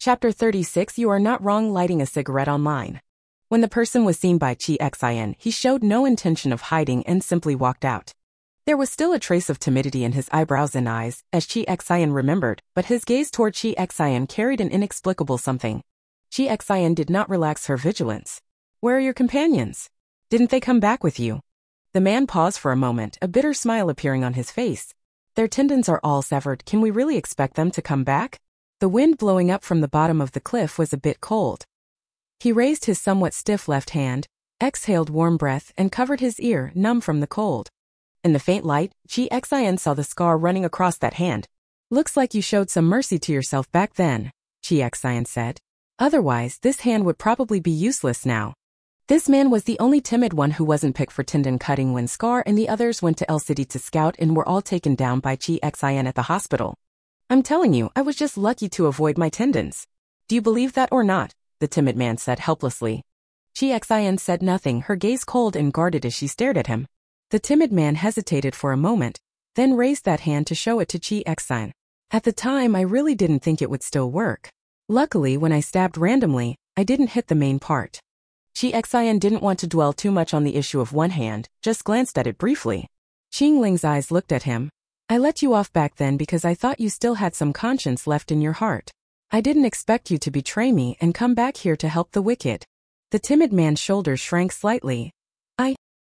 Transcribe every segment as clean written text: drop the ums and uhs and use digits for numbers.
Chapter 36. You are not wrong lighting a cigarette online. When the person was seen by Chi Xin, he showed no intention of hiding and simply walked out. There was still a trace of timidity in his eyebrows and eyes, as Chi Xin remembered, but his gaze toward Chi Xin carried an inexplicable something. Chi Xin did not relax her vigilance. Where are your companions? Didn't they come back with you? The man paused for a moment, a bitter smile appearing on his face. Their tendons are all severed. Can we really expect them to come back? The wind blowing up from the bottom of the cliff was a bit cold. He raised his somewhat stiff left hand, exhaled warm breath, and covered his ear, numb from the cold. In the faint light, Chi Xin saw the scar running across that hand. Looks like you showed some mercy to yourself back then, Chi Xin said. Otherwise, this hand would probably be useless now. This man was the only timid one who wasn't picked for tendon cutting when Scar and the others went to El City to scout and were all taken down by Chi Xin at the hospital. I'm telling you, I was just lucky to avoid my tendons. Do you believe that or not? The timid man said helplessly. Chi Xin said nothing, her gaze cold and guarded as she stared at him. The timid man hesitated for a moment, then raised that hand to show it to Chi Xin. At the time, I really didn't think it would still work. Luckily, when I stabbed randomly, I didn't hit the main part. Chi Xin didn't want to dwell too much on the issue of one hand, just glanced at it briefly. Qing Ling's eyes looked at him. I let you off back then because I thought you still had some conscience left in your heart. I didn't expect you to betray me and come back here to help the wicked. The timid man's shoulders shrank slightly.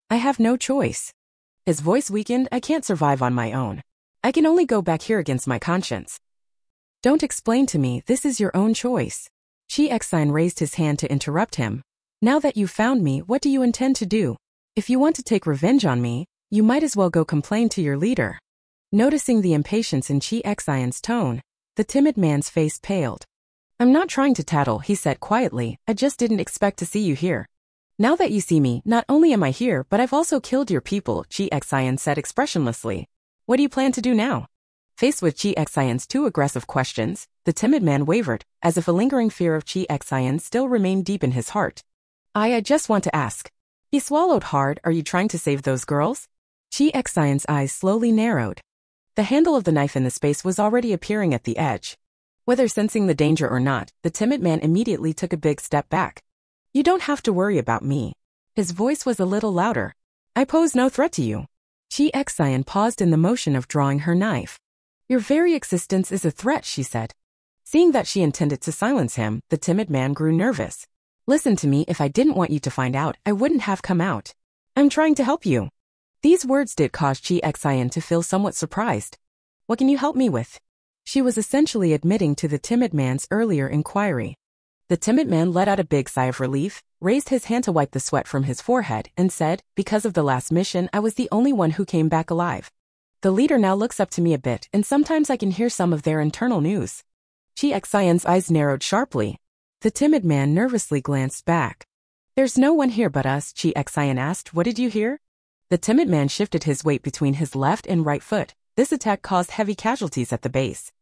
I have no choice. His voice weakened. I can't survive on my own. I can only go back here against my conscience. Don't explain to me, this is your own choice. Chi Xin raised his hand to interrupt him. Now that you've found me, what do you intend to do? If you want to take revenge on me, you might as well go complain to your leader. Noticing the impatience in Chi Xion's tone, the timid man's face paled. I'm not trying to tattle, he said quietly, I just didn't expect to see you here. Now that you see me, not only am I here, but I've also killed your people, Chi Xion said expressionlessly. What do you plan to do now? Faced with Chi Xion's two aggressive questions, the timid man wavered, as if a lingering fear of Chi Xion still remained deep in his heart. I just want to ask. He swallowed hard, are you trying to save those girls? Chi Xion's eyes slowly narrowed. The handle of the knife in the space was already appearing at the edge. Whether sensing the danger or not, the timid man immediately took a big step back. You don't have to worry about me. His voice was a little louder. I pose no threat to you. Chi Xion paused in the motion of drawing her knife. Your very existence is a threat, she said. Seeing that she intended to silence him, the timid man grew nervous. Listen to me, if I didn't want you to find out, I wouldn't have come out. I'm trying to help you. These words did cause Chi Xion to feel somewhat surprised. What can you help me with? She was essentially admitting to the timid man's earlier inquiry. The timid man let out a big sigh of relief, raised his hand to wipe the sweat from his forehead, and said, because of the last mission, I was the only one who came back alive. The leader now looks up to me a bit, and sometimes I can hear some of their internal news. Chi Xion's eyes narrowed sharply. The timid man nervously glanced back. There's no one here but us, Chi Xion asked. What did you hear? The timid man shifted his weight between his left and right foot. This attack caused heavy casualties at the base.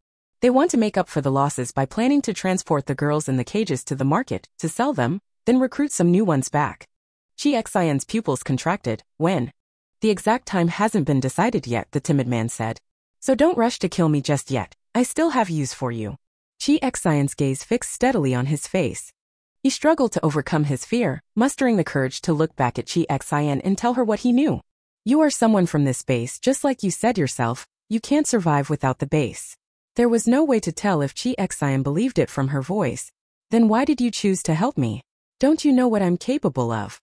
They want to make up for the losses by planning to transport the girls in the cages to the market, to sell them, then recruit some new ones back. Chi Xion's pupils contracted. When? The exact time hasn't been decided yet, the timid man said. So don't rush to kill me just yet. I still have use for you. Chi Xion's gaze fixed steadily on his face. He struggled to overcome his fear, mustering the courage to look back at Chi Xion and tell her what he knew. You are someone from this base, just like you said yourself. You can't survive without the base. There was no way to tell if Chi Xion believed it from her voice. Then why did you choose to help me? Don't you know what I'm capable of?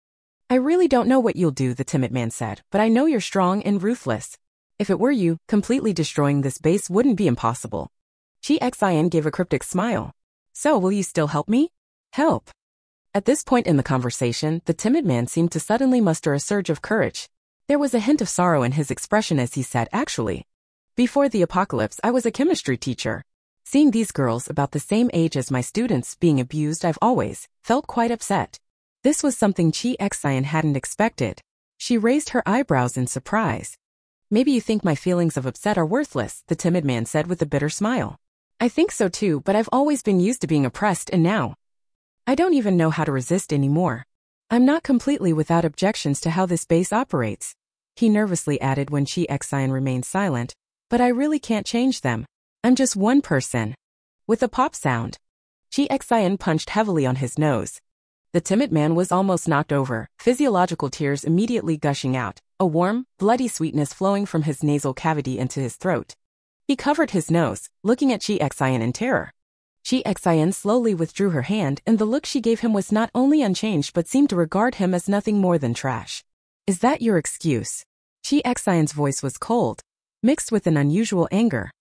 I really don't know what you'll do, the timid man said, but I know you're strong and ruthless. If it were you, completely destroying this base wouldn't be impossible. Chi Xion gave a cryptic smile. So will you still help me? Help. At this point in the conversation, the timid man seemed to suddenly muster a surge of courage. There was a hint of sorrow in his expression as he said, actually. Before the apocalypse, I was a chemistry teacher. Seeing these girls about the same age as my students being abused, I've always felt quite upset. This was something Chi Xion hadn't expected. She raised her eyebrows in surprise. Maybe you think my feelings of upset are worthless, the timid man said with a bitter smile. I think so too, but I've always been used to being oppressed and now I don't even know how to resist anymore. I'm not completely without objections to how this base operates. He nervously added when Chi Xion remained silent. But I really can't change them. I'm just one person. With a pop sound, Chi Xian punched heavily on his nose. The timid man was almost knocked over, physiological tears immediately gushing out, a warm, bloody sweetness flowing from his nasal cavity into his throat. He covered his nose, looking at Chi Xian in terror. Chi Xian slowly withdrew her hand, and the look she gave him was not only unchanged but seemed to regard him as nothing more than trash. Is that your excuse? Chi Xian's voice was cold, mixed with an unusual anger.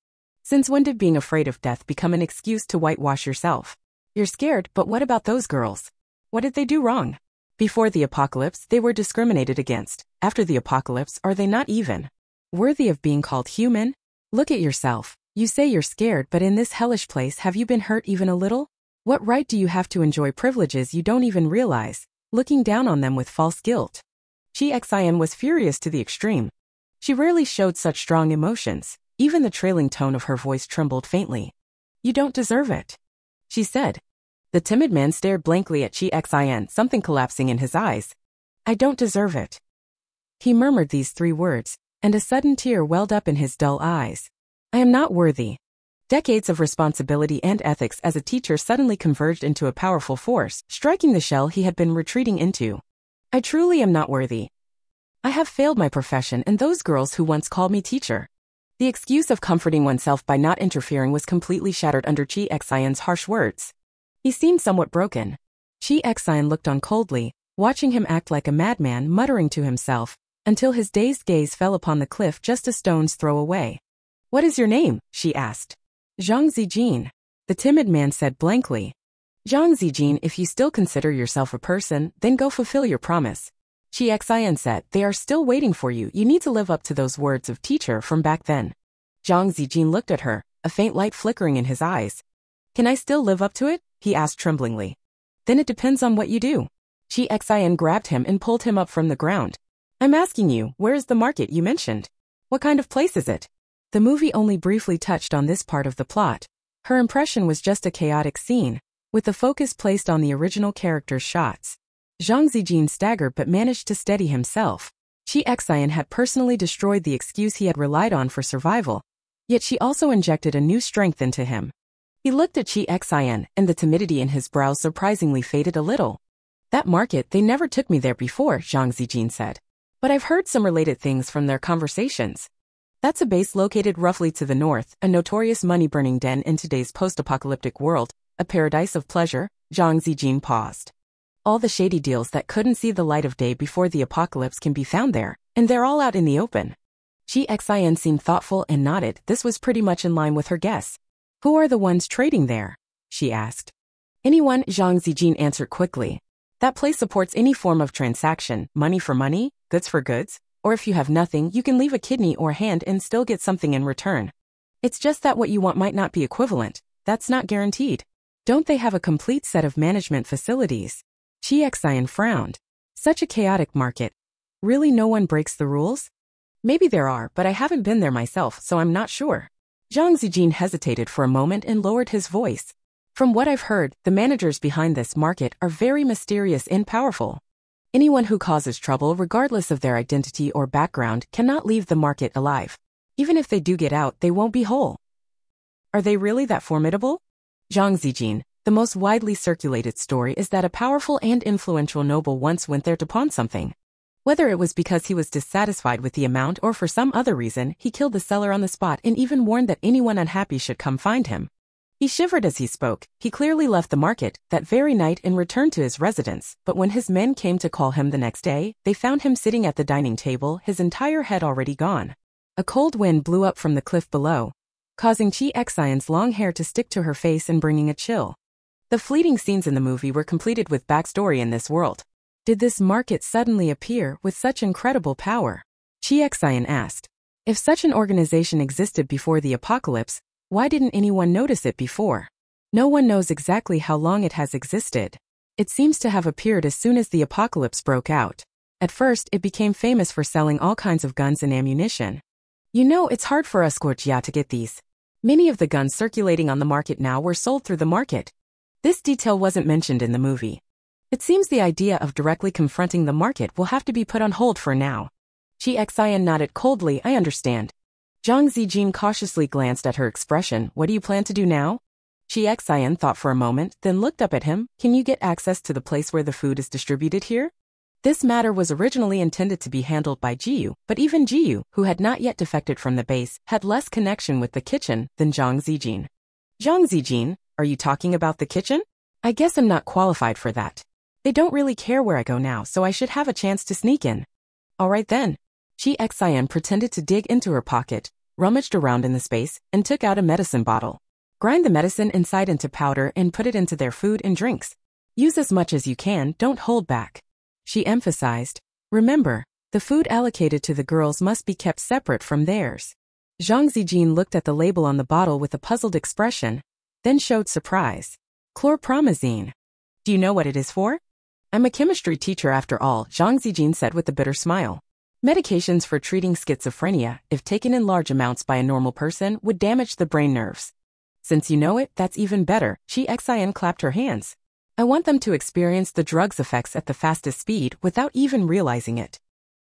Since when did being afraid of death become an excuse to whitewash yourself? You're scared, but what about those girls? What did they do wrong? Before the apocalypse, they were discriminated against. After the apocalypse, are they not even worthy of being called human? Look at yourself. You say you're scared, but in this hellish place, have you been hurt even a little? What right do you have to enjoy privileges you don't even realize, looking down on them with false guilt? Chi Xian was furious to the extreme. She rarely showed such strong emotions. Even the trailing tone of her voice trembled faintly. You don't deserve it, she said. The timid man stared blankly at Chi Xian, something collapsing in his eyes. I don't deserve it. He murmured these 3 words, and a sudden tear welled up in his dull eyes. I am not worthy. Decades of responsibility and ethics as a teacher suddenly converged into a powerful force, striking the shell he had been retreating into. I truly am not worthy. I have failed my profession and those girls who once called me teacher. The excuse of comforting oneself by not interfering was completely shattered under Chi Xian's harsh words. He seemed somewhat broken. Chi Xian looked on coldly, watching him act like a madman, muttering to himself, until his dazed gaze fell upon the cliff just a stone's throw away. What is your name? She asked. Zhang Zijin. The timid man said blankly. Zhang Zijin, if you still consider yourself a person, then go fulfill your promise. Chi Xian said, they are still waiting for you. You need to live up to those words of teacher from back then. Zhang Zijin looked at her, a faint light flickering in his eyes. Can I still live up to it? He asked tremblingly. Then it depends on what you do. Chi Xian grabbed him and pulled him up from the ground. I'm asking you, where is the market you mentioned? What kind of place is it? The movie only briefly touched on this part of the plot. Her impression was just a chaotic scene, with the focus placed on the original character's shots. Zhang Zijin staggered but managed to steady himself. Chi Xian had personally destroyed the excuse he had relied on for survival, yet she also injected a new strength into him. He looked at Chi Xian, and the timidity in his brows surprisingly faded a little. That market, they never took me there before, Zhang Zijin said. But I've heard some related things from their conversations. That's a base located roughly to the north, a notorious money-burning den in today's post-apocalyptic world, a paradise of pleasure. Zhang Zijin paused. All the shady deals that couldn't see the light of day before the apocalypse can be found there, and they're all out in the open. Chi Xian seemed thoughtful and nodded. This was pretty much in line with her guess. Who are the ones trading there? She asked. Anyone, Zhang Zijin answered quickly. That place supports any form of transaction, money for money, goods for goods, or if you have nothing, you can leave a kidney or hand and still get something in return. It's just that what you want might not be equivalent. That's not guaranteed. Don't they have a complete set of management facilities? Chi Xian frowned. Such a chaotic market. Really no one breaks the rules? Maybe there are, but I haven't been there myself, so I'm not sure. Zhang Zijin hesitated for a moment and lowered his voice. From what I've heard, the managers behind this market are very mysterious and powerful. Anyone who causes trouble, regardless of their identity or background, cannot leave the market alive. Even if they do get out, they won't be whole. Are they really that formidable? Zhang Zijin, the most widely circulated story is that a powerful and influential noble once went there to pawn something. Whether it was because he was dissatisfied with the amount or for some other reason, he killed the seller on the spot and even warned that anyone unhappy should come find him. He shivered as he spoke. He clearly left the market that very night and returned to his residence, but when his men came to call him the next day, they found him sitting at the dining table, his entire head already gone. A cold wind blew up from the cliff below, causing Chi Xian's long hair to stick to her face and bringing a chill. The fleeting scenes in the movie were completed with backstory in this world. Did this market suddenly appear with such incredible power? Chi Xian asked. If such an organization existed before the apocalypse, why didn't anyone notice it before? No one knows exactly how long it has existed. It seems to have appeared as soon as the apocalypse broke out. At first, it became famous for selling all kinds of guns and ammunition. You know, it's hard for us Gorgia to get these. Many of the guns circulating on the market now were sold through the market. This detail wasn't mentioned in the movie. It seems the idea of directly confronting the market will have to be put on hold for now. Chi Xian nodded coldly. I understand. Zhang Zijin cautiously glanced at her expression. What do you plan to do now? Chi Xian thought for a moment, then looked up at him. Can you get access to the place where the food is distributed here? This matter was originally intended to be handled by Jiyu, but even Jiyu, who had not yet defected from the base, had less connection with the kitchen than Zhang Zijin. Zhang Zijin, are you talking about the kitchen? I guess I'm not qualified for that. They don't really care where I go now, so I should have a chance to sneak in. Alright then. Chi Xian pretended to dig into her pocket, rummaged around in the space, and took out a medicine bottle. Grind the medicine inside into powder and put it into their food and drinks. Use as much as you can, don't hold back. She emphasized, remember, the food allocated to the girls must be kept separate from theirs. Zhang Zijin looked at the label on the bottle with a puzzled expression, then showed surprise. Chlorpromazine. Do you know what it is for? I'm a chemistry teacher after all, Zhang Zijin said with a bitter smile. Medications for treating schizophrenia, if taken in large amounts by a normal person, would damage the brain nerves. Since you know it, that's even better, Chi Xian clapped her hands. I want them to experience the drug's effects at the fastest speed without even realizing it.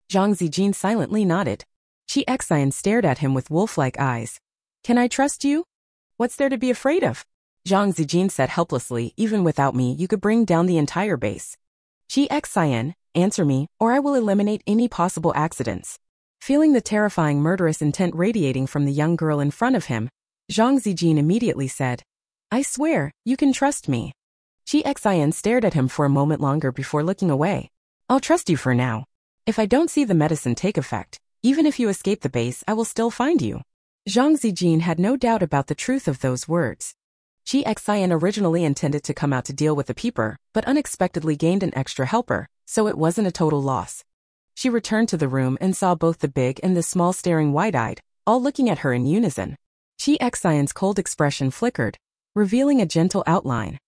Zhang Zijin silently nodded. Chi Xian stared at him with wolf-like eyes. Can I trust you? What's there to be afraid of? Zhang Zijin said helplessly, even without me you could bring down the entire base. Chi Xian, answer me, or I will eliminate any possible accidents. Feeling the terrifying murderous intent radiating from the young girl in front of him, Zhang Zijin immediately said, I swear, you can trust me. Chi Xian stared at him for a moment longer before looking away. I'll trust you for now. If I don't see the medicine take effect, even if you escape the base, I will still find you. Zhang Zijin had no doubt about the truth of those words. Chi Xian originally intended to come out to deal with the peeper, but unexpectedly gained an extra helper, so it wasn't a total loss. She returned to the room and saw both the big and the small staring wide-eyed, all looking at her in unison. Chi Xian's cold expression flickered, revealing a gentle outline.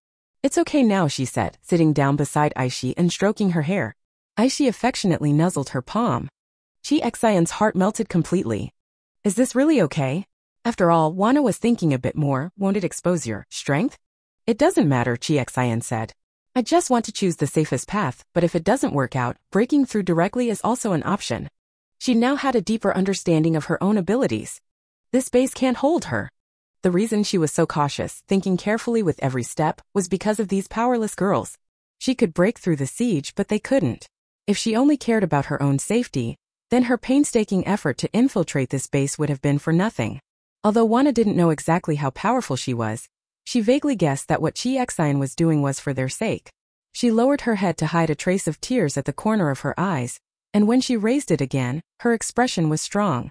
It's okay now, she said, sitting down beside Aishi and stroking her hair. Aishi affectionately nuzzled her palm. Chi Xian's heart melted completely. Is this really okay? After all, Wana was thinking a bit more, won't it expose your strength? It doesn't matter, Chi Xian said. I just want to choose the safest path, but if it doesn't work out, breaking through directly is also an option. She now had a deeper understanding of her own abilities. This base can't hold her. The reason she was so cautious, thinking carefully with every step, was because of these powerless girls. She could break through the siege, but they couldn't. If she only cared about her own safety, then her painstaking effort to infiltrate this base would have been for nothing. Although Wana didn't know exactly how powerful she was, she vaguely guessed that what Chi Xian was doing was for their sake. She lowered her head to hide a trace of tears at the corner of her eyes, and when she raised it again, her expression was strong.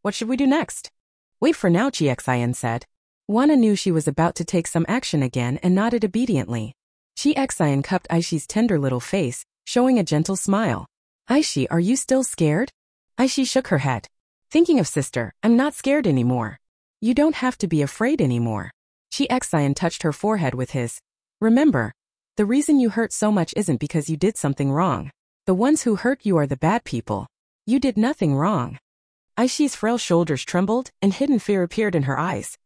What should we do next? Wait for now, Chi Xian said. Wana knew she was about to take some action again and nodded obediently. Chi Xian cupped Aishi's tender little face, showing a gentle smile. Aishi, are you still scared? Aishi shook her head. Thinking of sister, I'm not scared anymore. You don't have to be afraid anymore. Chi Xian touched her forehead with his. Remember, the reason you hurt so much isn't because you did something wrong. The ones who hurt you are the bad people. You did nothing wrong. Aishi's frail shoulders trembled, and hidden fear appeared in her eyes.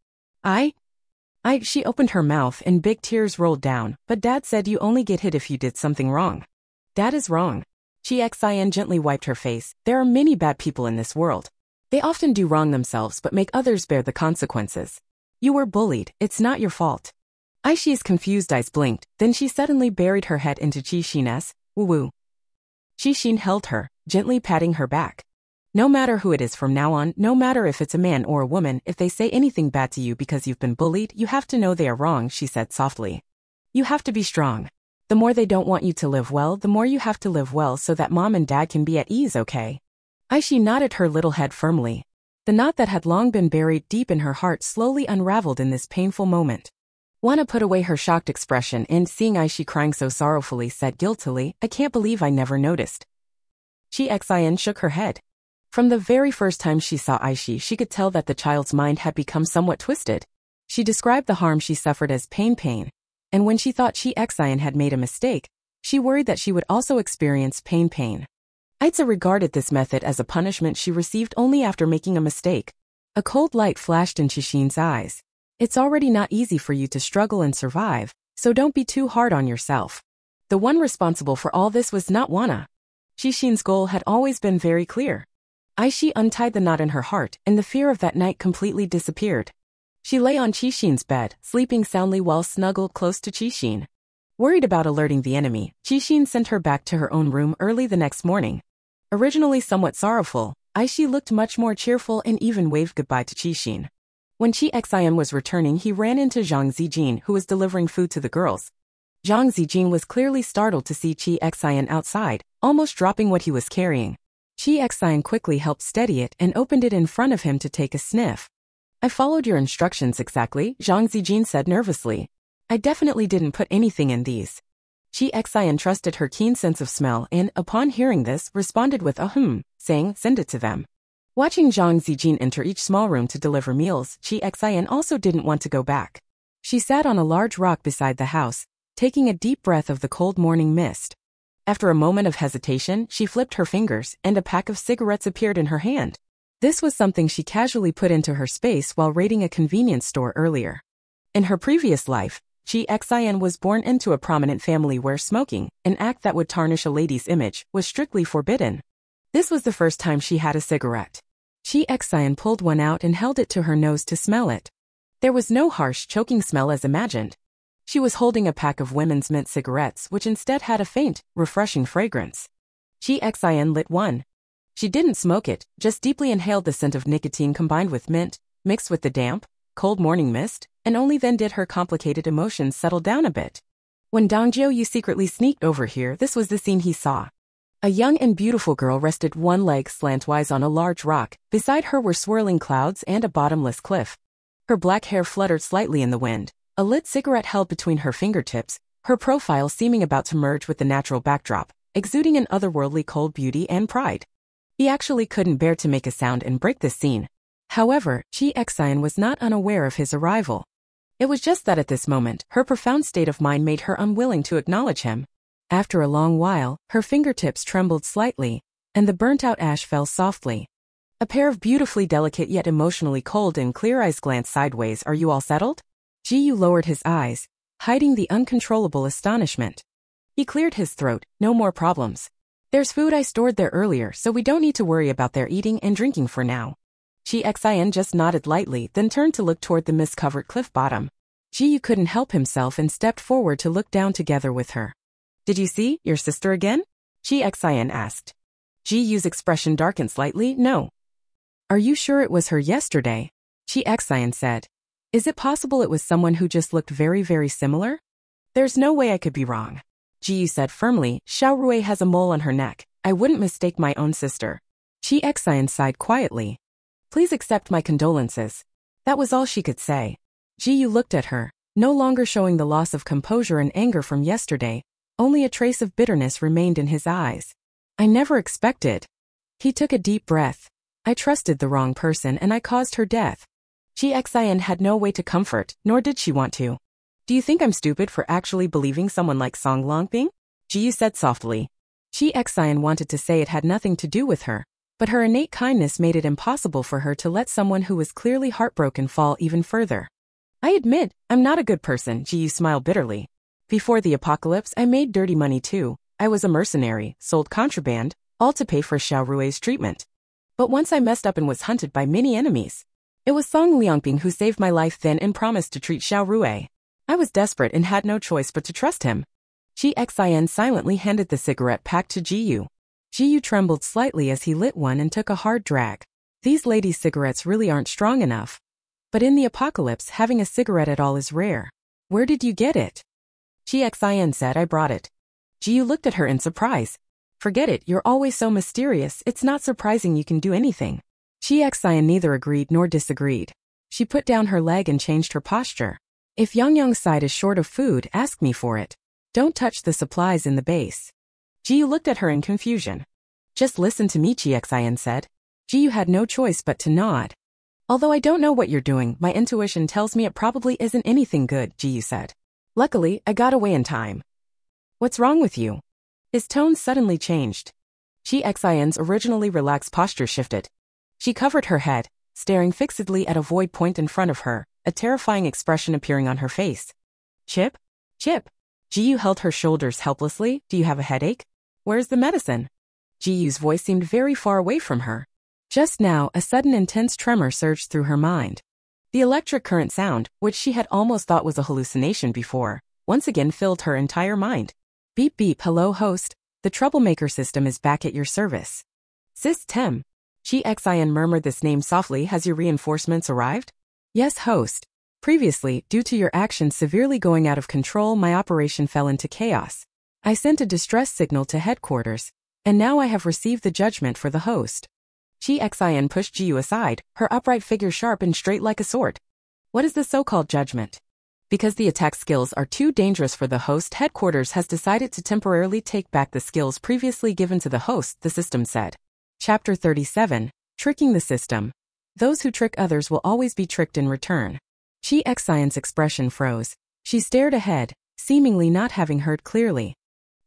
She opened her mouth and big tears rolled down, but Dad said you only get hit if you did something wrong. Dad is wrong. Chi Xian gently wiped her face. There are many bad people in this world. They often do wrong themselves but make others bear the consequences. You were bullied, it's not your fault. Aishi's confused eyes blinked, then she suddenly buried her head into Chi Xin's. Woo-woo. Chi Xin held her, gently patting her back. No matter who it is from now on, no matter if it's a man or a woman, if they say anything bad to you because you've been bullied, you have to know they are wrong, she said softly. You have to be strong. The more they don't want you to live well, the more you have to live well so that Mom and Dad can be at ease, okay? Aishi nodded her little head firmly. The knot that had long been buried deep in her heart slowly unraveled in this painful moment. Wana put away her shocked expression and, seeing Aishi crying so sorrowfully, said guiltily, I can't believe I never noticed. Chi Xian shook her head. From the very first time she saw Aishi, she could tell that the child's mind had become somewhat twisted. She described the harm she suffered as pain, and when she thought Chi Xian had made a mistake, she worried that she would also experience pain. Aitza regarded this method as a punishment she received only after making a mistake. A cold light flashed in Shishin's eyes. It's already not easy for you to struggle and survive, so don't be too hard on yourself. The one responsible for all this was not Wana. Shishin's goal had always been very clear. Aishi untied the knot in her heart, and the fear of that night completely disappeared. She lay on Qixin's bed, sleeping soundly while snuggled close to Qixin. Worried about alerting the enemy, Qixin sent her back to her own room early the next morning. Originally somewhat sorrowful, Aishi looked much more cheerful and even waved goodbye to Qixin. When Xian was returning, he ran into Zhang Zijin, who was delivering food to the girls. Zhang Zijin was clearly startled to see Xian outside, almost dropping what he was carrying. Xian quickly helped steady it and opened it in front of him to take a sniff. I followed your instructions exactly, Zhang Zijin said nervously. I definitely didn't put anything in these. Xian trusted her keen sense of smell and, upon hearing this, responded with a saying, send it to them. Watching Zhang Zijin enter each small room to deliver meals, Xian also didn't want to go back. She sat on a large rock beside the house, taking a deep breath of the cold morning mist. After a moment of hesitation, she flipped her fingers, and a pack of cigarettes appeared in her hand. This was something she casually put into her space while raiding a convenience store earlier. In her previous life, Xian was born into a prominent family where smoking, an act that would tarnish a lady's image, was strictly forbidden. This was the first time she had a cigarette. Xian pulled one out and held it to her nose to smell it. There was no harsh, choking smell as imagined. She was holding a pack of women's mint cigarettes which instead had a faint, refreshing fragrance. Xian lit one. She didn't smoke it, just deeply inhaled the scent of nicotine combined with mint, mixed with the damp, cold morning mist, and only then did her complicated emotions settle down a bit. When Dong Jiuyu secretly sneaked over here, this was the scene he saw. A young and beautiful girl rested one leg slantwise on a large rock. Beside her were swirling clouds and a bottomless cliff. Her black hair fluttered slightly in the wind, a lit cigarette held between her fingertips, her profile seeming about to merge with the natural backdrop, exuding an otherworldly cold beauty and pride. He actually couldn't bear to make a sound and break the scene. However, Xian was not unaware of his arrival. It was just that at this moment, her profound state of mind made her unwilling to acknowledge him. After a long while, her fingertips trembled slightly, and the burnt-out ash fell softly. A pair of beautifully delicate yet emotionally cold and clear eyes glanced sideways. Are you all settled? Jiyu lowered his eyes, hiding the uncontrollable astonishment. He cleared his throat. No more problems. There's food I stored there earlier, so we don't need to worry about their eating and drinking for now. Xian just nodded lightly, then turned to look toward the mist-covered cliff bottom. Jiyu couldn't help himself and stepped forward to look down together with her. Did you see your sister again? Xian asked. Jiyu's expression darkened slightly. No. Are you sure it was her yesterday? Xian said. Is it possible it was someone who just looked very, very similar? There's no way I could be wrong. Jiyu said firmly. Xiaorui has a mole on her neck. I wouldn't mistake my own sister. Xian sighed quietly. Please accept my condolences. That was all she could say. Jiyu looked at her, no longer showing the loss of composure and anger from yesterday. Only a trace of bitterness remained in his eyes. I never expected. He took a deep breath. I trusted the wrong person and I caused her death. Xian had no way to comfort, nor did she want to. Do you think I'm stupid for actually believing someone like Song Longping? Jiyu said softly. Xian wanted to say it had nothing to do with her, but her innate kindness made it impossible for her to let someone who was clearly heartbroken fall even further. I admit, I'm not a good person, Jiyu smiled bitterly. Before the apocalypse, I made dirty money too. I was a mercenary, sold contraband, all to pay for Xiaorui's treatment. But once I messed up and was hunted by many enemies. It was Song Liangping who saved my life then and promised to treat Xiaorui. I was desperate and had no choice but to trust him. Xian silently handed the cigarette pack to Jiyu. Jiyu trembled slightly as he lit one and took a hard drag. These ladies' cigarettes really aren't strong enough. But in the apocalypse, having a cigarette at all is rare. Where did you get it? Xian said. I brought it. Jiyu looked at her in surprise. Forget it, you're always so mysterious, it's not surprising you can do anything. Xian neither agreed nor disagreed. She put down her leg and changed her posture. If Yangyang's side is short of food, ask me for it. Don't touch the supplies in the base. Jiyu looked at her in confusion. Just listen to me, Xian said. Jiyu had no choice but to nod. Although I don't know what you're doing, my intuition tells me it probably isn't anything good, Jiyu said. Luckily, I got away in time. What's wrong with you? His tone suddenly changed. Xian's originally relaxed posture shifted. She covered her head, staring fixedly at a void point in front of her, a terrifying expression appearing on her face. Chip? Chip. Jiyu held her shoulders helplessly. Do you have a headache? Where's the medicine? Jiyu's voice seemed very far away from her. Just now, a sudden intense tremor surged through her mind. The electric current sound, which she had almost thought was a hallucination before, once again filled her entire mind. Beep beep, hello host, the troublemaker system is back at your service. System. Xin murmured this name softly. Has your reinforcements arrived? Yes, host. Previously, due to your actions severely going out of control, my operation fell into chaos. I sent a distress signal to headquarters, and now I have received the judgment for the host. Xin pushed Jiyu aside, her upright figure sharp and straight like a sword. What is the so-called judgment? Because the attack skills are too dangerous for the host, headquarters has decided to temporarily take back the skills previously given to the host, the system said. Chapter 37, Tricking the System. Those who trick others will always be tricked in return. Xion's expression froze. She stared ahead, seemingly not having heard clearly.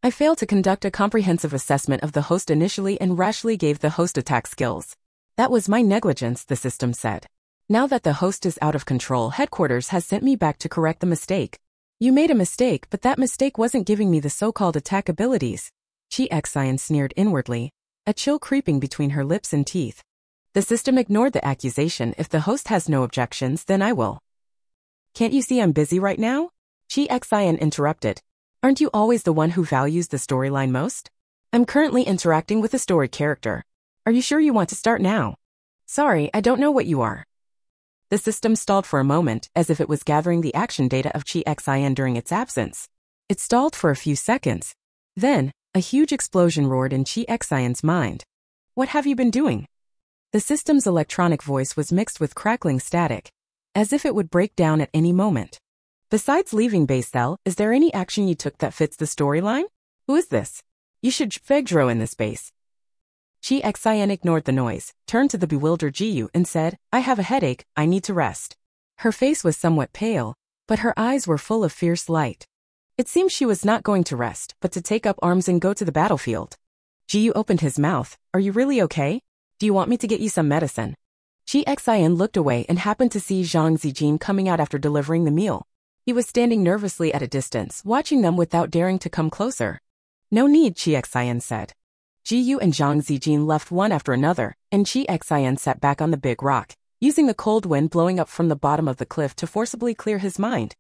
I failed to conduct a comprehensive assessment of the host initially and rashly gave the host attack skills. That was my negligence, the system said. Now that the host is out of control, headquarters has sent me back to correct the mistake. You made a mistake, but that mistake wasn't giving me the so-called attack abilities. Xion sneered inwardly, a chill creeping between her lips and teeth. The system ignored the accusation. If the host has no objections, then I will. Can't you see I'm busy right now? Xion interrupted. Aren't you always the one who values the storyline most? I'm currently interacting with a story character. Are you sure you want to start now? Sorry, I don't know what you are. The system stalled for a moment, as if it was gathering the action data of Xion during its absence. It stalled for a few seconds. Then, a huge explosion roared in Xion's mind. What have you been doing? The system's electronic voice was mixed with crackling static, as if it would break down at any moment. Besides leaving base cell, is there any action you took that fits the storyline? Who is this? You should fegdro in this base. Xion ignored the noise, turned to the bewildered Jiyu and said, I have a headache, I need to rest. Her face was somewhat pale, but her eyes were full of fierce light. It seemed she was not going to rest, but to take up arms and go to the battlefield. Jiyu opened his mouth. Are you really okay? Do you want me to get you some medicine? Xion looked away and happened to see Zhang Zijin coming out after delivering the meal. He was standing nervously at a distance, watching them without daring to come closer. No need, Xion said. Jiyu and Zhang Zijin left one after another, and Xion sat back on the big rock, using the cold wind blowing up from the bottom of the cliff to forcibly clear his mind.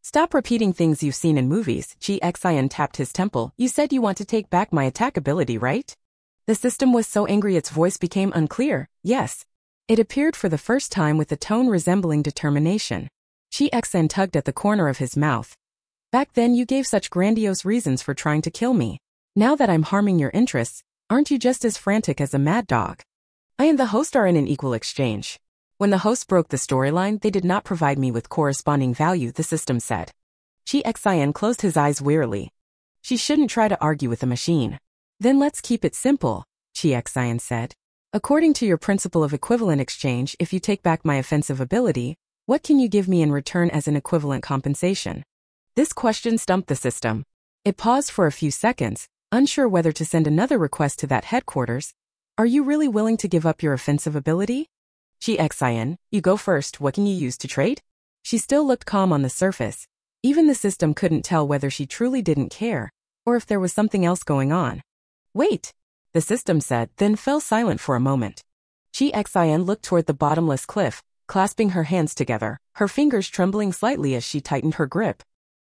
Stop repeating things you've seen in movies. Xion tapped his temple. You said you want to take back my attack ability, right? The system was so angry its voice became unclear. Yes. It appeared for the first time with a tone resembling determination. Xion tugged at the corner of his mouth. Back then you gave such grandiose reasons for trying to kill me. Now that I'm harming your interests, aren't you just as frantic as a mad dog? I and the host are in an equal exchange. When the host broke the storyline, they did not provide me with corresponding value, the system said. Xion closed his eyes wearily. She shouldn't try to argue with a machine. Then let's keep it simple, Xion said. According to your principle of equivalent exchange, if you take back my offensive ability, what can you give me in return as an equivalent compensation? This question stumped the system. It paused for a few seconds, unsure whether to send another request to that headquarters. Are you really willing to give up your offensive ability? Xion, you go first. What can you use to trade? She still looked calm on the surface. Even the system couldn't tell whether she truly didn't care, or if there was something else going on. Wait, the system said, then fell silent for a moment. Xion looked toward the bottomless cliff, clasping her hands together, her fingers trembling slightly as she tightened her grip.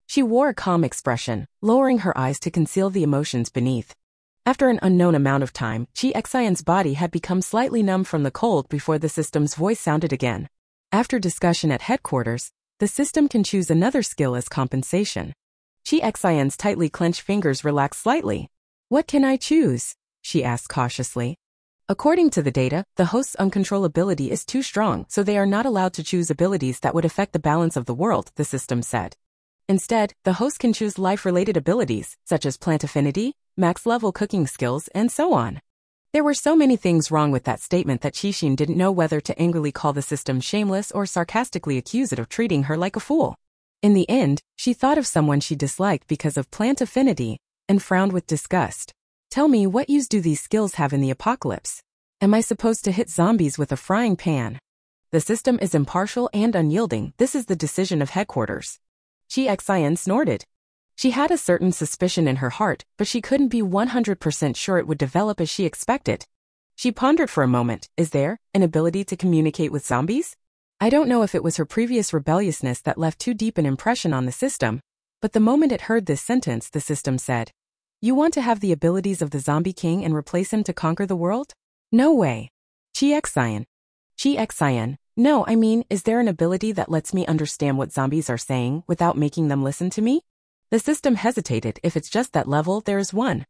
She wore a calm expression, lowering her eyes to conceal the emotions beneath. After an unknown amount of time, Xion's body had become slightly numb from the cold before the system's voice sounded again. After discussion at headquarters, the system can choose another skill as compensation. Xion's tightly clenched fingers relaxed slightly. What can I choose? She asked cautiously. According to the data, the host's uncontrollability is too strong, so they are not allowed to choose abilities that would affect the balance of the world, the system said. Instead, the host can choose life-related abilities, such as plant affinity, max-level cooking skills, and so on. There were so many things wrong with that statement that Xixin didn't know whether to angrily call the system shameless or sarcastically accuse it of treating her like a fool. In the end, she thought of someone she disliked because of plant affinity, and frowned with disgust. Tell me, what use do these skills have in the apocalypse? Am I supposed to hit zombies with a frying pan? The system is impartial and unyielding. This is the decision of headquarters. Xion snorted. She had a certain suspicion in her heart, but she couldn't be 100% sure it would develop as she expected. She pondered for a moment. Is there an ability to communicate with zombies? I don't know if it was her previous rebelliousness that left too deep an impression on the system, but the moment it heard this sentence, the system said, "You want to have the abilities of the zombie king and replace him to conquer the world? No way. Chi-Xian. Chi-Xian. No, I mean, is there an ability that lets me understand what zombies are saying without making them listen to me?" The system hesitated. If it's just that level, there is one.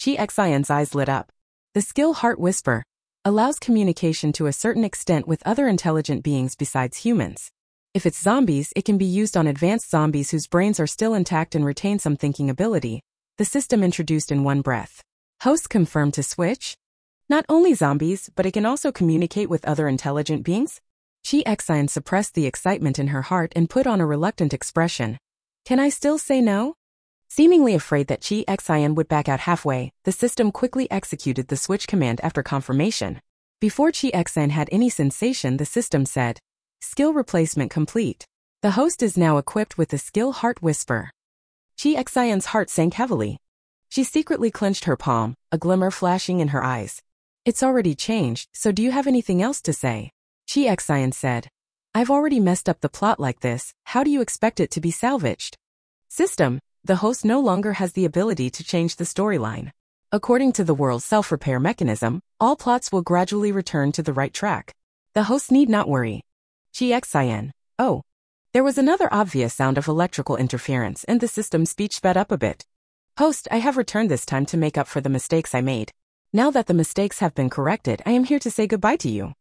Chi-Xian's eyes lit up. The skill Heart Whisper allows communication to a certain extent with other intelligent beings besides humans. If it's zombies, it can be used on advanced zombies whose brains are still intact and retain some thinking ability. The system introduced in one breath. Host confirmed to switch. Not only zombies, but it can also communicate with other intelligent beings? Chi-Xian suppressed the excitement in her heart and put on a reluctant expression. Can I still say no? Seemingly afraid that Chi-Xian would back out halfway, the system quickly executed the switch command after confirmation. Before Chi-Xian had any sensation, the system said, "Skill replacement complete. The host is now equipped with the skill Heart Whisper." Chi-Xian's heart sank heavily. She secretly clenched her palm, a glimmer flashing in her eyes. "It's already changed, so do you have anything else to say?" Chi-Xian said. "I've already messed up the plot like this, how do you expect it to be salvaged?" System, the host no longer has the ability to change the storyline. According to the world's self-repair mechanism, all plots will gradually return to the right track. The host need not worry. Chi-Xian. Oh. There was another obvious sound of electrical interference and the system's speech sped up a bit. "Host, I have returned this time to make up for the mistakes I made. Now that the mistakes have been corrected, I am here to say goodbye to you."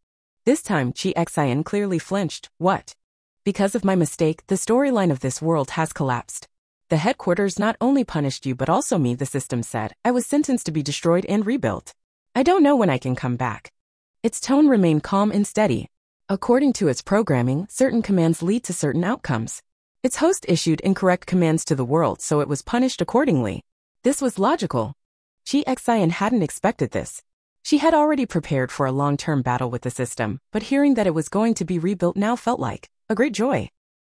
This time, Chi-Xian clearly flinched. "What?" "Because of my mistake, the storyline of this world has collapsed. The headquarters not only punished you but also me," the system said. "I was sentenced to be destroyed and rebuilt. I don't know when I can come back." Its tone remained calm and steady. According to its programming, certain commands lead to certain outcomes. Its host issued incorrect commands to the world, so it was punished accordingly. This was logical. Chi-Xian hadn't expected this. She had already prepared for a long-term battle with the system, but hearing that it was going to be rebuilt now felt like a great joy.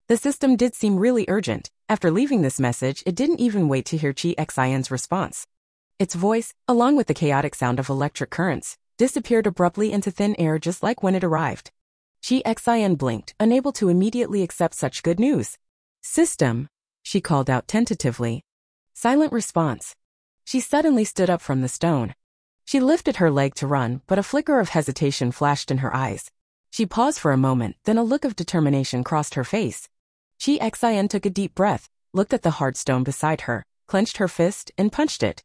The system did seem really urgent. After leaving this message, it didn't even wait to hear Chi-Xian's response. Its voice, along with the chaotic sound of electric currents, disappeared abruptly into thin air just like when it arrived. Chi-Xian blinked, unable to immediately accept such good news. "System," she called out tentatively. Silent response. She suddenly stood up from the stone. She lifted her leg to run, but a flicker of hesitation flashed in her eyes. She paused for a moment, then a look of determination crossed her face. Chi-Xian took a deep breath, looked at the hard stone beside her, clenched her fist, and punched it.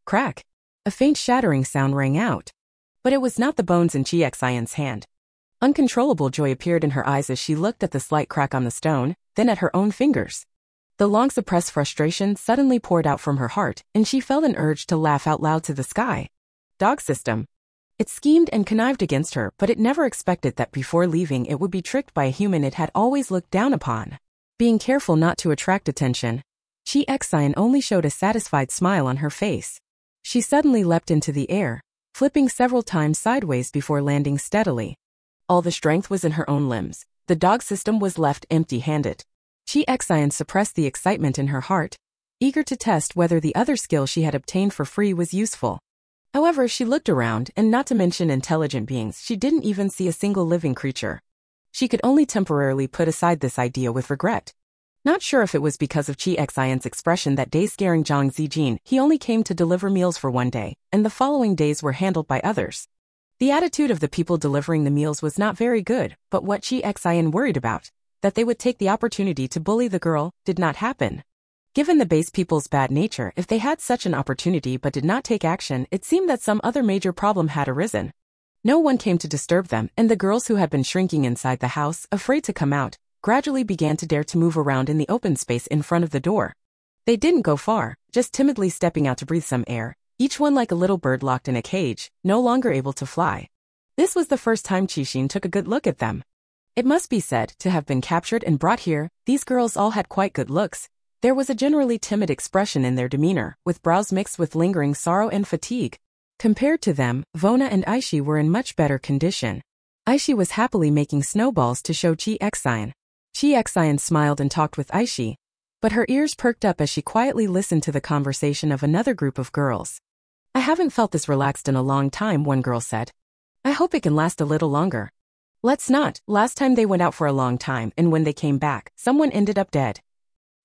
Crack. A faint shattering sound rang out. But it was not the bones in Chi-Xian's hand. Uncontrollable joy appeared in her eyes as she looked at the slight crack on the stone, then at her own fingers. The long-suppressed frustration suddenly poured out from her heart, and she felt an urge to laugh out loud to the sky. Dog system. It schemed and connived against her, but it never expected that before leaving it would be tricked by a human it had always looked down upon. Being careful not to attract attention, Chi-Xian only showed a satisfied smile on her face. She suddenly leapt into the air, flipping several times sideways before landing steadily. All the strength was in her own limbs. The dog system was left empty-handed. Chi-Xian suppressed the excitement in her heart, eager to test whether the other skill she had obtained for free was useful. However, she looked around, and not to mention intelligent beings, she didn't even see a single living creature. She could only temporarily put aside this idea with regret. Not sure if it was because of Chi-Xian's expression that day scaring Zhang Zijin. He only came to deliver meals for one day, and the following days were handled by others. The attitude of the people delivering the meals was not very good, but what Chi-Xian worried about, that they would take the opportunity to bully the girl, did not happen. Given the base people's bad nature, if they had such an opportunity but did not take action, it seemed that some other major problem had arisen. No one came to disturb them, and the girls who had been shrinking inside the house, afraid to come out, gradually began to dare to move around in the open space in front of the door. They didn't go far, just timidly stepping out to breathe some air, each one like a little bird locked in a cage, no longer able to fly. This was the first time Qixin took a good look at them. It must be said, to have been captured and brought here, these girls all had quite good looks. There was a generally timid expression in their demeanor, with brows mixed with lingering sorrow and fatigue. Compared to them, Vona and Aishi were in much better condition. Aishi was happily making snowballs to show Chi-Xian. Chi-Xian smiled and talked with Aishi, but her ears perked up as she quietly listened to the conversation of another group of girls. "I haven't felt this relaxed in a long time," one girl said. "I hope it can last a little longer." Let's not. Last time they went out for a long time, and when they came back, someone ended up dead.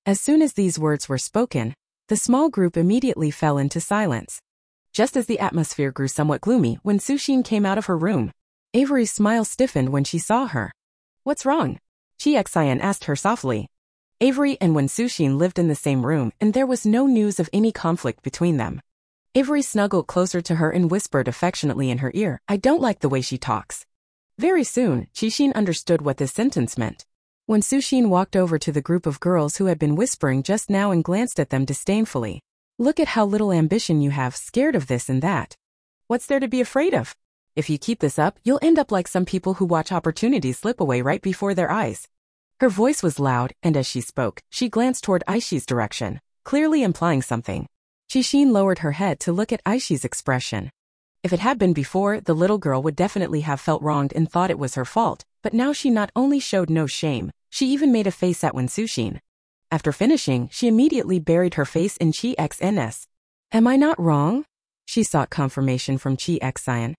As soon as these words were spoken, the small group immediately fell into silence. Just as the atmosphere grew somewhat gloomy when Sushin came out of her room, Avery's smile stiffened when she saw her. What's wrong? Chiexien asked her softly. Avery and Wen Sushin lived in the same room, and there was no news of any conflict between them. Avery snuggled closer to her and whispered affectionately in her ear, I don't like the way she talks. Very soon, Chishin understood what this sentence meant. Wen Sushin walked over to the group of girls who had been whispering just now and glanced at them disdainfully. Look at how little ambition you have, scared of this and that. What's there to be afraid of? If you keep this up, you'll end up like some people who watch opportunities slip away right before their eyes. Her voice was loud, and as she spoke, she glanced toward Aishi's direction, clearly implying something. Chishin lowered her head to look at Aishi's expression. If it had been before, the little girl would definitely have felt wronged and thought it was her fault, but now she not only showed no shame, she even made a face at Wen Sushin. After finishing, she immediately buried her face in Chiexn's. Am I not wrong? She sought confirmation from Chiexien.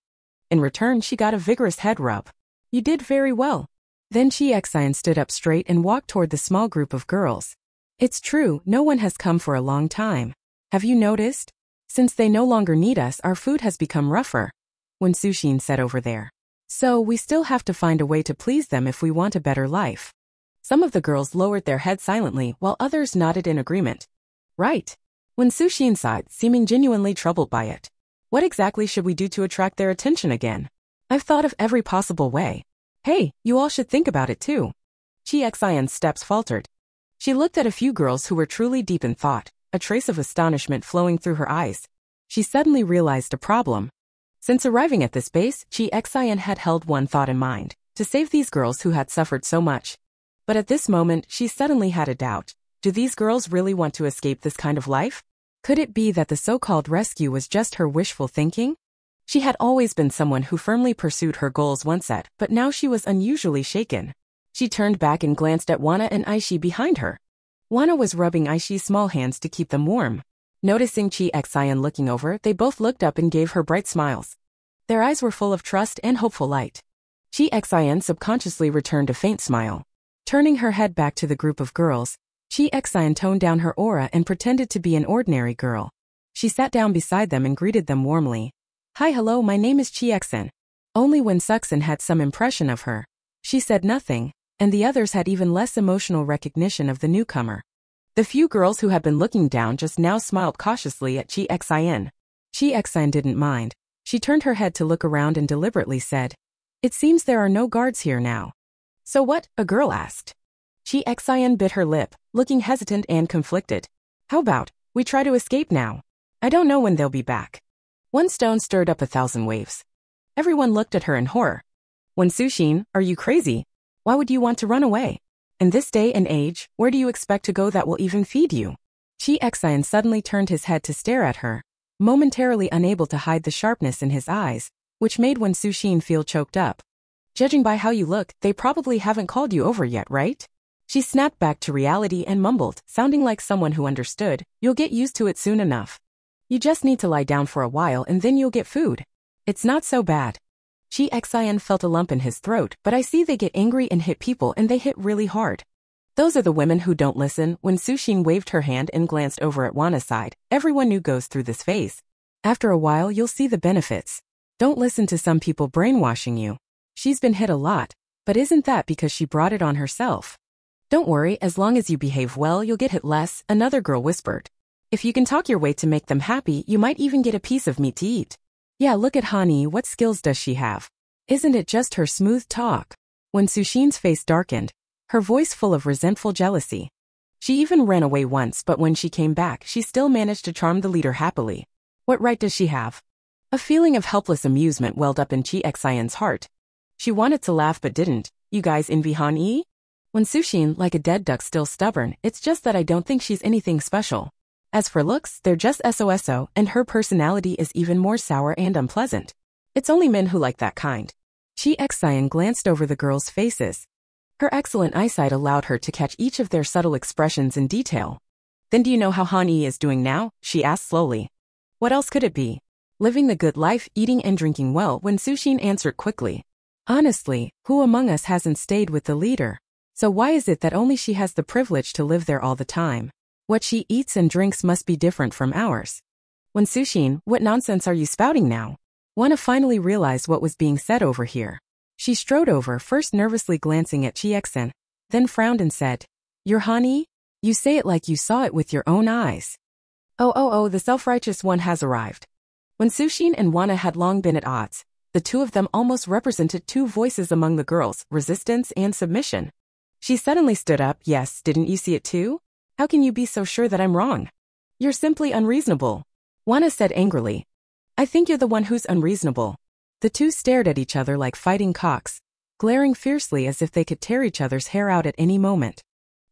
In return, she got a vigorous head rub. You did very well. Then Chiexien stood up straight and walked toward the small group of girls. It's true, no one has come for a long time. Have you noticed? Since they no longer need us, our food has become rougher. Wen Sushin said over there. So we still have to find a way to please them if we want a better life. Some of the girls lowered their heads silently while others nodded in agreement. Right. Wen Sushin sighed, seeming genuinely troubled by it. What exactly should we do to attract their attention again? I've thought of every possible way. Hey, you all should think about it too. Chiexien's steps faltered. She looked at a few girls who were truly deep in thought, a trace of astonishment flowing through her eyes. She suddenly realized a problem. Since arriving at this base, Chiexien had held one thought in mind, to save these girls who had suffered so much. But at this moment, she suddenly had a doubt. Do these girls really want to escape this kind of life? Could it be that the so-called rescue was just her wishful thinking? She had always been someone who firmly pursued her goals once set, but now she was unusually shaken. She turned back and glanced at Wana and Aishi behind her. Wana was rubbing Aishi's small hands to keep them warm. Noticing Chiexien looking over, they both looked up and gave her bright smiles. Their eyes were full of trust and hopeful light. Chiexien subconsciously returned a faint smile. Turning her head back to the group of girls, Chiexien toned down her aura and pretended to be an ordinary girl. She sat down beside them and greeted them warmly. Hi, hello, my name is Chiexien. Only when Suxin had some impression of her. She said nothing, and the others had even less emotional recognition of the newcomer. The few girls who had been looking down just now smiled cautiously at Chiexien. Chiexien didn't mind. She turned her head to look around and deliberately said, It seems there are no guards here now. So what? A girl asked. Chiexien bit her lip, looking hesitant and conflicted. How about, we try to escape now? I don't know when they'll be back. One stone stirred up 1,000 waves. Everyone looked at her in horror. Wen Sushin, are you crazy? Why would you want to run away? In this day and age, where do you expect to go that will even feed you? Chiexien suddenly turned his head to stare at her, momentarily unable to hide the sharpness in his eyes, which made Wen Sushin feel choked up. Judging by how you look, they probably haven't called you over yet, right? She snapped back to reality and mumbled, sounding like someone who understood, You'll get used to it soon enough. You just need to lie down for a while and then you'll get food. It's not so bad. Chiexien felt a lump in his throat, but I see they get angry and hit people and they hit really hard. Those are the women who don't listen. When Sushin waved her hand and glanced over at Wana's side, everyone who goes through this phase. After a while you'll see the benefits. Don't listen to some people brainwashing you. She's been hit a lot, but isn't that because she brought it on herself? Don't worry, as long as you behave well you'll get hit less, another girl whispered. If you can talk your way to make them happy, you might even get a piece of meat to eat. Yeah, look at Hani, what skills does she have? Isn't it just her smooth talk? When Sushin's face darkened, her voice full of resentful jealousy. She even ran away once, but when she came back, she still managed to charm the leader happily. What right does she have? A feeling of helpless amusement welled up in Chiexien's heart. She wanted to laugh but didn't. You guys envy Han-yi? When Sushin, like a dead duck, still stubborn, it's just that I don't think she's anything special. As for looks, they're just SOSO, and her personality is even more sour and unpleasant. It's only men who like that kind. Chiexien glanced over the girls' faces. Her excellent eyesight allowed her to catch each of their subtle expressions in detail. Then do you know how Han-yi is doing now? She asked slowly. What else could it be? Living the good life, eating and drinking well. When Sushin answered quickly. Honestly, who among us hasn't stayed with the leader? So why is it that only she has the privilege to live there all the time? What she eats and drinks must be different from ours. When Sushin, what nonsense are you spouting now? Wanna finally realized what was being said over here. She strode over, first nervously glancing at Chiexen, then frowned and said, "Your honey? You say it like you saw it with your own eyes." Oh, the self-righteous one has arrived. When Sushin and Wana had long been at odds, the two of them almost represented two voices among the girls, resistance and submission. She suddenly stood up. "Yes, didn't you see it too? How can you be so sure that I'm wrong? You're simply unreasonable," Wana said angrily. "I think you're the one who's unreasonable." The two stared at each other like fighting cocks, glaring fiercely as if they could tear each other's hair out at any moment.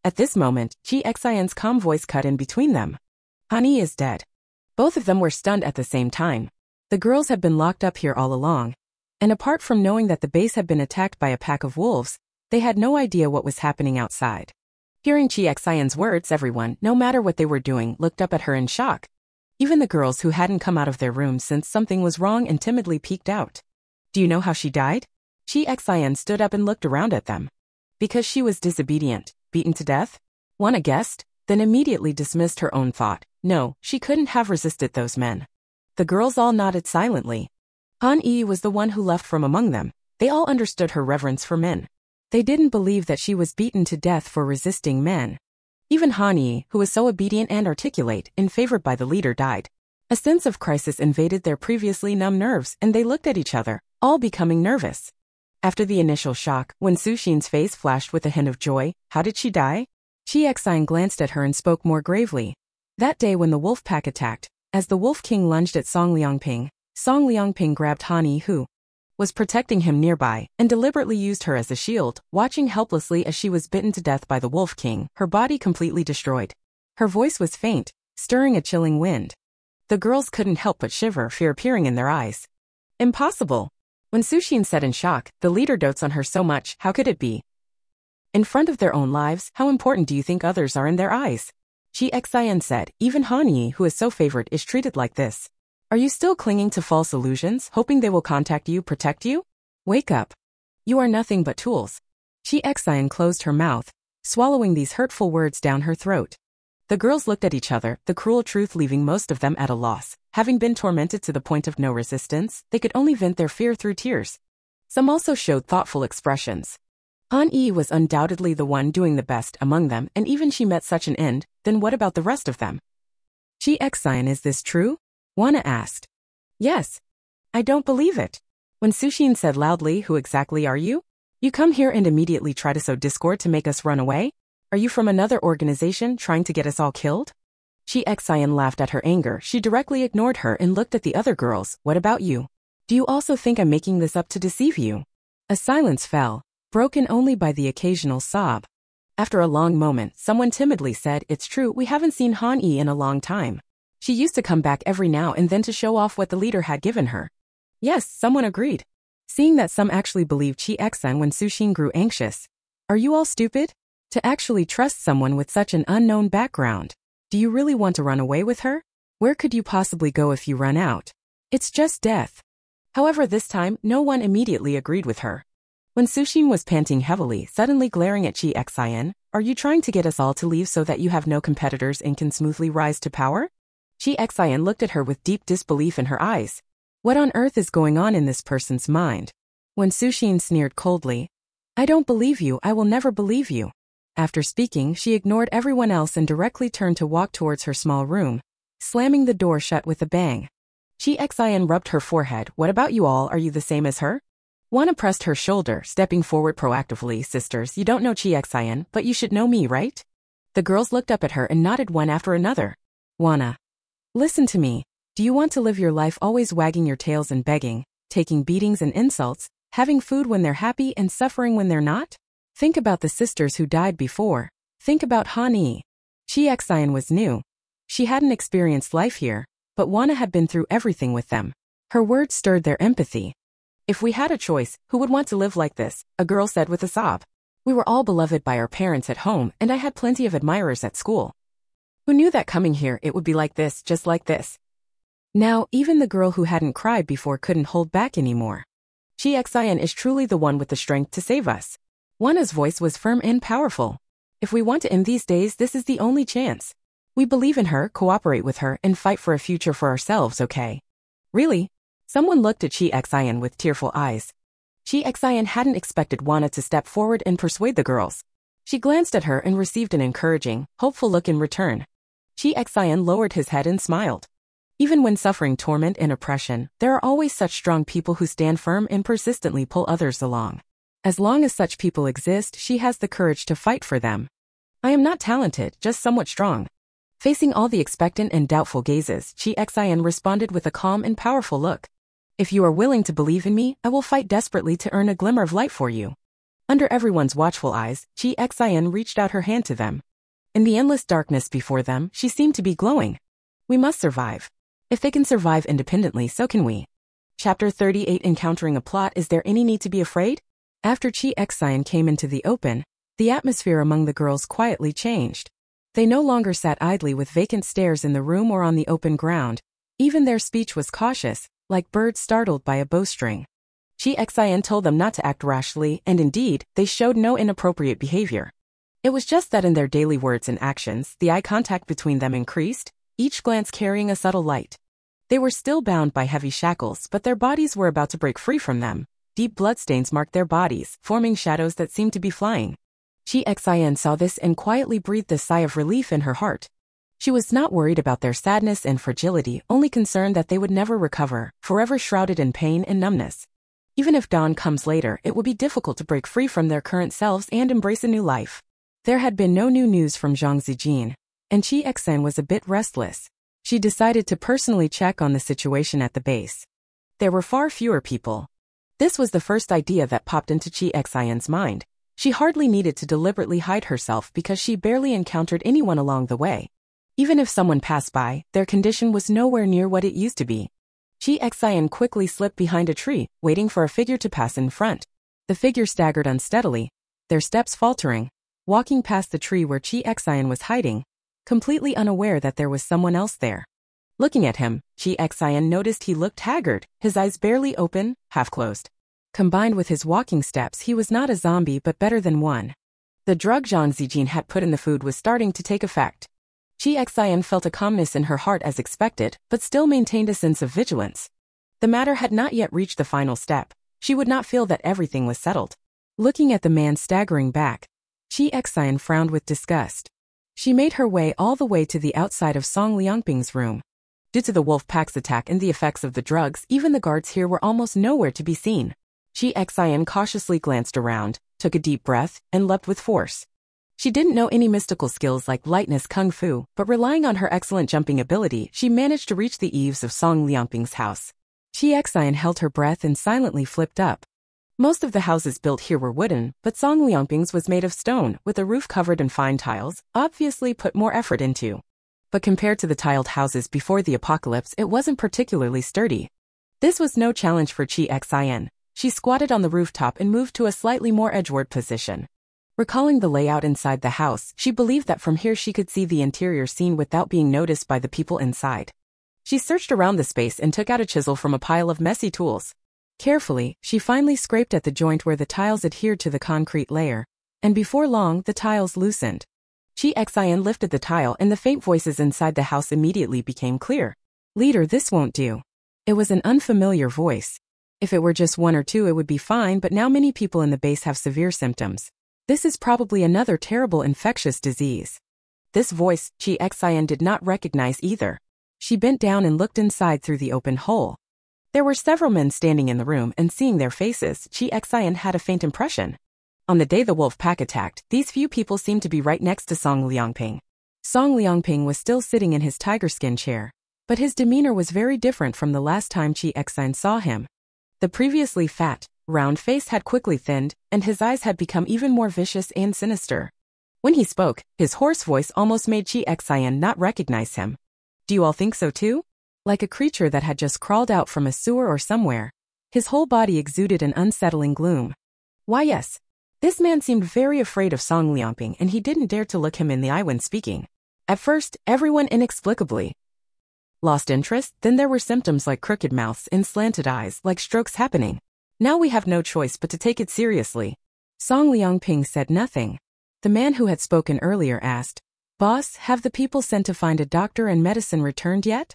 At this moment, Chi Xian's calm voice cut in between them. "Hani is dead." Both of them were stunned at the same time. The girls had been locked up here all along, and apart from knowing that the base had been attacked by a pack of wolves, they had no idea what was happening outside. Hearing Chi Xian's words, everyone, no matter what they were doing, looked up at her in shock. Even the girls who hadn't come out of their rooms since something was wrong and timidly peeked out. "Do you know how she died?" Chi Xian stood up and looked around at them. "Because she was disobedient, beaten to death?" Wana guessed, then immediately dismissed her own thought. No, she couldn't have resisted those men. The girls all nodded silently. Han Yi was the one who left from among them. They all understood her reverence for men. They didn't believe that she was beaten to death for resisting men. Even Han Yi, who was so obedient and articulate and favored by the leader, died. A sense of crisis invaded their previously numb nerves, and they looked at each other, all becoming nervous. After the initial shock, when Sushin's face flashed with a hint of joy, "How did she die?" Chi Xian glanced at her and spoke more gravely. That day when the wolf pack attacked, as the wolf king lunged at Song Liangping grabbed Han Yi, who was protecting him nearby, and deliberately used her as a shield, watching helplessly as she was bitten to death by the wolf king, her body completely destroyed. Her voice was faint, stirring a chilling wind. The girls couldn't help but shiver, fear appearing in their eyes. "Impossible." When Sushin said in shock, "The leader dotes on her so much, how could it be? In front of their own lives, how important do you think others are in their eyes?" Chi Xian said, "Even Han Yi, who is so favored, is treated like this. Are you still clinging to false illusions, hoping they will contact you, protect you? Wake up. You are nothing but tools." Chi Xian closed her mouth, swallowing these hurtful words down her throat. The girls looked at each other, the cruel truth leaving most of them at a loss. Having been tormented to the point of no resistance, they could only vent their fear through tears. Some also showed thoughtful expressions. Han Yi was undoubtedly the one doing the best among them, and even she met such an end. Then what about the rest of them? "Chi Xian, is this true?" Wana asked. "Yes." "I don't believe it." When Sushin said loudly, "Who exactly are you? You come here and immediately try to sow discord to make us run away? Are you from another organization trying to get us all killed?" Chi Xian laughed at her anger. She directly ignored her and looked at the other girls. "What about you? Do you also think I'm making this up to deceive you?" A silence fell, broken only by the occasional sob. After a long moment, someone timidly said, "It's true, we haven't seen Han Yi in a long time. She used to come back every now and then to show off what the leader had given her." Yes, someone agreed. Seeing that some actually believed Chi Xian, when Sushin grew anxious. "Are you all stupid? To actually trust someone with such an unknown background? Do you really want to run away with her? Where could you possibly go if you run out? It's just death." However, this time, no one immediately agreed with her. When Sushin was panting heavily, suddenly glaring at Chi Xian, "Are you trying to get us all to leave so that you have no competitors and can smoothly rise to power?" Chi Xian looked at her with deep disbelief in her eyes. What on earth is going on in this person's mind? When Sushin sneered coldly, "I don't believe you, I will never believe you." After speaking, she ignored everyone else and directly turned to walk towards her small room, slamming the door shut with a bang. Chi Xian rubbed her forehead. "What about you all, are you the same as her?" Wana pressed her shoulder, stepping forward proactively. "Sisters, you don't know Chi Xian, but you should know me, right?" The girls looked up at her and nodded one after another. "Wana, listen to me. Do you want to live your life always wagging your tails and begging, taking beatings and insults, having food when they're happy and suffering when they're not? Think about the sisters who died before. Think about Han Yi." Chi Xian was new. She hadn't experienced life here, but Wana had been through everything with them. Her words stirred their empathy. "If we had a choice, who would want to live like this?" a girl said with a sob. "We were all beloved by our parents at home, and I had plenty of admirers at school. Who knew that coming here it would be like this, just like this?" Now, even the girl who hadn't cried before couldn't hold back anymore. Chi Xian is truly the one with the strength to save us. Wana's voice was firm and powerful. If we want to end these days, this is the only chance. We believe in her, cooperate with her, and fight for a future for ourselves, okay? Really? Someone looked at Chi Xian with tearful eyes. Chi Xian hadn't expected Wana to step forward and persuade the girls. She glanced at her and received an encouraging, hopeful look in return. Chi Xian lowered his head and smiled. Even when suffering torment and oppression, there are always such strong people who stand firm and persistently pull others along. As long as such people exist, she has the courage to fight for them. I am not talented, just somewhat strong. Facing all the expectant and doubtful gazes, Chi Xian responded with a calm and powerful look. If you are willing to believe in me, I will fight desperately to earn a glimmer of light for you. Under everyone's watchful eyes, Chi Xian reached out her hand to them. In the endless darkness before them, she seemed to be glowing. We must survive. If they can survive independently, so can we. Chapter 38 Encountering a Plot. Is there any need to be afraid? After Chi Xian came into the open, the atmosphere among the girls quietly changed. They no longer sat idly with vacant stares in the room or on the open ground. Even their speech was cautious, like birds startled by a bowstring. Chi Xian told them not to act rashly, and indeed, they showed no inappropriate behavior. It was just that in their daily words and actions, the eye contact between them increased, each glance carrying a subtle light. They were still bound by heavy shackles, but their bodies were about to break free from them. Deep bloodstains marked their bodies, forming shadows that seemed to be flying. Chi Xian saw this and quietly breathed a sigh of relief in her heart. She was not worried about their sadness and fragility, only concerned that they would never recover, forever shrouded in pain and numbness. Even if dawn comes later, it would be difficult to break free from their current selves and embrace a new life. There had been no new news from Zhang Zijin, and Chi Xian was a bit restless. She decided to personally check on the situation at the base. There were far fewer people. This was the first idea that popped into Chi Xian's mind. She hardly needed to deliberately hide herself because she barely encountered anyone along the way. Even if someone passed by, their condition was nowhere near what it used to be. Chi Xian quickly slipped behind a tree, waiting for a figure to pass in front. The figure staggered unsteadily, their steps faltering, walking past the tree where Chi Xian was hiding, completely unaware that there was someone else there. Looking at him, Chi Xian noticed he looked haggard, his eyes barely open, half closed. Combined with his walking steps, he was not a zombie but better than one. The drug Zhang Zijin had put in the food was starting to take effect. Chi Xian felt a calmness in her heart as expected, but still maintained a sense of vigilance. The matter had not yet reached the final step. She would not feel that everything was settled. Looking at the man staggering back, Chi Xian frowned with disgust. She made her way all the way to the outside of Song Liangping's room. Due to the wolf pack's attack and the effects of the drugs, even the guards here were almost nowhere to be seen. Chi Xian cautiously glanced around, took a deep breath, and leapt with force. She didn't know any mystical skills like lightness kung fu, but relying on her excellent jumping ability, she managed to reach the eaves of Song Liangping's house. Chi Xian held her breath and silently flipped up. Most of the houses built here were wooden, but Song Liangping's was made of stone, with a roof covered in fine tiles, obviously put more effort into. But compared to the tiled houses before the apocalypse, it wasn't particularly sturdy. This was no challenge for Chi Xian. She squatted on the rooftop and moved to a slightly more edgeward position. Recalling the layout inside the house, she believed that from here she could see the interior scene without being noticed by the people inside. She searched around the space and took out a chisel from a pile of messy tools. Carefully, she finally scraped at the joint where the tiles adhered to the concrete layer, and before long the tiles loosened. Chi Xian lifted the tile and the faint voices inside the house immediately became clear. "Leader, this won't do." It was an unfamiliar voice. If it were just one or two it would be fine, but now many people in the base have severe symptoms. This is probably another terrible infectious disease. This voice, Chi Xian did not recognize either. She bent down and looked inside through the open hole. There were several men standing in the room, and seeing their faces, Chi Xian had a faint impression. On the day the wolf pack attacked, these few people seemed to be right next to Song Liangping. Song Liangping was still sitting in his tiger skin chair, but his demeanor was very different from the last time Chi Xian saw him. The previously fat, round face had quickly thinned, and his eyes had become even more vicious and sinister. When he spoke, his hoarse voice almost made Chi Xian not recognize him. "Do you all think so too?" Like a creature that had just crawled out from a sewer or somewhere, his whole body exuded an unsettling gloom. Why yes. This man seemed very afraid of Song Liangping, and he didn't dare to look him in the eye when speaking. At first, everyone inexplicably lost interest, then there were symptoms like crooked mouths and slanted eyes, like strokes happening. Now we have no choice but to take it seriously. Song Liangping said nothing. The man who had spoken earlier asked, "Boss, have the people sent to find a doctor and medicine returned yet?"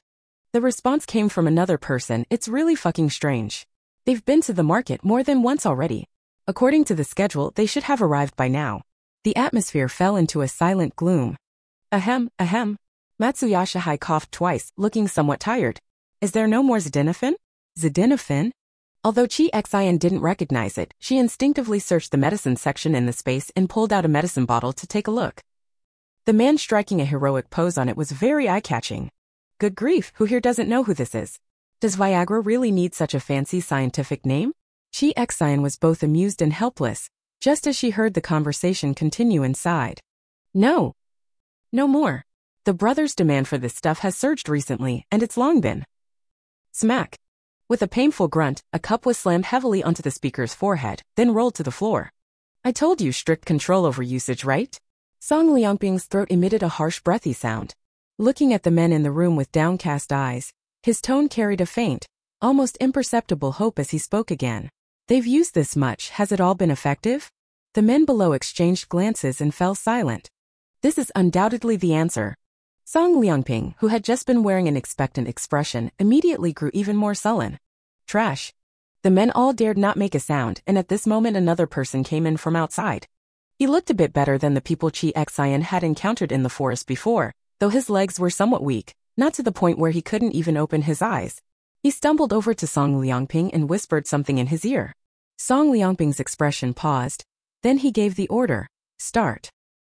The response came from another person, "It's really fucking strange. They've been to the market more than once already. According to the schedule, they should have arrived by now." The atmosphere fell into a silent gloom. Ahem, ahem. Matsuyashihai coughed twice, looking somewhat tired. "Is there no more Zidinafin?" Zidinafin? Although Chi Xian didn't recognize it, she instinctively searched the medicine section in the space and pulled out a medicine bottle to take a look. The man striking a heroic pose on it was very eye-catching. Good grief, who here doesn't know who this is? Does Viagra really need such a fancy scientific name? Chi Xian was both amused and helpless, just as she heard the conversation continue inside. No. No more. The brothers' demand for this stuff has surged recently, and it's long been. Smack. With a painful grunt, a cup was slammed heavily onto the speaker's forehead, then rolled to the floor. "I told you strict control over usage, right?" Song Liangping's throat emitted a harsh breathy sound. Looking at the men in the room with downcast eyes, his tone carried a faint, almost imperceptible hope as he spoke again. "They've used this much, has it all been effective?" The men below exchanged glances and fell silent. "This is undoubtedly the answer." Song Liangping, who had just been wearing an expectant expression, immediately grew even more sullen. "Trash." The men all dared not make a sound, and at this moment another person came in from outside. He looked a bit better than the people Chi Xian had encountered in the forest before, though his legs were somewhat weak, not to the point where he couldn't even open his eyes. He stumbled over to Song Liangping and whispered something in his ear. Song Liangping's expression paused. Then he gave the order, "Start."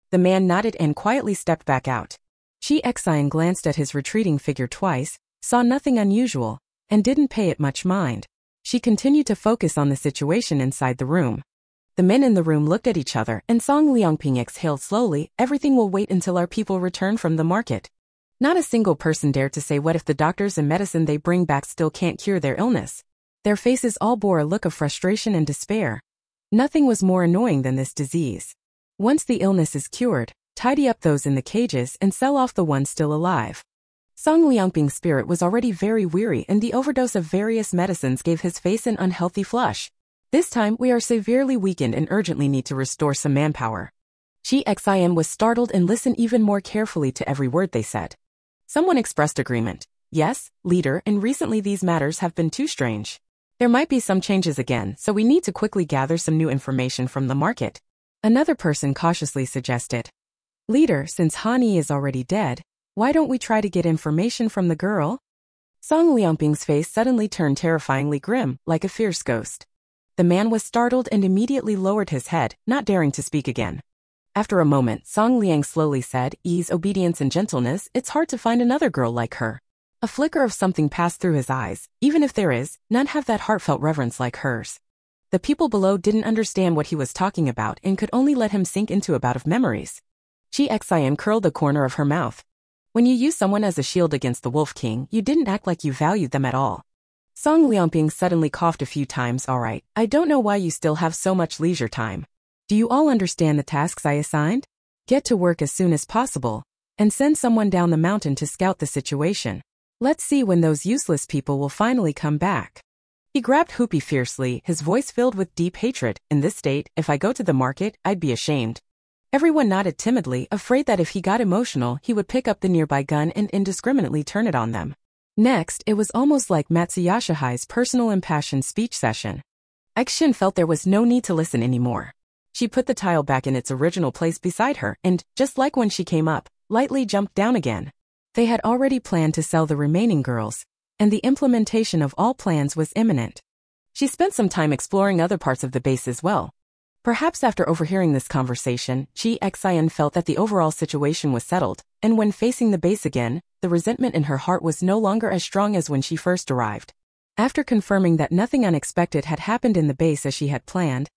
The man nodded and quietly stepped back out. Chi Xian glanced at his retreating figure twice, saw nothing unusual, and didn't pay it much mind. She continued to focus on the situation inside the room. The men in the room looked at each other, and Song Liangping exhaled slowly. "Everything will wait until our people return from the market." Not a single person dared to say what if the doctors and medicine they bring back still can't cure their illness. Their faces all bore a look of frustration and despair. Nothing was more annoying than this disease. Once the illness is cured, tidy up those in the cages and sell off the ones still alive. Song Liangping's spirit was already very weary, and the overdose of various medicines gave his face an unhealthy flush. "This time we are severely weakened and urgently need to restore some manpower." Chi Xian was startled and listened even more carefully to every word they said. Someone expressed agreement. "Yes, leader, and recently these matters have been too strange. There might be some changes again, so we need to quickly gather some new information from the market." Another person cautiously suggested, "Leader, since Hani is already dead, why don't we try to get information from the girl?" Song Liangping's face suddenly turned terrifyingly grim, like a fierce ghost. The man was startled and immediately lowered his head, not daring to speak again. After a moment, Song Liang slowly said, "Ease, obedience, and gentleness, it's hard to find another girl like her." A flicker of something passed through his eyes. Even if there is, none have that heartfelt reverence like hers. The people below didn't understand what he was talking about and could only let him sink into a bout of memories. Chi Xian curled the corner of her mouth. "When you use someone as a shield against the Wolf King, you didn't act like you valued them at all." Song Liangping suddenly coughed a few times. "All right, I don't know why you still have so much leisure time. Do you all understand the tasks I assigned? Get to work as soon as possible, and send someone down the mountain to scout the situation. Let's see when those useless people will finally come back." He grabbed Hoopy fiercely, his voice filled with deep hatred. "In this state, if I go to the market, I'd be ashamed." Everyone nodded timidly, afraid that if he got emotional, he would pick up the nearby gun and indiscriminately turn it on them. Next, it was almost like Matsuyashihai's personal impassioned speech session. Aixin felt there was no need to listen anymore. She put the tile back in its original place beside her and, just like when she came up, lightly jumped down again. They had already planned to sell the remaining girls, and the implementation of all plans was imminent. She spent some time exploring other parts of the base as well. Perhaps after overhearing this conversation, Chi Xian felt that the overall situation was settled, and when facing the base again, the resentment in her heart was no longer as strong as when she first arrived. After confirming that nothing unexpected had happened in the base as she had planned,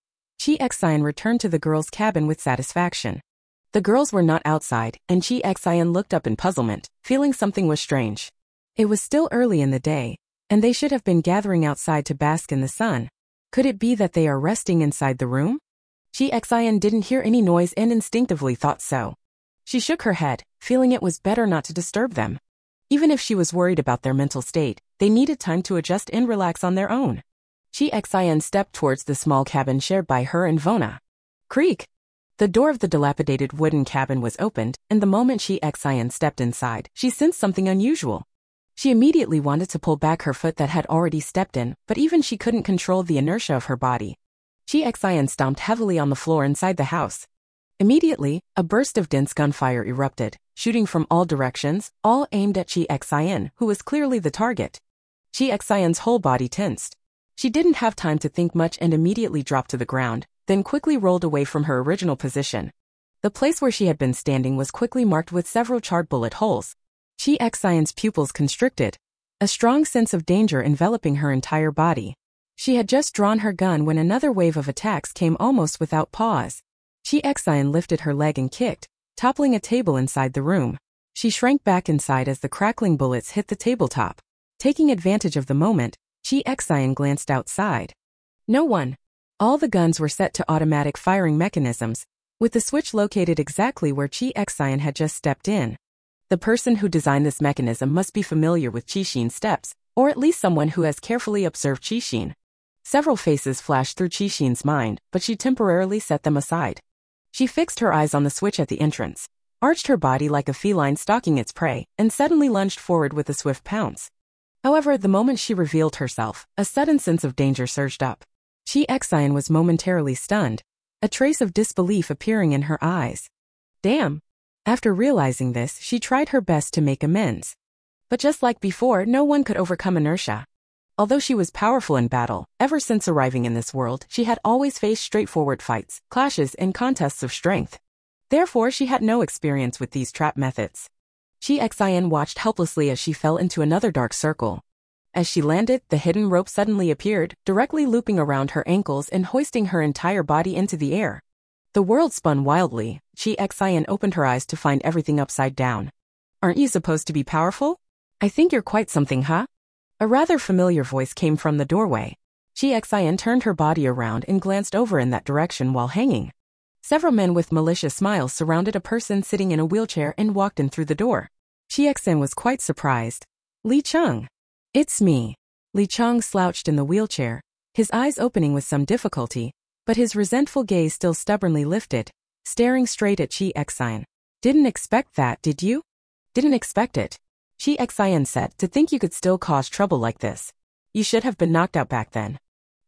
Chi Xian returned to the girls' cabin with satisfaction. The girls were not outside, and Chi Xian looked up in puzzlement, feeling something was strange. It was still early in the day, and they should have been gathering outside to bask in the sun. Could it be that they are resting inside the room? Chi Xian didn't hear any noise and instinctively thought so. She shook her head, feeling it was better not to disturb them. Even if she was worried about their mental state, they needed time to adjust and relax on their own. Chi Xin stepped towards the small cabin shared by her and Vona. Creak! The door of the dilapidated wooden cabin was opened, and the moment Chi Xin stepped inside, she sensed something unusual. She immediately wanted to pull back her foot that had already stepped in, but even she couldn't control the inertia of her body. Chi Xin stomped heavily on the floor inside the house. Immediately, a burst of dense gunfire erupted, shooting from all directions, all aimed at Chi Xin, who was clearly the target. Chi Xin's whole body tensed. She didn't have time to think much and immediately dropped to the ground, then quickly rolled away from her original position. The place where she had been standing was quickly marked with several charred bullet holes. Chi Xin's pupils constricted, a strong sense of danger enveloping her entire body. She had just drawn her gun when another wave of attacks came almost without pause. Chi Xin lifted her leg and kicked, toppling a table inside the room. She shrank back inside as the crackling bullets hit the tabletop. Taking advantage of the moment, Chi Xin glanced outside. No one. All the guns were set to automatic firing mechanisms, with the switch located exactly where Chi Xin had just stepped in. The person who designed this mechanism must be familiar with Qixin's steps, or at least someone who has carefully observed Qixin. Several faces flashed through Qixin's mind, but she temporarily set them aside. She fixed her eyes on the switch at the entrance, arched her body like a feline stalking its prey, and suddenly lunged forward with a swift pounce. However, the moment she revealed herself, a sudden sense of danger surged up. Chi Xin was momentarily stunned, a trace of disbelief appearing in her eyes. Damn! After realizing this, she tried her best to make amends. But just like before, no one could overcome inertia. Although she was powerful in battle, ever since arriving in this world, she had always faced straightforward fights, clashes, and contests of strength. Therefore, she had no experience with these trap methods. Chi Xin watched helplessly as she fell into another dark circle. As she landed, the hidden rope suddenly appeared, directly looping around her ankles and hoisting her entire body into the air. The world spun wildly. Chi Xin opened her eyes to find everything upside down. Aren't you supposed to be powerful? I think you're quite something, huh? A rather familiar voice came from the doorway. Chi Xin turned her body around and glanced over in that direction while hanging. Several men with malicious smiles surrounded a person sitting in a wheelchair and walked in through the door. Chi Xin was quite surprised. Li Cheng. It's me. Li Cheng slouched in the wheelchair, his eyes opening with some difficulty, but his resentful gaze still stubbornly lifted, staring straight at Chi Xin. Didn't expect that, did you? Didn't expect it. Chi Xin said, to think you could still cause trouble like this. You should have been knocked out back then.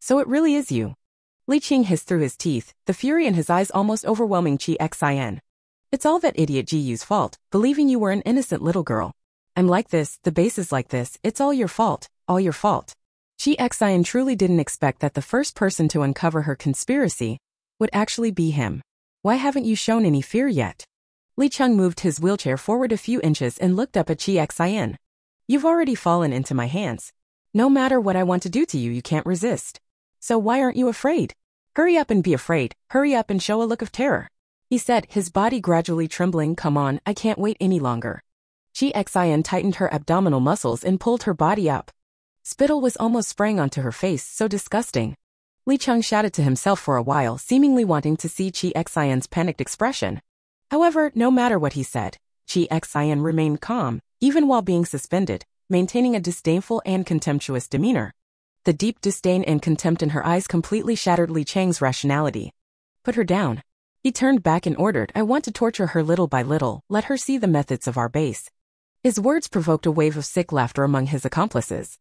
So it really is you. Li Qing hissed through his teeth, the fury in his eyes almost overwhelming Chi Xin. It's all that idiot Jiyu's fault, believing you were an innocent little girl. I'm like this, the base is like this, it's all your fault, all your fault. Chi Xin truly didn't expect that the first person to uncover her conspiracy would actually be him. Why haven't you shown any fear yet? Li Cheng moved his wheelchair forward a few inches and looked up at Chi Xin. You've already fallen into my hands. No matter what I want to do to you, you can't resist. So why aren't you afraid? Hurry up and be afraid, hurry up and show a look of terror. He said, his body gradually trembling. Come on, I can't wait any longer. Chi Xin tightened her abdominal muscles and pulled her body up. Spittle was almost spraying onto her face, so disgusting. Li Cheng shouted to himself for a while, seemingly wanting to see Chi Xion's panicked expression. However, no matter what he said, Chi Xian remained calm, even while being suspended, maintaining a disdainful and contemptuous demeanor. The deep disdain and contempt in her eyes completely shattered Li Cheng's rationality. Put her down. He turned back and ordered, I want to torture her little by little, let her see the methods of our base. His words provoked a wave of sick laughter among his accomplices.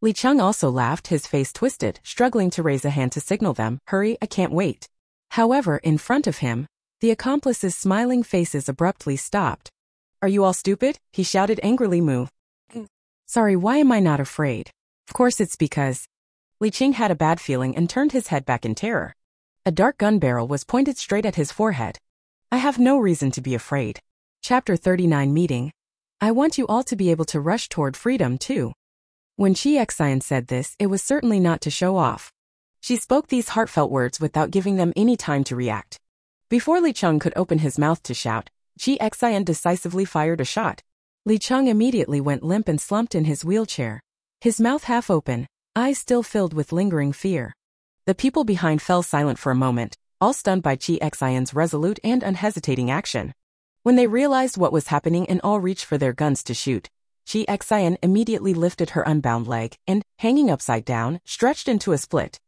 Li Cheng also laughed, his face twisted, struggling to raise a hand to signal them, hurry, I can't wait. However, in front of him, the accomplices' smiling faces abruptly stopped. Are you all stupid? He shouted angrily. Move. Sorry, why am I not afraid? Of course it's because... Li Cheng had a bad feeling and turned his head back in terror. A dark gun barrel was pointed straight at his forehead. I have no reason to be afraid. Chapter 39 Meeting. I want you all to be able to rush toward freedom too. When Chi Xian said this, it was certainly not to show off. She spoke these heartfelt words without giving them any time to react. Before Li Cheng could open his mouth to shout, Chi Xian decisively fired a shot. Li Cheng immediately went limp and slumped in his wheelchair, his mouth half open, eyes still filled with lingering fear. The people behind fell silent for a moment, all stunned by Chi Xian's resolute and unhesitating action. When they realized what was happening and all reached for their guns to shoot, Chi Xian immediately lifted her unbound leg and, hanging upside down, stretched into a split.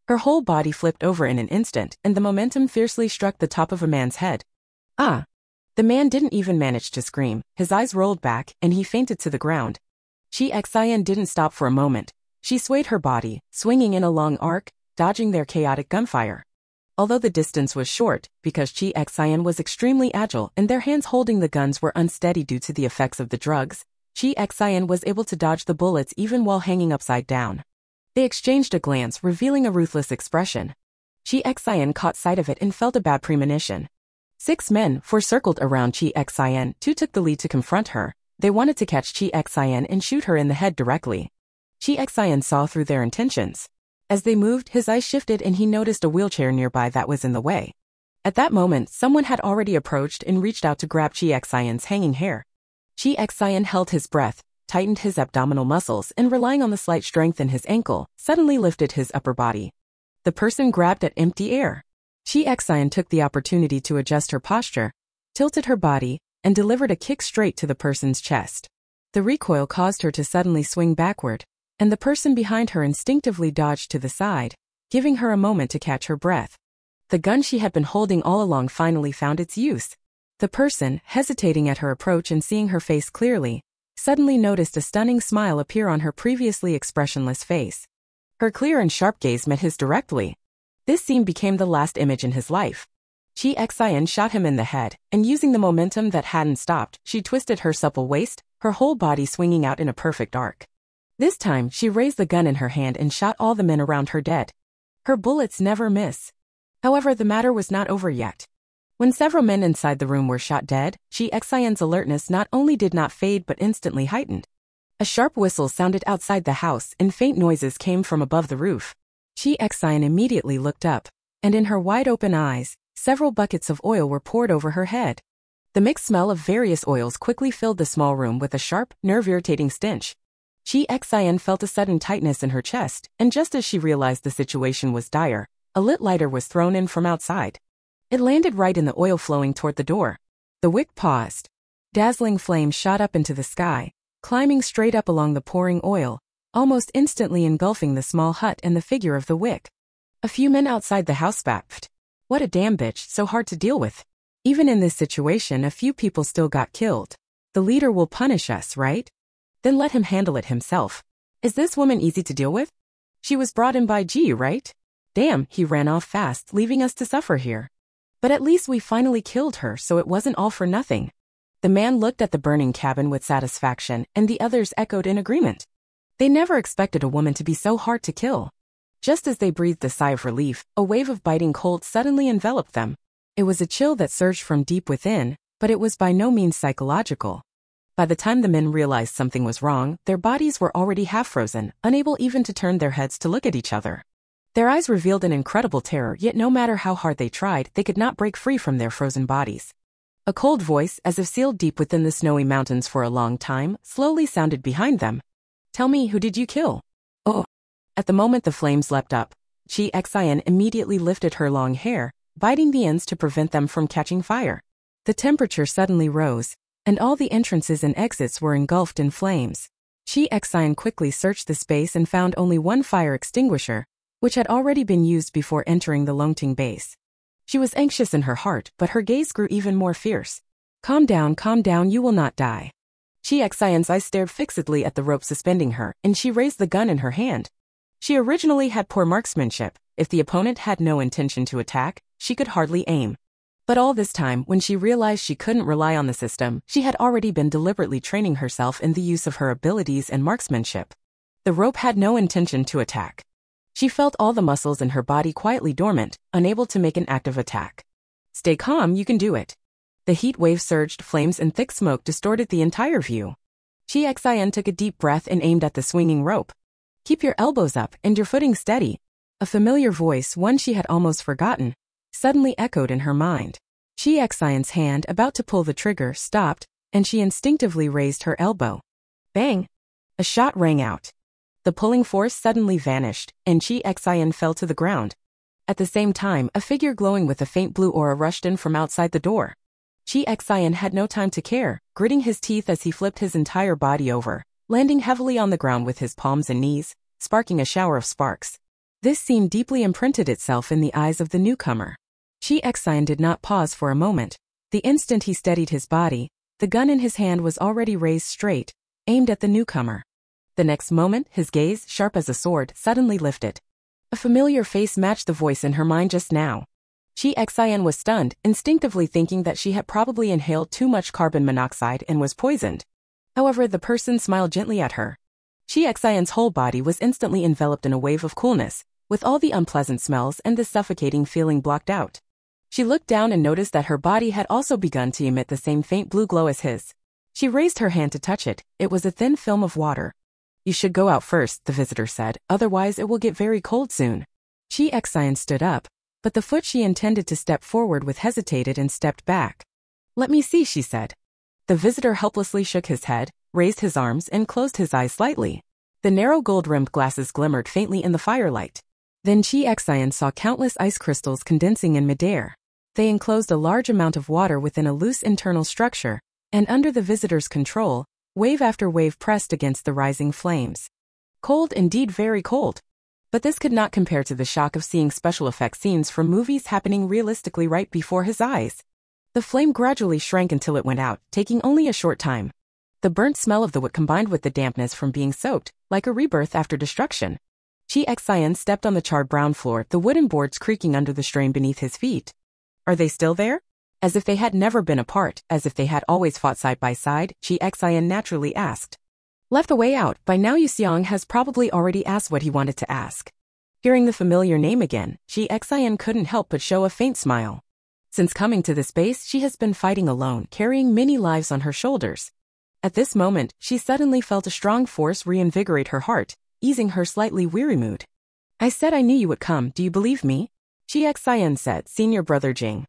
Her whole body flipped over in an instant, and the momentum fiercely struck the top of a man's head. Ah! The man didn't even manage to scream, his eyes rolled back, and he fainted to the ground. Chi Xian didn't stop for a moment. She swayed her body, swinging in a long arc, dodging their chaotic gunfire. Although the distance was short, because Chi Xian was extremely agile and their hands holding the guns were unsteady due to the effects of the drugs, Chi Xian was able to dodge the bullets even while hanging upside down. They exchanged a glance, revealing a ruthless expression. Chi Xian caught sight of it and felt a bad premonition. 6 men, 4 circled around Chi Xian, 2 took the lead to confront her. They wanted to catch Chi Xian and shoot her in the head directly. Chi Xian saw through their intentions. As they moved, his eyes shifted and he noticed a wheelchair nearby that was in the way. At that moment, someone had already approached and reached out to grab Chi Xian's hanging hair. Chi Xian held his breath, tightened his abdominal muscles, and relying on the slight strength in his ankle, suddenly lifted his upper body. The person grabbed at empty air. Chi Xian took the opportunity to adjust her posture, tilted her body, and delivered a kick straight to the person's chest. The recoil caused her to suddenly swing backward, and the person behind her instinctively dodged to the side, giving her a moment to catch her breath. The gun she had been holding all along finally found its use. The person, hesitating at her approach and seeing her face clearly, suddenly noticed a stunning smile appear on her previously expressionless face. Her clear and sharp gaze met his directly. This scene became the last image in his life. Chi Xian shot him in the head, and using the momentum that hadn't stopped, she twisted her supple waist, her whole body swinging out in a perfect arc. This time, she raised the gun in her hand and shot all the men around her dead. Her bullets never miss. However, the matter was not over yet. When several men inside the room were shot dead, Chi Xian's alertness not only did not fade but instantly heightened. A sharp whistle sounded outside the house and faint noises came from above the roof. Chi Xian immediately looked up, and in her wide-open eyes, several buckets of oil were poured over her head. The mixed smell of various oils quickly filled the small room with a sharp, nerve-irritating stench. Chi Xian felt a sudden tightness in her chest, and just as she realized the situation was dire, a lit lighter was thrown in from outside. It landed right in the oil flowing toward the door. The wick paused. Dazzling flames shot up into the sky, climbing straight up along the pouring oil, almost instantly engulfing the small hut and the figure of the wick. A few men outside the house spat. What a damn bitch, so hard to deal with. Even in this situation, a few people still got killed. The leader will punish us, right? Then let him handle it himself. Is this woman easy to deal with? She was brought in by G, right? Damn, he ran off fast, leaving us to suffer here. But at least we finally killed her, so it wasn't all for nothing. The man looked at the burning cabin with satisfaction, and the others echoed in agreement. They never expected a woman to be so hard to kill. Just as they breathed a sigh of relief, a wave of biting cold suddenly enveloped them. It was a chill that surged from deep within, but it was by no means psychological. By the time the men realized something was wrong, their bodies were already half frozen, unable even to turn their heads to look at each other. Their eyes revealed an incredible terror, yet no matter how hard they tried, they could not break free from their frozen bodies. A cold voice, as if sealed deep within the snowy mountains for a long time, slowly sounded behind them. Tell me, who did you kill? Oh. At the moment the flames leapt up, Chi Xian immediately lifted her long hair, biting the ends to prevent them from catching fire. The temperature suddenly rose, and all the entrances and exits were engulfed in flames. Chi Xian quickly searched the space and found only one fire extinguisher, which had already been used before entering the Longting base. She was anxious in her heart, but her gaze grew even more fierce. Calm down, you will not die. Chi Xian's eyes stared fixedly at the rope suspending her, and she raised the gun in her hand. She originally had poor marksmanship. If the opponent had no intention to attack, she could hardly aim. But all this time, when she realized she couldn't rely on the system, she had already been deliberately training herself in the use of her abilities and marksmanship. The rope had no intention to attack. She felt all the muscles in her body quietly dormant, unable to make an active attack. Stay calm, you can do it. The heat wave surged, flames and thick smoke distorted the entire view. Chi Xian took a deep breath and aimed at the swinging rope. Keep your elbows up and your footing steady. A familiar voice, one she had almost forgotten, suddenly echoed in her mind. Chi Xian's hand, about to pull the trigger, stopped, and she instinctively raised her elbow. Bang! A shot rang out. The pulling force suddenly vanished, and Chi Xian fell to the ground. At the same time, a figure glowing with a faint blue aura rushed in from outside the door. Chi Xian had no time to care, gritting his teeth as he flipped his entire body over, landing heavily on the ground with his palms and knees, sparking a shower of sparks. This scene deeply imprinted itself in the eyes of the newcomer. Chi Xian did not pause for a moment. The instant he steadied his body, the gun in his hand was already raised straight, aimed at the newcomer. The next moment, his gaze, sharp as a sword, suddenly lifted. A familiar face matched the voice in her mind just now. Chi Xian was stunned, instinctively thinking that she had probably inhaled too much carbon monoxide and was poisoned. However, the person smiled gently at her. Chi Xian's whole body was instantly enveloped in a wave of coolness, with all the unpleasant smells and the suffocating feeling blocked out. She looked down and noticed that her body had also begun to emit the same faint blue glow as his. She raised her hand to touch it. It was a thin film of water. "You should go out first," the visitor said, "otherwise it will get very cold soon." Chi Xian stood up, but the foot she intended to step forward with hesitated and stepped back. "Let me see," she said. The visitor helplessly shook his head, raised his arms, and closed his eyes slightly. The narrow gold-rimmed glasses glimmered faintly in the firelight. Then Chi Xian saw countless ice crystals condensing in midair. They enclosed a large amount of water within a loose internal structure, and under the visitor's control, wave after wave pressed against the rising flames. Cold, indeed very cold. But this could not compare to the shock of seeing special effects scenes from movies happening realistically right before his eyes. The flame gradually shrank until it went out, taking only a short time. The burnt smell of the wood combined with the dampness from being soaked, like a rebirth after destruction. Chi Xian stepped on the charred brown floor, the wooden boards creaking under the strain beneath his feet. Are they still there? As if they had never been apart, as if they had always fought side by side, Chi Xian naturally asked. Left the way out, by now Yu Xiang has probably already asked what he wanted to ask. Hearing the familiar name again, Chi Xian couldn't help but show a faint smile. Since coming to this base, she has been fighting alone, carrying many lives on her shoulders. At this moment, she suddenly felt a strong force reinvigorate her heart, easing her slightly weary mood. "I said I knew you would come, do you believe me?" Chi Xian said, "Senior brother Jing."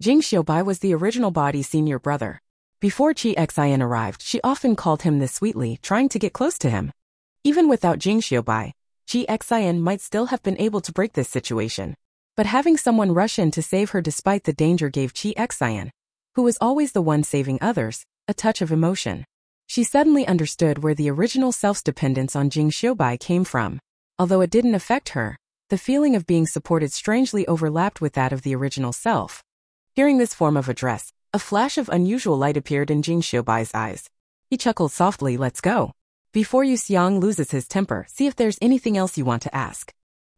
Jing Xiaobai was the original body's senior brother. Before Chi Xian arrived, she often called him this sweetly, trying to get close to him. Even without Jing Xiaobai, Chi Xian might still have been able to break this situation. But having someone rush in to save her despite the danger gave Chi Xian, who was always the one saving others, a touch of emotion. She suddenly understood where the original self's dependence on Jing Xiaobai came from. Although it didn't affect her, the feeling of being supported strangely overlapped with that of the original self. Hearing this form of address, a flash of unusual light appeared in Jing Xiaobai's eyes. He chuckled softly, "Let's go. Before Yu Xiang loses his temper, see if there's anything else you want to ask."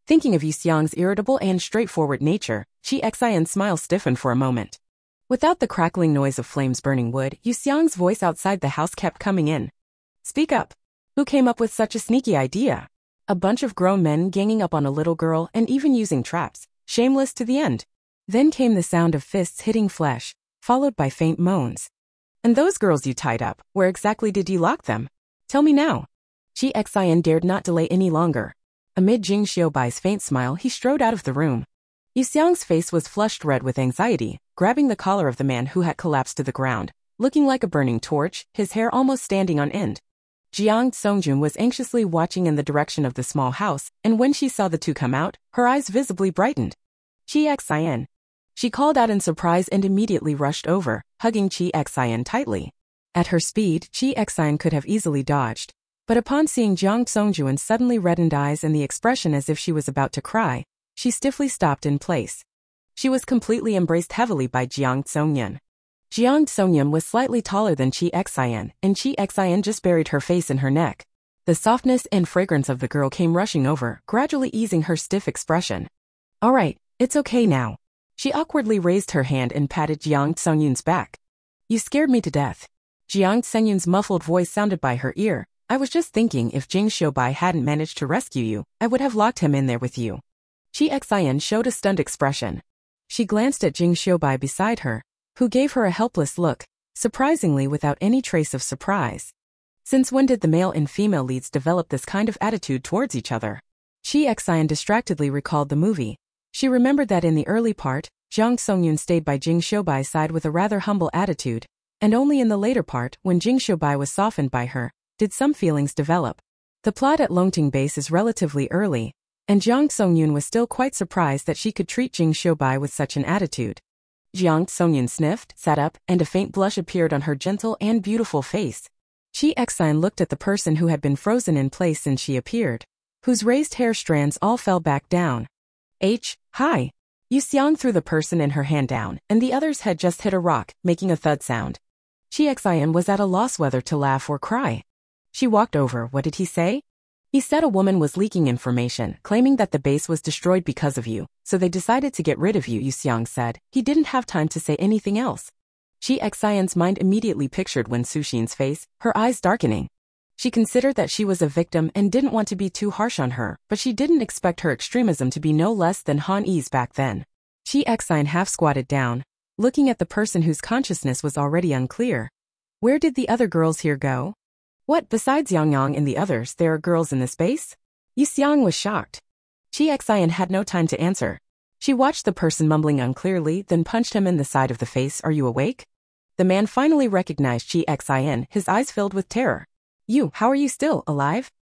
Thinking of Yu Xiang's irritable and straightforward nature, Chi Xian's smile stiffened for a moment. Without the crackling noise of flames burning wood, Yu Xiang's voice outside the house kept coming in. "Speak up. Who came up with such a sneaky idea? A bunch of grown men ganging up on a little girl and even using traps, shameless to the end." Then came the sound of fists hitting flesh, followed by faint moans. "And those girls you tied up, where exactly did you lock them? Tell me now." Chi Xian dared not delay any longer. Amid Jing Xiaobai's faint smile, he strode out of the room. Yu Xiang's face was flushed red with anxiety, grabbing the collar of the man who had collapsed to the ground, looking like a burning torch, his hair almost standing on end. Jiang Songjun was anxiously watching in the direction of the small house, and when she saw the two come out, her eyes visibly brightened. "Chi Xian." She called out in surprise and immediately rushed over, hugging Chi Xian tightly. At her speed, Chi Xian could have easily dodged, but upon seeing Jiang Songjun's suddenly reddened eyes and the expression as if she was about to cry, she stiffly stopped in place. She was completely embraced heavily by Jiang Songyun. Jiang Songyun was slightly taller than Chi Xian, and Chi Xian just buried her face in her neck. The softness and fragrance of the girl came rushing over, gradually easing her stiff expression. "All right, it's okay now." She awkwardly raised her hand and patted Jiang Songyun's back. "You scared me to death." Jiang Songyun's muffled voice sounded by her ear. "I was just thinking if Jing Xiaobai hadn't managed to rescue you, I would have locked him in there with you." Chi Xian showed a stunned expression. She glanced at Jing Xiaobai beside her, who gave her a helpless look, surprisingly without any trace of surprise. Since when did the male and female leads develop this kind of attitude towards each other? Chi Xian distractedly recalled the movie. She remembered that in the early part, Jiang Songyun stayed by Jing Xiaobai's side with a rather humble attitude, and only in the later part, when Jing Xiaobai was softened by her, did some feelings develop. The plot at Longting Base is relatively early, and Jiang Songyun was still quite surprised that she could treat Jing Xiaobai with such an attitude. Jiang Songyun sniffed, sat up, and a faint blush appeared on her gentle and beautiful face. Chi Xian looked at the person who had been frozen in place since she appeared. whose raised hair strands all fell back down. Hi. Yu Xiang threw the person in her hand down, and the other's head just hit a rock, making a thud sound. Chi Xian was at a loss whether to laugh or cry. She walked over. What did he say? He said a woman was leaking information, claiming that the base was destroyed because of you, so they decided to get rid of you, Yu Xiang said. He didn't have time to say anything else. Chi Xian's mind immediately pictured Wen Suxin's face, her eyes darkening. She considered that she was a victim and didn't want to be too harsh on her, but she didn't expect her extremism to be no less than Han Yi's back then. Chi Xian half squatted down, looking at the person whose consciousness was already unclear. Where did the other girls here go? What, besides Yang Yang and the others, there are girls in this base? Yu Xiang was shocked. Chi Xian had no time to answer. She watched the person mumbling unclearly, then punched him in the side of the face. Are you awake? The man finally recognized Chi Xian, his eyes filled with terror. You, how are you still alive?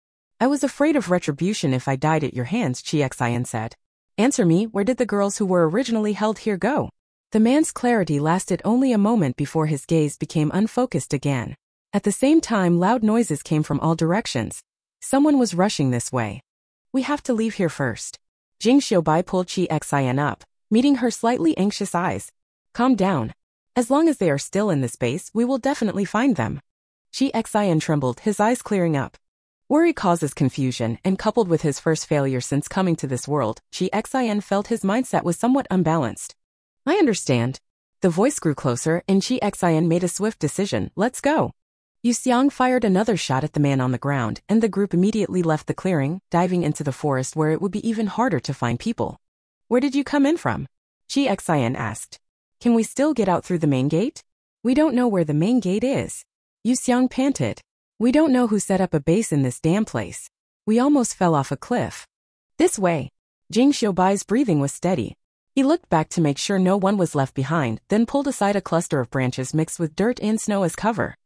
I was afraid of retribution if I died at your hands, Chi Xian said. Answer me, where did the girls who were originally held here go? The man's clarity lasted only a moment before his gaze became unfocused again. At the same time, loud noises came from all directions. Someone was rushing this way. We have to leave here first. Jing Xiaobai pulled Chi Xian up, meeting her slightly anxious eyes. Calm down. As long as they are still in this base, we will definitely find them. Chi Xian trembled, his eyes clearing up. Worry causes confusion, and coupled with his first failure since coming to this world, Chi Xian felt his mindset was somewhat unbalanced. I understand. The voice grew closer, and Chi Xian made a swift decision. Let's go. Yu Xiang fired another shot at the man on the ground, and the group immediately left the clearing, diving into the forest where it would be even harder to find people. Where did you come in from? Chi Xian asked. Can we still get out through the main gate? We don't know where the main gate is. Yu Xiang panted. We don't know who set up a base in this damn place. We almost fell off a cliff. This way. Jing Xiaobai's breathing was steady. He looked back to make sure no one was left behind, then pulled aside a cluster of branches mixed with dirt and snow as cover.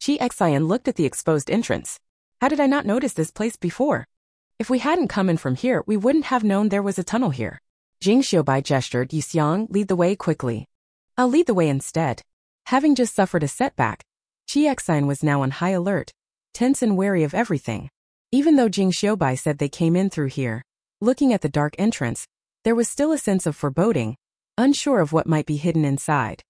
Chi Xian looked at the exposed entrance. How did I not notice this place before? If we hadn't come in from here, we wouldn't have known there was a tunnel here. Jing Xiaobai gestured. Yu Xiang, lead the way quickly. I'll lead the way instead. Having just suffered a setback, Chi Xian was now on high alert, tense and wary of everything. Even though Jing Xiaobai said they came in through here, looking at the dark entrance, there was still a sense of foreboding, unsure of what might be hidden inside.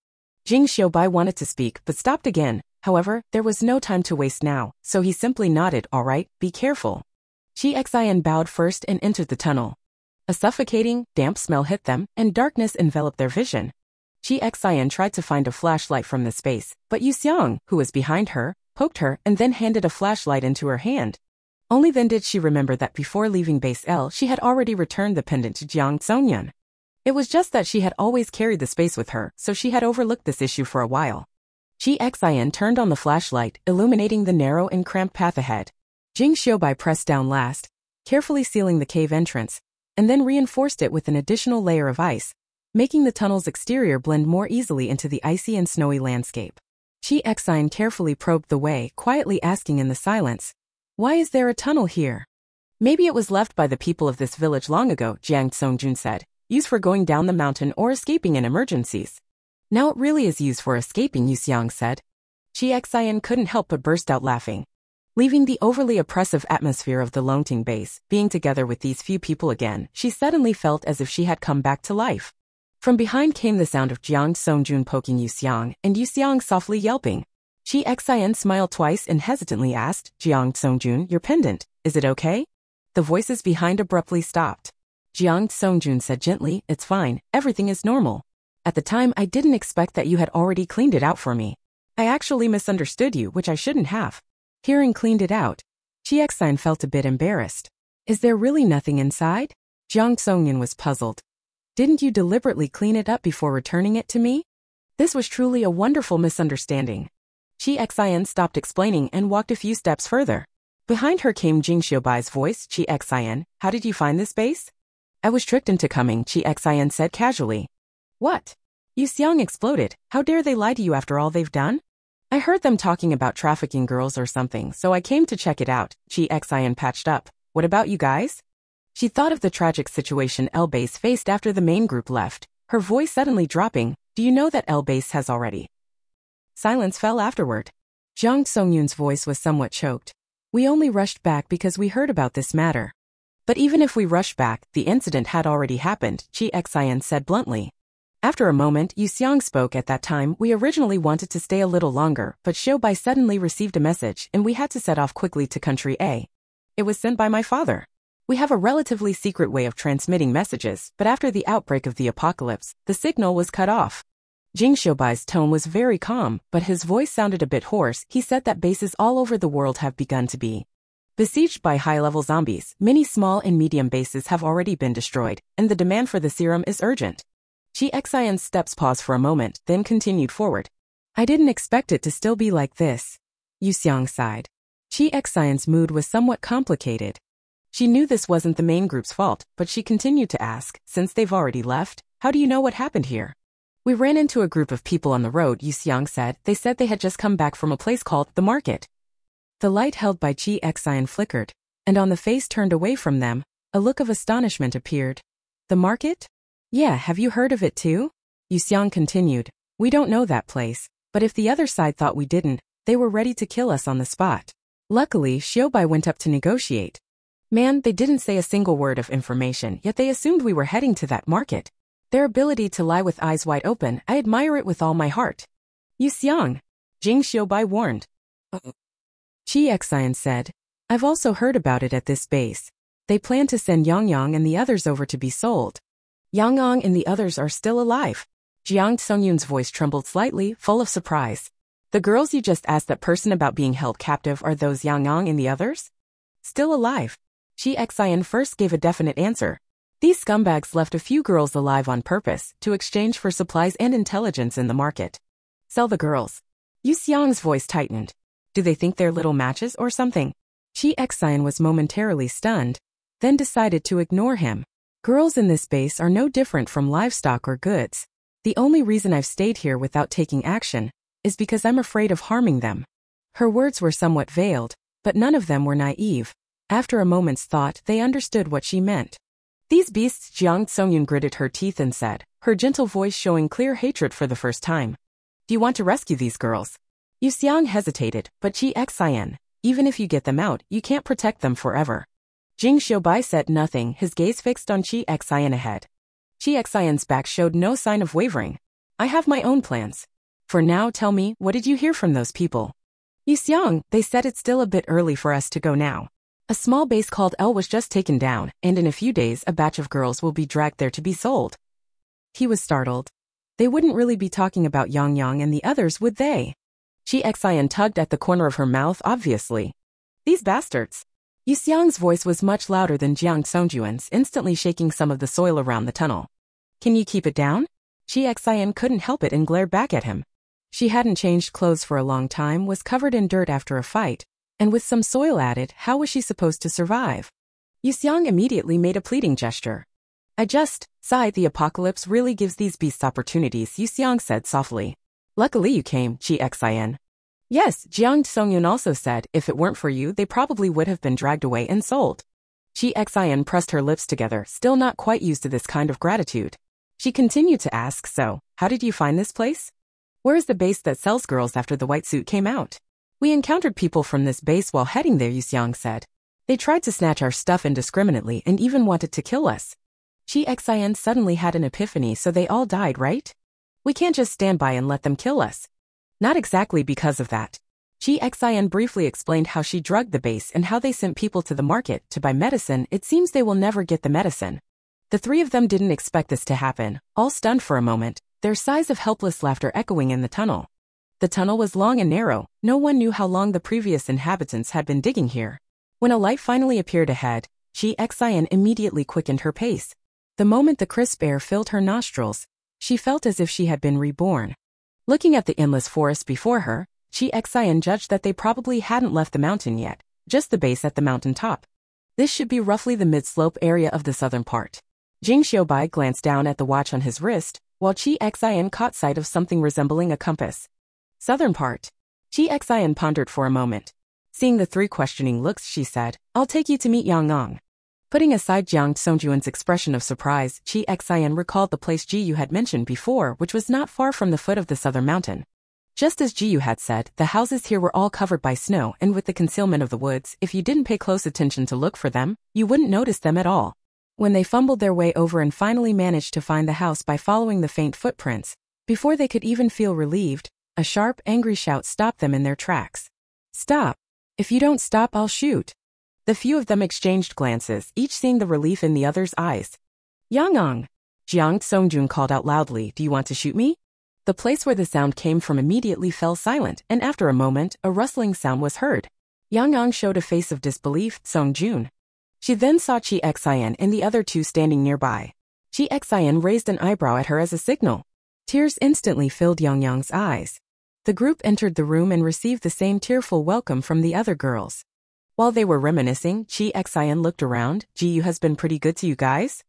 Jing Xiaobai wanted to speak but stopped again. However, there was no time to waste now, so he simply nodded. All right, be careful. Chi Xian bowed first and entered the tunnel. A suffocating, damp smell hit them, and darkness enveloped their vision. Chi Xian tried to find a flashlight from the space, but Yu Xiang, who was behind her, poked her and then handed a flashlight into her hand. Only then did she remember that before leaving Base L she had already returned the pendant to Jiang Zongyun. It was just that she had always carried the space with her, so she had overlooked this issue for a while. Chi Xian turned on the flashlight, illuminating the narrow and cramped path ahead. Jing Xiaobai pressed down last, carefully sealing the cave entrance, and then reinforced it with an additional layer of ice, making the tunnel's exterior blend more easily into the icy and snowy landscape. Chi Xian carefully probed the way, quietly asking in the silence, why is there a tunnel here? Maybe it was left by the people of this village long ago, Jiang Zongjun said, used for going down the mountain or escaping in emergencies. Now it really is used for escaping, Yu Xiang said. Chi Xian couldn't help but burst out laughing. Leaving the overly oppressive atmosphere of the Longting base, being together with these few people again, she suddenly felt as if she had come back to life. From behind came the sound of Jiang Zongjun poking Yu Xiang, and Yu Xiang softly yelping. Chi Xian smiled twice and hesitantly asked, Jiang Zongjun, your pendant, is it okay? The voices behind abruptly stopped. Jiang Zongjun said gently, it's fine, everything is normal. At the time I didn't expect that you had already cleaned it out for me. I actually misunderstood you, which I shouldn't have. Hearing cleaned it out, Chi Xian felt a bit embarrassed. Is there really nothing inside? Jiang Zongyun was puzzled. Didn't you deliberately clean it up before returning it to me? This was truly a wonderful misunderstanding. Chi Xian stopped explaining and walked a few steps further. Behind her came Jing Xiaobai's voice. Chi Xian, how did you find this base? I was tricked into coming, Chi Xian said casually. What? Yu Xiang exploded. How dare they lie to you after all they've done? I heard them talking about trafficking girls or something, so I came to check it out, Chi Xian patched up. What about you guys? She thought of the tragic situation L-Base faced after the main group left, her voice suddenly dropping. Do you know that L-Base has already? Silence fell afterward. Jiang Zongyun's voice was somewhat choked. We only rushed back because we heard about this matter. But even if we rush back, the incident had already happened, Chi Xian said bluntly. After a moment, Yu Xiang spoke. At that time, we originally wanted to stay a little longer, but Xiaobai suddenly received a message and we had to set off quickly to country A. It was sent by my father. We have a relatively secret way of transmitting messages, but after the outbreak of the apocalypse, the signal was cut off. Jing Xiaobai's tone was very calm, but his voice sounded a bit hoarse. He said that bases all over the world have begun to be besieged by high-level zombies. Many small and medium bases have already been destroyed, and the demand for the serum is urgent. Chi Xian's steps paused for a moment, then continued forward. I didn't expect it to still be like this. Yu Xiang sighed. Chi Xian's mood was somewhat complicated. She knew this wasn't the main group's fault, but she continued to ask, since they've already left, how do you know what happened here? We ran into a group of people on the road, Yu Xiang said. They said they had just come back from a place called the market. The light held by Chi Xian flickered, and on the face turned away from them, a look of astonishment appeared. The market? Yeah, have you heard of it too? Yu Xiang continued. We don't know that place, but if the other side thought we didn't, they were ready to kill us on the spot. Luckily, Xiaobai went up to negotiate. Man, they didn't say a single word of information, yet they assumed we were heading to that market. Their ability to lie with eyes wide open, I admire it with all my heart. Yu Xiang, Jing Xiaobai warned. Chi Xian said, I've also heard about it at this base. They plan to send Yang Yang and the others over to be sold. Yang Yang and the others are still alive. Jiang Songyun's voice trembled slightly, full of surprise. The girls you just asked that person about being held captive are those Yang Yang and the others? Still alive. Chi Xian first gave a definite answer. These scumbags left a few girls alive on purpose, to exchange for supplies and intelligence in the market. Sell the girls. Yu Xiang's voice tightened. Do they think they're little matches or something? Chi Xian was momentarily stunned, then decided to ignore him. Girls in this base are no different from livestock or goods. The only reason I've stayed here without taking action is because I'm afraid of harming them. Her words were somewhat veiled, but none of them were naive. After a moment's thought, they understood what she meant. These beasts, Jiang Songyun gritted her teeth and said, her gentle voice showing clear hatred for the first time. Do you want to rescue these girls? Yu Xiang hesitated, but Chi Xian, even if you get them out, you can't protect them forever. Jing Xiaobai said nothing, his gaze fixed on Chi Xian ahead. Chi Xian's back showed no sign of wavering. I have my own plans. For now, tell me, what did you hear from those people? Yu Xiang, they said it's still a bit early for us to go now. A small base called L was just taken down, and in a few days a batch of girls will be dragged there to be sold. He was startled. They wouldn't really be talking about Yang Yang and the others, would they? Chi Xian tugged at the corner of her mouth, obviously. These bastards. Yu Xiang's voice was much louder than Jiang Songjuan's, instantly shaking some of the soil around the tunnel. Can you keep it down? Chi Xian couldn't help it and glared back at him. She hadn't changed clothes for a long time, was covered in dirt after a fight, and with some soil added, how was she supposed to survive? Yu Xiang immediately made a pleading gesture. I just sighed. The apocalypse really gives these beasts opportunities, Yu Xiang said softly. Luckily you came, Chi Xian. Yes, Jiang Songyun also said, if it weren't for you, they probably would have been dragged away and sold. Chi Xian pressed her lips together, still not quite used to this kind of gratitude. She continued to ask, so, how did you find this place? Where is the base that sells girls after the white suit came out? We encountered people from this base while heading there, Yu Xiang said. They tried to snatch our stuff indiscriminately and even wanted to kill us. Chi Xian suddenly had an epiphany, so they all died, right? We can't just stand by and let them kill us. Not exactly because of that. Chi Xian briefly explained how she drugged the base and how they sent people to the market to buy medicine. It seems they will never get the medicine. The three of them didn't expect this to happen, all stunned for a moment, their sighs of helpless laughter echoing in the tunnel. The tunnel was long and narrow, no one knew how long the previous inhabitants had been digging here. When a light finally appeared ahead, Chi Xian immediately quickened her pace. The moment the crisp air filled her nostrils, she felt as if she had been reborn. Looking at the endless forest before her, Chi Xian judged that they probably hadn't left the mountain yet, just the base at the mountain top. This should be roughly the mid-slope area of the southern part. Jing Xiaobai glanced down at the watch on his wrist, while Chi Xian caught sight of something resembling a compass. Southern part. Chi Xian pondered for a moment. Seeing the three questioning looks, she said, I'll take you to meet Yang Yang. Putting aside Jiang Songjuan's expression of surprise, Chi Xian recalled the place Ji Yu had mentioned before, which was not far from the foot of the southern mountain. Just as Jiyu had said, the houses here were all covered by snow, and with the concealment of the woods, if you didn't pay close attention to look for them, you wouldn't notice them at all. When they fumbled their way over and finally managed to find the house by following the faint footprints, before they could even feel relieved, a sharp, angry shout stopped them in their tracks. "Stop! If you don't stop, I'll shoot." The few of them exchanged glances, each seeing the relief in the other's eyes. "Yangang!" Jiang Songjun called out loudly, "Do you want to shoot me?" The place where the sound came from immediately fell silent, and after a moment, a rustling sound was heard. Yangang showed a face of disbelief, Songjun. She then saw Chi Xian and the other two standing nearby. Chi Xian raised an eyebrow at her as a signal. Tears instantly filled Yangyang's eyes. The group entered the room and received the same tearful welcome from the other girls. While they were reminiscing, Chi Xian looked around. "Jiyu has been pretty good to you guys?"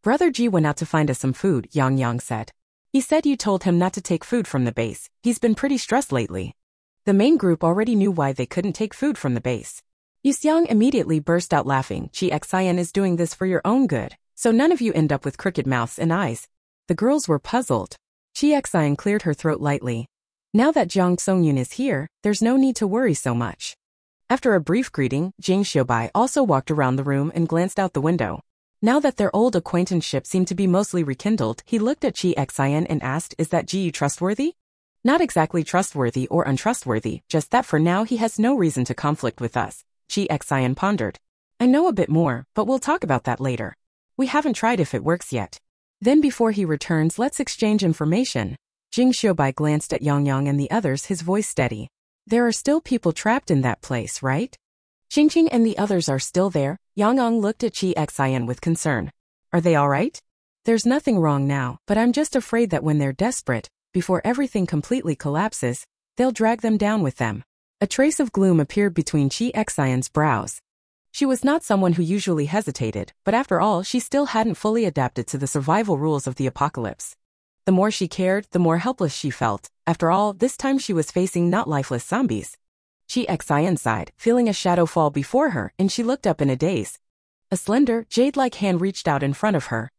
"Brother Ji went out to find us some food," Yang said. "He said you told him not to take food from the base. He's been pretty stressed lately." The main group already knew why they couldn't take food from the base. Yuxiang immediately burst out laughing. "Chi Xian is doing this for your own good, so none of you end up with crooked mouths and eyes." The girls were puzzled. Chi Xian cleared her throat lightly. Now that Jiang Songyun is here, there's no need to worry so much. After a brief greeting, Jing Xiubai also walked around the room and glanced out the window. Now that their old acquaintanceship seemed to be mostly rekindled, he looked at Chi Xian and asked, "Is that Jiyu trustworthy?" "Not exactly trustworthy or untrustworthy, just that for now he has no reason to conflict with us," Chi Xian pondered. "I know a bit more, but we'll talk about that later. We haven't tried if it works yet. Then before he returns, let's exchange information." Jing Xiubai glanced at Yang and the others, his voice steady. "There are still people trapped in that place, right?" "Qingqing and the others are still there." Yang looked at Chi Xian with concern. "Are they all right?" "There's nothing wrong now, but I'm just afraid that when they're desperate, before everything completely collapses, they'll drag them down with them." A trace of gloom appeared between Chi Xian's brows. She was not someone who usually hesitated, but after all, she still hadn't fully adapted to the survival rules of the apocalypse. The more she cared, the more helpless she felt. After all, this time she was facing not lifeless zombies. Chi Xian sighed, feeling a shadow fall before her, and she looked up in a daze. A slender, jade-like hand reached out in front of her.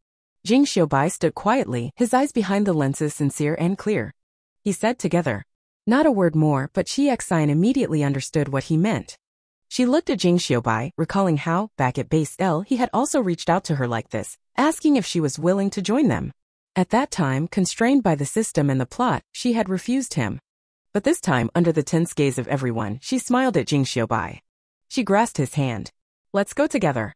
Jing Xiubai stood quietly, his eyes behind the lenses sincere and clear. He said together. Not a word more, but Chi Xian immediately understood what he meant. She looked at Jing Xiubai, recalling how, back at Base L, he had also reached out to her like this, asking if she was willing to join them. At that time, constrained by the system and the plot, she had refused him. But this time, under the tense gaze of everyone, she smiled at Jing Xiubai. She grasped his hand. "Let's go together."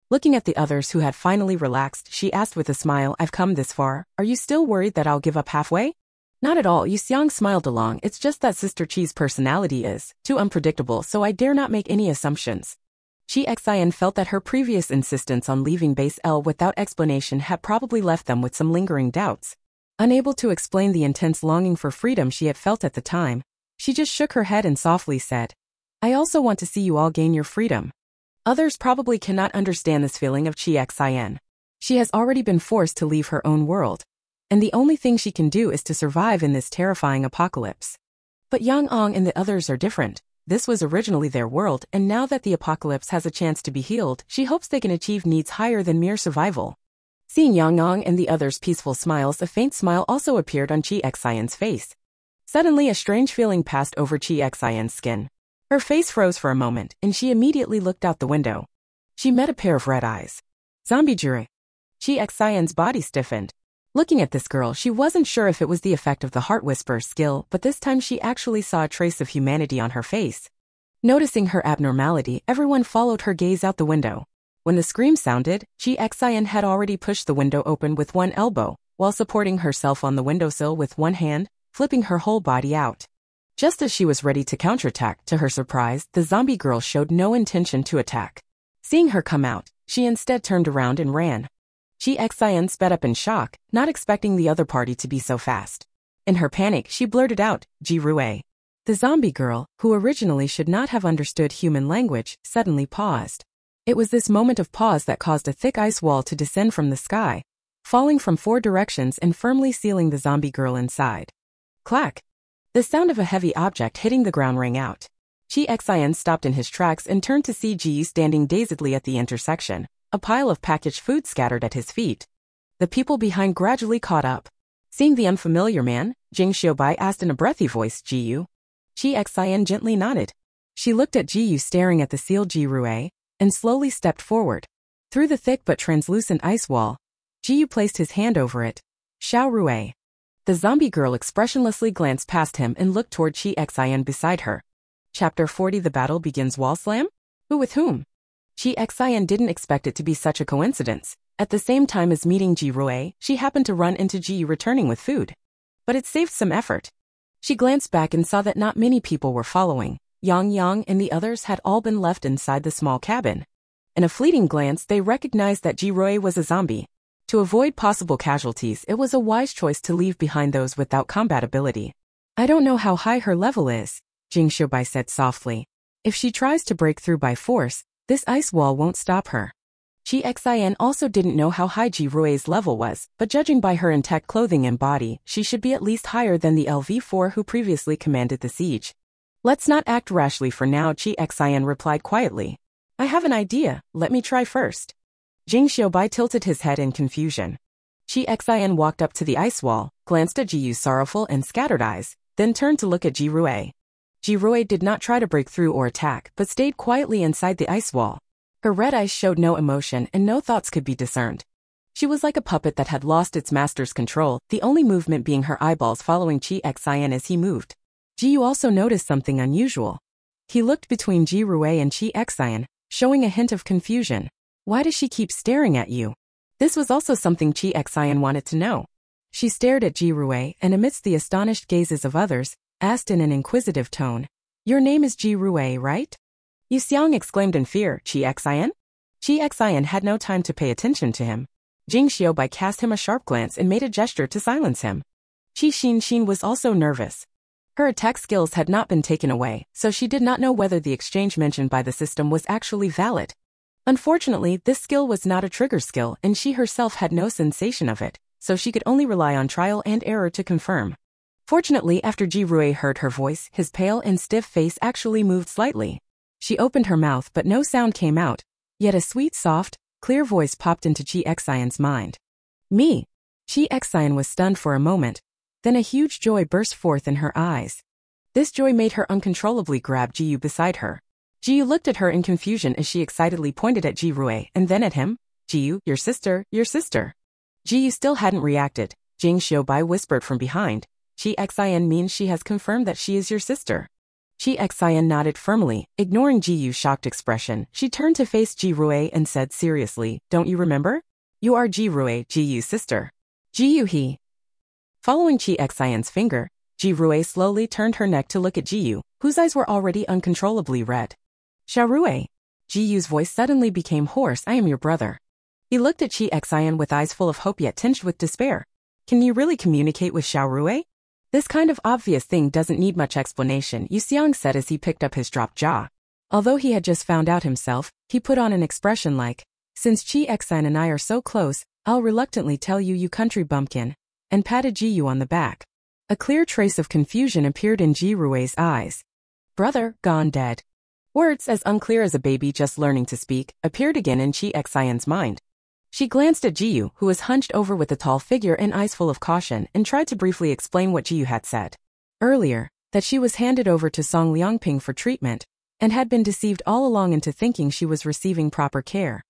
Looking at the others who had finally relaxed, she asked with a smile, "I've come this far. Are you still worried that I'll give up halfway?" "Not at all," Yuxiang smiled along. "It's just that Sister Chi's personality is too unpredictable, so I dare not make any assumptions." Chi Xian felt that her previous insistence on leaving Base L without explanation had probably left them with some lingering doubts. Unable to explain the intense longing for freedom she had felt at the time, she just shook her head and softly said, "I also want to see you all gain your freedom." Others probably cannot understand this feeling of Chi Xian. She has already been forced to leave her own world, and the only thing she can do is to survive in this terrifying apocalypse. But Yang and the others are different. This was originally their world, and now that the apocalypse has a chance to be healed, she hopes they can achieve needs higher than mere survival. Seeing Yang and the others' peaceful smiles, a faint smile also appeared on Chi Xian's face. Suddenly a strange feeling passed over Chi Xian's skin. Her face froze for a moment, and she immediately looked out the window. She met a pair of red eyes. "Zombie Jure." Chi Xian's body stiffened. Looking at this girl, she wasn't sure if it was the effect of the Heart Whisperer skill, but this time she actually saw a trace of humanity on her face. Noticing her abnormality, everyone followed her gaze out the window. When the scream sounded, Chi Xian had already pushed the window open with one elbow, while supporting herself on the windowsill with one hand, flipping her whole body out. Just as she was ready to counterattack, to her surprise, the zombie girl showed no intention to attack. Seeing her come out, she instead turned around and ran. Chi Xian sped up in shock, not expecting the other party to be so fast. In her panic, she blurted out, "Ji Rue." The zombie girl, who originally should not have understood human language, suddenly paused. It was this moment of pause that caused a thick ice wall to descend from the sky, falling from 4 directions and firmly sealing the zombie girl inside. Clack! The sound of a heavy object hitting the ground rang out. Chi Xian stopped in his tracks and turned to see Ji standing dazedly at the intersection, a pile of packaged food scattered at his feet. The people behind gradually caught up. Seeing the unfamiliar man, Jing Xiaobai asked in a breathy voice. Jiyu? Chi Xian gently nodded. She looked at Jiyu staring at the sealed Ji Rui, and slowly stepped forward. Through the thick but translucent ice wall, Jiyu placed his hand over it. Xiao Rui. The zombie girl expressionlessly glanced past him and looked toward Chi Xian beside her. Chapter 40. The battle begins. Wall slam? Who with whom? Chi Xian didn't expect it to be such a coincidence. At the same time as meeting Ji Rui, she happened to run into Jiyu returning with food. But it saved some effort. She glanced back and saw that not many people were following. Yang and the others had all been left inside the small cabin. In a fleeting glance, they recognized that Ji Rui was a zombie. To avoid possible casualties, it was a wise choice to leave behind those without combat ability. I don't know how high her level is, Jing Xiaobai said softly. If she tries to break through by force, this ice wall won't stop her. Chi Xian also didn't know how high Ji Rui's level was, but judging by her intact clothing and body, she should be at least higher than the LV4 who previously commanded the siege. Let's not act rashly for now, Chi Xian replied quietly. I have an idea, let me try first. Jing Xiaobai tilted his head in confusion. Chi Xian walked up to the ice wall, glanced at Jiyu's sorrowful and scattered eyes, then turned to look at Ji Rui. Ji Rui did not try to break through or attack, but stayed quietly inside the ice wall. Her red eyes showed no emotion and no thoughts could be discerned. She was like a puppet that had lost its master's control, the only movement being her eyeballs following Chi Xian as he moved. Jiyu also noticed something unusual. He looked between Ji Rui and Chi Xian, showing a hint of confusion. Why does she keep staring at you? This was also something Chi Xian wanted to know. She stared at Ji Rui and amidst the astonished gazes of others, asked in an inquisitive tone. Your name is Ji Rui, right? Yu Xiang exclaimed in fear. Chi Xian? Chi Xian had no time to pay attention to him. Jing Xiaobai cast him a sharp glance and made a gesture to silence him. Chi Xin was also nervous. Her attack skills had not been taken away, so she did not know whether the exchange mentioned by the system was actually valid. Unfortunately, this skill was not a trigger skill and she herself had no sensation of it, so she could only rely on trial and error to confirm. Fortunately, after Ji Rui heard her voice, his pale and stiff face actually moved slightly. She opened her mouth but no sound came out, yet a sweet, soft, clear voice popped into Chi Xian's mind. Me? Chi Xian was stunned for a moment, then a huge joy burst forth in her eyes. This joy made her uncontrollably grab Jiyu beside her. Jiyu looked at her in confusion as she excitedly pointed at Ji Rui and then at him. Jiyu, your sister, your sister. Jiyu still hadn't reacted. Jing Xiaobai whispered from behind. Chi Xian means she has confirmed that she is your sister. Chi Xian nodded firmly, ignoring Jiyu's shocked expression. She turned to face Ji Rui and said seriously, don't you remember? You are Ji Rui, Jiyu's sister. Jiyu he. Following Chi Xian's finger, Ji Rui slowly turned her neck to look at Jiyu, whose eyes were already uncontrollably red. Xiao Rui. Jiyu's voice suddenly became hoarse. I am your brother. He looked at Chi Xian with eyes full of hope yet tinged with despair. Can you really communicate with Xiao Rui? This kind of obvious thing doesn't need much explanation, Yu Xiang said as he picked up his dropped jaw. Although he had just found out himself, he put on an expression like, since Chi Xian and I are so close, I'll reluctantly tell you, you country bumpkin, and patted Jiyu on the back. A clear trace of confusion appeared in Ji Rui's eyes. Brother, gone dead. Words as unclear as a baby just learning to speak, appeared again in Chi Xian's mind. She glanced at Jiyu, who was hunched over with a tall figure and eyes full of caution, and tried to briefly explain what Jiyu had said earlier, that she was handed over to Song Liangping for treatment, and had been deceived all along into thinking she was receiving proper care.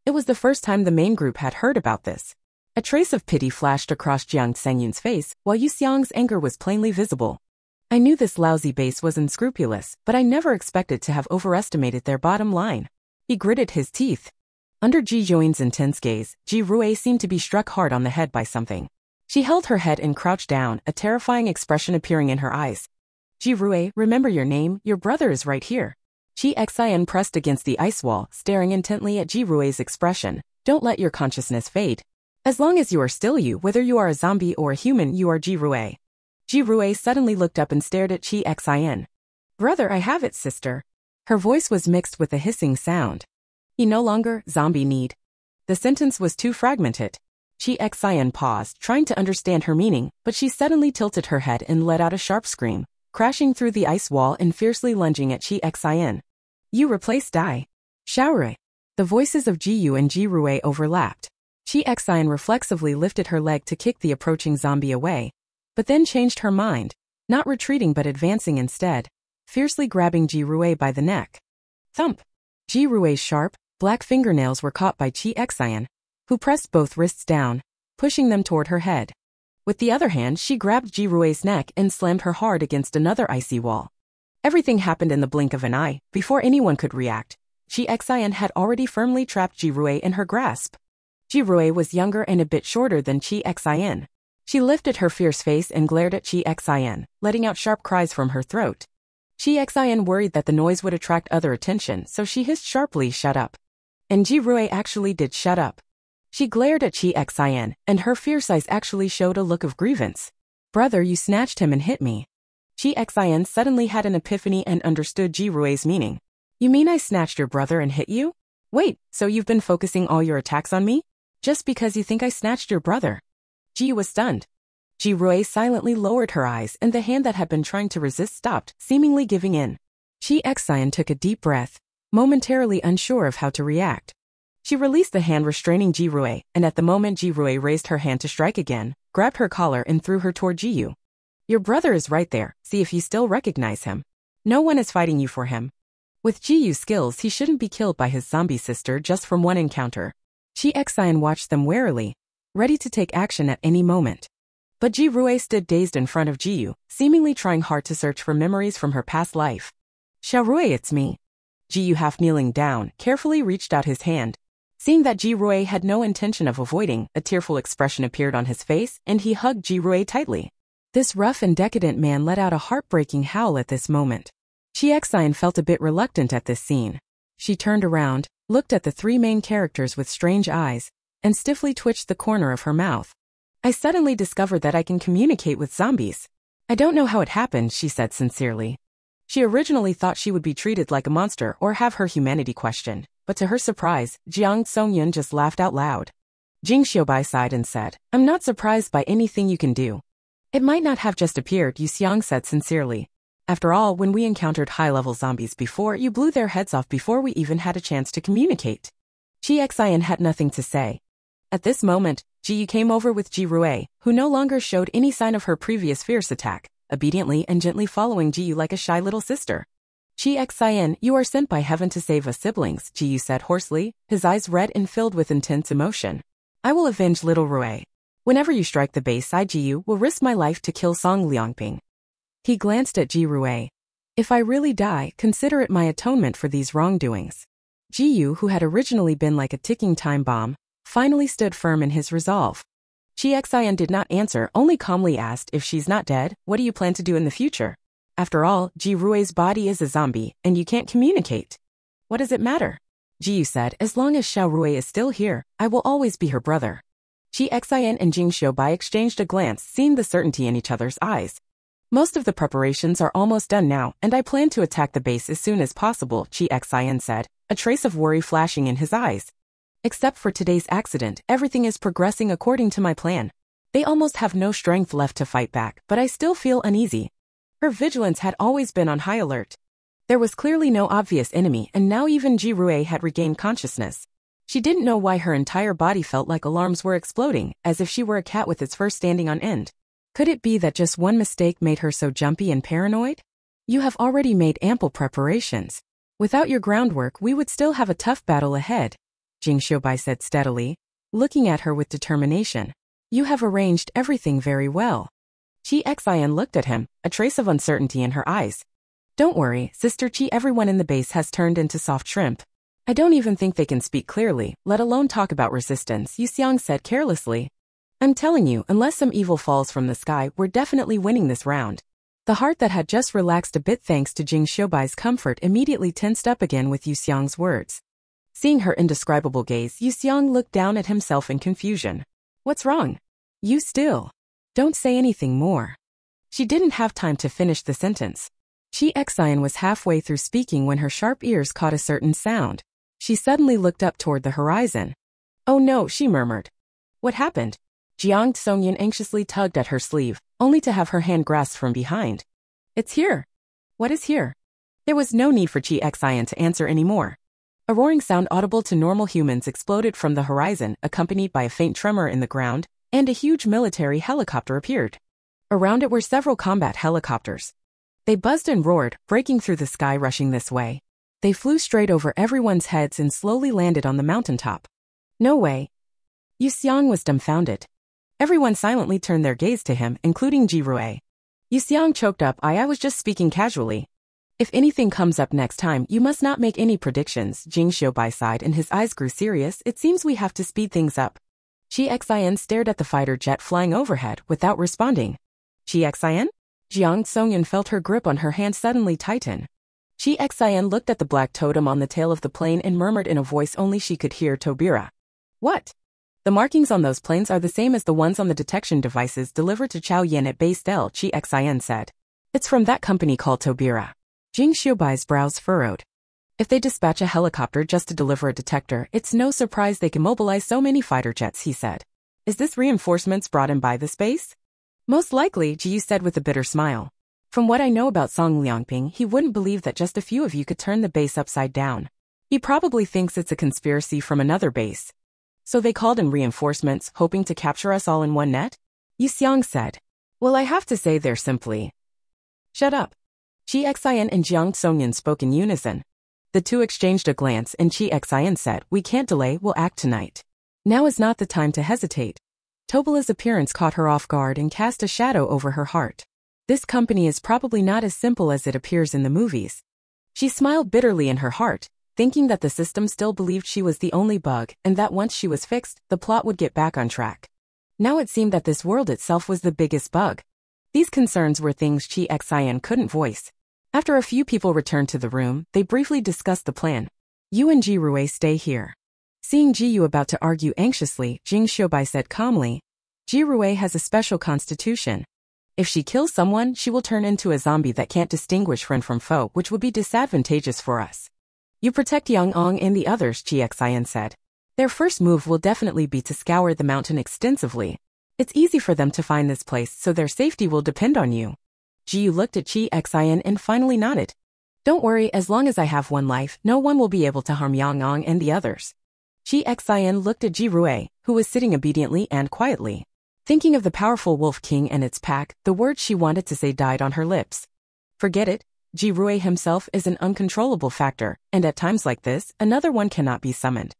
It was the first time the main group had heard about this. A trace of pity flashed across Jiang Tsengyun's face, while Yu Xiang's anger was plainly visible. I knew this lousy base was unscrupulous, but I never expected to have overestimated their bottom line. He gritted his teeth. Under Ji Yuan's intense gaze, Ji Rui seemed to be struck hard on the head by something. She held her head and crouched down, a terrifying expression appearing in her eyes. Ji Rui, remember your name, your brother is right here. Chi Xian pressed against the ice wall, staring intently at Ji Rui's expression. Don't let your consciousness fade. As long as you are still you, whether you are a zombie or a human, you are Ji Rui. Ji Rui suddenly looked up and stared at Chi Xian. Brother, I have it, sister. Her voice was mixed with a hissing sound. He no longer, zombie need. The sentence was too fragmented. Chi Xian paused, trying to understand her meaning, but she suddenly tilted her head and let out a sharp scream, crashing through the ice wall and fiercely lunging at Chi Xian. You replaced Dai. Xiaorui. The voices of Jiyu and Ji Rui overlapped. Chi Xian reflexively lifted her leg to kick the approaching zombie away. but then changed her mind, not retreating but advancing instead, fiercely grabbing Ji Rui by the neck. Thump! Ji Rui's sharp, black fingernails were caught by Chi Xian, who pressed both wrists down, pushing them toward her head. With the other hand, she grabbed Ji Rui's neck and slammed her hard against another icy wall. Everything happened in the blink of an eye. Before anyone could react, Chi Xian had already firmly trapped Ji Rui in her grasp. Ji Rui was younger and a bit shorter than Chi Xian. She lifted her fierce face and glared at Chi Xian, letting out sharp cries from her throat. Chi Xian worried that the noise would attract other attention, so she hissed sharply, "Shut up." And Ji Rui actually did shut up. She glared at Chi Xian, and her fierce eyes actually showed a look of grievance. "Brother, you snatched him and hit me." Chi Xian suddenly had an epiphany and understood Ji Rui's meaning. "You mean I snatched your brother and hit you? Wait, so you've been focusing all your attacks on me? Just because you think I snatched your brother?" Ji was stunned. Ji Rui silently lowered her eyes and the hand that had been trying to resist stopped, seemingly giving in. Chi Xian took a deep breath, momentarily unsure of how to react. She released the hand restraining Ji Rui, and at the moment Ji Rui raised her hand to strike again, grabbed her collar and threw her toward Ji Yu. "Your brother is right there, see if you still recognize him. No one is fighting you for him." With Ji Yu's skills, he shouldn't be killed by his zombie sister just from one encounter. Chi Xian watched them warily, ready to take action at any moment. But Ji Rui stood dazed in front of Ji Yu, seemingly trying hard to search for memories from her past life. "Xiao Rui, it's me." Ji Yu, half kneeling down, carefully reached out his hand. Seeing that Ji Rui had no intention of avoiding, a tearful expression appeared on his face, and he hugged Ji Rui tightly. This rough and decadent man let out a heartbreaking howl at this moment. Chi Xian felt a bit reluctant at this scene. She turned around, looked at the three main characters with strange eyes, and stiffly twitched the corner of her mouth. "I suddenly discovered that I can communicate with zombies. I don't know how it happened," she said sincerely. She originally thought she would be treated like a monster or have her humanity questioned, but to her surprise, Jiang Songyun just laughed out loud. Jing Xiaobai sighed and said, "I'm not surprised by anything you can do." "It might not have just appeared," Yu Xiang said sincerely. "After all, when we encountered high-level zombies before, you blew their heads off before we even had a chance to communicate." Chi Xian had nothing to say. At this moment, Ji Yu came over with Ji Rui, who no longer showed any sign of her previous fierce attack, obediently and gently following Ji Yu like a shy little sister. "Chi Xian, you are sent by heaven to save us siblings," Ji Yu said hoarsely, his eyes red and filled with intense emotion. "I will avenge little Rui. Whenever you strike the base, I, Ji Yu, will risk my life to kill Song Liangping." He glanced at Ji Rui. "If I really die, consider it my atonement for these wrongdoings." Ji Yu, who had originally been like a ticking time bomb, finally stood firm in his resolve. Chi Xian did not answer, only calmly asked, "If she's not dead, what do you plan to do in the future? After all, Ji Rui's body is a zombie, and you can't communicate." "What does it matter?" Ji Yu said, "As long as Xiao Rui is still here, I will always be her brother." Chi Xian and Jing Xiaobai exchanged a glance, seeing the certainty in each other's eyes. "Most of the preparations are almost done now, and I plan to attack the base as soon as possible," Chi Xian said, a trace of worry flashing in his eyes. "Except for today's accident, everything is progressing according to my plan. They almost have no strength left to fight back, but I still feel uneasy." Her vigilance had always been on high alert. There was clearly no obvious enemy, and now even Ji Rui had regained consciousness. She didn't know why her entire body felt like alarms were exploding, as if she were a cat with its fur standing on end. Could it be that just one mistake made her so jumpy and paranoid? "You have already made ample preparations. Without your groundwork, we would still have a tough battle ahead," Jing Xiaobai said steadily, looking at her with determination. "You have arranged everything very well." Chi Xian looked at him, a trace of uncertainty in her eyes. "Don't worry, Sister Chi, everyone in the base has turned into soft shrimp. I don't even think they can speak clearly, let alone talk about resistance," Yu Xiang said carelessly. "I'm telling you, unless some evil falls from the sky, we're definitely winning this round." The heart that had just relaxed a bit thanks to Jing Xiaobai's comfort immediately tensed up again with Yu Xiang's words. Seeing her indescribable gaze, Yu Xiang looked down at himself in confusion. "What's wrong? You still. Don't say anything more." She didn't have time to finish the sentence. Chi Xian was halfway through speaking when her sharp ears caught a certain sound. She suddenly looked up toward the horizon. "Oh no," she murmured. "What happened?" Jiang Songyun anxiously tugged at her sleeve, only to have her hand grasped from behind. "It's here." "What is here?" There was no need for Chi Xian to answer anymore. A roaring sound audible to normal humans exploded from the horizon, accompanied by a faint tremor in the ground, and a huge military helicopter appeared. Around it were several combat helicopters. They buzzed and roared, breaking through the sky, rushing this way. They flew straight over everyone's heads and slowly landed on the mountaintop. No way. Yu Xiang was dumbfounded. Everyone silently turned their gaze to him, including Ji Rui. Yu Xiang choked up, I was just speaking casually. If anything comes up next time, you must not make any predictions. Jing Xiaobai sighed and his eyes grew serious. It seems we have to speed things up. Chi Xian stared at the fighter jet flying overhead without responding. Chi Xian? Jiang Songyun felt her grip on her hand suddenly tighten. Chi Xian looked at the black totem on the tail of the plane and murmured in a voice only she could hear, Tobira. What? The markings on those planes are the same as the ones on the detection devices delivered to Chao Yin at Base Del, Chi Xian said. It's from that company called Tobira. Jing Xiaobai's brows furrowed. If they dispatch a helicopter just to deliver a detector, it's no surprise they can mobilize so many fighter jets, he said. Is this reinforcements brought in by the space? Most likely, Ji Yu said with a bitter smile. From what I know about Song Liangping, he wouldn't believe that just a few of you could turn the base upside down. He probably thinks it's a conspiracy from another base. So they called in reinforcements, hoping to capture us all in one net? Yu Xiang said. Well, I have to say they're simply... Shut up. Chi Xian and Jiang Songyun spoke in unison. The two exchanged a glance and Chi Xian said, we can't delay, we'll act tonight. Now is not the time to hesitate. Tobila's appearance caught her off guard and cast a shadow over her heart. This company is probably not as simple as it appears in the movies. She smiled bitterly in her heart, thinking that the system still believed she was the only bug and that once she was fixed, the plot would get back on track. Now it seemed that this world itself was the biggest bug. These concerns were things Chi Xian couldn't voice. After a few people returned to the room, they briefly discussed the plan. You and Ji Rui stay here. Seeing Ji Yu about to argue anxiously, Jing Xiaobai said calmly, Ji Rui has a special constitution. If she kills someone, she will turn into a zombie that can't distinguish friend from foe, which would be disadvantageous for us. You protect Yang Ong and the others, Chi Xian said. Their first move will definitely be to scour the mountain extensively. It's easy for them to find this place, so their safety will depend on you. Ji Yu looked at Chi Xian and finally nodded. Don't worry, as long as I have one life, no one will be able to harm Yang Ong and the others. Chi Xian looked at Ji Rui, who was sitting obediently and quietly. Thinking of the powerful Wolf King and its pack, the words she wanted to say died on her lips. Forget it, Ji Rui himself is an uncontrollable factor, and at times like this, another one cannot be summoned.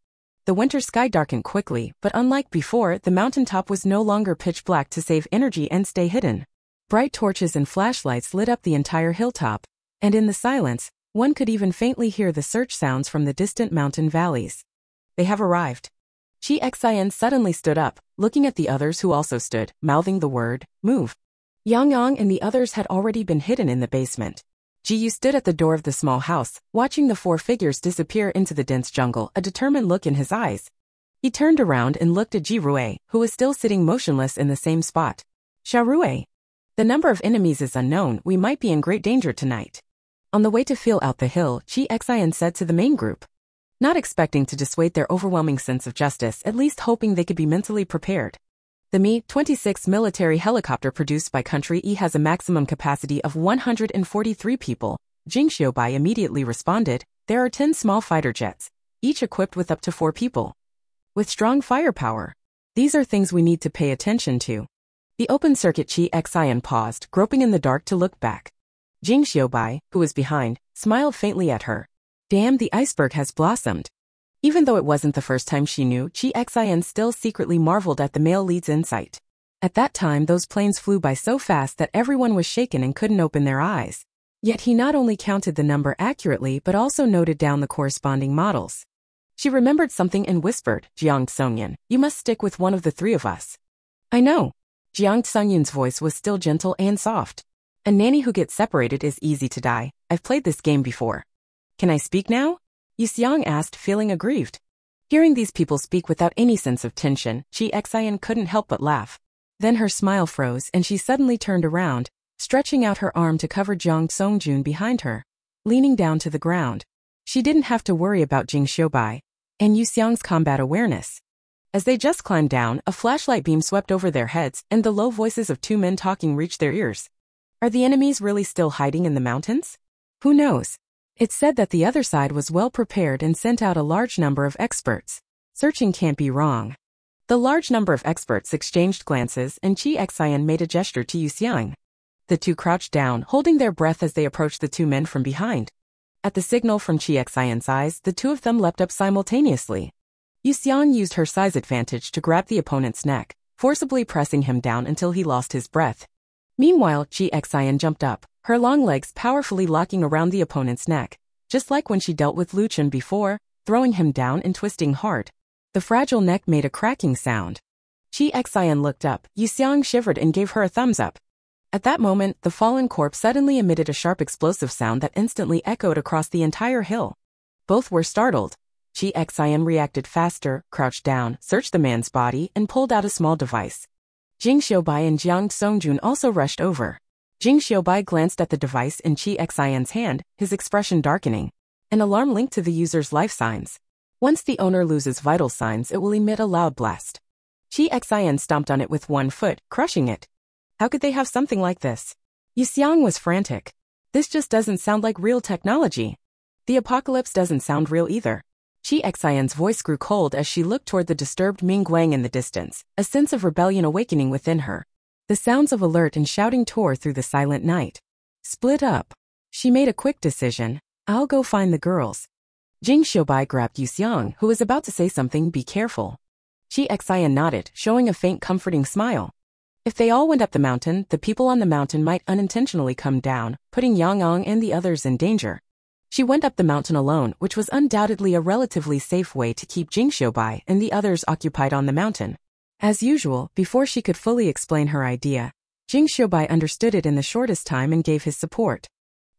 The winter sky darkened quickly, but unlike before, the mountaintop was no longer pitch black to save energy and stay hidden. Bright torches and flashlights lit up the entire hilltop, and in the silence, one could even faintly hear the search sounds from the distant mountain valleys. They have arrived. Chi Xian suddenly stood up, looking at the others who also stood, mouthing the word, move. Yang Yang and the others had already been hidden in the basement. Ji Yu stood at the door of the small house, watching the four figures disappear into the dense jungle, a determined look in his eyes. He turned around and looked at Ji Rui, who was still sitting motionless in the same spot. Xiao Rui. The number of enemies is unknown, we might be in great danger tonight. On the way to feel out the hill, Chi Xian said to the main group. Not expecting to dissuade their overwhelming sense of justice, at least hoping they could be mentally prepared. The Mi-26 military helicopter produced by Country E has a maximum capacity of 143 people. Jing Xiaobai immediately responded, there are 10 small fighter jets, each equipped with up to 4 people. With strong firepower. These are things we need to pay attention to. The open circuit Chi Xian paused, groping in the dark to look back. Jing Xiaobai, who was behind, smiled faintly at her. Damn, the iceberg has blossomed. Even though it wasn't the first time she knew, Chi Xian still secretly marveled at the male lead's insight. At that time those planes flew by so fast that everyone was shaken and couldn't open their eyes. Yet he not only counted the number accurately but also noted down the corresponding models. She remembered something and whispered, Jiang Songyun, you must stick with one of the 3 of us. I know. Jiang Songyun's voice was still gentle and soft. A nanny who gets separated is easy to die. I've played this game before. Can I speak now? Yu Xiang asked, feeling aggrieved. Hearing these people speak without any sense of tension, Chi Xian couldn't help but laugh. Then her smile froze and she suddenly turned around, stretching out her arm to cover Jiang Songjun behind her, leaning down to the ground. She didn't have to worry about Jing Xiaobai and Yu Xiang's combat awareness. As they just climbed down, a flashlight beam swept over their heads and the low voices of 2 men talking reached their ears. Are the enemies really still hiding in the mountains? Who knows? It's said that the other side was well prepared and sent out a large number of experts. Searching can't be wrong. The large number of experts exchanged glances and Chi Xian made a gesture to Yu Xiang. The two crouched down, holding their breath as they approached the two men from behind. At the signal from Chi Xian's eyes, the two of them leapt up simultaneously. Yu Xiang used her size advantage to grab the opponent's neck, forcibly pressing him down until he lost his breath. Meanwhile, Chi Xian jumped up, her long legs powerfully locking around the opponent's neck, just like when she dealt with Lu Chen before, throwing him down and twisting hard. The fragile neck made a cracking sound. Chi Xian looked up, Yu Xiang shivered and gave her a thumbs up. At that moment, the fallen corpse suddenly emitted a sharp explosive sound that instantly echoed across the entire hill. Both were startled. Chi Xian reacted faster, crouched down, searched the man's body, and pulled out a small device. Jing Xiubai and Jiang Songjun also rushed over. Jing Xiubai glanced at the device in Chi Xian's hand, his expression darkening. An alarm linked to the user's life signs. Once the owner loses vital signs, it will emit a loud blast. Chi Xian stomped on it with one foot, crushing it. How could they have something like this? Yu Xiang was frantic. This just doesn't sound like real technology. The apocalypse doesn't sound real either. Chi Xian's voice grew cold as she looked toward the disturbed Ming Guang in the distance, a sense of rebellion awakening within her. The sounds of alert and shouting tore through the silent night. Split up. She made a quick decision. I'll go find the girls. Jing Xiubai grabbed Yu Xiang, who was about to say something. Be careful. Chi Xian nodded, showing a faint comforting smile. If they all went up the mountain, the people on the mountain might unintentionally come down, putting Yang Ang and the others in danger. She went up the mountain alone, which was undoubtedly a relatively safe way to keep Jing Xiubai and the others occupied on the mountain. As usual, before she could fully explain her idea, Jing Xiubai understood it in the shortest time and gave his support.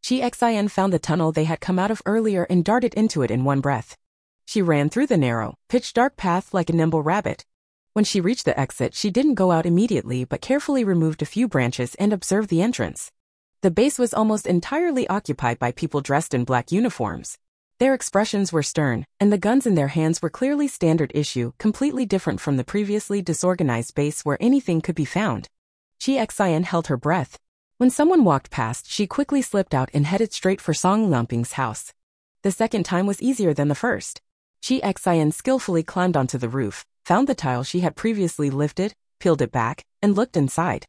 Chi Xian found the tunnel they had come out of earlier and darted into it in one breath. She ran through the narrow, pitch-dark path like a nimble rabbit. When she reached the exit, she didn't go out immediately but carefully removed a few branches and observed the entrance. The base was almost entirely occupied by people dressed in black uniforms. Their expressions were stern, and the guns in their hands were clearly standard issue, completely different from the previously disorganized base where anything could be found. Chi Xian held her breath. When someone walked past, she quickly slipped out and headed straight for Song Liangping's house. The second time was easier than the first. Chi Xian skillfully climbed onto the roof, found the tile she had previously lifted, peeled it back, and looked inside.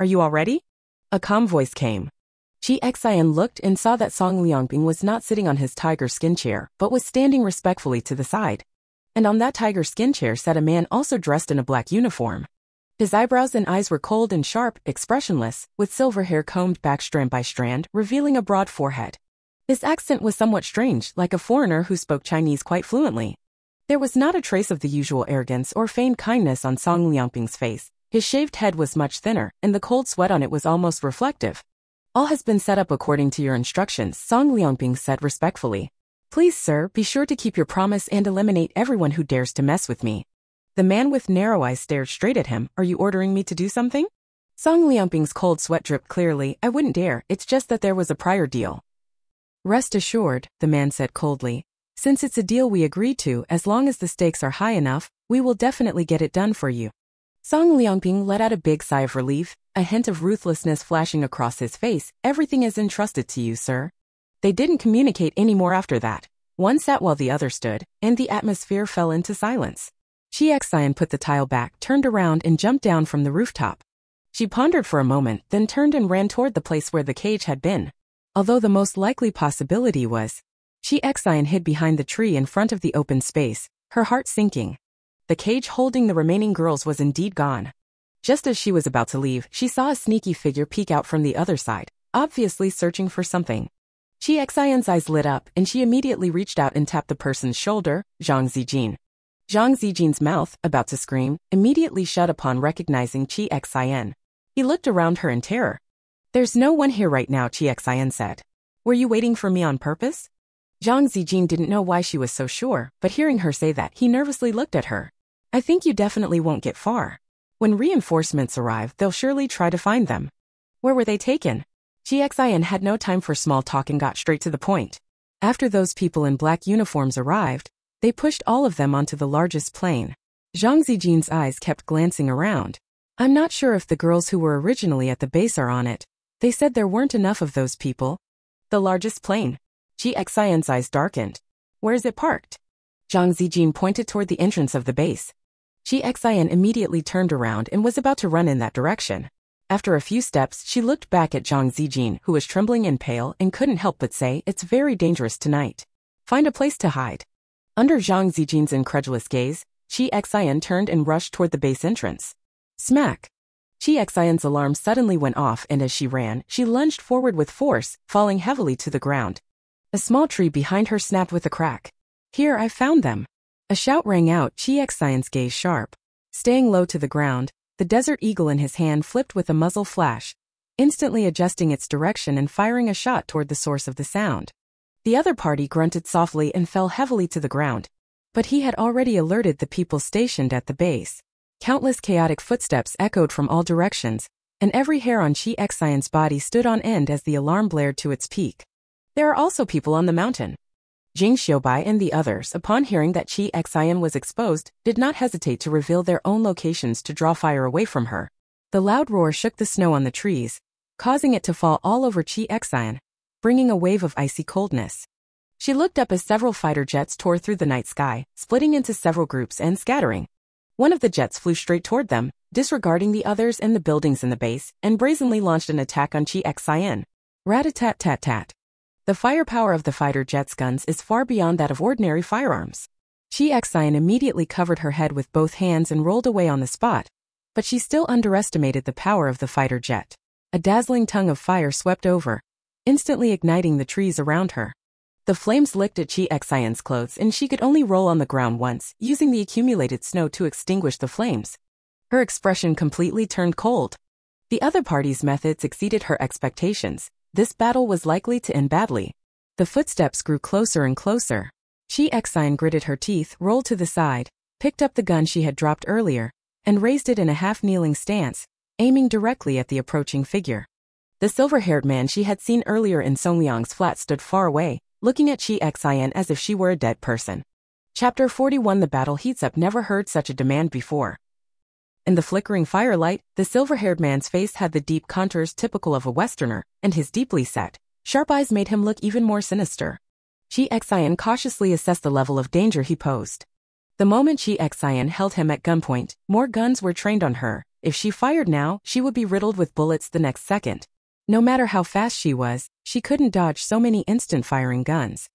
Are you all ready? A calm voice came. Chi Xian looked and saw that Song Liangping was not sitting on his tiger skin chair, but was standing respectfully to the side. And on that tiger skin chair sat a man also dressed in a black uniform. His eyebrows and eyes were cold and sharp, expressionless, with silver hair combed back strand by strand, revealing a broad forehead. His accent was somewhat strange, like a foreigner who spoke Chinese quite fluently. There was not a trace of the usual arrogance or feigned kindness on Song Liangping's face. His shaved head was much thinner, and the cold sweat on it was almost reflective. All has been set up according to your instructions, Song Liangping said respectfully. Please, sir, be sure to keep your promise and eliminate everyone who dares to mess with me. The man with narrow eyes stared straight at him. Are you ordering me to do something? Song Liangping's cold sweat dripped clearly. I wouldn't dare, it's just that there was a prior deal. Rest assured, the man said coldly. Since it's a deal we agreed to, as long as the stakes are high enough, we will definitely get it done for you. Song Liangping let out a big sigh of relief, a hint of ruthlessness flashing across his face. Everything is entrusted to you, sir. They didn't communicate anymore after that. One sat while the other stood, and the atmosphere fell into silence. Chi Xian put the tile back, turned around and jumped down from the rooftop. She pondered for a moment, then turned and ran toward the place where the cage had been. Although the most likely possibility was, Chi Xian hid behind the tree in front of the open space, her heart sinking. The cage holding the remaining girls was indeed gone. Just as she was about to leave, she saw a sneaky figure peek out from the other side, obviously searching for something. Chi Xian's eyes lit up, and she immediately reached out and tapped the person's shoulder, Zhang Zijin. Zhang Zijin's mouth, about to scream, immediately shut upon recognizing Chi Xian. He looked around her in terror. There's no one here right now, Chi Xian said. Were you waiting for me on purpose? Zhang Zijin didn't know why she was so sure, but hearing her say that, he nervously looked at her. I think you definitely won't get far. When reinforcements arrive, they'll surely try to find them. Where were they taken? Chi Xian had no time for small talk and got straight to the point. After those people in black uniforms arrived, they pushed all of them onto the largest plane. Zhang Zijin's eyes kept glancing around. I'm not sure if the girls who were originally at the base are on it. They said there weren't enough of those people. The largest plane. Chi Xian's eyes darkened. Where is it parked? Zhang Zijin pointed toward the entrance of the base. Chi Xian immediately turned around and was about to run in that direction. After a few steps, she looked back at Zhang Zijin, who was trembling and pale and couldn't help but say, "It's very dangerous tonight. Find a place to hide." Under Zhang Zijin's incredulous gaze, Chi Xian turned and rushed toward the base entrance. Smack! Chi Xian's alarm suddenly went off, and as she ran, she lunged forward with force, falling heavily to the ground. A small tree behind her snapped with a crack. "Here, I found them!" A shout rang out, Chi Xian's gaze sharp. Staying low to the ground, the desert eagle in his hand flipped with a muzzle flash, instantly adjusting its direction and firing a shot toward the source of the sound. The other party grunted softly and fell heavily to the ground. But he had already alerted the people stationed at the base. Countless chaotic footsteps echoed from all directions, and every hair on Chi Xian's body stood on end as the alarm blared to its peak. There are also people on the mountain. Jing Xiubai and the others, upon hearing that Chi Xian was exposed, did not hesitate to reveal their own locations to draw fire away from her. The loud roar shook the snow on the trees, causing it to fall all over Chi Xian, bringing a wave of icy coldness. She looked up as several fighter jets tore through the night sky, splitting into several groups and scattering. One of the jets flew straight toward them, disregarding the others and the buildings in the base, and brazenly launched an attack on Chi Xian. Rat-a-tat-tat-tat. The firepower of the fighter jet's guns is far beyond that of ordinary firearms. Chi Xian immediately covered her head with both hands and rolled away on the spot, but she still underestimated the power of the fighter jet. A dazzling tongue of fire swept over, instantly igniting the trees around her. The flames licked at Chi Xian's clothes, and she could only roll on the ground once, using the accumulated snow to extinguish the flames. Her expression completely turned cold. The other party's methods exceeded her expectations. This battle was likely to end badly. The footsteps grew closer and closer. Chi Xian gritted her teeth, rolled to the side, picked up the gun she had dropped earlier, and raised it in a half-kneeling stance, aiming directly at the approaching figure. The silver-haired man she had seen earlier in Songliang's flat stood far away, looking at Chi Xian as if she were a dead person. Chapter 41. The battle heats up. Never heard such a demand before. In the flickering firelight, the silver-haired man's face had the deep contours typical of a Westerner, and his deeply set, sharp eyes made him look even more sinister. Chi Xian cautiously assessed the level of danger he posed. The moment Chi Xian held him at gunpoint, more guns were trained on her. If she fired now, she would be riddled with bullets the next second. No matter how fast she was, she couldn't dodge so many instant-firing guns.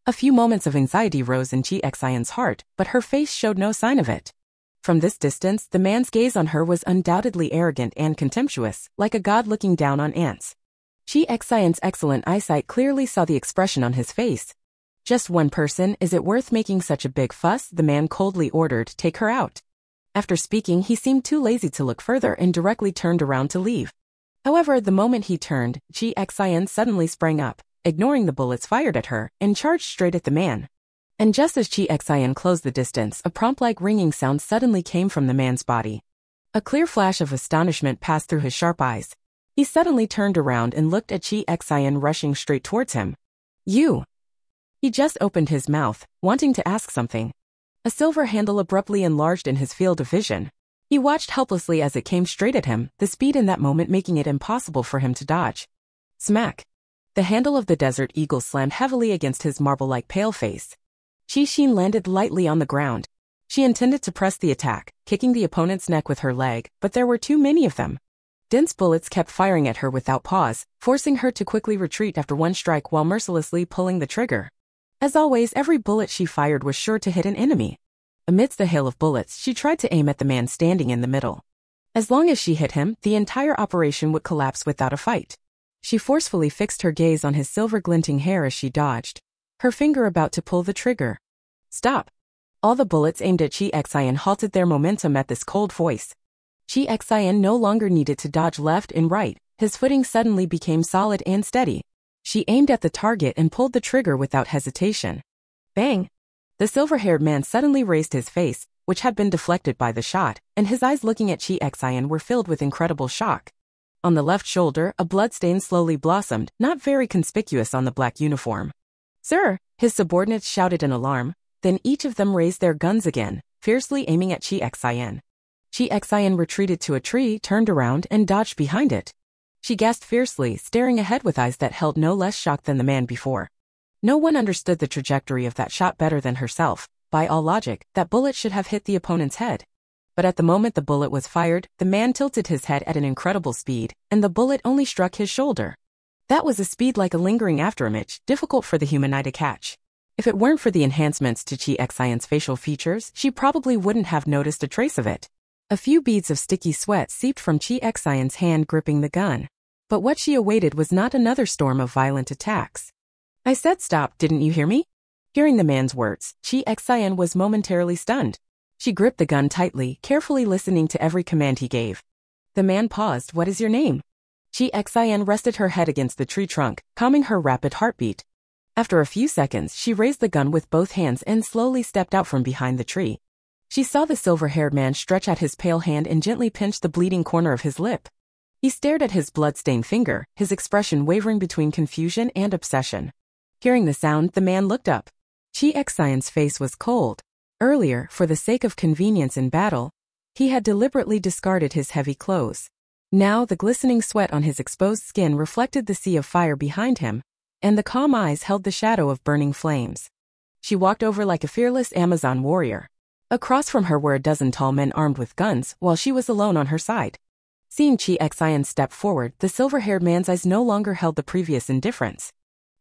A few moments of anxiety rose in Chi Xian's heart, but her face showed no sign of it. From this distance, the man's gaze on her was undoubtedly arrogant and contemptuous, like a god looking down on ants. Chi Xian's excellent eyesight clearly saw the expression on his face. "Just one person, is it worth making such a big fuss?" the man coldly ordered. "Take her out." After speaking, he seemed too lazy to look further and directly turned around to leave. However, the moment he turned, Chi Xian suddenly sprang up, ignoring the bullets fired at her, and charged straight at the man. And just as Chi Xian closed the distance, a prompt-like ringing sound suddenly came from the man's body. A clear flash of astonishment passed through his sharp eyes. He suddenly turned around and looked at Chi Xian rushing straight towards him. "You!" He just opened his mouth, wanting to ask something. A silver handle abruptly enlarged in his field of vision. He watched helplessly as it came straight at him, the speed in that moment making it impossible for him to dodge. Smack! The handle of the desert eagle slammed heavily against his marble-like pale face. Qi Xin landed lightly on the ground. She intended to press the attack, kicking the opponent's neck with her leg, but there were too many of them. Dense bullets kept firing at her without pause, forcing her to quickly retreat after one strike while mercilessly pulling the trigger. As always, every bullet she fired was sure to hit an enemy. Amidst the hail of bullets, she tried to aim at the man standing in the middle. As long as she hit him, the entire operation would collapse without a fight. She forcefully fixed her gaze on his silver-glinting hair as she dodged, her finger about to pull the trigger. "Stop!" All the bullets aimed at Chi Xian halted their momentum at this cold voice. Chi Xian no longer needed to dodge left and right, his footing suddenly became solid and steady. She aimed at the target and pulled the trigger without hesitation. Bang! The silver-haired man suddenly raised his face, which had been deflected by the shot, and his eyes looking at Chi Xian were filled with incredible shock. On the left shoulder, a bloodstain slowly blossomed, not very conspicuous on the black uniform. "Sir!" his subordinates shouted in alarm, then each of them raised their guns again, fiercely aiming at Chi Xian. Chi Xian retreated to a tree, turned around, and dodged behind it. She gasped fiercely, staring ahead with eyes that held no less shock than the man before. No one understood the trajectory of that shot better than herself. By all logic, that bullet should have hit the opponent's head. But at the moment the bullet was fired, the man tilted his head at an incredible speed, and the bullet only struck his shoulder. That was a speed like a lingering afterimage, difficult for the human eye to catch. If it weren't for the enhancements to Chi Xian's facial features, she probably wouldn't have noticed a trace of it. A few beads of sticky sweat seeped from Chi Xian's hand gripping the gun. But what she awaited was not another storm of violent attacks. I said stop, didn't you hear me? Hearing the man's words, Chi Xian was momentarily stunned. She gripped the gun tightly, carefully listening to every command he gave. The man paused. What is your name? Chi Xian rested her head against the tree trunk, calming her rapid heartbeat. After a few seconds, she raised the gun with both hands and slowly stepped out from behind the tree. She saw the silver-haired man stretch out his pale hand and gently pinch the bleeding corner of his lip. He stared at his blood-stained finger, his expression wavering between confusion and obsession. Hearing the sound, the man looked up. Chi Xian's face was cold. Earlier, for the sake of convenience in battle, he had deliberately discarded his heavy clothes. Now the glistening sweat on his exposed skin reflected the sea of fire behind him, and the calm eyes held the shadow of burning flames. She walked over like a fearless Amazon warrior. Across from her were a dozen tall men armed with guns, while she was alone on her side. Seeing Chi Xian step forward, the silver-haired man's eyes no longer held the previous indifference.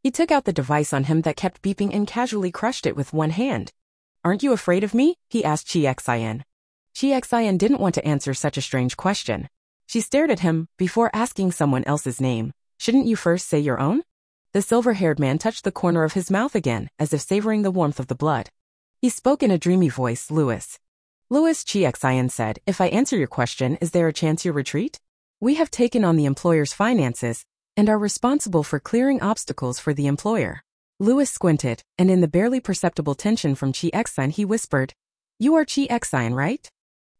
He took out the device on him that kept beeping and casually crushed it with one hand. Aren't you afraid of me? He asked Chi Xian. Chi Xian didn't want to answer such a strange question. She stared at him, before asking someone else's name. Shouldn't you first say your own? The silver-haired man touched the corner of his mouth again, as if savoring the warmth of the blood. He spoke in a dreamy voice. Louis. Louis, Chi Xian said, if I answer your question, is there a chance you retreat? We have taken on the employer's finances, and are responsible for clearing obstacles for the employer. Louis squinted, and in the barely perceptible tension from Chi Xian he whispered, You are Chi Xian, right?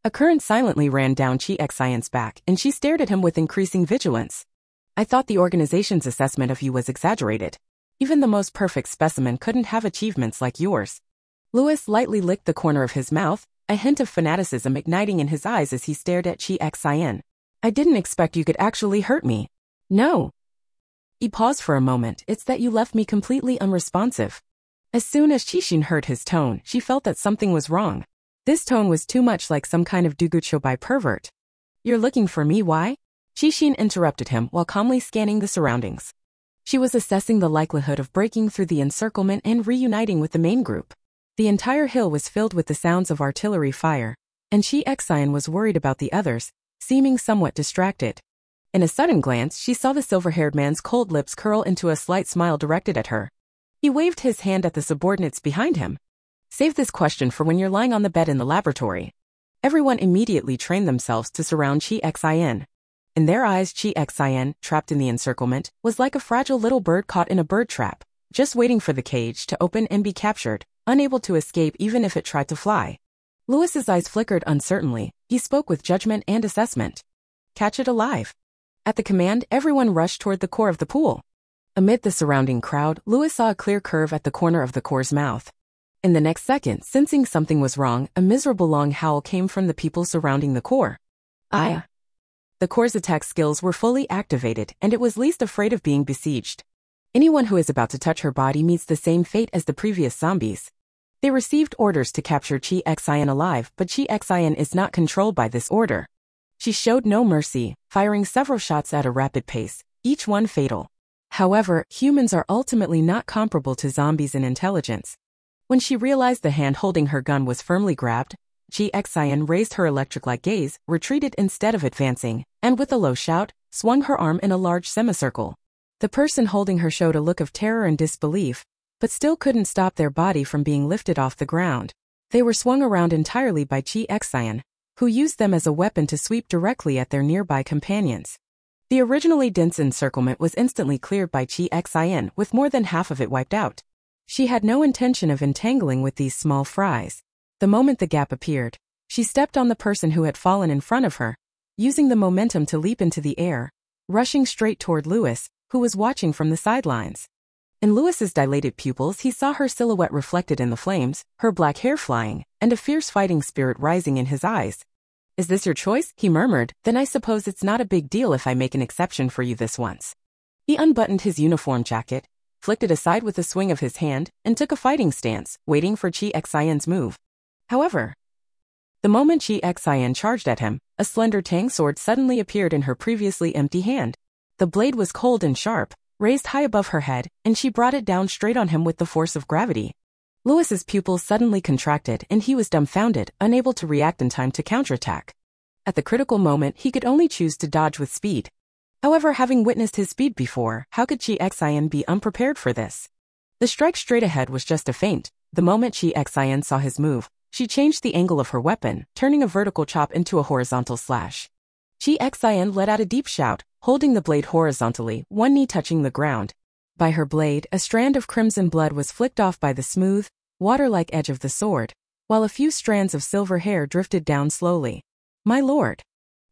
A current silently ran down Chi Xian's back, and she stared at him with increasing vigilance. I thought the organization's assessment of you was exaggerated. Even the most perfect specimen couldn't have achievements like yours. Louis lightly licked the corner of his mouth, a hint of fanaticism igniting in his eyes as he stared at Chi Xian. I didn't expect you could actually hurt me. No. He paused for a moment. It's that you left me completely unresponsive. As soon as Qixin heard his tone, she felt that something was wrong. This tone was too much like some kind of duguchobai pervert. You're looking for me, why? Qixin interrupted him while calmly scanning the surroundings. She was assessing the likelihood of breaking through the encirclement and reuniting with the main group. The entire hill was filled with the sounds of artillery fire, and Chi Xian was worried about the others, seeming somewhat distracted. In a sudden glance, she saw the silver-haired man's cold lips curl into a slight smile directed at her. He waved his hand at the subordinates behind him. Save this question for when you're lying on the bed in the laboratory. Everyone immediately trained themselves to surround Chi Xian. In their eyes, Chi Xian, trapped in the encirclement, was like a fragile little bird caught in a bird trap, just waiting for the cage to open and be captured, unable to escape even if it tried to fly. Louis's eyes flickered uncertainly. He spoke with judgment and assessment. Catch it alive. At the command, everyone rushed toward the core of the pool. Amid the surrounding crowd, Louis saw a clear curve at the corner of the core's mouth. In the next second, sensing something was wrong, a miserable long howl came from the people surrounding the core. The core's attack skills were fully activated, and it was least afraid of being besieged. Anyone who is about to touch her body meets the same fate as the previous zombies. They received orders to capture Chi Xian alive, but Chi Xian is not controlled by this order. She showed no mercy, firing several shots at a rapid pace, each one fatal. However, humans are ultimately not comparable to zombies in intelligence. When she realized the hand holding her gun was firmly grabbed, Chi Xian raised her electric-like gaze, retreated instead of advancing, and with a low shout, swung her arm in a large semicircle. The person holding her showed a look of terror and disbelief, but still couldn't stop their body from being lifted off the ground. They were swung around entirely by Chi Xian, who used them as a weapon to sweep directly at their nearby companions. The originally dense encirclement was instantly cleared by Chi Xian, with more than half of it wiped out. She had no intention of entangling with these small fries. The moment the gap appeared, she stepped on the person who had fallen in front of her, using the momentum to leap into the air, rushing straight toward Louis, who was watching from the sidelines. In Louis's dilated pupils he saw her silhouette reflected in the flames, her black hair flying, and a fierce fighting spirit rising in his eyes. Is this your choice? He murmured. Then I suppose it's not a big deal if I make an exception for you this once. He unbuttoned his uniform jacket, flicked it aside with a swing of his hand, and took a fighting stance, waiting for Chi Xian's move. However, The moment Chi Xian charged at him, a slender tang sword suddenly appeared in her previously empty hand. The blade was cold and sharp, raised high above her head, and she brought it down straight on him with the force of gravity. Lewis's pupils suddenly contracted and he was dumbfounded, unable to react in time to counterattack. At the critical moment, he could only choose to dodge with speed. However, having witnessed his speed before, how could Chi Xian be unprepared for this? The strike straight ahead was just a feint. The moment Chi Xian saw his move, she changed the angle of her weapon, turning a vertical chop into a horizontal slash. Chi Xian let out a deep shout, holding the blade horizontally, one knee touching the ground. By her blade, a strand of crimson blood was flicked off by the smooth, water-like edge of the sword, while a few strands of silver hair drifted down slowly. My lord!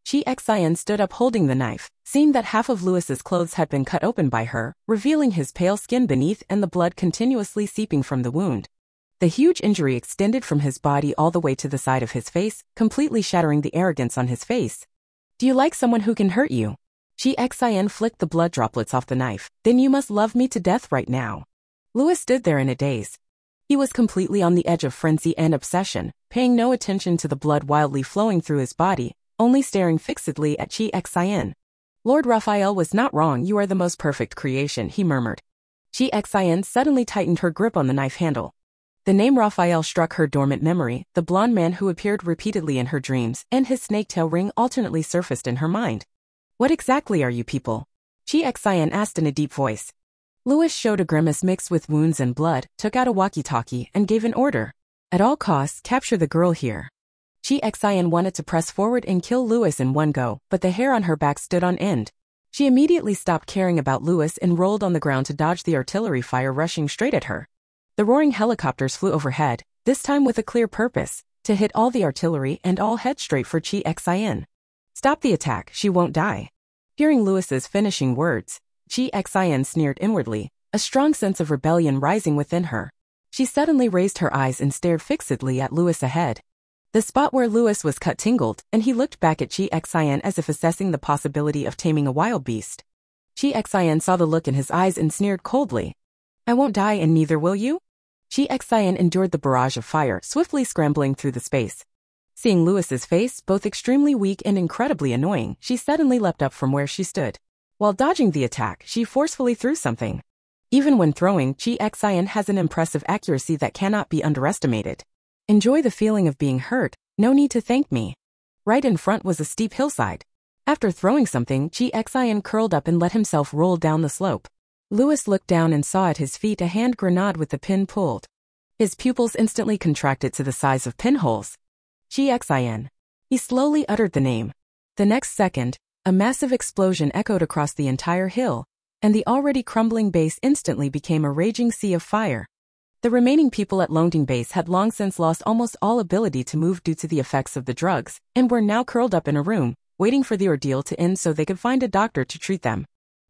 Chi Xian stood up holding the knife, seeing that half of Lewis's clothes had been cut open by her, revealing his pale skin beneath and the blood continuously seeping from the wound. The huge injury extended from his body all the way to the side of his face, completely shattering the arrogance on his face. Do you like someone who can hurt you? Chi Xian flicked the blood droplets off the knife. Then you must love me to death right now. Lewis stood there in a daze. He was completely on the edge of frenzy and obsession, paying no attention to the blood wildly flowing through his body, only staring fixedly at Chi Xian. Lord Raphael was not wrong, you are the most perfect creation, he murmured. Chi Xian suddenly tightened her grip on the knife handle. The name Raphael struck her dormant memory, the blonde man who appeared repeatedly in her dreams, and his snake-tail ring alternately surfaced in her mind. What exactly are you people? Chi Xian asked in a deep voice. Lewis showed a grimace mixed with wounds and blood, took out a walkie-talkie, and gave an order. At all costs, capture the girl here. Chi Xian wanted to press forward and kill Lewis in one go, but the hair on her back stood on end. She immediately stopped caring about Lewis and rolled on the ground to dodge the artillery fire rushing straight at her. The roaring helicopters flew overhead, this time with a clear purpose, to hit all the artillery and all head straight for Chi Xian. Stop the attack, she won't die. Hearing Lewis's finishing words, Chi Xian sneered inwardly, a strong sense of rebellion rising within her. She suddenly raised her eyes and stared fixedly at Lewis ahead. The spot where Lewis was cut tingled, and he looked back at Chi Xian as if assessing the possibility of taming a wild beast. Chi Xian saw the look in his eyes and sneered coldly. I won't die and neither will you? Chi Xian endured the barrage of fire, swiftly scrambling through the space. Seeing Lewis's face, both extremely weak and incredibly annoying, she suddenly leapt up from where she stood. While dodging the attack, she forcefully threw something. Even when throwing, Chi Xian has an impressive accuracy that cannot be underestimated. Enjoy the feeling of being hurt, no need to thank me. Right in front was a steep hillside. After throwing something, Chi Xian curled up and let himself roll down the slope. Lewis looked down and saw at his feet a hand grenade with the pin pulled. His pupils instantly contracted to the size of pinholes. Chi Xian. He slowly uttered the name. The next second, a massive explosion echoed across the entire hill, and the already crumbling base instantly became a raging sea of fire. The remaining people at Longding Base had long since lost almost all ability to move due to the effects of the drugs, and were now curled up in a room, waiting for the ordeal to end so they could find a doctor to treat them.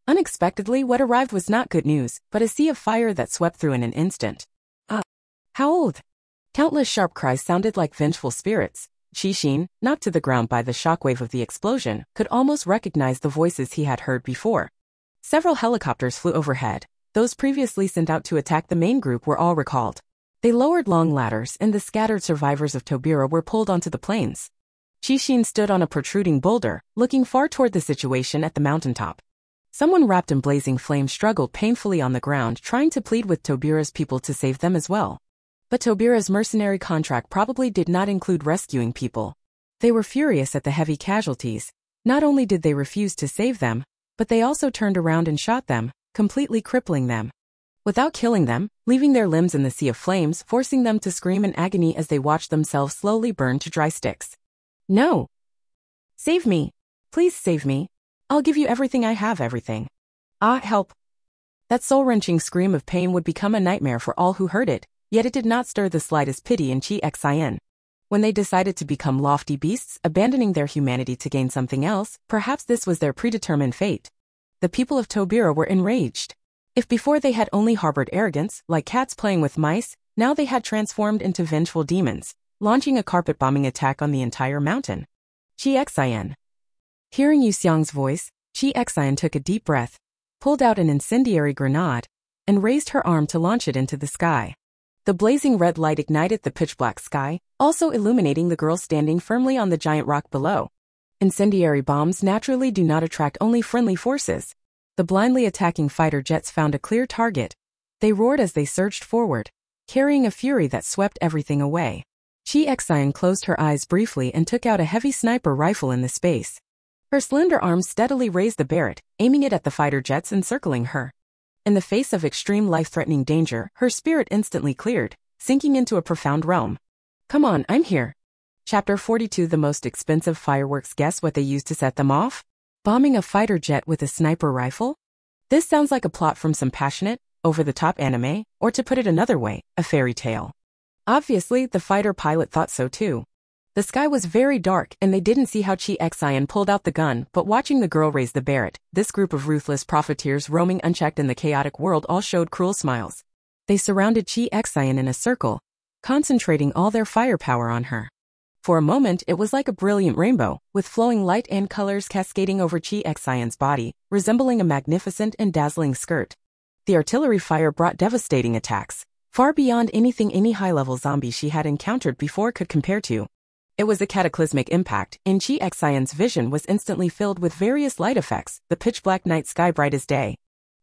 Unexpectedly, what arrived was not good news, but a sea of fire that swept through in an instant. How old? Countless sharp cries sounded like vengeful spirits. Qixin, knocked to the ground by the shockwave of the explosion, could almost recognize the voices he had heard before. Several helicopters flew overhead. Those previously sent out to attack the main group were all recalled. They lowered long ladders and the scattered survivors of Tobira were pulled onto the plains. Qixin stood on a protruding boulder, looking far toward the situation at the mountaintop. Someone wrapped in blazing flames struggled painfully on the ground, trying to plead with Tobira's people to save them as well. But Tobira's mercenary contract probably did not include rescuing people. They were furious at the heavy casualties. Not only did they refuse to save them, but they also turned around and shot them, completely crippling them. Without killing them, leaving their limbs in the sea of flames, forcing them to scream in agony as they watched themselves slowly burn to dry sticks. No! Save me! Please save me! I'll give you everything I have, everything. Help! That soul-wrenching scream of pain would become a nightmare for all who heard it, yet it did not stir the slightest pity in Chi Xian. When they decided to become lofty beasts, abandoning their humanity to gain something else, perhaps this was their predetermined fate. The people of Tobira were enraged. If before they had only harbored arrogance, like cats playing with mice, now they had transformed into vengeful demons, launching a carpet-bombing attack on the entire mountain. Chi Xian. Hearing Yu Xiang's voice, Chi Xian took a deep breath, pulled out an incendiary grenade, and raised her arm to launch it into the sky. The blazing red light ignited the pitch-black sky, also illuminating the girl standing firmly on the giant rock below. Incendiary bombs naturally do not attract only friendly forces. The blindly attacking fighter jets found a clear target. They roared as they surged forward, carrying a fury that swept everything away. Chi Xian closed her eyes briefly and took out a heavy sniper rifle in the space. Her slender arms steadily raised the barrett, aiming it at the fighter jets encircling her. In the face of extreme life-threatening danger, her spirit instantly cleared, sinking into a profound realm. Come on, I'm here. Chapter 42. The most expensive fireworks. Guess what they used to set them off? Bombing a fighter jet with a sniper rifle? This sounds like a plot from some passionate, over-the-top anime, or to put it another way, a fairy tale. Obviously, the fighter pilot thought so too. The sky was very dark and they didn't see how Chi Xian pulled out the gun, but watching the girl raise the barrett, this group of ruthless profiteers roaming unchecked in the chaotic world all showed cruel smiles. They surrounded Chi Xian in a circle, concentrating all their firepower on her. For a moment it was like a brilliant rainbow, with flowing light and colors cascading over Chi Xian's body, resembling a magnificent and dazzling skirt. The artillery fire brought devastating attacks, far beyond anything any high-level zombie she had encountered before could compare to. It was a cataclysmic impact, and Chi Xian's vision was instantly filled with various light effects, the pitch-black night sky bright as day.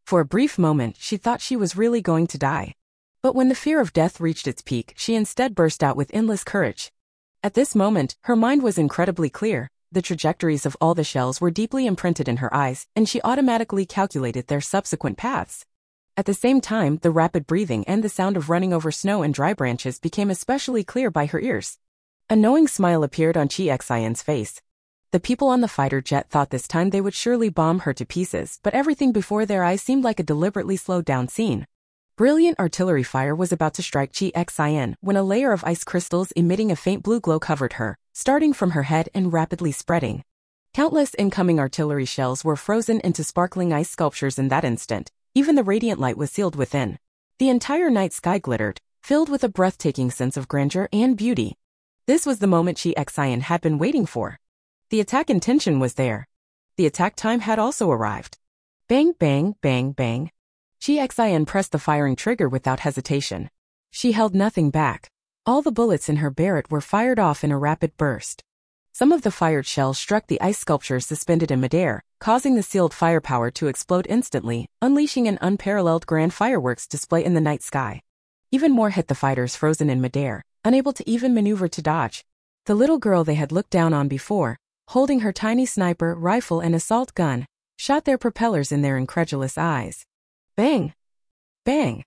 For a brief moment she thought she was really going to die. But when the fear of death reached its peak, she instead burst out with endless courage. At this moment, her mind was incredibly clear. The trajectories of all the shells were deeply imprinted in her eyes, and she automatically calculated their subsequent paths. At the same time, the rapid breathing and the sound of running over snow and dry branches became especially clear by her ears. A knowing smile appeared on Chi Xian's face. The people on the fighter jet thought this time they would surely bomb her to pieces, but everything before their eyes seemed like a deliberately slowed down scene. Brilliant artillery fire was about to strike Chi Xian when a layer of ice crystals emitting a faint blue glow covered her, starting from her head and rapidly spreading. Countless incoming artillery shells were frozen into sparkling ice sculptures in that instant. Even the radiant light was sealed within. The entire night sky glittered, filled with a breathtaking sense of grandeur and beauty. This was the moment Chi Xian had been waiting for. The attack intention was there. The attack time had also arrived. Bang, bang, bang, bang. Chi Xian pressed the firing trigger without hesitation. She held nothing back. All the bullets in her barrett were fired off in a rapid burst. Some of the fired shells struck the ice sculptures suspended in midair, causing the sealed firepower to explode instantly, unleashing an unparalleled grand fireworks display in the night sky. Even more hit the fighters frozen in midair, unable to even maneuver to dodge. The little girl they had looked down on before, holding her tiny sniper, rifle and assault gun, shot their propellers in their incredulous eyes. Bang! Bang!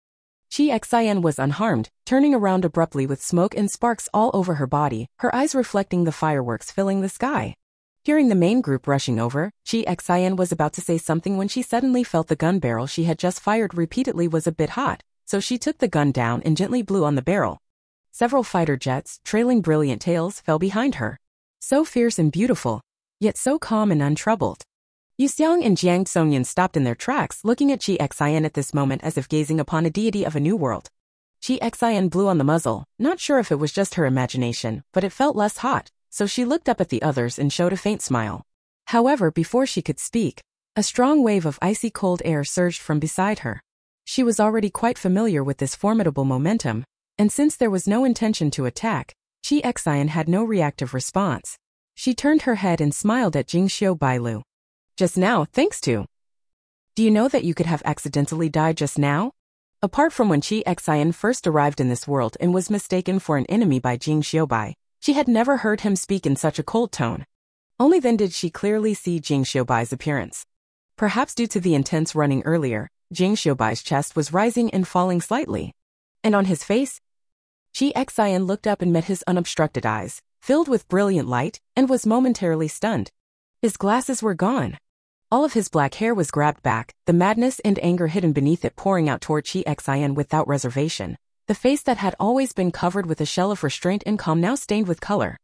Chi Xian was unharmed, turning around abruptly with smoke and sparks all over her body, her eyes reflecting the fireworks filling the sky. Hearing the main group rushing over, Chi Xian was about to say something when she suddenly felt the gun barrel she had just fired repeatedly was a bit hot, so she took the gun down and gently blew on the barrel. Several fighter jets, trailing brilliant tails, fell behind her. So fierce and beautiful, yet so calm and untroubled. Yu Xiang and Jiang Zhongyan stopped in their tracks, looking at Chi Xian at this moment as if gazing upon a deity of a new world. Chi Xian blew on the muzzle, not sure if it was just her imagination, but it felt less hot, so she looked up at the others and showed a faint smile. However, before she could speak, a strong wave of icy cold air surged from beside her. She was already quite familiar with this formidable momentum, and since there was no intention to attack, Chi Xian had no reactive response. She turned her head and smiled at Jing Xiu Bailu. Just now, thanks to. Do you know that you could have accidentally died just now? Apart from when Chi Xian first arrived in this world and was mistaken for an enemy by Jing Xiubai, she had never heard him speak in such a cold tone. Only then did she clearly see Jing Xiubai's appearance. Perhaps due to the intense running earlier, Jing Xiubai's chest was rising and falling slightly. And on his face, Chi Xian looked up and met his unobstructed eyes, filled with brilliant light, and was momentarily stunned. His glasses were gone. All of his black hair was grabbed back, the madness and anger hidden beneath it pouring out toward Chi Xian without reservation. The face that had always been covered with a shell of restraint and calm now stained with color.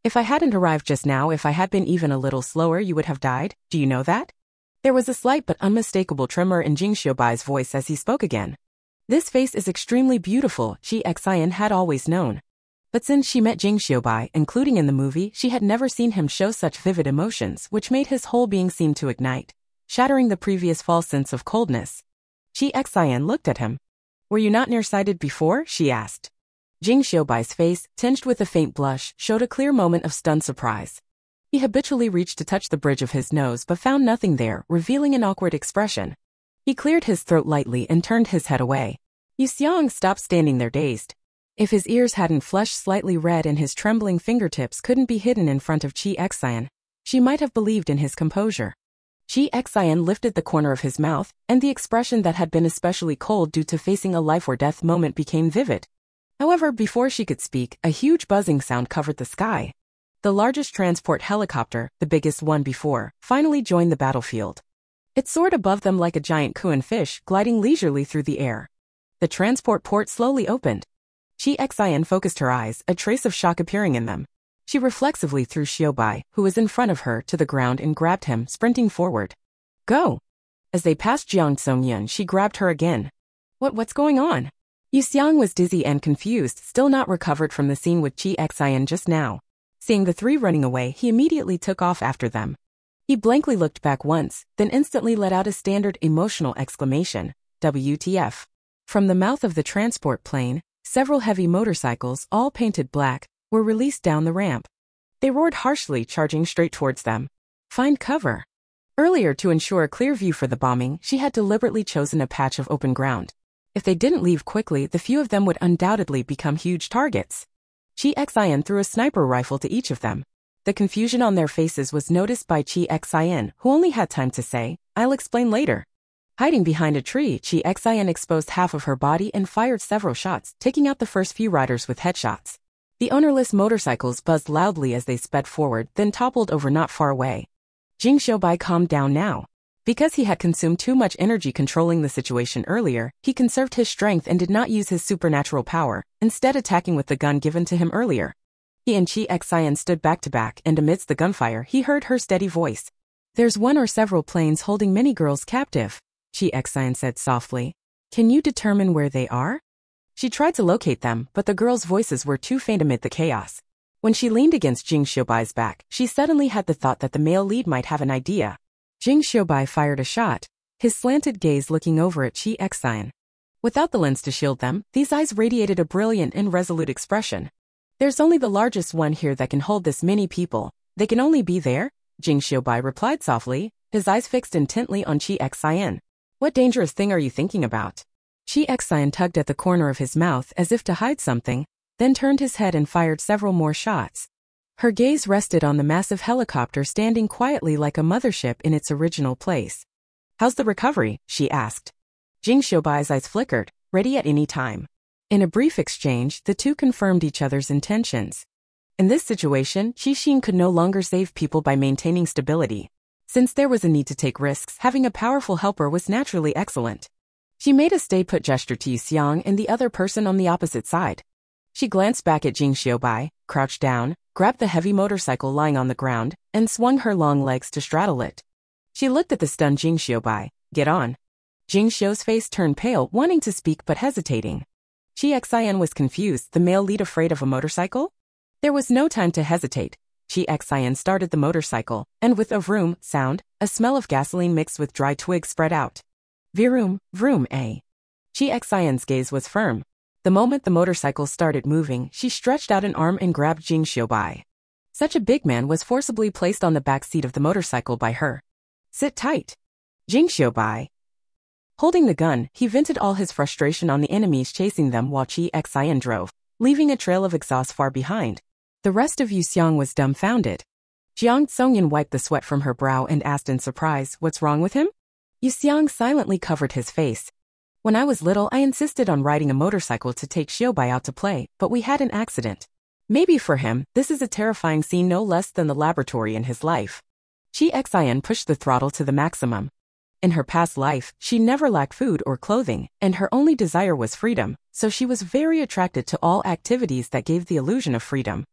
If I hadn't arrived just now, if I had been even a little slower, you would have died, do you know that? There was a slight but unmistakable tremor in Jing Xiubai's voice as he spoke again. This face is extremely beautiful, Chi Xian had always known. But since she met Jing Xiubai, including in the movie, she had never seen him show such vivid emotions, which made his whole being seem to ignite, shattering the previous false sense of coldness. Chi Xian looked at him. Were you not nearsighted before? She asked. Jing Xiaobai's face, tinged with a faint blush, showed a clear moment of stunned surprise. He habitually reached to touch the bridge of his nose but found nothing there, revealing an awkward expression. He cleared his throat lightly and turned his head away. Yu Xiang stopped standing there dazed. If his ears hadn't flushed slightly red and his trembling fingertips couldn't be hidden in front of Qi Xian, she might have believed in his composure. Qi Xian lifted the corner of his mouth, and the expression that had been especially cold due to facing a life-or-death moment became vivid. However, before she could speak, a huge buzzing sound covered the sky. The largest transport helicopter, the biggest one before, finally joined the battlefield. It soared above them like a giant Kuan fish, gliding leisurely through the air. The transport port slowly opened. Qi Xian focused her eyes, a trace of shock appearing in them. She reflexively threw Xiaobai, who was in front of her, to the ground and grabbed him, sprinting forward. Go! As they passed Jiang Songyun, she grabbed her again. What's going on? Yu Xiang was dizzy and confused, still not recovered from the scene with Qi Xian just now. Seeing the three running away, he immediately took off after them. He blankly looked back once, then instantly let out a standard emotional exclamation, WTF. From the mouth of the transport plane, several heavy motorcycles, all painted black, were released down the ramp. They roared harshly, charging straight towards them. Find cover. Earlier, to ensure a clear view for the bombing, she had deliberately chosen a patch of open ground. If they didn't leave quickly, the few of them would undoubtedly become huge targets. Qi Xian threw a sniper rifle to each of them. The confusion on their faces was noticed by Qi Xian, who only had time to say, I'll explain later. Hiding behind a tree, Qi Xian exposed half of her body and fired several shots, taking out the first few riders with headshots. The ownerless motorcycles buzzed loudly as they sped forward, then toppled over not far away. Jing Xiaobai calmed down now. Because he had consumed too much energy controlling the situation earlier, he conserved his strength and did not use his supernatural power, instead attacking with the gun given to him earlier. He and Qi Xian stood back to back, and amidst the gunfire, he heard her steady voice. There's one or several planes holding many girls captive, Qi Xian said softly. Can you determine where they are? She tried to locate them, but the girls' voices were too faint amid the chaos. When she leaned against Jing Xiaobai's back, she suddenly had the thought that the male lead might have an idea. Jing Xiaobai fired a shot, his slanted gaze looking over at Qi Xian. Without the lens to shield them, these eyes radiated a brilliant and resolute expression. There's only the largest one here that can hold this many people. They can only be there, Jing Xiaobai replied softly, his eyes fixed intently on Qi Xian. What dangerous thing are you thinking about? Qi Xian tugged at the corner of his mouth as if to hide something, then turned his head and fired several more shots. Her gaze rested on the massive helicopter standing quietly like a mothership in its original place. How's the recovery? She asked. Jing Xiaobai's eyes flickered, ready at any time. In a brief exchange, the two confirmed each other's intentions. In this situation, Qi Xin could no longer save people by maintaining stability. Since there was a need to take risks, having a powerful helper was naturally excellent. She made a stay-put gesture to Yu Xiang and the other person on the opposite side. She glanced back at Jing Xiaobai, crouched down, grabbed the heavy motorcycle lying on the ground, and swung her long legs to straddle it. She looked at the stunned Jing Xiaobai. Get on. Jing Xiao's face turned pale, wanting to speak but hesitating. Qi Xian was confused, the male lead afraid of a motorcycle? There was no time to hesitate. Qi Xian started the motorcycle, and with a vroom sound, a smell of gasoline mixed with dry twigs spread out. Vroom, vroom, eh? Qi Xian's gaze was firm. The moment the motorcycle started moving, she stretched out an arm and grabbed Jing Xiaobai. Such a big man was forcibly placed on the back seat of the motorcycle by her. Sit tight. Jing Xiaobai. Holding the gun, he vented all his frustration on the enemies chasing them while Qi Xian drove, leaving a trail of exhaust far behind. The rest of Yu Xiang was dumbfounded. Jiang Songyun wiped the sweat from her brow and asked in surprise, what's wrong with him? Yu Xiang silently covered his face. When I was little, I insisted on riding a motorcycle to take Xiaobai out to play, but we had an accident. Maybe for him, this is a terrifying scene no less than the laboratory in his life. Qi Xian pushed the throttle to the maximum. In her past life, she never lacked food or clothing, and her only desire was freedom, so she was very attracted to all activities that gave the illusion of freedom.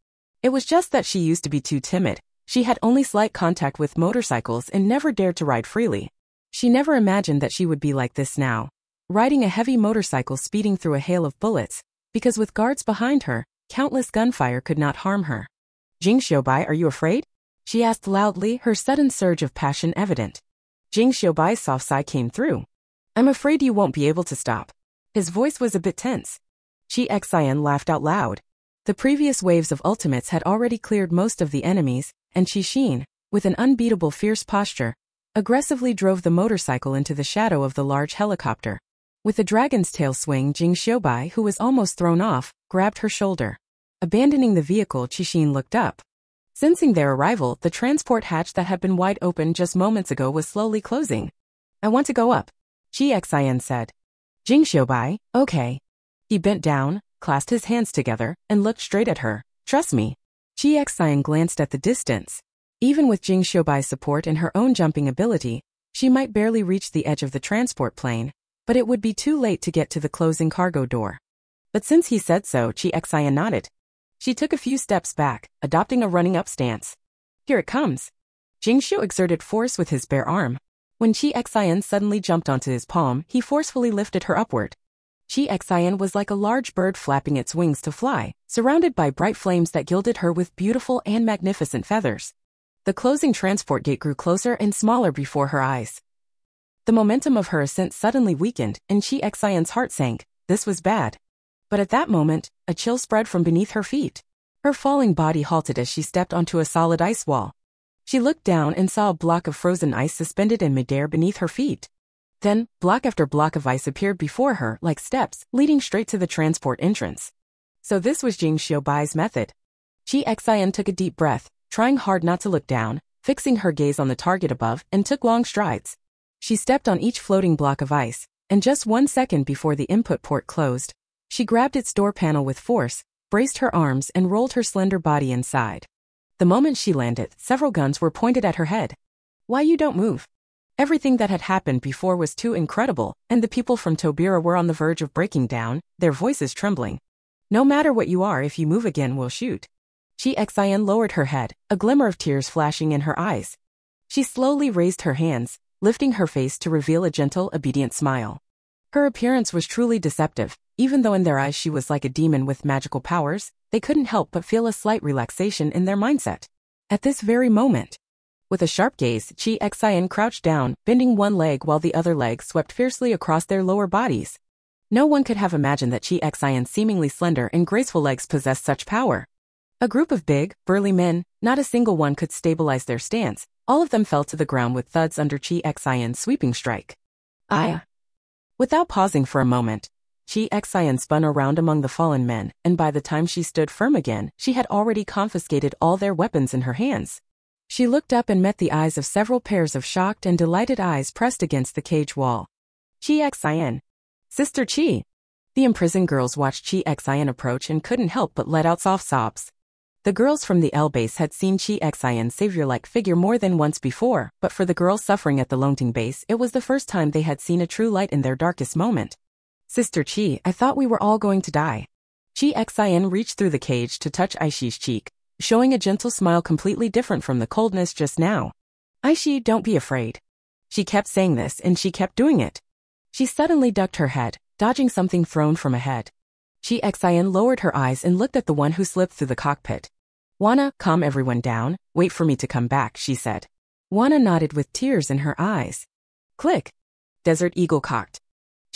It was just that she used to be too timid. She had only slight contact with motorcycles and never dared to ride freely. She never imagined that she would be like this now, riding a heavy motorcycle speeding through a hail of bullets, because with guards behind her, countless gunfire could not harm her. Jing Xiaobai, are you afraid? She asked loudly, her sudden surge of passion evident. Jing Xiaobai's soft sigh came through. I'm afraid you won't be able to stop. His voice was a bit tense. Chi Xian laughed out loud. The previous waves of ultimates had already cleared most of the enemies, and Qi Xin, with an unbeatable fierce posture, aggressively drove the motorcycle into the shadow of the large helicopter. With a dragon's tail swing, Jing Xiubai, who was almost thrown off, grabbed her shoulder. Abandoning the vehicle, Qi Xin looked up. Sensing their arrival, the transport hatch that had been wide open just moments ago was slowly closing. I want to go up, Chi Xian said. Jing Xiubai, okay. He bent down, clasped his hands together, and looked straight at her. Trust me. Chi Xian glanced at the distance. Even with Jing Xiubai's support and her own jumping ability, she might barely reach the edge of the transport plane, but it would be too late to get to the closing cargo door. But since he said so, Chi Xian nodded. She took a few steps back, adopting a running-up stance. Here it comes. Jing Xiu exerted force with his bare arm. When Chi Xian suddenly jumped onto his palm, he forcefully lifted her upward. Chi Xian was like a large bird flapping its wings to fly, surrounded by bright flames that gilded her with beautiful and magnificent feathers. The closing transport gate grew closer and smaller before her eyes. The momentum of her ascent suddenly weakened, and Chi Xian's heart sank. This was bad. But at that moment, a chill spread from beneath her feet. Her falling body halted as she stepped onto a solid ice wall. She looked down and saw a block of frozen ice suspended in midair beneath her feet. Then, block after block of ice appeared before her like steps, leading straight to the transport entrance. So this was Jing Xiubai's method. Chi Xian took a deep breath, trying hard not to look down, fixing her gaze on the target above, and took long strides. She stepped on each floating block of ice, and just 1 second before the input port closed, she grabbed its door panel with force, braced her arms, and rolled her slender body inside. The moment she landed, several guns were pointed at her head. Why you don't move? Everything that had happened before was too incredible, and the people from Tobira were on the verge of breaking down, their voices trembling. No matter what you are, if you move again, we'll shoot. Chi Xian lowered her head, a glimmer of tears flashing in her eyes. She slowly raised her hands, lifting her face to reveal a gentle, obedient smile. Her appearance was truly deceptive. Even though in their eyes she was like a demon with magical powers, they couldn't help but feel a slight relaxation in their mindset. At this very moment, with a sharp gaze, Chi Xian crouched down, bending one leg while the other leg swept fiercely across their lower bodies. No one could have imagined that Chi Xian's seemingly slender and graceful legs possessed such power. A group of big, burly men, not a single one could stabilize their stance. All of them fell to the ground with thuds under Chi Xian's sweeping strike. Without pausing for a moment, Chi Xian spun around among the fallen men, and by the time she stood firm again, she had already confiscated all their weapons in her hands. She looked up and met the eyes of several pairs of shocked and delighted eyes pressed against the cage wall. Chi Xian. Sister Chi. The imprisoned girls watched Chi Xian approach and couldn't help but let out soft sobs. The girls from the L base had seen Chi Xian's savior-like figure more than once before, but for the girls suffering at the Longting base, it was the first time they had seen a true light in their darkest moment. Sister Chi, I thought we were all going to die. Chi Xian reached through the cage to touch Aishi's cheek, showing a gentle smile completely different from the coldness just now. Aishi, don't be afraid. She kept saying this and she kept doing it. She suddenly ducked her head, dodging something thrown from ahead. Chi Xian lowered her eyes and looked at the one who slipped through the cockpit. Wanna, calm everyone down, wait for me to come back, she said. Wanna nodded with tears in her eyes. Click. Desert Eagle cocked.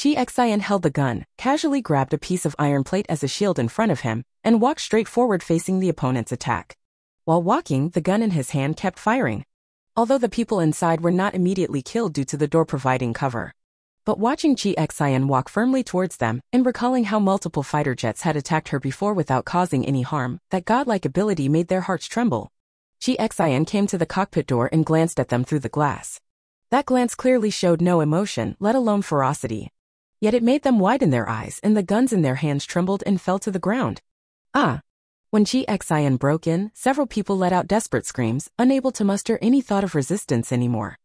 Chi Xian held the gun, casually grabbed a piece of iron plate as a shield in front of him, and walked straight forward facing the opponent's attack. While walking, the gun in his hand kept firing. Although the people inside were not immediately killed due to the door providing cover. But watching Chi Xian walk firmly towards them, and recalling how multiple fighter jets had attacked her before without causing any harm, that godlike ability made their hearts tremble. Chi Xian came to the cockpit door and glanced at them through the glass. That glance clearly showed no emotion, let alone ferocity. Yet it made them widen their eyes, and the guns in their hands trembled and fell to the ground. When Chi Xian broke in, several people let out desperate screams, unable to muster any thought of resistance anymore.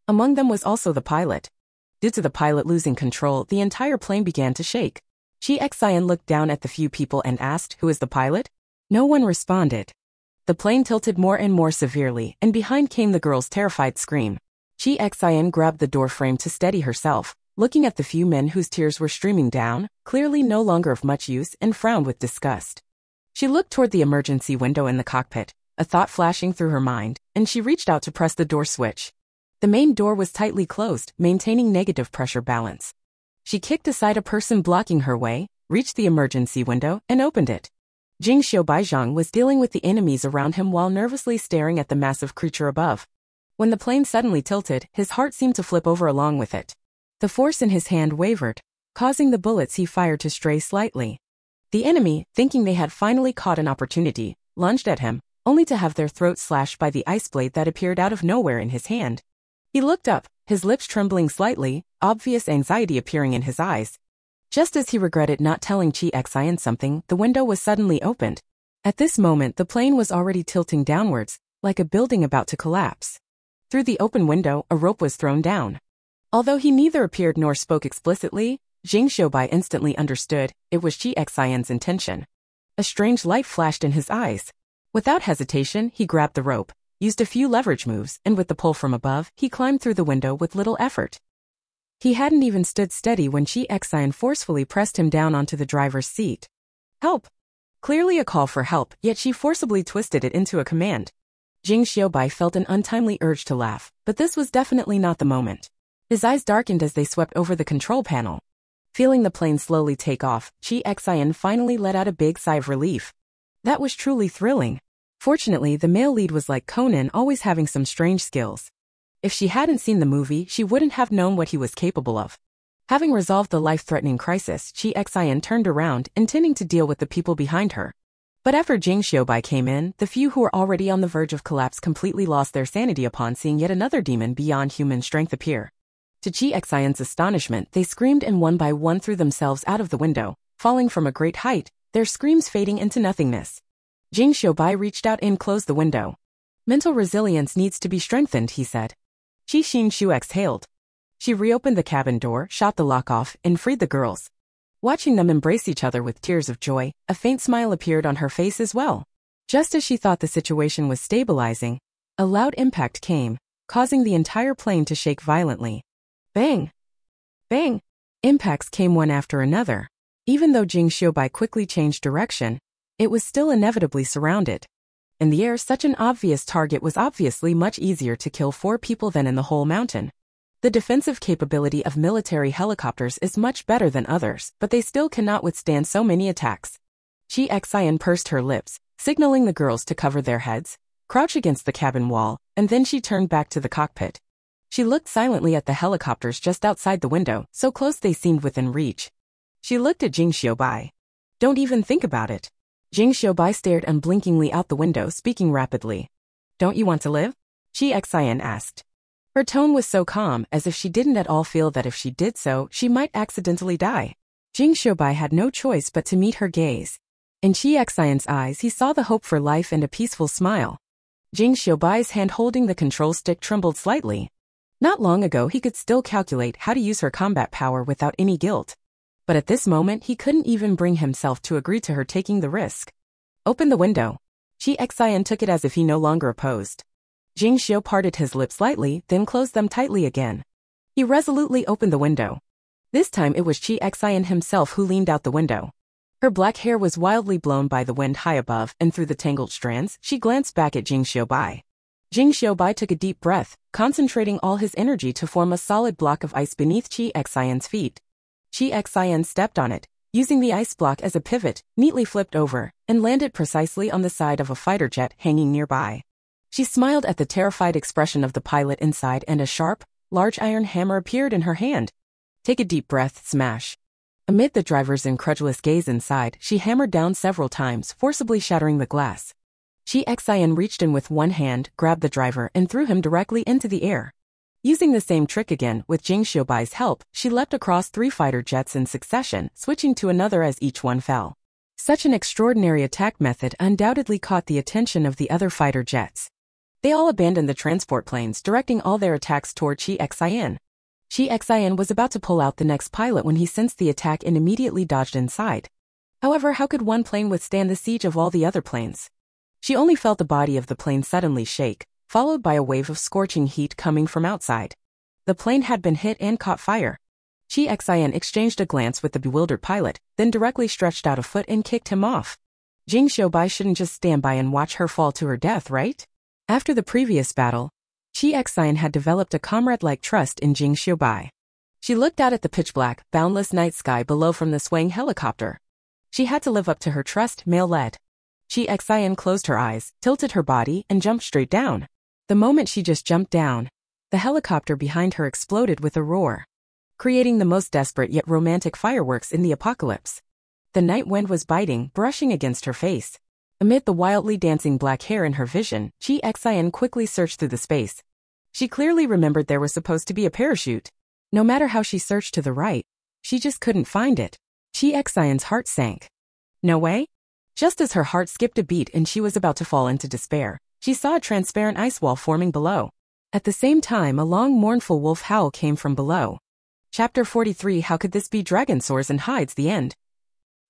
Among them was also the pilot. Due to the pilot losing control, the entire plane began to shake. Chi Xian looked down at the few people and asked, "Who is the pilot?" No one responded. The plane tilted more and more severely, and behind came the girl's terrified scream. Chi Xian grabbed the door frame to steady herself, looking at the few men whose tears were streaming down, clearly no longer of much use, and frowned with disgust. She looked toward the emergency window in the cockpit, a thought flashing through her mind, and she reached out to press the door switch. The main door was tightly closed, maintaining negative pressure balance. She kicked aside a person blocking her way, reached the emergency window, and opened it. Jing Xiaobaizhang was dealing with the enemies around him while nervously staring at the massive creature above. When the plane suddenly tilted, his heart seemed to flip over along with it. The force in his hand wavered, causing the bullets he fired to stray slightly. The enemy, thinking they had finally caught an opportunity, lunged at him, only to have their throats slashed by the ice blade that appeared out of nowhere in his hand. He looked up, his lips trembling slightly, obvious anxiety appearing in his eyes. Just as he regretted not telling Chi Xian something, the window was suddenly opened. At this moment, the plane was already tilting downwards, like a building about to collapse. Through the open window, a rope was thrown down. Although he neither appeared nor spoke explicitly, Jing Xiaobai instantly understood it was Chi Xian's intention. A strange light flashed in his eyes. Without hesitation, he grabbed the rope, used a few leverage moves, and with the pull from above, he climbed through the window with little effort. He hadn't even stood steady when Chi Xian forcefully pressed him down onto the driver's seat. Help! Clearly a call for help, yet she forcibly twisted it into a command. Jing Xiaobai felt an untimely urge to laugh, but this was definitely not the moment. His eyes darkened as they swept over the control panel. Feeling the plane slowly take off, Chi Xian finally let out a big sigh of relief. That was truly thrilling. Fortunately, the male lead was like Conan, always having some strange skills. If she hadn't seen the movie, she wouldn't have known what he was capable of. Having resolved the life-threatening crisis, Chi Xian turned around, intending to deal with the people behind her. But after Jing Xiaobai came in, the few who were already on the verge of collapse completely lost their sanity upon seeing yet another demon beyond human strength appear. To Chi Xian's astonishment, they screamed and one by one threw themselves out of the window, falling from a great height, their screams fading into nothingness. Jing Xiaobai reached out and closed the window. Mental resilience needs to be strengthened, he said. Qi Xingshu exhaled. She reopened the cabin door, shot the lock off, and freed the girls. Watching them embrace each other with tears of joy, a faint smile appeared on her face as well. Just as she thought the situation was stabilizing, a loud impact came, causing the entire plane to shake violently. Bang! Bang! Impacts came one after another. Even though Jing Xiaobai quickly changed direction, it was still inevitably surrounded. In the air, such an obvious target was obviously much easier to kill 4 people than in the whole mountain. The defensive capability of military helicopters is much better than others, but they still cannot withstand so many attacks. Chi Xian pursed her lips, signaling the girls to cover their heads, crouch against the cabin wall, and then she turned back to the cockpit. She looked silently at the helicopters just outside the window, so close they seemed within reach. She looked at Jing Xiaobai. Don't even think about it. Jing Xiaobai stared unblinkingly out the window, speaking rapidly. Don't you want to live? Chi Xian asked. Her tone was so calm, as if she didn't at all feel that if she did so, she might accidentally die. Jing Xiaobai had no choice but to meet her gaze. In Chi Xian's eyes, he saw the hope for life and a peaceful smile. Jing Xiaobai's hand holding the control stick trembled slightly. Not long ago, he could still calculate how to use her combat power without any guilt. But at this moment, he couldn't even bring himself to agree to her taking the risk. Open the window. Chi Xian took it as if he no longer opposed. Jing Xiao parted his lips slightly, then closed them tightly again. He resolutely opened the window. This time it was Chi Xian himself who leaned out the window. Her black hair was wildly blown by the wind high above, and through the tangled strands, she glanced back at Jing Xiaobai. Jing Xiaobai took a deep breath, concentrating all his energy to form a solid block of ice beneath Chi Xian's feet. Chi Xian stepped on it, using the ice block as a pivot, neatly flipped over, and landed precisely on the side of a fighter jet hanging nearby. She smiled at the terrified expression of the pilot inside, and a sharp, large iron hammer appeared in her hand. Take a deep breath, smash. Amid the driver's incredulous gaze inside, she hammered down several times, forcibly shattering the glass. Chi Xian reached in with one hand, grabbed the driver, and threw him directly into the air. Using the same trick again, with Jing Xiaobai's help, she leapt across 3 fighter jets in succession, switching to another as each one fell. Such an extraordinary attack method undoubtedly caught the attention of the other fighter jets. They all abandoned the transport planes, directing all their attacks toward Chi Xian. Chi Xian was about to pull out the next pilot when he sensed the attack and immediately dodged inside. However, how could one plane withstand the siege of all the other planes? She only felt the body of the plane suddenly shake, followed by a wave of scorching heat coming from outside. The plane had been hit and caught fire. Chi Xian exchanged a glance with the bewildered pilot, then directly stretched out a foot and kicked him off. Jing Xiaobai shouldn't just stand by and watch her fall to her death, right? After the previous battle, Chi Xian had developed a comrade-like trust in Jing Xiaobai. She She looked out at the pitch-black, boundless night sky below from the swaying helicopter. She had to live up to her trust, male-led. Chi Xian closed her eyes, tilted her body, and jumped straight down. The moment she just jumped down, the helicopter behind her exploded with a roar, creating the most desperate yet romantic fireworks in the apocalypse. The night wind was biting, brushing against her face. Amid the wildly dancing black hair in her vision, Chi Xian quickly searched through the space. She clearly remembered there was supposed to be a parachute. No matter how she searched to the right, she just couldn't find it. Chi Xian's heart sank. No way? Just as her heart skipped a beat and she was about to fall into despair, she saw a transparent ice wall forming below. At the same time, a long mournful wolf howl came from below. Chapter 43. How could this be? Dragon soars and hides the end.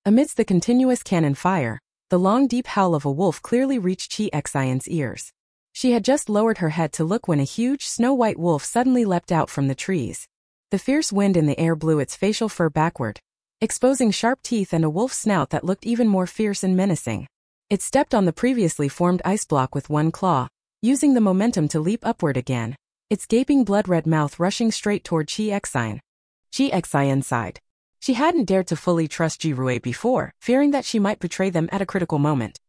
Amidst the continuous cannon fire, the long deep howl of a wolf clearly reached Chi Xian's ears. She had just lowered her head to look when a huge snow-white wolf suddenly leapt out from the trees. The fierce wind in the air blew its facial fur backward, exposing sharp teeth and a wolf's snout that looked even more fierce and menacing. It stepped on the previously formed ice block with one claw, using the momentum to leap upward again, its gaping blood-red mouth rushing straight toward Chi Xian. Chi Xian sighed. She hadn't dared to fully trust Jirue before, fearing that she might betray them at a critical moment.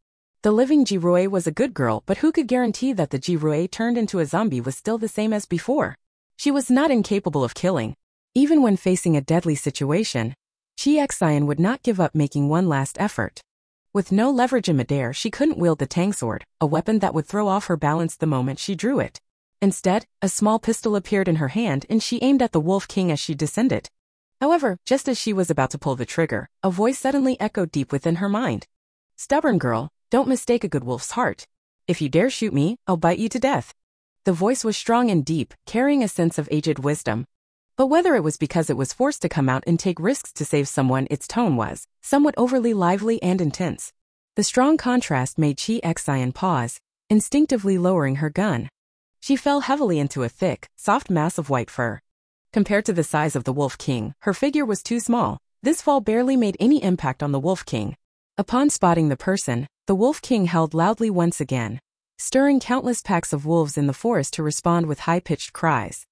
The living Jirue was a good girl, but who could guarantee that the Jirue turned into a zombie was still the same as before? She was not incapable of killing. Even when facing a deadly situation, Chi Xian would not give up making one last effort. With no leverage in midair, she couldn't wield the tang sword, a weapon that would throw off her balance the moment she drew it. Instead, a small pistol appeared in her hand and she aimed at the Wolf King as she descended. However, just as she was about to pull the trigger, a voice suddenly echoed deep within her mind. "Stubborn girl, don't mistake a good wolf's heart. If you dare shoot me, I'll bite you to death." The voice was strong and deep, carrying a sense of aged wisdom. But whether it was because it was forced to come out and take risks to save someone, its tone was somewhat overly lively and intense. The strong contrast made Chi Xian pause, instinctively lowering her gun. She fell heavily into a thick, soft mass of white fur. Compared to the size of the Wolf King, her figure was too small. This fall barely made any impact on the Wolf King. Upon spotting the person, the Wolf King howled loudly once again, stirring countless packs of wolves in the forest to respond with high-pitched cries.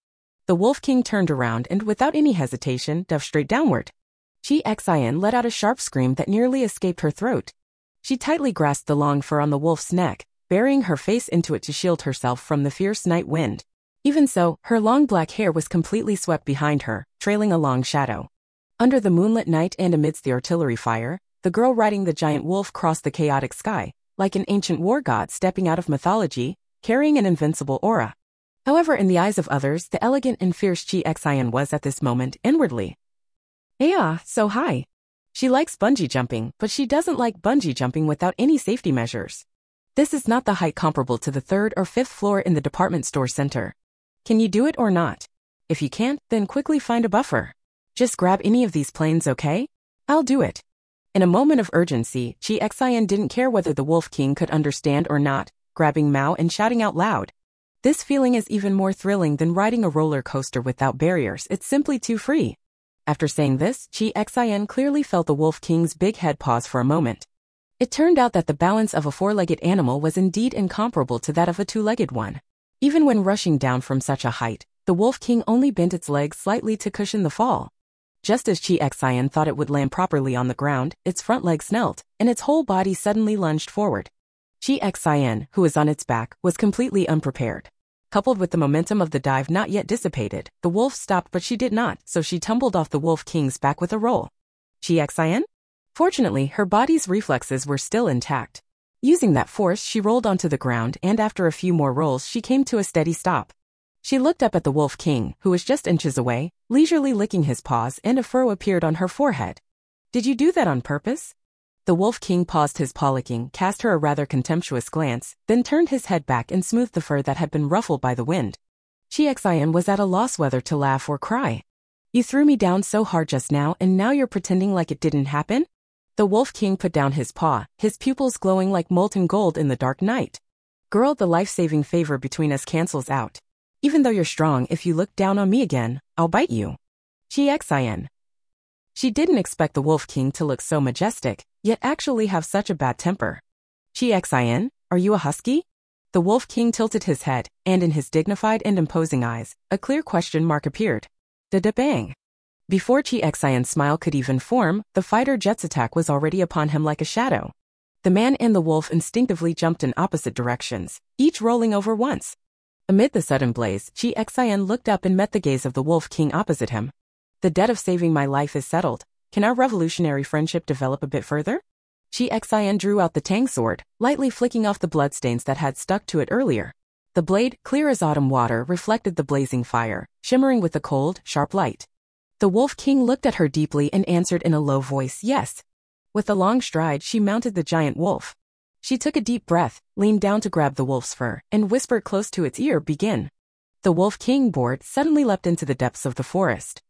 The Wolf King turned around and, without any hesitation, dove straight downward. Chi Xian let out a sharp scream that nearly escaped her throat. She tightly grasped the long fur on the wolf's neck, burying her face into it to shield herself from the fierce night wind. Even so, her long black hair was completely swept behind her, trailing a long shadow. Under the moonlit night and amidst the artillery fire, the girl riding the giant wolf crossed the chaotic sky, like an ancient war god stepping out of mythology, carrying an invincible aura. However, in the eyes of others, the elegant and fierce Chi Xian was at this moment inwardly. So high. She likes bungee jumping, but she doesn't like bungee jumping without any safety measures. This is not the height comparable to the 3rd or 5th floor in the department store center. Can you do it or not? If you can't, then quickly find a buffer. Just grab any of these planes, okay? I'll do it. In a moment of urgency, Chi Xian didn't care whether the Wolf King could understand or not, grabbing Mao and shouting out loud. This feeling is even more thrilling than riding a roller coaster without barriers. It's simply too free. After saying this, Chi Xian clearly felt the Wolf King's big head pause for a moment. It turned out that the balance of a 4-legged animal was indeed incomparable to that of a 2-legged one. Even when rushing down from such a height, the Wolf King only bent its legs slightly to cushion the fall. Just as Chi Xian thought it would land properly on the ground, its front leg snelled, and its whole body suddenly lunged forward. Chi Xian, who was on its back, was completely unprepared. Coupled with the momentum of the dive not yet dissipated, the wolf stopped, but she did not, so she tumbled off the Wolf King's back with a roll. Chi Xian? Fortunately, her body's reflexes were still intact. Using that force, she rolled onto the ground, and after a few more rolls, she came to a steady stop. She looked up at the Wolf King, who was just inches away, leisurely licking his paws, and a furrow appeared on her forehead. "Did you do that on purpose?" The Wolf King paused his paw licking, cast her a rather contemptuous glance, then turned his head back and smoothed the fur that had been ruffled by the wind. Chi Xian was at a loss whether to laugh or cry. "You threw me down so hard just now, and now you're pretending like it didn't happen?" The Wolf King put down his paw, his pupils glowing like molten gold in the dark night. "Girl, the life-saving favor between us cancels out. Even though you're strong, if you look down on me again, I'll bite you." Chi Xian. She didn't expect the Wolf King to look so majestic, yet actually have such a bad temper. "Chi Xian, are you a husky?" The Wolf King tilted his head, and in his dignified and imposing eyes, a clear question mark appeared. Da-da-bang. Before Chi Xian's smile could even form, the fighter jet's attack was already upon him like a shadow. The man and the wolf instinctively jumped in opposite directions, each rolling over once. Amid the sudden blaze, Chi Xian looked up and met the gaze of the Wolf King opposite him. The debt of saving my life is settled. Can our revolutionary friendship develop a bit further? Chi Xian drew out the Tang sword, lightly flicking off the bloodstains that had stuck to it earlier. The blade, clear as autumn water, reflected the blazing fire, shimmering with a cold, sharp light. The Wolf King looked at her deeply and answered in a low voice, yes. With a long stride, she mounted the giant wolf. She took a deep breath, leaned down to grab the wolf's fur, and whispered close to its ear, begin. The Wolf King board suddenly leapt into the depths of the forest.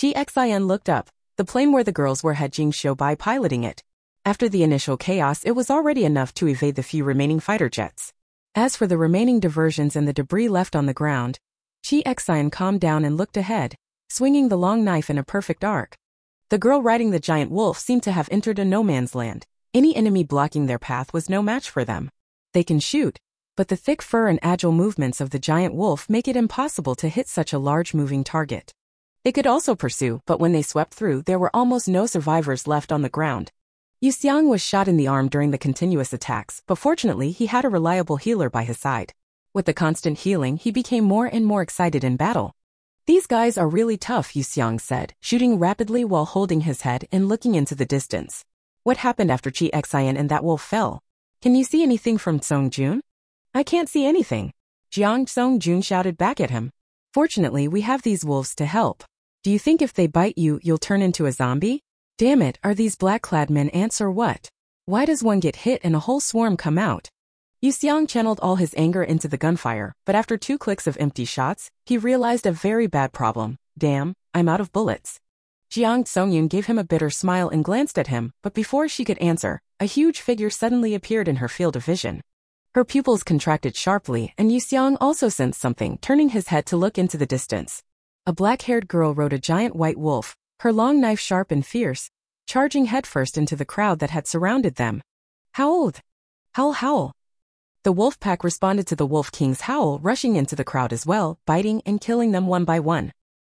Chi Xian looked up, the plane where the girls were had Jing Shoubai piloting it. After the initial chaos, it was already enough to evade the few remaining fighter jets. As for the remaining diversions and the debris left on the ground, Chi Xian calmed down and looked ahead, swinging the long knife in a perfect arc. The girl riding the giant wolf seemed to have entered a no-man's land. Any enemy blocking their path was no match for them. They can shoot, but the thick fur and agile movements of the giant wolf make it impossible to hit such a large moving target. They could also pursue, but when they swept through, there were almost no survivors left on the ground. Yu Xiang was shot in the arm during the continuous attacks, but fortunately he had a reliable healer by his side. With the constant healing, he became more and more excited in battle. These guys are really tough, Yu Xiang said, shooting rapidly while holding his head and looking into the distance. What happened after Chi Xian and that wolf fell? Can you see anything from Song Jun? I can't see anything. Jiang Song Jun shouted back at him. Fortunately, we have these wolves to help. Do you think if they bite you, you'll turn into a zombie? Damn it, are these black-clad men ants or what? Why does one get hit and a whole swarm come out? Yu Xiang channeled all his anger into the gunfire, but after 2 clicks of empty shots, he realized a very bad problem. Damn, I'm out of bullets. Jiang Songyun gave him a bitter smile and glanced at him, but before she could answer, a huge figure suddenly appeared in her field of vision. Her pupils contracted sharply, and Yu Xiang also sensed something, turning his head to look into the distance. A black-haired girl rode a giant white wolf, her long knife sharp and fierce, charging headfirst into the crowd that had surrounded them. Howled! Howl, howl! The wolf pack responded to the Wolf King's howl, rushing into the crowd as well, biting and killing them one by one.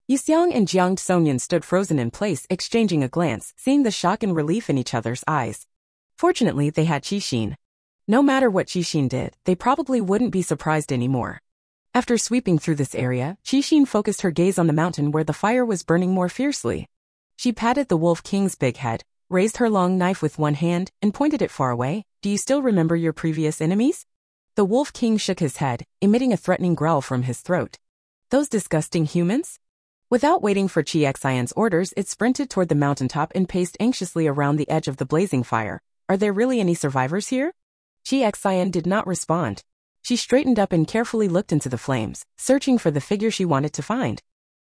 Yu Xiang and Jiang Songyun stood frozen in place, exchanging a glance, seeing the shock and relief in each other's eyes. Fortunately, they had Qixin. No matter what Qixin did, they probably wouldn't be surprised anymore. After sweeping through this area, Qixin focused her gaze on the mountain where the fire was burning more fiercely. She patted the Wolf King's big head, raised her long knife with one hand, and pointed it far away. Do you still remember your previous enemies? The Wolf King shook his head, emitting a threatening growl from his throat. Those disgusting humans? Without waiting for Chi Xian's orders, it sprinted toward the mountaintop and paced anxiously around the edge of the blazing fire. Are there really any survivors here? Chi Xian did not respond. She straightened up and carefully looked into the flames, searching for the figure she wanted to find.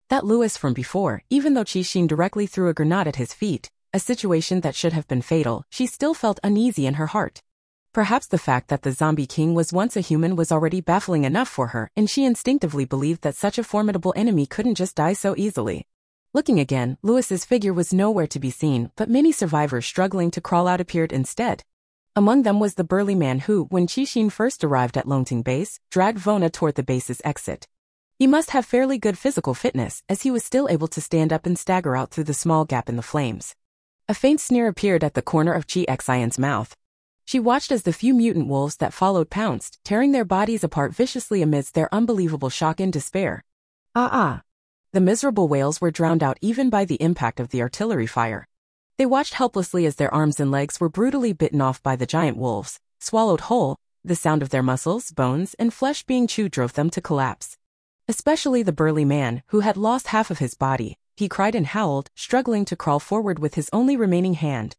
That Louis from before, even though Qixin directly threw a grenade at his feet, a situation that should have been fatal, she still felt uneasy in her heart. Perhaps the fact that the zombie king was once a human was already baffling enough for her, and she instinctively believed that such a formidable enemy couldn't just die so easily. Looking again, Louis's figure was nowhere to be seen, but many survivors struggling to crawl out appeared instead. Among them was the burly man who, when Qixin first arrived at Longting Base, dragged Vona toward the base's exit. He must have fairly good physical fitness, as he was still able to stand up and stagger out through the small gap in the flames. A faint sneer appeared at the corner of Chi Xian's mouth. She watched as the few mutant wolves that followed pounced, tearing their bodies apart viciously amidst their unbelievable shock and despair. The miserable wails were drowned out even by the impact of the artillery fire. They watched helplessly as their arms and legs were brutally bitten off by the giant wolves, swallowed whole. The sound of their muscles, bones, and flesh being chewed drove them to collapse. Especially the burly man, who had lost half of his body. He cried and howled, struggling to crawl forward with his only remaining hand.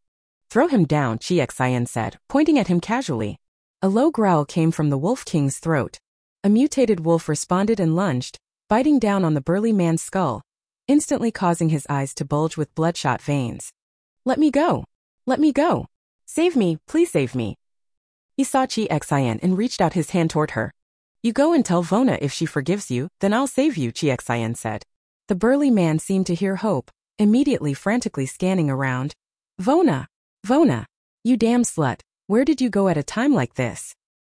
Throw him down, Chi Xian said, pointing at him casually. A low growl came from the Wolf King's throat. A mutated wolf responded and lunged, biting down on the burly man's skull, instantly causing his eyes to bulge with bloodshot veins. Let me go! Let me go! Save me, please save me! He saw Chi Xian and reached out his hand toward her. You go and tell Vona if she forgives you, then I'll save you, Chi Xian said. The burly man seemed to hear hope, immediately frantically scanning around. Vona! Vona! You damn slut, where did you go at a time like this?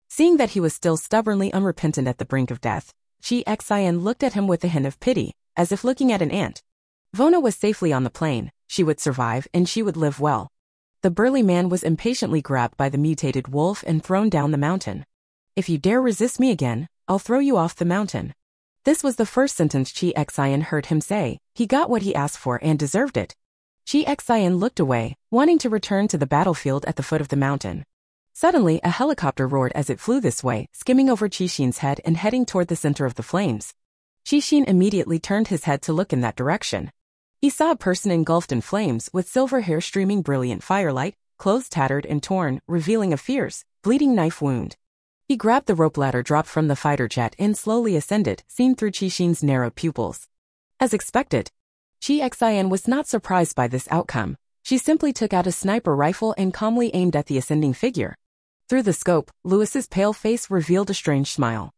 Seeing that he was still stubbornly unrepentant at the brink of death, Chi Xian looked at him with a hint of pity, as if looking at an ant. Vona was safely on the plane, she would survive and she would live well. The burly man was impatiently grabbed by the mutated wolf and thrown down the mountain. If you dare resist me again, I'll throw you off the mountain. This was the first sentence Chi Xian heard him say. He got what he asked for and deserved it. Chi Xian looked away, wanting to return to the battlefield at the foot of the mountain. Suddenly, a helicopter roared as it flew this way, skimming over Qixin's head and heading toward the center of the flames. Qixin immediately turned his head to look in that direction. He saw a person engulfed in flames with silver hair streaming brilliant firelight, clothes tattered and torn, revealing a fierce, bleeding knife wound. He grabbed the rope ladder dropped from the fighter jet and slowly ascended, seen through Qixin's narrowed pupils. As expected, Chi Xian was not surprised by this outcome. She simply took out a sniper rifle and calmly aimed at the ascending figure. Through the scope, Louis's pale face revealed a strange smile.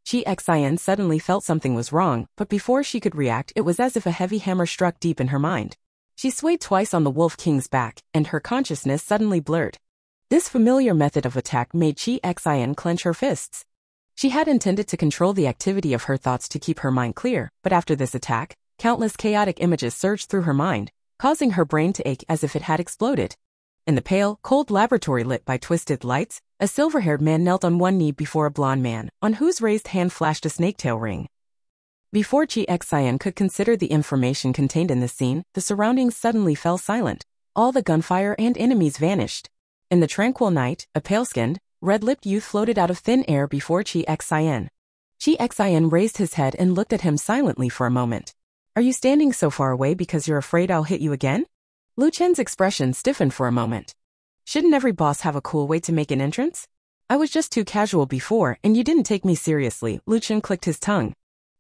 Chi Xian suddenly felt something was wrong, but before she could react, it was as if a heavy hammer struck deep in her mind. She swayed twice on the Wolf King's back, and her consciousness suddenly blurred. This familiar method of attack made Chi Xian clench her fists. She had intended to control the activity of her thoughts to keep her mind clear, but after this attack, countless chaotic images surged through her mind, causing her brain to ache as if it had exploded. In the pale, cold laboratory lit by twisted lights, a silver-haired man knelt on one knee before a blond man, on whose raised hand flashed a snaketail ring. Before Chi Xian could consider the information contained in the scene, the surroundings suddenly fell silent. All the gunfire and enemies vanished. In the tranquil night, a pale-skinned, red-lipped youth floated out of thin air before Chi Xian. Chi Xian raised his head and looked at him silently for a moment. Are you standing so far away because you're afraid I'll hit you again? Lu Chen's expression stiffened for a moment. Shouldn't every boss have a cool way to make an entrance? I was just too casual before and you didn't take me seriously. Lu Chen clicked his tongue.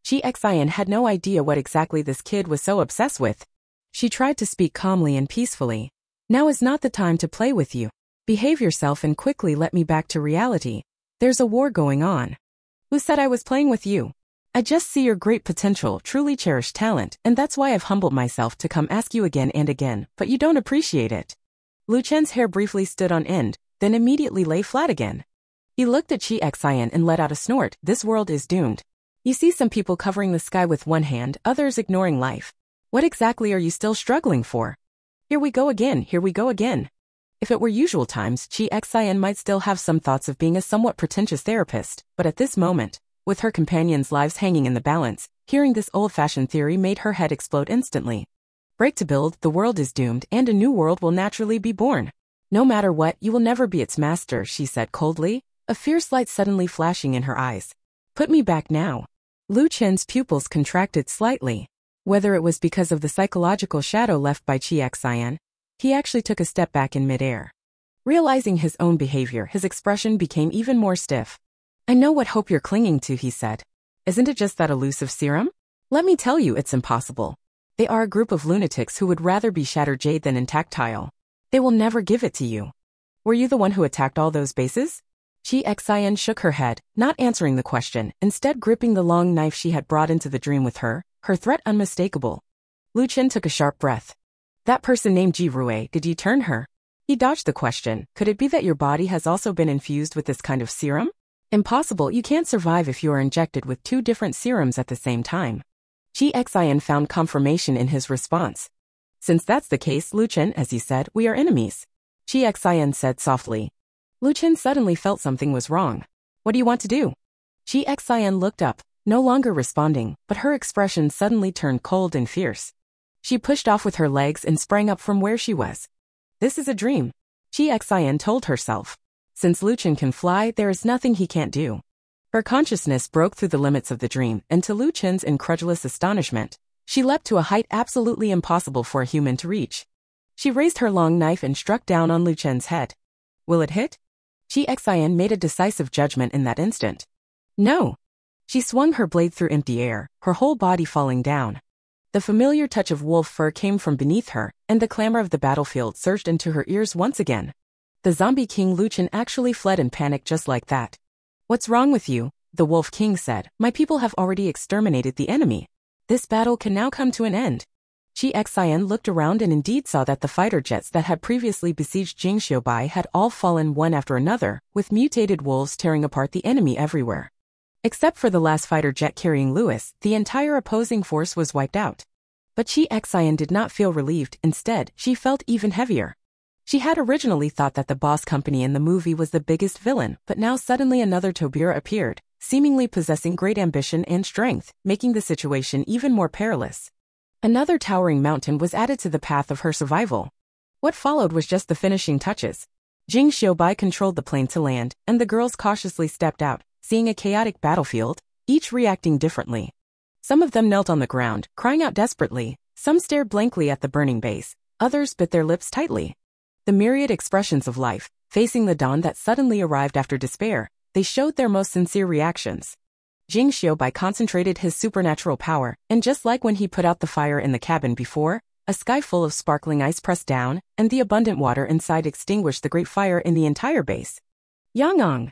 Chi Xian had no idea what exactly this kid was so obsessed with. She tried to speak calmly and peacefully. Now is not the time to play with you. Behave yourself and quickly let me back to reality. There's a war going on. Who said I was playing with you? I just see your great potential, truly cherished talent, and that's why I've humbled myself to come ask you again and again, but you don't appreciate it. Lu Chen's hair briefly stood on end, then immediately lay flat again. He looked at Chi Xian and let out a snort. This world is doomed. You see some people covering the sky with one hand, others ignoring life. What exactly are you still struggling for? Here we go again, here we go again. If it were usual times, Chi Xian might still have some thoughts of being a somewhat pretentious therapist, but at this moment, with her companions' lives hanging in the balance, hearing this old-fashioned theory made her head explode instantly. Break to build, the world is doomed, and a new world will naturally be born. No matter what, you will never be its master, she said coldly, a fierce light suddenly flashing in her eyes. Put me back now. Lu Chen's pupils contracted slightly. Whether it was because of the psychological shadow left by Chi Xian, he actually took a step back in midair. Realizing his own behavior, his expression became even more stiff. I know what hope you're clinging to, he said. Isn't it just that elusive serum? Let me tell you, it's impossible. They are a group of lunatics who would rather be shattered jade than intactile. They will never give it to you. Were you the one who attacked all those bases? Chi Xian shook her head, not answering the question, instead gripping the long knife she had brought into the dream with her threat unmistakable. Lu Chen took a sharp breath. That person named Ji Rui, did you turn her? He dodged the question. Could it be that your body has also been infused with this kind of serum? Impossible, you can't survive if you are injected with two different serums at the same time. Chi Xian found confirmation in his response. Since that's the case, Lu Chen, as you said, we are enemies. Chi Xian said softly. Lu Chen suddenly felt something was wrong. What do you want to do? Chi Xian looked up, no longer responding, but her expression suddenly turned cold and fierce. She pushed off with her legs and sprang up from where she was. This is a dream, Chi Xian told herself. Since Lu Chen can fly, there is nothing he can't do. Her consciousness broke through the limits of the dream, and to Lu Chen's incredulous astonishment, she leapt to a height absolutely impossible for a human to reach. She raised her long knife and struck down on Lu Chen's head. Will it hit? Chi Xian made a decisive judgment in that instant. No. She swung her blade through empty air, her whole body falling down. The familiar touch of wolf fur came from beneath her, and the clamor of the battlefield surged into her ears once again. The zombie king Lu Chen actually fled in panic just like that. What's wrong with you? The Wolf King said. My people have already exterminated the enemy. This battle can now come to an end. Chi Xian looked around and indeed saw that the fighter jets that had previously besieged Jingxiubai had all fallen one after another, with mutated wolves tearing apart the enemy everywhere. Except for the last fighter jet carrying Louis, the entire opposing force was wiped out. But Chi Xian did not feel relieved, instead, she felt even heavier. She had originally thought that the boss company in the movie was the biggest villain, but now suddenly another Tobira appeared, seemingly possessing great ambition and strength, making the situation even more perilous. Another towering mountain was added to the path of her survival. What followed was just the finishing touches. Jing Xiaobai controlled the plane to land, and the girls cautiously stepped out, seeing a chaotic battlefield, each reacting differently. Some of them knelt on the ground, crying out desperately, some stared blankly at the burning base, others bit their lips tightly. The myriad expressions of life, facing the dawn that suddenly arrived after despair, they showed their most sincere reactions. Jing Xiaobai concentrated his supernatural power, and just like when he put out the fire in the cabin before, a sky full of sparkling ice pressed down, and the abundant water inside extinguished the great fire in the entire base. Yang!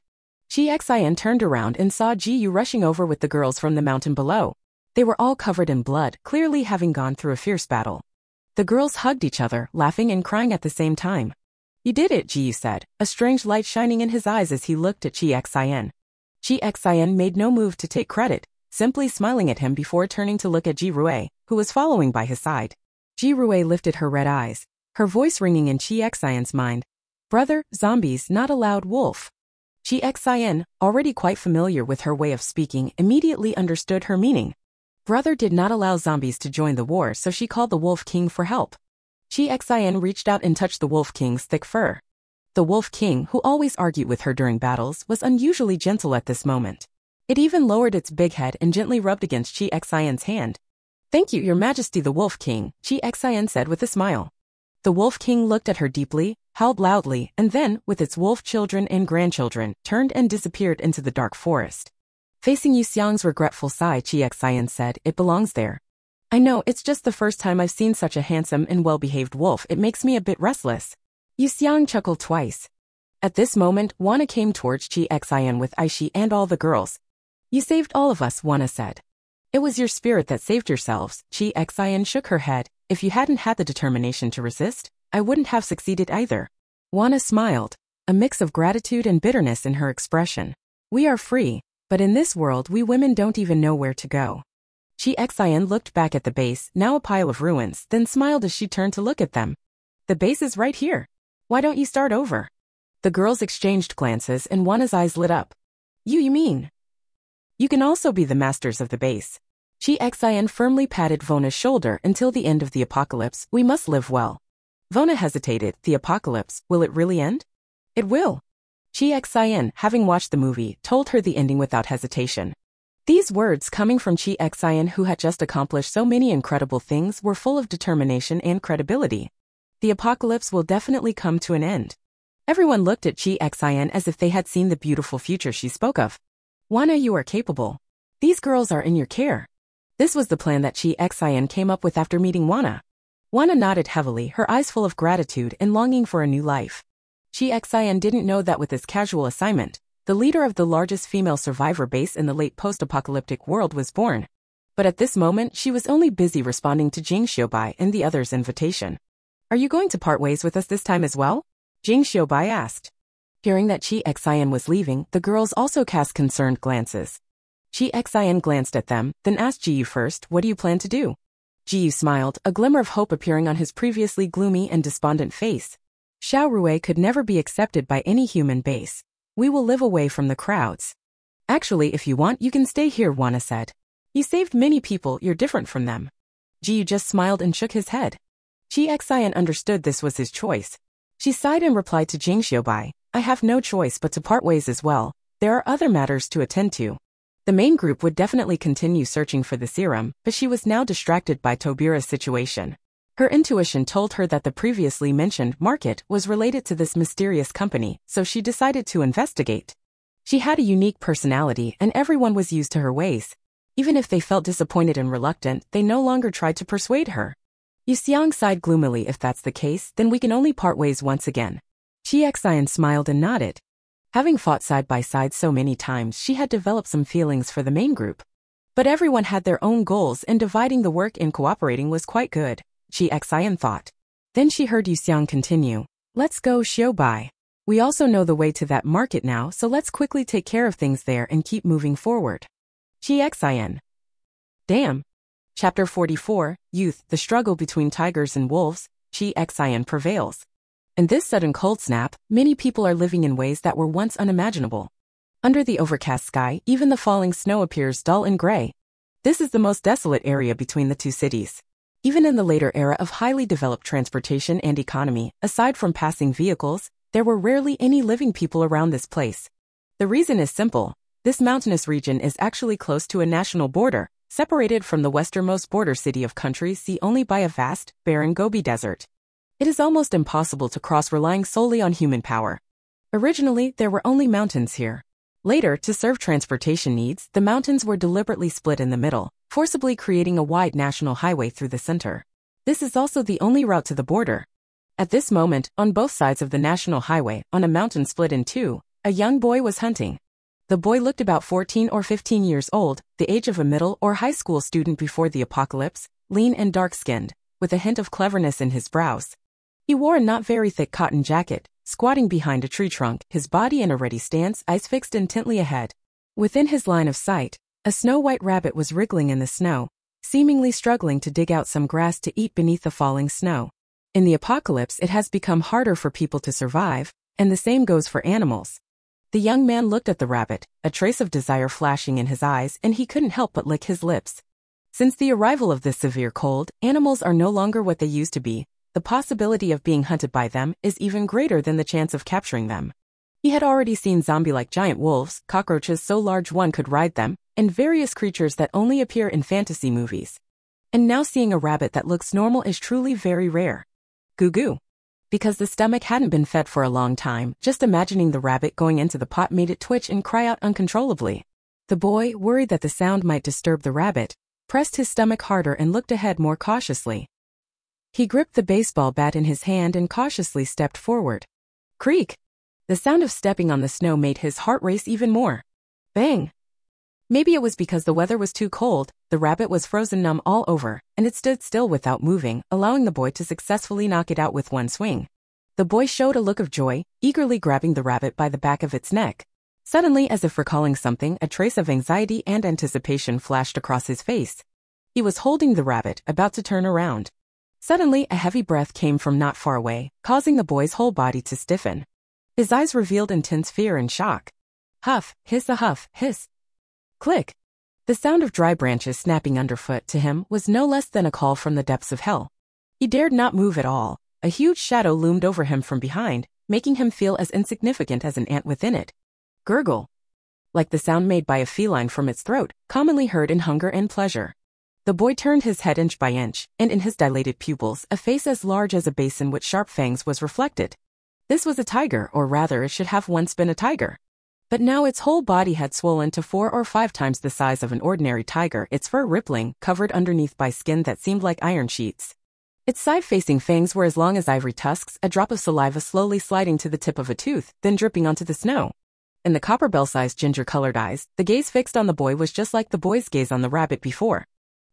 Chi Xian turned around and saw Ji Yu rushing over with the girls from the mountain below. They were all covered in blood, clearly having gone through a fierce battle. The girls hugged each other, laughing and crying at the same time. "You did it," Ji Yu said, a strange light shining in his eyes as he looked at Chi Xian. Chi Xian made no move to take credit, simply smiling at him before turning to look at Ji Rui, who was following by his side. Ji Rui lifted her red eyes, her voice ringing in Chi Xian's mind. "Brother, zombies not allowed, wolf." Chi Xian, already quite familiar with her way of speaking, immediately understood her meaning. Brother did not allow zombies to join the war, so she called the Wolf King for help. Chi Xian reached out and touched the Wolf King's thick fur. The Wolf King, who always argued with her during battles, was unusually gentle at this moment. It even lowered its big head and gently rubbed against Chi Xian's hand. "Thank you, Your Majesty," the Wolf King, Chi Xian said with a smile. The Wolf King looked at her deeply, howled loudly, and then, with its wolf children and grandchildren, turned and disappeared into the dark forest. Facing Yu Xiang's regretful sigh, Chi Xian said, "It belongs there. I know, it's just the first time I've seen such a handsome and well-behaved wolf. It makes me a bit restless." Yu Xiang chuckled twice. At this moment, Wana came towards Chi Xian with Aishi and all the girls. "You saved all of us," Wana said. "It was your spirit that saved yourselves." Chi Xian shook her head. "If you hadn't had the determination to resist, I wouldn't have succeeded either." Wana smiled, a mix of gratitude and bitterness in her expression. "We are free, but in this world we women don't even know where to go." Chi Xian looked back at the base, now a pile of ruins, then smiled as she turned to look at them. "The base is right here. Why don't you start over?" The girls exchanged glances and Wana's eyes lit up. You mean? You can also be the masters of the base." Chi Xian firmly patted Vona's shoulder. "Until the end of the apocalypse, we must live well." Vona hesitated. "The apocalypse, will it really end?" "It will." Chi Xian, having watched the movie, told her the ending without hesitation. These words, coming from Chi Xian, who had just accomplished so many incredible things, were full of determination and credibility. The apocalypse will definitely come to an end. Everyone looked at Chi Xian as if they had seen the beautiful future she spoke of. "Wana, you are capable. These girls are in your care." This was the plan that Chi Xian came up with after meeting Wana. Wana nodded heavily, her eyes full of gratitude and longing for a new life. Chi Xian didn't know that with this casual assignment, the leader of the largest female survivor base in the late post-apocalyptic world was born. But at this moment, she was only busy responding to Jing Xiaobai and the others' invitation. "Are you going to part ways with us this time as well?" Jing Xiaobai asked. Hearing that Chi Xian was leaving, the girls also cast concerned glances. Chi Xian glanced at them, then asked Ji Yu first, "What do you plan to do?" Ji Yu smiled, a glimmer of hope appearing on his previously gloomy and despondent face. "Xiao Rui could never be accepted by any human base. We will live away from the crowds." "Actually, if you want, you can stay here," Wana said. "You saved many people, you're different from them." Ji Yu just smiled and shook his head. Chi Xian understood this was his choice. She sighed and replied to Jing Xiaobai, "I have no choice but to part ways as well. There are other matters to attend to." The main group would definitely continue searching for the serum, but she was now distracted by Tobira's situation. Her intuition told her that the previously mentioned market was related to this mysterious company, so she decided to investigate. She had a unique personality and everyone was used to her ways. Even if they felt disappointed and reluctant, they no longer tried to persuade her. Yu Xiang sighed gloomily. "If that's the case, then we can only part ways once again." Chi Xian smiled and nodded. Having fought side by side so many times, she had developed some feelings for the main group. But everyone had their own goals and dividing the work and cooperating was quite good, Chi Xian thought. Then she heard Yu Xiang continue, "Let's go, Xiaobai. We also know the way to that market now, so let's quickly take care of things there and keep moving forward." Chi Xian. Damn. Chapter 44, Youth, the struggle between tigers and wolves, Chi Xian prevails. In this sudden cold snap, many people are living in ways that were once unimaginable. Under the overcast sky, even the falling snow appears dull and gray. This is the most desolate area between the two cities. Even in the later era of highly developed transportation and economy, aside from passing vehicles, there were rarely any living people around this place. The reason is simple. This mountainous region is actually close to a national border, separated from the westernmost border city of country C only by a vast, barren Gobi Desert. It is almost impossible to cross relying solely on human power. Originally, there were only mountains here. Later, to serve transportation needs, the mountains were deliberately split in the middle, forcibly creating a wide national highway through the center. This is also the only route to the border. At this moment, on both sides of the national highway, on a mountain split in two, a young boy was hunting. The boy looked about 14 or 15 years old, the age of a middle or high school student before the apocalypse, lean and dark-skinned, with a hint of cleverness in his brows. He wore a not very thick cotton jacket, squatting behind a tree trunk, his body in a ready stance, eyes fixed intently ahead. Within his line of sight, a snow-white rabbit was wriggling in the snow, seemingly struggling to dig out some grass to eat beneath the falling snow. In the apocalypse, it has become harder for people to survive, and the same goes for animals. The young man looked at the rabbit, a trace of desire flashing in his eyes, and he couldn't help but lick his lips. Since the arrival of this severe cold, animals are no longer what they used to be. The possibility of being hunted by them is even greater than the chance of capturing them. He had already seen zombie-like giant wolves, cockroaches so large one could ride them, and various creatures that only appear in fantasy movies. And now seeing a rabbit that looks normal is truly very rare. Goo-goo. Because the stomach hadn't been fed for a long time, just imagining the rabbit going into the pot made it twitch and cry out uncontrollably. The boy, worried that the sound might disturb the rabbit, pressed his stomach harder and looked ahead more cautiously. He gripped the baseball bat in his hand and cautiously stepped forward. Creak! The sound of stepping on the snow made his heart race even more. Bang! Maybe it was because the weather was too cold, the rabbit was frozen numb all over, and it stood still without moving, allowing the boy to successfully knock it out with one swing. The boy showed a look of joy, eagerly grabbing the rabbit by the back of its neck. Suddenly, as if recalling something, a trace of anxiety and anticipation flashed across his face. He was holding the rabbit, about to turn around. Suddenly, a heavy breath came from not far away, causing the boy's whole body to stiffen. His eyes revealed intense fear and shock. Huff, hiss a huff, hiss. Click! The sound of dry branches snapping underfoot to him was no less than a call from the depths of hell. He dared not move at all. A huge shadow loomed over him from behind, making him feel as insignificant as an ant within it. Gurgle. Like the sound made by a feline from its throat, commonly heard in hunger and pleasure. The boy turned his head inch by inch, and in his dilated pupils, a face as large as a basin with sharp fangs was reflected. This was a tiger, or rather it should have once been a tiger. But now its whole body had swollen to 4 or 5 times the size of an ordinary tiger, its fur rippling, covered underneath by skin that seemed like iron sheets. Its side-facing fangs were as long as ivory tusks, a drop of saliva slowly sliding to the tip of a tooth, then dripping onto the snow. In the copperbell-sized ginger-colored eyes, the gaze fixed on the boy was just like the boy's gaze on the rabbit before.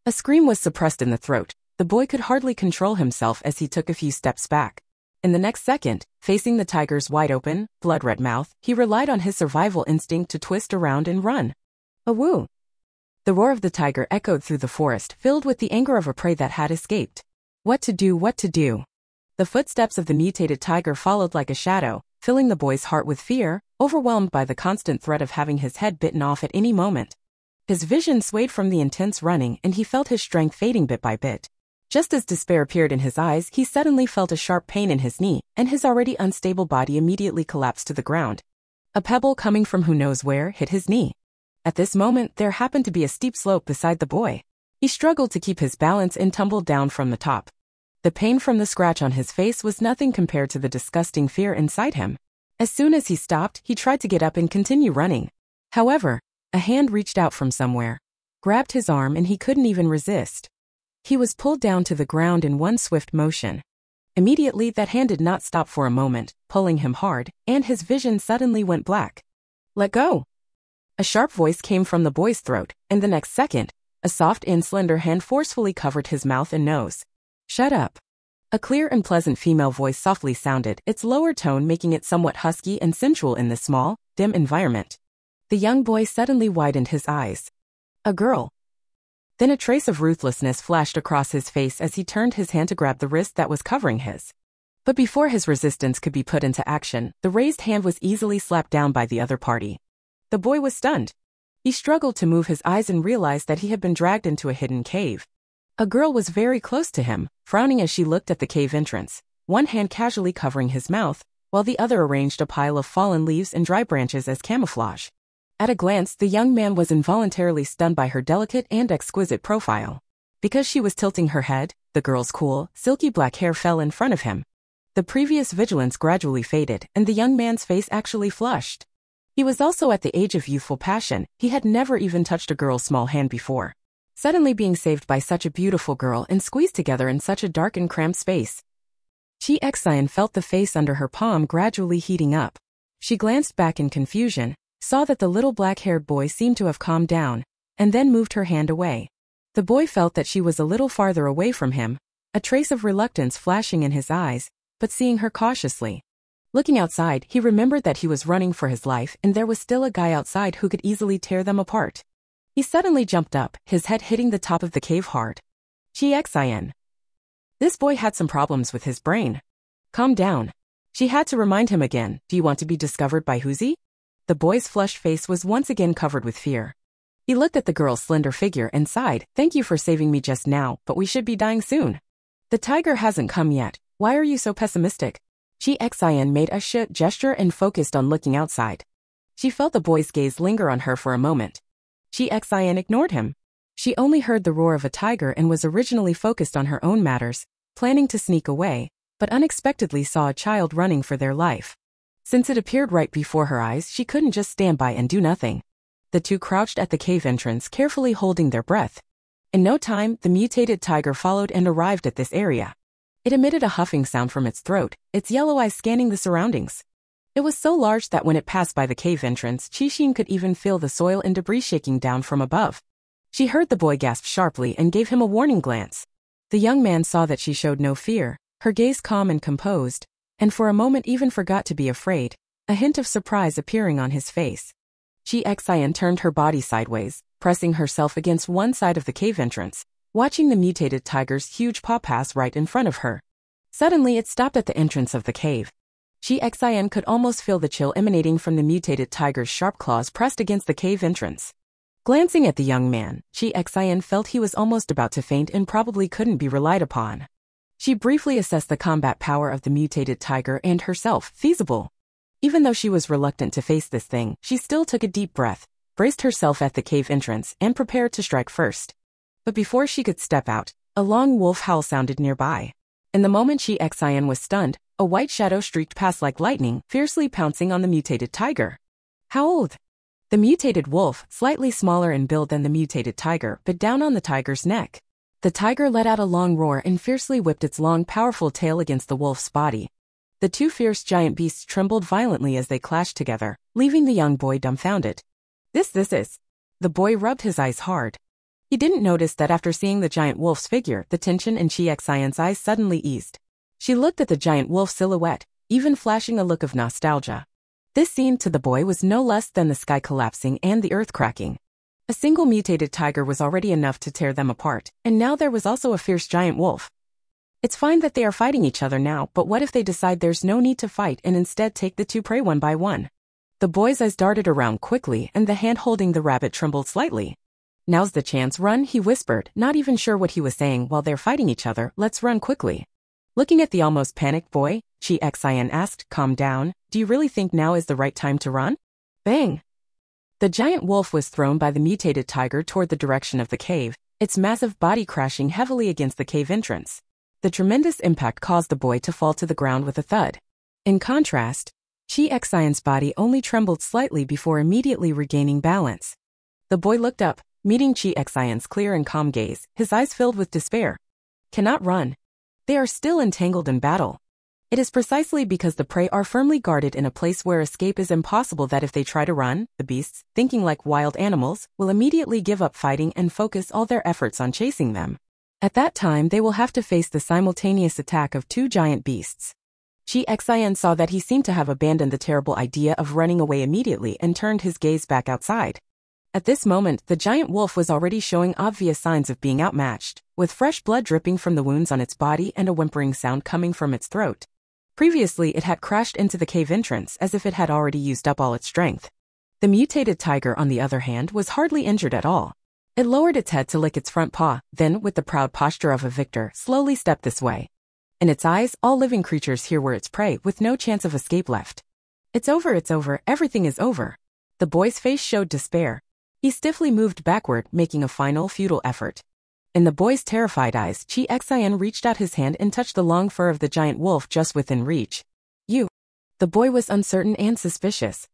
A scream was suppressed in the throat. The boy could hardly control himself as he took a few steps back. In the next second, facing the tiger's wide-open, blood-red mouth, he relied on his survival instinct to twist around and run. A woo! The roar of the tiger echoed through the forest, filled with the anger of a prey that had escaped. What to do, what to do? The footsteps of the mutated tiger followed like a shadow, filling the boy's heart with fear, overwhelmed by the constant threat of having his head bitten off at any moment. His vision swayed from the intense running, and he felt his strength fading bit by bit. Just as despair appeared in his eyes, he suddenly felt a sharp pain in his knee, and his already unstable body immediately collapsed to the ground. A pebble coming from who knows where hit his knee. At this moment, there happened to be a steep slope beside the boy. He struggled to keep his balance and tumbled down from the top. The pain from the scratch on his face was nothing compared to the disgusting fear inside him. As soon as he stopped, he tried to get up and continue running. However, a hand reached out from somewhere, grabbed his arm, and he couldn't even resist. He was pulled down to the ground in one swift motion. Immediately, that hand did not stop for a moment, pulling him hard, and his vision suddenly went black. Let go! A sharp voice came from the boy's throat, and the next second, a soft and slender hand forcefully covered his mouth and nose. Shut up! A clear and pleasant female voice softly sounded, its lower tone making it somewhat husky and sensual in the small, dim environment. The young boy suddenly widened his eyes. A girl. Then a trace of ruthlessness flashed across his face as he turned his hand to grab the wrist that was covering his. But before his resistance could be put into action, the raised hand was easily slapped down by the other party. The boy was stunned. He struggled to move his eyes and realized that he had been dragged into a hidden cave. A girl was very close to him, frowning as she looked at the cave entrance, one hand casually covering his mouth, while the other arranged a pile of fallen leaves and dry branches as camouflage. At a glance, the young man was involuntarily stunned by her delicate and exquisite profile. Because she was tilting her head, the girl's cool, silky black hair fell in front of him. The previous vigilance gradually faded, and the young man's face actually flushed. He was also at the age of youthful passion. He had never even touched a girl's small hand before. Suddenly being saved by such a beautiful girl and squeezed together in such a dark and cramped space. Chi Xian felt the face under her palm gradually heating up. She glanced back in confusion, saw that the little black-haired boy seemed to have calmed down, and then moved her hand away. The boy felt that she was a little farther away from him, a trace of reluctance flashing in his eyes, but seeing her cautiously. Looking outside, he remembered that he was running for his life and there was still a guy outside who could easily tear them apart. He suddenly jumped up, his head hitting the top of the cave hard. Chi Xian. This boy had some problems with his brain. Calm down. She had to remind him again, do you want to be discovered by Huzi? The boy's flushed face was once again covered with fear. He looked at the girl's slender figure and sighed, thank you for saving me just now, but we should be dying soon. The tiger hasn't come yet. Why are you so pessimistic? Chi Xian made a gesture and focused on looking outside. She felt the boy's gaze linger on her for a moment. Chi Xian ignored him. She only heard the roar of a tiger and was originally focused on her own matters, planning to sneak away, but unexpectedly saw a child running for their life. Since it appeared right before her eyes, she couldn't just stand by and do nothing. The two crouched at the cave entrance, carefully holding their breath. In no time, the mutated tiger followed and arrived at this area. It emitted a huffing sound from its throat, its yellow eyes scanning the surroundings. It was so large that when it passed by the cave entrance, Qixin could even feel the soil and debris shaking down from above. She heard the boy gasp sharply and gave him a warning glance. The young man saw that she showed no fear, her gaze calm and composed, and for a moment even forgot to be afraid, a hint of surprise appearing on his face. Chi Xian turned her body sideways, pressing herself against one side of the cave entrance, watching the mutated tiger's huge paw pass right in front of her. Suddenly it stopped at the entrance of the cave. Chi Xian could almost feel the chill emanating from the mutated tiger's sharp claws pressed against the cave entrance. Glancing at the young man, Chi Xian felt he was almost about to faint and probably couldn't be relied upon. She briefly assessed the combat power of the mutated tiger and herself, feasible. Even though she was reluctant to face this thing, she still took a deep breath, braced herself at the cave entrance, and prepared to strike first. But before she could step out, a long wolf howl sounded nearby. In the moment Chi Xian was stunned, a white shadow streaked past like lightning, fiercely pouncing on the mutated tiger. Howled! The mutated wolf, slightly smaller in build than the mutated tiger, bit down on the tiger's neck. The tiger let out a long roar and fiercely whipped its long, powerful tail against the wolf's body. The two fierce giant beasts trembled violently as they clashed together, leaving the young boy dumbfounded. This is. The boy rubbed his eyes hard. He didn't notice that after seeing the giant wolf's figure, the tension in Chi Xian's eyes suddenly eased. She looked at the giant wolf silhouette, even flashing a look of nostalgia. This scene to the boy was no less than the sky collapsing and the earth cracking. A single mutated tiger was already enough to tear them apart, and now there was also a fierce giant wolf. It's fine that they are fighting each other now, but what if they decide there's no need to fight and instead take the two prey one by one? The boy's eyes darted around quickly and the hand holding the rabbit trembled slightly. Now's the chance, run, he whispered, not even sure what he was saying. While they're fighting each other, let's run quickly. Looking at the almost panicked boy, Chi Xian asked, calm down, do you really think now is the right time to run? Bang! The giant wolf was thrown by the mutated tiger toward the direction of the cave, its massive body crashing heavily against the cave entrance. The tremendous impact caused the boy to fall to the ground with a thud. In contrast, Chi Xian's body only trembled slightly before immediately regaining balance. The boy looked up, meeting Chi Xian's clear and calm gaze, his eyes filled with despair. Cannot run. They are still entangled in battle. It is precisely because the prey are firmly guarded in a place where escape is impossible that if they try to run, the beasts, thinking like wild animals, will immediately give up fighting and focus all their efforts on chasing them. At that time they will have to face the simultaneous attack of two giant beasts. Chi Xian saw that he seemed to have abandoned the terrible idea of running away immediately and turned his gaze back outside. At this moment, the giant wolf was already showing obvious signs of being outmatched, with fresh blood dripping from the wounds on its body and a whimpering sound coming from its throat. Previously, it had crashed into the cave entrance as if it had already used up all its strength. The mutated tiger, on the other hand, was hardly injured at all. It lowered its head to lick its front paw, then, with the proud posture of a victor, slowly stepped this way. In its eyes, all living creatures here were its prey, with no chance of escape left. It's over, everything is over. The boy's face showed despair. He stiffly moved backward, making a final, futile effort. In the boy's terrified eyes, Chi Xian reached out his hand and touched the long fur of the giant wolf just within reach. You. The boy was uncertain and suspicious.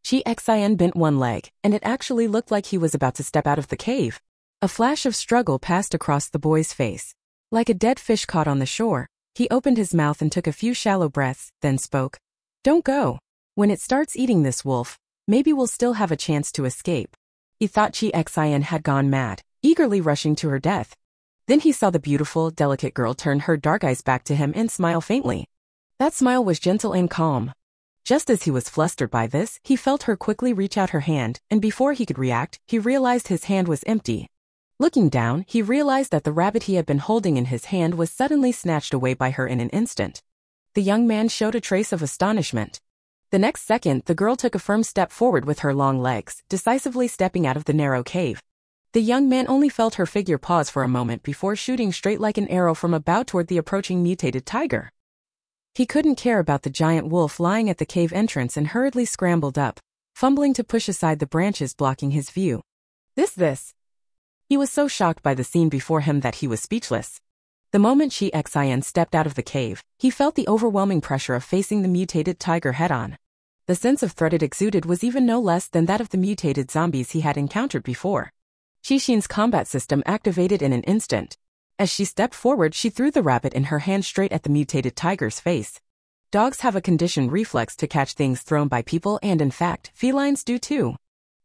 Chi Xian bent one leg, and it actually looked like he was about to step out of the cave. A flash of struggle passed across the boy's face. Like a dead fish caught on the shore, he opened his mouth and took a few shallow breaths, then spoke. Don't go. When it starts eating this wolf, maybe we'll still have a chance to escape. He thought Chi Xian had gone mad, eagerly rushing to her death. Then he saw the beautiful, delicate girl turn her dark eyes back to him and smile faintly. That smile was gentle and calm. Just as he was flustered by this, he felt her quickly reach out her hand, and before he could react, he realized his hand was empty. Looking down, he realized that the rabbit he had been holding in his hand was suddenly snatched away by her in an instant. The young man showed a trace of astonishment. The next second, the girl took a firm step forward with her long legs, decisively stepping out of the narrow cave. The young man only felt her figure pause for a moment before shooting straight like an arrow from a bow toward the approaching mutated tiger. He couldn't care about the giant wolf lying at the cave entrance and hurriedly scrambled up, fumbling to push aside the branches blocking his view. This. He was so shocked by the scene before him that he was speechless. The moment Chi Xian stepped out of the cave, he felt the overwhelming pressure of facing the mutated tiger head-on. The sense of threat it exuded was even no less than that of the mutated zombies he had encountered before. Qixin's combat system activated in an instant. As she stepped forward, she threw the rabbit in her hand straight at the mutated tiger's face. Dogs have a conditioned reflex to catch things thrown by people, and in fact, felines do too.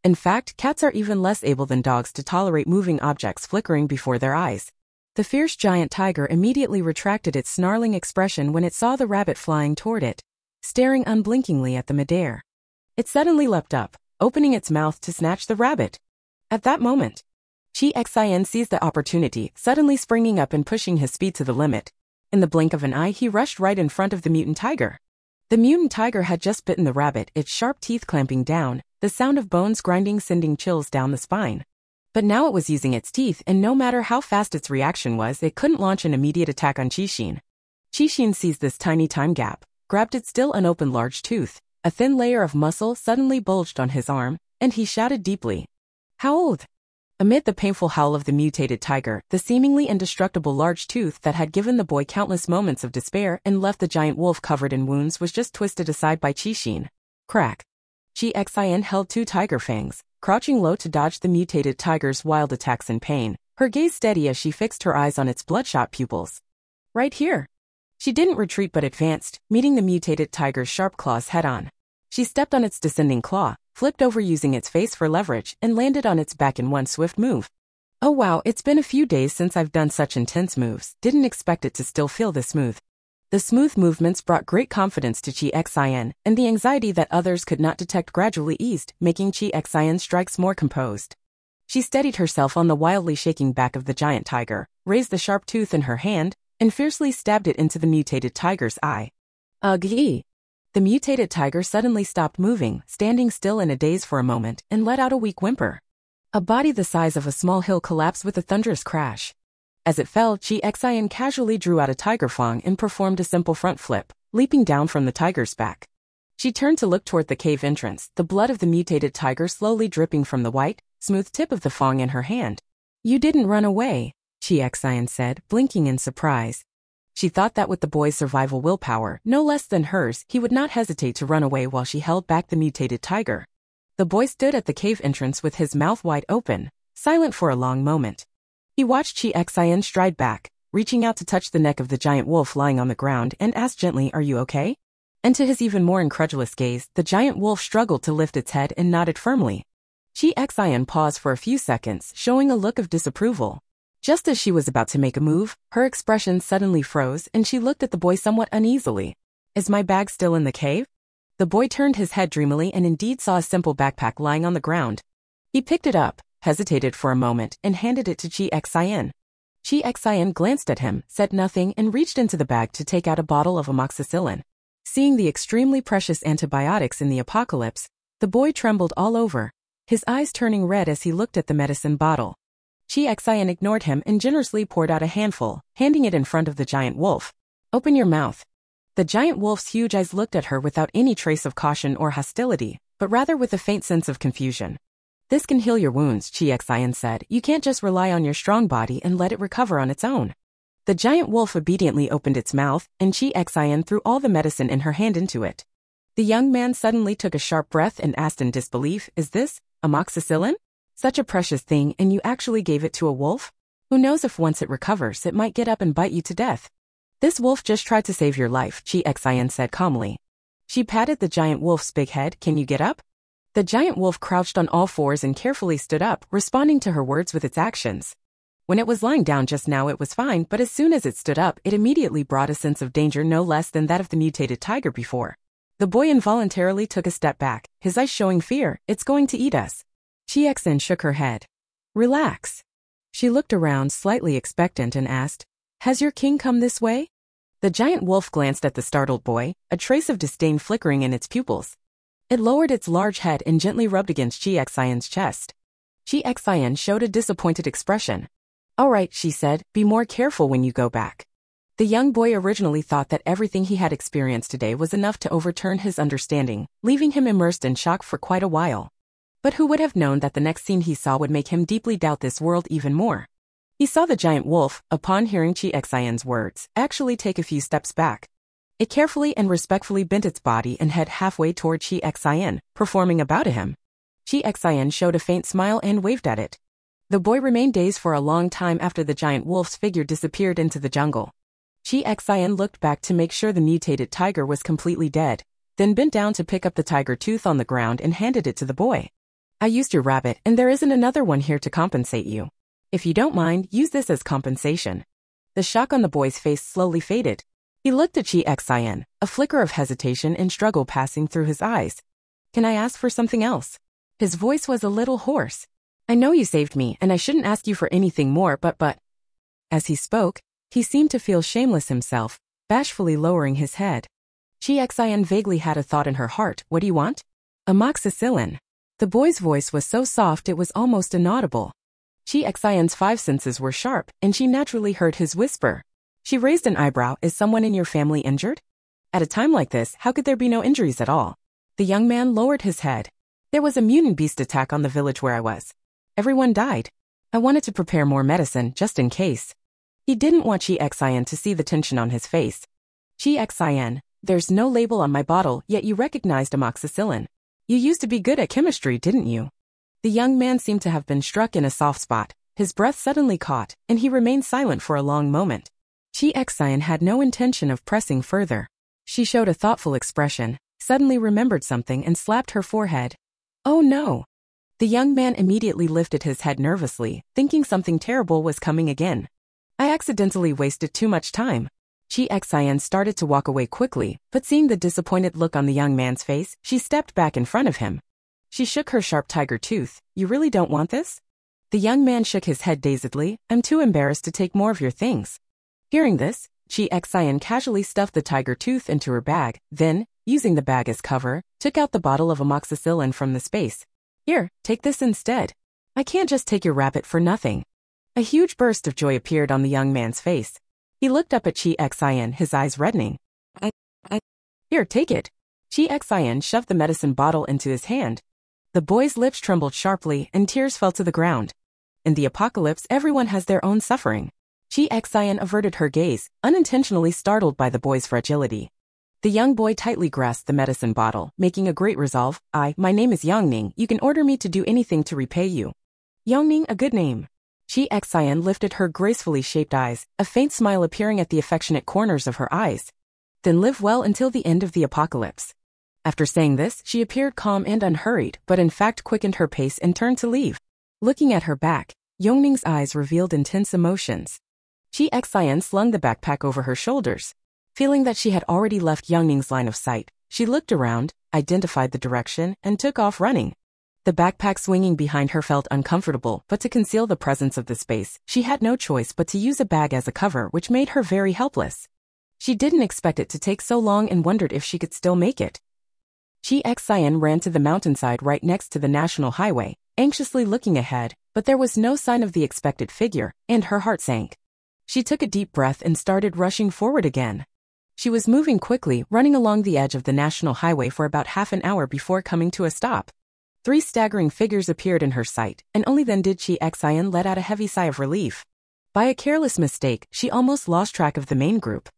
In fact, cats are even less able than dogs to tolerate moving objects flickering before their eyes. The fierce giant tiger immediately retracted its snarling expression when it saw the rabbit flying toward it, staring unblinkingly at the midair. It suddenly leapt up, opening its mouth to snatch the rabbit. At that moment, Chi Xian seized the opportunity, suddenly springing up and pushing his speed to the limit. In the blink of an eye, he rushed right in front of the mutant tiger. The mutant tiger had just bitten the rabbit, its sharp teeth clamping down, the sound of bones grinding sending chills down the spine. But now it was using its teeth, and no matter how fast its reaction was, it couldn't launch an immediate attack on Qixin. Qixin seized this tiny time gap, grabbed its still unopened large tooth. A thin layer of muscle suddenly bulged on his arm, and he shouted deeply. How old? Amid the painful howl of the mutated tiger, the seemingly indestructible large tooth that had given the boy countless moments of despair and left the giant wolf covered in wounds was just twisted aside by Qixin. Crack. Chi Xian held two tiger fangs, crouching low to dodge the mutated tiger's wild attacks in pain, her gaze steady as she fixed her eyes on its bloodshot pupils. Right here. She didn't retreat but advanced, meeting the mutated tiger's sharp claws head-on. She stepped on its descending claw, flipped over using its face for leverage, and landed on its back in one swift move. Oh wow, it's been a few days since I've done such intense moves, didn't expect it to still feel this smooth. The smooth movements brought great confidence to Chi Xian, and the anxiety that others could not detect gradually eased, making Chi Xian's strikes more composed. She steadied herself on the wildly shaking back of the giant tiger, raised the sharp tooth in her hand, and fiercely stabbed it into the mutated tiger's eye. Ugh! The mutated tiger suddenly stopped moving, standing still in a daze for a moment, and let out a weak whimper. A body the size of a small hill collapsed with a thunderous crash. As it fell, Chi Xian casually drew out a tiger fang and performed a simple front flip, leaping down from the tiger's back. She turned to look toward the cave entrance, the blood of the mutated tiger slowly dripping from the white, smooth tip of the fang in her hand. You didn't run away, Chi Xian said, blinking in surprise. She thought that with the boy's survival willpower, no less than hers, he would not hesitate to run away while she held back the mutated tiger. The boy stood at the cave entrance with his mouth wide open, silent for a long moment. He watched Chi Xian stride back, reaching out to touch the neck of the giant wolf lying on the ground, and asked gently, "Are you okay?" And to his even more incredulous gaze, the giant wolf struggled to lift its head and nodded firmly. Chi Xian paused for a few seconds, showing a look of disapproval. Just as she was about to make a move, her expression suddenly froze and she looked at the boy somewhat uneasily. Is my bag still in the cave? The boy turned his head dreamily and indeed saw a simple backpack lying on the ground. He picked it up, hesitated for a moment, and handed it to Chi Xian. Chi Xian glanced at him, said nothing, and reached into the bag to take out a bottle of amoxicillin. Seeing the extremely precious antibiotics in the apocalypse, the boy trembled all over, his eyes turning red as he looked at the medicine bottle. Chi Xian ignored him and generously poured out a handful, handing it in front of the giant wolf. "Open your mouth." The giant wolf's huge eyes looked at her without any trace of caution or hostility, but rather with a faint sense of confusion. "This can heal your wounds," Chi Xian said. "You can't just rely on your strong body and let it recover on its own." The giant wolf obediently opened its mouth, and Chi Xian threw all the medicine in her hand into it. The young man suddenly took a sharp breath and asked in disbelief, "Is this amoxicillin? Such a precious thing, and you actually gave it to a wolf? Who knows if once it recovers, it might get up and bite you to death." "This wolf just tried to save your life," Chi Xian said calmly. She patted the giant wolf's big head. "Can you get up?" The giant wolf crouched on all fours and carefully stood up, responding to her words with its actions. When it was lying down just now it was fine, but as soon as it stood up, it immediately brought a sense of danger no less than that of the mutated tiger before. The boy involuntarily took a step back, his eyes showing fear. "It's going to eat us." Chi Xian shook her head. "Relax." She looked around, slightly expectant, and asked, "Has your king come this way?" The giant wolf glanced at the startled boy, a trace of disdain flickering in its pupils. It lowered its large head and gently rubbed against Chi Xian's chest. Chi Xian showed a disappointed expression. "All right," she said, "be more careful when you go back." The young boy originally thought that everything he had experienced today was enough to overturn his understanding, leaving him immersed in shock for quite a while. But who would have known that the next scene he saw would make him deeply doubt this world even more? He saw the giant wolf, upon hearing Chi Xian's words, actually take a few steps back. It carefully and respectfully bent its body and head halfway toward Chi Xian, performing a bow to him. Chi Xian showed a faint smile and waved at it. The boy remained dazed for a long time after the giant wolf's figure disappeared into the jungle. Chi Xian looked back to make sure the mutated tiger was completely dead, then bent down to pick up the tiger tooth on the ground and handed it to the boy. "I used your rabbit, and there isn't another one here to compensate you. If you don't mind, use this as compensation." The shock on the boy's face slowly faded. He looked at Chi Xian, a flicker of hesitation and struggle passing through his eyes. "Can I ask for something else?" His voice was a little hoarse. "I know you saved me, and I shouldn't ask you for anything more, but... As he spoke, he seemed to feel shameless himself, bashfully lowering his head. Chi Xian vaguely had a thought in her heart. "What do you want?" "Amoxicillin." The boy's voice was so soft it was almost inaudible. Chi Xian's five senses were sharp, and she naturally heard his whisper. She raised an eyebrow. "Is someone in your family injured?" At a time like this, how could there be no injuries at all? The young man lowered his head. "There was a mutant beast attack on the village where I was. Everyone died. I wanted to prepare more medicine, just in case." He didn't want Chi Xian to see the tension on his face. "Chi Xian, there's no label on my bottle, yet you recognized amoxicillin. You used to be good at chemistry, didn't you?" The young man seemed to have been struck in a soft spot. His breath suddenly caught, and he remained silent for a long moment. Chi Xian had no intention of pressing further. She showed a thoughtful expression, suddenly remembered something, and slapped her forehead. "Oh no!" The young man immediately lifted his head nervously, thinking something terrible was coming again. "I accidentally wasted too much time." Chi Xian started to walk away quickly, but seeing the disappointed look on the young man's face, she stepped back in front of him. She shook her sharp tiger tooth. "You really don't want this?" The young man shook his head dazedly. "I'm too embarrassed to take more of your things." Hearing this, Chi Xian casually stuffed the tiger tooth into her bag, then, using the bag as cover, took out the bottle of amoxicillin from the space. "Here, take this instead. I can't just take your rabbit for nothing." A huge burst of joy appeared on the young man's face. He looked up at Chi Xian, his eyes reddening. I... Here, take it." Chi Xian shoved the medicine bottle into his hand. The boy's lips trembled sharply and tears fell to the ground. In the apocalypse, everyone has their own suffering. Chi Xian averted her gaze, unintentionally startled by the boy's fragility. The young boy tightly grasped the medicine bottle, making a great resolve. My name is Yangning. You can order me to do anything to repay you." "Yangning, a good name." Chi Xian lifted her gracefully shaped eyes, a faint smile appearing at the affectionate corners of her eyes. "Then live well until the end of the apocalypse." After saying this, she appeared calm and unhurried, but in fact quickened her pace and turned to leave. Looking at her back, Yongning's eyes revealed intense emotions. Chi Xian slung the backpack over her shoulders. Feeling that she had already left Yongning's line of sight, she looked around, identified the direction, and took off running. The backpack swinging behind her felt uncomfortable, but to conceal the presence of the space, she had no choice but to use a bag as a cover, which made her very helpless. She didn't expect it to take so long and wondered if she could still make it. Chi Xian ran to the mountainside right next to the national highway, anxiously looking ahead, but there was no sign of the expected figure, and her heart sank. She took a deep breath and started rushing forward again. She was moving quickly, running along the edge of the national highway for about half an hour before coming to a stop. 3 staggering figures appeared in her sight, and only then did Chi Xian let out a heavy sigh of relief. By a careless mistake, she almost lost track of the main group.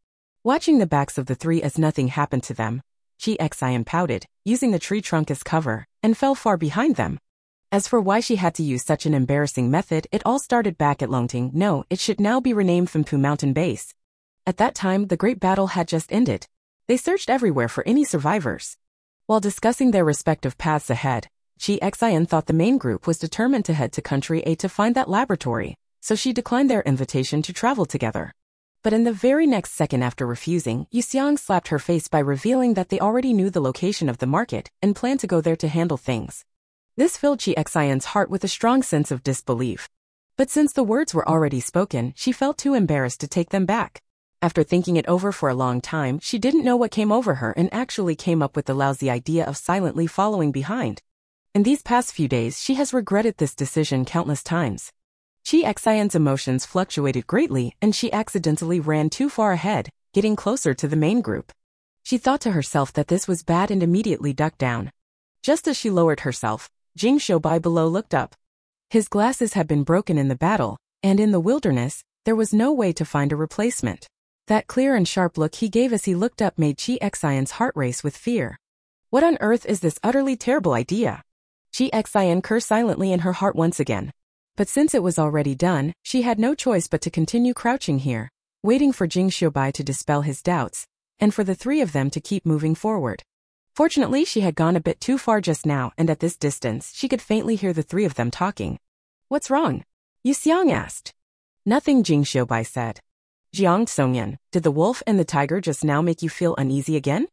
Watching the backs of the 3 as nothing happened to them, Chi Xian pouted, using the tree trunk as cover, and fell far behind them. As for why she had to use such an embarrassing method, it all started back at Longting. No, it should now be renamed Phunpu Mountain Base. At that time, the great battle had just ended. They searched everywhere for any survivors. While discussing their respective paths ahead, Chi Xian thought the main group was determined to head to Country A to find that laboratory, so she declined their invitation to travel together. But in the very next second after refusing, Yuxiang slapped her face by revealing that they already knew the location of the market and planned to go there to handle things. This filled Chi Xian's heart with a strong sense of disbelief. But since the words were already spoken, she felt too embarrassed to take them back. After thinking it over for a long time, she didn't know what came over her and actually came up with the lousy idea of silently following behind. In these past few days, she has regretted this decision countless times. Chi Xian's emotions fluctuated greatly, and she accidentally ran too far ahead, getting closer to the main group. She thought to herself that this was bad and immediately ducked down. Just as she lowered herself, Jing Shoubai below looked up. His glasses had been broken in the battle, and in the wilderness, there was no way to find a replacement. That clear and sharp look he gave as he looked up made Chi Xian's heart race with fear. What on earth is this utterly terrible idea? Chi Xian cursed silently in her heart once again. But since it was already done, she had no choice but to continue crouching here, waiting for Jing Shoubai to dispel his doubts, and for the 3 of them to keep moving forward. Fortunately, she had gone a bit too far just now, and at this distance, she could faintly hear the 3 of them talking. "What's wrong?" Yuxiang asked. "Nothing," Jing Shoubai said. "Jiang Tsongyan, did the wolf and the tiger just now make you feel uneasy again?"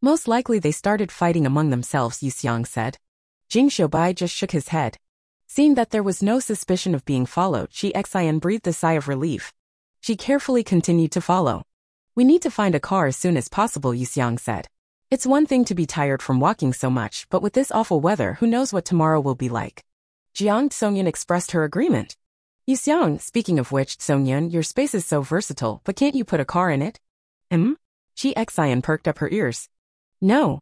"Most likely they started fighting among themselves," Yuxiang said. Jing Shoubai just shook his head. Seeing that there was no suspicion of being followed, Chi Xian breathed a sigh of relief. She carefully continued to follow. "We need to find a car as soon as possible," Yuxiang said. "It's one thing to be tired from walking so much, but with this awful weather, who knows what tomorrow will be like." Jiang Tsongyan expressed her agreement. "Yuxiang, speaking of which, Tsongyan, your space is so versatile, but can't you put a car in it?" Chi Xian perked up her ears. "No."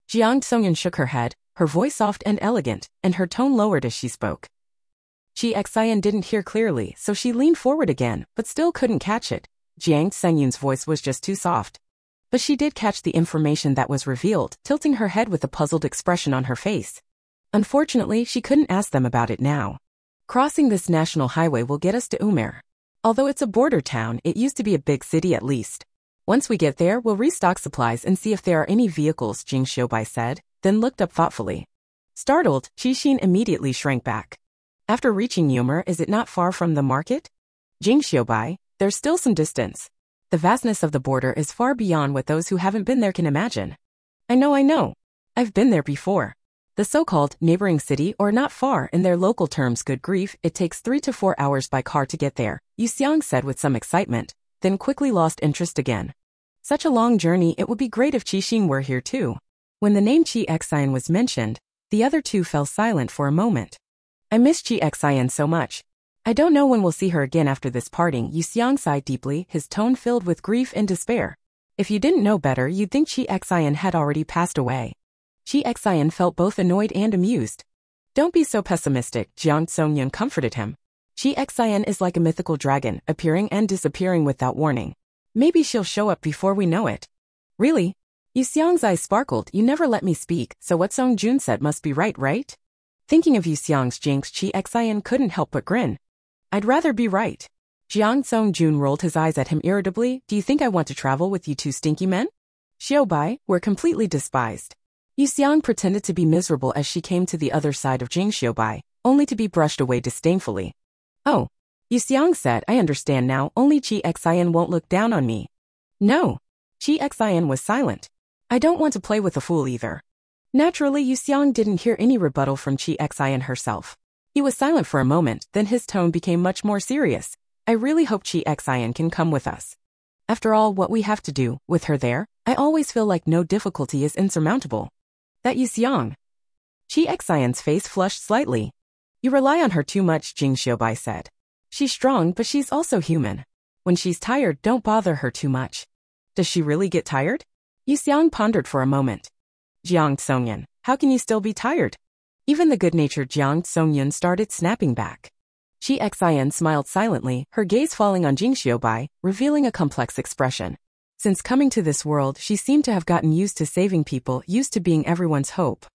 Jiang Tsongyan shook her head, her voice soft and elegant, and her tone lowered as she spoke. Chi Xian didn't hear clearly, so she leaned forward again, but still couldn't catch it. Jiang Tsengyun's voice was just too soft. But she did catch the information that was revealed, tilting her head with a puzzled expression on her face. Unfortunately, she couldn't ask them about it now. "Crossing this national highway will get us to Umair. Although it's a border town, it used to be a big city at least. Once we get there, we'll restock supplies and see if there are any vehicles," Jing Shoubai said, then looked up thoughtfully. Startled, Qixin immediately shrank back. "After reaching Umair, is it not far from the market?" "Jing Shoubai, there's still some distance. The vastness of the border is far beyond what those who haven't been there can imagine." I know. I've been there before. The so-called neighboring city, or not far in their local terms, good grief, it takes 3 to 4 hours by car to get there," Yuxiang said with some excitement, then quickly lost interest again. Such a long journey, it would be great if Qixin were here too. When the name Chi Xian was mentioned, the other 2 fell silent for a moment. "I miss Chi Xian so much. I don't know when we'll see her again after this parting," Yuxiang sighed deeply, his tone filled with grief and despair. "If you didn't know better, you'd think Chi Xian had already passed away." Chi Xian felt both annoyed and amused. "Don't be so pessimistic," Jiang Tsongyun comforted him. "Chi Xian is like a mythical dragon, appearing and disappearing without warning. Maybe she'll show up before we know it." "Really?" Yuxiang's eyes sparkled. "You never let me speak, so what Song Jun said must be right? Thinking of Yuxiang's jinx, Chi Xian couldn't help but grin. "I'd rather be right." Jiang Song-jun rolled his eyes at him irritably. "Do you think I want to travel with you 2 stinky men?" Xiaobai, we're completely despised. Yuxiang pretended to be miserable as she came to the other side of Jing Xiaobai, only to be brushed away disdainfully. "Oh," Yuxiang said, "I understand now, only Chi Xian won't look down on me." "No." Chi Xian was silent. "I don't want to play with a fool either." Naturally, Yuxiang didn't hear any rebuttal from Chi Xian herself. He was silent for a moment, then his tone became much more serious. I really hope Chi Xian can come with us. After all what we have to do, with her there, I always feel like no difficulty is insurmountable. That Yuxiang. Chi Xian's face flushed slightly. You rely on her too much, Jing Xiaobai said. She's strong, but she's also human. When she's tired, don't bother her too much. Does she really get tired? Yuxiang pondered for a moment. Jiang Tsongyan, how can you still be tired? Even the good-natured Jiang Tsongyan started snapping back. Chi Xian smiled silently, her gaze falling on Jing Xiaobai, revealing a complex expression. Since coming to this world, she seemed to have gotten used to saving people, used to being everyone's hope.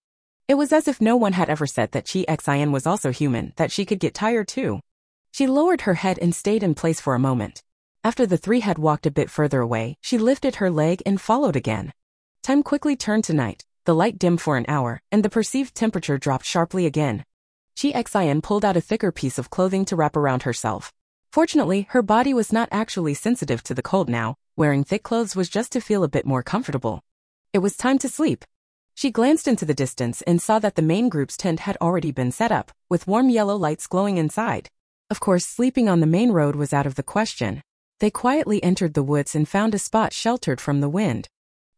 It was as if no one had ever said that Chi Xian was also human, that she could get tired too. She lowered her head and stayed in place for a moment. After the three had walked a bit further away, she lifted her leg and followed again. Time quickly turned to night, the light dimmed for an hour, and the perceived temperature dropped sharply again. Chi Xian pulled out a thicker piece of clothing to wrap around herself. Fortunately, her body was not actually sensitive to the cold now, wearing thick clothes was just to feel a bit more comfortable. It was time to sleep. She glanced into the distance and saw that the main group's tent had already been set up, with warm yellow lights glowing inside. Of course, sleeping on the main road was out of the question. They quietly entered the woods and found a spot sheltered from the wind.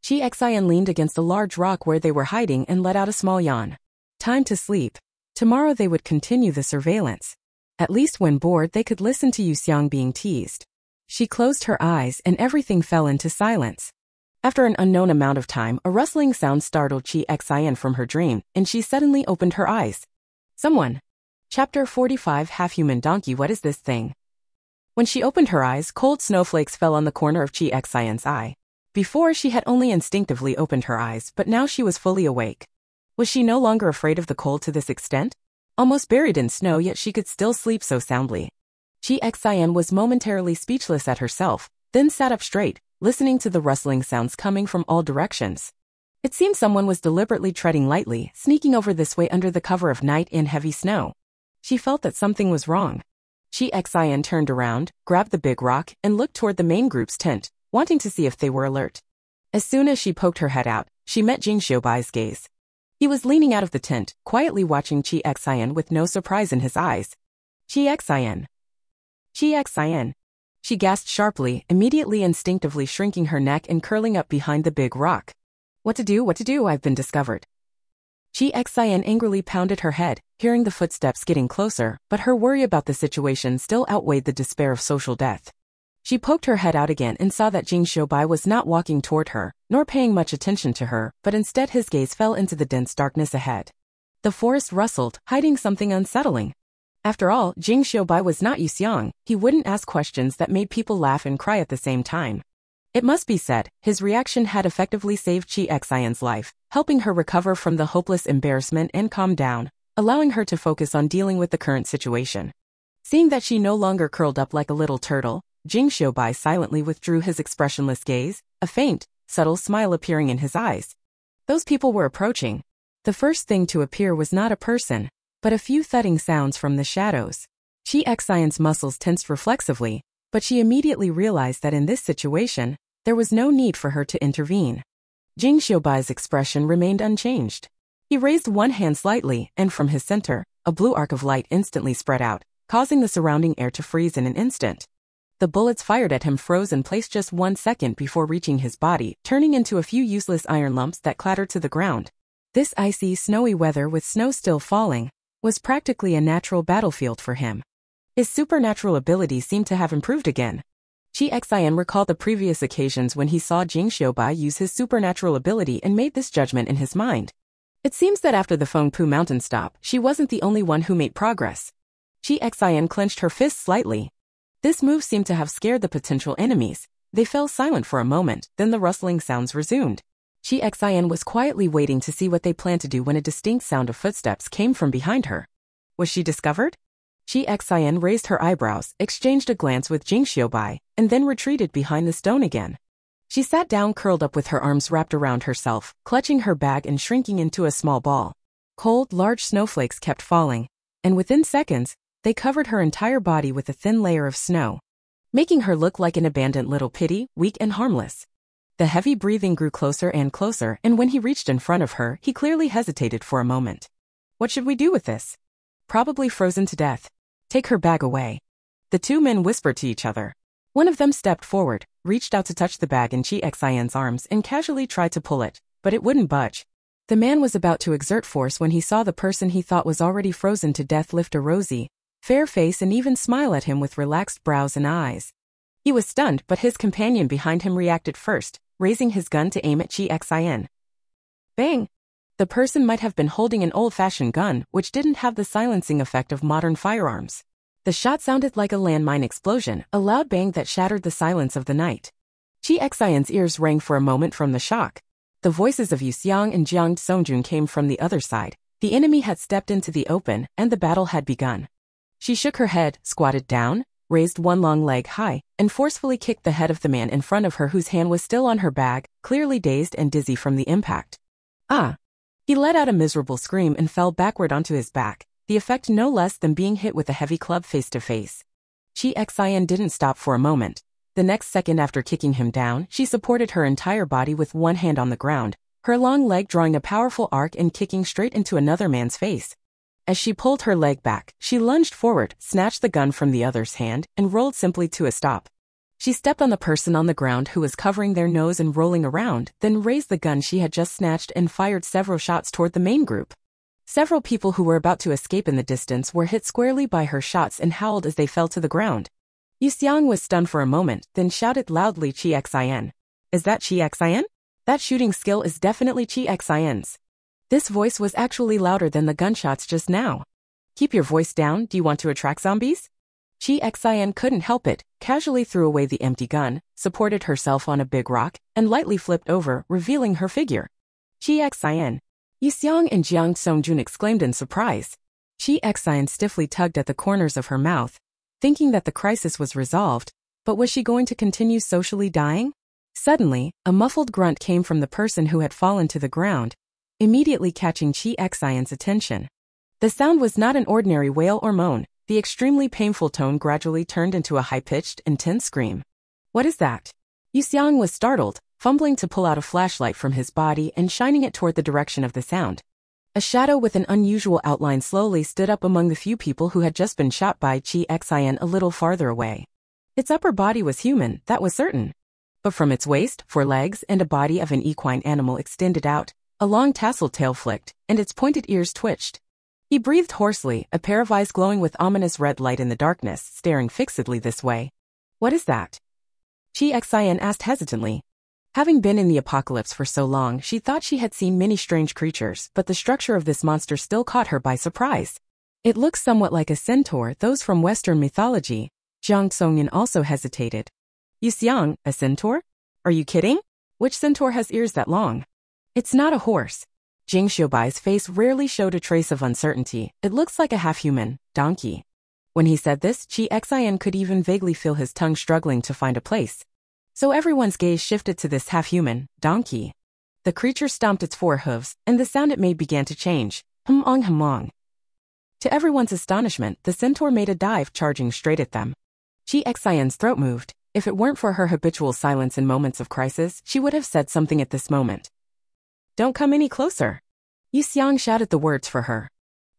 Chi Xian leaned against a large rock where they were hiding and let out a small yawn. Time to sleep. Tomorrow they would continue the surveillance. At least when bored they could listen to Yuxiang being teased. She closed her eyes and everything fell into silence. After an unknown amount of time, a rustling sound startled Chi Xian from her dream, and she suddenly opened her eyes. Someone. Chapter 45 Half-Human Donkey. What is this thing? When she opened her eyes, cold snowflakes fell on the corner of Chi Xian's eye. Before, she had only instinctively opened her eyes, but now she was fully awake. Was she no longer afraid of the cold to this extent? Almost buried in snow, yet she could still sleep so soundly. Chi Xian was momentarily speechless at herself, then sat up straight, listening to the rustling sounds coming from all directions. It seemed someone was deliberately treading lightly, sneaking over this way under the cover of night in heavy snow. She felt that something was wrong. Chi Xian turned around, grabbed the big rock, and looked toward the main group's tent, wanting to see if they were alert. As soon as she poked her head out, she met Jing Xiaobai's gaze. He was leaning out of the tent, quietly watching Chi Xian with no surprise in his eyes. Chi Xian. Chi Xian. She gasped sharply, immediately instinctively shrinking her neck and curling up behind the big rock. What to do, I've been discovered. Chi Xian angrily pounded her head, hearing the footsteps getting closer, but her worry about the situation still outweighed the despair of social death. She poked her head out again and saw that Jing Xiaobai was not walking toward her, nor paying much attention to her, but instead his gaze fell into the dense darkness ahead. The forest rustled, hiding something unsettling. After all, Jing Xiaobai was not Yuxiang. He wouldn't ask questions that made people laugh and cry at the same time. It must be said, his reaction had effectively saved Chi Xian's life, helping her recover from the hopeless embarrassment and calm down, allowing her to focus on dealing with the current situation. Seeing that she no longer curled up like a little turtle, Jing Xiaobai silently withdrew his expressionless gaze, a faint, subtle smile appearing in his eyes. Those people were approaching. The first thing to appear was not a person, but a few thudding sounds from the shadows. Chi Xian's muscles tensed reflexively, but she immediately realized that in this situation, there was no need for her to intervene. Jing Xiaobai's expression remained unchanged. He raised one hand slightly, and from his center, a blue arc of light instantly spread out, causing the surrounding air to freeze in an instant. The bullets fired at him froze in place just 1 second before reaching his body, turning into a few useless iron lumps that clattered to the ground. This icy, snowy weather with snow still falling was practically a natural battlefield for him. His supernatural abilities seemed to have improved again. Chi Xian recalled the previous occasions when he saw Jing Xiaobai use his supernatural ability and made this judgment in his mind. It seems that after the Fengpu mountain stop, she wasn't the only one who made progress. Chi Xian clenched her fists slightly. This move seemed to have scared the potential enemies. They fell silent for a moment, then the rustling sounds resumed. Chi Xian was quietly waiting to see what they planned to do when a distinct sound of footsteps came from behind her. Was she discovered? Chi Xian raised her eyebrows, exchanged a glance with Jing Xiaobai, and then retreated behind the stone again. She sat down curled up with her arms wrapped around herself, clutching her bag and shrinking into a small ball. Cold, large snowflakes kept falling, and within seconds, they covered her entire body with a thin layer of snow, making her look like an abandoned little pitty, weak and harmless. The heavy breathing grew closer and closer, and when he reached in front of her, he clearly hesitated for a moment. What should we do with this? Probably frozen to death. Take her bag away. The two men whispered to each other. One of them stepped forward, reached out to touch the bag in Chi Xian's arms and casually tried to pull it, but it wouldn't budge. The man was about to exert force when he saw the person he thought was already frozen to death lift a rosy, fair face and even smile at him with relaxed brows and eyes. He was stunned, but his companion behind him reacted first, raising his gun to aim at Chi Xian. Bang! The person might have been holding an old-fashioned gun, which didn't have the silencing effect of modern firearms. The shot sounded like a landmine explosion, a loud bang that shattered the silence of the night. Chi Xian's ears rang for a moment from the shock. The voices of Yu Xiang and Jiang Songjun came from the other side. The enemy had stepped into the open, and the battle had begun. She shook her head, squatted down, raised one long leg high, and forcefully kicked the head of the man in front of her whose hand was still on her bag, clearly dazed and dizzy from the impact. Ah! He let out a miserable scream and fell backward onto his back, the effect no less than being hit with a heavy club face to face. Chi Xian didn't stop for a moment. The next second after kicking him down, she supported her entire body with one hand on the ground, her long leg drawing a powerful arc and kicking straight into another man's face. As she pulled her leg back, she lunged forward, snatched the gun from the other's hand, and rolled simply to a stop. She stepped on the person on the ground who was covering their nose and rolling around, then raised the gun she had just snatched and fired several shots toward the main group. Several people who were about to escape in the distance were hit squarely by her shots and howled as they fell to the ground. Yu Xiang was stunned for a moment, then shouted loudly, Chi Xian. Is that Chi Xian? That shooting skill is definitely Chi Xian's. This voice was actually louder than the gunshots just now. Keep your voice down, do you want to attract zombies? Chi Xian couldn't help it, casually threw away the empty gun, supported herself on a big rock, and lightly flipped over, revealing her figure. Chi Xian. Yu Xiang and Jiang Songjun exclaimed in surprise. Chi Xian stiffly tugged at the corners of her mouth, thinking that the crisis was resolved, but was she going to continue socially dying? Suddenly, a muffled grunt came from the person who had fallen to the ground, immediately catching Chi Xian's attention. The sound was not an ordinary wail or moan. The extremely painful tone gradually turned into a high-pitched, intense scream. What is that? Yu Xiang was startled, fumbling to pull out a flashlight from his body and shining it toward the direction of the sound. A shadow with an unusual outline slowly stood up among the few people who had just been shot by Chi Xian a little farther away. Its upper body was human, that was certain. But from its waist, 4 legs and a body of an equine animal extended out, a long tasseled tail flicked, and its pointed ears twitched. He breathed hoarsely, a pair of eyes glowing with ominous red light in the darkness, staring fixedly this way. What is that? Chi Xian asked hesitantly. Having been in the apocalypse for so long, she thought she had seen many strange creatures, but the structure of this monster still caught her by surprise. It looks somewhat like a centaur, those from Western mythology. Jiang Songyun also hesitated. Yu Xiang, a centaur? Are you kidding? Which centaur has ears that long? It's not a horse. Jing Xiaobai's face rarely showed a trace of uncertainty. It looks like a half-human donkey. When he said this, Chi Xian could even vaguely feel his tongue struggling to find a place. So everyone's gaze shifted to this half-human donkey. The creature stomped its 4 hooves, and the sound it made began to change. Hum-ong hum-ong. To everyone's astonishment, the centaur made a dive, charging straight at them. Chi Xian's throat moved. If it weren't for her habitual silence in moments of crisis, she would have said something at this moment. Don't come any closer. Yu Xiang shouted the words for her.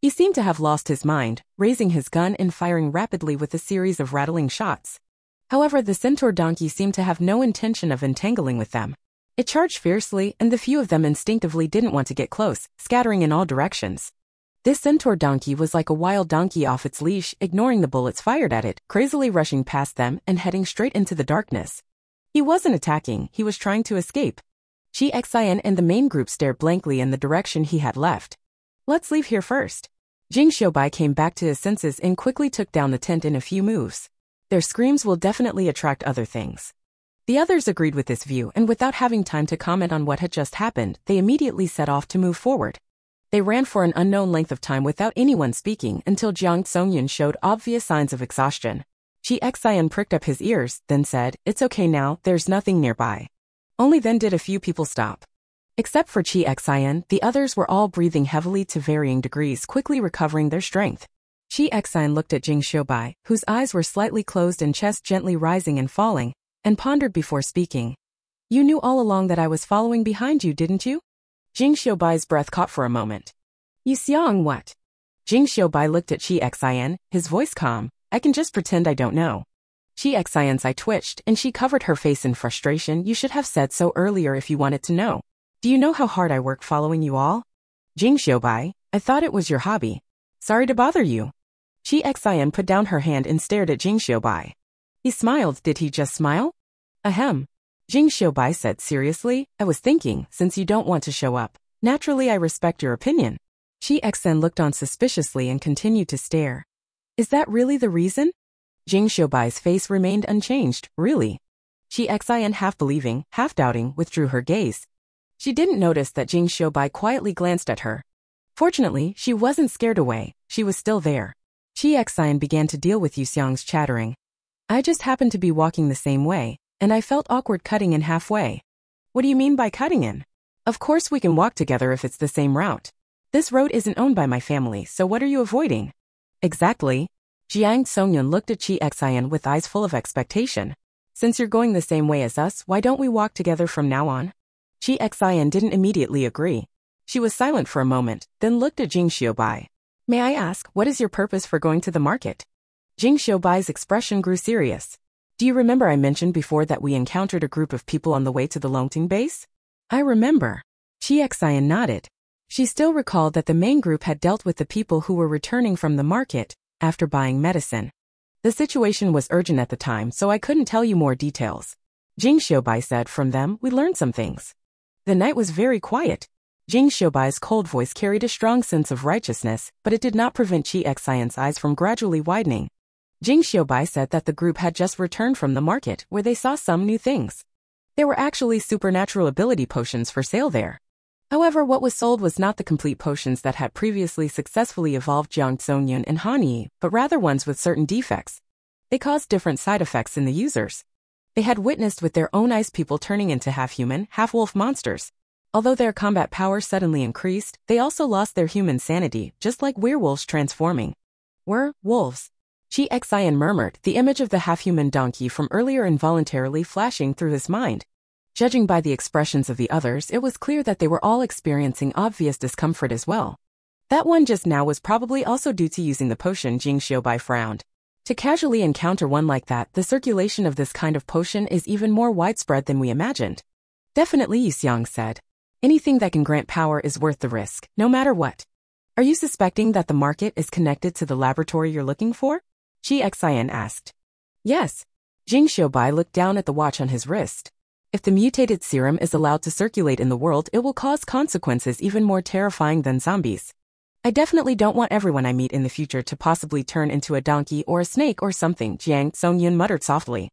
He seemed to have lost his mind, raising his gun and firing rapidly with a series of rattling shots. However, the centaur donkey seemed to have no intention of entangling with them. It charged fiercely, and the few of them instinctively didn't want to get close, scattering in all directions. This centaur donkey was like a wild donkey off its leash, ignoring the bullets fired at it, crazily rushing past them and heading straight into the darkness. He wasn't attacking, he was trying to escape. Chi Xian and the main group stared blankly in the direction he had left. Let's leave here first. Jing Xiaobai came back to his senses and quickly took down the tent in a few moves. Their screams will definitely attract other things. The others agreed with this view, and without having time to comment on what had just happened, they immediately set off to move forward. They ran for an unknown length of time without anyone speaking until Jiang Songyun showed obvious signs of exhaustion. Chi Xian pricked up his ears, then said, "It's okay now, there's nothing nearby." Only then did a few people stop. Except for Chi Xian, the others were all breathing heavily to varying degrees, quickly recovering their strength. Chi Xian looked at Jing Xiaobai, whose eyes were slightly closed and chest gently rising and falling, and pondered before speaking. You knew all along that I was following behind you, didn't you? Jing Xiaobai's breath caught for a moment. You Xiang what? Jing Xiaobai looked at Qi Xian, his voice calm. I can just pretend I don't know. Qi Xian's eye twitched and she covered her face in frustration. You should have said so earlier if you wanted to know. Do you know how hard I work following you all? Jing Xiaobai, I thought it was your hobby. Sorry to bother you. Qi Xian put down her hand and stared at Jing Xiaobai. He smiled. Did he just smile? Ahem. Jing Xiaobai said seriously, I was thinking, since you don't want to show up, naturally I respect your opinion. Qi Xian looked on suspiciously and continued to stare. Is that really the reason? Jing Xiaobai's face remained unchanged. Really? Qi Xian, half believing, half doubting, withdrew her gaze. She didn't notice that Jing Xiaobai quietly glanced at her. Fortunately, she wasn't scared away. She was still there. Qi Xian began to deal with Yu Xiang's chattering. I just happened to be walking the same way, and I felt awkward cutting in halfway. What do you mean by cutting in? Of course we can walk together if it's the same route. This road isn't owned by my family, so what are you avoiding? Exactly. Jiang Songyun looked at Qi Xian with eyes full of expectation. Since you're going the same way as us, why don't we walk together from now on? Qi Xian didn't immediately agree. She was silent for a moment, then looked at Jing Xiaobai. May I ask, what is your purpose for going to the market? Jing Xiaobai's expression grew serious. Do you remember I mentioned before that we encountered a group of people on the way to the Longting base? I remember. Qi Xian nodded. She still recalled that the main group had dealt with the people who were returning from the market after buying medicine. The situation was urgent at the time, so I couldn't tell you more details. Jing Xiaobai said, from them, we learned some things. The night was very quiet. Jing Xiaobai's cold voice carried a strong sense of righteousness, but it did not prevent Qi Xian's eyes from gradually widening. Jing Xiaobai said that the group had just returned from the market, where they saw some new things. There were actually supernatural ability potions for sale there. However, what was sold was not the complete potions that had previously successfully evolved Jiang Songyun and Han Yi, but rather ones with certain defects. They caused different side effects in the users. They had witnessed with their own eyes people turning into half-human, half-wolf monsters. Although their combat power suddenly increased, they also lost their human sanity, just like werewolves transforming. Wolves. Qi Xian murmured, the image of the half-human donkey from earlier involuntarily flashing through his mind. Judging by the expressions of the others, it was clear that they were all experiencing obvious discomfort as well. That one just now was probably also due to using the potion. Jing Xiaobai frowned. To casually encounter one like that, the circulation of this kind of potion is even more widespread than we imagined. Definitely, Yu Xiang said. Anything that can grant power is worth the risk, no matter what. Are you suspecting that the market is connected to the laboratory you're looking for? Qi Xian asked. Yes. Jing Xiaobai looked down at the watch on his wrist. If the mutated serum is allowed to circulate in the world, it will cause consequences even more terrifying than zombies. I definitely don't want everyone I meet in the future to possibly turn into a donkey or a snake or something, Jiang Songyun muttered softly.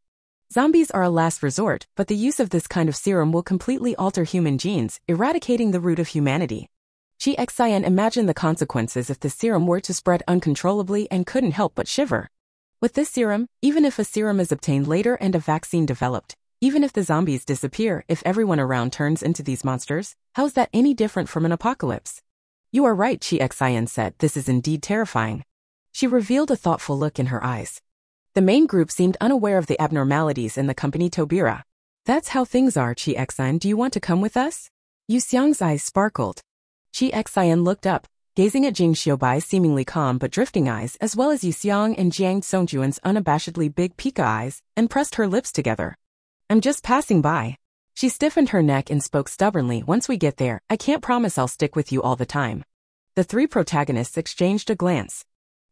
Zombies are a last resort, but the use of this kind of serum will completely alter human genes, eradicating the root of humanity. Qi Xian imagined the consequences if the serum were to spread uncontrollably and couldn't help but shiver. With this serum, even if a serum is obtained later and a vaccine developed, even if the zombies disappear, if everyone around turns into these monsters, how's that any different from an apocalypse? You are right, Qi Xian said, this is indeed terrifying. She revealed a thoughtful look in her eyes. The main group seemed unaware of the abnormalities in the company Tobira. That's how things are, Qi Xian, do you want to come with us? Yu Xiang's eyes sparkled. Qi Xian looked up, gazing at Jing Xiaobai's seemingly calm but drifting eyes as well as Yu Xiang and Jiang Songjuan's unabashedly big Pika eyes, and pressed her lips together. I'm just passing by. She stiffened her neck and spoke stubbornly, once we get there, I can't promise I'll stick with you all the time. The three protagonists exchanged a glance.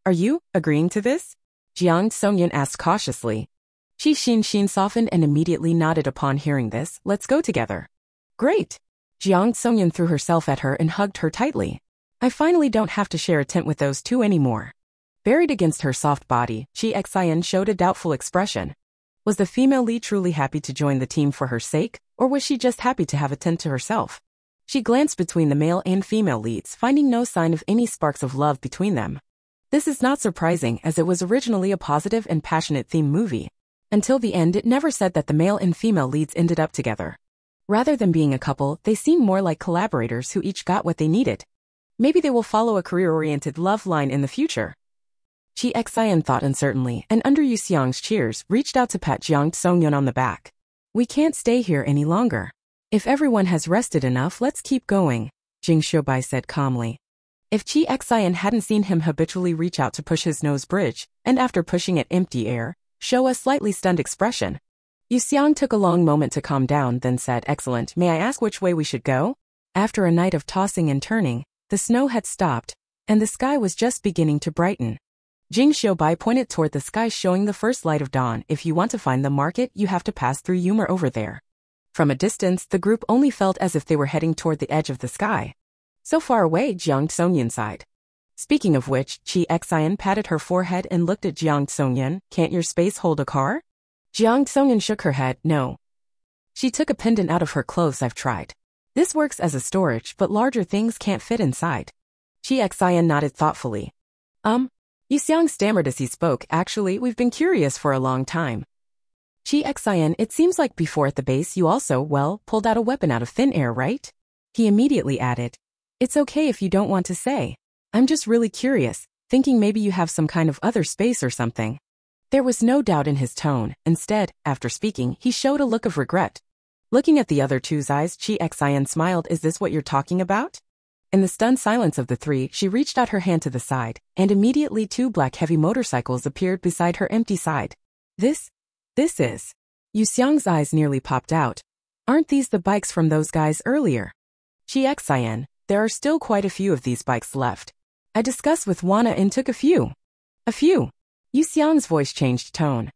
Are you agreeing to this? Jiang Songyun asked cautiously. Qi Xin softened and immediately nodded upon hearing this. Let's go together. Great. Jiang Songyun threw herself at her and hugged her tightly. I finally don't have to share a tent with those two anymore. Buried against her soft body, Qi Xian showed a doubtful expression. Was the female lead truly happy to join the team for her sake, or was she just happy to have a tent to herself? She glanced between the male and female leads, finding no sign of any sparks of love between them. This is not surprising, as it was originally a positive and passionate theme movie. Until the end, it never said that the male and female leads ended up together. Rather than being a couple, they seemed more like collaborators who each got what they needed. Maybe they will follow a career-oriented love line in the future. Qi Xian thought uncertainly, and under Yu Xiang's cheers, reached out to pat Jiang Songyun on the back. We can't stay here any longer. If everyone has rested enough, let's keep going, Jing Xiaobai said calmly. If Qi Xian hadn't seen him habitually reach out to push his nose bridge, and after pushing it empty air, show a slightly stunned expression. Yu Xiang took a long moment to calm down, then said, "Excellent, may I ask which way we should go?" After a night of tossing and turning, the snow had stopped, and the sky was just beginning to brighten. Jing Xiaobai pointed toward the sky, showing the first light of dawn. If you want to find the market, you have to pass through Yumar over there. From a distance, the group only felt as if they were heading toward the edge of the sky. So far away, Jiang Tsongyan sighed. Speaking of which, Qi Xian patted her forehead and looked at Jiang Tsongyan. Can't your space hold a car? Jiang Tsongyan shook her head. No. She took a pendant out of her clothes. I've tried. This works as a storage, but larger things can't fit inside. Qi Xian nodded thoughtfully. Yu Xiang stammered as he spoke. Actually, we've been curious for a long time. Qi Xian, it seems like before at the base you also, well, pulled out a weapon out of thin air, right? He immediately added. It's okay if you don't want to say. I'm just really curious, thinking maybe you have some kind of other space or something. There was no doubt in his tone. Instead, after speaking, he showed a look of regret. Looking at the other two's eyes, Qi Xian smiled. Is this what you're talking about? In the stunned silence of the three, she reached out her hand to the side, and immediately two black heavy motorcycles appeared beside her empty side. This is. Yu Xiang's eyes nearly popped out. Aren't these the bikes from those guys earlier? Qi Xian, there are still quite a few of these bikes left. I discussed with Wana and took a few. A few. Yu Xiang's voice changed tone.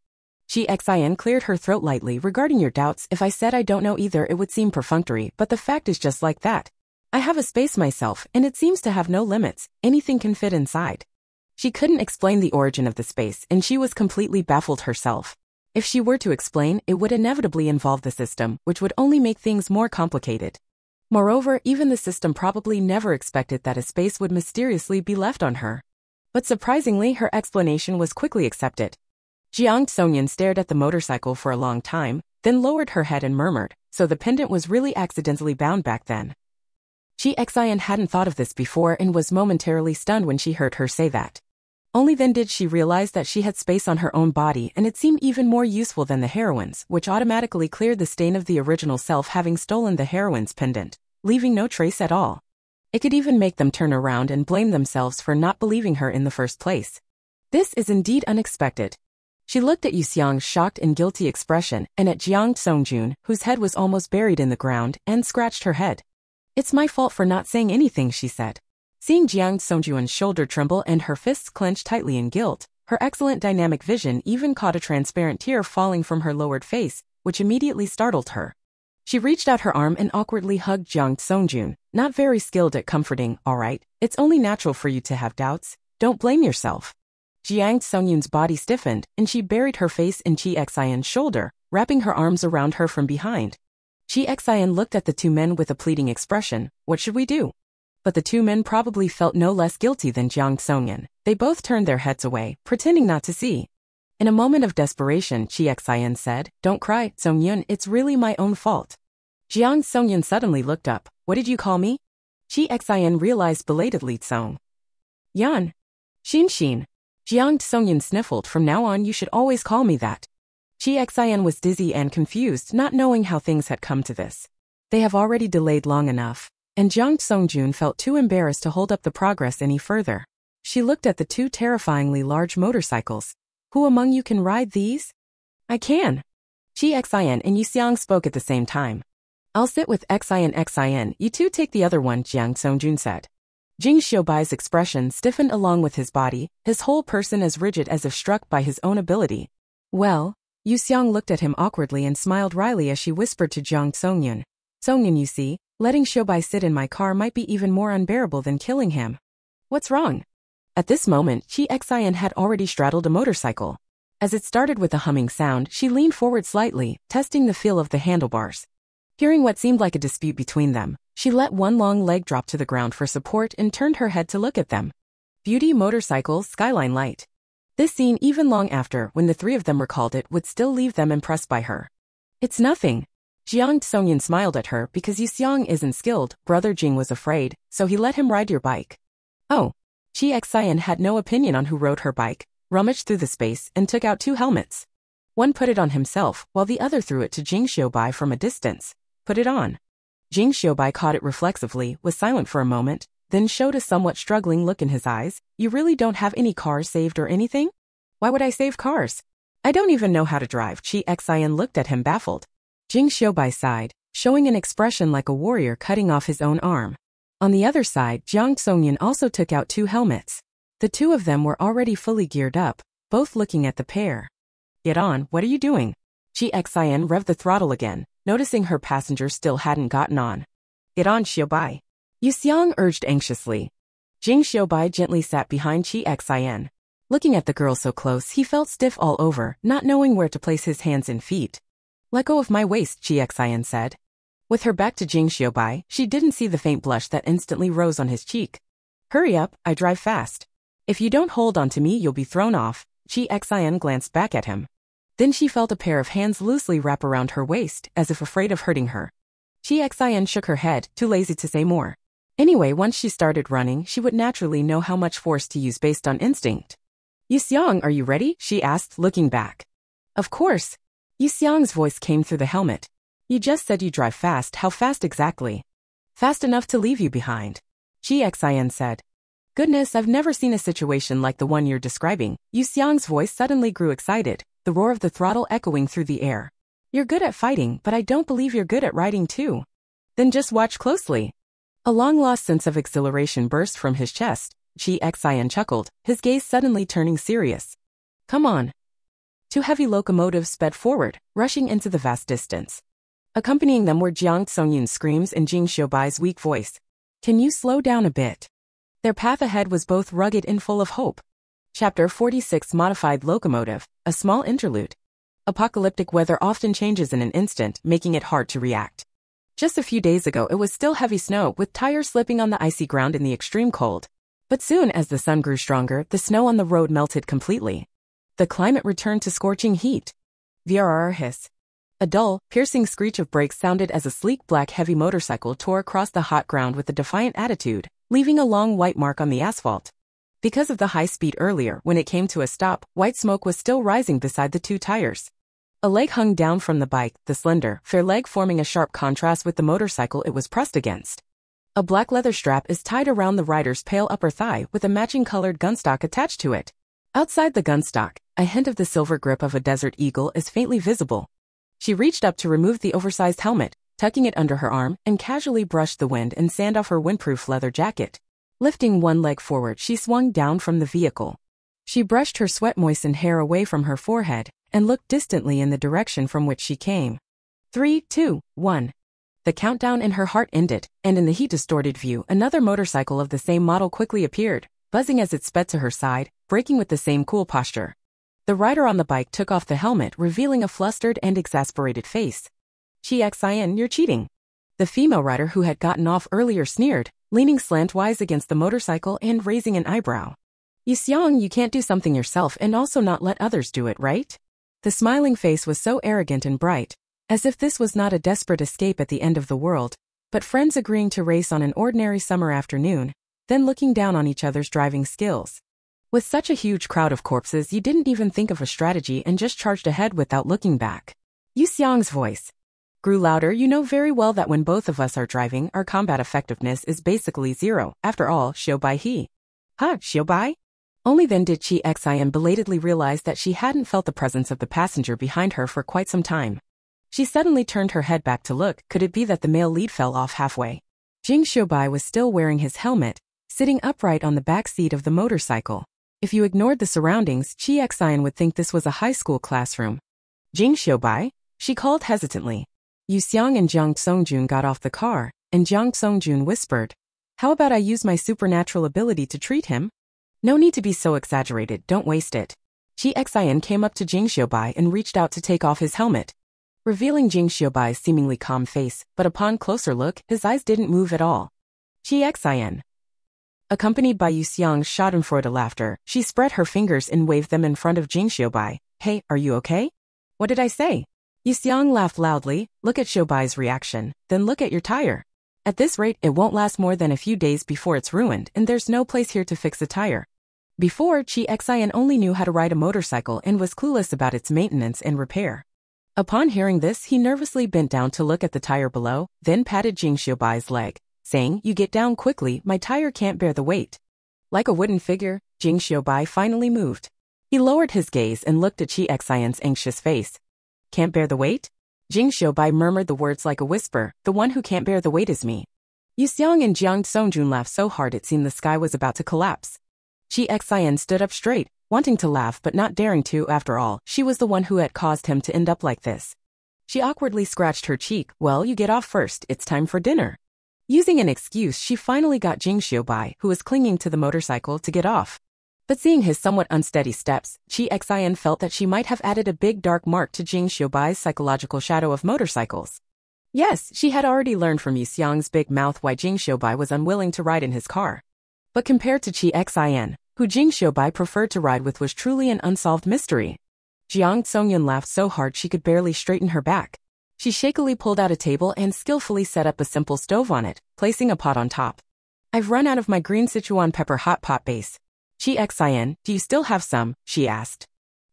Qi Xian cleared her throat lightly. Regarding your doubts, if I said I don't know either, it would seem perfunctory, but the fact is just like that. I have a space myself, and it seems to have no limits. Anything can fit inside. She couldn't explain the origin of the space, and she was completely baffled herself. If she were to explain, it would inevitably involve the system, which would only make things more complicated. Moreover, even the system probably never expected that a space would mysteriously be left on her. But surprisingly, her explanation was quickly accepted. Jiang Tsongyan stared at the motorcycle for a long time, then lowered her head and murmured, so the pendant was really accidentally bound back then. Qi Xian hadn't thought of this before and was momentarily stunned when she heard her say that. Only then did she realize that she had space on her own body, and it seemed even more useful than the heroine's, which automatically cleared the stain of the original self having stolen the heroine's pendant, leaving no trace at all. It could even make them turn around and blame themselves for not believing her in the first place. This is indeed unexpected. She looked at Yu Xiang's shocked and guilty expression and at Jiang Tsongjun, whose head was almost buried in the ground, and scratched her head. It's my fault for not saying anything, she said. Seeing Jiang Tsongjuan's shoulder tremble and her fists clench tightly in guilt, her excellent dynamic vision even caught a transparent tear falling from her lowered face, which immediately startled her. She reached out her arm and awkwardly hugged Jiang Tsongjun, not very skilled at comforting. All right, it's only natural for you to have doubts. Don't blame yourself. Jiang Tsongyun's body stiffened, and she buried her face in Qi Xian's shoulder, wrapping her arms around her from behind. Qi Xian looked at the two men with a pleading expression. What should we do? But the two men probably felt no less guilty than Jiang Tsongyan. They both turned their heads away, pretending not to see. In a moment of desperation, Qi Xian said, Don't cry, Tsongyun, it's really my own fault. Jiang Tsongyan suddenly looked up. What did you call me? Qi Xian realized belatedly Tsong. Yan. Xin. Jiang Tsongyan sniffled. From now on you should always call me that. Qi Xian was dizzy and confused, not knowing how things had come to this. They have already delayed long enough. And Jiang Tsongjun felt too embarrassed to hold up the progress any further. She looked at the two terrifyingly large motorcycles. Who among you can ride these? I can. Qi Xian and Yu Xiang spoke at the same time. I'll sit with Xian, you two take the other one, Jiang Tsongjun said. Jing Xiaobai's expression stiffened along with his body, his whole person as rigid as if struck by his own ability. Well, Yu Xiang looked at him awkwardly and smiled wryly as she whispered to Jiang Tsongyun. Tsongyun, you see, letting Xiaobai sit in my car might be even more unbearable than killing him. What's wrong? At this moment, Qi Xian had already straddled a motorcycle. As it started with a humming sound, she leaned forward slightly, testing the feel of the handlebars. Hearing what seemed like a dispute between them, she let one long leg drop to the ground for support and turned her head to look at them. Beauty, motorcycle, skyline light. This scene, even long after, when the three of them recalled it, would still leave them impressed by her. It's nothing. Jiang Tsongyan smiled at her. Because Yu Xiang isn't skilled, Brother Jing was afraid, so he let him ride your bike. Oh. Qi Xian had no opinion on who rode her bike, rummaged through the space, and took out two helmets. One put it on himself, while the other threw it to Jing Xiaobai from a distance. Put it on. Jing Xiaobai caught it reflexively, was silent for a moment, then showed a somewhat struggling look in his eyes. You really don't have any cars saved or anything? Why would I save cars? I don't even know how to drive. Chi Xian looked at him baffled. Jing Xiaobai sighed, showing an expression like a warrior cutting off his own arm. On the other side, Jiang Xongyan also took out 2 helmets. The 2 of them were already fully geared up, both looking at the pair. Get on, what are you doing? Chi Xian revved the throttle again, noticing her passenger still hadn't gotten on. Get on, Xiaobai. Yu Xiang urged anxiously. Jing Xiaobai gently sat behind Chi Xian. Looking at the girl so close, he felt stiff all over, not knowing where to place his hands and feet. Let go of my waist, Chi Xian said. With her back to Jing Xiaobai, she didn't see the faint blush that instantly rose on his cheek. Hurry up, I drive fast. If you don't hold on to me, you'll be thrown off. Chi Xian glanced back at him. Then she felt a pair of hands loosely wrap around her waist, as if afraid of hurting her. Chi Xian shook her head, too lazy to say more. Anyway, once she started running, she would naturally know how much force to use based on instinct. Yu Xiang, are you ready? She asked, looking back. Of course. Yu Xiang's voice came through the helmet. You just said you drive fast. How fast exactly? Fast enough to leave you behind. Chi Xian said. Goodness, I've never seen a situation like the one you're describing. Yu Xiang's voice suddenly grew excited, the roar of the throttle echoing through the air. You're good at fighting, but I don't believe you're good at riding too. Then just watch closely. A long-lost sense of exhilaration burst from his chest. Chi Xian chuckled, his gaze suddenly turning serious. Come on. 2 heavy locomotives sped forward, rushing into the vast distance. Accompanying them were Jiang Xongyun's screams and Jing Xiaobai's weak voice. Can you slow down a bit? Their path ahead was both rugged and full of hope. Chapter 46 Modified Locomotive, a small interlude. Apocalyptic weather often changes in an instant, making it hard to react. Just a few days ago it was still heavy snow, with tires slipping on the icy ground in the extreme cold. But soon as the sun grew stronger, the snow on the road melted completely. The climate returned to scorching heat. Vrr hiss. A dull, piercing screech of brakes sounded as a sleek black heavy motorcycle tore across the hot ground with a defiant attitude, leaving a long white mark on the asphalt. Because of the high speed earlier, when it came to a stop, white smoke was still rising beside the 2 tires. A leg hung down from the bike, the slender, fair leg forming a sharp contrast with the motorcycle it was pressed against. A black leather strap is tied around the rider's pale upper thigh with a matching colored gunstock attached to it. Outside the gunstock, a hint of the silver grip of a desert eagle is faintly visible. She reached up to remove the oversized helmet, tucking it under her arm, and casually brushed the wind and sand off her windproof leather jacket. Lifting one leg forward, she swung down from the vehicle. She brushed her sweat-moistened hair away from her forehead and looked distantly in the direction from which she came. 3, 2, 1. The countdown in her heart ended, and in the heat-distorted view, another motorcycle of the same model quickly appeared, buzzing as it sped to her side, braking with the same cool posture. The rider on the bike took off the helmet, revealing a flustered and exasperated face. Chi Xian, you're cheating. The female rider who had gotten off earlier sneered, leaning slantwise against the motorcycle and raising an eyebrow. Yu Xiang, you can't do something yourself and also not let others do it, right? The smiling face was so arrogant and bright, as if this was not a desperate escape at the end of the world, but friends agreeing to race on an ordinary summer afternoon, then looking down on each other's driving skills. With such a huge crowd of corpses, you didn't even think of a strategy and just charged ahead without looking back. Yu Xiang's voice grew louder. You know very well that when both of us are driving, our combat effectiveness is basically 0. After all, Xiaobai he. Huh, Xiaobai? Only then did Chi Xian belatedly realize that she hadn't felt the presence of the passenger behind her for quite some time. She suddenly turned her head back to look. Could it be that the male lead fell off halfway? Jing Xiaobai was still wearing his helmet, sitting upright on the back seat of the motorcycle. If you ignored the surroundings, Chi Xian would think this was a high school classroom. Jing Xiaobai? She called hesitantly. Yu Xiang and Jiang Xongjun got off the car, and Jiang Xongjun whispered, how about I use my supernatural ability to treat him? No need to be so exaggerated, don't waste it. Chi Xian came up to Jing Xiaobai and reached out to take off his helmet, revealing Jing Xiaobai's seemingly calm face, but upon closer look, his eyes didn't move at all. Chi Xian. Accompanied by Yu Xiang's schadenfreude laughter, she spread her fingers and waved them in front of Jing Xiaobai. Hey, are you okay? What did I say? Yu Xiang laughed loudly. Look at Xiaobai's reaction, then look at your tire. At this rate, it won't last more than a few days before it's ruined, and there's no place here to fix a tire. Before, Chi Xian only knew how to ride a motorcycle and was clueless about its maintenance and repair. Upon hearing this, he nervously bent down to look at the tire below, then patted Jing Xiaobai's leg, saying, "You get down quickly, my tire can't bear the weight." Like a wooden figure, Jing Xiaobai finally moved. He lowered his gaze and looked at Chi Xian's anxious face. "Can't bear the weight?" Jing Xiaobai murmured the words like a whisper, "The one who can't bear the weight is me." Yu Xiang and Jiang Songjun laughed so hard it seemed the sky was about to collapse. Chi Xian stood up straight, wanting to laugh but not daring to. After all, she was the one who had caused him to end up like this. She awkwardly scratched her cheek. "Well, you get off first, it's time for dinner." Using an excuse, she finally got Jing Xiaobai, who was clinging to the motorcycle, to get off. But seeing his somewhat unsteady steps, Chi Xian felt that she might have added a big dark mark to Jing Xiaobai's psychological shadow of motorcycles. Yes, she had already learned from Yu Xiang's big mouth why Jing Xiaobai was unwilling to ride in his car. But compared to Chi Xian, who Jing Xiaobai preferred to ride with, was truly an unsolved mystery. Jiang Songyun laughed so hard she could barely straighten her back. She shakily pulled out a table and skillfully set up a simple stove on it, placing a pot on top. "I've run out of my green Sichuan pepper hot pot base. Chi Xian, do you still have some?" she asked.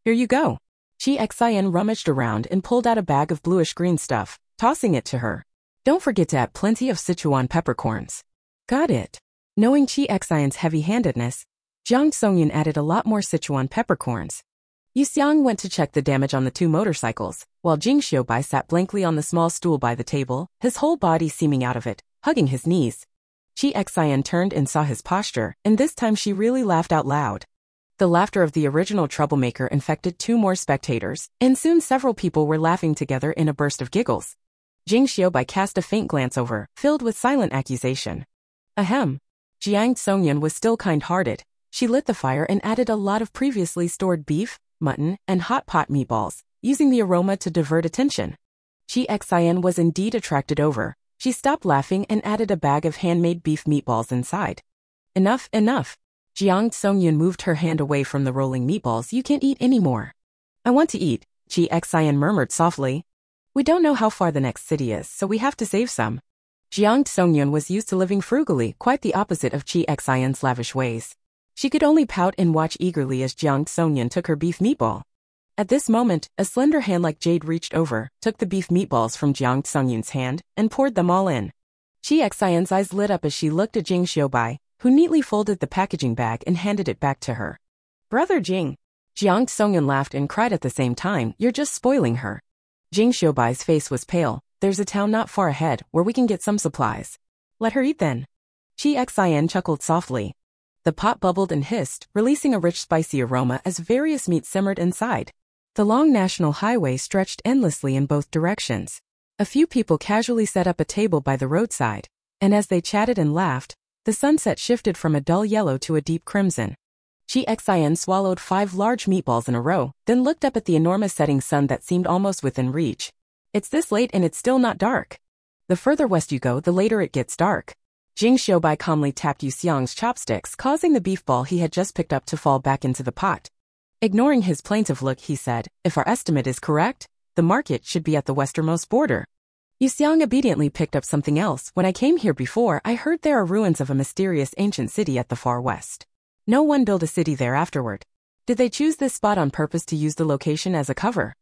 "Here you go." Chi Xian rummaged around and pulled out a bag of bluish-green stuff, tossing it to her. "Don't forget to add plenty of Sichuan peppercorns." "Got it." Knowing Chi Xian's heavy-handedness, Jiang Songyun added a lot more Sichuan peppercorns. Yu Xiang went to check the damage on the two motorcycles, while Jing Xiaobai sat blankly on the small stool by the table, his whole body seeming out of it, hugging his knees. Chi Xian turned and saw his posture, and this time she really laughed out loud. The laughter of the original troublemaker infected two more spectators, and soon several people were laughing together in a burst of giggles. Jing Xiaobai cast a faint glance over, filled with silent accusation. Ahem. Jiang Songyun was still kind-hearted. She lit the fire and added a lot of previously stored beef, mutton, and hot pot meatballs, using the aroma to divert attention. Chi Xian was indeed attracted over. She stopped laughing and added a bag of handmade beef meatballs inside. "Enough, enough." Jiang Songyun moved her hand away from the rolling meatballs. "You can't eat anymore." "I want to eat," Chi Xian murmured softly. "We don't know how far the next city is, so we have to save some." Jiang Songyun was used to living frugally, quite the opposite of Chi Xian's lavish ways. She could only pout and watch eagerly as Jiang Songyun took her beef meatball. At this moment, a slender hand like jade reached over, took the beef meatballs from Jiang Songyun's hand, and poured them all in. Chi Xian's eyes lit up as she looked at Jing Xiaobai, who neatly folded the packaging bag and handed it back to her. "Brother Jing." Jiang Songyun laughed and cried at the same time, "You're just spoiling her." Jing Xiaobai's face was pale. "There's a town not far ahead, where we can get some supplies." "Let her eat then." Chi Xian chuckled softly. The pot bubbled and hissed, releasing a rich spicy aroma as various meats simmered inside. The long national highway stretched endlessly in both directions. A few people casually set up a table by the roadside, and as they chatted and laughed, the sunset shifted from a dull yellow to a deep crimson. Chi Xian swallowed 5 large meatballs in a row, then looked up at the enormous setting sun that seemed almost within reach. "It's this late and it's still not dark. The further west you go, the later it gets dark." Jing Xiaobai calmly tapped Yu Xiang's chopsticks, causing the beef ball he had just picked up to fall back into the pot. Ignoring his plaintive look, he said, "If our estimate is correct, the market should be at the westernmost border." Yu Xiang obediently picked up something else. "When I came here before, I heard there are ruins of a mysterious ancient city at the far west. No one built a city there afterward. Did they choose this spot on purpose to use the location as a cover?"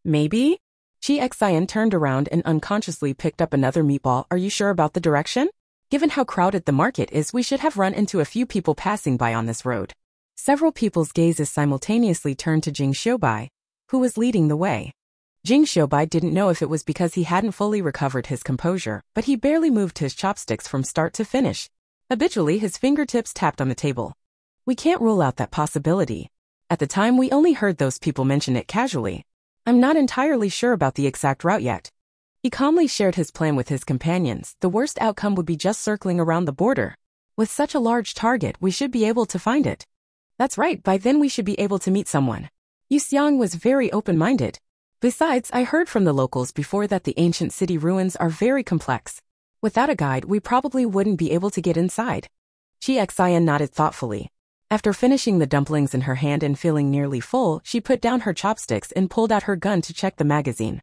"Maybe?" Chi Xian turned around and unconsciously picked up another meatball. "Are you sure about the direction? Given how crowded the market is, we should have run into a few people passing by on this road." Several people's gazes simultaneously turned to Jing Xiaobai, who was leading the way. Jing Xiaobai didn't know if it was because he hadn't fully recovered his composure, but he barely moved his chopsticks from start to finish. Habitually, his fingertips tapped on the table. "We can't rule out that possibility. At the time, we only heard those people mention it casually. I'm not entirely sure about the exact route yet." He calmly shared his plan with his companions. "The worst outcome would be just circling around the border. With such a large target, we should be able to find it." "That's right, by then we should be able to meet someone." Yu Xiang was very open-minded. "Besides, I heard from the locals before that the ancient city ruins are very complex. Without a guide, we probably wouldn't be able to get inside." Chi Xian nodded thoughtfully. After finishing the dumplings in her hand and feeling nearly full, she put down her chopsticks and pulled out her gun to check the magazine.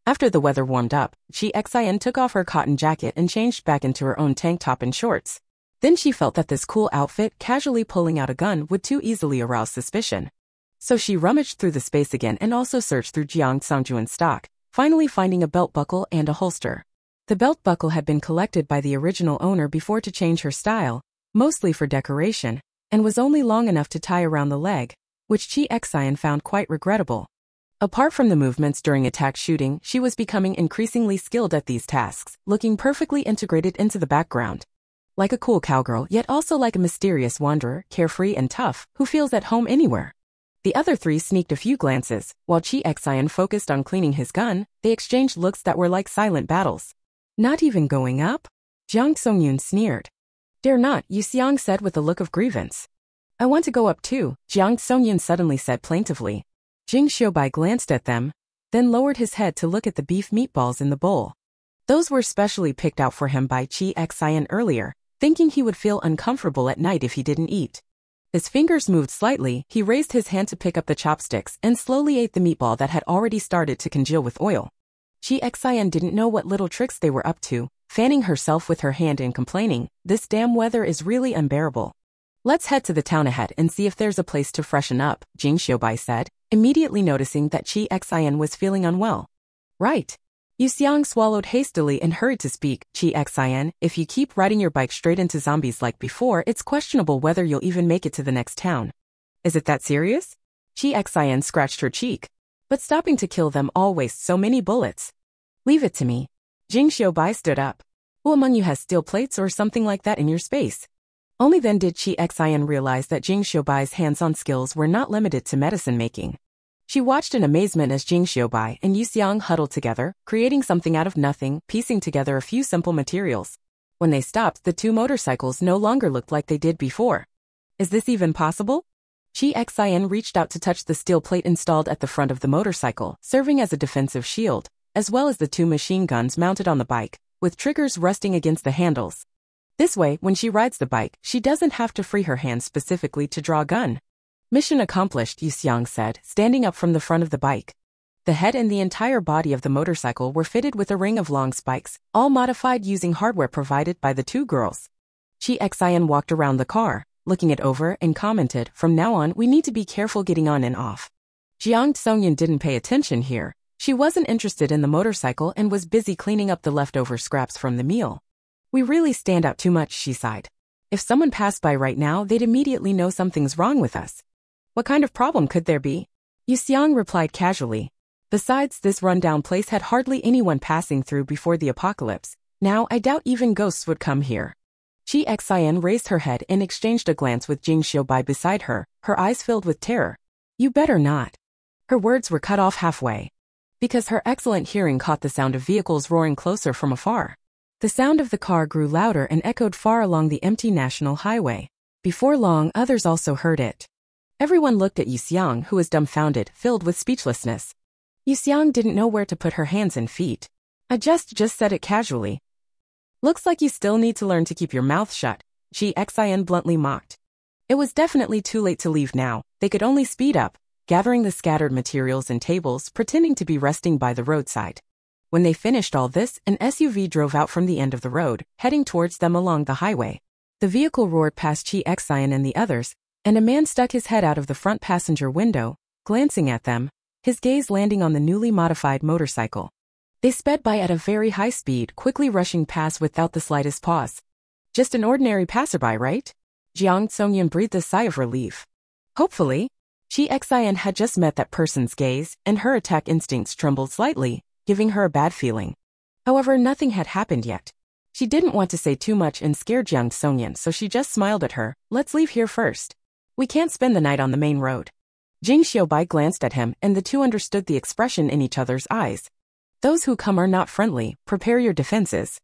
After the weather warmed up, Chi Xian took off her cotton jacket and changed back into her own tank top and shorts. Then she felt that this cool outfit casually pulling out a gun would too easily arouse suspicion. So she rummaged through the space again and also searched through Jiang Songjuan's stock, finally finding a belt buckle and a holster. The belt buckle had been collected by the original owner before to change her style, mostly for decoration, and was only long enough to tie around the leg, which Chi Xian found quite regrettable. Apart from the movements during attack shooting, she was becoming increasingly skilled at these tasks, looking perfectly integrated into the background. Like a cool cowgirl, yet also like a mysterious wanderer, carefree and tough, who feels at home anywhere. The other three sneaked a few glances, while Chi Xian focused on cleaning his gun. They exchanged looks that were like silent battles. Not even going up? Jiang Songyun sneered. Dare not, Yu Xiang said with a look of grievance. I want to go up too, Jiang Songyun suddenly said plaintively. Jing Xiubai glanced at them, then lowered his head to look at the beef meatballs in the bowl. Those were specially picked out for him by Chi Xian earlier, thinking he would feel uncomfortable at night if he didn't eat. His fingers moved slightly, he raised his hand to pick up the chopsticks and slowly ate the meatball that had already started to congeal with oil. Chi Xian didn't know what little tricks they were up to, fanning herself with her hand and complaining, this damn weather is really unbearable. Let's head to the town ahead and see if there's a place to freshen up, Jing Xiubai said, immediately noticing that Chi Xian was feeling unwell. Right. Yu Xiang swallowed hastily and hurried to speak. Chi Xian, if you keep riding your bike straight into zombies like before, it's questionable whether you'll even make it to the next town. Is it that serious? Chi Xian scratched her cheek. But stopping to kill them all wastes so many bullets. Leave it to me. Jing Xiubai stood up. Who among you has steel plates or something like that in your space? Only then did Chi Xian realize that Jing Xiubai's hands-on skills were not limited to medicine making. She watched in amazement as Jing Xiubai and Yu Xiang huddled together, creating something out of nothing, piecing together a few simple materials. When they stopped, the two motorcycles no longer looked like they did before. Is this even possible? Chi Xian reached out to touch the steel plate installed at the front of the motorcycle, serving as a defensive shield, as well as the two machine guns mounted on the bike, with triggers resting against the handles. This way, when she rides the bike, she doesn't have to free her hands specifically to draw a gun. Mission accomplished, Yu Xiang said, standing up from the front of the bike. The head and the entire body of the motorcycle were fitted with a ring of long spikes, all modified using hardware provided by the two girls. Chi Xian walked around the car, looking it over, and commented, from now on we need to be careful getting on and off. Jiang Songyun didn't pay attention here. She wasn't interested in the motorcycle and was busy cleaning up the leftover scraps from the meal. We really stand out too much, she sighed. If someone passed by right now, they'd immediately know something's wrong with us. What kind of problem could there be? Yu Xiang replied casually. Besides, this rundown place had hardly anyone passing through before the apocalypse. Now, I doubt even ghosts would come here. Chi Xian raised her head and exchanged a glance with Jing Xiubai beside her, her eyes filled with terror. You better not. Her words were cut off halfway. Because her excellent hearing caught the sound of vehicles roaring closer from afar. The sound of the car grew louder and echoed far along the empty national highway. Before long, others also heard it. Everyone looked at Yu Xiang, who was dumbfounded, filled with speechlessness. Yu Xiang didn't know where to put her hands and feet. I just said it casually. Looks like you still need to learn to keep your mouth shut, Chi Xian bluntly mocked. It was definitely too late to leave now. They could only speed up, gathering the scattered materials and tables, pretending to be resting by the roadside. When they finished all this, an SUV drove out from the end of the road, heading towards them along the highway. The vehicle roared past Chi Xian and the others, and a man stuck his head out of the front passenger window, glancing at them, his gaze landing on the newly modified motorcycle. They sped by at a very high speed, quickly rushing past without the slightest pause. Just an ordinary passerby, right? Jiang Songyun breathed a sigh of relief. Hopefully. Chi Xian had just met that person's gaze, and her attack instincts trembled slightly, giving her a bad feeling. However, nothing had happened yet. She didn't want to say too much and scare Jiang Songyun, so she just smiled at her. Let's leave here first. We can't spend the night on the main road. Jing Xiubai glanced at him, and the two understood the expression in each other's eyes. Those who come are not friendly, prepare your defenses.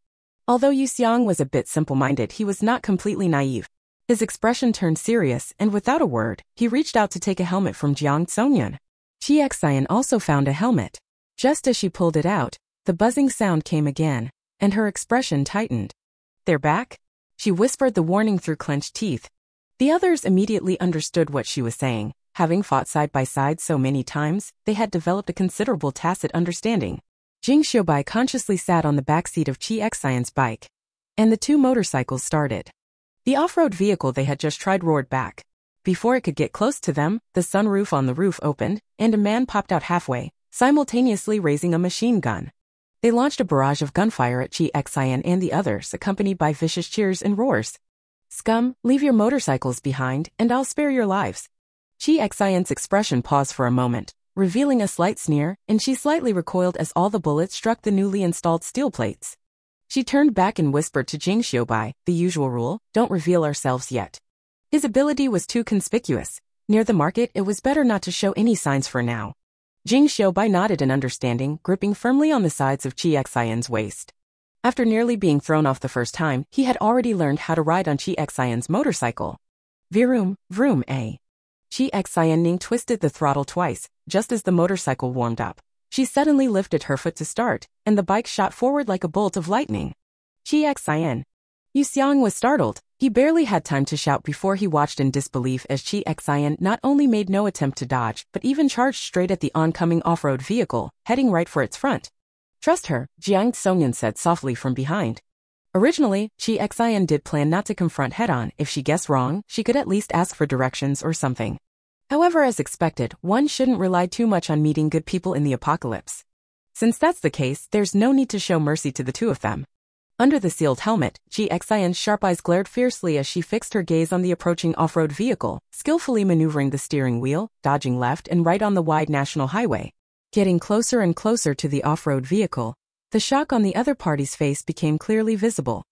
Although Yu Xiang was a bit simple-minded, he was not completely naive. His expression turned serious, and without a word, he reached out to take a helmet from Jiang Songyun. Chi Xian also found a helmet. Just as she pulled it out, the buzzing sound came again, and her expression tightened. They're back? She whispered the warning through clenched teeth. The others immediately understood what she was saying. Having fought side by side so many times, they had developed a considerable tacit understanding. Jing Xiubai consciously sat on the back seat of Chi Xian's bike, and the two motorcycles started. The off-road vehicle they had just tried roared back. Before it could get close to them, the sunroof on the roof opened, and a man popped out halfway, simultaneously raising a machine gun. They launched a barrage of gunfire at Chi Xian and the others, accompanied by vicious cheers and roars. "Scum, leave your motorcycles behind, and I'll spare your lives." Chi Xian's expression paused for a moment, revealing a slight sneer, and she slightly recoiled as all the bullets struck the newly installed steel plates. She turned back and whispered to Jing Xiaobai, the usual rule, "Don't reveal ourselves yet." His ability was too conspicuous. Near the market, it was better not to show any signs for now. Jing Xiaobai nodded in understanding, gripping firmly on the sides of Chi Xian's waist. After nearly being thrown off the first time, he had already learned how to ride on Chi Xian's motorcycle. Vroom, vroom, eh? Chi Xian twisted the throttle twice, just as the motorcycle warmed up. She suddenly lifted her foot to start, and the bike shot forward like a bolt of lightning. Chi Xian. Yu Xiang was startled. He barely had time to shout before he watched in disbelief as Chi Xian not only made no attempt to dodge, but even charged straight at the oncoming off-road vehicle, heading right for its front. "Trust her," Jiang Songyan said softly from behind. Originally, Chi Xian did plan not to confront head-on. If she guessed wrong, she could at least ask for directions or something. However, as expected, one shouldn't rely too much on meeting good people in the apocalypse. Since that's the case, there's no need to show mercy to the two of them. Under the sealed helmet, Chi Xian's sharp eyes glared fiercely as she fixed her gaze on the approaching off-road vehicle, skillfully maneuvering the steering wheel, dodging left and right on the wide national highway. Getting closer and closer to the off-road vehicle, the shock on the other party's face became clearly visible.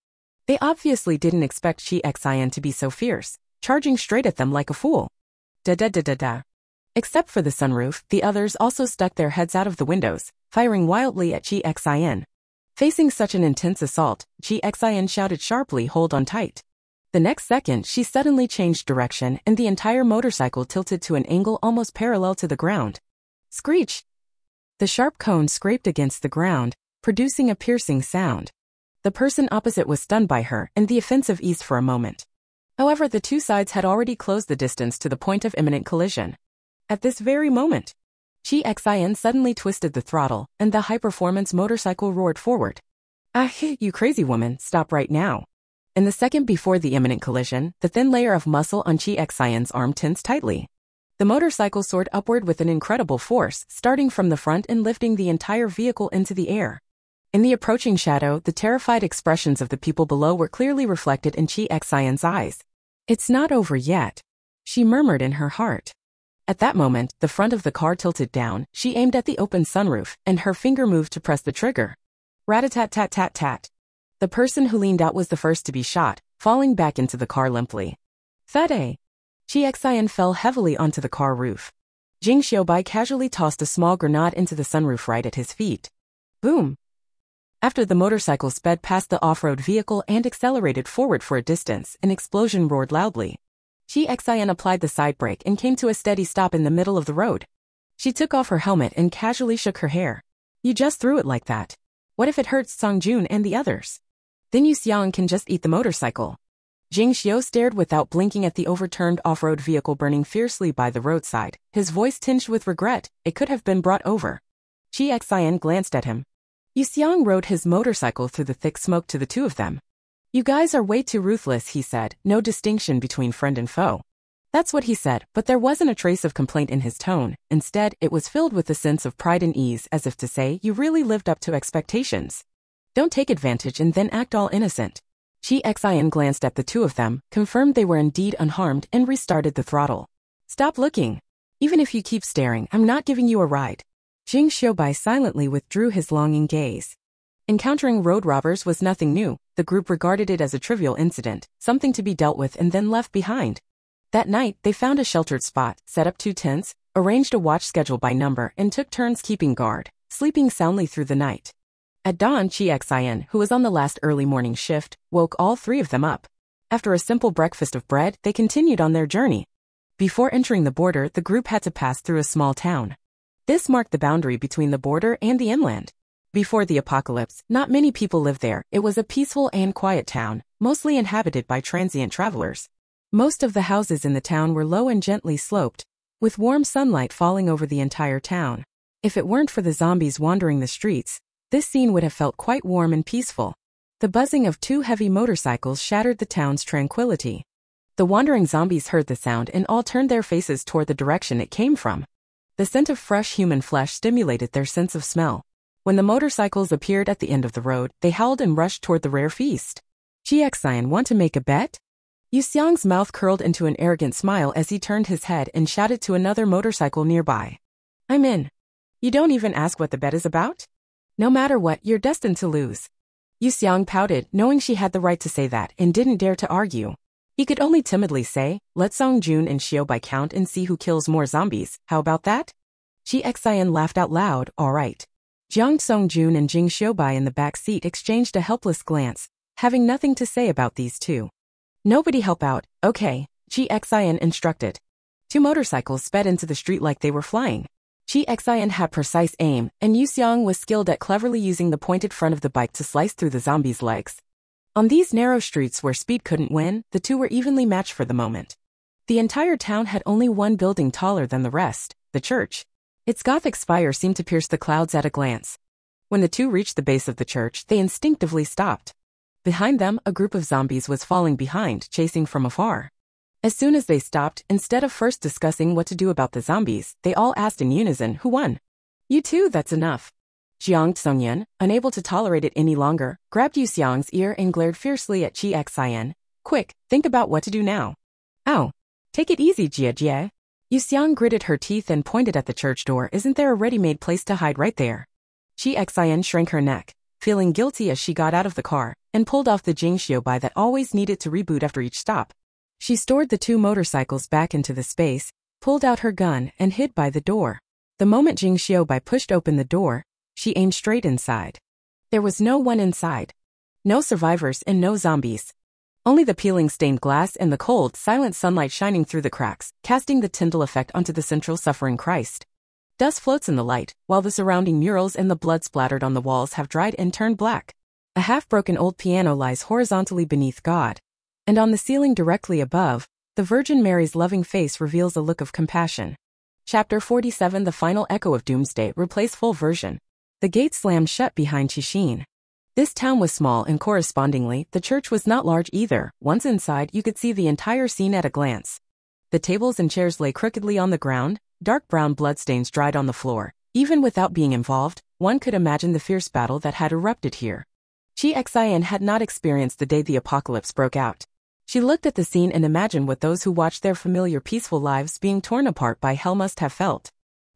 They obviously didn't expect Chi Xian to be so fierce, charging straight at them like a fool. Da-da-da-da-da. Except for the sunroof, the others also stuck their heads out of the windows, firing wildly at Chi Xian. Facing such an intense assault, Chi Xian shouted sharply, "Hold on tight." The next second, she suddenly changed direction and the entire motorcycle tilted to an angle almost parallel to the ground. Screech! The sharp cone scraped against the ground, producing a piercing sound. The person opposite was stunned by her, and the offensive eased for a moment. However, the two sides had already closed the distance to the point of imminent collision. At this very moment, Chi Xian suddenly twisted the throttle, and the high-performance motorcycle roared forward. "Ah, you crazy woman, stop right now." In the second before the imminent collision, the thin layer of muscle on Chi Xian's arm tensed tightly. The motorcycle soared upward with an incredible force, starting from the front and lifting the entire vehicle into the air. In the approaching shadow, the terrified expressions of the people below were clearly reflected in Chi Xian's eyes. "It's not over yet," she murmured in her heart. At that moment, the front of the car tilted down, she aimed at the open sunroof, and her finger moved to press the trigger. Rat-a-tat-tat-tat-tat. The person who leaned out was the first to be shot, falling back into the car limply. Thud-a! Chi Xian fell heavily onto the car roof. Jing Xiaobai casually tossed a small grenade into the sunroof right at his feet. Boom! After the motorcycle sped past the off-road vehicle and accelerated forward for a distance, an explosion roared loudly. Chi Xian applied the side brake and came to a steady stop in the middle of the road. She took off her helmet and casually shook her hair. "You just threw it like that. What if it hurts Songjun and the others? Then Yu Xiang can just eat the motorcycle." Jing Xiao stared without blinking at the overturned off-road vehicle burning fiercely by the roadside, his voice tinged with regret. It could have been brought over. Chi Xian glanced at him. Yu Xiang rode his motorcycle through the thick smoke to the two of them. "You guys are way too ruthless," he said, "no distinction between friend and foe." That's what he said, but there wasn't a trace of complaint in his tone. Instead, it was filled with a sense of pride and ease, as if to say, "You really lived up to expectations. Don't take advantage and then act all innocent." Chi Xian glanced at the two of them, confirmed they were indeed unharmed, and restarted the throttle. "Stop looking. Even if you keep staring, I'm not giving you a ride." Jing Xiaobai silently withdrew his longing gaze. Encountering road robbers was nothing new. The group regarded it as a trivial incident, something to be dealt with and then left behind. That night, they found a sheltered spot, set up 2 tents, arranged a watch schedule by number, and took turns keeping guard, sleeping soundly through the night. At dawn, Chi Xian, who was on the last early morning shift, woke all 3 of them up. After a simple breakfast of bread, they continued on their journey. Before entering the border, the group had to pass through a small town. This marked the boundary between the border and the inland. Before the apocalypse, not many people lived there. It was a peaceful and quiet town, mostly inhabited by transient travelers. Most of the houses in the town were low and gently sloped, with warm sunlight falling over the entire town. If it weren't for the zombies wandering the streets, this scene would have felt quite warm and peaceful. The buzzing of two heavy motorcycles shattered the town's tranquility. The wandering zombies heard the sound and all turned their faces toward the direction it came from. The scent of fresh human flesh stimulated their sense of smell. When the motorcycles appeared at the end of the road, they howled and rushed toward the rare feast. Xian, want to make a bet? Yu Xiang's mouth curled into an arrogant smile as he turned his head and shouted to another motorcycle nearby. I'm in. You don't even ask what the bet is about? No matter what, you're destined to lose. Yu Xiang pouted, knowing she had the right to say that, and didn't dare to argue. He could only timidly say, let Song Jun and Xiaobai count and see who kills more zombies, how about that? Xian laughed out loud, all right. Jiang Song Jun and Jing Xiaobai in the back seat exchanged a helpless glance, having nothing to say about these two. Nobody help out, okay, Xian instructed. Two motorcycles sped into the street like they were flying. Xian had precise aim, and Yu Xiang was skilled at cleverly using the pointed front of the bike to slice through the zombies' legs. On these narrow streets where speed couldn't win, the two were evenly matched for the moment. The entire town had only one building taller than the rest, the church. Its Gothic spire seemed to pierce the clouds at a glance. When the two reached the base of the church, they instinctively stopped. Behind them, a group of zombies was falling behind, chasing from afar. As soon as they stopped, instead of first discussing what to do about the zombies, they all asked in unison who won. You two, that's enough. Jiang Tsongyan, unable to tolerate it any longer, grabbed Yu Xiang's ear and glared fiercely at Xian. Quick, think about what to do now. Ow. Take it easy, Jie. Yu Xiang gritted her teeth and pointed at the church door. Isn't there a ready-made place to hide right there? Xian shrank her neck, feeling guilty as she got out of the car, and pulled off the Jing Xiaobai that always needed to reboot after each stop. She stored the two motorcycles back into the space, pulled out her gun, and hid by the door. The moment Jing Xiaobai pushed open the door, she aimed straight inside. There was no one inside. No survivors and no zombies. Only the peeling stained glass and the cold, silent sunlight shining through the cracks, casting the Tyndall effect onto the central suffering Christ. Dust floats in the light, while the surrounding murals and the blood splattered on the walls have dried and turned black. A half-broken old piano lies horizontally beneath God. And on the ceiling directly above, the Virgin Mary's loving face reveals a look of compassion. Chapter 47 The Final Echo of Doomsday Replace full version. The gate slammed shut behind Qixin. This town was small and correspondingly, the church was not large either. Once inside, you could see the entire scene at a glance. The tables and chairs lay crookedly on the ground, dark brown bloodstains dried on the floor. Even without being involved, one could imagine the fierce battle that had erupted here. Xian had not experienced the day the apocalypse broke out. She looked at the scene and imagined what those who watched their familiar peaceful lives being torn apart by hell must have felt.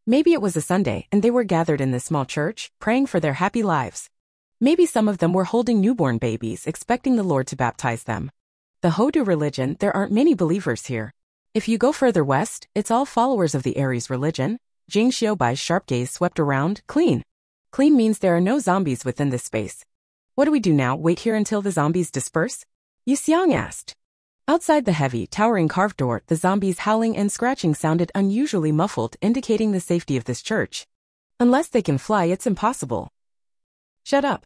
Maybe it was a Sunday and they were gathered in this small church, praying for their happy lives. Maybe some of them were holding newborn babies, expecting the Lord to baptize them. The horde religion, there aren't many believers here. If you go further west, it's all followers of the Aries religion. Jing Xiaobai's sharp gaze swept around. Clean. Clean means there are no zombies within this space. What do we do now, wait here until the zombies disperse? Yu Xiang asked. Outside the heavy, towering carved door, the zombies' howling and scratching sounded unusually muffled, indicating the safety of this church. Unless they can fly, it's impossible. Shut up.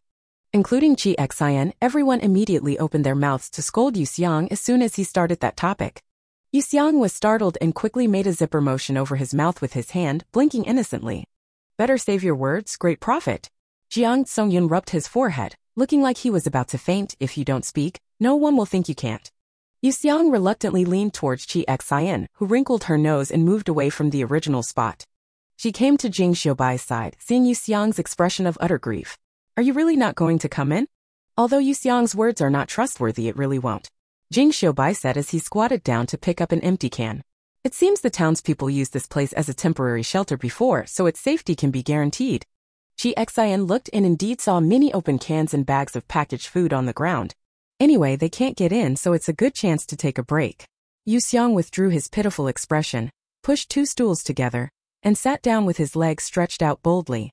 Including Xian, everyone immediately opened their mouths to scold Yu Xiang as soon as he started that topic. Yu Xiang was startled and quickly made a zipper motion over his mouth with his hand, blinking innocently. Better save your words, great prophet. Jiang Songyun rubbed his forehead, looking like he was about to faint. If you don't speak, no one will think you can't. Yu Xiang reluctantly leaned towards Xian, who wrinkled her nose and moved away from the original spot. She came to Jing Xiaobai's side, seeing Yu Xiang's expression of utter grief. Are you really not going to come in? Although Yu Xiang's words are not trustworthy, it really won't. Jing Xiaobai said as he squatted down to pick up an empty can. It seems the townspeople used this place as a temporary shelter before, so its safety can be guaranteed. Xian looked and indeed saw many open cans and bags of packaged food on the ground. Anyway, they can't get in, so it's a good chance to take a break. Yu Xiang withdrew his pitiful expression, pushed two stools together, and sat down with his legs stretched out boldly.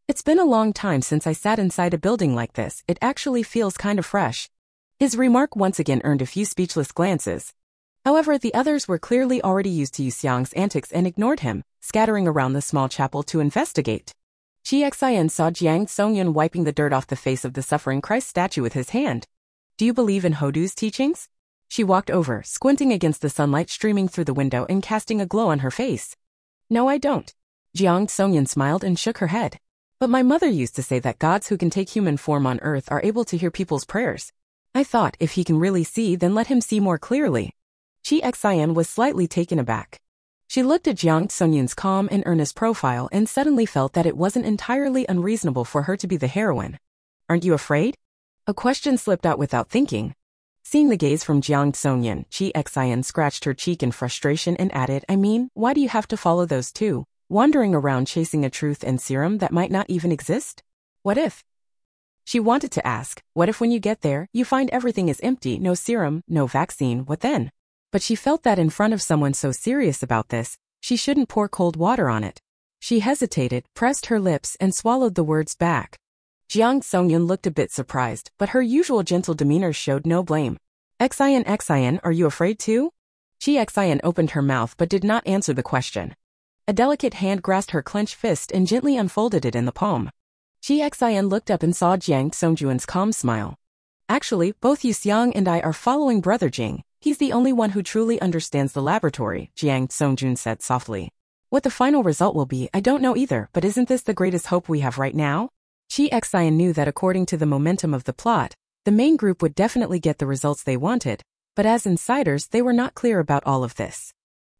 It's been a long time since I sat inside a building like this. It actually feels kind of fresh. His remark once again earned a few speechless glances. However, the others were clearly already used to Yu Xiang's antics and ignored him, scattering around the small chapel to investigate. Xian saw Jiang Songyun wiping the dirt off the face of the suffering Christ statue with his hand. Do you believe in Hodu's teachings? She walked over, squinting against the sunlight streaming through the window and casting a glow on her face. No, I don't. Jiang Songyun smiled and shook her head. But my mother used to say that gods who can take human form on earth are able to hear people's prayers. I thought if he can really see, then let him see more clearly. Chi Xian was slightly taken aback. She looked at Jiang Songyun's calm and earnest profile and suddenly felt that it wasn't entirely unreasonable for her to be the heroine. Aren't you afraid? A question slipped out without thinking. Seeing the gaze from Jiang Songyun, Chi Xian scratched her cheek in frustration and added, I mean, why do you have to follow those two, wandering around chasing a truth and serum that might not even exist? What if? She wanted to ask, what if when you get there, you find everything is empty, no serum, no vaccine, what then? But she felt that in front of someone so serious about this, she shouldn't pour cold water on it. She hesitated, pressed her lips, and swallowed the words back. Jiang Songyun looked a bit surprised, but her usual gentle demeanor showed no blame. Xian, are you afraid too? Chi Xian opened her mouth but did not answer the question. A delicate hand grasped her clenched fist and gently unfolded it in the palm. Chi Xian looked up and saw Jiang Songyun's calm smile. Actually, both Yuxiang and I are following Brother Jing. He's the only one who truly understands the laboratory, Jiang Songyun said softly. What the final result will be, I don't know either, but isn't this the greatest hope we have right now? Chi Xian knew that according to the momentum of the plot, the main group would definitely get the results they wanted, but as insiders they were not clear about all of this.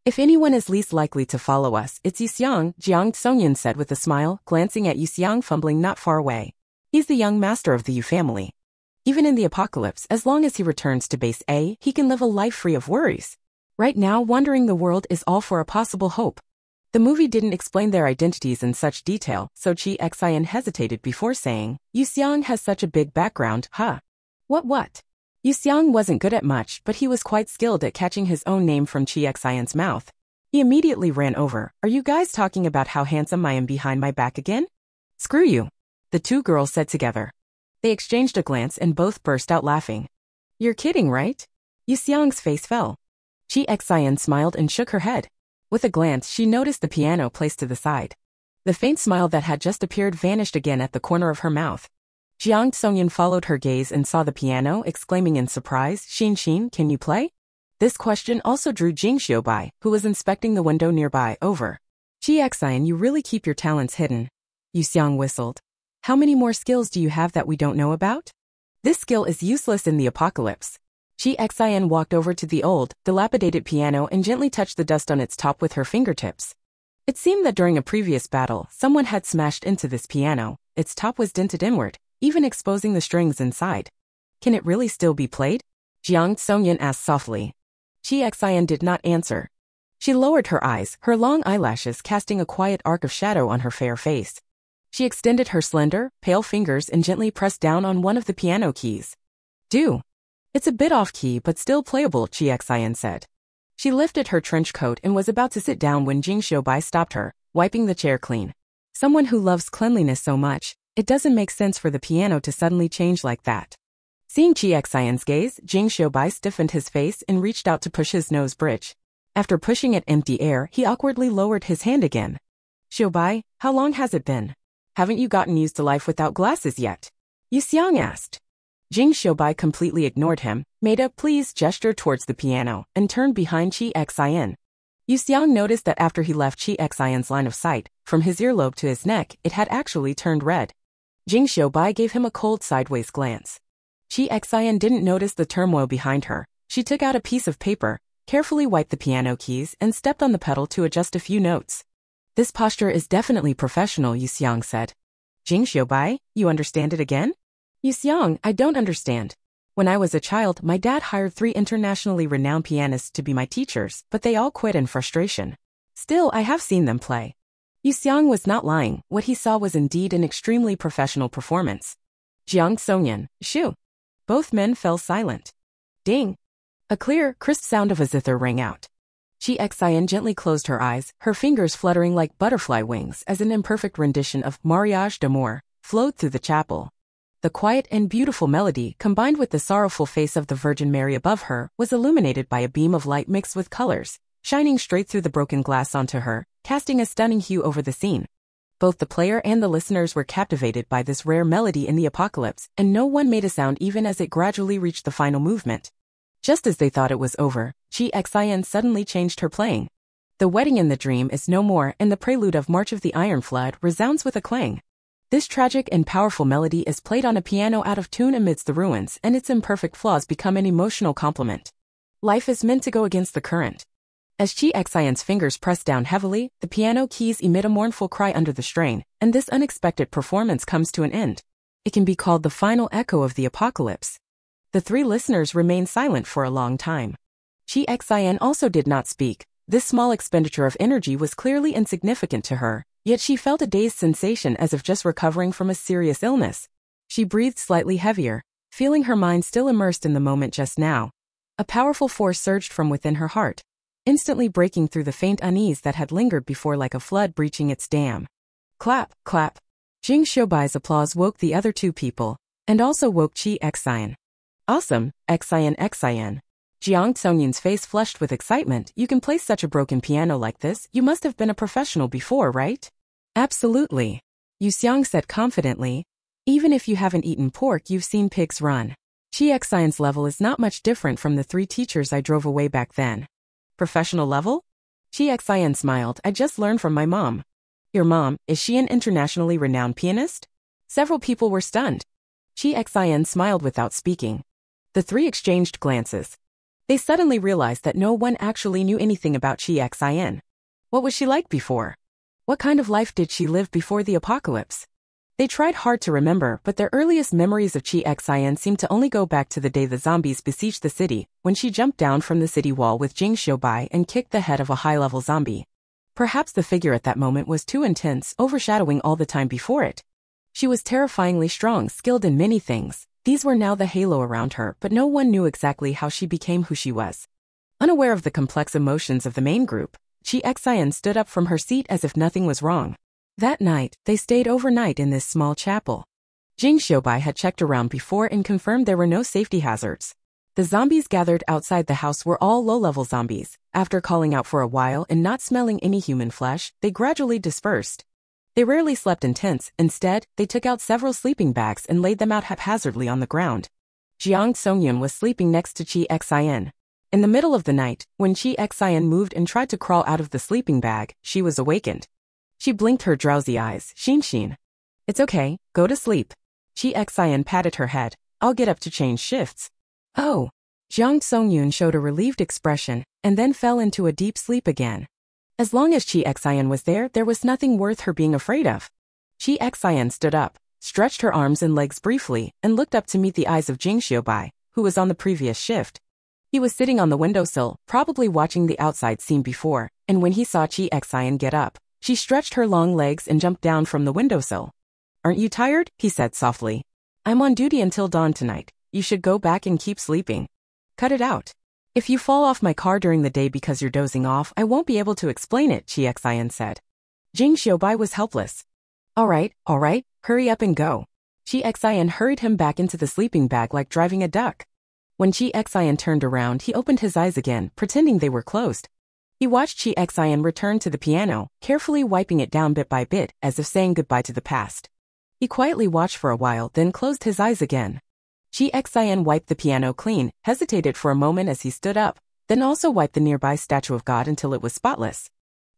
If anyone is least likely to follow us, it's Yuxiang, Jiang Songyun said with a smile, glancing at Yuxiang fumbling not far away. He's the young master of the Yu family. Even in the apocalypse, as long as he returns to base A, he can live a life free of worries. Right now, wandering the world is all for a possible hope. The movie didn't explain their identities in such detail, so Chi Xian hesitated before saying, Yuxiang has such a big background, huh? What? Yuxiang wasn't good at much, but he was quite skilled at catching his own name from Chi Xian's mouth. He immediately ran over. Are you guys talking about how handsome I am behind my back again? Screw you, the two girls said together. They exchanged a glance and both burst out laughing. You're kidding, right? Yuxiang's face fell. Chi Xian smiled and shook her head. With a glance, she noticed the piano placed to the side. The faint smile that had just appeared vanished again at the corner of her mouth. Jiang Songyun followed her gaze and saw the piano, exclaiming in surprise, Xin, can you play? This question also drew Jing Xiaobai, who was inspecting the window nearby, over. Chi Xian, you really keep your talents hidden. Yuxiang whistled. How many more skills do you have that we don't know about? This skill is useless in the apocalypse. Chi Xian walked over to the old, dilapidated piano and gently touched the dust on its top with her fingertips. It seemed that during a previous battle, someone had smashed into this piano. Its top was dented inward, even exposing the strings inside. Can it really still be played? Jiang Songyun asked softly. Chi Xian did not answer. She lowered her eyes, her long eyelashes casting a quiet arc of shadow on her fair face. She extended her slender, pale fingers and gently pressed down on one of the piano keys. Do. It's a bit off-key but still playable, Chi Xian said. She lifted her trench coat and was about to sit down when Jing Xiaobai stopped her, wiping the chair clean. Someone who loves cleanliness so much, it doesn't make sense for the piano to suddenly change like that. Seeing Chi Xian's gaze, Jing Xiaobai stiffened his face and reached out to push his nose bridge. After pushing at empty air, he awkwardly lowered his hand again. Xiaobai, how long has it been? Haven't you gotten used to life without glasses yet? Yuxiang asked. Jing Xiaobai completely ignored him, made a please gesture towards the piano, and turned behind Chi Xian. Yuxiang noticed that after he left Chi Xian's line of sight, from his earlobe to his neck, it had actually turned red. Jing Xiaobai gave him a cold sideways glance. Chi Xian didn't notice the turmoil behind her. She took out a piece of paper, carefully wiped the piano keys, and stepped on the pedal to adjust a few notes. This posture is definitely professional, Yuxiang said. Jing Xiaobai, you understand it again? Yuxiang, I don't understand. When I was a child, my dad hired 3 internationally renowned pianists to be my teachers, but they all quit in frustration. Still, I have seen them play. Yuxiang was not lying. What he saw was indeed an extremely professional performance. Jiang Songyun, shoo. Both men fell silent. Ding. A clear, crisp sound of a zither rang out. Chi Xian gently closed her eyes, her fingers fluttering like butterfly wings as an imperfect rendition of Mariage d'amour flowed through the chapel. The quiet and beautiful melody, combined with the sorrowful face of the Virgin Mary above her, was illuminated by a beam of light mixed with colors, shining straight through the broken glass onto her, casting a stunning hue over the scene. Both the player and the listeners were captivated by this rare melody in the apocalypse, and no one made a sound even as it gradually reached the final movement. Just as they thought it was over, Chi Xian suddenly changed her playing. The wedding in the dream is no more, and the prelude of March of the Iron Flood resounds with a clang. This tragic and powerful melody is played on a piano out of tune amidst the ruins, and its imperfect flaws become an emotional complement. Life is meant to go against the current. As Chi Xian's fingers press down heavily, the piano keys emit a mournful cry under the strain, and this unexpected performance comes to an end. It can be called the final echo of the apocalypse. The three listeners remain silent for a long time. Chi Xian also did not speak. This small expenditure of energy was clearly insignificant to her, yet she felt a dazed sensation as if just recovering from a serious illness. She breathed slightly heavier, feeling her mind still immersed in the moment just now. A powerful force surged from within her heart, instantly breaking through the faint unease that had lingered before like a flood breaching its dam. Clap, clap. Jing Xiaobai's applause woke the other two people, and also woke Chi Xian. Awesome, Xian. Jiang Songyun's face flushed with excitement. You can play such a broken piano like this, you must have been a professional before, right? Absolutely. Yu Xiang said confidently. Even if you haven't eaten pork, you've seen pigs run. Chi Xian's level is not much different from the 3 teachers I drove away back then. Professional level? Chi Xian smiled. I just learned from my mom. Your mom, is she an internationally renowned pianist? Several people were stunned. Chi Xian smiled without speaking. The 3 exchanged glances. They suddenly realized that no one actually knew anything about Chi Xian. What was she like before? What kind of life did she live before the apocalypse? They tried hard to remember, but their earliest memories of Chi Xian seemed to only go back to the day the zombies besieged the city, when she jumped down from the city wall with Jing Xiaobai and kicked the head of a high-level zombie. Perhaps the figure at that moment was too intense, overshadowing all the time before it. She was terrifyingly strong, skilled in many things. These were now the halo around her, but no one knew exactly how she became who she was. Unaware of the complex emotions of the main group, Chi Xian stood up from her seat as if nothing was wrong. That night, they stayed overnight in this small chapel. Jing Xiaobai had checked around before and confirmed there were no safety hazards. The zombies gathered outside the house were all low-level zombies. After calling out for a while and not smelling any human flesh, they gradually dispersed. They rarely slept in tents. Instead, they took out several sleeping bags and laid them out haphazardly on the ground. Jiang Songyun was sleeping next to Chi Xian. In the middle of the night, when Chi Xian moved and tried to crawl out of the sleeping bag, she was awakened. She blinked her drowsy eyes. Xin. It's okay, go to sleep. Chi Xian patted her head. I'll get up to change shifts. Oh. Jiang Songyun showed a relieved expression, and then fell into a deep sleep again. As long as Chi Xian was there was nothing worth her being afraid of. Chi Xian stood up, stretched her arms and legs briefly, and looked up to meet the eyes of Jing Xiaobai, who was on the previous shift. He was sitting on the windowsill, probably watching the outside scene before, and when he saw Chi Xian get up, she stretched her long legs and jumped down from the windowsill. Aren't you tired? He said softly. I'm on duty until dawn tonight. You should go back and keep sleeping. Cut it out. If you fall off my car during the day because you're dozing off, I won't be able to explain it, Chi Xian said. Jing Xiaobai was helpless. All right, hurry up and go. Chi Xian hurried him back into the sleeping bag like driving a duck. When Chi Xian turned around, he opened his eyes again, pretending they were closed. He watched Chi Xian return to the piano, carefully wiping it down bit by bit, as if saying goodbye to the past. He quietly watched for a while, then closed his eyes again. Chi Xian wiped the piano clean, hesitated for a moment as he stood up, then also wiped the nearby statue of God until it was spotless.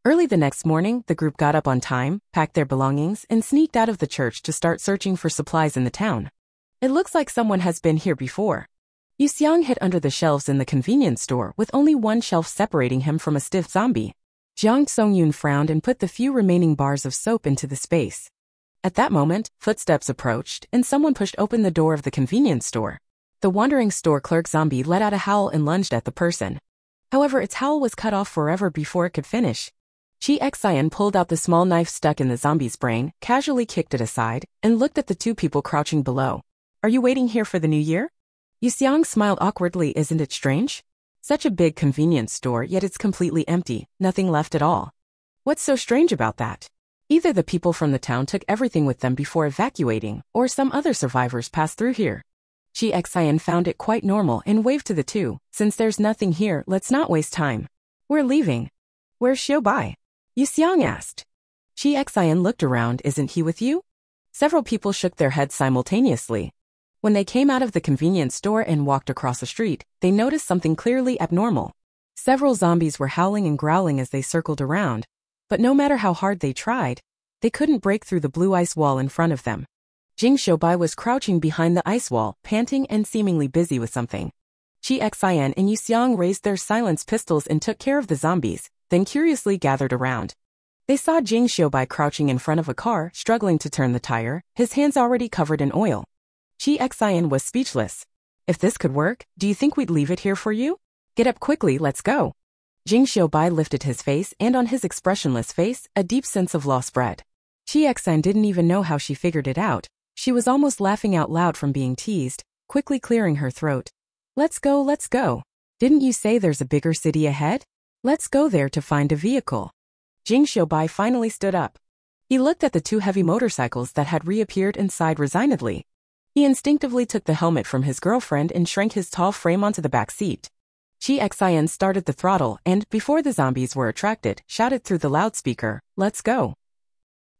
Early the next morning, the group got up on time, packed their belongings, and sneaked out of the church to start searching for supplies in the town. It looks like someone has been here before. Yu Xiang hid under the shelves in the convenience store, with only one shelf separating him from a stiff zombie. Jiang Songyun frowned and put the few remaining bars of soap into the space. At that moment, footsteps approached, and someone pushed open the door of the convenience store. The wandering store clerk zombie let out a howl and lunged at the person. However, its howl was cut off forever before it could finish. Chi Xian pulled out the small knife stuck in the zombie's brain, casually kicked it aside, and looked at the 2 people crouching below. Are you waiting here for the new year? Yu Xiang smiled awkwardly. Isn't it strange? Such a big convenience store, yet it's completely empty, nothing left at all. What's so strange about that? Either the people from the town took everything with them before evacuating, or some other survivors passed through here. Chi Xian found it quite normal and waved to the 2. Since there's nothing here, let's not waste time. We're leaving. Where's Xiaobai? Yu Xiang asked. Chi Xian looked around. Isn't he with you? Several people shook their heads simultaneously. When they came out of the convenience store and walked across the street, they noticed something clearly abnormal. Several zombies were howling and growling as they circled around. But no matter how hard they tried, They couldn't break through the blue ice wall in front of them. Jing Xiaobai was crouching behind the ice wall, panting and seemingly busy with something. Qi Xian and Yu Xiang raised their silenced pistols and took care of the zombies, then curiously gathered around. They saw Jing Xiaobai crouching in front of a car, struggling to turn the tire, his hands already covered in oil. Qi Xian was speechless. If this could work, do you think we'd leave it here for you? Get up quickly, let's go. Jing Xiaobai lifted his face, and on his expressionless face, a deep sense of loss spread. Qi Xian didn't even know how she figured it out. She was almost laughing out loud from being teased, quickly clearing her throat. Let's go, let's go. Didn't you say there's a bigger city ahead? Let's go there to find a vehicle. Jing Xiaobai finally stood up. He looked at the two heavy motorcycles that had reappeared and sighed resignedly. He instinctively took the helmet from his girlfriend and shrank his tall frame onto the back seat. Qi Xian started the throttle and, before the zombies were attracted, shouted through the loudspeaker, "Let's go."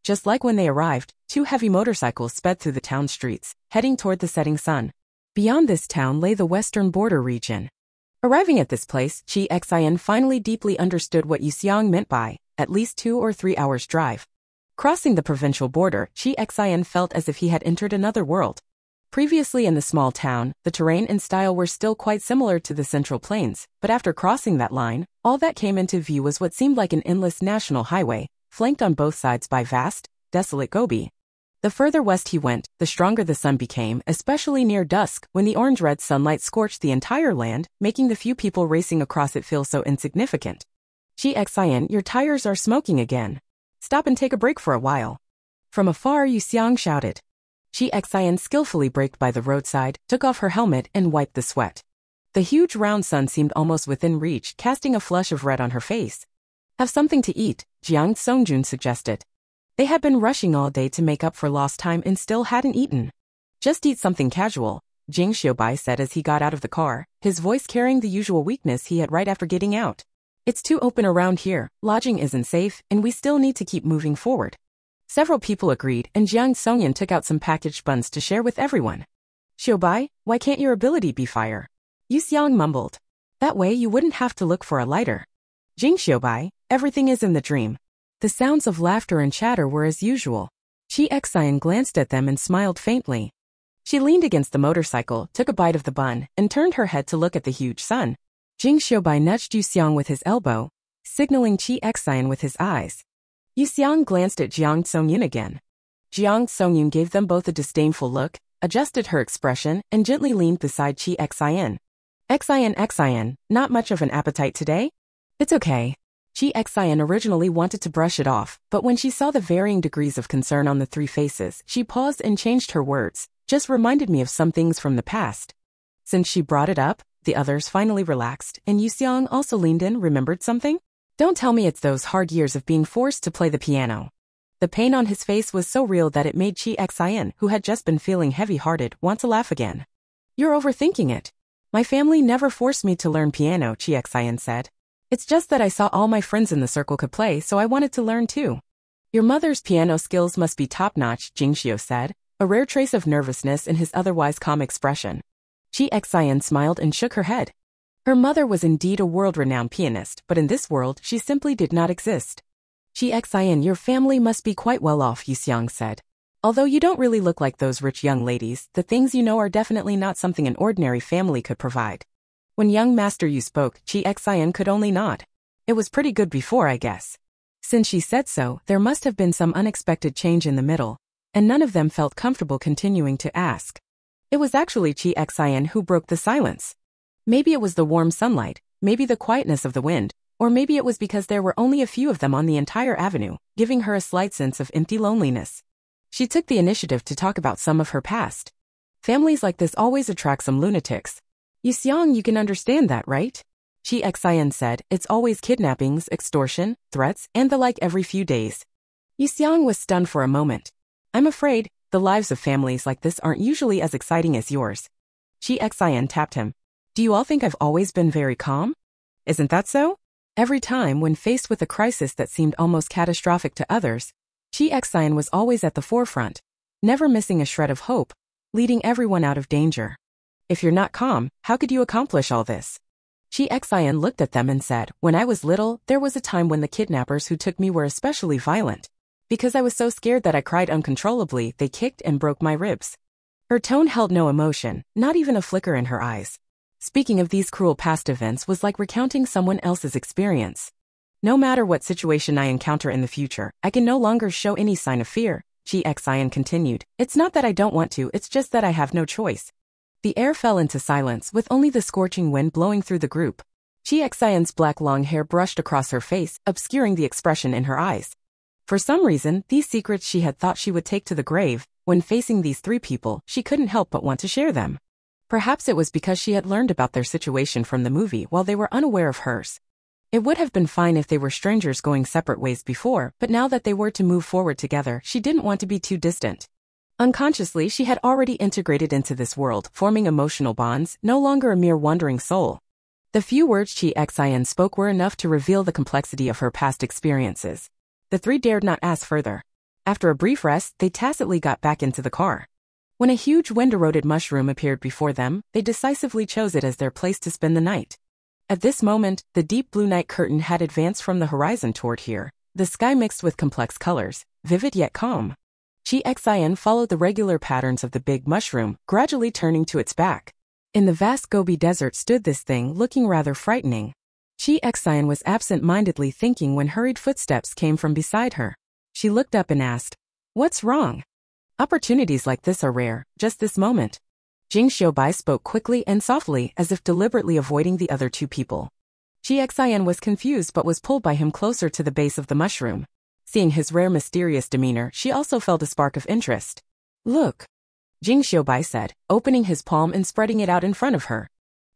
Just like when they arrived, two heavy motorcycles sped through the town streets, heading toward the setting sun. Beyond this town lay the western border region. Arriving at this place, Qi Xian finally deeply understood what Yu Xiang meant by, at least 2 or 3 hours' drive. Crossing the provincial border, Qi Xian felt as if he had entered another world. Previously in the small town, the terrain and style were still quite similar to the Central Plains, but after crossing that line, all that came into view was what seemed like an endless national highway, flanked on both sides by vast, desolate Gobi. The further west he went, the stronger the sun became, especially near dusk, when the orange-red sunlight scorched the entire land, making the few people racing across it feel so insignificant. Qi Xian, your tires are smoking again. Stop and take a break for a while. From afar, Yu Xiang shouted. Qi Xian skillfully braked by the roadside, took off her helmet, and wiped the sweat. The huge round sun seemed almost within reach, casting a flush of red on her face. Have something to eat, Jiang Songjun suggested. They had been rushing all day to make up for lost time and still hadn't eaten. Just eat something casual, Jing Xiaobai said as he got out of the car, his voice carrying the usual weakness he had right after getting out. It's too open around here, lodging isn't safe, and we still need to keep moving forward. Several people agreed, and Jiang Songyun took out some packaged buns to share with everyone. Xiaobai, why can't your ability be fire? Yu Xiang mumbled. That way you wouldn't have to look for a lighter. Jing Xiaobai, everything is in the dream. The sounds of laughter and chatter were as usual. Qi Xian glanced at them and smiled faintly. She leaned against the motorcycle, took a bite of the bun, and turned her head to look at the huge sun. Jing Xiaobai nudged Yu Xiang with his elbow, signaling Qi Xian with his eyes. Yu Xiang glanced at Jiang Songyun again. Jiang Songyun gave them both a disdainful look, adjusted her expression, and gently leaned beside Qi Xian. Xian, not much of an appetite today? It's okay. Qi Xian originally wanted to brush it off, but when she saw the varying degrees of concern on the three faces, she paused and changed her words, just reminded me of some things from the past. Since she brought it up, the others finally relaxed, and Yu Xiang also leaned in, remembered something? Don't tell me it's those hard years of being forced to play the piano. The pain on his face was so real that it made Qi Xian, who had just been feeling heavy-hearted, want to laugh again. You're overthinking it. My family never forced me to learn piano, Qi Xian said. It's just that I saw all my friends in the circle could play, so I wanted to learn too. Your mother's piano skills must be top-notch, Jing Xiao said, a rare trace of nervousness in his otherwise calm expression. Qi Xian smiled and shook her head. Her mother was indeed a world-renowned pianist, but in this world she simply did not exist. Qi Xian, your family must be quite well off, Yu Xiang said. Although you don't really look like those rich young ladies, the things you know are definitely not something an ordinary family could provide. When young Master Yu spoke, Qi Xian could only nod. It was pretty good before, I guess. Since she said so, there must have been some unexpected change in the middle, and none of them felt comfortable continuing to ask. It was actually Qi Xian who broke the silence. Maybe it was the warm sunlight, maybe the quietness of the wind, or maybe it was because there were only a few of them on the entire avenue, giving her a slight sense of empty loneliness. She took the initiative to talk about some of her past. Families like this always attract some lunatics. Yu Xiang, you can understand that, right? Qi Xian said, it's always kidnappings, extortion, threats, and the like every few days. Yu Xiang was stunned for a moment. I'm afraid, the lives of families like this aren't usually as exciting as yours. Qi Xian tapped him. Do you all think I've always been very calm? Isn't that so? Every time when faced with a crisis that seemed almost catastrophic to others, Qi Xian was always at the forefront, never missing a shred of hope, leading everyone out of danger. If you're not calm, how could you accomplish all this? Qi Xian looked at them and said, when I was little, there was a time when the kidnappers who took me were especially violent. Because I was so scared that I cried uncontrollably, they kicked and broke my ribs. Her tone held no emotion, not even a flicker in her eyes. Speaking of these cruel past events was like recounting someone else's experience. No matter what situation I encounter in the future, I can no longer show any sign of fear, Chi Xian continued. It's not that I don't want to, it's just that I have no choice. The air fell into silence with only the scorching wind blowing through the group. Chi Xian's black long hair brushed across her face, obscuring the expression in her eyes. For some reason, these secrets she had thought she would take to the grave, when facing these three people, she couldn't help but want to share them. Perhaps it was because she had learned about their situation from the movie while they were unaware of hers. It would have been fine if they were strangers going separate ways before, but now that they were to move forward together, she didn't want to be too distant. Unconsciously, she had already integrated into this world, forming emotional bonds, no longer a mere wandering soul. The few words Chi Xian spoke were enough to reveal the complexity of her past experiences. The three dared not ask further. After a brief rest, they tacitly got back into the car. When a huge wind-eroded mushroom appeared before them, they decisively chose it as their place to spend the night. At this moment, the deep blue night curtain had advanced from the horizon toward here, the sky mixed with complex colors, vivid yet calm. Chi Xian followed the regular patterns of the big mushroom, gradually turning to its back. In the vast Gobi Desert stood this thing looking rather frightening. Chi Xian was absent-mindedly thinking when hurried footsteps came from beside her. She looked up and asked, "What's wrong?" Opportunities like this are rare, just this moment. Jing Xiaobai spoke quickly and softly as if deliberately avoiding the other two people. Chi Xian was confused but was pulled by him closer to the base of the mushroom. Seeing his rare mysterious demeanor, she also felt a spark of interest. "Look," Jing Xiaobai said, opening his palm and spreading it out in front of her.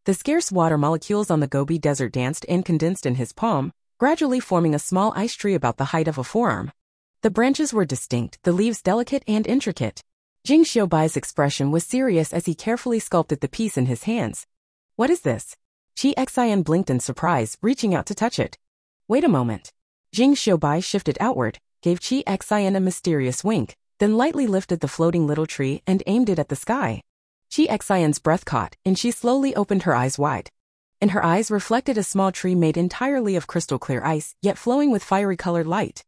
The scarce water molecules on the Gobi Desert danced and condensed in his palm, gradually forming a small ice tree about the height of a forearm. The branches were distinct, the leaves delicate and intricate. Jing Xiaobai's expression was serious as he carefully sculpted the piece in his hands. "What is this?" Chi Xian blinked in surprise, reaching out to touch it. "Wait a moment." Jing Xiaobai shifted outward, gave Chi Xian a mysterious wink, then lightly lifted the floating little tree and aimed it at the sky. Chi Xian's breath caught, and she slowly opened her eyes wide. In her eyes reflected a small tree made entirely of crystal clear ice, yet flowing with fiery colored light.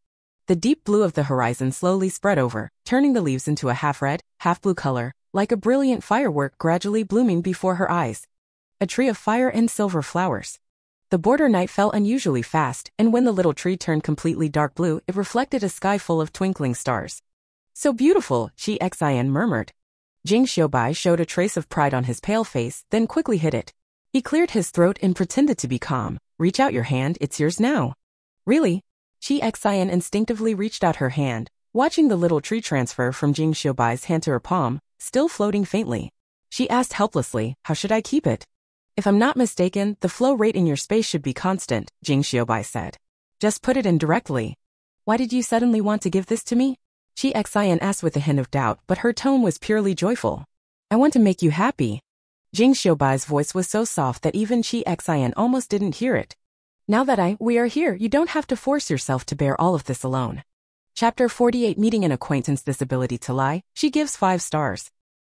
The deep blue of the horizon slowly spread over, turning the leaves into a half-red, half-blue color, like a brilliant firework gradually blooming before her eyes. A tree of fire and silver flowers. The border night fell unusually fast, and when the little tree turned completely dark blue, it reflected a sky full of twinkling stars. "So beautiful," Chi Xian murmured. Jing Xiaobai showed a trace of pride on his pale face, then quickly hid it. He cleared his throat and pretended to be calm. "Reach out your hand, it's yours now." "Really?" Chi Xian instinctively reached out her hand, watching the little tree transfer from Jing Xiaobai's hand to her palm, still floating faintly. She asked helplessly, "How should I keep it?" "If I'm not mistaken, the flow rate in your space should be constant," Jing Xiaobai said. "Just put it in directly." "Why did you suddenly want to give this to me?" Chi Xian asked with a hint of doubt, but her tone was purely joyful. "I want to make you happy." Jing Xiaobai's voice was so soft that even Chi Xian almost didn't hear it. "Now that we are here, you don't have to force yourself to bear all of this alone." Chapter 48 Meeting an Acquaintance. This ability to lie, she gives 5 stars.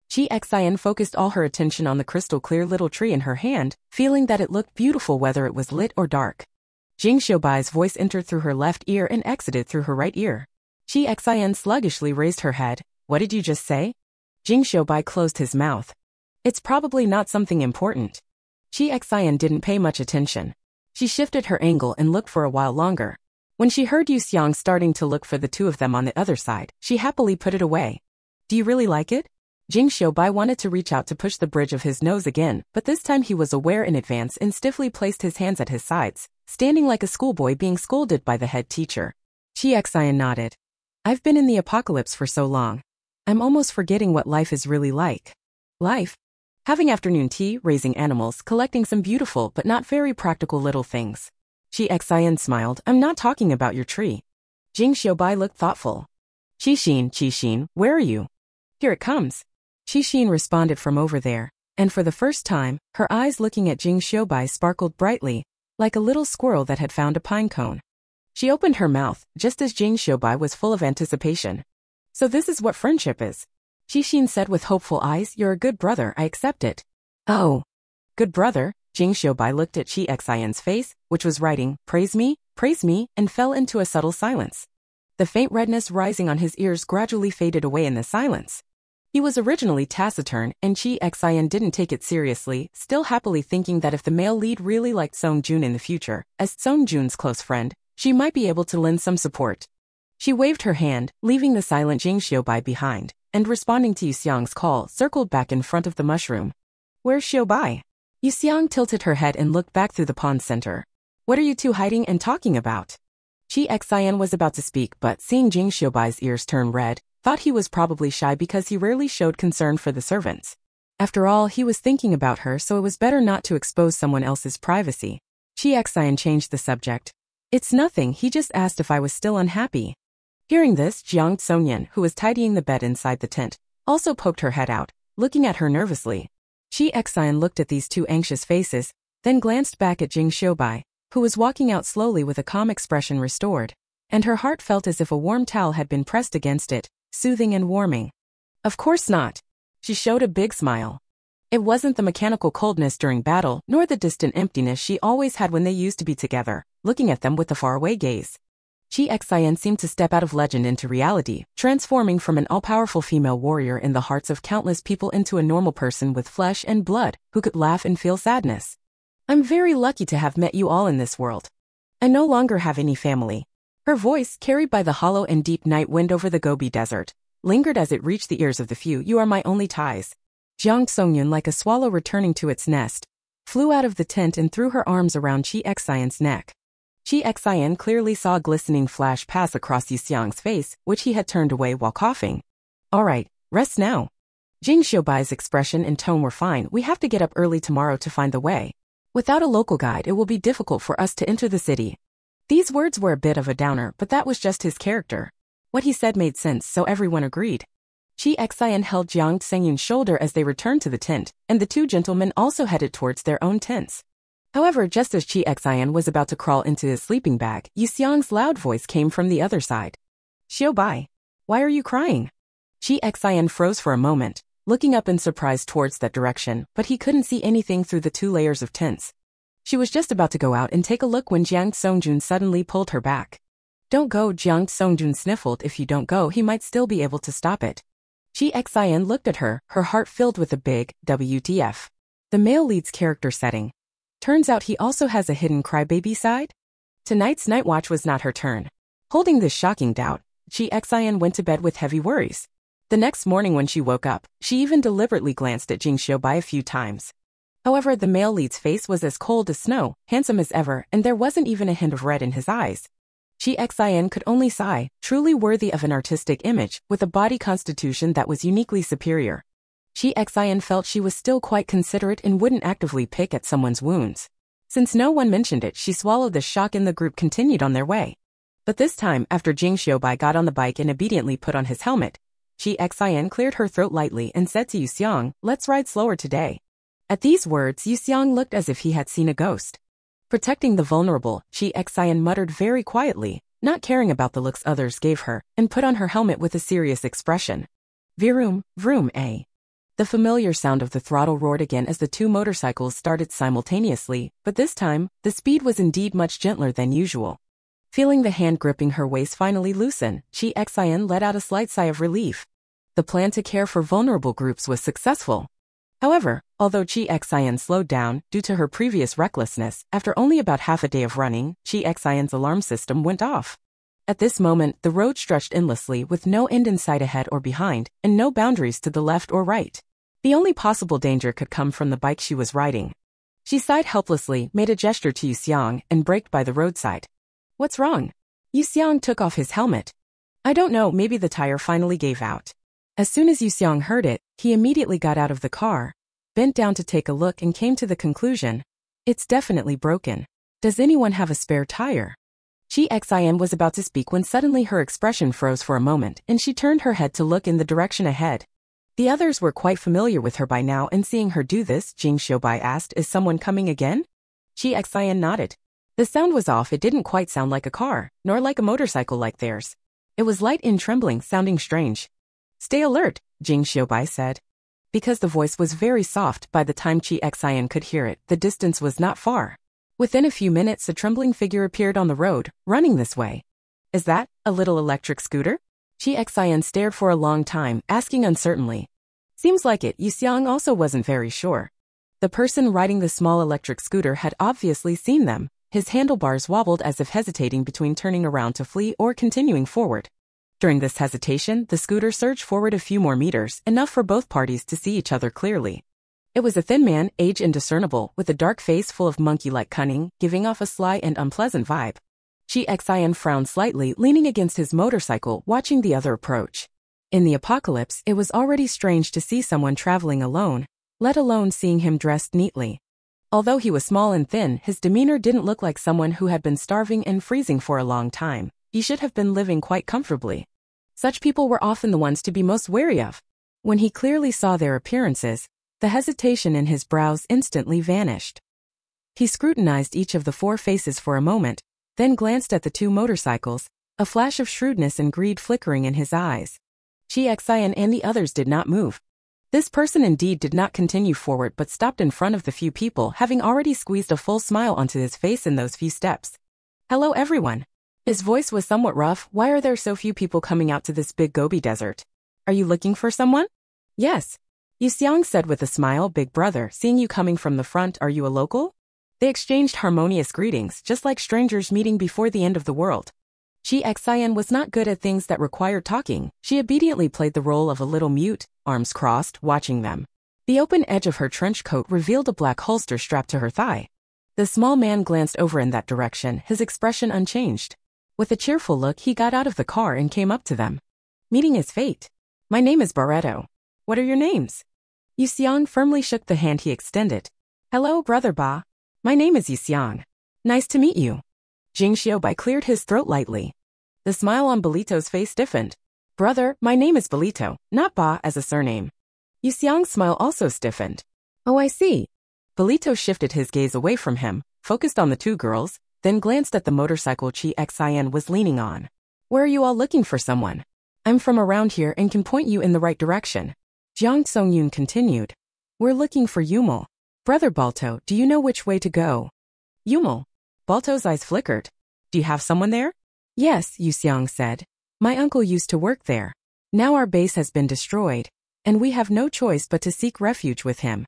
Chi Xian focused all her attention on the crystal clear little tree in her hand, feeling that it looked beautiful whether it was lit or dark. Jing Xiaobai's voice entered through her left ear and exited through her right ear. Chi Xian sluggishly raised her head. "What did you just say?" Jing Xiaobai closed his mouth. "It's probably not something important." Chi Xian didn't pay much attention. She shifted her angle and looked for a while longer. When she heard Yu Xiang starting to look for the two of them on the other side, she happily put it away. "Do you really like it?" Jing Xiaobai wanted to reach out to push the bridge of his nose again, but this time he was aware in advance and stiffly placed his hands at his sides, standing like a schoolboy being scolded by the head teacher. Chi Xian nodded. "I've been in the apocalypse for so long. I'm almost forgetting what life is really like." "Life?" "Having afternoon tea, raising animals, collecting some beautiful but not very practical little things." Chi Xian smiled. "I'm not talking about your tree." Jing Xiaobai looked thoughtful. Qixin, where are you?" "Here it comes." Qixin responded from over there, and for the first time, her eyes looking at Jing Xiaobai sparkled brightly, like a little squirrel that had found a pine cone. She opened her mouth, just as Jing Xiaobai was full of anticipation. "So this is what friendship is," Qixin said with hopeful eyes. "You're a good brother, I accept it." "Oh, good brother?" Jing Xiaobai looked at Chi Xian's face, which was writing, praise me, and fell into a subtle silence. The faint redness rising on his ears gradually faded away in the silence. He was originally taciturn, and Chi Xian didn't take it seriously, still happily thinking that if the male lead really liked Song Jun in the future, as Song Jun's close friend, she might be able to lend some support. She waved her hand, leaving the silent Jing Xiubai behind, and responding to Yu Xiang's call, circled back in front of the mushroom. Where's Xiubai? Yu Xiang tilted her head and looked back through the pond center. What are you two hiding and talking about? Chi Xian was about to speak, but seeing Jing Xiubai's ears turn red, thought he was probably shy because he rarely showed concern for the servants. After all, he was thinking about her, so it was better not to expose someone else's privacy. Chi Xian changed the subject. It's nothing, he just asked if I was still unhappy. Hearing this, Jiang Tsongyan, who was tidying the bed inside the tent, also poked her head out, looking at her nervously. Chi Xian looked at these two anxious faces, then glanced back at Jing Xiubai, who was walking out slowly with a calm expression restored, and her heart felt as if a warm towel had been pressed against it, soothing and warming. Of course not. She showed a big smile. It wasn't the mechanical coldness during battle, nor the distant emptiness she always had when they used to be together, looking at them with a faraway gaze. Chi Xian seemed to step out of legend into reality, transforming from an all-powerful female warrior in the hearts of countless people into a normal person with flesh and blood, who could laugh and feel sadness. I'm very lucky to have met you all in this world. I no longer have any family. Her voice, carried by the hollow and deep night wind over the Gobi Desert, lingered as it reached the ears of the few. You are my only ties. Jiang Tsongyun, like a swallow returning to its nest, flew out of the tent and threw her arms around Chi Xian's neck. Chi Xian clearly saw a glistening flash pass across Yu Xiang's face, which he had turned away while coughing. All right, rest now. Jing Xiubai's expression and tone were fine. We have to get up early tomorrow to find the way. Without a local guide, it will be difficult for us to enter the city. These words were a bit of a downer, but that was just his character. What he said made sense, so everyone agreed. Chi Xian held Jiang Tsengyun's shoulder as they returned to the tent, and the two gentlemen also headed towards their own tents. However, just as Chi Xian was about to crawl into his sleeping bag, Yu Xiang's loud voice came from the other side. Xiubai, why are you crying? Chi Xian froze for a moment, looking up in surprise towards that direction, but he couldn't see anything through the 2 layers of tents. She was just about to go out and take a look when Jiang Tsongjun suddenly pulled her back. Don't go, Jiang Tsongjun sniffled. If you don't go, he might still be able to stop it. Chi Xian looked at her, her heart filled with a big WTF. The male lead's character setting. Turns out he also has a hidden crybaby side? Tonight's night watch was not her turn. Holding this shocking doubt, Chi Xian went to bed with heavy worries. The next morning when she woke up, she even deliberately glanced at Jing Xiubai a few times. However, the male lead's face was as cold as snow, handsome as ever, and there wasn't even a hint of red in his eyes. Chi Xian could only sigh, truly worthy of an artistic image, with a body constitution that was uniquely superior. Chi Xian felt she was still quite considerate and wouldn't actively pick at someone's wounds. Since no one mentioned it, she swallowed the shock and the group continued on their way. But this time, after Jing Xiubai got on the bike and obediently put on his helmet, Chi Xian cleared her throat lightly and said to Yu Xiang, let's ride slower today. At these words, Yu Xiang looked as if he had seen a ghost. Protecting the vulnerable, Chi Xian muttered very quietly, not caring about the looks others gave her, and put on her helmet with a serious expression. Vroom, vroom, eh. The familiar sound of the throttle roared again as the 2 motorcycles started simultaneously, but this time, the speed was indeed much gentler than usual. Feeling the hand gripping her waist finally loosen, Chi Xian let out a slight sigh of relief. The plan to care for vulnerable groups was successful. However, although Chi Xian slowed down due to her previous recklessness, after only about half a day of running, Chi Xian's alarm system went off. At this moment, the road stretched endlessly with no end in sight ahead or behind, and no boundaries to the left or right. The only possible danger could come from the bike she was riding. She sighed helplessly, made a gesture to Yu Xiang, and braked by the roadside. What's wrong? Yu Xiang took off his helmet. I don't know, maybe the tire finally gave out. As soon as Yu Xiang heard it, he immediately got out of the car, bent down to take a look and came to the conclusion. It's definitely broken. Does anyone have a spare tire? Chi Xian was about to speak when suddenly her expression froze for a moment and she turned her head to look in the direction ahead. The others were quite familiar with her by now, and seeing her do this, Jing Xiubai asked, is someone coming again? Chi Xian nodded. The sound was off. It didn't quite sound like a car, nor like a motorcycle like theirs. It was light and trembling, sounding strange. Stay alert, Jing Xiubai said. Because the voice was very soft, by the time Chi Xian could hear it, the distance was not far. Within a few minutes, a trembling figure appeared on the road, running this way. Is that a little electric scooter? Chi Xian stared for a long time, asking uncertainly. Seems like it. Yu Xiang also wasn't very sure. The person riding the small electric scooter had obviously seen them. His handlebars wobbled as if hesitating between turning around to flee or continuing forward. During this hesitation, the scooter surged forward a few more meters, enough for both parties to see each other clearly. It was a thin man, age indiscernible, with a dark face full of monkey-like cunning, giving off a sly and unpleasant vibe. Chi Xian frowned slightly, leaning against his motorcycle, watching the other approach. In the apocalypse, it was already strange to see someone traveling alone, let alone seeing him dressed neatly. Although he was small and thin, his demeanor didn't look like someone who had been starving and freezing for a long time. He should have been living quite comfortably. Such people were often the ones to be most wary of. When he clearly saw their appearances, the hesitation in his brows instantly vanished. He scrutinized each of the four faces for a moment, then glanced at the two motorcycles, a flash of shrewdness and greed flickering in his eyes. Chi Xian and the others did not move. This person indeed did not continue forward but stopped in front of the few people, having already squeezed a full smile onto his face in those few steps. Hello everyone. His voice was somewhat rough. Why are there so few people coming out to this big Gobi desert? Are you looking for someone? Yes. Yu Xiang said with a smile. Big brother, seeing you coming from the front, are you a local? They exchanged harmonious greetings, just like strangers meeting before the end of the world. Chi Xian was not good at things that required talking. She obediently played the role of a little mute, arms crossed, watching them. The open edge of her trench coat revealed a black holster strapped to her thigh. The small man glanced over in that direction, his expression unchanged. With a cheerful look, he got out of the car and came up to them. Meeting his fate. My name is Barreto. What are your names? Yu Xiang firmly shook the hand he extended. Hello, brother Ba. My name is Yu Xiang. Nice to meet you. Jing Xiaobai cleared his throat lightly. The smile on Belito's face stiffened. Brother, my name is Belito, not Ba as a surname. Yu Xiang's smile also stiffened. Oh, I see. Belito shifted his gaze away from him, focused on the two girls, then glanced at the motorcycle Chi Xian was leaning on. Where are you all looking for someone? I'm from around here and can point you in the right direction. Jiang Songyun continued. We're looking for Yumel. Brother Balto, do you know which way to go? Yumel. Balto's eyes flickered. Do you have someone there? Yes, Yu Xiang said. My uncle used to work there. Now our base has been destroyed, and we have no choice but to seek refuge with him.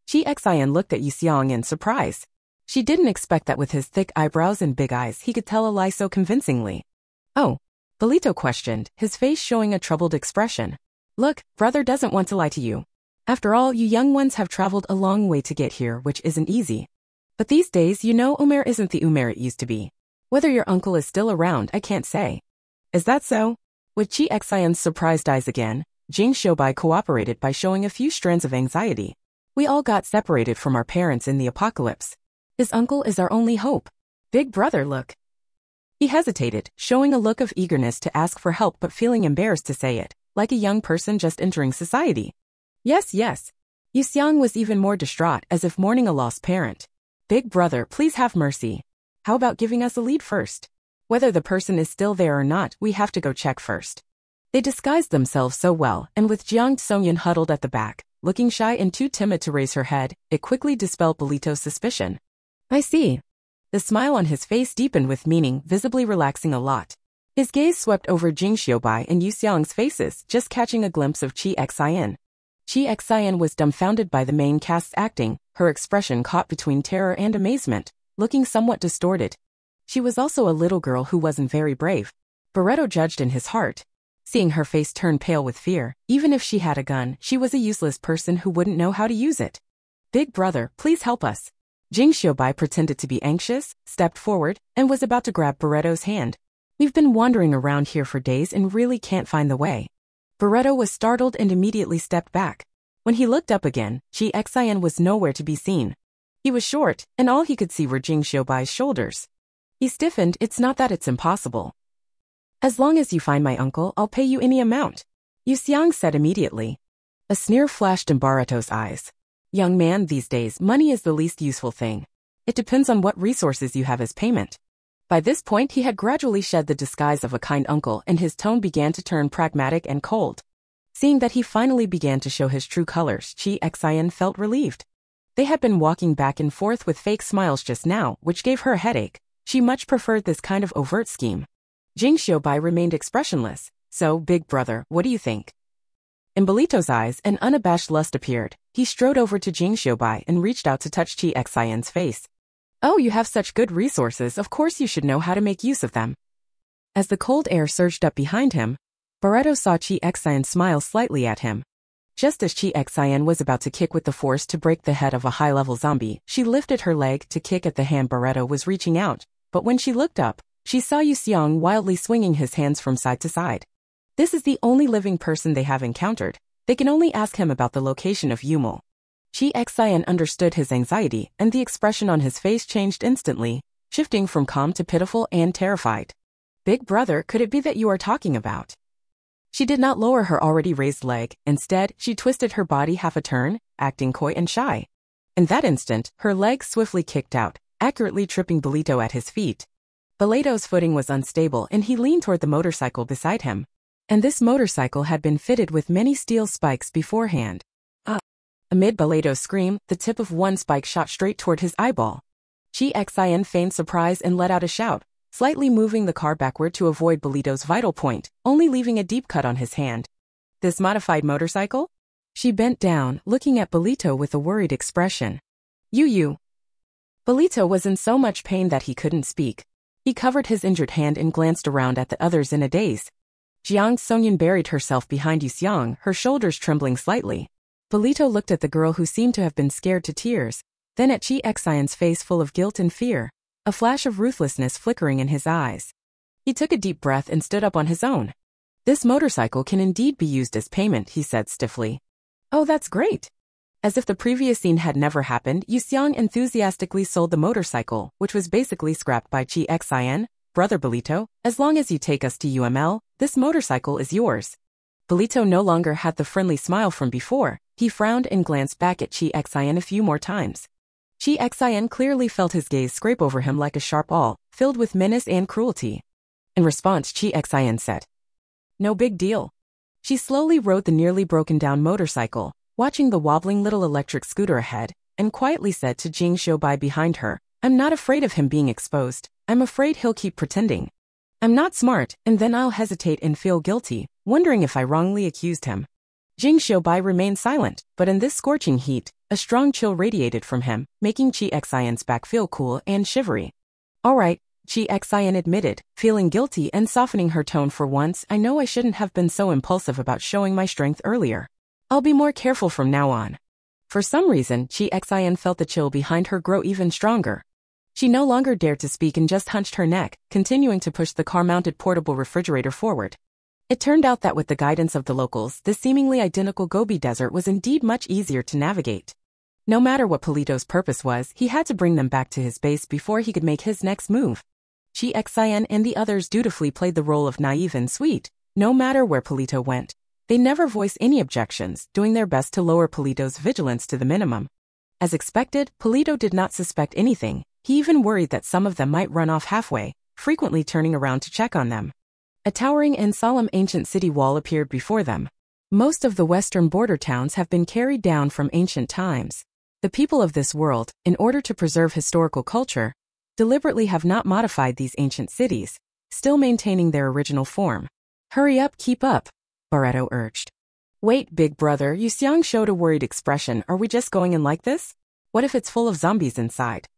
Chi Xian looked at Yu Xiang in surprise. She didn't expect that with his thick eyebrows and big eyes he could tell a lie so convincingly. Oh, Belito questioned, his face showing a troubled expression. Look, brother doesn't want to lie to you. After all, you young ones have traveled a long way to get here, which isn't easy. But these days, you know, Umair isn't the Umair it used to be. Whether your uncle is still around, I can't say. Is that so? With Chi Xian's surprised eyes again, Jing Xiaobai cooperated by showing a few strands of anxiety. We all got separated from our parents in the apocalypse. His uncle is our only hope. Big brother, look. He hesitated, showing a look of eagerness to ask for help but feeling embarrassed to say it, like a young person just entering society. Yes, yes. Yu Xiang was even more distraught, as if mourning a lost parent. Big brother, please have mercy. How about giving us a lead first? Whether the person is still there or not, we have to go check first. They disguised themselves so well, and with Jiang Songyun huddled at the back, looking shy and too timid to raise her head, it quickly dispelled Belito's suspicion. I see. The smile on his face deepened with meaning, visibly relaxing a lot. His gaze swept over Jing Xiaobai and Yu Xiang's faces, just catching a glimpse of Chi Xian. Chi Xian was dumbfounded by the main cast's acting, her expression caught between terror and amazement, looking somewhat distorted. She was also a little girl who wasn't very brave. Barreto judged in his heart. Seeing her face turn pale with fear, even if she had a gun, she was a useless person who wouldn't know how to use it. Big brother, please help us. Jing Xiaobai pretended to be anxious, stepped forward, and was about to grab Barreto's hand. We've been wandering around here for days and really can't find the way. Barreto was startled and immediately stepped back. When he looked up again, Chi Xian was nowhere to be seen. He was short, and all he could see were Jing Xiaobai's shoulders. He stiffened. It's not that it's impossible. As long as you find my uncle, I'll pay you any amount. Yu Xiang said immediately. A sneer flashed in Barreto's eyes. Young man, these days, money is the least useful thing. It depends on what resources you have as payment. By this point, he had gradually shed the disguise of a kind uncle, and his tone began to turn pragmatic and cold. Seeing that he finally began to show his true colors, Chi Xian felt relieved. They had been walking back and forth with fake smiles just now, which gave her a headache. She much preferred this kind of overt scheme. Jing Xiaobai remained expressionless. So, big brother, what do you think? In Bolito's eyes, an unabashed lust appeared. He strode over to Jing Xiaobai and reached out to touch Chi Xian's face. Oh, you have such good resources, of course you should know how to make use of them. As the cold air surged up behind him, Barreto saw Chi Xian smile slightly at him. Just as Chi Xian was about to kick with the force to break the head of a high-level zombie, she lifted her leg to kick at the hand Barreto was reaching out, but when she looked up, she saw Yu Xiang wildly swinging his hands from side to side. This is the only living person they have encountered. They can only ask him about the location of Yumel. Chi Xian understood his anxiety, and the expression on his face changed instantly, shifting from calm to pitiful and terrified. Big brother, could it be that you are talking about? She did not lower her already raised leg. Instead, she twisted her body half a turn, acting coy and shy. In that instant, her leg swiftly kicked out, accurately tripping Bolito at his feet. Bolito's footing was unstable and he leaned toward the motorcycle beside him. And this motorcycle had been fitted with many steel spikes beforehand. Amid Bolito's scream, the tip of one spike shot straight toward his eyeball. Chi Xian feigned surprise and let out a shout, slightly moving the car backward to avoid Bolito's vital point, only leaving a deep cut on his hand. This modified motorcycle? She bent down, looking at Bolito with a worried expression. You. Bolito was in so much pain that he couldn't speak. He covered his injured hand and glanced around at the others in a daze. Jiang Songyun buried herself behind Yu Xiang, her shoulders trembling slightly. Bolito looked at the girl who seemed to have been scared to tears, then at Chi Xian's face full of guilt and fear, a flash of ruthlessness flickering in his eyes. He took a deep breath and stood up on his own. This motorcycle can indeed be used as payment, he said stiffly. Oh, that's great. As if the previous scene had never happened, Yu Xiang enthusiastically sold the motorcycle, which was basically scrapped by Chi Xian. Brother Bolito, as long as you take us to UML, this motorcycle is yours. Bolito no longer had the friendly smile from before. He frowned and glanced back at Chi Xian a few more times. Chi Xian clearly felt his gaze scrape over him like a sharp awl, filled with menace and cruelty. In response, Chi Xian said, "No big deal." She slowly rode the nearly broken-down motorcycle, watching the wobbling little electric scooter ahead, and quietly said to Jing Xiaobai behind her, "I'm not afraid of him being exposed. I'm afraid he'll keep pretending. I'm not smart, and then I'll hesitate and feel guilty, wondering if I wrongly accused him." Jing Xiaobai remained silent, but in this scorching heat, a strong chill radiated from him, making Chi Xian's back feel cool and shivery. All right, Chi Xian admitted, feeling guilty and softening her tone for once. I know I shouldn't have been so impulsive about showing my strength earlier. I'll be more careful from now on. For some reason, Chi Xian felt the chill behind her grow even stronger. She no longer dared to speak and just hunched her neck, continuing to push the car-mounted portable refrigerator forward. It turned out that with the guidance of the locals, this seemingly identical Gobi Desert was indeed much easier to navigate. No matter what Polito's purpose was, he had to bring them back to his base before he could make his next move. Chi Xian and the others dutifully played the role of naive and sweet. No matter where Polito went, they never voiced any objections, doing their best to lower Polito's vigilance to the minimum. As expected, Polito did not suspect anything. He even worried that some of them might run off halfway, frequently turning around to check on them. A towering and solemn ancient city wall appeared before them. Most of the western border towns have been carried down from ancient times. The people of this world, in order to preserve historical culture, deliberately have not modified these ancient cities, still maintaining their original form. Hurry up, keep up, Barreto urged. Wait, big brother, Yu Xiang showed a worried expression. Are we just going in like this? What if it's full of zombies inside?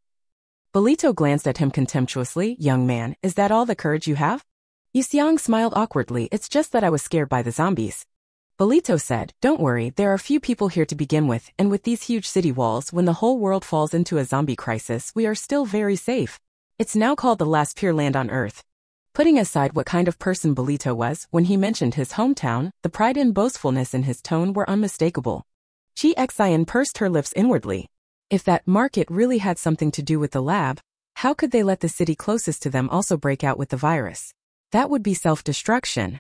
Bolito glanced at him contemptuously. Young man, is that all the courage you have? Yu Xiang smiled awkwardly. It's just that I was scared by the zombies. Bolito said, don't worry, there are few people here to begin with, and with these huge city walls, when the whole world falls into a zombie crisis, we are still very safe. It's now called the last pure land on Earth. Putting aside what kind of person Bolito was, when he mentioned his hometown, the pride and boastfulness in his tone were unmistakable. Chi Xian pursed her lips inwardly. If that market really had something to do with the lab, how could they let the city closest to them also break out with the virus? That would be self-destruction.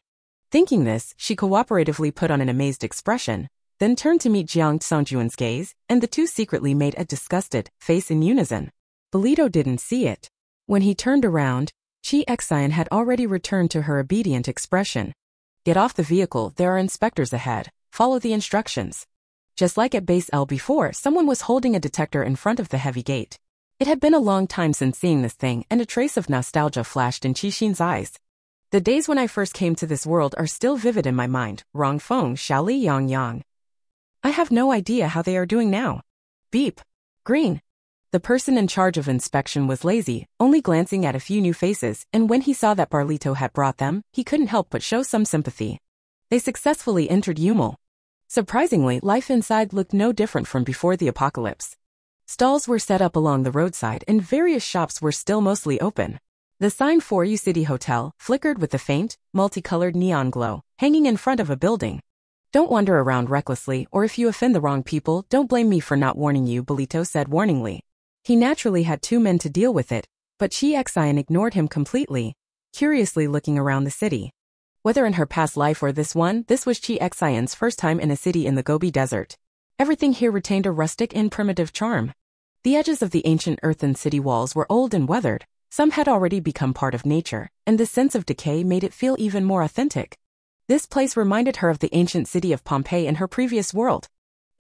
Thinking this, she cooperatively put on an amazed expression, then turned to meet Jiang Songjuan's gaze, and the two secretly made a disgusted face in unison. Bolito didn't see it. When he turned around, Chi Xian had already returned to her obedient expression. Get off the vehicle, there are inspectors ahead. Follow the instructions. Just like at Base L before, someone was holding a detector in front of the heavy gate. It had been a long time since seeing this thing, and a trace of nostalgia flashed in Qixin's eyes. The days when I first came to this world are still vivid in my mind. Rong Feng, Xiaoli Yang Yang. I have no idea how they are doing now. Beep. Green. The person in charge of inspection was lazy, only glancing at a few new faces, and when he saw that Barlito had brought them, he couldn't help but show some sympathy. They successfully entered Yumel. Surprisingly, life inside looked no different from before the apocalypse. Stalls were set up along the roadside and various shops were still mostly open. The sign for U City Hotel flickered with a faint, multicolored neon glow, hanging in front of a building. Don't wander around recklessly, or if you offend the wrong people, don't blame me for not warning you, Belito said warningly. He naturally had 2 men to deal with it, but Chi Xian ignored him completely, curiously looking around the city. Whether in her past life or this one, this was Chi Xian's first time in a city in the Gobi Desert. Everything here retained a rustic and primitive charm. The edges of the ancient earthen city walls were old and weathered, some had already become part of nature, and the sense of decay made it feel even more authentic. This place reminded her of the ancient city of Pompeii in her previous world.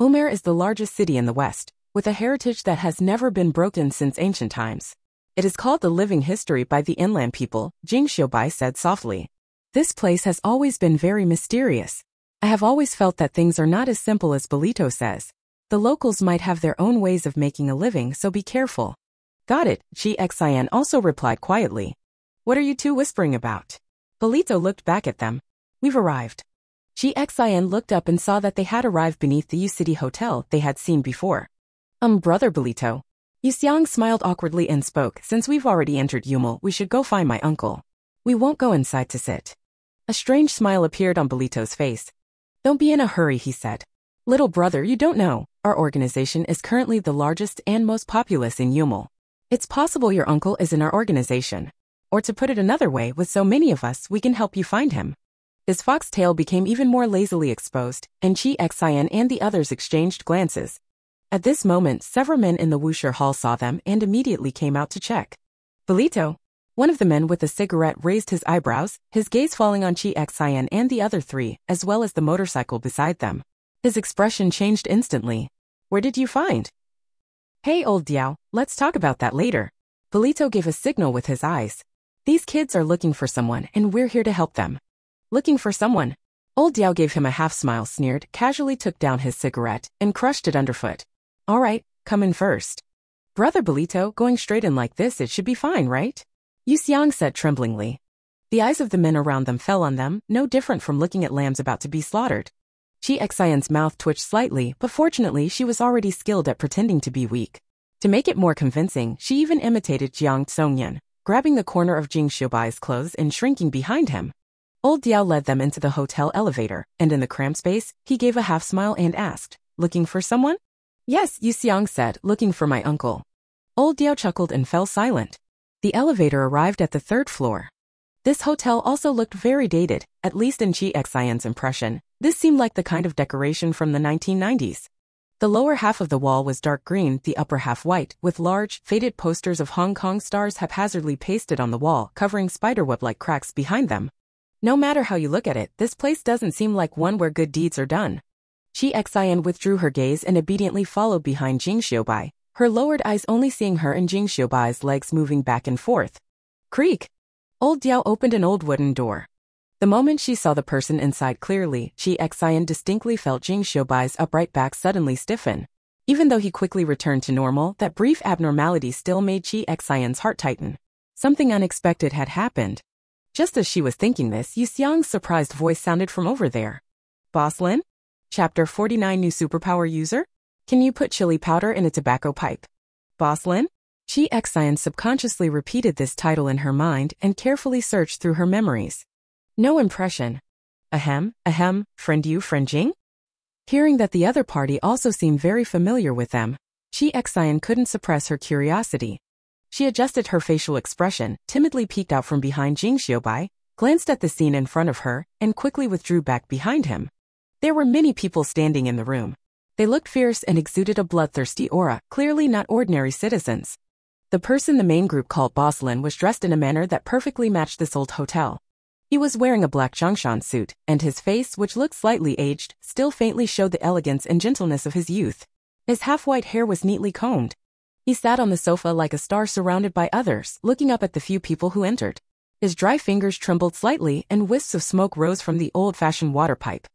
Umair is the largest city in the west, with a heritage that has never been broken since ancient times. It is called the living history by the inland people, Jing Xiubai said softly. This place has always been very mysterious. I have always felt that things are not as simple as Belito says. The locals might have their own ways of making a living, so be careful. Got it, Chi Xian also replied quietly. What are you two whispering about? Belito looked back at them. We've arrived. Chi Xian looked up and saw that they had arrived beneath the U City Hotel they had seen before. Brother Belito. Yu Xiang smiled awkwardly and spoke, since we've already entered Yumel, we should go find my uncle. We won't go inside to sit. A strange smile appeared on Belito's face. Don't be in a hurry, he said. Little brother, you don't know, our organization is currently the largest and most populous in Yumel. It's possible your uncle is in our organization. Or to put it another way, with so many of us, we can help you find him. His foxtail became even more lazily exposed, and Chi Xian and the others exchanged glances. At this moment, several men in the Wuxia Hall saw them and immediately came out to check. Belito. One of the men with a cigarette raised his eyebrows, his gaze falling on Chi Xian and the other 3, as well as the motorcycle beside them. His expression changed instantly. Where did you find? Hey old Diao, let's talk about that later. Belito gave a signal with his eyes. These kids are looking for someone and we're here to help them. Looking for someone? Old Diao gave him a half-smile, sneered, casually took down his cigarette, and crushed it underfoot. All right, come in first. Brother Belito, going straight in like this, it should be fine, right? Yu Xiang said tremblingly. The eyes of the men around them fell on them, no different from looking at lambs about to be slaughtered. Chi Xian's mouth twitched slightly, but fortunately she was already skilled at pretending to be weak. To make it more convincing, she even imitated Jiang Tsongyan, grabbing the corner of Jing Xiubai's clothes and shrinking behind him. Old Diao led them into the hotel elevator, and in the cramped space, he gave a half-smile and asked, looking for someone? Yes, Yu Xiang said, looking for my uncle. Old Diao chuckled and fell silent. The elevator arrived at the 3rd floor. This hotel also looked very dated, at least in Chi Xian's impression. This seemed like the kind of decoration from the 1990s. The lower half of the wall was dark green, the upper half white, with large, faded posters of Hong Kong stars haphazardly pasted on the wall, covering spiderweb-like cracks behind them. No matter how you look at it, this place doesn't seem like one where good deeds are done. Chi Xian withdrew her gaze and obediently followed behind Jing Xiubai, her lowered eyes only seeing her and Jing Xiubai's legs moving back and forth. Creak! Old Diao opened an old wooden door. The moment she saw the person inside clearly, Chi Xian distinctly felt Jing Xiubai's upright back suddenly stiffen. Even though he quickly returned to normal, that brief abnormality still made Chi Xian's heart tighten. Something unexpected had happened. Just as she was thinking this, Yu Xiang's surprised voice sounded from over there. Boss Lin? Chapter 49 New Superpower User? Can you put chili powder in a tobacco pipe? Boss Lin? Chi Xian subconsciously repeated this title in her mind and carefully searched through her memories. No impression. Ahem, friend you, friend Jing? Hearing that the other party also seemed very familiar with them, Chi Xian couldn't suppress her curiosity. She adjusted her facial expression, timidly peeked out from behind Jing Xiubai, glanced at the scene in front of her, and quickly withdrew back behind him. There were many people standing in the room. They looked fierce and exuded a bloodthirsty aura, clearly not ordinary citizens. The person the main group called Boss Lin was dressed in a manner that perfectly matched this old hotel. He was wearing a black Zhongshan suit, and his face, which looked slightly aged, still faintly showed the elegance and gentleness of his youth. His half-white hair was neatly combed. He sat on the sofa like a star surrounded by others, looking up at the few people who entered. His dry fingers trembled slightly and wisps of smoke rose from the old-fashioned water pipe.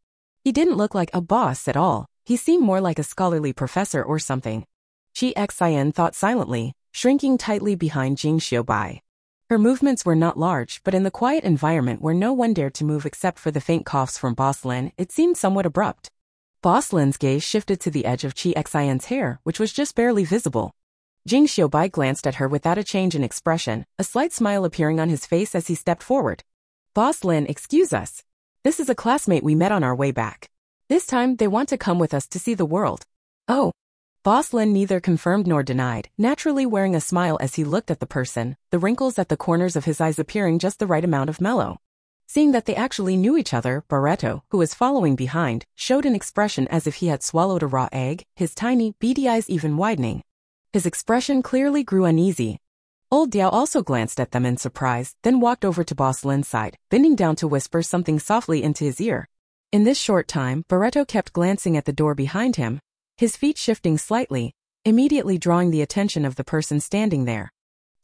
He didn't look like a boss at all. He seemed more like a scholarly professor or something. Chi Xian thought silently, shrinking tightly behind Jing Xiaobai. Her movements were not large, but in the quiet environment where no one dared to move except for the faint coughs from Boss Lin, it seemed somewhat abrupt. Boss Lin's gaze shifted to the edge of Chi Xian's hair, which was just barely visible. Jing Xiaobai glanced at her without a change in expression, a slight smile appearing on his face as he stepped forward. Boss Lin, excuse us. This is a classmate we met on our way back. This time, they want to come with us to see the world. Oh. Boss Lin neither confirmed nor denied, naturally wearing a smile as he looked at the person, the wrinkles at the corners of his eyes appearing just the right amount of mellow. Seeing that they actually knew each other, Barreto, who was following behind, showed an expression as if he had swallowed a raw egg, his tiny, beady eyes even widening. His expression clearly grew uneasy. Old Diao also glanced at them in surprise, then walked over to Boss Lin's side, bending down to whisper something softly into his ear. In this short time, Barreto kept glancing at the door behind him, his feet shifting slightly, immediately drawing the attention of the person standing there.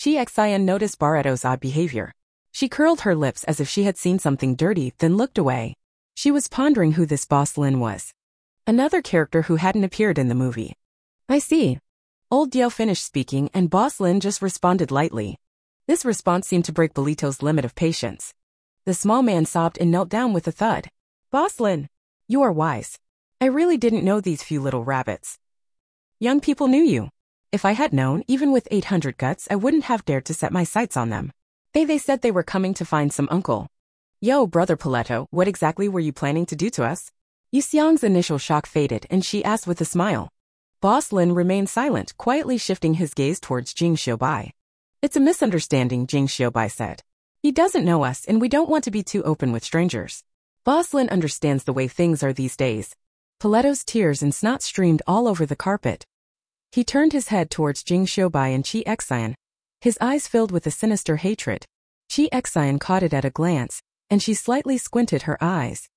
Chi Xian noticed Barreto's odd behavior. She curled her lips as if she had seen something dirty, then looked away. She was pondering who this Boss Lin was. Another character who hadn't appeared in the movie. I see. Old Diao finished speaking and Boss Lin just responded lightly. This response seemed to break Bolito's limit of patience. The small man sobbed and knelt down with a thud. Boss Lin, you are wise. I really didn't know these few little rabbits. Young people knew you. If I had known, even with 800 guts, I wouldn't have dared to set my sights on them. They said they were coming to find some uncle. Yo, Brother Poletto, what exactly were you planning to do to us? Yu Xiang's initial shock faded and she asked with a smile. Boss Lin remained silent, quietly shifting his gaze towards Jing Xiaobai. It's a misunderstanding, Jing Xiaobai said. He doesn't know us and we don't want to be too open with strangers. Boss Lin understands the way things are these days. Poletto's tears and snot streamed all over the carpet. He turned his head towards Jing Xiaobai and Chi Xian, his eyes filled with a sinister hatred. Chi Xian caught it at a glance, and she slightly squinted her eyes.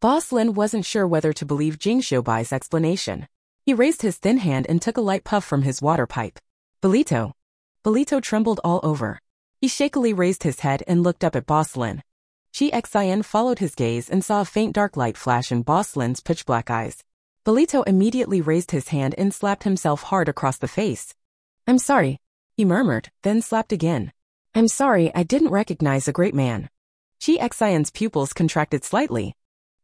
Boss Lin wasn't sure whether to believe Jing Xiaobai's explanation. He raised his thin hand and took a light puff from his water pipe. Bolito. Bolito trembled all over. He shakily raised his head and looked up at Boss Lin. Chi Xian followed his gaze and saw a faint dark light flash in Boss Lin's pitch-black eyes. Bolito immediately raised his hand and slapped himself hard across the face. I'm sorry, he murmured, then slapped again. I'm sorry, I didn't recognize a great man. Chi Xian's pupils contracted slightly.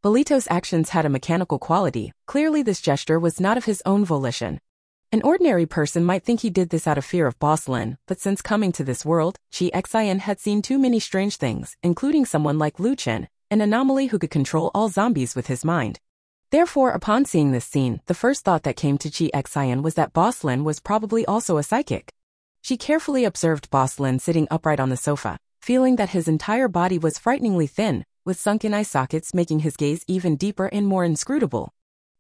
Bolito's actions had a mechanical quality. Clearly this gesture was not of his own volition. An ordinary person might think he did this out of fear of Boss Lin, but since coming to this world, Chi Xian had seen too many strange things, including someone like Lu Chen, an anomaly who could control all zombies with his mind. Therefore, upon seeing this scene, the first thought that came to Chi Xian was that Boss Lin was probably also a psychic. She carefully observed Boss Lin sitting upright on the sofa, feeling that his entire body was frighteningly thin, with sunken eye sockets making his gaze even deeper and more inscrutable.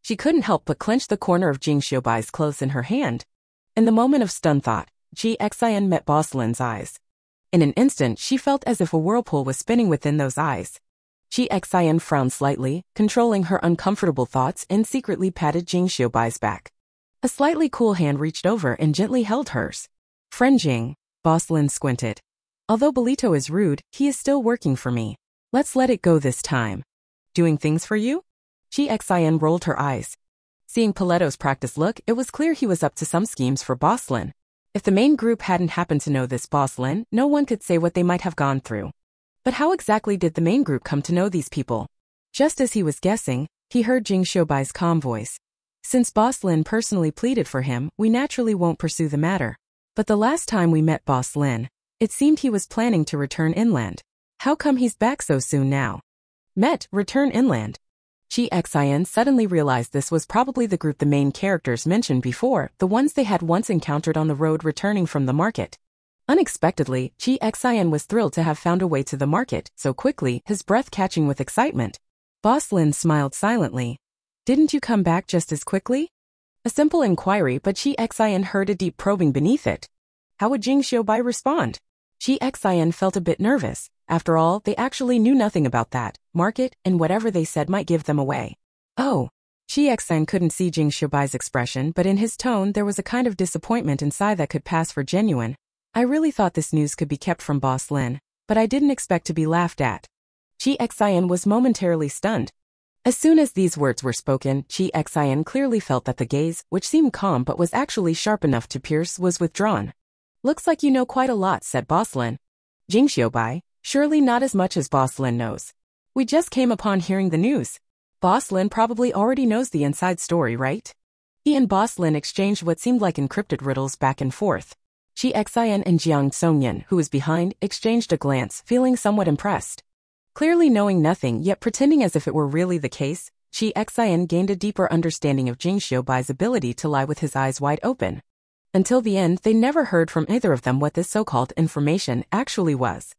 She couldn't help but clench the corner of Jing Xiaobai's clothes in her hand. In the moment of stunned thought, Chi Xian met Boss Lin's eyes. In an instant, she felt as if a whirlpool was spinning within those eyes. Chi Xian frowned slightly, controlling her uncomfortable thoughts, and secretly patted Jing Xiaobai's back. A slightly cool hand reached over and gently held hers. Friend Jing, Boss Lin squinted. Although Bolito is rude, he is still working for me. Let's let it go this time. Doing things for you? Chi Xian rolled her eyes. Seeing Poletto's practiced look, it was clear he was up to some schemes for Boss Lin. If the main group hadn't happened to know this Boss Lin, no one could say what they might have gone through. But how exactly did the main group come to know these people? Just as he was guessing, he heard Jing Xiaobai's calm voice. Since Boss Lin personally pleaded for him, we naturally won't pursue the matter. But the last time we met Boss Lin, it seemed he was planning to return inland. How come he's back so soon now? Return inland. Chi Xian suddenly realized this was probably the group the main characters mentioned before, the ones they had once encountered on the road returning from the market. Unexpectedly, Chi Xian was thrilled to have found a way to the market so quickly, his breath catching with excitement. Boss Lin smiled silently. Didn't you come back just as quickly? A simple inquiry, but Chi Xian heard a deep probing beneath it. How would Jing Xiaobai respond? Chi Xian felt a bit nervous. After all, they actually knew nothing about that market, and whatever they said might give them away. Oh. Chi Xian couldn't see Jing Xiaobai's expression, but in his tone there was a kind of disappointment inside that could pass for genuine. I really thought this news could be kept from Boss Lin. but I didn't expect to be laughed at. Chi Xian was momentarily stunned. As soon as these words were spoken, Chi Xian clearly felt that the gaze, which seemed calm but was actually sharp enough to pierce, was withdrawn. Looks like you know quite a lot, said Boss Lin. Jing Xiaobai, surely not as much as Boss Lin knows. We just came upon hearing the news. Boss Lin probably already knows the inside story, right? He and Boss Lin exchanged what seemed like encrypted riddles back and forth. Chi Xian and Jiang Songyan, who was behind, exchanged a glance, feeling somewhat impressed. Clearly knowing nothing yet pretending as if it were really the case, Chi Xian gained a deeper understanding of Jing Xiaobai's ability to lie with his eyes wide open. Until the end, they never heard from either of them what this so-called information actually was.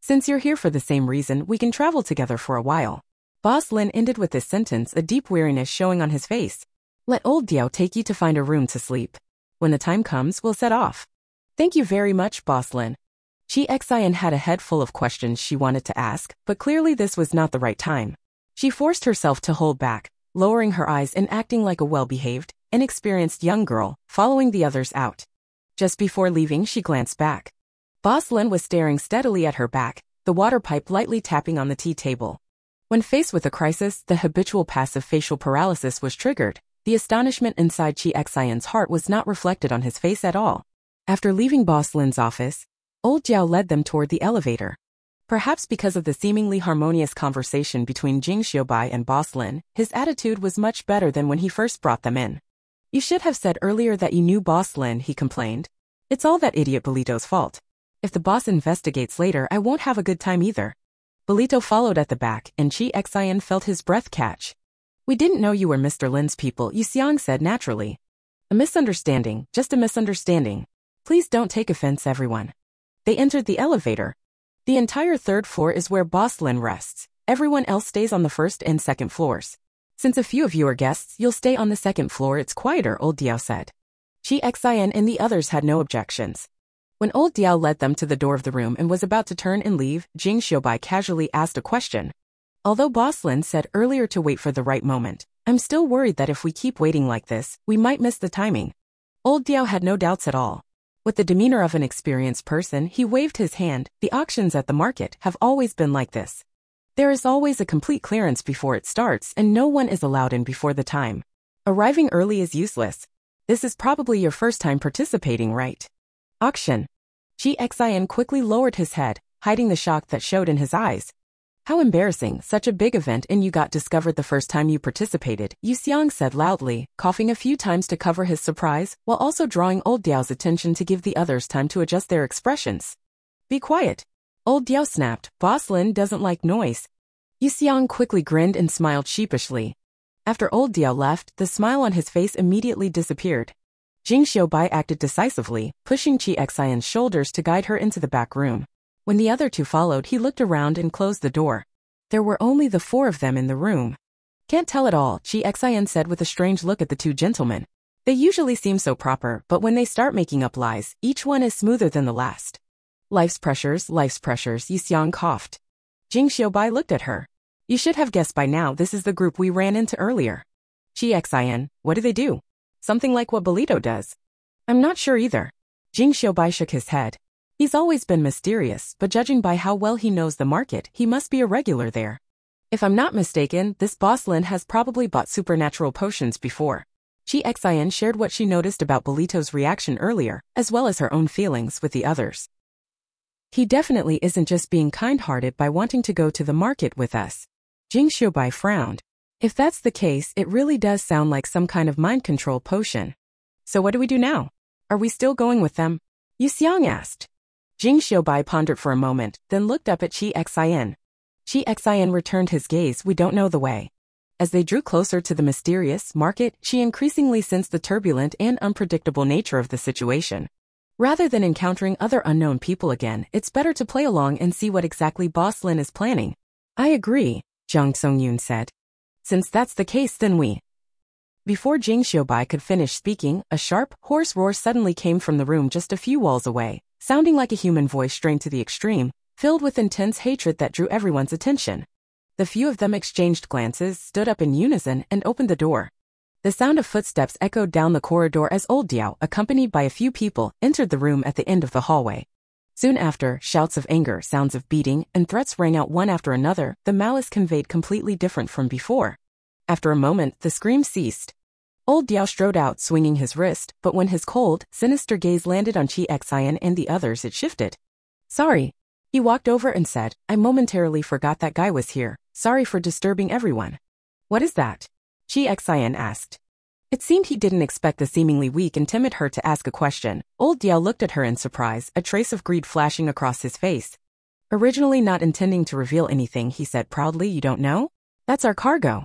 Since you're here for the same reason, we can travel together for a while. Boss Lin ended with this sentence, a deep weariness showing on his face. Let old Diao take you to find a room to sleep. When the time comes, we'll set off. Thank you very much, Boss Lin. Chi Xian had a head full of questions she wanted to ask, but clearly this was not the right time. She forced herself to hold back, lowering her eyes and acting like a well-behaved, inexperienced young girl, following the others out. Just before leaving, she glanced back. Boss Lin was staring steadily at her back, the water pipe lightly tapping on the tea table. When faced with a crisis, the habitual passive facial paralysis was triggered. The astonishment inside Chi Xian's heart was not reflected on his face at all. After leaving Boss Lin's office, Old Jiao led them toward the elevator. Perhaps because of the seemingly harmonious conversation between Jing Xiaobai and Boss Lin, his attitude was much better than when he first brought them in. You should have said earlier that you knew Boss Lin, he complained. It's all that idiot Bolito's fault. If the boss investigates later, I won't have a good time either. Bolito followed at the back, and Chi Xian felt his breath catch. We didn't know you were Mr. Lin's people, Yu Xiang said naturally. A misunderstanding, just a misunderstanding. Please don't take offense, everyone. They entered the elevator. The entire third floor is where Boss Lin rests. Everyone else stays on the first and second floors. Since a few of you are guests, you'll stay on the second floor, it's quieter, Old Diao said. Chi Xian and the others had no objections. When Old Diao led them to the door of the room and was about to turn and leave, Jing Xiaobai casually asked a question. Although Boss Lin said earlier to wait for the right moment, I'm still worried that if we keep waiting like this, we might miss the timing. Old Diao had no doubts at all. With the demeanor of an experienced person, he waved his hand. The auctions at the market have always been like this. There is always a complete clearance before it starts and no one is allowed in before the time. Arriving early is useless. This is probably your first time participating, right? Auction. Chi Xian quickly lowered his head, hiding the shock that showed in his eyes. How embarrassing, such a big event and you got discovered the first time you participated, Yu Xiang said loudly, coughing a few times to cover his surprise, while also drawing Old Diao's attention to give the others time to adjust their expressions. Be quiet. Old Diao snapped, Boss Lin doesn't like noise. Yu Xiang quickly grinned and smiled sheepishly. After Old Diao left, the smile on his face immediately disappeared. Jing Xiaobai acted decisively, pushing Chi Xian's shoulders to guide her into the back room. When the other two followed, he looked around and closed the door. There were only the four of them in the room. Can't tell at all, Chi Xian said with a strange look at the two gentlemen. They usually seem so proper, but when they start making up lies, each one is smoother than the last. Life's pressures, Yu Xiang coughed. Jing Xiaobai looked at her. You should have guessed by now this is the group we ran into earlier. Chi Xian, what do they do? Something like what Bolito does. I'm not sure either. Jing Xiaobai shook his head. He's always been mysterious, but judging by how well he knows the market, he must be a regular there. If I'm not mistaken, this Boss Lin has probably bought supernatural potions before. Chi Xian shared what she noticed about Bolito's reaction earlier, as well as her own feelings with the others. He definitely isn't just being kind-hearted by wanting to go to the market with us. Jing Xiaobai frowned. If that's the case, it really does sound like some kind of mind control potion. So what do we do now? Are we still going with them? Yu Xiang asked. Jing Xiaobai pondered for a moment, then looked up at Chi Xian. Chi Xian returned his gaze, we don't know the way. As they drew closer to the mysterious market, she increasingly sensed the turbulent and unpredictable nature of the situation. Rather than encountering other unknown people again, it's better to play along and see what exactly Boss Lin is planning. I agree, Jiang Songyun said. Since that's the case, then we... Before Jing Xiaobai could finish speaking, a sharp, hoarse roar suddenly came from the room just a few walls away, sounding like a human voice strained to the extreme, filled with intense hatred that drew everyone's attention. The few of them exchanged glances, stood up in unison, and opened the door. The sound of footsteps echoed down the corridor as Old Diao, accompanied by a few people, entered the room at the end of the hallway. Soon after, shouts of anger, sounds of beating, and threats rang out one after another, the malice conveyed completely different from before. After a moment, the screams ceased. Old Diao strode out swinging his wrist, but when his cold, sinister gaze landed on Chi Xian and the others it shifted. Sorry. He walked over and said, I momentarily forgot that guy was here. Sorry for disturbing everyone. What is that? Chi Xian asked. It seemed he didn't expect the seemingly weak and timid her to ask a question. Old Diao looked at her in surprise, a trace of greed flashing across his face. Originally not intending to reveal anything, he said proudly, you don't know? That's our cargo.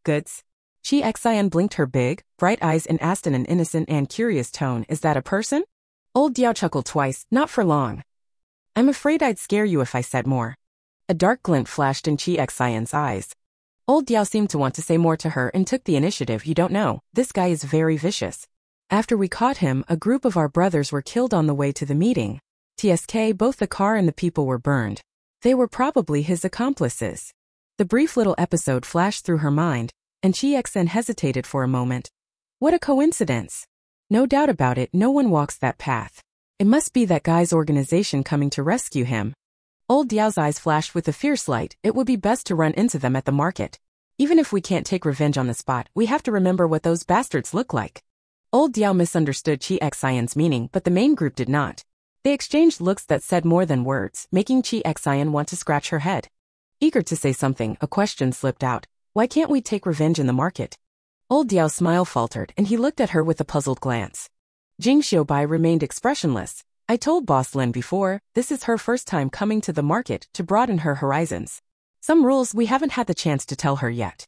Goods. Chi Xian blinked her big, bright eyes and asked in an innocent and curious tone, is that a person? Old Diao chuckled twice, not for long. I'm afraid I'd scare you if I said more. A dark glint flashed in Chi Xian's eyes. Old Diao seemed to want to say more to her and took the initiative. You don't know, this guy is very vicious. After we caught him, a group of our brothers were killed on the way to the meeting. TSK, both the car and the people were burned. They were probably his accomplices. The brief little episode flashed through her mind, and Chi Xian hesitated for a moment. What a coincidence. No doubt about it, no one walks that path. It must be that guy's organization coming to rescue him. Old Diao's eyes flashed with a fierce light. It would be best to run into them at the market. Even if we can't take revenge on the spot, we have to remember what those bastards look like. Old Diao misunderstood Chi Xian's meaning, but the main group did not. They exchanged looks that said more than words, making Chi Xian want to scratch her head. Eager to say something, a question slipped out. Why can't we take revenge in the market? Old Diao's smile faltered, and he looked at her with a puzzled glance. Jing Xiaobai remained expressionless. I told Boss Lin before, this is her first time coming to the market to broaden her horizons. Some rules we haven't had the chance to tell her yet.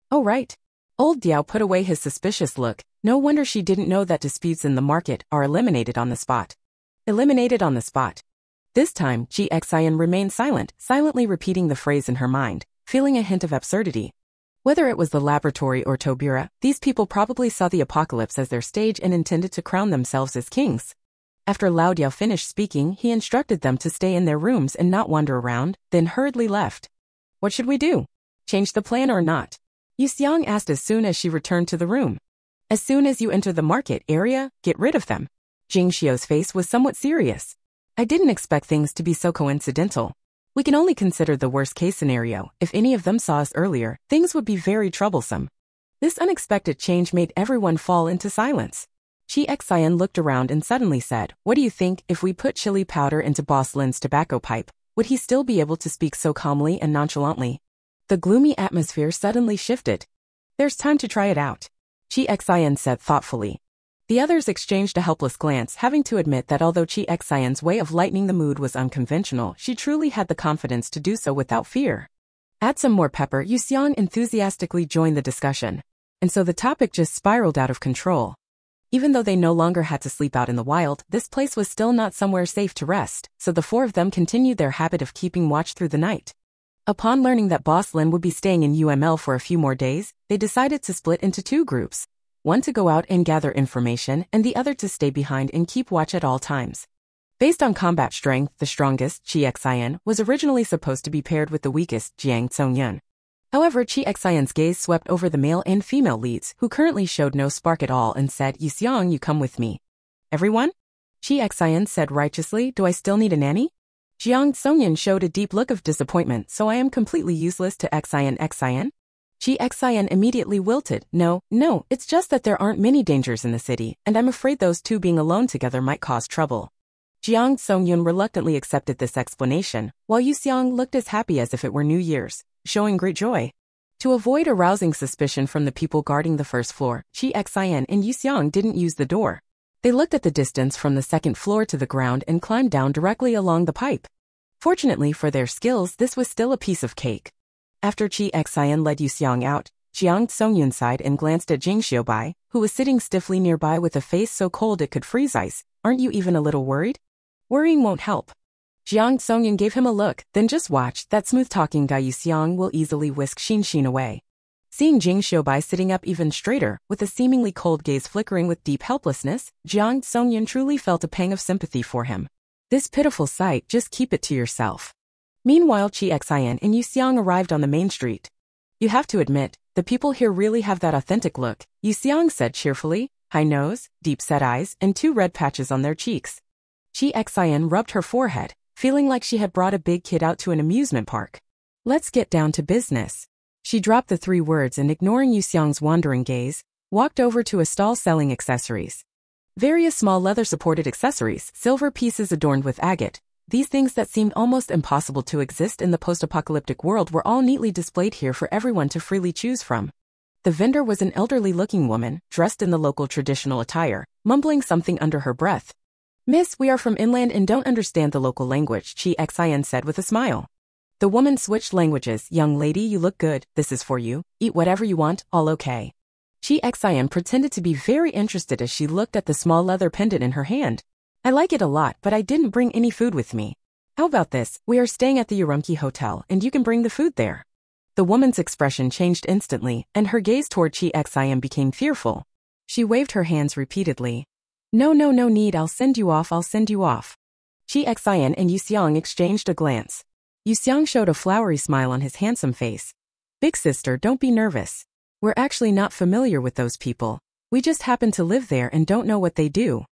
Oh right. Old Diao put away his suspicious look. No wonder she didn't know that disputes in the market are eliminated on the spot. Eliminated on the spot. This time, Chi Xian remained silent, silently repeating the phrase in her mind, feeling a hint of absurdity. Whether it was the laboratory or Tobira, these people probably saw the apocalypse as their stage and intended to crown themselves as kings. After Lao Diao finished speaking, he instructed them to stay in their rooms and not wander around, then hurriedly left. What should we do? Change the plan or not? Yu Xiang asked as soon as she returned to the room. As soon as you enter the market area, get rid of them. Jing Xiao's face was somewhat serious. I didn't expect things to be so coincidental. We can only consider the worst-case scenario. If any of them saw us earlier, things would be very troublesome. This unexpected change made everyone fall into silence. Chi Xian looked around and suddenly said, what do you think if we put chili powder into Boss Lin's tobacco pipe? Would he still be able to speak so calmly and nonchalantly? The gloomy atmosphere suddenly shifted. There's time to try it out. Chi Xian said thoughtfully. The others exchanged a helpless glance, having to admit that although Chi Xian's way of lightening the mood was unconventional, she truly had the confidence to do so without fear. Add some more pepper. Yu Xiang enthusiastically joined the discussion. And so the topic just spiraled out of control. Even though they no longer had to sleep out in the wild, this place was still not somewhere safe to rest, so the four of them continued their habit of keeping watch through the night. Upon learning that Boss Lin would be staying in UML for a few more days, they decided to split into two groups. One to go out and gather information, and the other to stay behind and keep watch at all times. Based on combat strength, the strongest, Chi Xian, was originally supposed to be paired with the weakest, Jiang Tsongyun. However, Chi Xian's gaze swept over the male and female leads, who currently showed no spark at all, and said, Yu Xiang, you come with me. Everyone? Chi Xian said righteously, do I still need a nanny? Jiang Tsongyun showed a deep look of disappointment, so I am completely useless to Xian. Chi Xian immediately wilted, no, it's just that there aren't many dangers in the city, and I'm afraid those two being alone together might cause trouble. Jiang Tsongyun reluctantly accepted this explanation, while Yu Xiang looked as happy as if it were New Year's, showing great joy. To avoid arousing suspicion from the people guarding the first floor, Chi Xian and Yu Xiang didn't use the door. They looked at the distance from the second floor to the ground and climbed down directly along the pipe. Fortunately for their skills, this was still a piece of cake. After Chi Xian led Yu Xiang out, Jiang Tsongyun sighed and glanced at Jing Xiaobai, who was sitting stiffly nearby with a face so cold it could freeze ice. Aren't you even a little worried? Worrying won't help. Jiang Tsongyun gave him a look, then just watch, that smooth-talking guy Yu Xiang will easily whisk Xin away. Seeing Jing Xiaobai sitting up even straighter, with a seemingly cold gaze flickering with deep helplessness, Jiang Tsongyun truly felt a pang of sympathy for him. This pitiful sight, just keep it to yourself. Meanwhile, Chi Xian and Yu Xiang arrived on the main street. You have to admit, the people here really have that authentic look, Yu Xiang said cheerfully, high nose, deep-set eyes, and two red patches on their cheeks. Chi Xin rubbed her forehead, feeling like she had brought a big kid out to an amusement park. Let's get down to business. She dropped the 3 words and, ignoring Yuxiang's wandering gaze, walked over to a stall selling accessories. Various small leather-supported accessories, silver pieces adorned with agate, these things that seemed almost impossible to exist in the post-apocalyptic world were all neatly displayed here for everyone to freely choose from. The vendor was an elderly-looking woman, dressed in the local traditional attire, mumbling something under her breath. "Miss, we are from inland and don't understand the local language," Chi Xin said with a smile. The woman switched languages. "Young lady, you look good, this is for you, eat whatever you want, all okay." Chi Xin pretended to be very interested as she looked at the small leather pendant in her hand. "I like it a lot, but I didn't bring any food with me. How about this, we are staying at the Urumqi Hotel and you can bring the food there." The woman's expression changed instantly, and her gaze toward Chi Xin became fearful. She waved her hands repeatedly. No need, I'll send you off. Chi Xin and Yuxiang exchanged a glance. Yuxiang showed a flowery smile on his handsome face. "Big sister, don't be nervous. We're actually not familiar with those people. We just happen to live there and don't know what they do."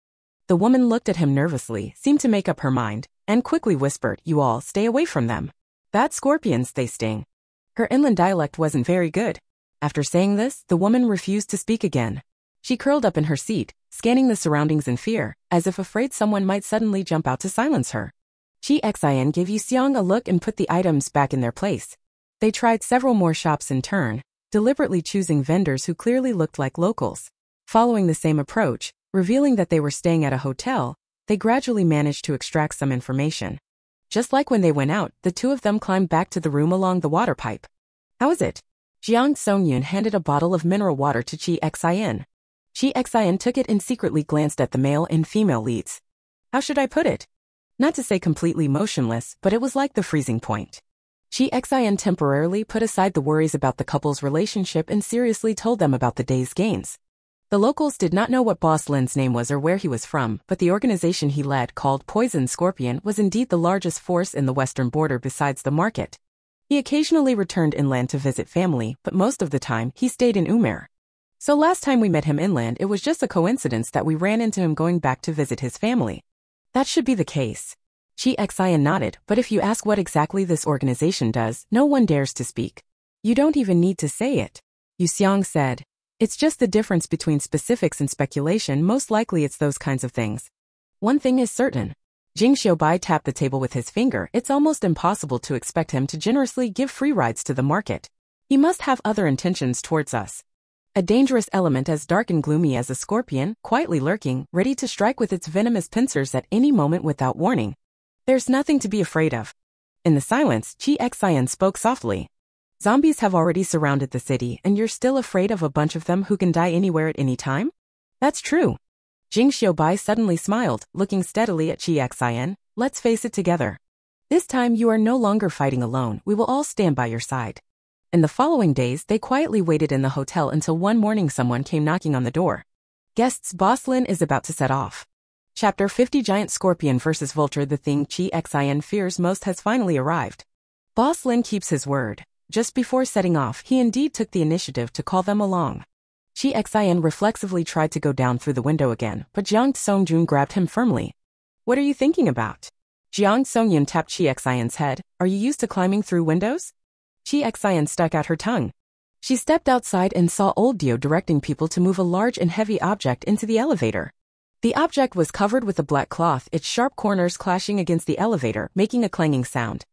The woman looked at him nervously, seemed to make up her mind, and quickly whispered, "You all stay away from them. Bad scorpions, they sting." Her inland dialect wasn't very good. After saying this, the woman refused to speak again. She curled up in her seat, scanning the surroundings in fear, as if afraid someone might suddenly jump out to silence her. Chi Xin gave Yuxiang a look and put the items back in their place. They tried several more shops in turn, deliberately choosing vendors who clearly looked like locals. Following the same approach, revealing that they were staying at a hotel, they gradually managed to extract some information. Just like when they went out, the 2 of them climbed back to the room along the water pipe. "How is it?" Jiang Songyun handed a bottle of mineral water to Chi Xin. Chi Xin took it and secretly glanced at the male and female leads. How should I put it? Not to say completely motionless, but it was like the freezing point. Chi Xin temporarily put aside the worries about the couple's relationship and seriously told them about the day's gains. The locals did not know what Boss Lin's name was or where he was from, but the organization he led, called Poison Scorpion, was indeed the largest force in the western border besides the market. He occasionally returned inland to visit family, but most of the time he stayed in Umair. So last time we met him inland, it was just a coincidence that we ran into him going back to visit his family. That should be the case. Chi Xin nodded, but if you ask what exactly this organization does, no one dares to speak. You don't even need to say it. Yuxiang said. It's just the difference between specifics and speculation. Most likely it's those kinds of things. One thing is certain. Jing Xiaobai tapped the table with his finger. It's almost impossible to expect him to generously give free rides to the market. He must have other intentions towards us. A dangerous element as dark and gloomy as a scorpion, quietly lurking, ready to strike with its venomous pincers at any moment without warning. There's nothing to be afraid of. In the silence, Chi Xin spoke softly. Zombies have already surrounded the city, and you're still afraid of a bunch of them who can die anywhere at any time? That's true. Jing Xiaobai suddenly smiled, looking steadily at Chi Xin. Let's face it together. This time you are no longer fighting alone. We will all stand by your side. In the following days, they quietly waited in the hotel until one morning someone came knocking on the door. Guests, Boss Lin is about to set off. Chapter 50 Giant Scorpion vs. Vulture. The thing Chi Xin fears most has finally arrived. Boss Lin keeps his word. Just before setting off, he indeed took the initiative to call them along. Chi Xin reflexively tried to go down through the window again, but Jiang Songjun grabbed him firmly. What are you thinking about? Jiang Songyun tapped Chi Xion's head. Are you used to climbing through windows? Chi Xin stuck out her tongue. She stepped outside and saw old Dio directing people to move a large and heavy object into the elevator. The object was covered with a black cloth, its sharp corners clashing against the elevator, making a clanging sound.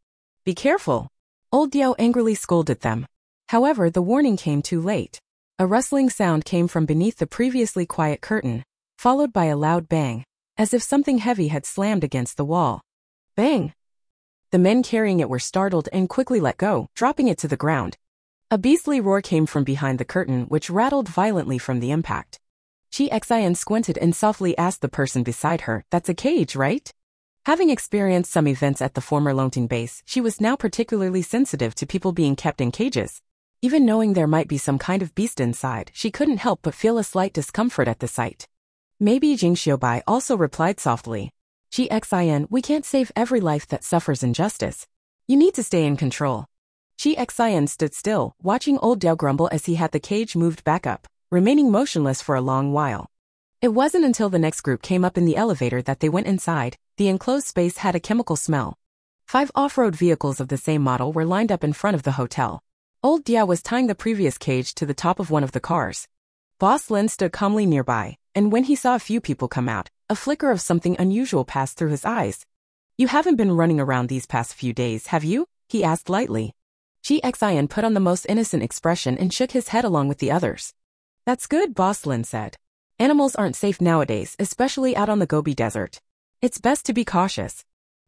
Be careful! Old Dio angrily scolded them. However, the warning came too late. A rustling sound came from beneath the previously quiet curtain, followed by a loud bang, as if something heavy had slammed against the wall. Bang! The men carrying it were startled and quickly let go, dropping it to the ground. A beastly roar came from behind the curtain, which rattled violently from the impact. Chi Xin squinted and softly asked the person beside her, That's a cage, right? Having experienced some events at the former Longting base, she was now particularly sensitive to people being kept in cages. Even knowing there might be some kind of beast inside, she couldn't help but feel a slight discomfort at the sight. Maybe Jing Xiaobai also replied softly. Chi Xin, we can't save every life that suffers injustice. You need to stay in control. Chi Xin stood still, watching old Dao grumble as he had the cage moved back up, remaining motionless for a long while. It wasn't until the next group came up in the elevator that they went inside. The enclosed space had a chemical smell. 5 off-road vehicles of the same model were lined up in front of the hotel. Old Dia was tying the previous cage to the top of one of the cars. Boss Lin stood calmly nearby, and when he saw a few people come out, a flicker of something unusual passed through his eyes. "You haven't been running around these past few days, have you?" he asked lightly. Chi Xian put on the most innocent expression and shook his head along with the others. "That's good," Boss Lin said. "Animals aren't safe nowadays, especially out on the Gobi Desert. It's best to be cautious."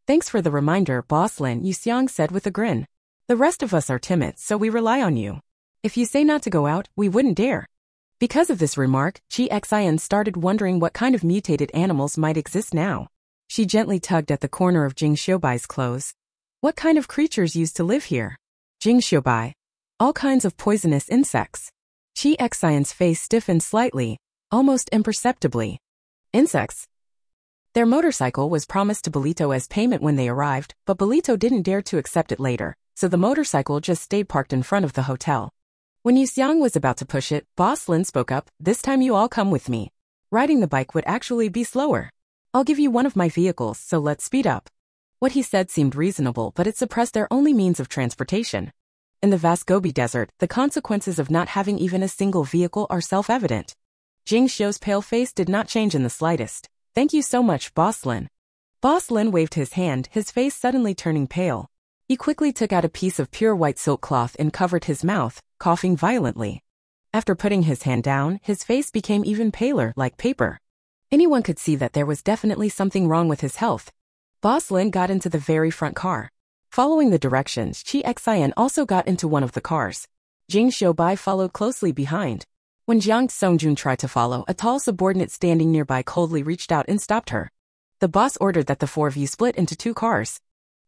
"Thanks for the reminder, Boss Lin," Yu Xiang said with a grin. "The rest of us are timid, so we rely on you. If you say not to go out, we wouldn't dare." Because of this remark, Chi Xian started wondering what kind of mutated animals might exist now. She gently tugged at the corner of Jing Xiubai's clothes. What kind of creatures used to live here? Jing Xiubai. All kinds of poisonous insects. Chi Xian's face stiffened slightly, almost imperceptibly. Insects? Their motorcycle was promised to Belito as payment when they arrived, but Belito didn't dare to accept it later, so the motorcycle just stayed parked in front of the hotel. When Yu Xiang was about to push it, Boss Lin spoke up, "This time you all come with me. Riding the bike would actually be slower. I'll give you one of my vehicles, so let's speed up." What he said seemed reasonable, but it suppressed their only means of transportation. In the vast Gobi Desert, the consequences of not having even a single vehicle are self-evident. Jing Xiu's pale face did not change in the slightest. "Thank you so much, Boss Lin." Boss Lin waved his hand, his face suddenly turning pale. He quickly took out a piece of pure white silk cloth and covered his mouth, coughing violently. After putting his hand down, his face became even paler, like paper. Anyone could see that there was definitely something wrong with his health. Boss Lin got into the very front car. Following the directions, Chi Xian also got into one of the cars. Jing Xiubai followed closely behind. When Jiang Songjun tried to follow, a tall subordinate standing nearby coldly reached out and stopped her. The boss ordered that the 4 of you split into 2 cars.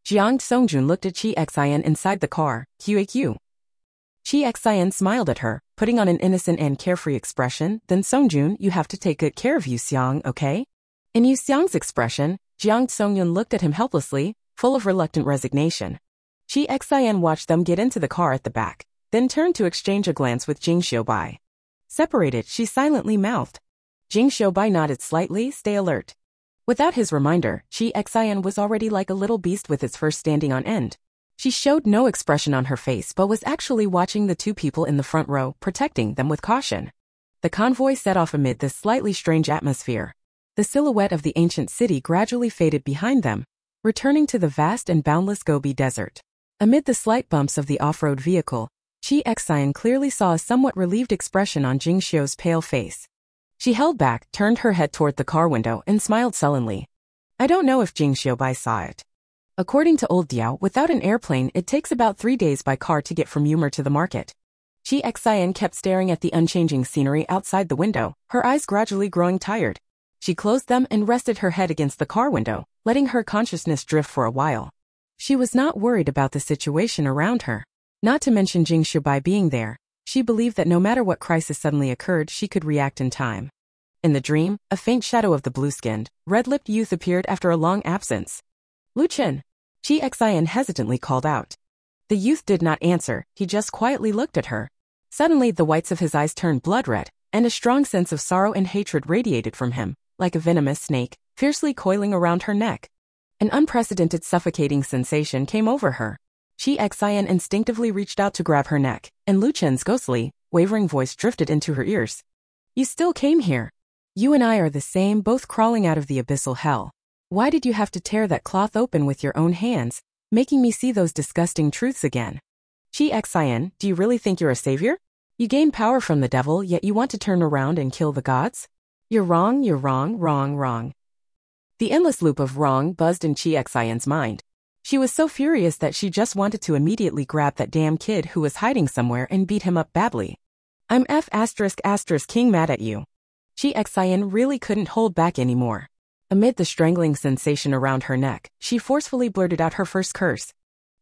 Jiang Songjun looked at Chi Xian inside the car. "QAQ." Chi Xian smiled at her, putting on an innocent and carefree expression. "Then Songjun, you have to take good care of Yu Xiang, okay?" In Yu Xiang's expression, Jiang Songyun looked at him helplessly, full of reluctant resignation. Chi Xian watched them get into the car at the back, then turned to exchange a glance with Jing Xiubai. Separated, she silently mouthed. Jing Xiubai nodded slightly, "Stay alert." Without his reminder, Chi Xian was already like a little beast with its fur standing on end. She showed no expression on her face but was actually watching the 2 people in the front row, protecting them with caution. The convoy set off amid this slightly strange atmosphere. The silhouette of the ancient city gradually faded behind them, returning to the vast and boundless Gobi Desert. Amid the slight bumps of the off-road vehicle, Chi Xian clearly saw a somewhat relieved expression on Jing Xiu's pale face. She held back, turned her head toward the car window, and smiled sullenly. I don't know if Jing Xiubai saw it. According to old Diao, without an airplane it takes about 3 days by car to get from Yumer to the market. Chi Xian kept staring at the unchanging scenery outside the window, her eyes gradually growing tired. She closed them and rested her head against the car window, letting her consciousness drift for a while. She was not worried about the situation around her. Not to mention Jing Xiubai being there, she believed that no matter what crisis suddenly occurred, she could react in time. In the dream, a faint shadow of the blue-skinned, red-lipped youth appeared after a long absence. "Lu Chen!" Chi Xian hesitantly called out. The youth did not answer, he just quietly looked at her. Suddenly the whites of his eyes turned blood-red, and a strong sense of sorrow and hatred radiated from him, like a venomous snake, fiercely coiling around her neck. An unprecedented suffocating sensation came over her. Chi Xian instinctively reached out to grab her neck, and Lu Chen's ghostly, wavering voice drifted into her ears. "You still came here. You and I are the same, both crawling out of the abyssal hell. Why did you have to tear that cloth open with your own hands, making me see those disgusting truths again? Chi Xian, do you really think you're a savior? You gain power from the devil, yet you want to turn around and kill the gods? You're wrong, wrong. The endless loop of wrong buzzed in Chi Xian's mind. She was so furious that she just wanted to immediately grab that damn kid who was hiding somewhere and beat him up badly. I'm king mad at you. Chi Xian really couldn't hold back anymore. Amid the strangling sensation around her neck, she forcefully blurted out her first curse.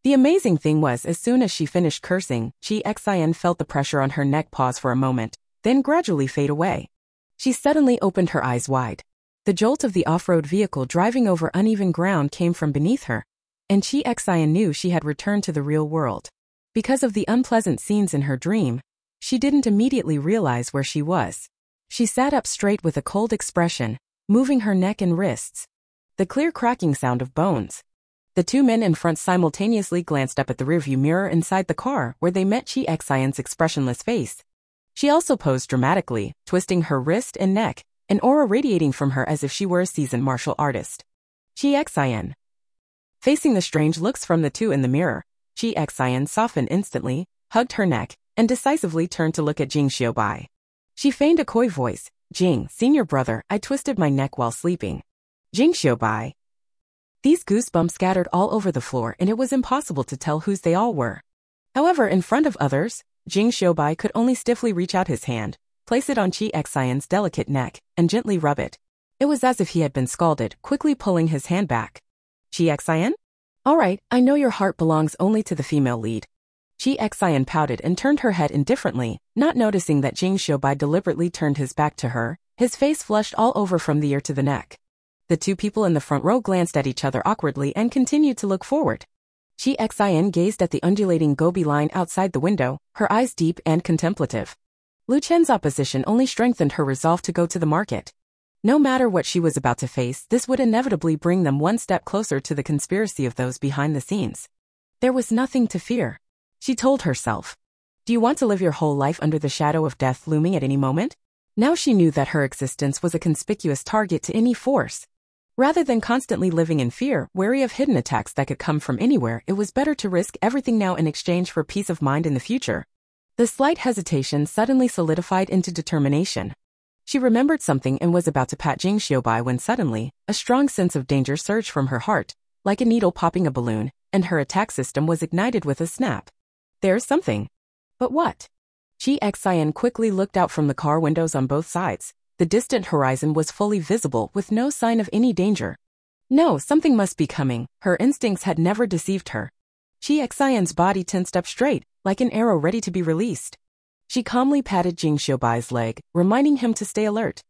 The amazing thing was, as soon as she finished cursing, Chi Xian felt the pressure on her neck pause for a moment, then gradually fade away. She suddenly opened her eyes wide. The jolt of the off-road vehicle driving over uneven ground came from beneath her, and Chi Xian knew she had returned to the real world. Because of the unpleasant scenes in her dream, she didn't immediately realize where she was. She sat up straight with a cold expression, moving her neck and wrists. The clear cracking sound of bones. The two men in front simultaneously glanced up at the rearview mirror inside the car where they met Chi Xian's expressionless face. She also posed dramatically, twisting her wrist and neck, an aura radiating from her as if she were a seasoned martial artist. Chi Xian. Facing the strange looks from the two in the mirror, Chi Xian softened instantly, hugged her neck, and decisively turned to look at Jing Xiaobai. She feigned a coy voice. Jing, senior brother, I twisted my neck while sleeping. Jing Xiaobai. These goosebumps scattered all over the floor and it was impossible to tell whose they all were. However, in front of others, Jing Xiaobai could only stiffly reach out his hand, place it on Chi Xian's delicate neck, and gently rub it. It was as if he had been scalded, quickly pulling his hand back. Chi Xian? All right, I know your heart belongs only to the female lead. Chi Xian pouted and turned her head indifferently, not noticing that Jing Xiaobai deliberately turned his back to her, his face flushed all over from the ear to the neck. The two people in the front row glanced at each other awkwardly and continued to look forward. Chi Xian gazed at the undulating gobi line outside the window, her eyes deep and contemplative. Lu Chen's opposition only strengthened her resolve to go to the market. No matter what she was about to face, this would inevitably bring them one step closer to the conspiracy of those behind the scenes. There was nothing to fear. She told herself. Do you want to live your whole life under the shadow of death looming at any moment? Now she knew that her existence was a conspicuous target to any force. Rather than constantly living in fear, wary of hidden attacks that could come from anywhere, it was better to risk everything now in exchange for peace of mind in the future. The slight hesitation suddenly solidified into determination. She remembered something and was about to pat Jing Xiaobai when suddenly, a strong sense of danger surged from her heart, like a needle popping a balloon, and her attack system was ignited with a snap. There's something. But what? Chi Xian quickly looked out from the car windows on both sides. The distant horizon was fully visible with no sign of any danger. No, something must be coming. Her instincts had never deceived her. Chi Xian's body tensed up straight, like an arrow ready to be released. She calmly patted Jing Xiaobai's leg, reminding him to stay alert.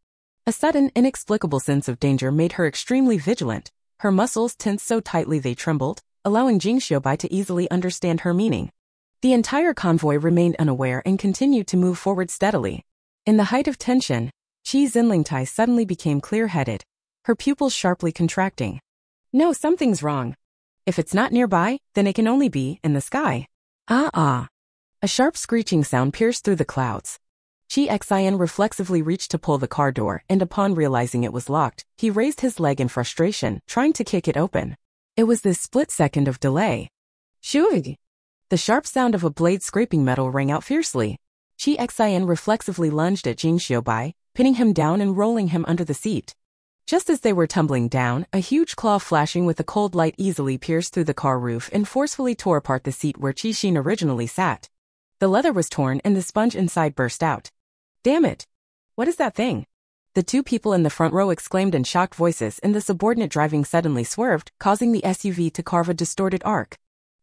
A sudden, inexplicable sense of danger made her extremely vigilant. Her muscles tensed so tightly they trembled, allowing Jing Xiaobai to easily understand her meaning. The entire convoy remained unaware and continued to move forward steadily. In the height of tension, Qi Zinlingtai suddenly became clear-headed, her pupils sharply contracting. No, something's wrong. If it's not nearby, then it can only be in the sky. Ah. A sharp screeching sound pierced through the clouds. Chi Xian reflexively reached to pull the car door, and upon realizing it was locked, he raised his leg in frustration, trying to kick it open. It was this split second of delay. Shoo! The sharp sound of a blade scraping metal rang out fiercely. Chi Xian reflexively lunged at Jing Xiaobai, pinning him down and rolling him under the seat. Just as they were tumbling down, a huge claw flashing with a cold light easily pierced through the car roof and forcefully tore apart the seat where Qi Xin originally sat. The leather was torn and the sponge inside burst out. Damn it! What is that thing? The two people in the front row exclaimed in shocked voices, and the subordinate driving suddenly swerved, causing the SUV to carve a distorted arc.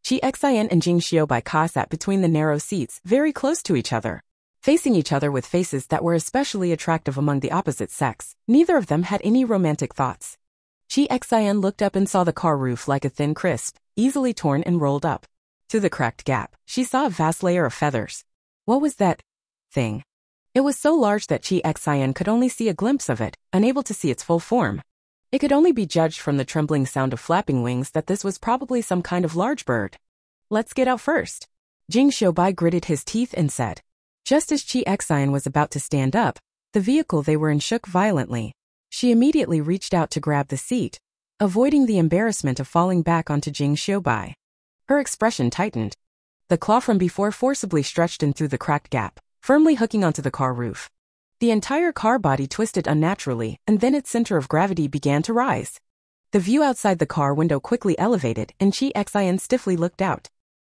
Chi Xian and Jing Xiaobai sat between the narrow seats, very close to each other. Facing each other with faces that were especially attractive among the opposite sex, neither of them had any romantic thoughts. Chi Xian looked up and saw the car roof like a thin crisp, easily torn and rolled up. Through the cracked gap, she saw a vast layer of feathers. What was that thing? It was so large that Chi Xian could only see a glimpse of it, unable to see its full form. It could only be judged from the trembling sound of flapping wings that this was probably some kind of large bird. Let's get out first. Jing Xiaobai gritted his teeth and said. Just as Chi Xian was about to stand up, the vehicle they were in shook violently. She immediately reached out to grab the seat, avoiding the embarrassment of falling back onto Jing Xiaobai. Her expression tightened. The claw from before forcibly stretched in through the cracked gap, firmly hooking onto the car roof. The entire car body twisted unnaturally, and then its center of gravity began to rise. The view outside the car window quickly elevated, and Chi Xian stiffly looked out.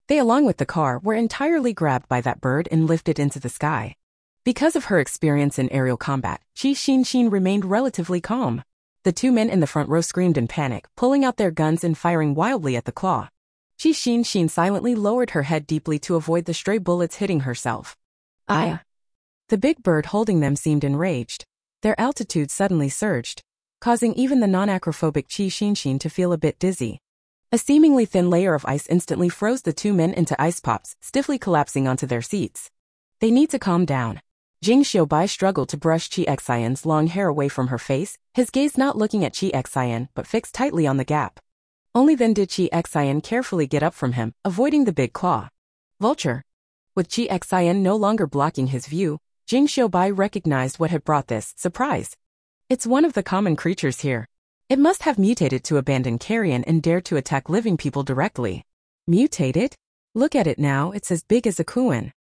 They, along with the car, were entirely grabbed by that bird and lifted into the sky. Because of her experience in aerial combat, Qi Xin remained relatively calm. The two men in the front row screamed in panic, pulling out their guns and firing wildly at the claw. Qi Xin silently lowered her head deeply to avoid the stray bullets hitting herself. Ah! The big bird holding them seemed enraged. Their altitude suddenly surged, causing even the non-acrophobic Qi Xin to feel a bit dizzy. A seemingly thin layer of ice instantly froze the two men into ice pops, stiffly collapsing onto their seats. They need to calm down. Jing Xiaobai struggled to brush Qi Xian's long hair away from her face, his gaze not looking at Qi Xian but fixed tightly on the gap. Only then did Qi Xian carefully get up from him, avoiding the big claw. Vulture. With Qi Xian no longer blocking his view, Jing Xiaobai recognized what had brought this surprise. It's one of the common creatures here. It must have mutated to abandon carrion and dared to attack living people directly. Mutated? Look at it now, it's as big as a kuan.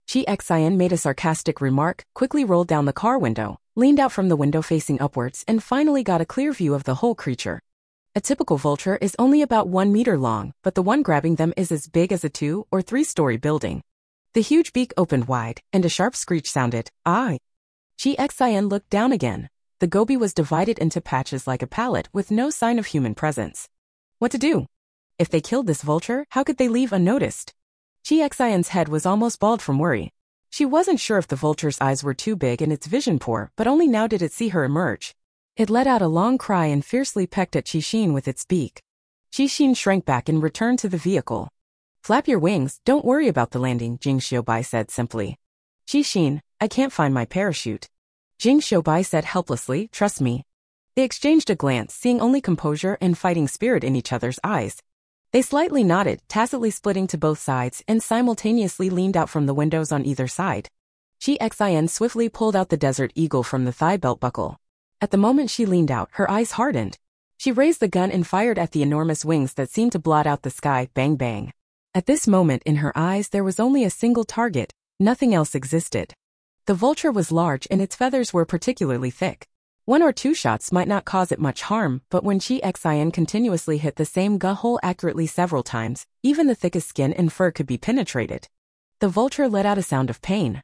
Qi Xian made a sarcastic remark, quickly rolled down the car window, leaned out from the window facing upwards and finally got a clear view of the whole creature. A typical vulture is only about 1 meter long, but the one grabbing them is as big as a 2- or 3-story building. The huge beak opened wide, and a sharp screech sounded. "Ai!" Qi Xian looked down again. The goby was divided into patches like a pallet with no sign of human presence. What to do? If they killed this vulture, how could they leave unnoticed? Qi Xian's head was almost bald from worry. She wasn't sure if the vulture's eyes were too big and its vision poor, but only now did it see her emerge. It let out a long cry and fiercely pecked at Qi Xin with its beak. Qi Xin shrank back and returned to the vehicle. "Flap your wings, don't worry about the landing," Jing Xiaobai said simply. "Qi Xin, I can't find my parachute." Jing Xiaobai said helplessly, "Trust me." They exchanged a glance, seeing only composure and fighting spirit in each other's eyes. They slightly nodded, tacitly splitting to both sides, and simultaneously leaned out from the windows on either side. Qi Xian swiftly pulled out the desert eagle from the thigh belt buckle. At the moment she leaned out, her eyes hardened. She raised the gun and fired at the enormous wings that seemed to blot out the sky, bang bang. At this moment in her eyes there was only a single target, nothing else existed. The vulture was large and its feathers were particularly thick. 1 or 2 shots might not cause it much harm, but when Qi Xian continuously hit the same gun hole accurately several times, even the thickest skin and fur could be penetrated. The vulture let out a sound of pain.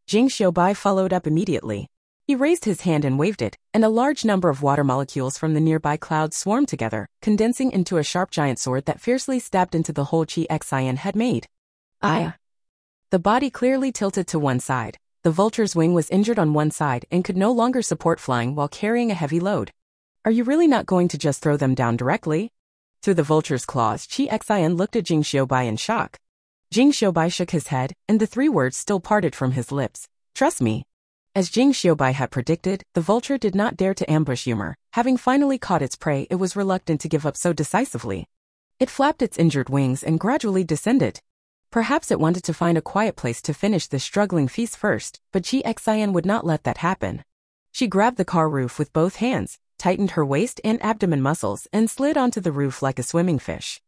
Jing Xiaobai followed up immediately. He raised his hand and waved it, and a large number of water molecules from the nearby clouds swarmed together, condensing into a sharp giant sword that fiercely stabbed into the hole Qi Xian had made. "Ah!" The body clearly tilted to one side. The vulture's wing was injured on one side and could no longer support flying while carrying a heavy load. "Are you really not going to just throw them down directly?" Through the vulture's claws, Qi Xian looked at Jing Xiaobai in shock. Jing Xiaobai shook his head, and the 3 words still parted from his lips. "Trust me." As Jing Xiaobai had predicted, the vulture did not dare to ambush Yumer. Having finally caught its prey, it was reluctant to give up so decisively. It flapped its injured wings and gradually descended. Perhaps it wanted to find a quiet place to finish this struggling feast first, but Qi Xian would not let that happen. She grabbed the car roof with both hands, tightened her waist and abdomen muscles, and slid onto the roof like a swimming fish.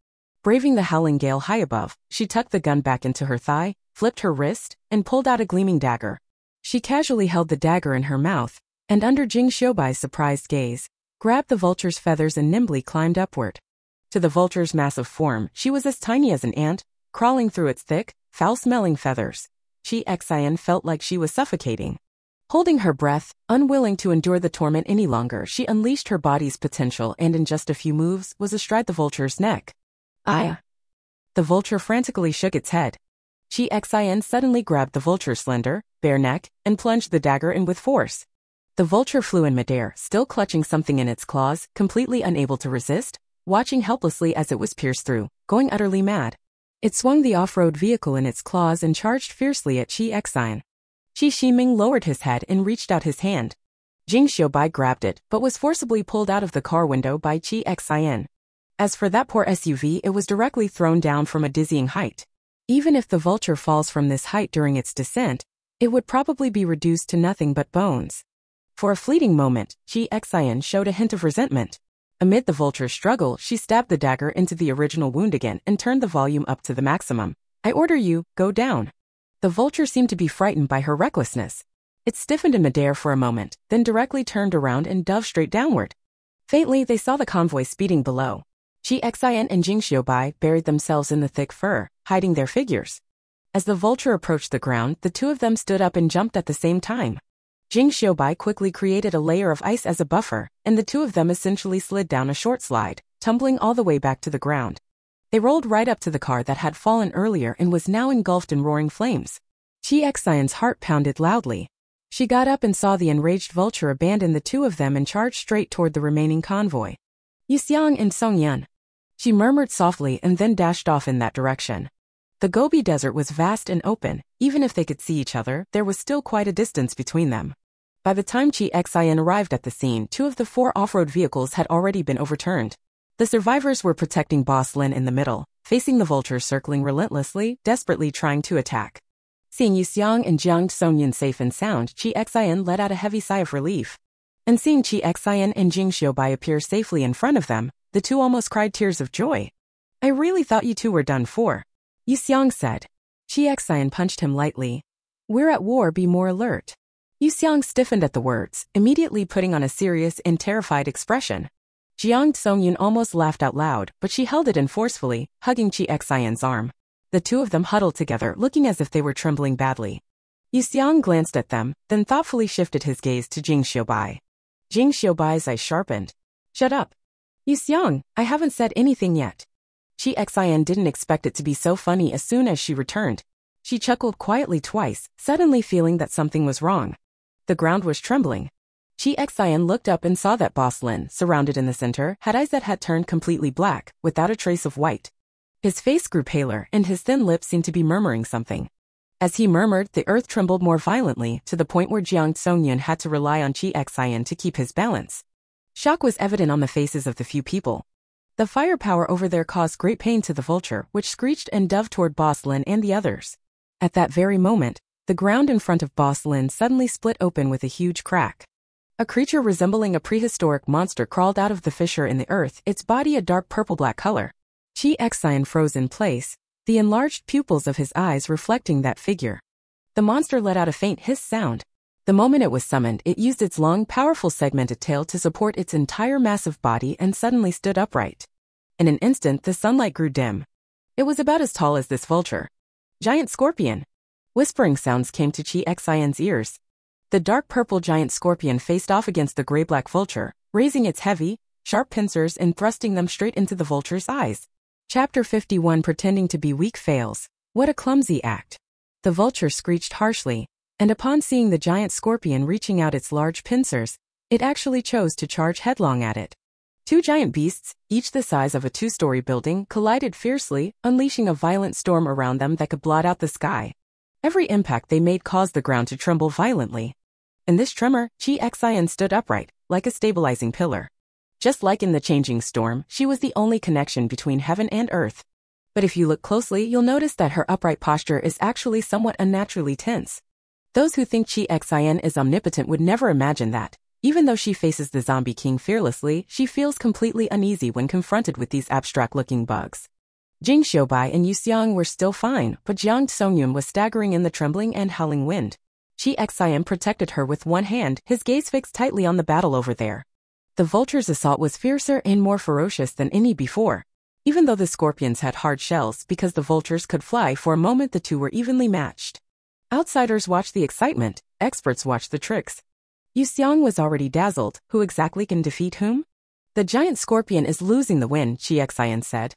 Braving the howling gale high above, she tucked the gun back into her thigh, flipped her wrist, and pulled out a gleaming dagger. She casually held the dagger in her mouth, and under Jing Xiaobai's surprised gaze, grabbed the vulture's feathers and nimbly climbed upward. To the vulture's massive form, she was as tiny as an ant, crawling through its thick, foul-smelling feathers. Qi Xian felt like she was suffocating. Holding her breath, unwilling to endure the torment any longer, she unleashed her body's potential and in just a few moves was astride the vulture's neck. "Ah!" The vulture frantically shook its head. Qi Xian suddenly grabbed the vulture's slender, bare neck and plunged the dagger in with force. The vulture flew in midair, still clutching something in its claws, completely unable to resist, watching helplessly as it was pierced through, going utterly mad. It swung the off-road vehicle in its claws and charged fiercely at Qi Xian. Qi Ximing lowered his head and reached out his hand. Jing Xiaobai grabbed it, but was forcibly pulled out of the car window by Qi Xian. As for that poor SUV, it was directly thrown down from a dizzying height. Even if the vulture falls from this height during its descent, it would probably be reduced to nothing but bones. For a fleeting moment, Qi Xian showed a hint of resentment. Amid the vulture's struggle, she stabbed the dagger into the original wound again and turned the volume up to the maximum. "I order you, go down." The vulture seemed to be frightened by her recklessness. It stiffened in midair for a moment, then directly turned around and dove straight downward. Faintly, they saw the convoy speeding below. Qi Xian and Jing Xiaobai buried themselves in the thick fur, hiding their figures. As the vulture approached the ground, the 2 of them stood up and jumped at the same time. Jing Xiaobai quickly created a layer of ice as a buffer, and the 2 of them essentially slid down a short slide, tumbling all the way back to the ground. They rolled right up to the car that had fallen earlier and was now engulfed in roaring flames. Qi Xian's heart pounded loudly. She got up and saw the enraged vulture abandon the 2 of them and charge straight toward the remaining convoy. "Yixiang and Songyan," she murmured softly and then dashed off in that direction. The Gobi Desert was vast and open, Even if they could see each other, there was still quite a distance between them. By the time Chi Xian arrived at the scene, 2 of the 4 off-road vehicles had already been overturned. The survivors were protecting Boss Lin in the middle, facing the vultures circling relentlessly, desperately trying to attack. Seeing Yu Xiang and Jiang Songyun safe and sound, Chi Xian let out a heavy sigh of relief. And seeing Chi Xian and Jing Xiaobai appear safely in front of them, the 2 almost cried tears of joy. "I really thought you 2 were done for," Yu Xiang said. Chi Xian punched him lightly. "We're at war, be more alert." Yu Xiang stiffened at the words, immediately putting on a serious and terrified expression. Jiang Songyun almost laughed out loud, but she held it in forcefully, hugging Chi Xian's arm. The 2 of them huddled together, looking as if they were trembling badly. Yu Xiang glanced at them, then thoughtfully shifted his gaze to Jing Xiaobai. Jing Xiaobai's eyes sharpened. "Shut up. Yu Xiang, I haven't said anything yet." Chi Xian didn't expect it to be so funny as soon as she returned. She chuckled quietly twice, suddenly feeling that something was wrong. The ground was trembling. Chi Xian looked up and saw that Boss Lin, surrounded in the center, had eyes that had turned completely black, without a trace of white. His face grew paler, and his thin lips seemed to be murmuring something. As he murmured, the earth trembled more violently, to the point where Jiang Songyun had to rely on Chi Xian to keep his balance. Shock was evident on the faces of the few people. The firepower over there caused great pain to the vulture, which screeched and dove toward Boss Lin and the others. At that very moment, the ground in front of Boss Lin suddenly split open with a huge crack. A creature resembling a prehistoric monster crawled out of the fissure in the earth, its body a dark purple-black color. Chi Xian froze in place, the enlarged pupils of his eyes reflecting that figure. The monster let out a faint hiss sound. The moment it was summoned, it used its long, powerful segmented tail to support its entire massive body and suddenly stood upright. In an instant, the sunlight grew dim. It was about as tall as this vulture. "Giant scorpion!" Whispering sounds came to Chi Xian's ears. The dark purple giant scorpion faced off against the gray-black vulture, raising its heavy, sharp pincers and thrusting them straight into the vulture's eyes. Chapter 51 Pretending to be weak fails. What a clumsy act. The vulture screeched harshly, and upon seeing the giant scorpion reaching out its large pincers, it actually chose to charge headlong at it. 2 giant beasts, each the size of a 2-story building, collided fiercely, unleashing a violent storm around them that could blot out the sky. Every impact they made caused the ground to tremble violently. In this tremor, Chi Xian stood upright, like a stabilizing pillar. Just like in the changing storm, she was the only connection between heaven and earth. But if you look closely, you'll notice that her upright posture is actually somewhat unnaturally tense. Those who think Chi Xian is omnipotent would never imagine that. Even though she faces the zombie king fearlessly, she feels completely uneasy when confronted with these abstract-looking bugs. Jing Xiaobai and Yu Xiang were still fine, but Jiang Songyun was staggering in the trembling and howling wind. Chi Xian protected her with one hand, his gaze fixed tightly on the battle over there. The vulture's assault was fiercer and more ferocious than any before. Even though the scorpions had hard shells, because the vultures could fly, for a moment the 2 were evenly matched. Outsiders watched the excitement, experts watched the tricks. Yu Xiang was already dazzled. Who exactly can defeat whom? "The giant scorpion is losing the wind," Chi Xian said.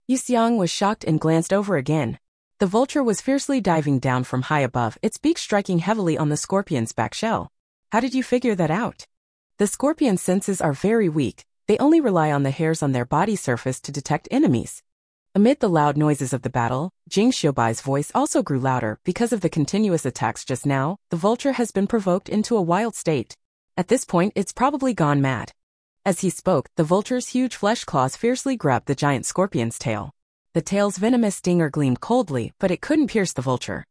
Yu Xiang was shocked and glanced over again. The vulture was fiercely diving down from high above, its beak striking heavily on the scorpion's back shell. "How did you figure that out?" "The scorpion's senses are very weak. They only rely on the hairs on their body surface to detect enemies." Amid the loud noises of the battle, Jing Xiaobai's voice also grew louder. Because of the continuous attacks just now, the vulture has been provoked into a wild state. At this point, it's probably gone mad. As he spoke, the vulture's huge flesh claws fiercely grabbed the giant scorpion's tail. The tail's venomous stinger gleamed coldly, but it couldn't pierce the vulture.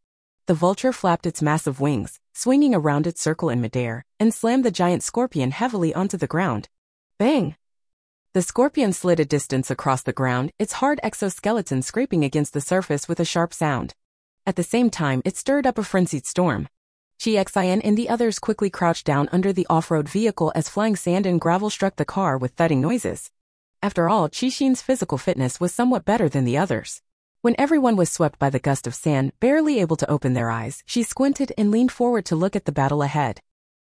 The vulture flapped its massive wings, swinging a rounded circle in midair, and slammed the giant scorpion heavily onto the ground. Bang! The scorpion slid a distance across the ground, its hard exoskeleton scraping against the surface with a sharp sound. At the same time, it stirred up a frenzied storm. Chi Xian and the others quickly crouched down under the off-road vehicle as flying sand and gravel struck the car with thudding noises. After all, Qixin's physical fitness was somewhat better than the others. When everyone was swept by the gust of sand, barely able to open their eyes, she squinted and leaned forward to look at the battle ahead.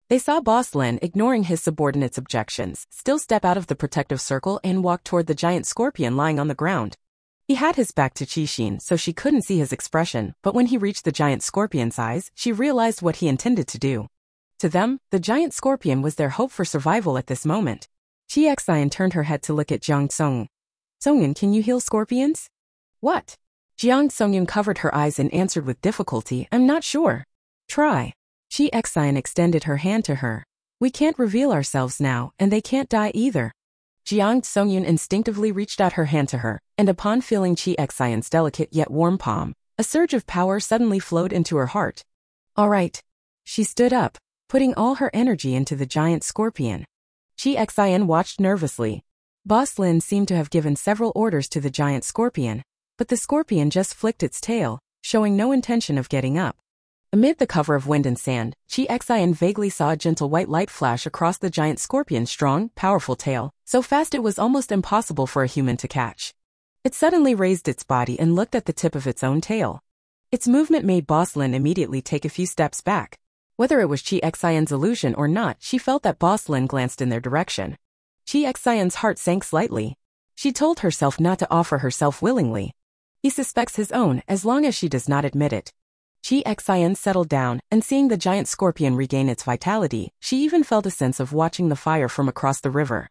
They saw Boss Lin, ignoring his subordinates' objections, still step out of the protective circle and walk toward the giant scorpion lying on the ground. He had his back to Qixin, so she couldn't see his expression, but when he reached the giant scorpion's eyes, she realized what he intended to do. To them, the giant scorpion was their hope for survival at this moment. Chi Xian turned her head to look at Jiang Song. "Songyun, can you heal scorpions?" "What?" Jiang Songyun covered her eyes and answered with difficulty, I'm not sure. Try. Chi Xian extended her hand to her. We can't reveal ourselves now, and they can't die either. Jiang Songyun instinctively reached out her hand to her, and upon feeling Chi Xian's delicate yet warm palm, a surge of power suddenly flowed into her heart. All right. She stood up, putting all her energy into the giant scorpion. Chi Xian watched nervously. Boss Lin seemed to have given several orders to the giant scorpion, but the scorpion just flicked its tail, showing no intention of getting up. Amid the cover of wind and sand, Chi Xian vaguely saw a gentle white light flash across the giant scorpion's strong, powerful tail, so fast it was almost impossible for a human to catch. It suddenly raised its body and looked at the tip of its own tail. Its movement made Boss Lin immediately take a few steps back. Whether it was Chi Xian's illusion or not, she felt that Boss Lin glanced in their direction. Chi Xian's heart sank slightly. She told herself not to offer herself willingly. He suspects his own as long as she does not admit it. Chi Xian settled down, and seeing the giant scorpion regain its vitality, she even felt a sense of watching the fire from across the river.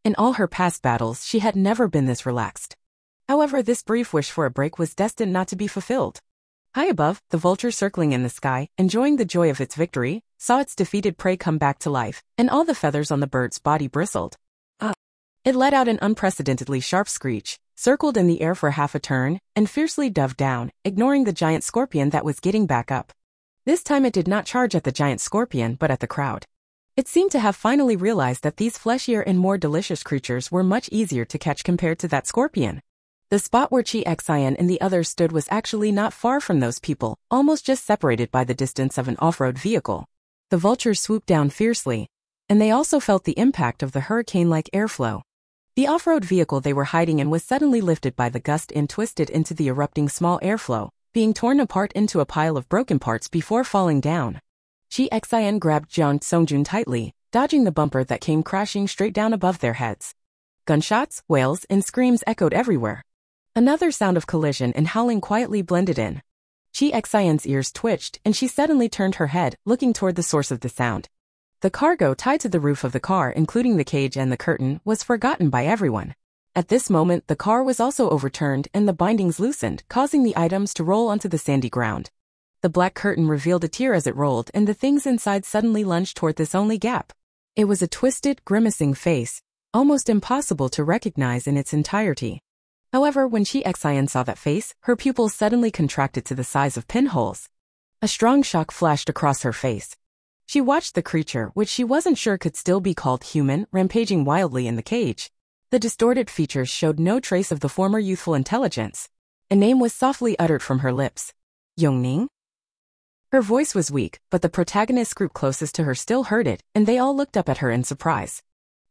In all her past battles, she had never been this relaxed. However, this brief wish for a break was destined not to be fulfilled. High above, the vulture circling in the sky, enjoying the joy of its victory, saw its defeated prey come back to life, and all the feathers on the bird's body bristled. It let out an unprecedentedly sharp screech, circled in the air for half a turn, and fiercely dove down, ignoring the giant scorpion that was getting back up. This time it did not charge at the giant scorpion but at the crowd. It seemed to have finally realized that these fleshier and more delicious creatures were much easier to catch compared to that scorpion. The spot where Chi Xian and the others stood was actually not far from those people, almost just separated by the distance of an off-road vehicle. The vultures swooped down fiercely, and they also felt the impact of the hurricane-like airflow. The off-road vehicle they were hiding in was suddenly lifted by the gust and twisted into the erupting small airflow, being torn apart into a pile of broken parts before falling down. Chi Xian grabbed Jiang Songjun tightly, dodging the bumper that came crashing straight down above their heads. Gunshots, wails, and screams echoed everywhere. Another sound of collision and howling quietly blended in. Chi Xian's ears twitched, and she suddenly turned her head, looking toward the source of the sound. The cargo tied to the roof of the car, including the cage and the curtain, was forgotten by everyone. At this moment, the car was also overturned and the bindings loosened, causing the items to roll onto the sandy ground. The black curtain revealed a tear as it rolled, and the things inside suddenly lunged toward this only gap. It was a twisted, grimacing face, almost impossible to recognize in its entirety. However, when Chi Xian saw that face, her pupils suddenly contracted to the size of pinholes. A strong shock flashed across her face. She watched the creature, which she wasn't sure could still be called human, rampaging wildly in the cage. The distorted features showed no trace of the former youthful intelligence. A name was softly uttered from her lips. Yongning? Her voice was weak, but the protagonist's group closest to her still heard it, and they all looked up at her in surprise.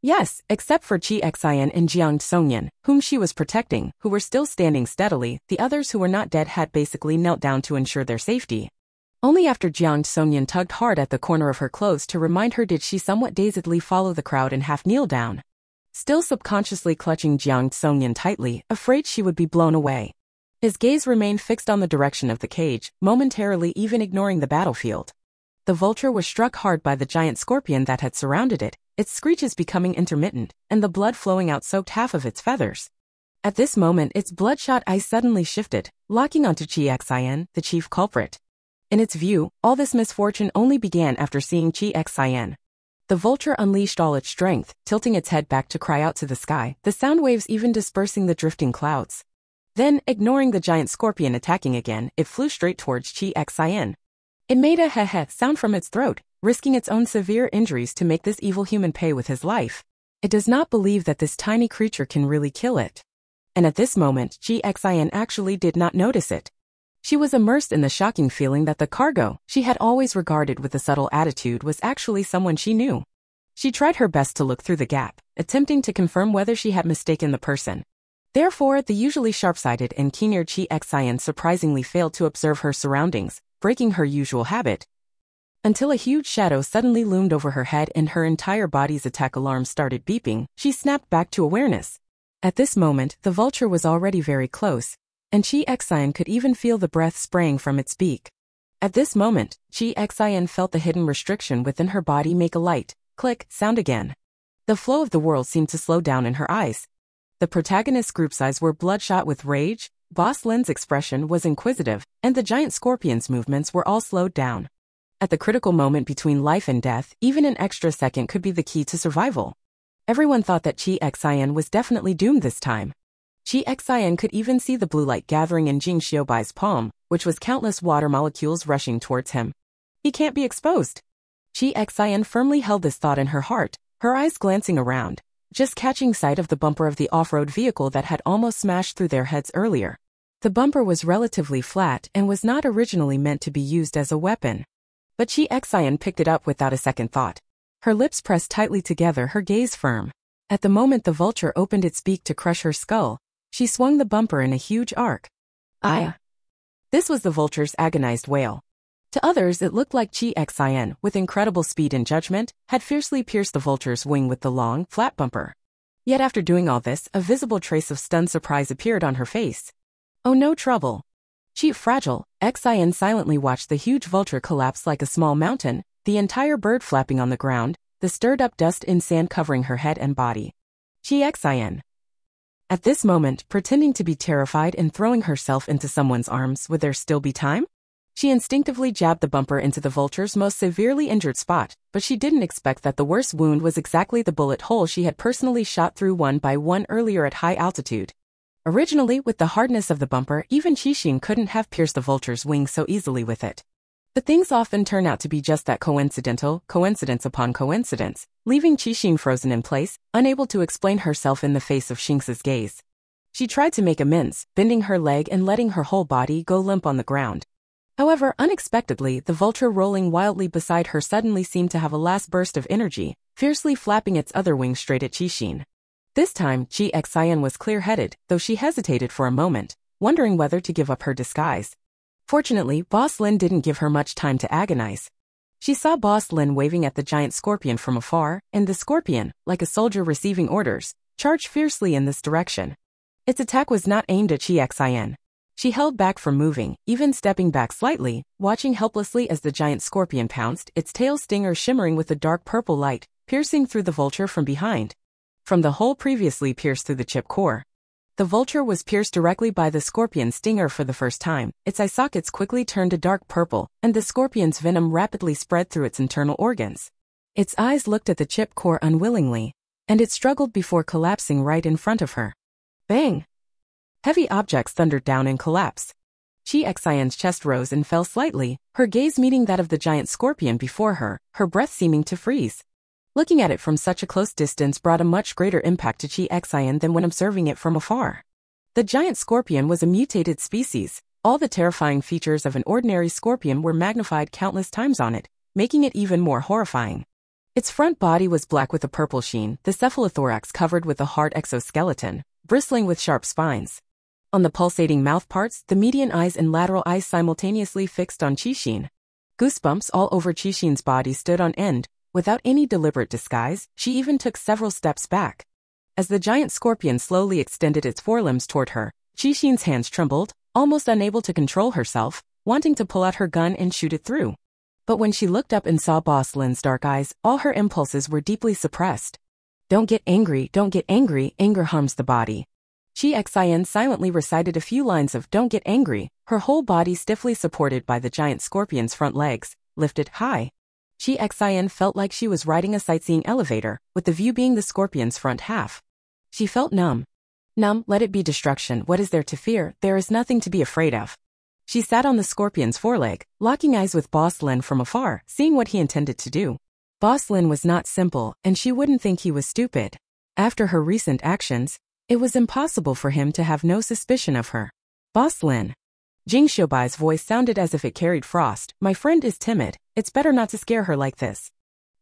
Yes, except for Chi Xian and Jiang Songyun, whom she was protecting, who were still standing steadily. The others who were not dead had basically knelt down to ensure their safety. Only after Jiang Songyun tugged hard at the corner of her clothes to remind her did she somewhat dazedly follow the crowd and half kneel down. Still subconsciously clutching Jiang Songyun tightly, afraid she would be blown away. His gaze remained fixed on the direction of the cage, momentarily even ignoring the battlefield. The vulture was struck hard by the giant scorpion that had surrounded it, its screeches becoming intermittent, and the blood flowing out soaked half of its feathers. At this moment, its bloodshot eyes suddenly shifted, locking onto Chi Xian, the chief culprit. In its view, all this misfortune only began after seeing Chi Xian. The vulture unleashed all its strength, tilting its head back to cry out to the sky, the sound waves even dispersing the drifting clouds. Then, ignoring the giant scorpion attacking again, it flew straight towards Chi Xian. It made a heh-heh sound from its throat, risking its own severe injuries to make this evil human pay with his life. It does not believe that this tiny creature can really kill it. And at this moment, Chi Xian actually did not notice it. She was immersed in the shocking feeling that the cargo she had always regarded with a subtle attitude was actually someone she knew. She tried her best to look through the gap, attempting to confirm whether she had mistaken the person. Therefore, the usually sharp-sighted and keen-eared Chi Xian surprisingly failed to observe her surroundings, breaking her usual habit. Until a huge shadow suddenly loomed over her head and her entire body's attack alarm started beeping, she snapped back to awareness. At this moment, the vulture was already very close, and Chi Xian could even feel the breath spraying from its beak. At this moment, Chi Xian felt the hidden restriction within her body make a light, click, sound again. The flow of the world seemed to slow down in her eyes. The protagonist's group's eyes were bloodshot with rage, Boss Lin's expression was inquisitive, and the giant scorpion's movements were all slowed down. At the critical moment between life and death, even an extra second could be the key to survival. Everyone thought that Chi Xian was definitely doomed this time. Chi Xian could even see the blue light gathering in Jing Xiaobai's palm, which was countless water molecules rushing towards him. He can't be exposed. Chi Xian firmly held this thought in her heart, her eyes glancing around, just catching sight of the bumper of the off-road vehicle that had almost smashed through their heads earlier. The bumper was relatively flat and was not originally meant to be used as a weapon. But Chi Xian picked it up without a second thought. Her lips pressed tightly together, her gaze firm. At the moment the vulture opened its beak to crush her skull, she swung the bumper in a huge arc. "Aya!" This was the vulture's agonized wail. To others it looked like Chi Xian, with incredible speed and judgment, had fiercely pierced the vulture's wing with the long, flat bumper. Yet after doing all this, a visible trace of stunned surprise appeared on her face. "Oh no, trouble." Chi fragile, Xian silently watched the huge vulture collapse like a small mountain, the entire bird flapping on the ground, the stirred-up dust and sand covering her head and body. Chi Xian. At this moment, pretending to be terrified and throwing herself into someone's arms, would there still be time? She instinctively jabbed the bumper into the vulture's most severely injured spot, but she didn't expect that the worst wound was exactly the bullet hole she had personally shot through one by one earlier at high altitude. Originally, with the hardness of the bumper, even Qixin couldn't have pierced the vulture's wing so easily with it. But things often turn out to be just that coincidence upon coincidence, leaving Qixin frozen in place, unable to explain herself in the face of Xing's gaze. She tried to make amends, bending her leg and letting her whole body go limp on the ground. However, unexpectedly, the vulture rolling wildly beside her suddenly seemed to have a last burst of energy, fiercely flapping its other wing straight at Qixin. This time, Chi Xian was clear-headed, though she hesitated for a moment, wondering whether to give up her disguise. Fortunately, Boss Lin didn't give her much time to agonize. She saw Boss Lin waving at the giant scorpion from afar, and the scorpion, like a soldier receiving orders, charged fiercely in this direction. Its attack was not aimed at Chi Xian. She held back from moving, even stepping back slightly, watching helplessly as the giant scorpion pounced, its tail stinger shimmering with a dark purple light, piercing through the vulture from behind. From the hole previously pierced through the chip core. The vulture was pierced directly by the scorpion's stinger for the first time, its eye sockets quickly turned a dark purple, and the scorpion's venom rapidly spread through its internal organs. Its eyes looked at the chip core unwillingly, and it struggled before collapsing right in front of her. Bang! Heavy objects thundered down in collapse. Chi Xian's chest rose and fell slightly, her gaze meeting that of the giant scorpion before her, her breath seeming to freeze. Looking at it from such a close distance brought a much greater impact to Chi Xian than when observing it from afar. The giant scorpion was a mutated species. All the terrifying features of an ordinary scorpion were magnified countless times on it, making it even more horrifying. Its front body was black with a purple sheen, the cephalothorax covered with a hard exoskeleton, bristling with sharp spines. On the pulsating mouth parts, the median eyes and lateral eyes simultaneously fixed on Qixin. Goosebumps all over Qixin's body stood on end. Without any deliberate disguise, she even took several steps back. As the giant scorpion slowly extended its forelimbs toward her, Qixin's hands trembled, almost unable to control herself, wanting to pull out her gun and shoot it through. But when she looked up and saw Boss Lin's dark eyes, all her impulses were deeply suppressed. Don't get angry, anger harms the body. Chi Xian silently recited a few lines of "Don't get angry," her whole body stiffly supported by the giant scorpion's front legs, lifted high. Chi Xian felt like she was riding a sightseeing elevator, with the view being the scorpion's front half. She felt numb. Numb, let it be destruction, what is there to fear, there is nothing to be afraid of. She sat on the scorpion's foreleg, locking eyes with Boss Lin from afar, seeing what he intended to do. Boss Lin was not simple, and she wouldn't think he was stupid. After her recent actions, it was impossible for him to have no suspicion of her. Boss Lin. Jing Xiaobai's voice sounded as if it carried frost. My friend is timid, it's better not to scare her like this.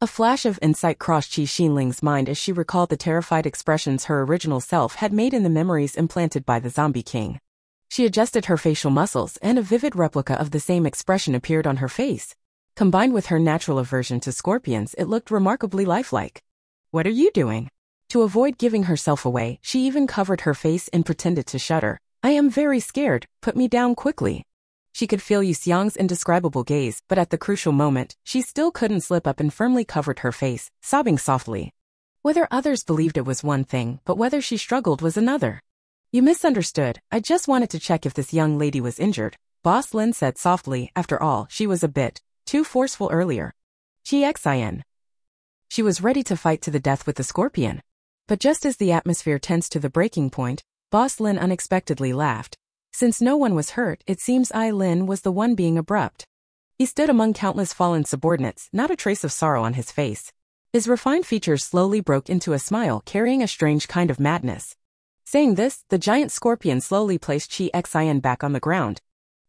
A flash of insight crossed Qi Xinling's mind as she recalled the terrified expressions her original self had made in the memories implanted by the Zombie King. She adjusted her facial muscles and a vivid replica of the same expression appeared on her face. Combined with her natural aversion to scorpions, it looked remarkably lifelike. What are you doing? To avoid giving herself away, she even covered her face and pretended to shudder. I am very scared, put me down quickly. She could feel Yu Xiang's indescribable gaze, but at the crucial moment, she still couldn't slip up and firmly covered her face, sobbing softly. Whether others believed it was one thing, but whether she struggled was another. You misunderstood. I just wanted to check if this young lady was injured, Boss Lin said softly. After all, she was a bit too forceful earlier. Xin. She was ready to fight to the death with the scorpion. But just as the atmosphere tensed to the breaking point, Boss Lin unexpectedly laughed. Since no one was hurt, it seems Lin was the one being abrupt. He stood among countless fallen subordinates, not a trace of sorrow on his face. His refined features slowly broke into a smile carrying a strange kind of madness. Saying this, the giant scorpion slowly placed Xin back on the ground.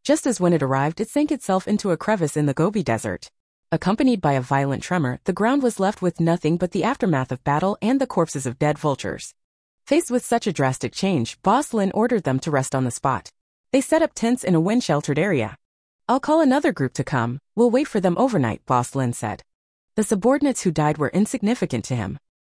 Just as when it arrived, it sank itself into a crevice in the Gobi Desert. Accompanied by a violent tremor, the ground was left with nothing but the aftermath of battle and the corpses of dead vultures. Faced with such a drastic change, Boss Lin ordered them to rest on the spot. They set up tents in a wind-sheltered area. I'll call another group to come. We'll wait for them overnight, Boss Lin said. The subordinates who died were insignificant to him.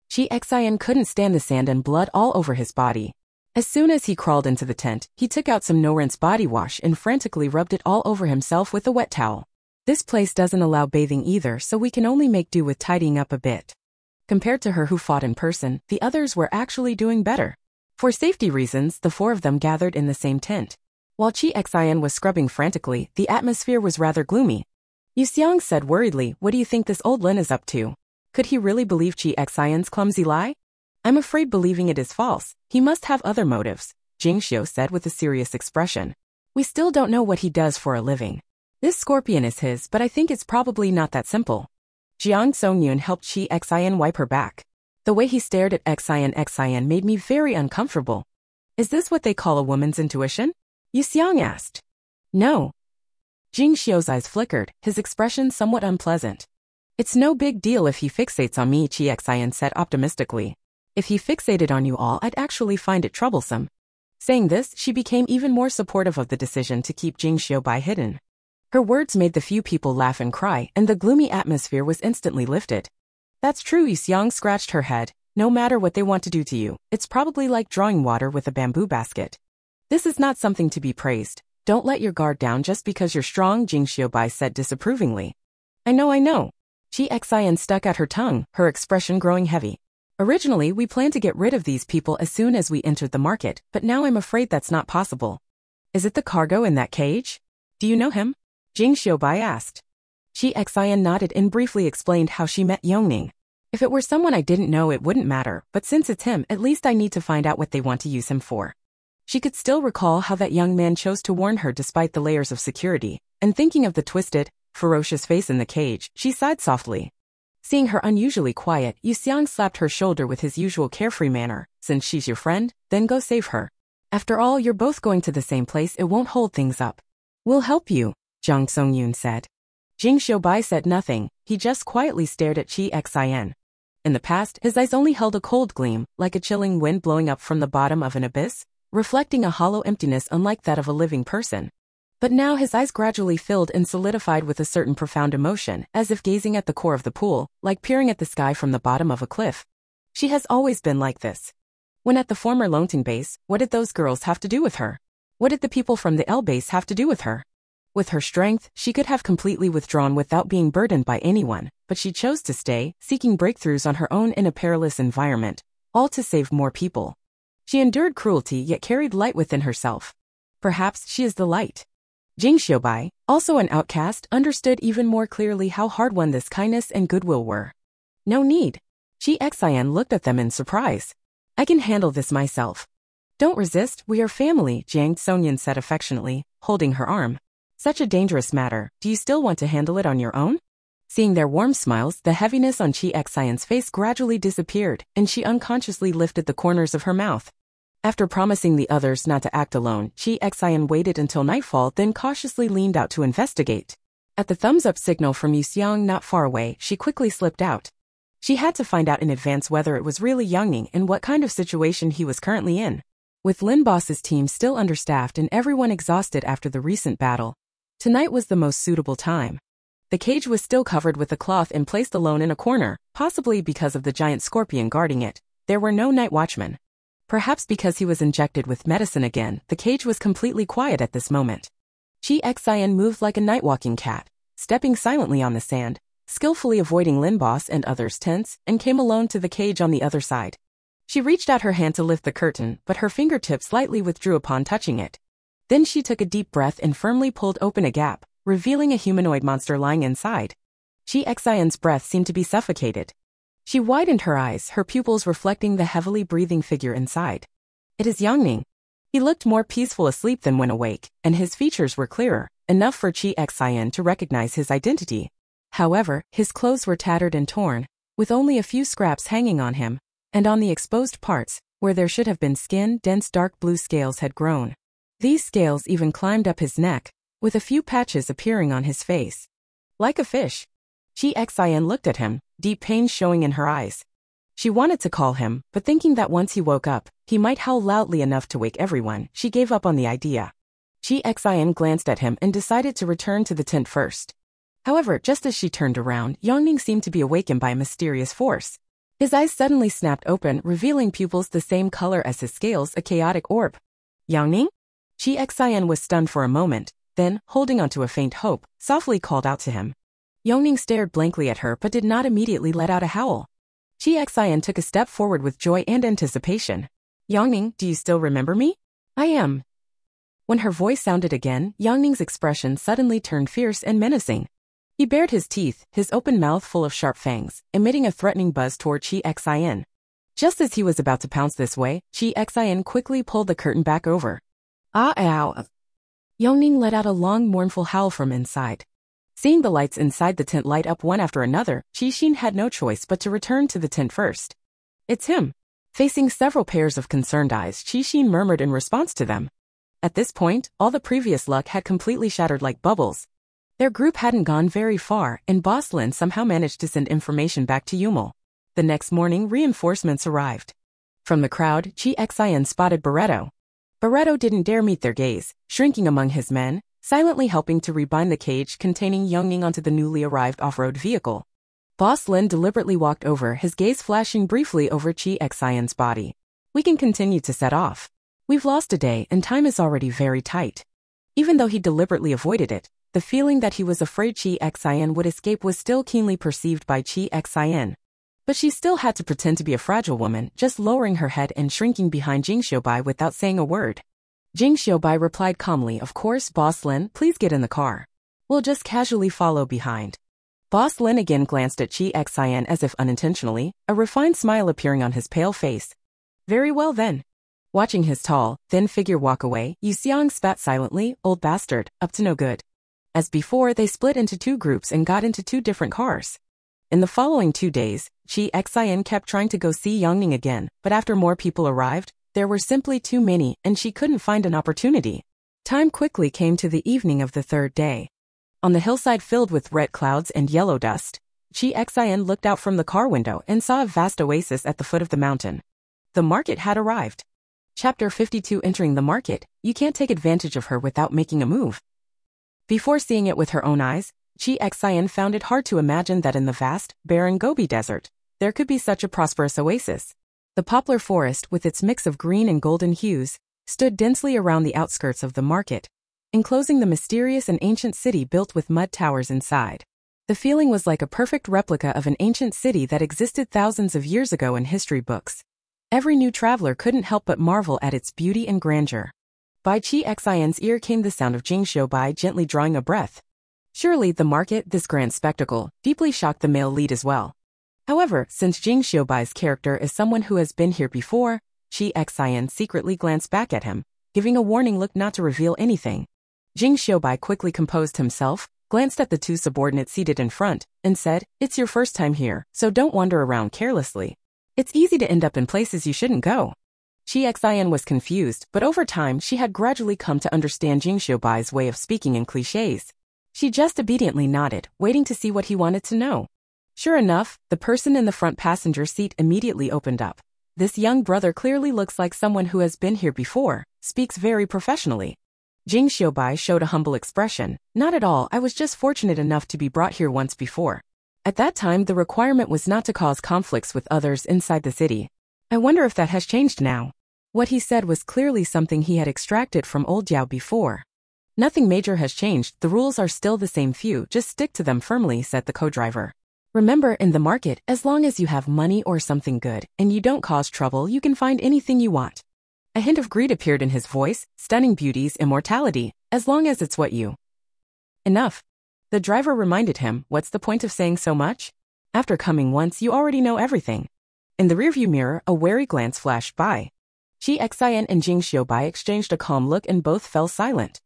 Xin couldn't stand the sand and blood all over his body. As soon as he crawled into the tent, he took out some no-rinse body wash and frantically rubbed it all over himself with a wet towel. This place doesn't allow bathing either, so we can only make do with tidying up a bit. Compared to her who fought in person, the others were actually doing better. For safety reasons, the four of them gathered in the same tent. While Xin was scrubbing frantically, the atmosphere was rather gloomy. Yuxiang said worriedly, "What do you think this old Lin is up to? Could he really believe Xin's clumsy lie? I'm afraid believing it is false. He must have other motives," Jingxiu said with a serious expression. "We still don't know what he does for a living. This scorpion is his, but I think it's probably not that simple." Jiang Songyun helped Xin wipe her back. The way he stared at Xin made me very uncomfortable. "Is this what they call a woman's intuition?" Yuxiang asked. "No." Jingxiu's eyes flickered, his expression somewhat unpleasant. "It's no big deal if he fixates on me," Xin said optimistically. "If he fixated on you all, I'd actually find it troublesome." Saying this, she became even more supportive of the decision to keep Jingxiu Bai hidden. Her words made the few people laugh and cry, and the gloomy atmosphere was instantly lifted. "That's true," Yuxiang scratched her head. "No matter what they want to do to you, it's probably like drawing water with a bamboo basket. This is not something to be praised. Don't let your guard down just because you're strong," Jingxiu Bai said disapprovingly. I know. Xin stuck out her tongue, her expression growing heavy. "Originally, we planned to get rid of these people as soon as we entered the market, but now I'm afraid that's not possible." "Is it the cargo in that cage? Do you know him?" Jingxiu Bai asked. Xin nodded and briefly explained how she met Yongning. "If it were someone I didn't know, it wouldn't matter, but since it's him, at least I need to find out what they want to use him for." She could still recall how that young man chose to warn her despite the layers of security, and thinking of the twisted, ferocious face in the cage, she sighed softly. Seeing her unusually quiet, Yuxiang slapped her shoulder with his usual carefree manner. "Since she's your friend, then go save her. After all, you're both going to the same place, it won't hold things up." "We'll help you," Jiang Songyun said. Jingxiu Bai said nothing, he just quietly stared at Xin. In the past, his eyes only held a cold gleam, like a chilling wind blowing up from the bottom of an abyss, reflecting a hollow emptiness unlike that of a living person. But now his eyes gradually filled and solidified with a certain profound emotion, as if gazing at the core of the pool, like peering at the sky from the bottom of a cliff. She has always been like this. When at the former Longting base, what did those girls have to do with her? What did the people from the L base have to do with her? With her strength, she could have completely withdrawn without being burdened by anyone, but she chose to stay, seeking breakthroughs on her own in a perilous environment, all to save more people. She endured cruelty yet carried light within herself. Perhaps she is the light. Jingxiu Bai, also an outcast, understood even more clearly how hard-won this kindness and goodwill were. "No need." Xin looked at them in surprise. "I can handle this myself." "Don't resist, we are family," Jiang Songyun said affectionately, holding her arm. "Such a dangerous matter, do you still want to handle it on your own?" Seeing their warm smiles, the heaviness on Xin's face gradually disappeared, and she unconsciously lifted the corners of her mouth. After promising the others not to act alone, Xin waited until nightfall, then cautiously leaned out to investigate. At the thumbs-up signal from Yuxiang not far away, she quickly slipped out. She had to find out in advance whether it was really Yongning and what kind of situation he was currently in. With Lin Boss's team still understaffed and everyone exhausted after the recent battle, tonight was the most suitable time. The cage was still covered with a cloth and placed alone in a corner, possibly because of the giant scorpion guarding it. There were no night watchmen. Perhaps because he was injected with medicine again, the cage was completely quiet at this moment. Xin moved like a night-walking cat, stepping silently on the sand, skillfully avoiding Lin Boss and others' tents, and came alone to the cage on the other side. She reached out her hand to lift the curtain, but her fingertips slightly withdrew upon touching it. Then she took a deep breath and firmly pulled open a gap, revealing a humanoid monster lying inside. Chi Xian's breath seemed to be suffocated. She widened her eyes, her pupils reflecting the heavily breathing figure inside. It is Yangning. He looked more peaceful asleep than when awake, and his features were clearer, enough for Chi Xian to recognize his identity. However, his clothes were tattered and torn, with only a few scraps hanging on him, and on the exposed parts, where there should have been skin, dense dark blue scales had grown. These scales even climbed up his neck, with a few patches appearing on his face. Like a fish. Chi Xian looked at him, deep pain showing in her eyes. She wanted to call him, but thinking that once he woke up, he might howl loudly enough to wake everyone, she gave up on the idea. Chi Xian glanced at him and decided to return to the tent first. However, just as she turned around, Yangning seemed to be awakened by a mysterious force. His eyes suddenly snapped open, revealing pupils the same color as his scales, a chaotic orb. Yangning? Chi Xian was stunned for a moment, then, holding onto a faint hope, softly called out to him. Yangning stared blankly at her but did not immediately let out a howl. Chi Xian took a step forward with joy and anticipation. Yangning, do you still remember me? I am. When her voice sounded again, Yangning's expression suddenly turned fierce and menacing. He bared his teeth, his open mouth full of sharp fangs, emitting a threatening buzz toward Chi Xian. Just as he was about to pounce this way, Chi Xian quickly pulled the curtain back over. Ah, ow. Yangning let out a long, mournful howl from inside. Seeing the lights inside the tent light up one after another, Qixin had no choice but to return to the tent first. It's him. Facing several pairs of concerned eyes, Qixin murmured in response to them. At this point, all the previous luck had completely shattered like bubbles. Their group hadn't gone very far, and Boss Lin somehow managed to send information back to Yumel. The next morning, reinforcements arrived. From the crowd, Chi Xian spotted Barretto. Barretto didn't dare meet their gaze, shrinking among his men, silently helping to rebind the cage containing Yangning onto the newly arrived off-road vehicle. Boss Lin deliberately walked over, his gaze flashing briefly over Chi Xian's body. We can continue to set off. We've lost a day and time is already very tight. Even though he deliberately avoided it, the feeling that he was afraid Chi Xian would escape was still keenly perceived by Chi Xian. But she still had to pretend to be a fragile woman, just lowering her head and shrinking behind Jing Xiubai without saying a word. Jing Xiubai replied calmly, "Of course, Boss Lin, please get in the car. We'll just casually follow behind." Boss Lin again glanced at Chi Xian as if unintentionally, a refined smile appearing on his pale face. "Very well then." Watching his tall, thin figure walk away, Yu Xiang spat silently, "Old bastard, up to no good." As before, they split into two groups and got into two different cars. In the following 2 days, Chi Xian kept trying to go see Yangning again, but after more people arrived, there were simply too many and she couldn't find an opportunity. Time quickly came to the evening of the 3rd day. On the hillside filled with red clouds and yellow dust, Chi Xian looked out from the car window and saw a vast oasis at the foot of the mountain. The market had arrived. Chapter 52. Entering the market, you can't take advantage of her without making a move. Before seeing it with her own eyes, Chi Xian found it hard to imagine that in the vast, barren Gobi Desert, there could be such a prosperous oasis. The poplar forest, with its mix of green and golden hues, stood densely around the outskirts of the market, enclosing the mysterious and ancient city built with mud towers inside. The feeling was like a perfect replica of an ancient city that existed thousands of years ago in history books. Every new traveler couldn't help but marvel at its beauty and grandeur. By Chi Xian's ear came the sound of Jing Xiubai gently drawing a breath. Surely the market, this grand spectacle, deeply shocked the male lead as well. However, since Jing Xiubai's character is someone who has been here before, Chi Xian secretly glanced back at him, giving a warning look not to reveal anything. Jing Xiubai quickly composed himself, glanced at the two subordinates seated in front, and said, "It's your first time here, so don't wander around carelessly. It's easy to end up in places you shouldn't go." Chi Xian was confused, but over time she had gradually come to understand Jing Xiubai's way of speaking in clichés. She just obediently nodded, waiting to see what he wanted to know. Sure enough, the person in the front passenger seat immediately opened up. This young brother clearly looks like someone who has been here before, speaks very professionally. Jing Xiubai showed a humble expression. "Not at all, I was just fortunate enough to be brought here once before. At that time, the requirement was not to cause conflicts with others inside the city. I wonder if that has changed now." What he said was clearly something he had extracted from Old Jiao before. "Nothing major has changed, the rules are still the same few, just stick to them firmly," said the co-driver. Remember, in the market, as long as you have money or something good, and you don't cause trouble, you can find anything you want. A hint of greed appeared in his voice, stunning beauty's immortality, as long as it's what you. Enough. The driver reminded him, what's the point of saying so much? After coming once, you already know everything. In the rearview mirror, a wary glance flashed by. Chi Xian and Jing Xiaobai exchanged a calm look and both fell silent.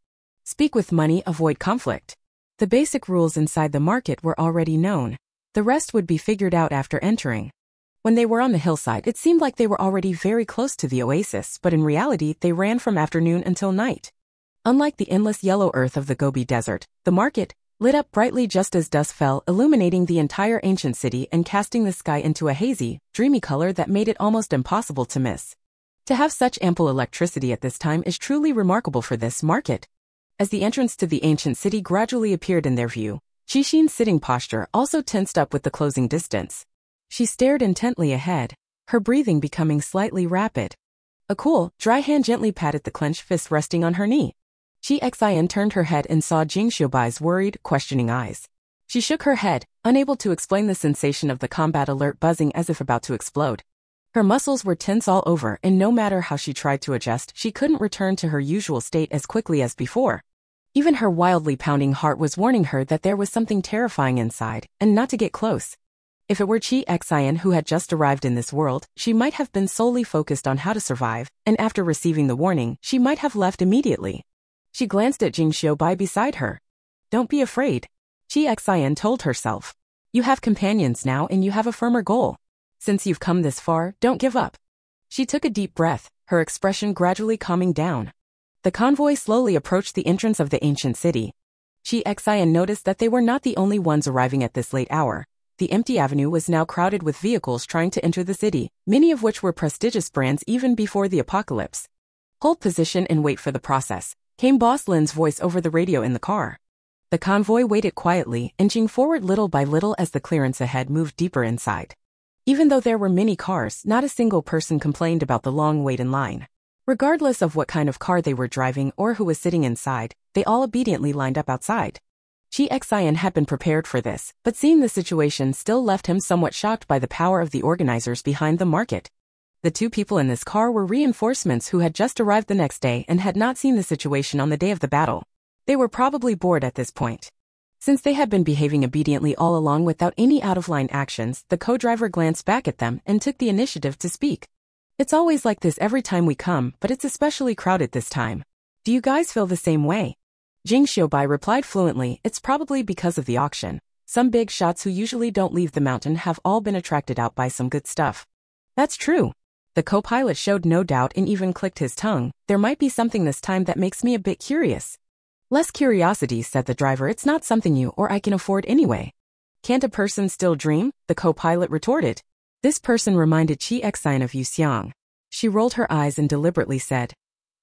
Speak with money, avoid conflict. The basic rules inside the market were already known. The rest would be figured out after entering. When they were on the hillside, it seemed like they were already very close to the oasis, but in reality, they ran from afternoon until night. Unlike the endless yellow earth of the Gobi Desert, the market lit up brightly just as dusk fell, illuminating the entire ancient city and casting the sky into a hazy, dreamy color that made it almost impossible to miss. To have such ample electricity at this time is truly remarkable for this market. As the entrance to the ancient city gradually appeared in their view, Qixin's sitting posture also tensed up with the closing distance. She stared intently ahead, her breathing becoming slightly rapid. A cool, dry hand gently patted the clenched fist resting on her knee. Chi Xian turned her head and saw Jing Xiaobai's worried, questioning eyes. She shook her head, unable to explain the sensation of the combat alert buzzing as if about to explode. Her muscles were tense all over, and no matter how she tried to adjust, she couldn't return to her usual state as quickly as before. Even her wildly pounding heart was warning her that there was something terrifying inside, and not to get close. If it were Chi Xian who had just arrived in this world, she might have been solely focused on how to survive, and after receiving the warning, she might have left immediately. She glanced at Jing Xiaobai beside her. Don't be afraid. Chi Xian told herself. You have companions now and you have a firmer goal. Since you've come this far, don't give up. She took a deep breath, her expression gradually calming down. The convoy slowly approached the entrance of the ancient city. Chi Xian noticed that they were not the only ones arriving at this late hour. The empty avenue was now crowded with vehicles trying to enter the city, many of which were prestigious brands even before the apocalypse. Hold position and wait for the process, came Boss Lin's voice over the radio in the car. The convoy waited quietly, inching forward little by little as the clearance ahead moved deeper inside. Even though there were many cars, not a single person complained about the long wait in line. Regardless of what kind of car they were driving or who was sitting inside, they all obediently lined up outside. Chi Xian had been prepared for this, but seeing the situation still left him somewhat shocked by the power of the organizers behind the market. The two people in this car were reinforcements who had just arrived the next day and had not seen the situation on the day of the battle. They were probably bored at this point. Since they had been behaving obediently all along without any out-of-line actions, the co-driver glanced back at them and took the initiative to speak. It's always like this every time we come, but it's especially crowded this time. Do you guys feel the same way? Jing Xiaobai replied fluently, it's probably because of the auction. Some big shots who usually don't leave the mountain have all been attracted out by some good stuff. That's true. The co-pilot showed no doubt and even clicked his tongue. There might be something this time that makes me a bit curious. Less curiosity, said the driver, it's not something you or I can afford anyway. Can't a person still dream? The co-pilot retorted. This person reminded Chi Xian of Yu Xiang. She rolled her eyes and deliberately said,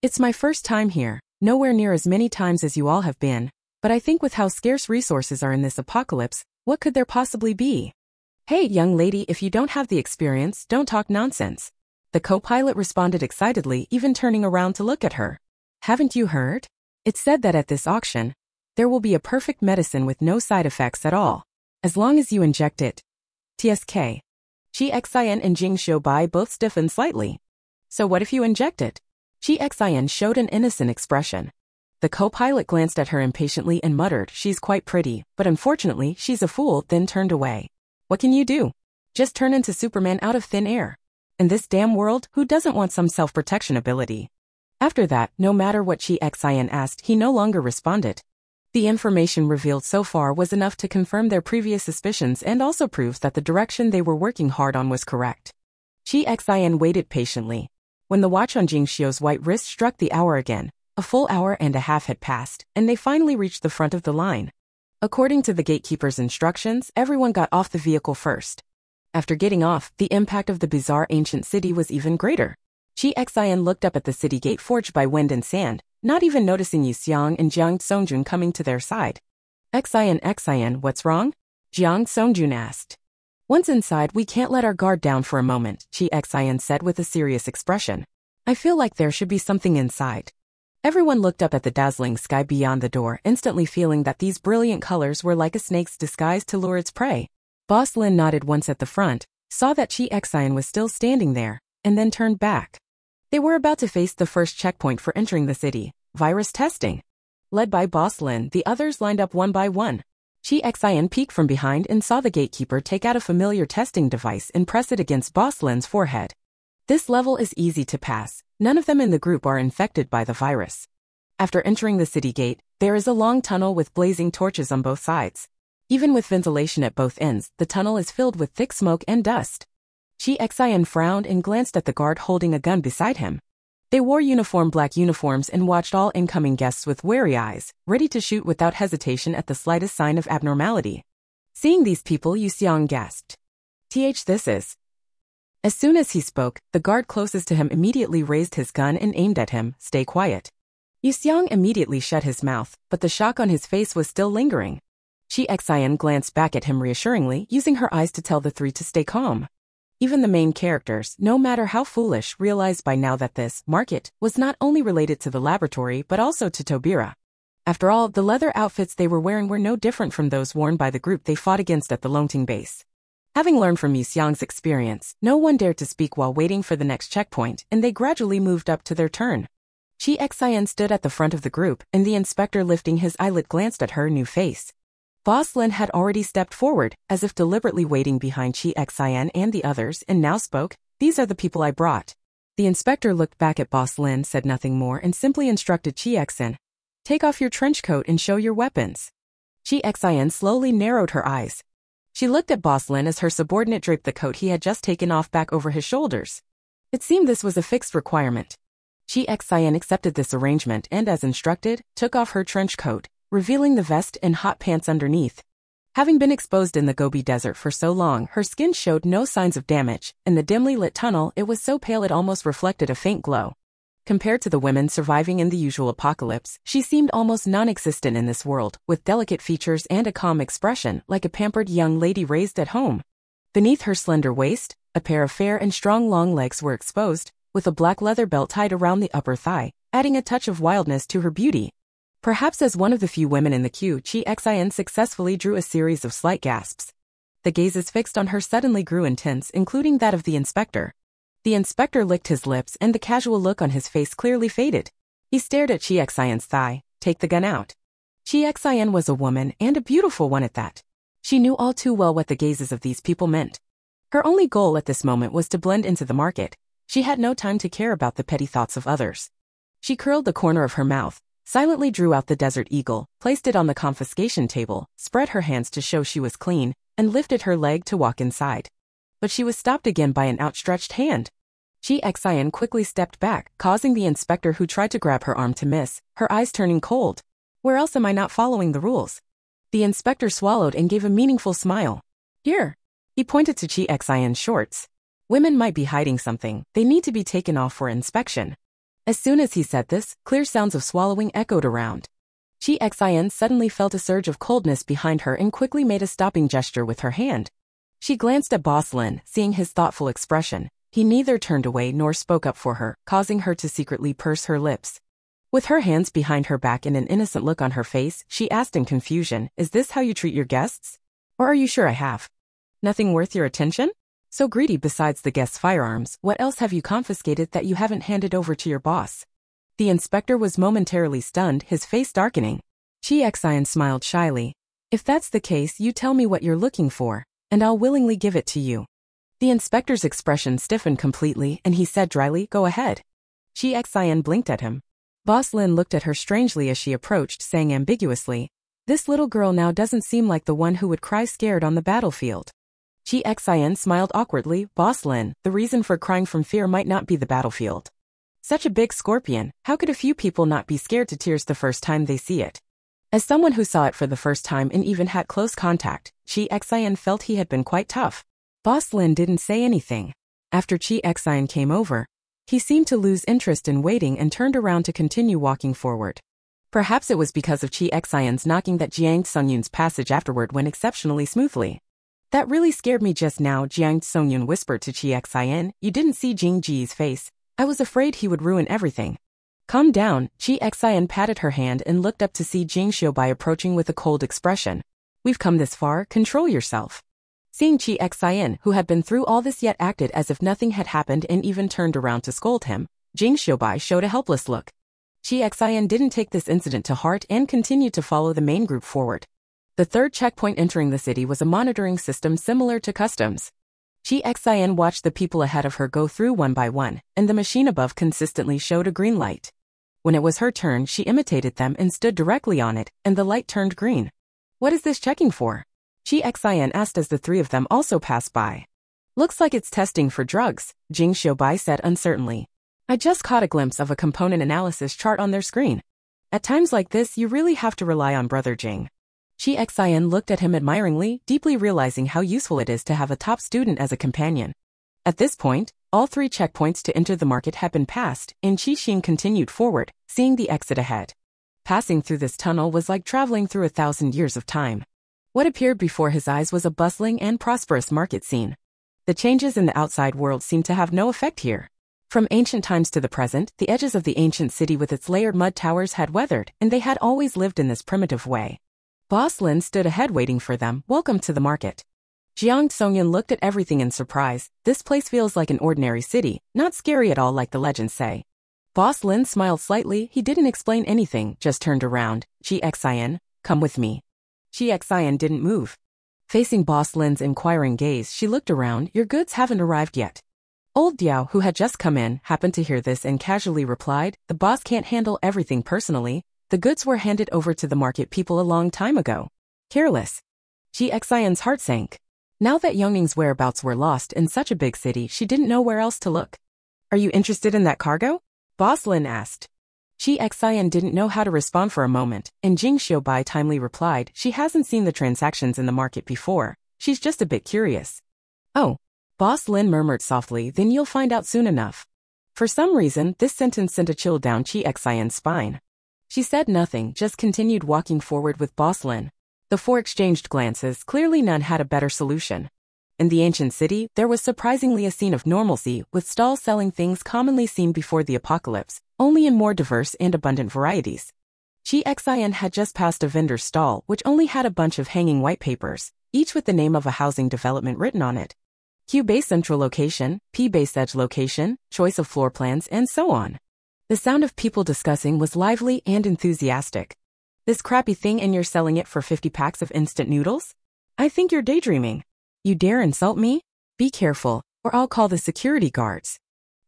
it's my first time here, nowhere near as many times as you all have been, but I think with how scarce resources are in this apocalypse, what could there possibly be? Hey, young lady, if you don't have the experience, don't talk nonsense. The co-pilot responded excitedly, even turning around to look at her. Haven't you heard? It's said that at this auction, there will be a perfect medicine with no side effects at all, as long as you inject it. TSK. Chi Xian and Jing Xiaobai both stiffened slightly. So what if you inject it? Chi Xian showed an innocent expression. The co-pilot glanced at her impatiently and muttered, she's quite pretty, but unfortunately she's a fool, then turned away. What can you do? Just turn into Superman out of thin air. In this damn world, who doesn't want some self-protection ability? After that, no matter what Chi Xian asked, he no longer responded. The information revealed so far was enough to confirm their previous suspicions and also proves that the direction they were working hard on was correct. Chi Xian waited patiently. When the watch on Jing Xiao's white wrist struck the hour again, a full hour and a half had passed, and they finally reached the front of the line. According to the gatekeeper's instructions, everyone got off the vehicle first. After getting off, the impact of the bizarre ancient city was even greater. Chi Xian looked up at the city gate forged by wind and sand, not even noticing Yu Xiang and Jiang Songjun coming to their side. Xian, what's wrong? Jiang Songjun asked. Once inside, we can't let our guard down for a moment, Chi Xian said with a serious expression. I feel like there should be something inside. Everyone looked up at the dazzling sky beyond the door, instantly feeling that these brilliant colors were like a snake's disguise to lure its prey. Boss Lin nodded once at the front, saw that Chi Xian was still standing there, and then turned back. They were about to face the first checkpoint for entering the city, virus testing. Led by Boss Lin, the others lined up one by one. Chi Xian peeked from behind and saw the gatekeeper take out a familiar testing device and press it against Boss Lin's forehead. This level is easy to pass. None of them in the group are infected by the virus. After entering the city gate, there is a long tunnel with blazing torches on both sides. Even with ventilation at both ends, the tunnel is filled with thick smoke and dust. Chi Xian frowned and glanced at the guard holding a gun beside him. They wore black uniforms and watched all incoming guests with wary eyes, ready to shoot without hesitation at the slightest sign of abnormality. Seeing these people, Yu Xiang gasped. This is. As soon as he spoke, the guard closest to him immediately raised his gun and aimed at him. Stay quiet. Yu Xiang immediately shut his mouth, but the shock on his face was still lingering. Chi Xian glanced back at him reassuringly, using her eyes to tell the three to stay calm. Even the main characters, no matter how foolish, realized by now that this market was not only related to the laboratory but also to Tobira. After all, the leather outfits they were wearing were no different from those worn by the group they fought against at the Longting base. Having learned from Yu Xiang's experience, no one dared to speak while waiting for the next checkpoint, and they gradually moved up to their turn. Chi Xian stood at the front of the group, and the inspector lifting his eyelid glanced at her new face. Boss Lin had already stepped forward, as if deliberately waiting behind Chi Xian and the others, and now spoke. These are the people I brought. The inspector looked back at Boss Lin, said nothing more, and simply instructed Chi Xian. Take off your trench coat and show your weapons. Chi Xian slowly narrowed her eyes. She looked at Boss Lin as her subordinate draped the coat he had just taken off back over his shoulders. It seemed this was a fixed requirement. Chi Xian accepted this arrangement and, as instructed, took off her trench coat, revealing the vest and hot pants underneath. Having been exposed in the Gobi Desert for so long, her skin showed no signs of damage. In the dimly lit tunnel, it was so pale it almost reflected a faint glow. Compared to the women surviving in the usual apocalypse, she seemed almost non-existent in this world, with delicate features and a calm expression, like a pampered young lady raised at home. Beneath her slender waist, a pair of fair and strong long legs were exposed, with a black leather belt tied around the upper thigh, adding a touch of wildness to her beauty. Perhaps as one of the few women in the queue, Chi Xian successfully drew a series of slight gasps. The gazes fixed on her suddenly grew intense, including that of the inspector. The inspector licked his lips and the casual look on his face clearly faded. He stared at Chi Xian's thigh. Take the gun out. Chi Xian was a woman, and a beautiful one at that. She knew all too well what the gazes of these people meant. Her only goal at this moment was to blend into the market. She had no time to care about the petty thoughts of others. She curled the corner of her mouth, silently drew out the Desert Eagle, placed it on the confiscation table, spread her hands to show she was clean, and lifted her leg to walk inside. But she was stopped again by an outstretched hand. Chi Xian quickly stepped back, causing the inspector who tried to grab her arm to miss, her eyes turning cold. Where else am I not following the rules? The inspector swallowed and gave a meaningful smile. Here. He pointed to Chi Xian's shorts. Women might be hiding something. They need to be taken off for inspection. As soon as he said this, clear sounds of swallowing echoed around. Chi Xian suddenly felt a surge of coldness behind her and quickly made a stopping gesture with her hand. She glanced at Boss Lin, seeing his thoughtful expression. He neither turned away nor spoke up for her, causing her to secretly purse her lips. With her hands behind her back and an innocent look on her face, she asked in confusion, Is this how you treat your guests? Or are you sure I have nothing worth your attention? So greedy besides the guests' firearms, what else have you confiscated that you haven't handed over to your boss? The inspector was momentarily stunned, his face darkening. Chi Xian smiled shyly. If that's the case, you tell me what you're looking for, and I'll willingly give it to you. The inspector's expression stiffened completely, and he said dryly, Go ahead. Chi Xian blinked at him. Boss Lin looked at her strangely as she approached, saying ambiguously, This little girl now doesn't seem like the one who would cry scared on the battlefield. Chi Xian smiled awkwardly. Boss Lin, the reason for crying from fear might not be the battlefield. Such a big scorpion, how could a few people not be scared to tears the first time they see it? As someone who saw it for the first time and even had close contact, Chi Xian felt he had been quite tough. Boss Lin didn't say anything. After Chi Xian came over, he seemed to lose interest in waiting and turned around to continue walking forward. Perhaps it was because of Chi Xian's knocking that Jiang Songyun's passage afterward went exceptionally smoothly. That really scared me just now, Jiang Songyun whispered to Chi Xian. You didn't see Jing Ji's face. I was afraid he would ruin everything. Calm down. Chi Xian patted her hand and looked up to see Jing Xiaobai approaching with a cold expression. We've come this far, control yourself. Seeing Chi Xian, who had been through all this yet acted as if nothing had happened and even turned around to scold him, Jing Xiaobai showed a helpless look. Chi Xian didn't take this incident to heart and continued to follow the main group forward. The third checkpoint entering the city was a monitoring system similar to customs. Chi Xian watched the people ahead of her go through one by one, and the machine above consistently showed a green light. When it was her turn, she imitated them and stood directly on it, and the light turned green. What is this checking for? Chi Xian asked as the three of them also passed by. Looks like it's testing for drugs, Jing Xiaobai said uncertainly. I just caught a glimpse of a component analysis chart on their screen. At times like this, you really have to rely on Brother Jing. Chi Xian looked at him admiringly, deeply realizing how useful it is to have a top student as a companion. At this point, all 3 checkpoints to enter the market had been passed, and Qi Xin continued forward, seeing the exit ahead. Passing through this tunnel was like traveling through 1,000 years of time. What appeared before his eyes was a bustling and prosperous market scene. The changes in the outside world seemed to have no effect here. From ancient times to the present, the edges of the ancient city with its layered mud towers had weathered, and they had always lived in this primitive way. Boss Lin stood ahead waiting for them. Welcome to the market. Jiang Songyan looked at everything in surprise. This place feels like an ordinary city, not scary at all like the legends say. Boss Lin smiled slightly. He didn't explain anything, just turned around. Chi Xian, come with me. Chi Xian didn't move. Facing Boss Lin's inquiring gaze, she looked around. Your goods haven't arrived yet. Old Diao, who had just come in, happened to hear this and casually replied, the boss can't handle everything personally. The goods were handed over to the market people a long time ago. Careless. Chi Xian's heart sank. Now that Yongning's whereabouts were lost in such a big city, she didn't know where else to look. Are you interested in that cargo? Boss Lin asked. Chi Xian didn't know how to respond for a moment, and Jing Xiaobai timely replied, she hasn't seen the transactions in the market before. She's just a bit curious. Oh. Boss Lin murmured softly, then you'll find out soon enough. For some reason, this sentence sent a chill down Chi Xian's spine. She said nothing, just continued walking forward with Boss Lin. The 4 exchanged glances, clearly none had a better solution. In the ancient city, there was surprisingly a scene of normalcy, with stalls selling things commonly seen before the apocalypse, only in more diverse and abundant varieties. Chi Xian had just passed a vendor's stall, which only had a bunch of hanging white papers, each with the name of a housing development written on it. Q-base central location, P-base edge location, choice of floor plans, and so on. The sound of people discussing was lively and enthusiastic. This crappy thing and you're selling it for 50 packs of instant noodles? I think you're daydreaming. You dare insult me? Be careful, or I'll call the security guards.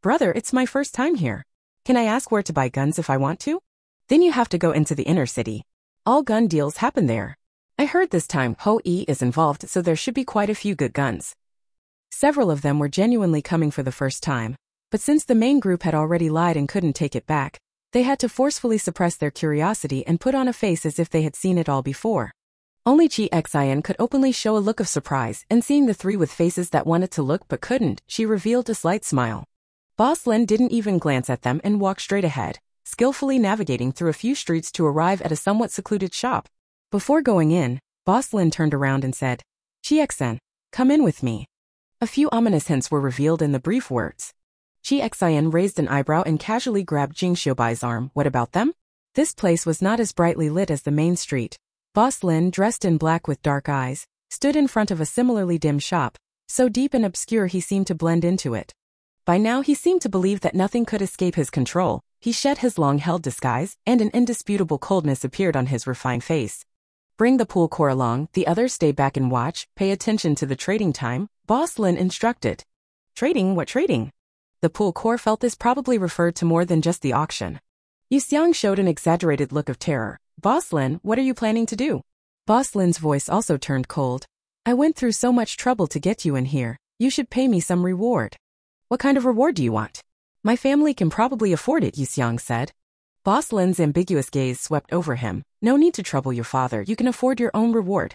Brother, it's my first time here. Can I ask where to buy guns if I want to? Then you have to go into the inner city. All gun deals happen there. I heard this time Ho-E is involved, so there should be quite a few good guns. Several of them were genuinely coming for the first time, but since the main group had already lied and couldn't take it back, they had to forcefully suppress their curiosity and put on a face as if they had seen it all before. Only Chi Xian could openly show a look of surprise, and seeing the 3 with faces that wanted to look but couldn't, she revealed a slight smile. Boss Lin didn't even glance at them and walked straight ahead, skillfully navigating through a few streets to arrive at a somewhat secluded shop. Before going in, Boss Lin turned around and said, Chi Xian, come in with me. A few ominous hints were revealed in the brief words. Chi Xian raised an eyebrow and casually grabbed Jing Xiaobai's arm. What about them? This place was not as brightly lit as the main street. Boss Lin, dressed in black with dark eyes, stood in front of a similarly dim shop, so deep and obscure he seemed to blend into it. By now he seemed to believe that nothing could escape his control. He shed his long-held disguise, and an indisputable coldness appeared on his refined face. Bring the pool core along, the others stay back and watch, pay attention to the trading time, Boss Lin instructed. Trading? What trading? The pool core felt this probably referred to more than just the auction. Yu Xiang showed an exaggerated look of terror. Boss Lin, what are you planning to do? Boss Lin's voice also turned cold. I went through so much trouble to get you in here. You should pay me some reward. What kind of reward do you want? My family can probably afford it, Yu Xiang said. Boss Lin's ambiguous gaze swept over him. No need to trouble your father. You can afford your own reward.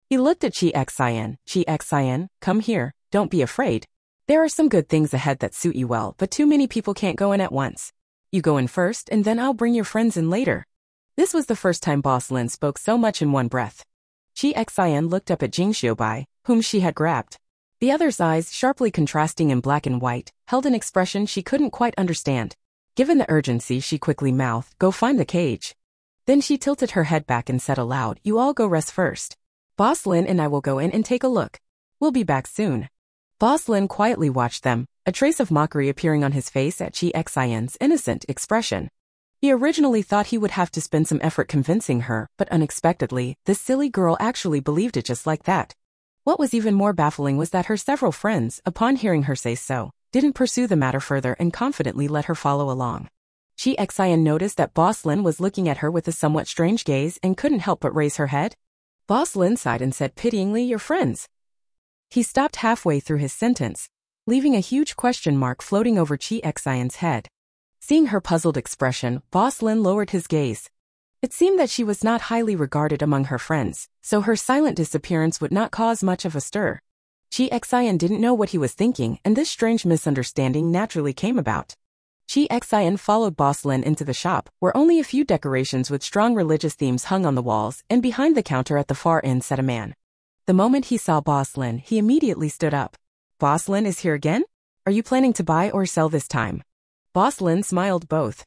He looked at Chi Xian. Chi Xian, come here. Don't be afraid. There are some good things ahead that suit you well, but too many people can't go in at once. You go in first, and then I'll bring your friends in later. This was the first time Boss Lin spoke so much in one breath. Chi Xian looked up at Jing Xiaobai, whom she had grabbed. The other's eyes, sharply contrasting in black and white, held an expression she couldn't quite understand. Given the urgency, she quickly mouthed, go find the cage. Then she tilted her head back and said aloud, you all go rest first. Boss Lin and I will go in and take a look. We'll be back soon. Boss Lin quietly watched them, a trace of mockery appearing on his face at Chi Xin's innocent expression. He originally thought he would have to spend some effort convincing her, but unexpectedly, this silly girl actually believed it just like that. What was even more baffling was that her several friends, upon hearing her say so, didn't pursue the matter further and confidently let her follow along. Chi Xin noticed that Boss Lin was looking at her with a somewhat strange gaze and couldn't help but raise her head. Boss Lin sighed and said pityingly, "Your friends." He stopped halfway through his sentence, leaving a huge question mark floating over Chi Xin's head. Seeing her puzzled expression, Boss Lin lowered his gaze. It seemed that she was not highly regarded among her friends, so her silent disappearance would not cause much of a stir. Chi Xin didn't know what he was thinking, and this strange misunderstanding naturally came about. Chi Xin followed Boss Lin into the shop, where only a few decorations with strong religious themes hung on the walls, and behind the counter at the far end sat a man. The moment he saw Boss Lin, he immediately stood up. "Boss Lin is here again? Are you planning to buy or sell this time?" Boss Lin smiled both.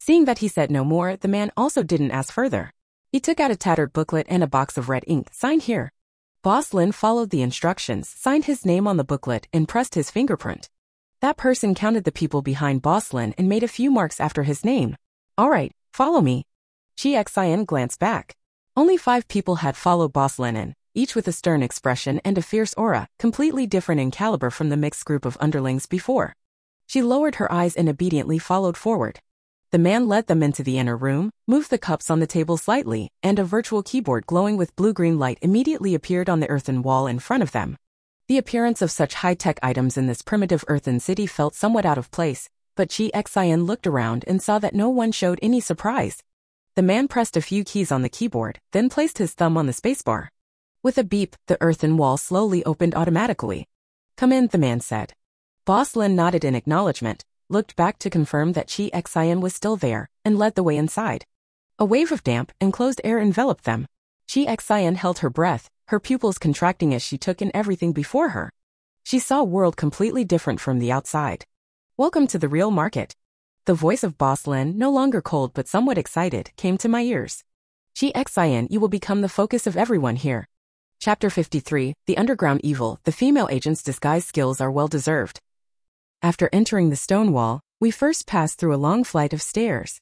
Seeing that he said no more, the man also didn't ask further. He took out a tattered booklet and a box of red ink. "Sign here." Boss Lin followed the instructions, signed his name on the booklet, and pressed his fingerprint. That person counted the people behind Boss Lin and made a few marks after his name. "All right, follow me." Chi Xin glanced back. Only 5 people had followed Boss Lin in, each with a stern expression and a fierce aura, completely different in caliber from the mixed group of underlings before. She lowered her eyes and obediently followed forward. The man led them into the inner room, moved the cups on the table slightly, and a virtual keyboard glowing with blue-green light immediately appeared on the earthen wall in front of them. The appearance of such high-tech items in this primitive earthen city felt somewhat out of place, but Chi Xin looked around and saw that no one showed any surprise. The man pressed a few keys on the keyboard, then placed his thumb on the spacebar. With a beep, the earthen wall slowly opened automatically. "Come in," the man said. Boss Lin nodded in acknowledgement, looked back to confirm that Chi Xin was still there, and led the way inside. A wave of damp, enclosed air enveloped them. Chi Xin held her breath, her pupils contracting as she took in everything before her. She saw a world completely different from the outside. "Welcome to the real market." The voice of Boss Lin, no longer cold but somewhat excited, came to my ears. "Chi Xin, you will become the focus of everyone here." Chapter 53, The Underground Evil, the female agent's disguise skills are well deserved. After entering the stone wall, we first passed through a long flight of stairs.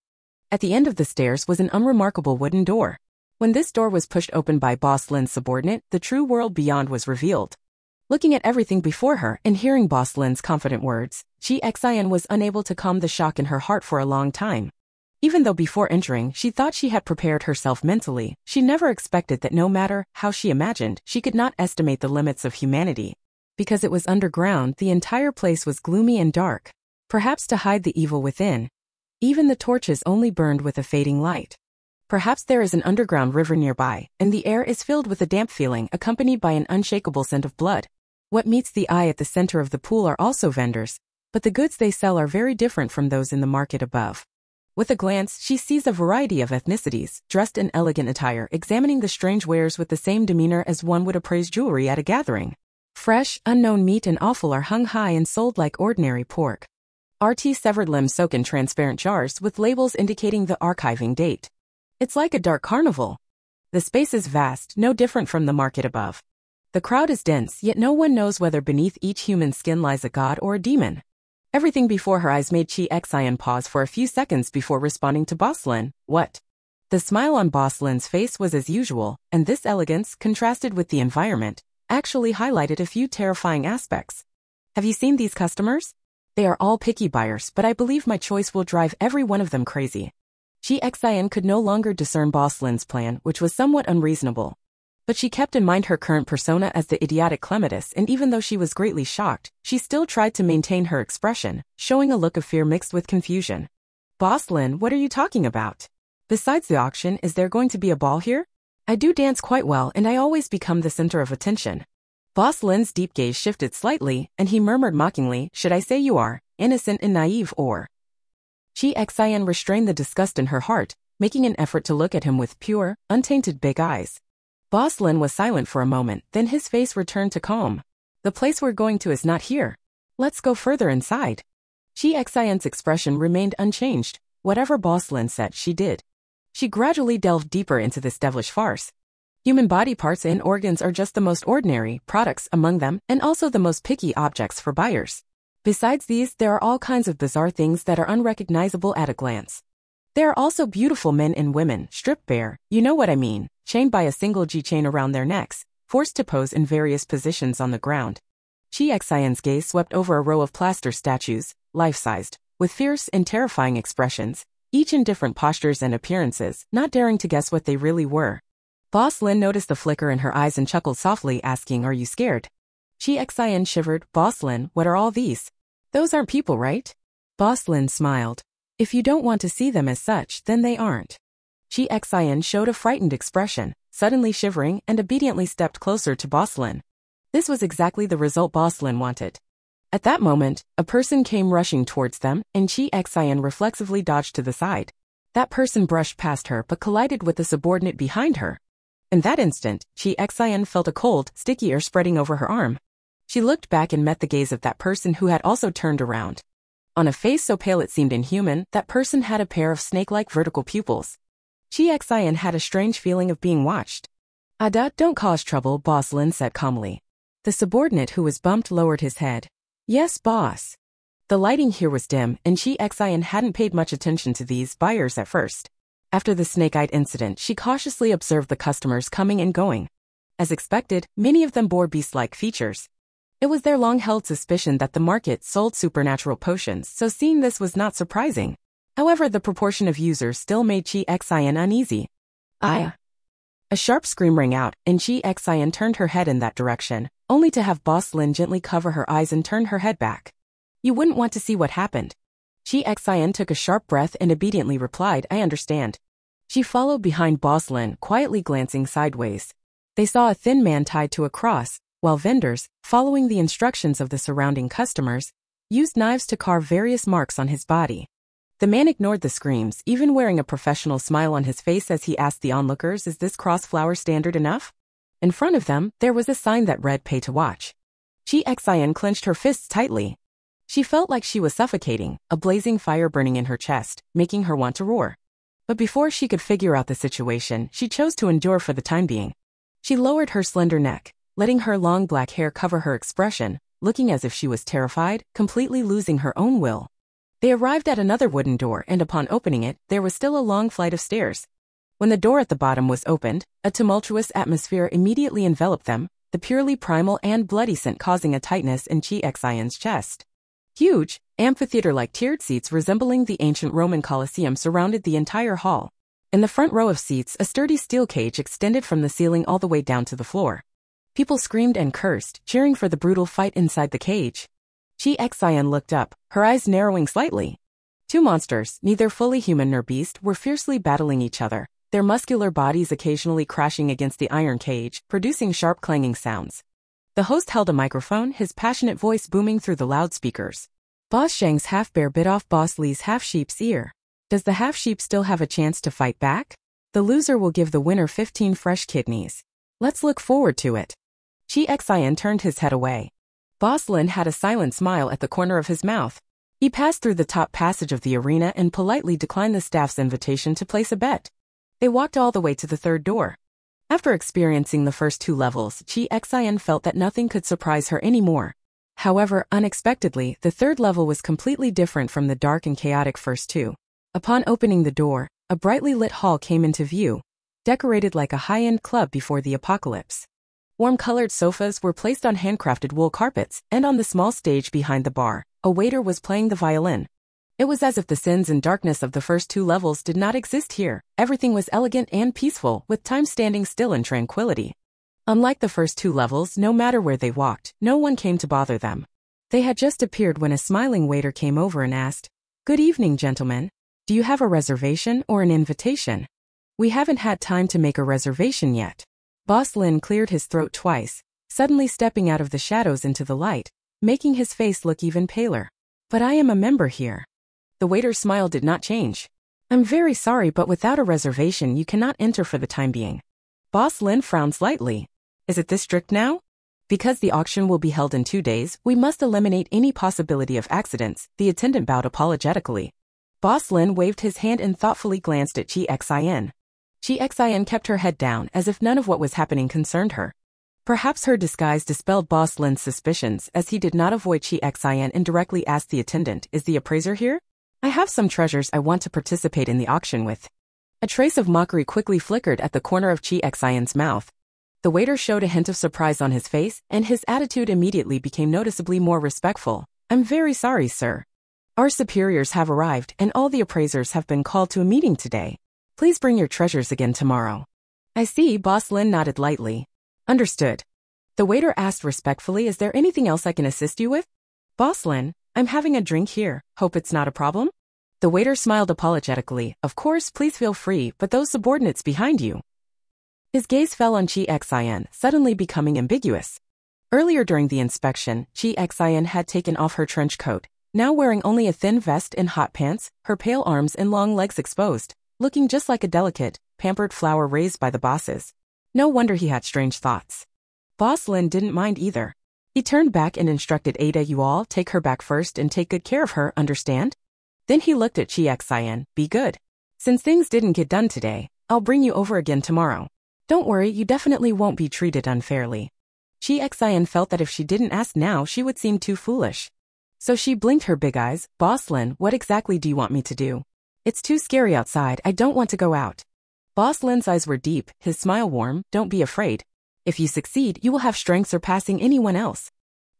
At the end of the stairs was an unremarkable wooden door. When this door was pushed open by Boss Lin's subordinate, the true world beyond was revealed. Looking at everything before her and hearing Boss Lin's confident words, Chi Xin was unable to calm the shock in her heart for a long time. Even though before entering she thought she had prepared herself mentally, she never expected that no matter how she imagined, she could not estimate the limits of humanity. Because it was underground, the entire place was gloomy and dark, perhaps to hide the evil within. Even the torches only burned with a fading light. Perhaps there is an underground river nearby, and the air is filled with a damp feeling accompanied by an unshakable scent of blood. What meets the eye at the center of the pool are also vendors, but the goods they sell are very different from those in the market above. With a glance, she sees a variety of ethnicities, dressed in elegant attire, examining the strange wares with the same demeanor as one would appraise jewelry at a gathering. Fresh, unknown meat and offal are hung high and sold like ordinary pork. Severed limbs soak in transparent jars with labels indicating the archiving date. It's like a dark carnival. The space is vast, no different from the market above. The crowd is dense, yet no one knows whether beneath each human skin lies a god or a demon. Everything before her eyes made Chi Xin pause for a few seconds before responding to Boss Lin. "What?" The smile on Boss Lin's face was as usual, and this elegance, contrasted with the environment, actually highlighted a few terrifying aspects. "Have you seen these customers? They are all picky buyers, but I believe my choice will drive every one of them crazy." Chi Xin could no longer discern Boss Lin's plan, which was somewhat unreasonable. But she kept in mind her current persona as the idiotic Clematis, and even though she was greatly shocked, she still tried to maintain her expression, showing a look of fear mixed with confusion. "Boss Lin, what are you talking about? Besides the auction, is there going to be a ball here? I do dance quite well, and I always become the center of attention." Boss Lin's deep gaze shifted slightly, and he murmured mockingly, "Should I say you are innocent and naive, or?" Chi Xin restrained the disgust in her heart, making an effort to look at him with pure, untainted big eyes. Boss Lin was silent for a moment, then his face returned to calm. "The place we're going to is not here. Let's go further inside." Chi Xin's expression remained unchanged. Whatever Boss Lin said, she did. She gradually delved deeper into this devilish farce. Human body parts and organs are just the most ordinary products among them and also the most picky objects for buyers. Besides these, there are all kinds of bizarre things that are unrecognizable at a glance. There are also beautiful men and women, stripped bare, you know what I mean, chained by a single G-chain around their necks, forced to pose in various positions on the ground. Chi Xian's gaze swept over a row of plaster statues, life-sized, with fierce and terrifying expressions, each in different postures and appearances, not daring to guess what they really were. Boss Lin noticed the flicker in her eyes and chuckled softly, asking, "Are you scared?" Chi Xian shivered. "Boss Lin, what are all these? Those aren't people, right?" Boss Lin smiled. "If you don't want to see them as such, then they aren't." Chi Xian showed a frightened expression, suddenly shivering and obediently stepped closer to Boss Lin. This was exactly the result Boss Lin wanted. At that moment, a person came rushing towards them, and Chi Xian reflexively dodged to the side. That person brushed past her but collided with the subordinate behind her. In that instant, Chi Xian felt a cold, sticky air spreading over her arm. She looked back and met the gaze of that person who had also turned around. On a face so pale it seemed inhuman, that person had a pair of snake-like vertical pupils. Chi Xian had a strange feeling of being watched. "Ada, don't cause trouble," Boss Lin said calmly. The subordinate who was bumped lowered his head. "Yes, boss." The lighting here was dim, and Chi Xian hadn't paid much attention to these buyers at first. After the snake-eyed incident, she cautiously observed the customers coming and going. As expected, many of them bore beast-like features. It was their long-held suspicion that the market sold supernatural potions, so seeing this was not surprising. However, the proportion of users still made Chi Xian uneasy. "Ah!" A sharp scream rang out, and Chi Xian turned her head in that direction, only to have Boss Lin gently cover her eyes and turn her head back. "You wouldn't want to see what happened." Chi Xian took a sharp breath and obediently replied, "I understand." She followed behind Boss Lin, quietly glancing sideways. They saw a thin man tied to a cross, while vendors, following the instructions of the surrounding customers, used knives to carve various marks on his body. The man ignored the screams, even wearing a professional smile on his face as he asked the onlookers, "Is this cross flower standard enough?" In front of them, there was a sign that read, "Pay to watch." Chi Xian clenched her fists tightly. She felt like she was suffocating, a blazing fire burning in her chest, making her want to roar. But before she could figure out the situation, she chose to endure for the time being. She lowered her slender neck, letting her long black hair cover her expression, looking as if she was terrified, completely losing her own will. They arrived at another wooden door, and upon opening it, there was still a long flight of stairs. When the door at the bottom was opened, a tumultuous atmosphere immediately enveloped them, the purely primal and bloody scent causing a tightness in Chi Xian's chest. Huge, amphitheater-like tiered seats resembling the ancient Roman Colosseum surrounded the entire hall. In the front row of seats, a sturdy steel cage extended from the ceiling all the way down to the floor. People screamed and cursed, cheering for the brutal fight inside the cage. Chi Xian looked up, her eyes narrowing slightly. Two monsters, neither fully human nor beast, were fiercely battling each other, their muscular bodies occasionally crashing against the iron cage, producing sharp clanging sounds. The host held a microphone, his passionate voice booming through the loudspeakers. Boss Shang's half-bear bit off Boss Li's half-sheep's ear. Does the half-sheep still have a chance to fight back? The loser will give the winner 15 fresh kidneys. Let's look forward to it. Chi Xian turned his head away. Boss Lin had a silent smile at the corner of his mouth. He passed through the top passage of the arena and politely declined the staff's invitation to place a bet. They walked all the way to the third door. After experiencing the first two levels, Chi Xian felt that nothing could surprise her anymore. However, unexpectedly, the third level was completely different from the dark and chaotic first two. Upon opening the door, a brightly lit hall came into view, decorated like a high-end club before the apocalypse. Warm-colored sofas were placed on handcrafted wool carpets, and on the small stage behind the bar, a waiter was playing the violin. It was as if the sins and darkness of the first two levels did not exist here. Everything was elegant and peaceful, with time standing still in tranquility. Unlike the first two levels, no matter where they walked, no one came to bother them. They had just appeared when a smiling waiter came over and asked, "Good evening, gentlemen. Do you have a reservation or an invitation?" "We haven't had time to make a reservation yet." Boss Lin cleared his throat twice, suddenly stepping out of the shadows into the light, making his face look even paler. "But I am a member here." The waiter's smile did not change. "I'm very sorry, but without a reservation you cannot enter for the time being." Boss Lin frowned slightly. "Is it this strict now?" "Because the auction will be held in 2 days, we must eliminate any possibility of accidents," the attendant bowed apologetically. Boss Lin waved his hand and thoughtfully glanced at Chi Xian. Chi Xian kept her head down as if none of what was happening concerned her. Perhaps her disguise dispelled Boss Lin's suspicions as he did not avoid Chi Xian and directly asked the attendant, "Is the appraiser here? I have some treasures I want to participate in the auction with." A trace of mockery quickly flickered at the corner of Chi Xian's mouth. The waiter showed a hint of surprise on his face, and his attitude immediately became noticeably more respectful. "I'm very sorry, sir. Our superiors have arrived, and all the appraisers have been called to a meeting today. Please bring your treasures again tomorrow." "I see," Boss Lin nodded lightly. "Understood." The waiter asked respectfully, "Is there anything else I can assist you with?" "Boss Lin, I'm having a drink here. Hope it's not a problem?" The waiter smiled apologetically. "Of course, please feel free, but those subordinates behind you." His gaze fell on Chi Xian, suddenly becoming ambiguous. Earlier during the inspection, Chi Xian had taken off her trench coat, now wearing only a thin vest and hot pants, her pale arms and long legs exposed, looking just like a delicate, pampered flower raised by the bosses. No wonder he had strange thoughts. Boss Lin didn't mind either. He turned back and instructed Ada, "You all take her back first and take good care of her, understand?" Then he looked at Chi Xian, "Be good. Since things didn't get done today, I'll bring you over again tomorrow. Don't worry, you definitely won't be treated unfairly." Chi Xian felt that if she didn't ask now, she would seem too foolish. So she blinked her big eyes. "Boss Lin, what exactly do you want me to do? It's too scary outside, I don't want to go out." Boss Lin's eyes were deep, his smile warm. "Don't be afraid. If you succeed, you will have strength surpassing anyone else."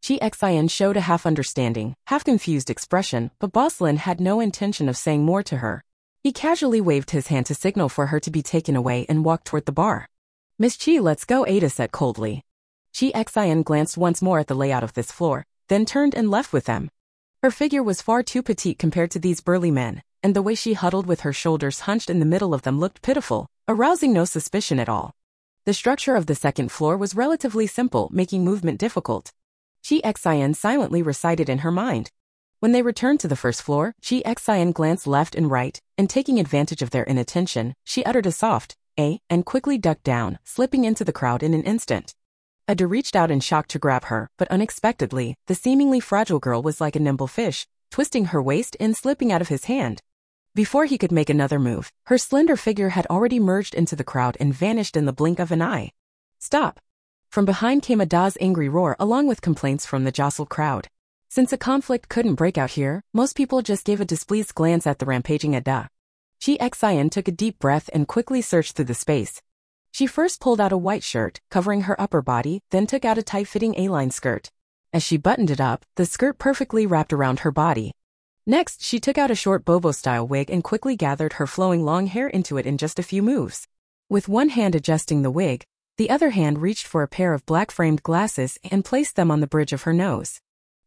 Chi Xian showed a half-understanding, half-confused expression, but Boss Lin had no intention of saying more to her. He casually waved his hand to signal for her to be taken away and walked toward the bar. "Miss Chi, let's go," Ada said coldly. Chi Xian glanced once more at the layout of this floor, then turned and left with them. Her figure was far too petite compared to these burly men, and the way she huddled with her shoulders hunched in the middle of them looked pitiful, arousing no suspicion at all. The structure of the second floor was relatively simple, making movement difficult. Chi Xian silently recited in her mind. When they returned to the first floor, Chi Xian glanced left and right, and taking advantage of their inattention, she uttered a soft, "eh," and quickly ducked down, slipping into the crowd in an instant. Ada reached out in shock to grab her, but unexpectedly, the seemingly fragile girl was like a nimble fish, twisting her waist and slipping out of his hand. Before he could make another move, her slender figure had already merged into the crowd and vanished in the blink of an eye. "Stop!" From behind came Ada's angry roar along with complaints from the jostled crowd. Since a conflict couldn't break out here, most people just gave a displeased glance at the rampaging Ada. Chi Xian took a deep breath and quickly searched through the space. She first pulled out a white shirt, covering her upper body, then took out a tight-fitting A-line skirt. As she buttoned it up, the skirt perfectly wrapped around her body. Next, she took out a short bobo-style wig and quickly gathered her flowing long hair into it in just a few moves. With one hand adjusting the wig, the other hand reached for a pair of black-framed glasses and placed them on the bridge of her nose.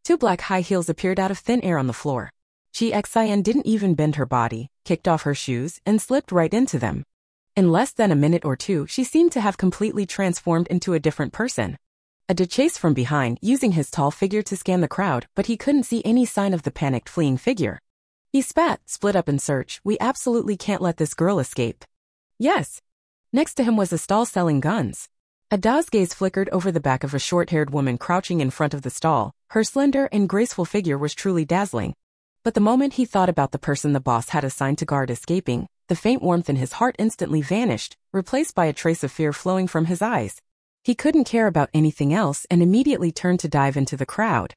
Two black high heels appeared out of thin air on the floor. Chi Xian didn't even bend her body, kicked off her shoes, and slipped right into them. In less than a minute or two, she seemed to have completely transformed into a different person. Ada chased from behind, using his tall figure to scan the crowd, but he couldn't see any sign of the panicked fleeing figure. He spat, split up in search. "We absolutely can't let this girl escape." "Yes." Next to him was a stall selling guns. Ada's gaze flickered over the back of a short-haired woman crouching in front of the stall. Her slender and graceful figure was truly dazzling. But the moment he thought about the person the boss had assigned to guard escaping, the faint warmth in his heart instantly vanished, replaced by a trace of fear flowing from his eyes. He couldn't care about anything else and immediately turned to dive into the crowd.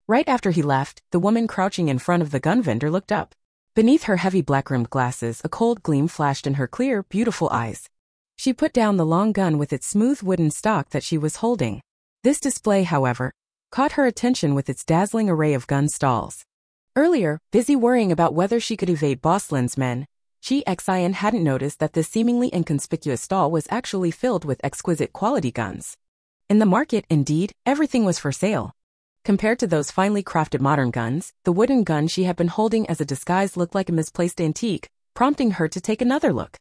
Right after he left, the woman crouching in front of the gun vendor looked up. Beneath her heavy black-rimmed glasses, a cold gleam flashed in her clear, beautiful eyes. She put down the long gun with its smooth wooden stock that she was holding. This display, however, caught her attention with its dazzling array of gun stalls. Earlier, busy worrying about whether she could evade Boss Lin's men, Chi Xian hadn't noticed that this seemingly inconspicuous stall was actually filled with exquisite quality guns. In the market, indeed, everything was for sale. Compared to those finely crafted modern guns, the wooden gun she had been holding as a disguise looked like a misplaced antique, prompting her to take another look.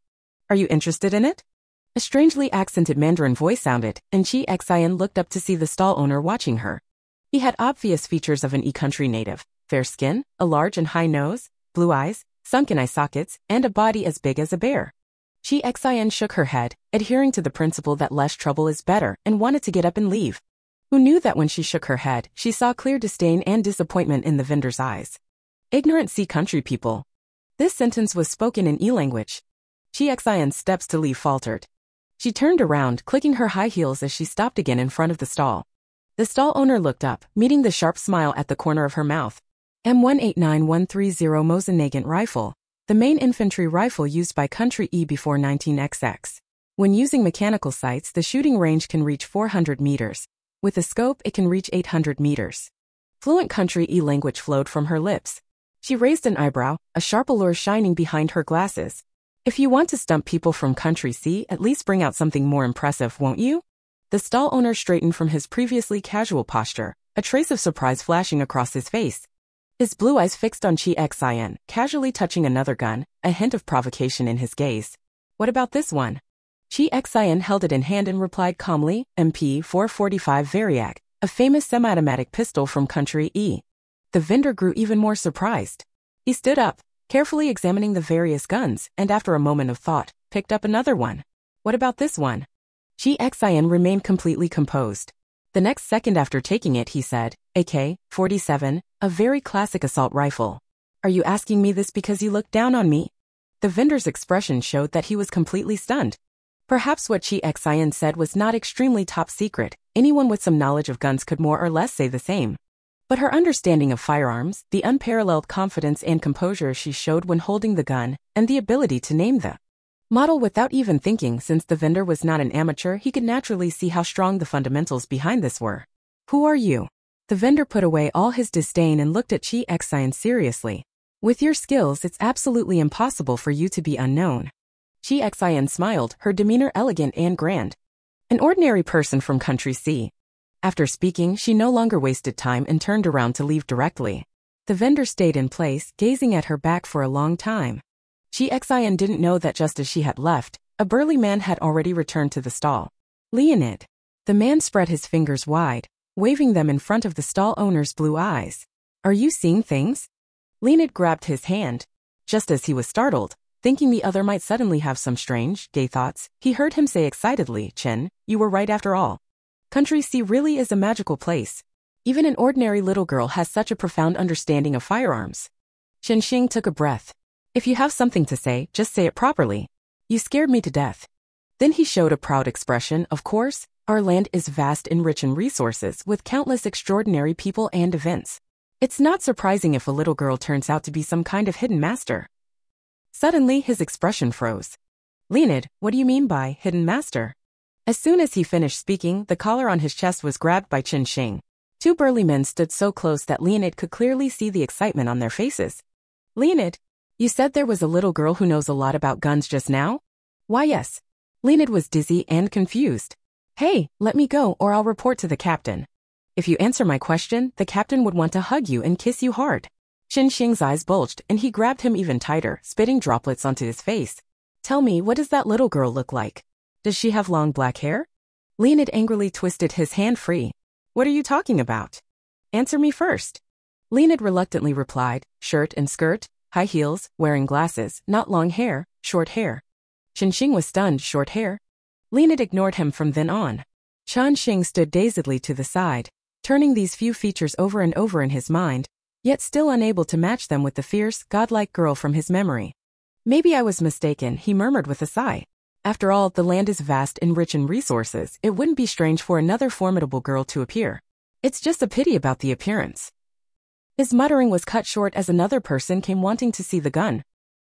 "Are you interested in it?" A strangely accented Mandarin voice sounded, and Chi Xian looked up to see the stall owner watching her. He had obvious features of an E-country native: fair skin, a large and high nose, blue eyes, sunken eye sockets, and a body as big as a bear. Chi Xian shook her head, adhering to the principle that less trouble is better, and wanted to get up and leave. Who knew that when she shook her head, she saw clear disdain and disappointment in the vendor's eyes. Ignorant sea country people. This sentence was spoken in E-language. Xian's steps to leave faltered. She turned around, clicking her high heels as she stopped again in front of the stall. The stall owner looked up, meeting the sharp smile at the corner of her mouth. M189130 Mosin-Nagant rifle, the main infantry rifle used by Country E before 19XX. When using mechanical sights, the shooting range can reach 400 meters. With a scope, it can reach 800 meters. Fluent Country E language flowed from her lips. She raised an eyebrow, a sharp allure shining behind her glasses. If you want to stump people from Country C, at least bring out something more impressive, won't you? The stall owner straightened from his previously casual posture, a trace of surprise flashing across his face. His blue eyes fixed on Xian, casually touching another gun, a hint of provocation in his gaze. What about this one? Xian held it in hand and replied calmly, MP445 Variac, a famous semi-automatic pistol from Country E. The vendor grew even more surprised. He stood up, carefully examining the various guns, and after a moment of thought, picked up another one. What about this one? Xian remained completely composed. The next second after taking it, he said, AK-47, a very classic assault rifle. Are you asking me this because you looked down on me? The vendor's expression showed that he was completely stunned. Perhaps what Xian said was not extremely top secret. Anyone with some knowledge of guns could more or less say the same. But her understanding of firearms, the unparalleled confidence and composure she showed when holding the gun, and the ability to name the model without even thinking, since the vendor was not an amateur, he could naturally see how strong the fundamentals behind this were. Who are you? The vendor put away all his disdain and looked at Xian seriously. With your skills, it's absolutely impossible for you to be unknown. Xian smiled, her demeanor elegant and grand. An ordinary person from Country C. After speaking, she no longer wasted time and turned around to leave directly. The vendor stayed in place, gazing at her back for a long time. Xian didn't know that just as she had left, a burly man had already returned to the stall. Leonid. The man spread his fingers wide, waving them in front of the stall owner's blue eyes. Are you seeing things? Leonid grabbed his hand. Just as he was startled, thinking the other might suddenly have some strange, gay thoughts, he heard him say excitedly, Chen, you were right after all. Country C really is a magical place. Even an ordinary little girl has such a profound understanding of firearms. Chen Xing took a breath. If you have something to say, just say it properly. You scared me to death. Then he showed a proud expression. Of course, our land is vast and rich in resources, with countless extraordinary people and events. It's not surprising if a little girl turns out to be some kind of hidden master. Suddenly, his expression froze. Leonid, what do you mean by hidden master? As soon as he finished speaking, the collar on his chest was grabbed by Chen Xing. Two burly men stood so close that Leonid could clearly see the excitement on their faces. Leonid, you said there was a little girl who knows a lot about guns just now? Why yes. Leonid was dizzy and confused. Hey, let me go or I'll report to the captain. If you answer my question, the captain would want to hug you and kiss you hard. Chen Xing's eyes bulged and he grabbed him even tighter, spitting droplets onto his face. Tell me, what does that little girl look like? Does she have long black hair? Leonid angrily twisted his hand free. What are you talking about? Answer me first. Leonid reluctantly replied, shirt and skirt, high heels, wearing glasses, not long hair, short hair. Chen Xing was stunned. Short hair? Leonid ignored him from then on. Chen Xing stood dazedly to the side, turning these few features over and over in his mind, yet still unable to match them with the fierce, godlike girl from his memory. Maybe I was mistaken, he murmured with a sigh. After all, the land is vast and rich in resources. It wouldn't be strange for another formidable girl to appear. It's just a pity about the appearance. His muttering was cut short as another person came wanting to see the gun.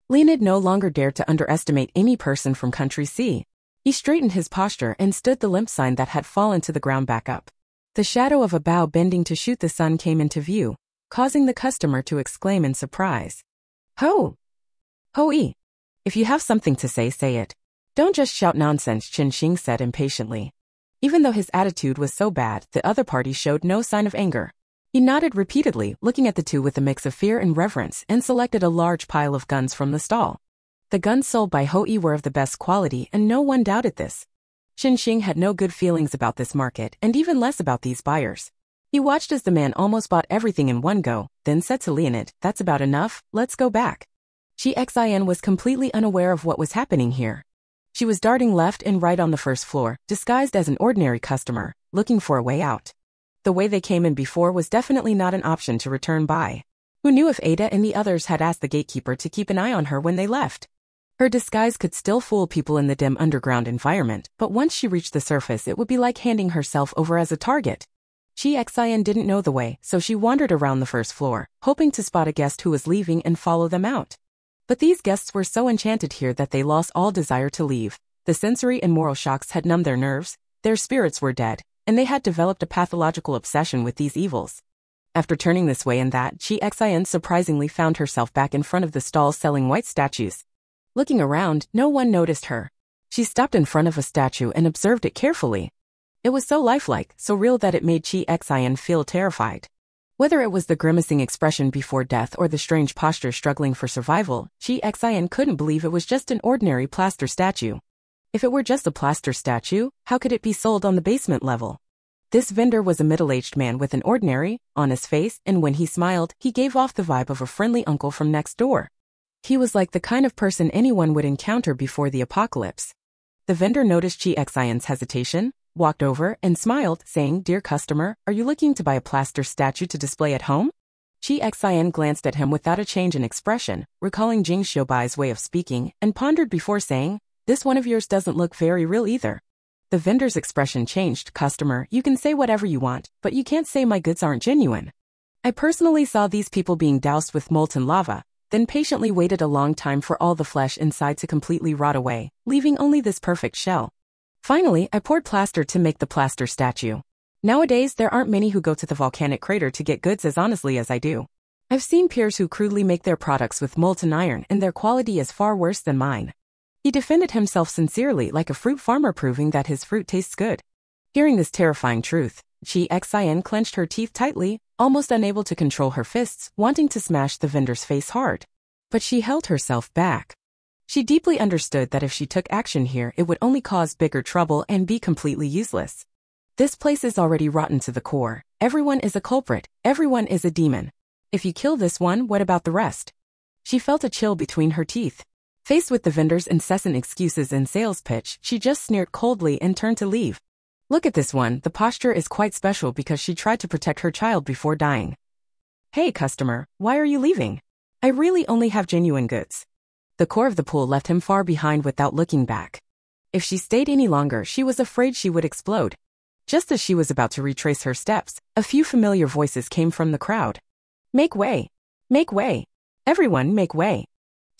Leonid no longer dared to underestimate any person from Country C. He straightened his posture and stood the limp sign that had fallen to the ground back up. The shadow of a bow bending to shoot the sun came into view, causing the customer to exclaim in surprise. Ho! Hoi! If you have something to say, say it. Don't just shout nonsense, Chen Xing said impatiently. Even though his attitude was so bad, the other party showed no sign of anger. He nodded repeatedly, looking at the two with a mix of fear and reverence, and selected a large pile of guns from the stall. The guns sold by Hoi were of the best quality, and no one doubted this. Chen Xing had no good feelings about this market, and even less about these buyers. He watched as the man almost bought everything in one go, then said to Leonid, "That's about enough, let's go back." Xian was completely unaware of what was happening here. She was darting left and right on the first floor, disguised as an ordinary customer, looking for a way out. The way they came in before was definitely not an option to return by. Who knew if Ada and the others had asked the gatekeeper to keep an eye on her when they left? Her disguise could still fool people in the dim underground environment, but once she reached the surface it would be like handing herself over as a target. Chi Xian didn't know the way, so she wandered around the first floor, hoping to spot a guest who was leaving and follow them out. But these guests were so enchanted here that they lost all desire to leave. The sensory and moral shocks had numbed their nerves, their spirits were dead, and they had developed a pathological obsession with these evils. After turning this way and that, Chi Xian surprisingly found herself back in front of the stalls selling white statues. Looking around, no one noticed her. She stopped in front of a statue and observed it carefully. It was so lifelike, so real that it made Chi Xian feel terrified. Whether it was the grimacing expression before death or the strange posture struggling for survival, Chi Xian couldn't believe it was just an ordinary plaster statue. If it were just a plaster statue, how could it be sold on the basement level? This vendor was a middle-aged man with an ordinary, honest face, and when he smiled, he gave off the vibe of a friendly uncle from next door. He was like the kind of person anyone would encounter before the apocalypse. The vendor noticed Chi Xian's hesitation, walked over, and smiled, saying, "Dear customer, are you looking to buy a plaster statue to display at home?" Chi Xian glanced at him without a change in expression, recalling Jing Xiaobai's way of speaking, and pondered before saying, "This one of yours doesn't look very real either." The vendor's expression changed. "Customer, you can say whatever you want, but you can't say my goods aren't genuine. I personally saw these people being doused with molten lava, then patiently waited a long time for all the flesh inside to completely rot away, leaving only this perfect shell. Finally, I poured plaster to make the plaster statue. Nowadays, there aren't many who go to the volcanic crater to get goods as honestly as I do. I've seen peers who crudely make their products with molten iron and their quality is far worse than mine." He defended himself sincerely like a fruit farmer, proving that his fruit tastes good. Hearing this terrifying truth, Chi Xian clenched her teeth tightly, almost unable to control her fists, wanting to smash the vendor's face hard. But she held herself back. She deeply understood that if she took action here it would only cause bigger trouble and be completely useless. This place is already rotten to the core. Everyone is a culprit, everyone is a demon. If you kill this one, what about the rest? She felt a chill between her teeth. Faced with the vendor's incessant excuses and sales pitch, she just sneered coldly and turned to leave. "Look at this one, the posture is quite special because she tried to protect her child before dying." "Hey customer, why are you leaving? I really only have genuine goods." The core of the pool left him far behind without looking back. If she stayed any longer, she was afraid she would explode. Just as she was about to retrace her steps, a few familiar voices came from the crowd. "Make way! Make way! Everyone make way!"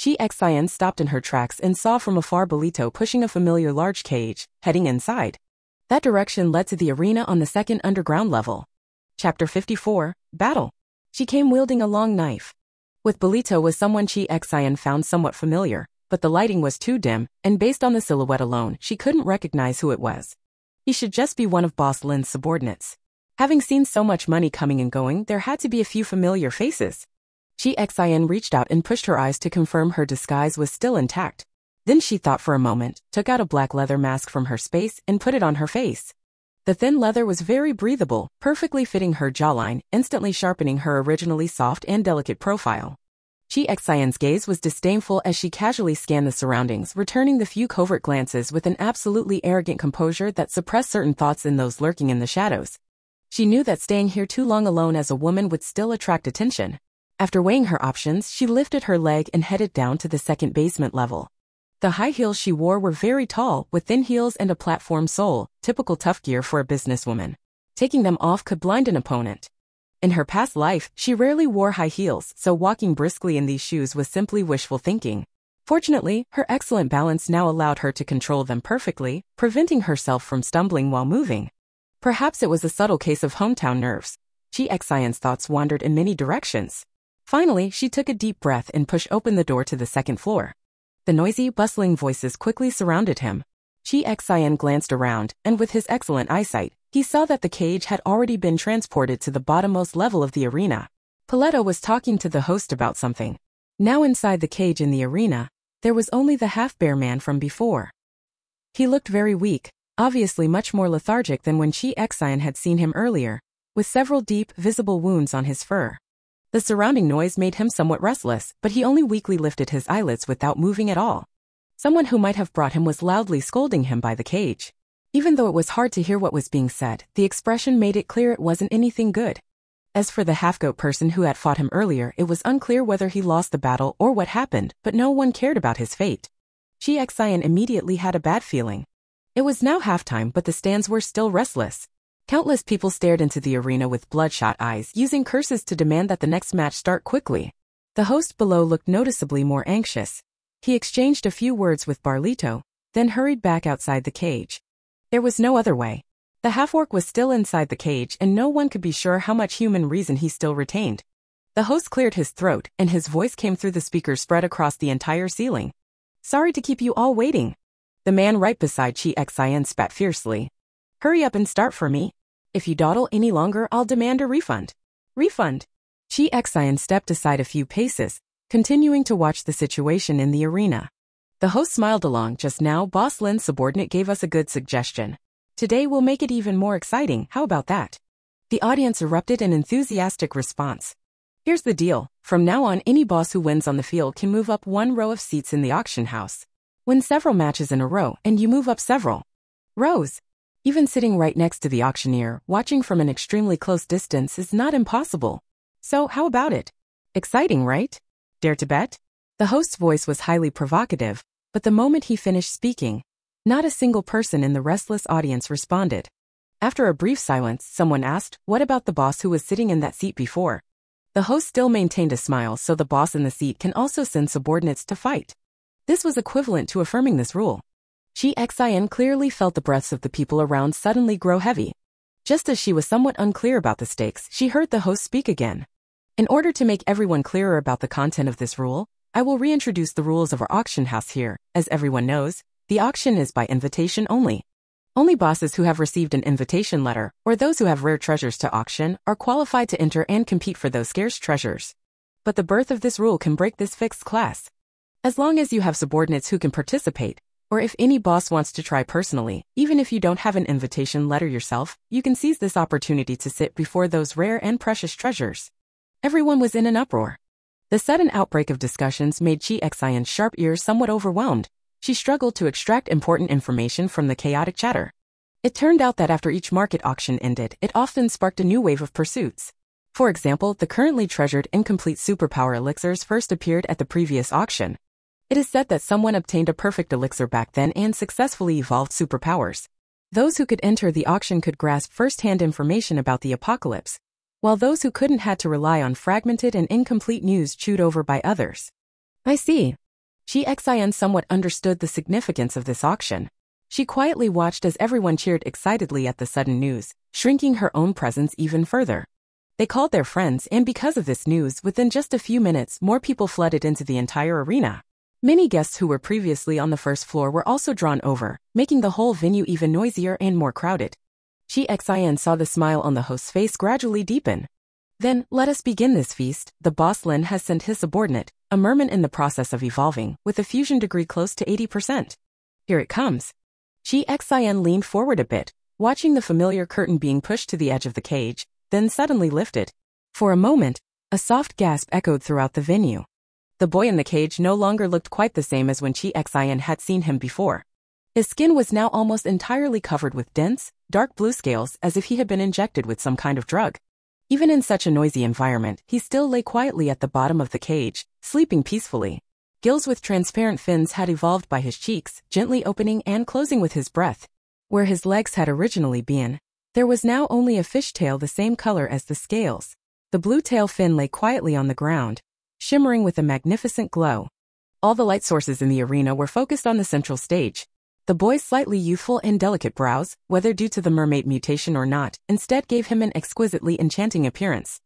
Chi Xian stopped in her tracks and saw from afar Belito pushing a familiar large cage, heading inside. That direction led to the arena on the second underground level. Chapter 54, Battle. She came wielding a long knife. With Belito was someone Chi Xian found somewhat familiar, but the lighting was too dim, and based on the silhouette alone, she couldn't recognize who it was. He should just be one of Boss Lin's subordinates. Having seen so much money coming and going, there had to be a few familiar faces. Chi Xian reached out and pushed her eyes to confirm her disguise was still intact. Then she thought for a moment, took out a black leather mask from her space, and put it on her face. The thin leather was very breathable, perfectly fitting her jawline, instantly sharpening her originally soft and delicate profile. Chi Xian's gaze was disdainful as she casually scanned the surroundings, returning the few covert glances with an absolutely arrogant composure that suppressed certain thoughts in those lurking in the shadows. She knew that staying here too long alone as a woman would still attract attention. After weighing her options, she lifted her leg and headed down to the second basement level. The high heels she wore were very tall, with thin heels and a platform sole, typical tough gear for a businesswoman. Taking them off could blind an opponent. In her past life, she rarely wore high heels, so walking briskly in these shoes was simply wishful thinking. Fortunately, her excellent balance now allowed her to control them perfectly, preventing herself from stumbling while moving. Perhaps it was a subtle case of hometown nerves. Chi Xian's thoughts wandered in many directions. Finally, she took a deep breath and pushed open the door to the second floor. The noisy, bustling voices quickly surrounded him. Chi Xian glanced around, and with his excellent eyesight, he saw that the cage had already been transported to the bottommost level of the arena. Paletto was talking to the host about something. Now inside the cage in the arena, there was only the half-bear man from before. He looked very weak, obviously much more lethargic than when Chi Xian had seen him earlier, with several deep, visible wounds on his fur. The surrounding noise made him somewhat restless, but he only weakly lifted his eyelids without moving at all. Someone who might have brought him was loudly scolding him by the cage. Even though it was hard to hear what was being said, the expression made it clear it wasn't anything good. As for the half-goat person who had fought him earlier, it was unclear whether he lost the battle or what happened, but no one cared about his fate. Chi Xian immediately had a bad feeling. It was now halftime, but the stands were still restless. Countless people stared into the arena with bloodshot eyes, using curses to demand that the next match start quickly. The host below looked noticeably more anxious. He exchanged a few words with Barlito, then hurried back outside the cage. There was no other way. The half-orc was still inside the cage, and no one could be sure how much human reason he still retained. The host cleared his throat, and his voice came through the speakers spread across the entire ceiling. "Sorry to keep you all waiting." The man right beside Chi Xian spat fiercely. "Hurry up and start for me. If you dawdle any longer, I'll demand a refund." "Refund?" Chi Xian stepped aside a few paces, continuing to watch the situation in the arena. The host smiled along. "Just now, Boss Lin's subordinate gave us a good suggestion. Today we'll make it even more exciting, how about that?" The audience erupted in enthusiastic response. "Here's the deal. From now on, any boss who wins on the field can move up one row of seats in the auction house. Win several matches in a row, and you move up several rows. Even sitting right next to the auctioneer, watching from an extremely close distance is not impossible. So how about it? Exciting, right? Dare to bet?" The host's voice was highly provocative, but the moment he finished speaking, not a single person in the restless audience responded. After a brief silence, someone asked, "What about the boss who was sitting in that seat before?" The host still maintained a smile. "So the boss in the seat can also send subordinates to fight." This was equivalent to affirming this rule. Chi Xian clearly felt the breaths of the people around suddenly grow heavy. Just as she was somewhat unclear about the stakes, she heard the host speak again. "In order to make everyone clearer about the content of this rule, I will reintroduce the rules of our auction house here. As everyone knows, the auction is by invitation only. Only bosses who have received an invitation letter, or those who have rare treasures to auction, are qualified to enter and compete for those scarce treasures. But the birth of this rule can break this fixed class. As long as you have subordinates who can participate, or if any boss wants to try personally, even if you don't have an invitation letter yourself, you can seize this opportunity to sit before those rare and precious treasures." Everyone was in an uproar. The sudden outbreak of discussions made Chi Xian's sharp ears somewhat overwhelmed. She struggled to extract important information from the chaotic chatter. It turned out that after each market auction ended, it often sparked a new wave of pursuits. For example, the currently treasured incomplete superpower elixirs first appeared at the previous auction. It is said that someone obtained a perfect elixir back then and successfully evolved superpowers. Those who could enter the auction could grasp first-hand information about the apocalypse, while those who couldn't had to rely on fragmented and incomplete news chewed over by others. "I see." Chi Xian somewhat understood the significance of this auction. She quietly watched as everyone cheered excitedly at the sudden news, shrinking her own presence even further. They called their friends, and because of this news, within just a few minutes, more people flooded into the entire arena. Many guests who were previously on the first floor were also drawn over, making the whole venue even noisier and more crowded. Chi Xian saw the smile on the host's face gradually deepen. "Then, let us begin this feast. The boss Lin has sent his subordinate, a merman in the process of evolving, with a fusion degree close to 80%. Here it comes." Chi Xian leaned forward a bit, watching the familiar curtain being pushed to the edge of the cage, then suddenly lifted. For a moment, a soft gasp echoed throughout the venue. The boy in the cage no longer looked quite the same as when Chi Xian had seen him before. His skin was now almost entirely covered with dense, dark blue scales, as if he had been injected with some kind of drug. Even in such a noisy environment, he still lay quietly at the bottom of the cage, sleeping peacefully. Gills with transparent fins had evolved by his cheeks, gently opening and closing with his breath. Where his legs had originally been, there was now only a fishtail the same color as the scales. The blue tail fin lay quietly on the ground, shimmering with a magnificent glow. All the light sources in the arena were focused on the central stage. The boy's slightly youthful and delicate brows, whether due to the mermaid mutation or not, instead gave him an exquisitely enchanting appearance.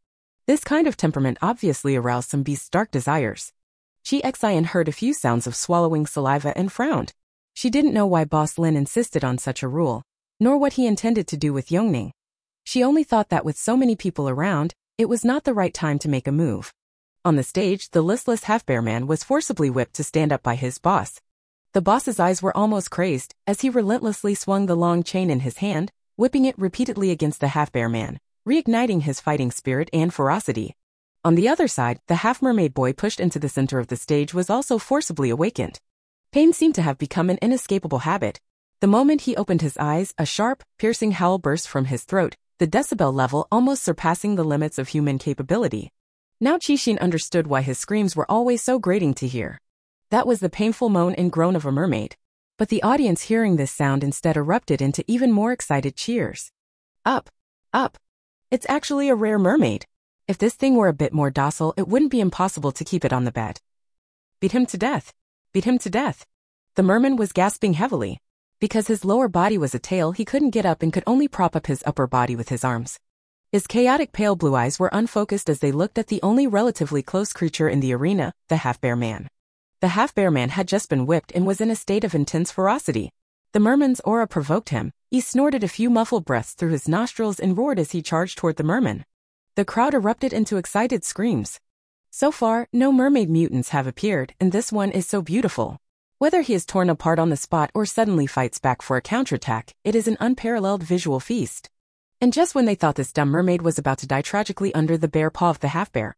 This kind of temperament obviously aroused some beast's dark desires. Chi Xian heard a few sounds of swallowing saliva and frowned. She didn't know why Boss Lin insisted on such a rule, nor what he intended to do with Yongning. She only thought that with so many people around, it was not the right time to make a move. On the stage, the listless half-bear man was forcibly whipped to stand up by his boss. The boss's eyes were almost crazed, as he relentlessly swung the long chain in his hand, whipping it repeatedly against the half-bear man, reigniting his fighting spirit and ferocity. On the other side, the half-mermaid boy pushed into the center of the stage was also forcibly awakened. Pain seemed to have become an inescapable habit. The moment he opened his eyes, a sharp, piercing howl burst from his throat, the decibel level almost surpassing the limits of human capability. Now Qixin understood why his screams were always so grating to hear. That was the painful moan and groan of a mermaid. But the audience hearing this sound instead erupted into even more excited cheers. Up! Up! It's actually a rare mermaid. If this thing were a bit more docile, it wouldn't be impossible to keep it on the bed. Beat him to death. Beat him to death. The merman was gasping heavily. Because his lower body was a tail, he couldn't get up and could only prop up his upper body with his arms. His chaotic pale blue eyes were unfocused as they looked at the only relatively close creature in the arena, the half-bear man. The half-bear man had just been whipped and was in a state of intense ferocity. The merman's aura provoked him. He snorted a few muffled breaths through his nostrils and roared as he charged toward the merman. The crowd erupted into excited screams. So far, no mermaid mutants have appeared, and this one is so beautiful. Whether he is torn apart on the spot or suddenly fights back for a counterattack, it is an unparalleled visual feast. And just when they thought this dumb mermaid was about to die tragically under the bare paw of the half-bear,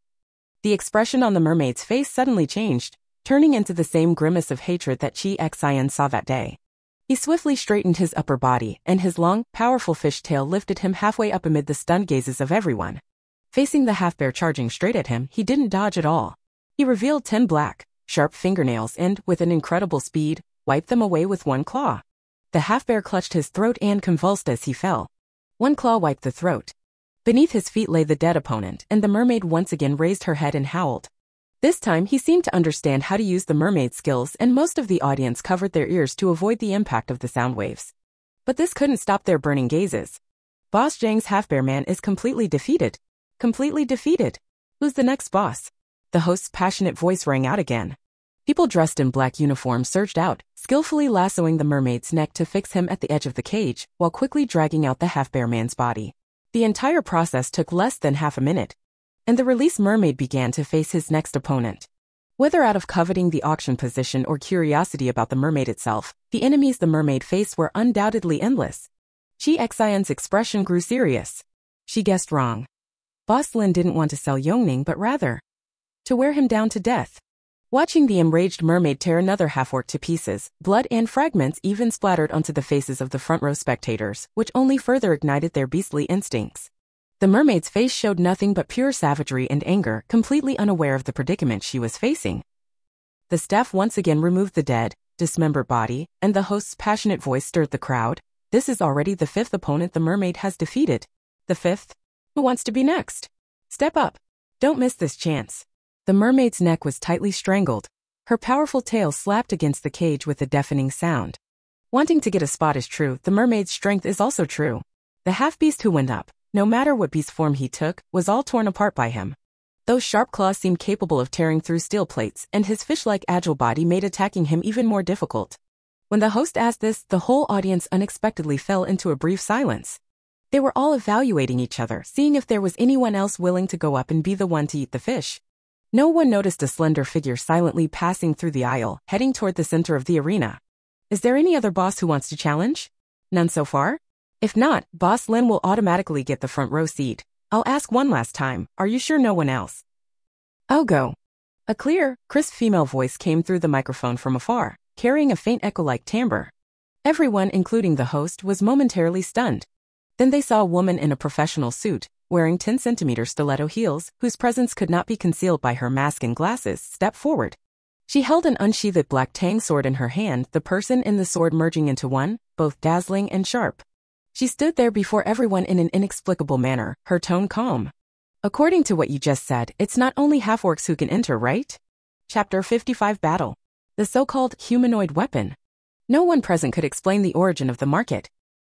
the expression on the mermaid's face suddenly changed, turning into the same grimace of hatred that Chi Xian saw that day. He swiftly straightened his upper body, and his long, powerful fish tail lifted him halfway up amid the stunned gazes of everyone. Facing the half-bear charging straight at him, he didn't dodge at all. He revealed 10 black, sharp fingernails and, with an incredible speed, wiped them away with one claw. The half-bear clutched his throat and convulsed as he fell. One claw wiped the throat. Beneath his feet lay the dead opponent, and the mermaid once again raised her head and howled. This time he seemed to understand how to use the mermaid's skills, and most of the audience covered their ears to avoid the impact of the sound waves. But this couldn't stop their burning gazes. Boss Zhang's half-bear man is completely defeated. Completely defeated. Who's the next boss? The host's passionate voice rang out again. People dressed in black uniforms surged out, skillfully lassoing the mermaid's neck to fix him at the edge of the cage, while quickly dragging out the half-bear man's body. The entire process took less than half a minute, and the released mermaid began to face his next opponent. Whether out of coveting the auction position or curiosity about the mermaid itself, the enemies the mermaid faced were undoubtedly endless. Chi Xian's expression grew serious. She guessed wrong. Boss Lin didn't want to sell Yongning but rather to wear him down to death. Watching the enraged mermaid tear another half-orc to pieces, blood and fragments even splattered onto the faces of the front-row spectators, which only further ignited their beastly instincts. The mermaid's face showed nothing but pure savagery and anger, completely unaware of the predicament she was facing. The staff once again removed the dead, dismembered body, and the host's passionate voice stirred the crowd. This is already the 5th opponent the mermaid has defeated. The 5th? Who wants to be next? Step up. Don't miss this chance. The mermaid's neck was tightly strangled. Her powerful tail slapped against the cage with a deafening sound. Wanting to get a spot is true, the mermaid's strength is also true. The half-beast who went up, no matter what beast form he took, was all torn apart by him. Those sharp claws seemed capable of tearing through steel plates, and his fish-like agile body made attacking him even more difficult. When the host asked this, the whole audience unexpectedly fell into a brief silence. They were all evaluating each other, seeing if there was anyone else willing to go up and be the one to eat the fish. No one noticed a slender figure silently passing through the aisle, heading toward the center of the arena. Is there any other boss who wants to challenge? None so far? If not, Boss Lin will automatically get the front row seat. I'll ask one last time, are you sure no one else? I'll go. A clear, crisp female voice came through the microphone from afar, carrying a faint echo-like timbre. Everyone, including the host, was momentarily stunned. Then they saw a woman in a professional suit, wearing 10-centimeter stiletto heels, whose presence could not be concealed by her mask and glasses, step forward. She held an unsheathed black tang sword in her hand, the person and the sword merging into one, both dazzling and sharp. She stood there before everyone in an inexplicable manner, her tone calm. According to what you just said, it's not only half-orcs who can enter, right? Chapter 55 Battle. The so-called humanoid weapon. No one present could explain the origin of the market.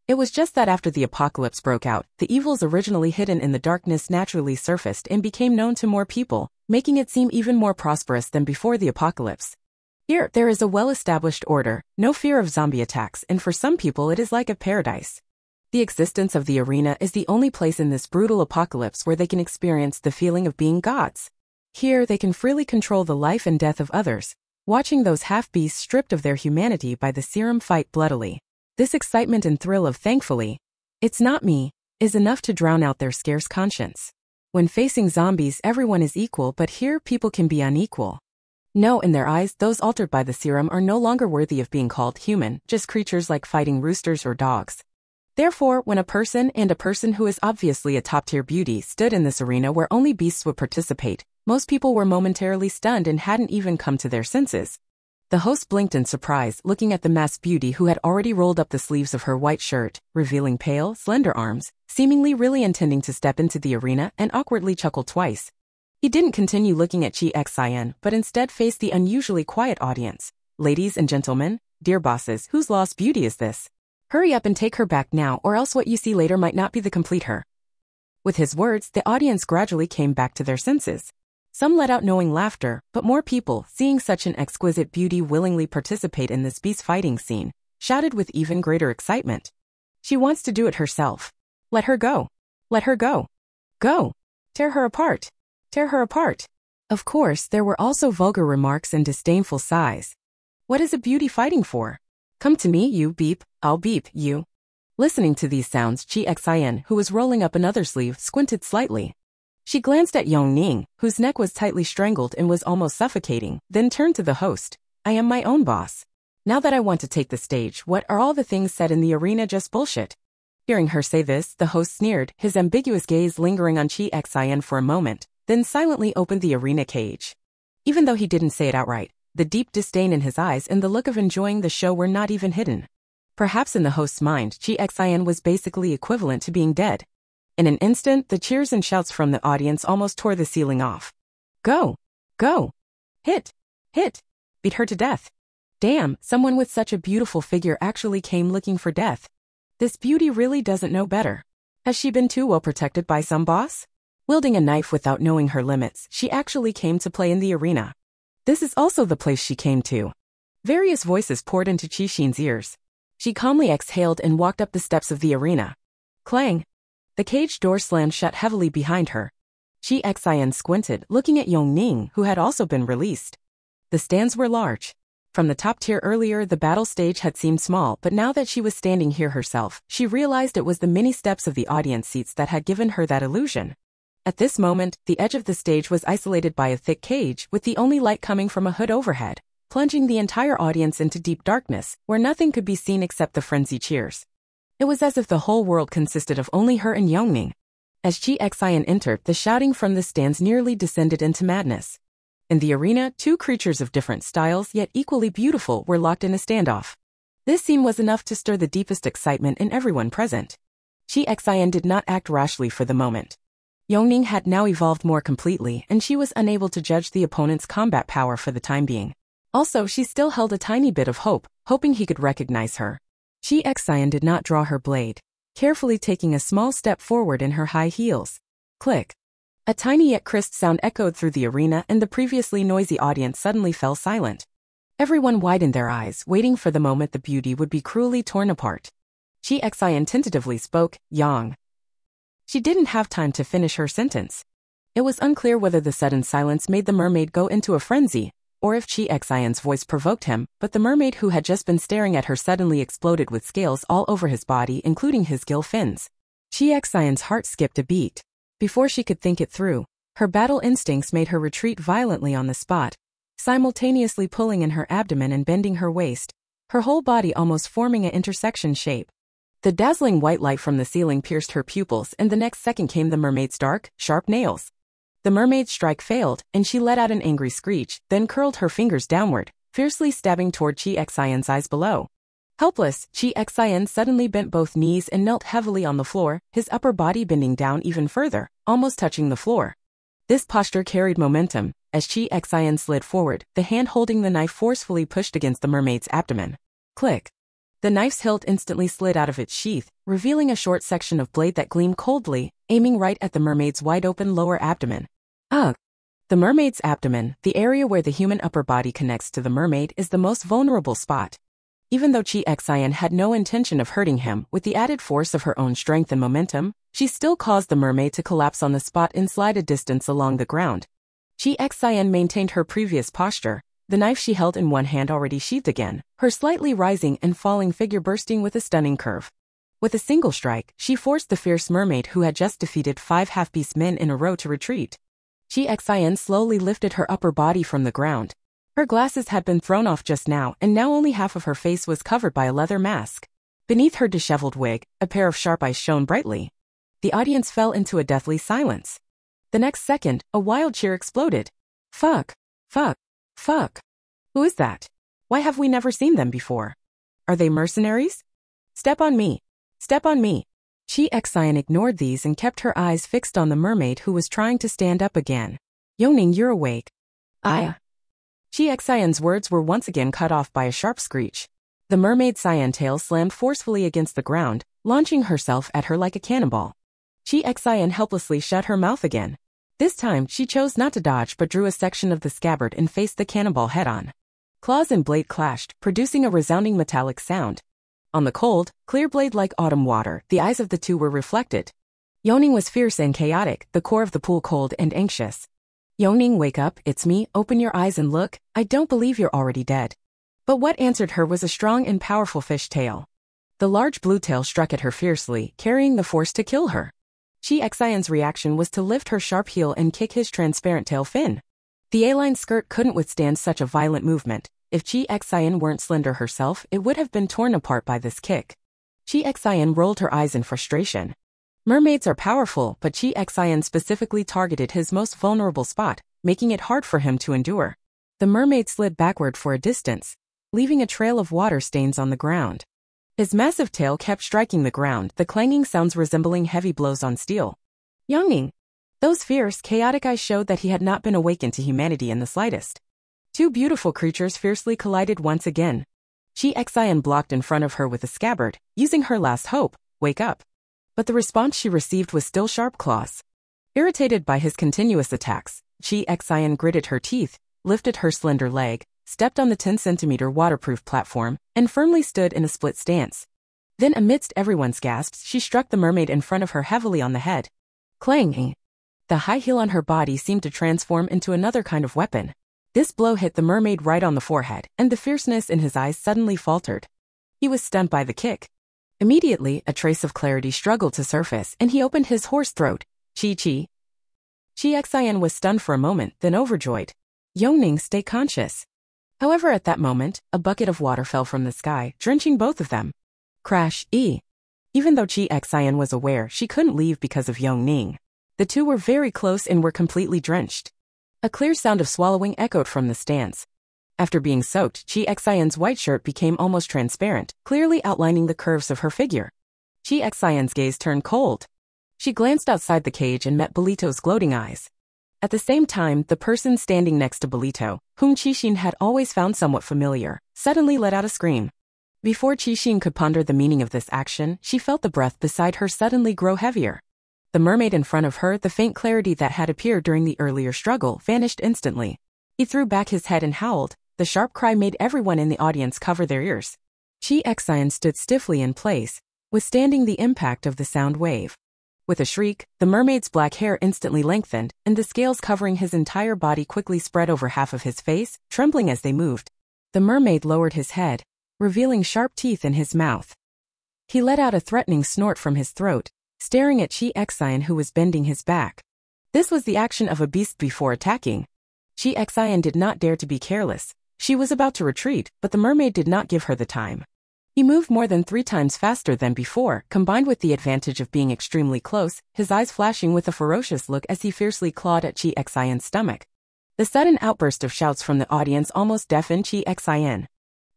It was just that after the apocalypse broke out, the evils originally hidden in the darkness naturally surfaced and became known to more people, making it seem even more prosperous than before the apocalypse. Here, there is a well-established order, no fear of zombie attacks, and for some people it is like a paradise. The existence of the arena is the only place in this brutal apocalypse where they can experience the feeling of being gods. Here, they can freely control the life and death of others, watching those half-beasts stripped of their humanity by the serum fight bloodily. This excitement and thrill of thankfully, it's not me, is enough to drown out their scarce conscience. When facing zombies, everyone is equal, but here people can be unequal. No, in their eyes, those altered by the serum are no longer worthy of being called human, just creatures like fighting roosters or dogs. Therefore, when a person who is obviously a top-tier beauty stood in this arena where only beasts would participate, most people were momentarily stunned and hadn't even come to their senses. The host blinked in surprise, looking at the masked beauty who had already rolled up the sleeves of her white shirt, revealing pale, slender arms, seemingly really intending to step into the arena, and awkwardly chuckled twice. He didn't continue looking at Chi Xian, but instead faced the unusually quiet audience. Ladies and gentlemen, dear bosses, whose lost beauty is this? Hurry up and take her back now, or else what you see later might not be the complete her. With his words, the audience gradually came back to their senses. Some let out knowing laughter, but more people, seeing such an exquisite beauty willingly participate in this beast fighting scene, shouted with even greater excitement. She wants to do it herself. Let her go. Let her go. Go. Tear her apart. Tear her apart. Of course, there were also vulgar remarks and disdainful sighs. What is a beauty fighting for? Come to me, you beep, I'll beep, you. Listening to these sounds, Chi Xian, who was rolling up another sleeve, squinted slightly. She glanced at Yongning, whose neck was tightly strangled and was almost suffocating, then turned to the host. I am my own boss. Now that I want to take the stage, what are all the things said in the arena just bullshit? Hearing her say this, the host sneered, his ambiguous gaze lingering on Chi Xian for a moment, then silently opened the arena cage. Even though he didn't say it outright, the deep disdain in his eyes and the look of enjoying the show were not even hidden. Perhaps in the host's mind, Chi Xian was basically equivalent to being dead. In an instant, the cheers and shouts from the audience almost tore the ceiling off. Go! Go! Hit! Hit! Beat her to death! Damn, someone with such a beautiful figure actually came looking for death. This beauty really doesn't know better. Has she been too well protected by some boss? Wielding a knife without knowing her limits, she actually came to play in the arena. This is also the place she came to. Various voices poured into Qi Xin's ears. She calmly exhaled and walked up the steps of the arena. Clang! The cage door slammed shut heavily behind her. Chi Xian squinted, looking at Yongning, who had also been released. The stands were large. From the top tier earlier, the battle stage had seemed small, but now that she was standing here herself, she realized it was the many steps of the audience seats that had given her that illusion. At this moment, the edge of the stage was isolated by a thick cage, with the only light coming from a hood overhead, plunging the entire audience into deep darkness, where nothing could be seen except the frenzied cheers. It was as if the whole world consisted of only her and Yongning. As Chi Xian entered, the shouting from the stands nearly descended into madness. In the arena, two creatures of different styles yet equally beautiful were locked in a standoff. This scene was enough to stir the deepest excitement in everyone present. Chi Xian did not act rashly for the moment. Yongning had now evolved more completely, and she was unable to judge the opponent's combat power for the time being. Also, she still held a tiny bit of hope, hoping he could recognize her. Chi Xian did not draw her blade, carefully taking a small step forward in her high heels. Click. A tiny yet crisp sound echoed through the arena, and the previously noisy audience suddenly fell silent. Everyone widened their eyes, waiting for the moment the beauty would be cruelly torn apart. Chi Xian tentatively spoke, Yang. She didn't have time to finish her sentence. It was unclear whether the sudden silence made the mermaid go into a frenzy, or if Chi Xian's voice provoked him, but the mermaid who had just been staring at her suddenly exploded with scales all over his body, including his gill fins. Chi Xian's heart skipped a beat. Before she could think it through, her battle instincts made her retreat violently on the spot, simultaneously pulling in her abdomen and bending her waist, her whole body almost forming an intersection shape. The dazzling white light from the ceiling pierced her pupils, and the next second came the mermaid's dark, sharp nails. The mermaid's strike failed, and she let out an angry screech, then curled her fingers downward, fiercely stabbing toward Chi Xian's eyes below. Helpless, Chi Xian suddenly bent both knees and knelt heavily on the floor, his upper body bending down even further, almost touching the floor. This posture carried momentum. As Chi Xian slid forward, the hand holding the knife forcefully pushed against the mermaid's abdomen. Click. The knife's hilt instantly slid out of its sheath, revealing a short section of blade that gleamed coldly, aiming right at the mermaid's wide-open lower abdomen. Ugh! The mermaid's abdomen, the area where the human upper body connects to the mermaid, is the most vulnerable spot. Even though Chi Xian had no intention of hurting him, with the added force of her own strength and momentum, she still caused the mermaid to collapse on the spot and slide a distance along the ground. Chi Xian maintained her previous posture, the knife she held in one hand already sheathed again, her slightly rising and falling figure bursting with a stunning curve. With a single strike, she forced the fierce mermaid who had just defeated 5 half-beast men in a row to retreat. Chi Xian slowly lifted her upper body from the ground. Her glasses had been thrown off just now, and now only half of her face was covered by a leather mask. Beneath her disheveled wig, a pair of sharp eyes shone brightly. The audience fell into a deathly silence. The next second, a wild cheer exploded. Fuck! Fuck! Fuck! Who is that? Why have we never seen them before? Are they mercenaries? Step on me. Step on me. Chi Xian ignored these and kept her eyes fixed on the mermaid who was trying to stand up again. Yongning, you're awake. Chi Xian's words were once again cut off by a sharp screech. The mermaid's cyan tail slammed forcefully against the ground, launching herself at her like a cannonball. Chi Xian helplessly shut her mouth again. This time, she chose not to dodge but drew a section of the scabbard and faced the cannonball head-on. Claws and blade clashed, producing a resounding metallic sound. On the cold, clear blade like autumn water, the eyes of the two were reflected. Yongning was fierce and chaotic, the core of the pool cold and anxious. Yongning, wake up, it's me, open your eyes and look, I don't believe you're already dead. But what answered her was a strong and powerful fish tail. The large blue tail struck at her fiercely, carrying the force to kill her. Chi Xian's reaction was to lift her sharp heel and kick his transparent tail fin. The A-line skirt couldn't withstand such a violent movement. If Chi Xian weren't slender herself, it would have been torn apart by this kick. Chi Xian rolled her eyes in frustration. Mermaids are powerful, but Chi Xian specifically targeted his most vulnerable spot, making it hard for him to endure. The mermaid slid backward for a distance, leaving a trail of water stains on the ground. His massive tail kept striking the ground, the clanging sounds resembling heavy blows on steel. Yongning. Those fierce, chaotic eyes showed that he had not been awakened to humanity in the slightest. Two beautiful creatures fiercely collided once again. Chi Xian blocked in front of her with a scabbard, using her last hope, wake up. But the response she received was still sharp claws. Irritated by his continuous attacks, Chi Xian gritted her teeth, lifted her slender leg, stepped on the 10-centimeter waterproof platform, and firmly stood in a split stance. Then amidst everyone's gasps, she struck the mermaid in front of her heavily on the head. Clang! The high heel on her body seemed to transform into another kind of weapon. This blow hit the mermaid right on the forehead, and the fierceness in his eyes suddenly faltered. He was stunned by the kick. Immediately, a trace of clarity struggled to surface, and he opened his hoarse throat. Chi. Chi Xian was stunned for a moment, then overjoyed. Yongning, stay conscious. However, at that moment, a bucket of water fell from the sky, drenching both of them. Crash. Even though Chi Xian was aware she couldn't leave because of Yongning, the two were very close and were completely drenched. A clear sound of swallowing echoed from the stance. After being soaked, Chi Xian's white shirt became almost transparent, clearly outlining the curves of her figure. Chi Xian's gaze turned cold. She glanced outside the cage and met Bolito's gloating eyes. At the same time, the person standing next to Bolito, whom Qixin had always found somewhat familiar, suddenly let out a scream. Before Qixin could ponder the meaning of this action, she felt the breath beside her suddenly grow heavier. The mermaid in front of her, the faint clarity that had appeared during the earlier struggle, vanished instantly. He threw back his head and howled. The sharp cry made everyone in the audience cover their ears. Chi Xian stood stiffly in place, withstanding the impact of the sound wave. With a shriek, the mermaid's black hair instantly lengthened, and the scales covering his entire body quickly spread over half of his face, trembling as they moved. The mermaid lowered his head, revealing sharp teeth in his mouth. He let out a threatening snort from his throat, staring at Chi Xian, who was bending his back. This was the action of a beast before attacking. Chi Xian did not dare to be careless. She was about to retreat, but the mermaid did not give her the time. He moved more than 3 times faster than before, combined with the advantage of being extremely close, his eyes flashing with a ferocious look as he fiercely clawed at Chi Xian's stomach. The sudden outburst of shouts from the audience almost deafened Chi Xian.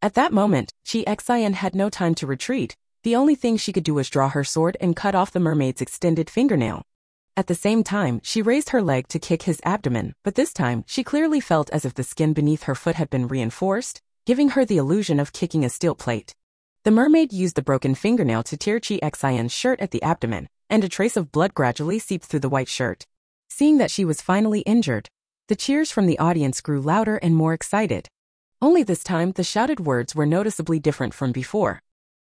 At that moment, Chi Xian had no time to retreat. The only thing she could do was draw her sword and cut off the mermaid's extended fingernail. At the same time, she raised her leg to kick his abdomen, but this time, she clearly felt as if the skin beneath her foot had been reinforced, giving her the illusion of kicking a steel plate. The mermaid used the broken fingernail to tear Chi Xian's shirt at the abdomen, and a trace of blood gradually seeped through the white shirt. Seeing that she was finally injured, the cheers from the audience grew louder and more excited. Only this time, the shouted words were noticeably different from before.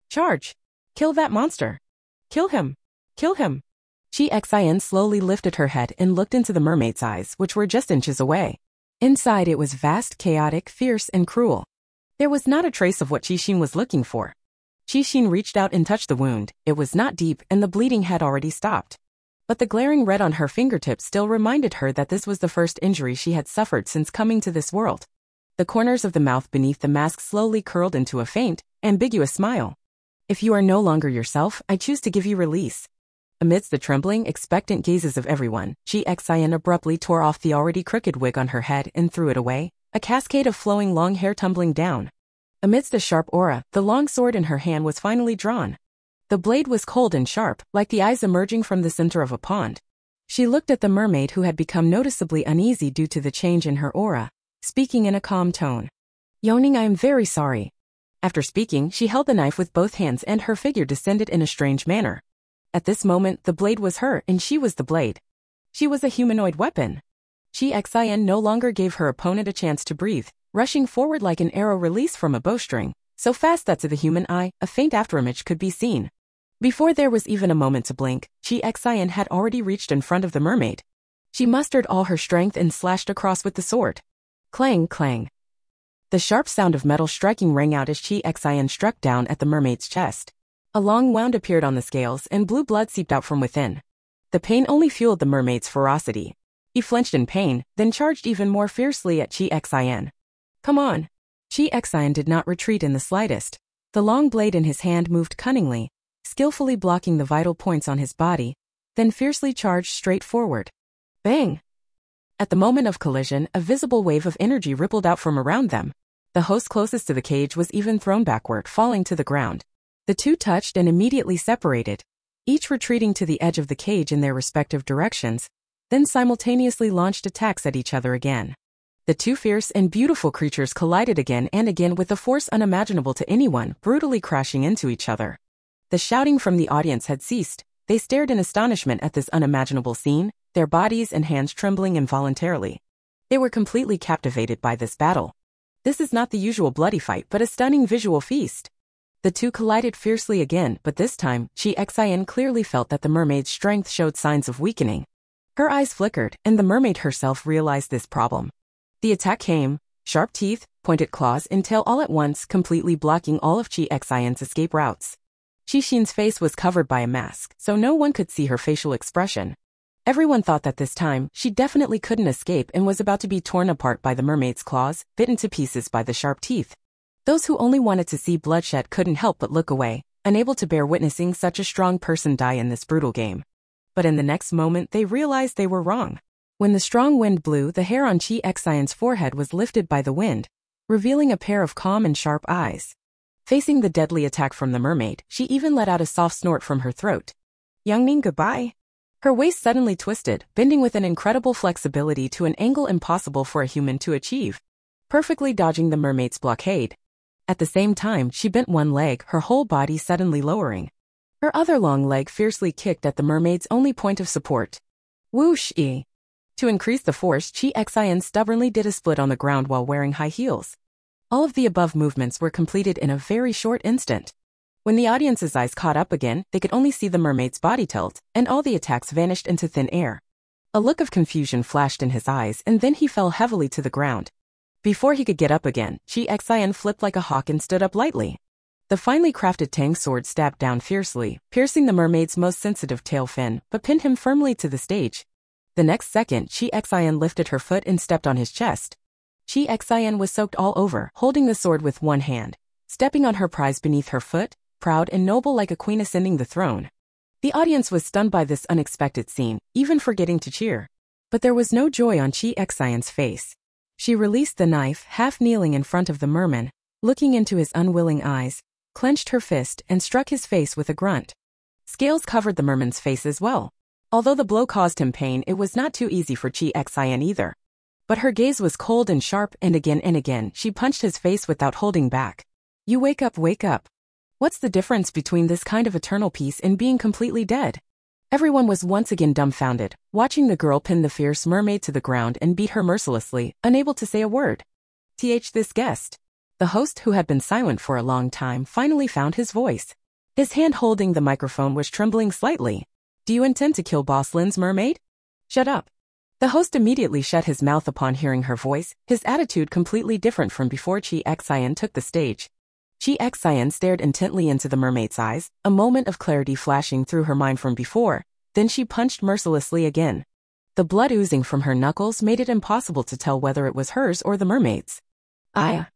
Charge! Kill that monster! Kill him! Kill him! Chi Xian slowly lifted her head and looked into the mermaid's eyes, which were just inches away. Inside it was vast, chaotic, fierce, and cruel. There was not a trace of what Qixin was looking for. Qixin reached out and touched the wound. It was not deep, and the bleeding had already stopped. But the glaring red on her fingertips still reminded her that this was the first injury she had suffered since coming to this world. The corners of the mouth beneath the mask slowly curled into a faint, ambiguous smile. If you are no longer yourself, I choose to give you release. Amidst the trembling, expectant gazes of everyone, Chi Xian abruptly tore off the already crooked wig on her head and threw it away, a cascade of flowing long hair tumbling down. Amidst a sharp aura, the long sword in her hand was finally drawn. The blade was cold and sharp, like the eyes emerging from the center of a pond. She looked at the mermaid who had become noticeably uneasy due to the change in her aura, speaking in a calm tone. "Yoning, I am very sorry." After speaking, she held the knife with both hands and her figure descended in a strange manner. At this moment, the blade was her and she was the blade. She was a humanoid weapon. Chi Xin no longer gave her opponent a chance to breathe, rushing forward like an arrow released from a bowstring, so fast that to the human eye, a faint afterimage could be seen. Before there was even a moment to blink, Chi Xin had already reached in front of the mermaid. She mustered all her strength and slashed across with the sword. Clang, clang. The sharp sound of metal striking rang out as Chi Xin struck down at the mermaid's chest. A long wound appeared on the scales and blue blood seeped out from within. The pain only fueled the mermaid's ferocity. He flinched in pain, then charged even more fiercely at Chi Xin. "Come on." Chi Xin did not retreat in the slightest. The long blade in his hand moved cunningly, skillfully blocking the vital points on his body, then fiercely charged straight forward. Bang! At the moment of collision, a visible wave of energy rippled out from around them. The host closest to the cage was even thrown backward, falling to the ground. The two touched and immediately separated, each retreating to the edge of the cage in their respective directions, then simultaneously launched attacks at each other again. The two fierce and beautiful creatures collided again and again with a force unimaginable to anyone, brutally crashing into each other. The shouting from the audience had ceased. They stared in astonishment at this unimaginable scene, their bodies and hands trembling involuntarily. They were completely captivated by this battle. This is not the usual bloody fight but a stunning visual feast. The two collided fiercely again, but this time, Chi Xin clearly felt that the mermaid's strength showed signs of weakening. Her eyes flickered, and the mermaid herself realized this problem. The attack came, sharp teeth, pointed claws and tail all at once, completely blocking all of Chi Xion's escape routes. Chi Xin's face was covered by a mask, so no one could see her facial expression. Everyone thought that this time, she definitely couldn't escape and was about to be torn apart by the mermaid's claws, bitten to pieces by the sharp teeth. Those who only wanted to see bloodshed couldn't help but look away, unable to bear witnessing such a strong person die in this brutal game. But in the next moment they realized they were wrong. When the strong wind blew, the hair on Chi Xion's forehead was lifted by the wind, revealing a pair of calm and sharp eyes. Facing the deadly attack from the mermaid, she even let out a soft snort from her throat. "Youngning, goodbye." Her waist suddenly twisted, bending with an incredible flexibility to an angle impossible for a human to achieve, perfectly dodging the mermaid's blockade. At the same time, she bent one leg, her whole body suddenly lowering. Her other long leg fiercely kicked at the mermaid's only point of support. Whoosh-ee! To increase the force, Chi Xian stubbornly did a split on the ground while wearing high heels. All of the above movements were completed in a very short instant. When the audience's eyes caught up again, they could only see the mermaid's body tilt, and all the attacks vanished into thin air. A look of confusion flashed in his eyes, and then he fell heavily to the ground. Before he could get up again, Chi Xian flipped like a hawk and stood up lightly. The finely crafted tang sword stabbed down fiercely, piercing the mermaid's most sensitive tail fin, but pinned him firmly to the stage. The next second, Chi Xian lifted her foot and stepped on his chest. Chi Xian was soaked all over, holding the sword with one hand, stepping on her prize beneath her foot, proud and noble like a queen ascending the throne. The audience was stunned by this unexpected scene, even forgetting to cheer. But there was no joy on Chi Xian's face. She released the knife, half kneeling in front of the merman, looking into his unwilling eyes, clenched her fist and struck his face with a grunt. Scales covered the merman's face as well. Although the blow caused him pain, it was not too easy for Chi Xian either. But her gaze was cold and sharp, and again she punched his face without holding back. "You wake up, wake up. What's the difference between this kind of eternal peace and being completely dead?" Everyone was once again dumbfounded, watching the girl pin the fierce mermaid to the ground and beat her mercilessly, unable to say a word. This guest. The host, who had been silent for a long time, finally found his voice. His hand holding the microphone was trembling slightly. "Do you intend to kill Boss Lin's mermaid?" "Shut up." The host immediately shut his mouth upon hearing her voice, his attitude completely different from before Chi Xian took the stage. Chi Xian stared intently into the mermaid's eyes, a moment of clarity flashing through her mind from before, then she punched mercilessly again. The blood oozing from her knuckles made it impossible to tell whether it was hers or the mermaid's. "Ah!"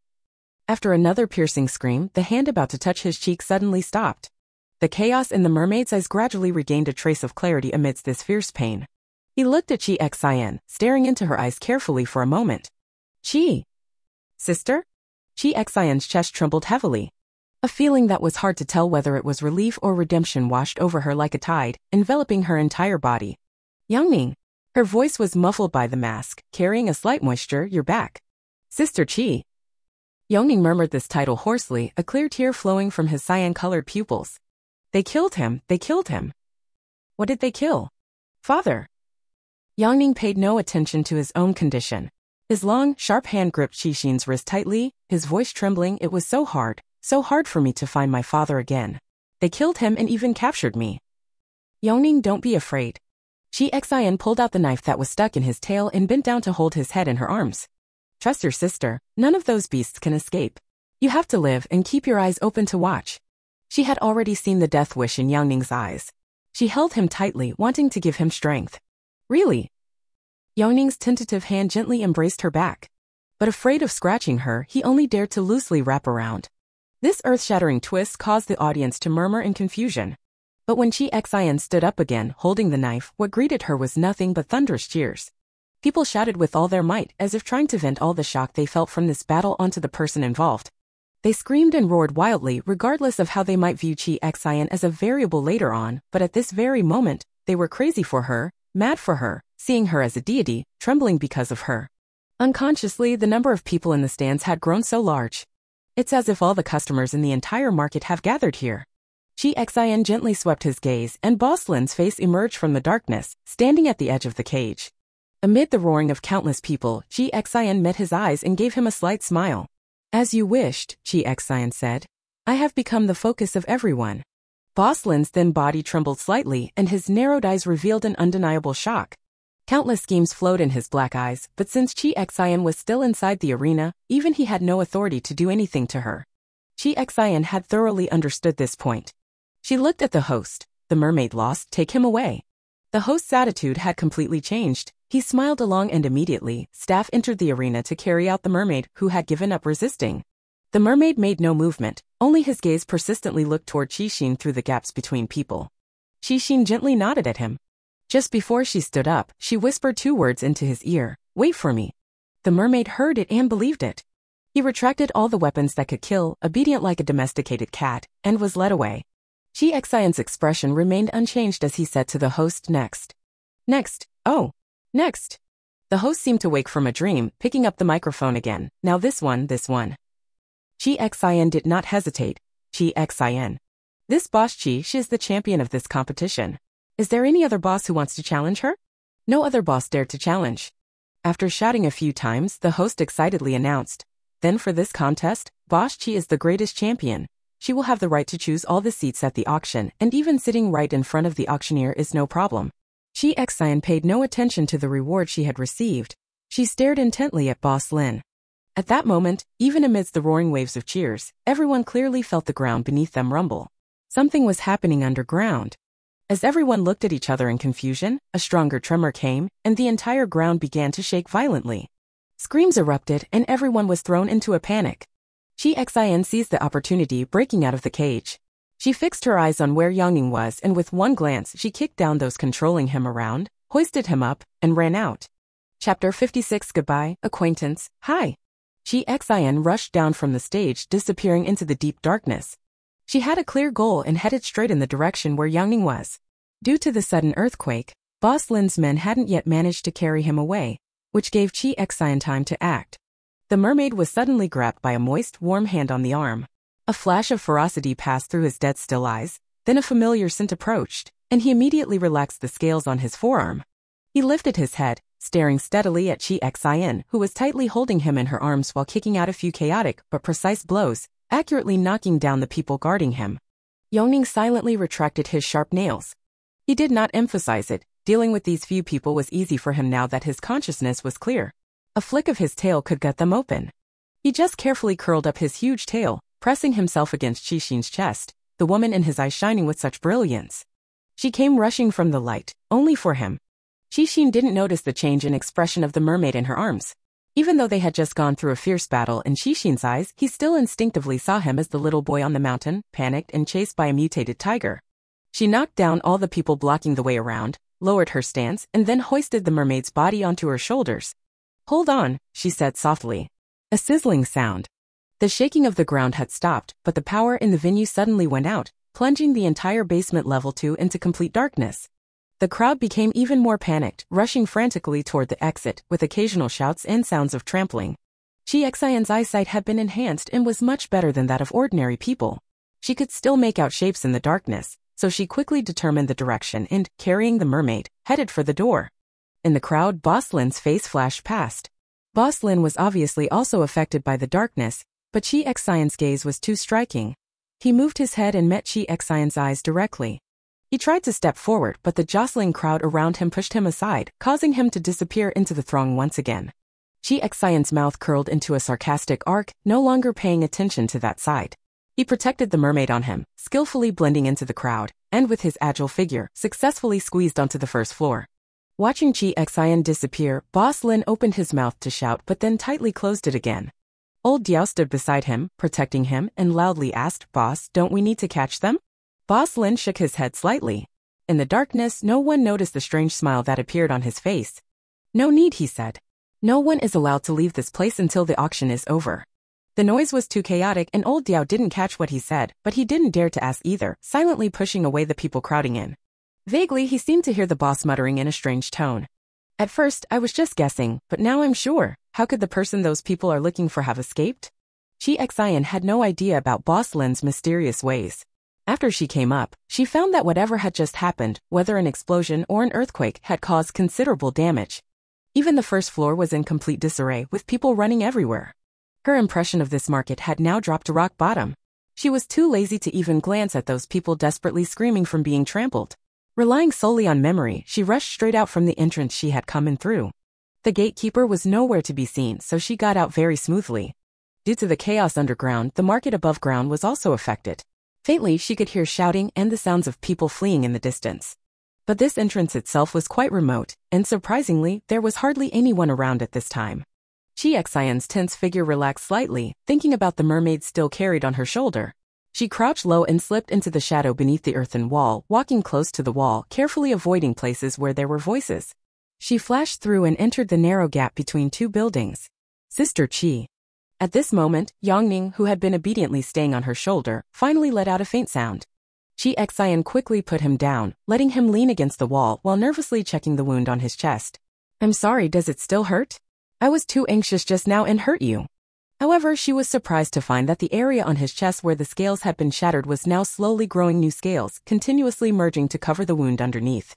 After another piercing scream, the hand about to touch his cheek suddenly stopped. The chaos in the mermaid's eyes gradually regained a trace of clarity amidst this fierce pain. He looked at Chi Xian, staring into her eyes carefully for a moment. "Chi! Sister?" Chi Xian's chest trembled heavily. A feeling that was hard to tell whether it was relief or redemption washed over her like a tide, enveloping her entire body. Yangning. Her voice was muffled by the mask, carrying a slight moisture. You're back. Sister Chi. Yangning murmured this title hoarsely, a clear tear flowing from his cyan-colored pupils. They killed him. They killed him. What did they kill? Father. Yangning paid no attention to his own condition. His long, sharp hand gripped Qixin's wrist tightly, his voice trembling. It was so hard for me to find my father again. They killed him and even captured me. Yangning, don't be afraid. Chi Xian pulled out the knife that was stuck in his tail and bent down to hold his head in her arms. Trust your sister, none of those beasts can escape. You have to live and keep your eyes open to watch. She had already seen the death wish in Yangning's eyes. She held him tightly, wanting to give him strength. Really? Yangning's tentative hand gently embraced her back. But afraid of scratching her, he only dared to loosely wrap around. This earth-shattering twist caused the audience to murmur in confusion. But when Chi Xian stood up again, holding the knife, what greeted her was nothing but thunderous cheers. People shouted with all their might, as if trying to vent all the shock they felt from this battle onto the person involved. They screamed and roared wildly, regardless of how they might view Chi Xian as a variable later on, but at this very moment, they were crazy for her, mad for her, seeing her as a deity, trembling because of her. Unconsciously, the number of people in the stands had grown so large. It's as if all the customers in the entire market have gathered here. Chi Xian gently swept his gaze, and Boss Lin's face emerged from the darkness, standing at the edge of the cage. Amid the roaring of countless people, Chi Xian met his eyes and gave him a slight smile. As you wished, Chi Xian said. I have become the focus of everyone. Boss Lin's thin body trembled slightly, and his narrowed eyes revealed an undeniable shock. Countless schemes flowed in his black eyes, but since Chi Xian was still inside the arena, even he had no authority to do anything to her. Chi Xian had thoroughly understood this point. She looked at the host. The mermaid lost, take him away. The host's attitude had completely changed. He smiled along and immediately, staff entered the arena to carry out the mermaid, who had given up resisting. The mermaid made no movement, only his gaze persistently looked toward Qixin through the gaps between people. Qixin gently nodded at him. Just before she stood up, she whispered 2 words into his ear, wait for me. The mermaid heard it and believed it. He retracted all the weapons that could kill, obedient like a domesticated cat, and was led away. Chi Xian's expression remained unchanged as he said to the host, next. Next, oh, next. The host seemed to wake from a dream, picking up the microphone again. Now this one. Chi Xian did not hesitate. Chi Xian. This boss she is the champion of this competition. Is there any other boss who wants to challenge her? No other boss dared to challenge. After shouting a few times, the host excitedly announced, then for this contest, Boss Chi is the greatest champion. She will have the right to choose all the seats at the auction, and even sitting right in front of the auctioneer is no problem. Chi Xian paid no attention to the reward she had received. She stared intently at Boss Lin. At that moment, even amidst the roaring waves of cheers, everyone clearly felt the ground beneath them rumble. Something was happening underground. As everyone looked at each other in confusion, a stronger tremor came, and the entire ground began to shake violently. Screams erupted, and everyone was thrown into a panic. Chi Xian seized the opportunity, breaking out of the cage. She fixed her eyes on where Yangning was, and with one glance she kicked down those controlling him around, hoisted him up, and ran out. Chapter 56 Goodbye, Acquaintance, Hi. Chi Xian rushed down from the stage, disappearing into the deep darkness. She had a clear goal and headed straight in the direction where Yangning was. Due to the sudden earthquake, Boss Lin's men hadn't yet managed to carry him away, which gave Chi Xian time to act. The mermaid was suddenly grabbed by a moist, warm hand on the arm. A flash of ferocity passed through his dead-still eyes, then a familiar scent approached, and he immediately relaxed the scales on his forearm. He lifted his head, staring steadily at Chi Xian, who was tightly holding him in her arms while kicking out a few chaotic but precise blows, accurately knocking down the people guarding him. Yangning silently retracted his sharp nails. He did not emphasize it. Dealing with these few people was easy for him now that his consciousness was clear. A flick of his tail could gut them open. He just carefully curled up his huge tail, pressing himself against Qixin's chest, the woman in his eyes shining with such brilliance. She came rushing from the light, only for him. Qixin didn't notice the change in expression of the mermaid in her arms. Even though they had just gone through a fierce battle in Qixin's eyes, he still instinctively saw him as the little boy on the mountain, panicked and chased by a mutated tiger. She knocked down all the people blocking the way around, lowered her stance, and then hoisted the mermaid's body onto her shoulders. Hold on, she said softly. A sizzling sound. The shaking of the ground had stopped, but the power in the venue suddenly went out, plunging the entire basement level 2 into complete darkness. The crowd became even more panicked, rushing frantically toward the exit, with occasional shouts and sounds of trampling. Chi Xian's eyesight had been enhanced and was much better than that of ordinary people. She could still make out shapes in the darkness, so she quickly determined the direction and, carrying the mermaid, headed for the door. In the crowd, Boss Lin's face flashed past. Boss Lin was obviously also affected by the darkness, but Chi Xian's gaze was too striking. He moved his head and met Chi Xian's eyes directly. He tried to step forward, but the jostling crowd around him pushed him aside, causing him to disappear into the throng once again. Chi Xian's mouth curled into a sarcastic arc, no longer paying attention to that side. He protected the mermaid on him, skillfully blending into the crowd, and with his agile figure, successfully squeezed onto the first floor. Watching Chi Xian disappear, Boss Lin opened his mouth to shout but then tightly closed it again. Old Diao stood beside him, protecting him, and loudly asked, "Boss, don't we need to catch them?" Boss Lin shook his head slightly. In the darkness, no one noticed the strange smile that appeared on his face. "No need," he said. "No one is allowed to leave this place until the auction is over." The noise was too chaotic and old Diao didn't catch what he said, but he didn't dare to ask either, silently pushing away the people crowding in. Vaguely, he seemed to hear the boss muttering in a strange tone. "At first, I was just guessing, but now I'm sure. How could the person those people are looking for have escaped?" Chi Xian had no idea about Boss Lin's mysterious ways. After she came up, she found that whatever had just happened, whether an explosion or an earthquake, had caused considerable damage. Even the first floor was in complete disarray, with people running everywhere. Her impression of this market had now dropped to rock bottom. She was too lazy to even glance at those people desperately screaming from being trampled. Relying solely on memory, she rushed straight out from the entrance she had come in through. The gatekeeper was nowhere to be seen, so she got out very smoothly. Due to the chaos underground, the market above ground was also affected. Faintly, she could hear shouting and the sounds of people fleeing in the distance. But this entrance itself was quite remote, and surprisingly, there was hardly anyone around at this time. Chi Xian's tense figure relaxed slightly, thinking about the mermaid still carried on her shoulder. She crouched low and slipped into the shadow beneath the earthen wall, walking close to the wall, carefully avoiding places where there were voices. She flashed through and entered the narrow gap between two buildings. "Sister Chi." At this moment, Yangning, who had been obediently staying on her shoulder, finally let out a faint sound. Chi Xian quickly put him down, letting him lean against the wall while nervously checking the wound on his chest. "I'm sorry, does it still hurt? I was too anxious just now and hurt you." However, she was surprised to find that the area on his chest where the scales had been shattered was now slowly growing new scales, continuously merging to cover the wound underneath.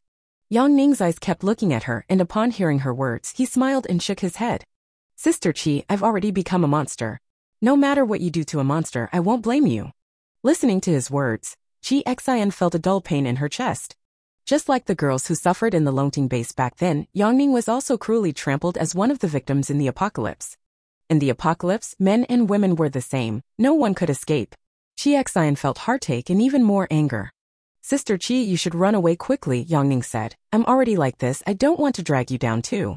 Yang Ning's eyes kept looking at her, and upon hearing her words, he smiled and shook his head. "Sister Chi, I've already become a monster. No matter what you do to a monster, I won't blame you." Listening to his words, Chi Xian felt a dull pain in her chest. Just like the girls who suffered in the Longting base back then, Yangning was also cruelly trampled as one of the victims in the apocalypse. In the apocalypse, men and women were the same, no one could escape. Chi Xian felt heartache and even more anger. "Sister Chi, you should run away quickly," Yangning said. "I'm already like this, I don't want to drag you down too."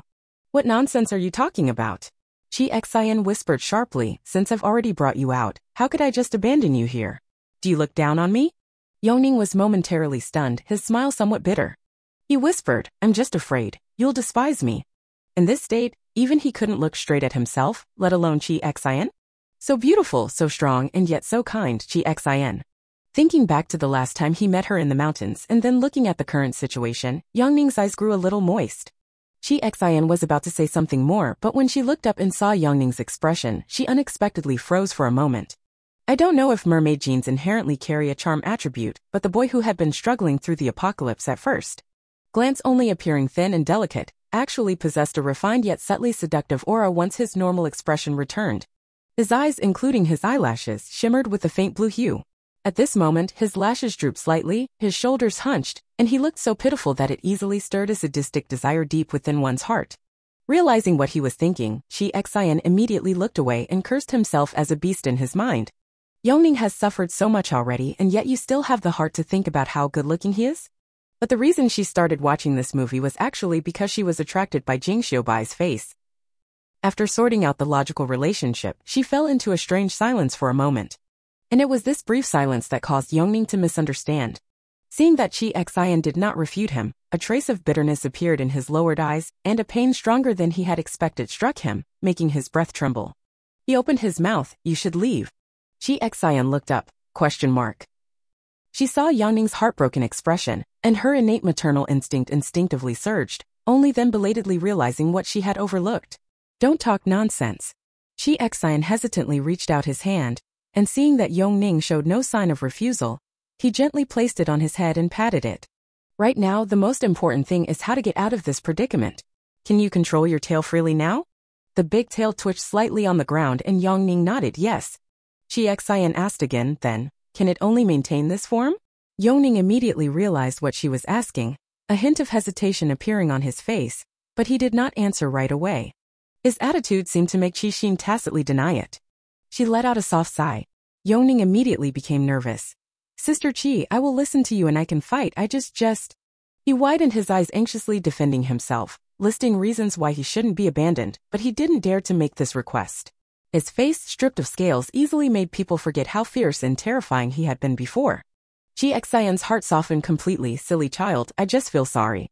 "What nonsense are you talking about?" Chi Xian whispered sharply, "Since I've already brought you out, how could I just abandon you here? Do you look down on me?" Yangning was momentarily stunned, his smile somewhat bitter. He whispered, "I'm just afraid. You'll despise me." In this state, even he couldn't look straight at himself, let alone Chi Xian. So beautiful, so strong, and yet so kind, Chi Xian. Thinking back to the last time he met her in the mountains and then looking at the current situation, Yangning's eyes grew a little moist. Chi Xian was about to say something more, but when she looked up and saw Yangning's expression, she unexpectedly froze for a moment. I don't know if mermaid genes inherently carry a charm attribute, but the boy who had been struggling through the apocalypse at first, glance only appearing thin and delicate, actually possessed a refined yet subtly seductive aura once his normal expression returned. His eyes, including his eyelashes, shimmered with a faint blue hue. At this moment, his lashes drooped slightly, his shoulders hunched, and he looked so pitiful that it easily stirred a sadistic desire deep within one's heart. Realizing what he was thinking, Chi Xian immediately looked away and cursed himself as a beast in his mind. Yongning has suffered so much already, and yet you still have the heart to think about how good-looking he is? But the reason she started watching this movie was actually because she was attracted by Jing Xiaobai's face. After sorting out the logical relationship, she fell into a strange silence for a moment. And it was this brief silence that caused Yongning to misunderstand. Seeing that Chi Xian did not refute him, a trace of bitterness appeared in his lowered eyes, and a pain stronger than he had expected struck him, making his breath tremble. He opened his mouth. You should leave. Chi Xian looked up. ? She saw Yangning's heartbroken expression, and her innate maternal instinct instinctively surged, only then belatedly realizing what she had overlooked. Don't talk nonsense. Chi Xian hesitantly reached out his hand, and seeing that Yongning showed no sign of refusal, he gently placed it on his head and patted it. Right now, the most important thing is how to get out of this predicament. Can you control your tail freely now? The big tail twitched slightly on the ground and Yongning nodded yes. Chi Xian asked again, then, can it only maintain this form? Yongning immediately realized what she was asking, a hint of hesitation appearing on his face, but he did not answer right away. His attitude seemed to make Qi Xin tacitly deny it. She let out a soft sigh. Yongning immediately became nervous. Sister Qi, I will listen to you and I can fight, I just. He widened his eyes anxiously defending himself, listing reasons why he shouldn't be abandoned, but he didn't dare to make this request. His face, stripped of scales, easily made people forget how fierce and terrifying he had been before. Chi Xian's heart softened completely. Silly child, I just feel sorry.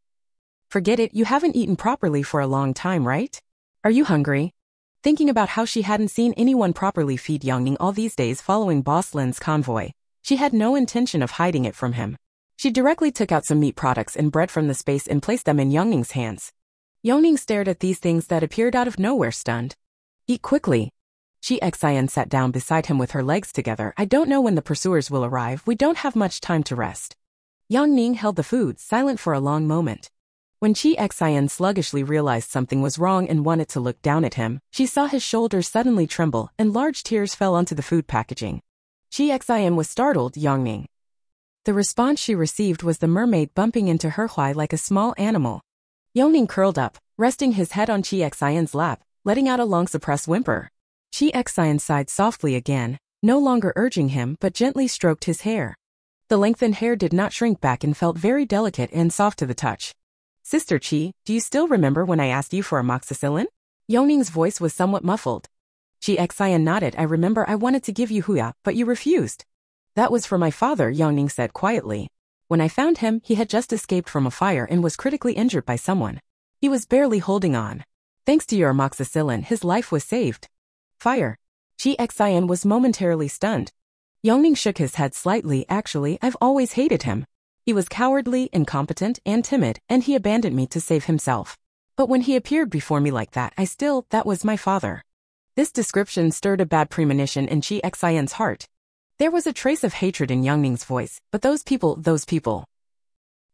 Forget it, you haven't eaten properly for a long time, right? Are you hungry? Thinking about how she hadn't seen anyone properly feed Yongning all these days following Boss Lin's convoy, she had no intention of hiding it from him. She directly took out some meat products and bread from the space and placed them in Yongning's hands. Yongning stared at these things that appeared out of nowhere, stunned. Eat quickly. Chi Xian sat down beside him with her legs together. I don't know when the pursuers will arrive, we don't have much time to rest. Yongning held the food, silent for a long moment. When Chi Xian sluggishly realized something was wrong and wanted to look down at him, she saw his shoulders suddenly tremble and large tears fell onto the food packaging. Chi Xian was startled. Yongning. The response she received was the mermaid bumping into her thigh like a small animal. Yongning curled up, resting his head on Chi Xian's lap, letting out a long suppressed whimper. Chi Xian sighed softly again, no longer urging him but gently stroked his hair. The lengthened hair did not shrink back and felt very delicate and soft to the touch. Sister Qi, do you still remember when I asked you for amoxicillin? Yongning's voice was somewhat muffled. Chi Xian nodded. I remember I wanted to give you huya, but you refused. That was for my father, Yongning said quietly. When I found him, he had just escaped from a fire and was critically injured by someone. He was barely holding on. Thanks to your amoxicillin, his life was saved. Fire. Chi Xian was momentarily stunned. Yongning shook his head slightly. Actually, I've always hated him. He was cowardly, incompetent, and timid, and he abandoned me to save himself. But when he appeared before me like that, that was my father. This description stirred a bad premonition in Chi Xian's heart. There was a trace of hatred in Yongning's voice, but those people.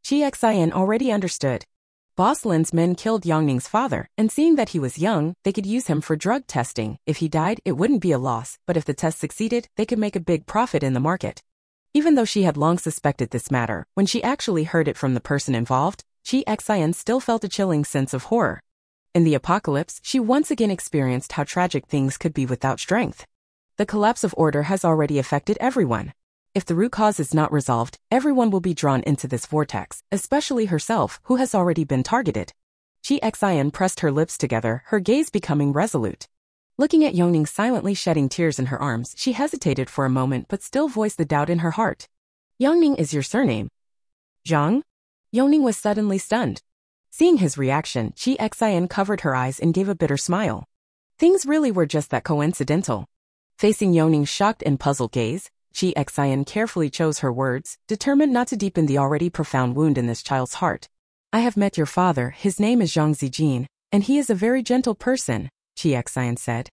Chi Xian already understood. Boss Lin's men killed Yongning's father, and seeing that he was young, they could use him for drug testing. If he died, it wouldn't be a loss, but if the test succeeded, they could make a big profit in the market. Even though she had long suspected this matter, when she actually heard it from the person involved, Chi Xian still felt a chilling sense of horror. In the apocalypse, she once again experienced how tragic things could be without strength. The collapse of order has already affected everyone. If the root cause is not resolved, everyone will be drawn into this vortex, especially herself, who has already been targeted. Chi Xian pressed her lips together, her gaze becoming resolute. Looking at Yongning silently shedding tears in her arms, she hesitated for a moment but still voiced the doubt in her heart. Yongning is your surname? Zhang? Yongning was suddenly stunned. Seeing his reaction, Chi Xian covered her eyes and gave a bitter smile. Things really were just that coincidental. Facing Yongning's shocked and puzzled gaze, Chi Xian carefully chose her words, determined not to deepen the already profound wound in this child's heart. I have met your father, his name is Zhang Zijin, and he is a very gentle person, Chi Xian said.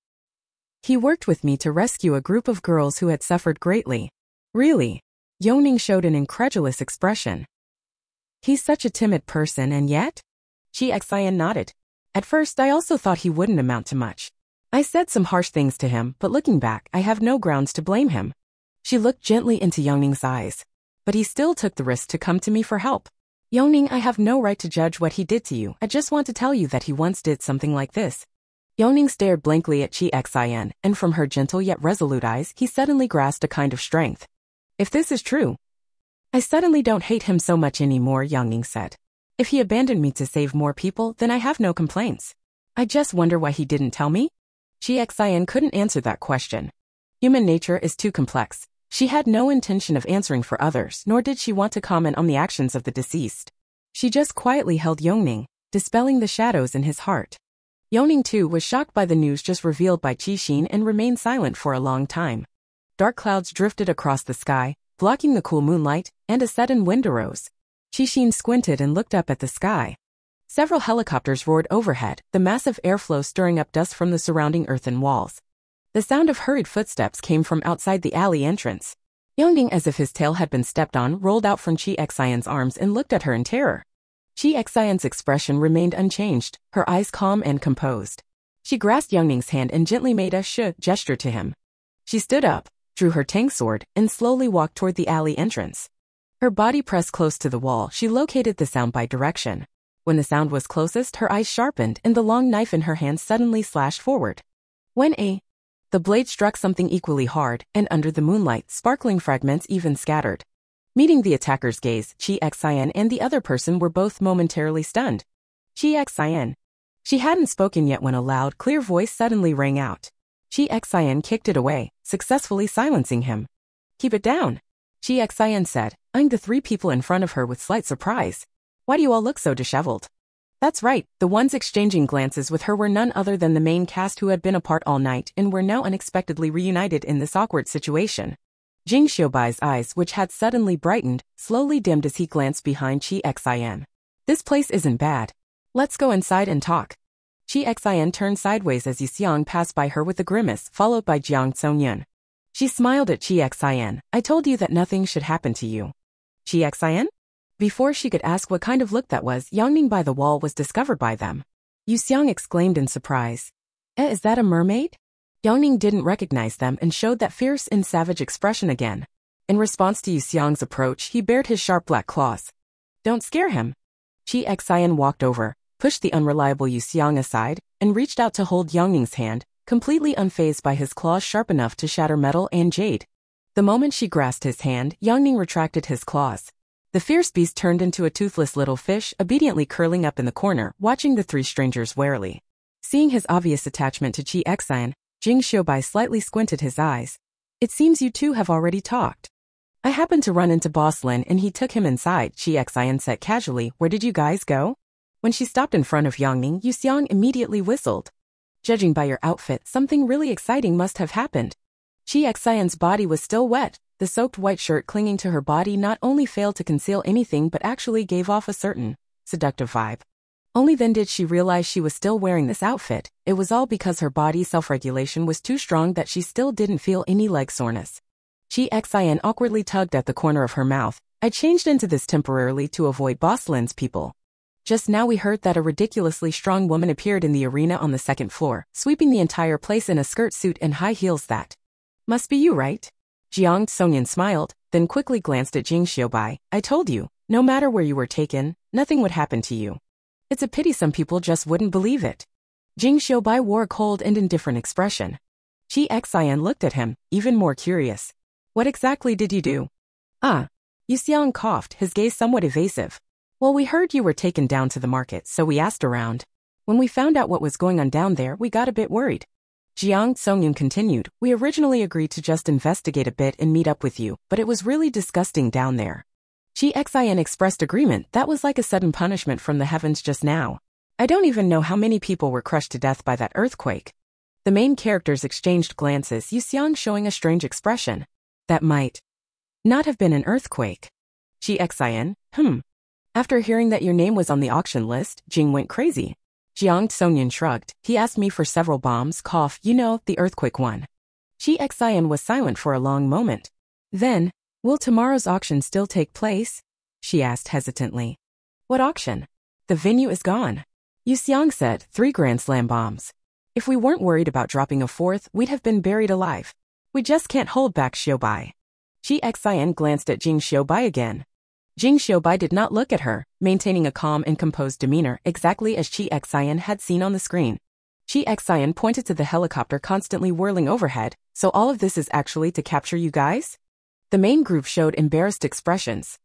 He worked with me to rescue a group of girls who had suffered greatly. Really? Yongning showed an incredulous expression. He's such a timid person and yet? Chi Xian nodded. At first I also thought he wouldn't amount to much. I said some harsh things to him, but looking back, I have no grounds to blame him. She looked gently into Yongning's eyes. But he still took the risk to come to me for help. Yongning, I have no right to judge what he did to you. I just want to tell you that he once did something like this. Yongning stared blankly at Chi Xian, and from her gentle yet resolute eyes, he suddenly grasped a kind of strength. If this is true, I suddenly don't hate him so much anymore, Yongning said. If he abandoned me to save more people, then I have no complaints. I just wonder why he didn't tell me? Chi Xian couldn't answer that question. Human nature is too complex. She had no intention of answering for others, nor did she want to comment on the actions of the deceased. She just quietly held Yongning, dispelling the shadows in his heart. Yoning too was shocked by the news just revealed by Qixin and remained silent for a long time. Dark clouds drifted across the sky, blocking the cool moonlight, and a sudden wind arose. Qixin squinted and looked up at the sky. Several helicopters roared overhead, the massive airflow stirring up dust from the surrounding earthen walls. The sound of hurried footsteps came from outside the alley entrance. Yongning, as if his tail had been stepped on, rolled out from Qi Xian's arms and looked at her in terror. Qi Xian's expression remained unchanged, her eyes calm and composed. She grasped Yongning's hand and gently made a gesture to him. She stood up, drew her tang sword, and slowly walked toward the alley entrance. Her body pressed close to the wall. She located the sound by direction. When the sound was closest, her eyes sharpened and the long knife in her hand suddenly slashed forward. The blade struck something equally hard, and under the moonlight, sparkling fragments even scattered. Meeting the attacker's gaze, Qi Xian and the other person were both momentarily stunned. Qi Xian. She hadn't spoken yet when a loud, clear voice suddenly rang out. Qi Xian kicked it away, successfully silencing him. "Keep it down," Qi Xian said, eyeing the three people in front of her with slight surprise. "Why do you all look so disheveled?" That's right, the ones exchanging glances with her were none other than the main cast who had been apart all night and were now unexpectedly reunited in this awkward situation. Jing Xiaobai's eyes, which had suddenly brightened, slowly dimmed as he glanced behind Qi Xian. "This place isn't bad. Let's go inside and talk." Qi Xian turned sideways as Yuxiang passed by her with a grimace, followed by Jiang Tsongyun. She smiled at Qi Xian. "I told you that nothing should happen to you." "Qi Xian?" Before she could ask what kind of look that was, Yongning by the wall was discovered by them. Yuxiang exclaimed in surprise. Is that a mermaid?" Yongning didn't recognize them and showed that fierce and savage expression again. In response to Yuxiang's approach, he bared his sharp black claws. "Don't scare him." Qi Xian walked over, pushed the unreliable Yuxiang aside, and reached out to hold Yongning's hand, completely unfazed by his claws sharp enough to shatter metal and jade. The moment she grasped his hand, Yongning retracted his claws. The fierce beast turned into a toothless little fish, obediently curling up in the corner, watching the three strangers warily. Seeing his obvious attachment to Qi Xian, Jing Xiaobai slightly squinted his eyes. "It seems you two have already talked." "I happened to run into Boss Lin and he took him inside," Qi Xian said casually. "Where did you guys go?" When she stopped in front of Yongning, Yuxiang immediately whistled. "Judging by your outfit, something really exciting must have happened." Qi Xian's body was still wet. The soaked white shirt clinging to her body not only failed to conceal anything but actually gave off a certain seductive vibe. Only then did she realize she was still wearing this outfit. It was all because her body's self-regulation was too strong that she still didn't feel any leg soreness. Qi Xian awkwardly tugged at the corner of her mouth. "I changed into this temporarily to avoid Boss Lin's people. Just now we heard that a ridiculously strong woman appeared in the arena on the second floor, sweeping the entire place in a skirt suit and high heels. That must be you, right?" Jiang Tsongyun smiled, then quickly glanced at Jing Xiaobai. "I told you, no matter where you were taken, nothing would happen to you. It's a pity some people just wouldn't believe it." Jing Xiaobai wore a cold and indifferent expression. Qi Xian looked at him, even more curious. "What exactly did you do?" Yuxiang coughed, his gaze somewhat evasive. "Well, we heard you were taken down to the market, so we asked around. When we found out what was going on down there, we got a bit worried." Jiang Tsongyun continued. "We originally agreed to just investigate a bit and meet up with you, but it was really disgusting down there." Qi Xian expressed agreement. "That was like a sudden punishment from the heavens just now. I don't even know how many people were crushed to death by that earthquake." The main characters exchanged glances, Yuxiang showing a strange expression. "That might not have been an earthquake." Qi Xian, After hearing that your name was on the auction list, Jing went crazy." Jiang Tsongyun shrugged. "He asked me for several bombs, you know, the earthquake one." Qi Xian was silent for a long moment. Then, "Will tomorrow's auction still take place?" she asked hesitantly. "What auction?" "The venue is gone." Yuxiang said, 3 Grand Slam bombs. "If we weren't worried about dropping a 4th, we'd have been buried alive. We just can't hold back Xiaobai." Qi Xian glanced at Jing Xiaobai again. Jing Xiaobai did not look at her, maintaining a calm and composed demeanor exactly as Qi Xian had seen on the screen. Qi Xian pointed to the helicopter constantly whirling overhead. "So all of this is actually to capture you guys?" The main group showed embarrassed expressions.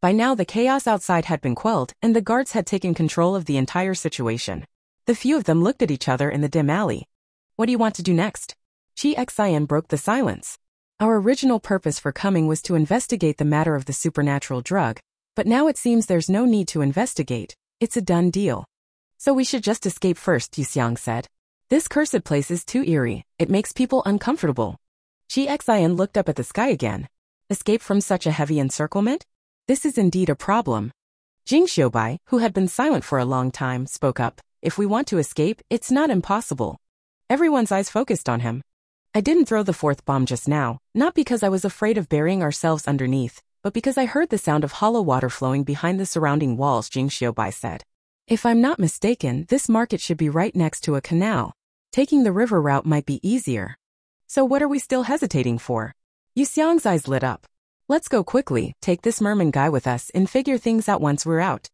By now the chaos outside had been quelled, and the guards had taken control of the entire situation. The few of them looked at each other in the dim alley. "What do you want to do next?" Qi Xian broke the silence. "Our original purpose for coming was to investigate the matter of the supernatural drug, but now it seems there's no need to investigate. It's a done deal." So we should just escape first, Yuxiang said. This cursed place is too eerie, it makes people uncomfortable. Chi Xian looked up at the sky again. Escape from such a heavy encirclement? This is indeed a problem. Jing Xiubai, who had been silent for a long time, spoke up. If we want to escape, it's not impossible. Everyone's eyes focused on him. I didn't throw the fourth bomb just now, not because I was afraid of burying ourselves underneath, but because I heard the sound of hollow water flowing behind the surrounding walls, Jing Xiubai said. If I'm not mistaken, this market should be right next to a canal. Taking the river route might be easier. So what are we still hesitating for? Yuxiang's eyes lit up. Let's go quickly, take this merman guy with us and figure things out once we're out.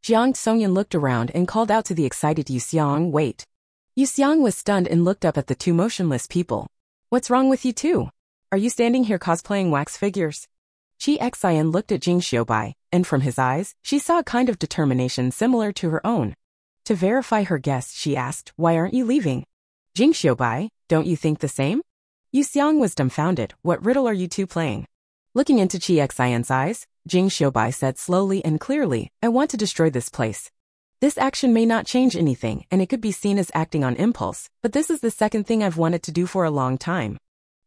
Jiang Songyan looked around and called out to the excited Yuxiang, wait. Yuxiang was stunned and looked up at the two motionless people. What's wrong with you two? Are you standing here cosplaying wax figures? Chi Xian looked at Jing Xiubai, and from his eyes, she saw a kind of determination similar to her own. To verify her guess, she asked, why aren't you leaving? Jing Xiubai, don't you think the same? Yuxiang was dumbfounded. What riddle are you two playing? Looking into Chi Xian's eyes, Jing Xiubai said slowly and clearly, I want to destroy this place. This action may not change anything, and it could be seen as acting on impulse, but this is the second thing I've wanted to do for a long time.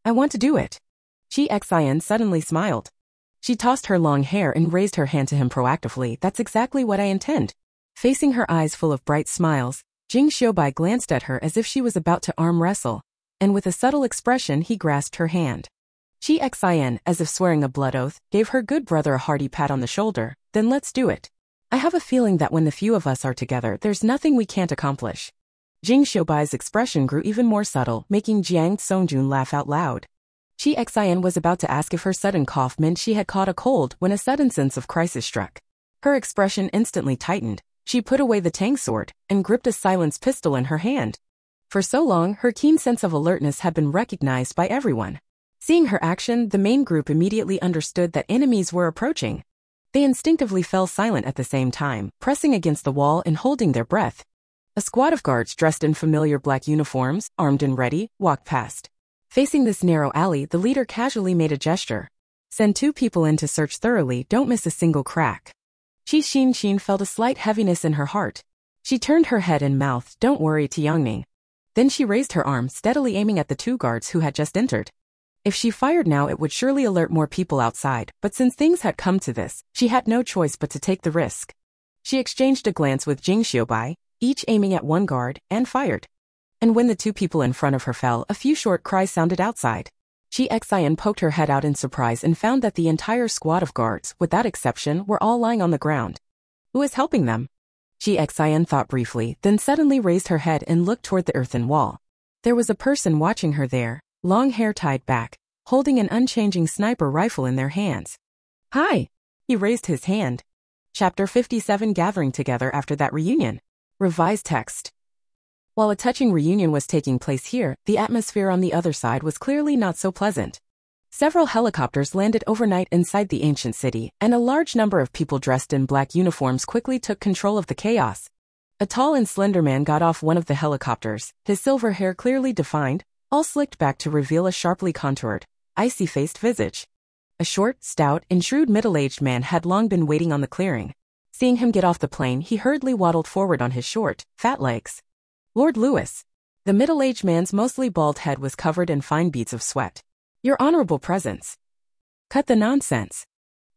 I want to do it. Chi Xian suddenly smiled. She tossed her long hair and raised her hand to him proactively. That's exactly what I intend. Facing her eyes full of bright smiles, Jing Xiubai glanced at her as if she was about to arm wrestle, and with a subtle expression he grasped her hand. Chi Xian, as if swearing a blood oath, gave her good brother a hearty pat on the shoulder. Then let's do it. I have a feeling that when the few of us are together, there's nothing we can't accomplish. Jing Xiubai's expression grew even more subtle, making Jiang Songjun laugh out loud. Chi Xian was about to ask if her sudden cough meant she had caught a cold when a sudden sense of crisis struck. Her expression instantly tightened. She put away the tang sword and gripped a silenced pistol in her hand. For so long, her keen sense of alertness had been recognized by everyone. Seeing her action, the main group immediately understood that enemies were approaching. They instinctively fell silent at the same time, pressing against the wall and holding their breath. A squad of guards dressed in familiar black uniforms, armed and ready, walked past. Facing this narrow alley, the leader casually made a gesture. Send 2 people in to search thoroughly, don't miss a single crack. Qi Xin felt a slight heaviness in her heart. She turned her head and mouthed, don't worry, Tiangning. Then she raised her arm, steadily aiming at the 2 guards who had just entered. If she fired now, it would surely alert more people outside, but since things had come to this, she had no choice but to take the risk. She exchanged a glance with Jing Xiubai, each aiming at 1 guard, and fired. And when the 2 people in front of her fell, a few short cries sounded outside. Chi Xian poked her head out in surprise and found that the entire squad of guards, without exception, were all lying on the ground. Who is helping them? Chi Xian thought briefly, then suddenly raised her head and looked toward the earthen wall. There was a person watching her there, long hair tied back, holding an unchanging sniper rifle in their hands. Hi! He raised his hand. Chapter 57 Gathering Together After That Reunion. Revised text. While a touching reunion was taking place here, the atmosphere on the other side was clearly not so pleasant. Several helicopters landed overnight inside the ancient city, and a large number of people dressed in black uniforms quickly took control of the chaos. A tall and slender man got off one of the helicopters, his silver hair clearly defined, all slicked back to reveal a sharply contoured, icy-faced visage. A short, stout, and shrewd middle-aged man had long been waiting on the clearing. Seeing him get off the plane, he hurriedly waddled forward on his short, fat legs. Lord Lewis. The middle-aged man's mostly bald head was covered in fine beads of sweat. Your honorable presence. Cut the nonsense.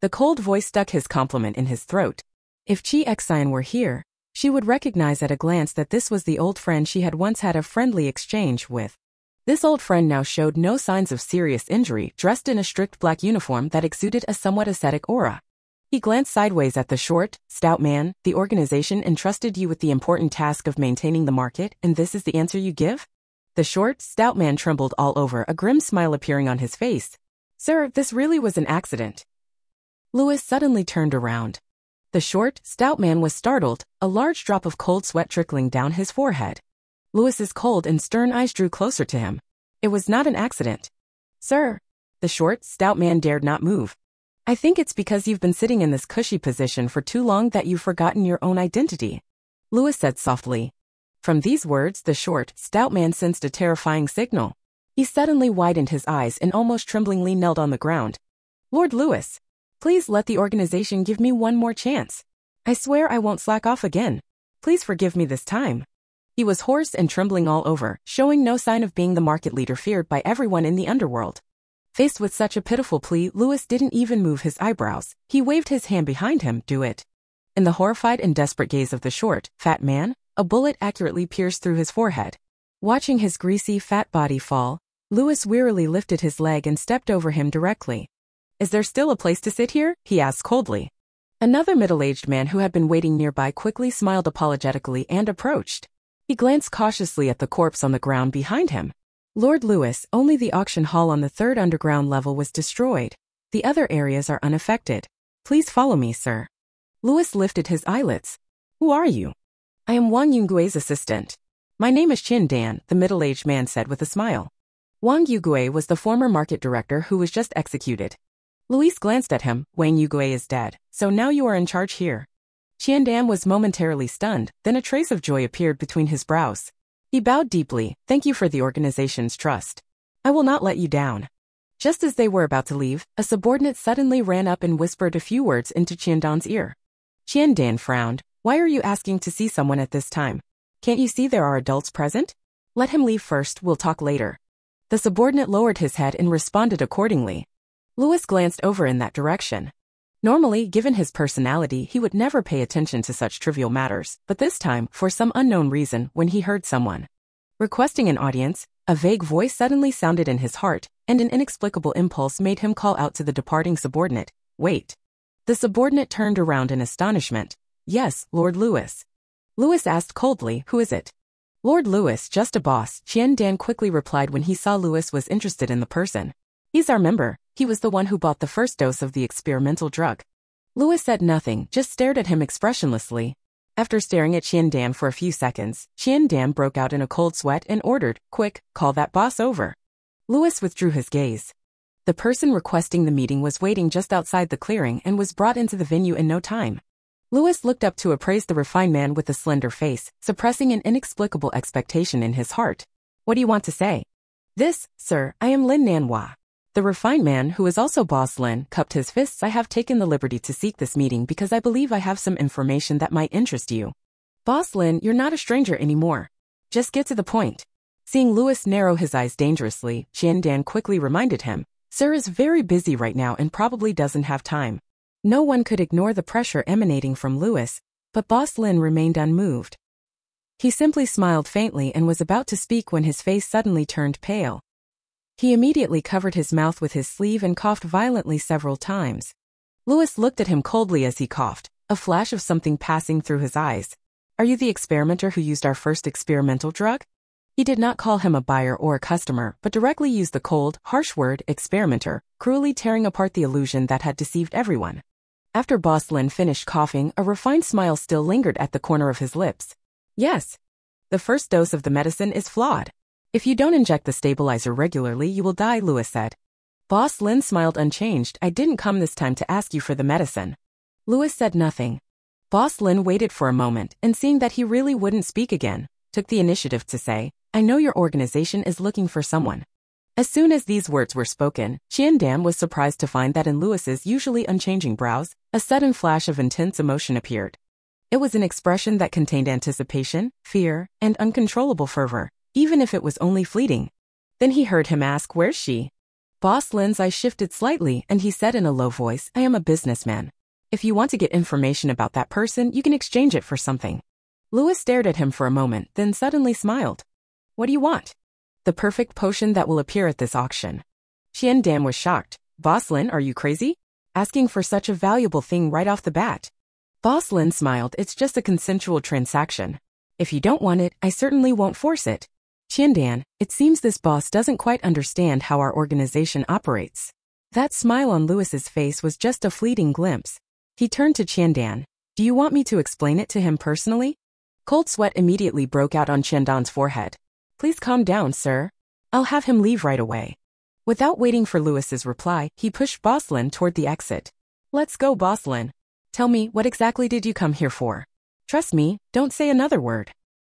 The cold voice stuck his compliment in his throat. If Chi Xian were here, she would recognize at a glance that this was the old friend she had once had a friendly exchange with. This old friend now showed no signs of serious injury, dressed in a strict black uniform that exuded a somewhat ascetic aura. He glanced sideways at the short, stout man. The organization entrusted you with the important task of maintaining the market, and this is the answer you give? The short, stout man trembled all over, a grim smile appearing on his face. Sir, this really was an accident. Lewis suddenly turned around. The short, stout man was startled, a large drop of cold sweat trickling down his forehead. Lewis's cold and stern eyes drew closer to him. It was not an accident. Sir. The short, stout man dared not move. I think it's because you've been sitting in this cushy position for too long that you've forgotten your own identity. Lewis said softly. From these words, the short, stout man sensed a terrifying signal. He suddenly widened his eyes and almost tremblingly knelt on the ground. Lord Lewis, please let the organization give me one more chance. I swear I won't slack off again. Please forgive me this time. He was hoarse and trembling all over, showing no sign of being the market leader feared by everyone in the underworld. Faced with such a pitiful plea, Lewis didn't even move his eyebrows. He waved his hand behind him. Do it. In the horrified and desperate gaze of the short, fat man, a bullet accurately pierced through his forehead. Watching his greasy, fat body fall, Lewis wearily lifted his leg and stepped over him directly. Is there still a place to sit here? He asked coldly. Another middle-aged man who had been waiting nearby quickly smiled apologetically and approached. He glanced cautiously at the corpse on the ground behind him. Lord Lewis, only the auction hall on the third underground level was destroyed. The other areas are unaffected. Please follow me, sir. Lewis lifted his eyelids. Who are you? I am Wang Yungui's assistant. My name is Qin Dan, the middle-aged man said with a smile. Wang Yugui was the former market director who was just executed. Luis glanced at him. Wang Yugui is dead, so now you are in charge here. Qian Dan was momentarily stunned, then a trace of joy appeared between his brows. He bowed deeply. Thank you for the organization's trust. I will not let you down. Just as they were about to leave, a subordinate suddenly ran up and whispered a few words into Qian Dan's ear. Qian Dan frowned. Why are you asking to see someone at this time? Can't you see there are adults present? Let him leave first, we'll talk later. The subordinate lowered his head and responded accordingly. Lewis glanced over in that direction. Normally, given his personality, he would never pay attention to such trivial matters, but this time, for some unknown reason, when he heard someone requesting an audience, a vague voice suddenly sounded in his heart, and an inexplicable impulse made him call out to the departing subordinate, wait. The subordinate turned around in astonishment. Yes, Lord Lewis. Lewis asked coldly, who is it? Lord Lewis, just a boss, Qian Dan quickly replied when he saw Lewis was interested in the person. He's our member. He was the one who bought the first dose of the experimental drug. Lewis said nothing, just stared at him expressionlessly. After staring at Qian Dan for a few seconds, Qian Dan broke out in a cold sweat and ordered, quick, call that boss over. Lewis withdrew his gaze. The person requesting the meeting was waiting just outside the clearing and was brought into the venue in no time. Lewis looked up to appraise the refined man with the slender face, suppressing an inexplicable expectation in his heart. What do you want to say? This, sir, I am Lin Nanhua. The refined man, who is also Boss Lin, cupped his fists. I have taken the liberty to seek this meeting because I believe I have some information that might interest you. Boss Lin, you're not a stranger anymore. Just get to the point. Seeing Lewis narrow his eyes dangerously, Qian Dan quickly reminded him, Sir is very busy right now and probably doesn't have time. No one could ignore the pressure emanating from Lewis, but Boss Lin remained unmoved. He simply smiled faintly and was about to speak when his face suddenly turned pale. He immediately covered his mouth with his sleeve and coughed violently several times. Lewis looked at him coldly as he coughed, a flash of something passing through his eyes. Are you the experimenter who used our first experimental drug? He did not call him a buyer or a customer, but directly used the cold, harsh word, experimenter, cruelly tearing apart the illusion that had deceived everyone. After Boss Lin finished coughing, a refined smile still lingered at the corner of his lips. Yes. The first dose of the medicine is flawed. If you don't inject the stabilizer regularly, you will die, Lewis said. Boss Lin smiled unchanged. I didn't come this time to ask you for the medicine. Lewis said nothing. Boss Lin waited for a moment, and seeing that he really wouldn't speak again, took the initiative to say, I know your organization is looking for someone. As soon as these words were spoken, Qian Dan was surprised to find that in Lewis's usually unchanging brows, a sudden flash of intense emotion appeared. It was an expression that contained anticipation, fear, and uncontrollable fervor, even if it was only fleeting. Then he heard him ask, where's she? Boss Lin's eyes shifted slightly, and he said in a low voice, I am a businessman. If you want to get information about that person, you can exchange it for something. Lewis stared at him for a moment, then suddenly smiled. What do you want? The perfect potion that will appear at this auction. Qian Dan was shocked. Boss Lin, are you crazy? Asking for such a valuable thing right off the bat. Boss Lin smiled. It's just a consensual transaction. If you don't want it, I certainly won't force it. Qian Dan, it seems this boss doesn't quite understand how our organization operates. That smile on Lewis's face was just a fleeting glimpse. He turned to Qian Dan. Do you want me to explain it to him personally? Cold sweat immediately broke out on Qian Dan's forehead. Please calm down, sir. I'll have him leave right away. Without waiting for Lewis's reply, he pushed Boss Lin toward the exit. Let's go, Boss Lin. Tell me, what exactly did you come here for? Trust me, don't say another word.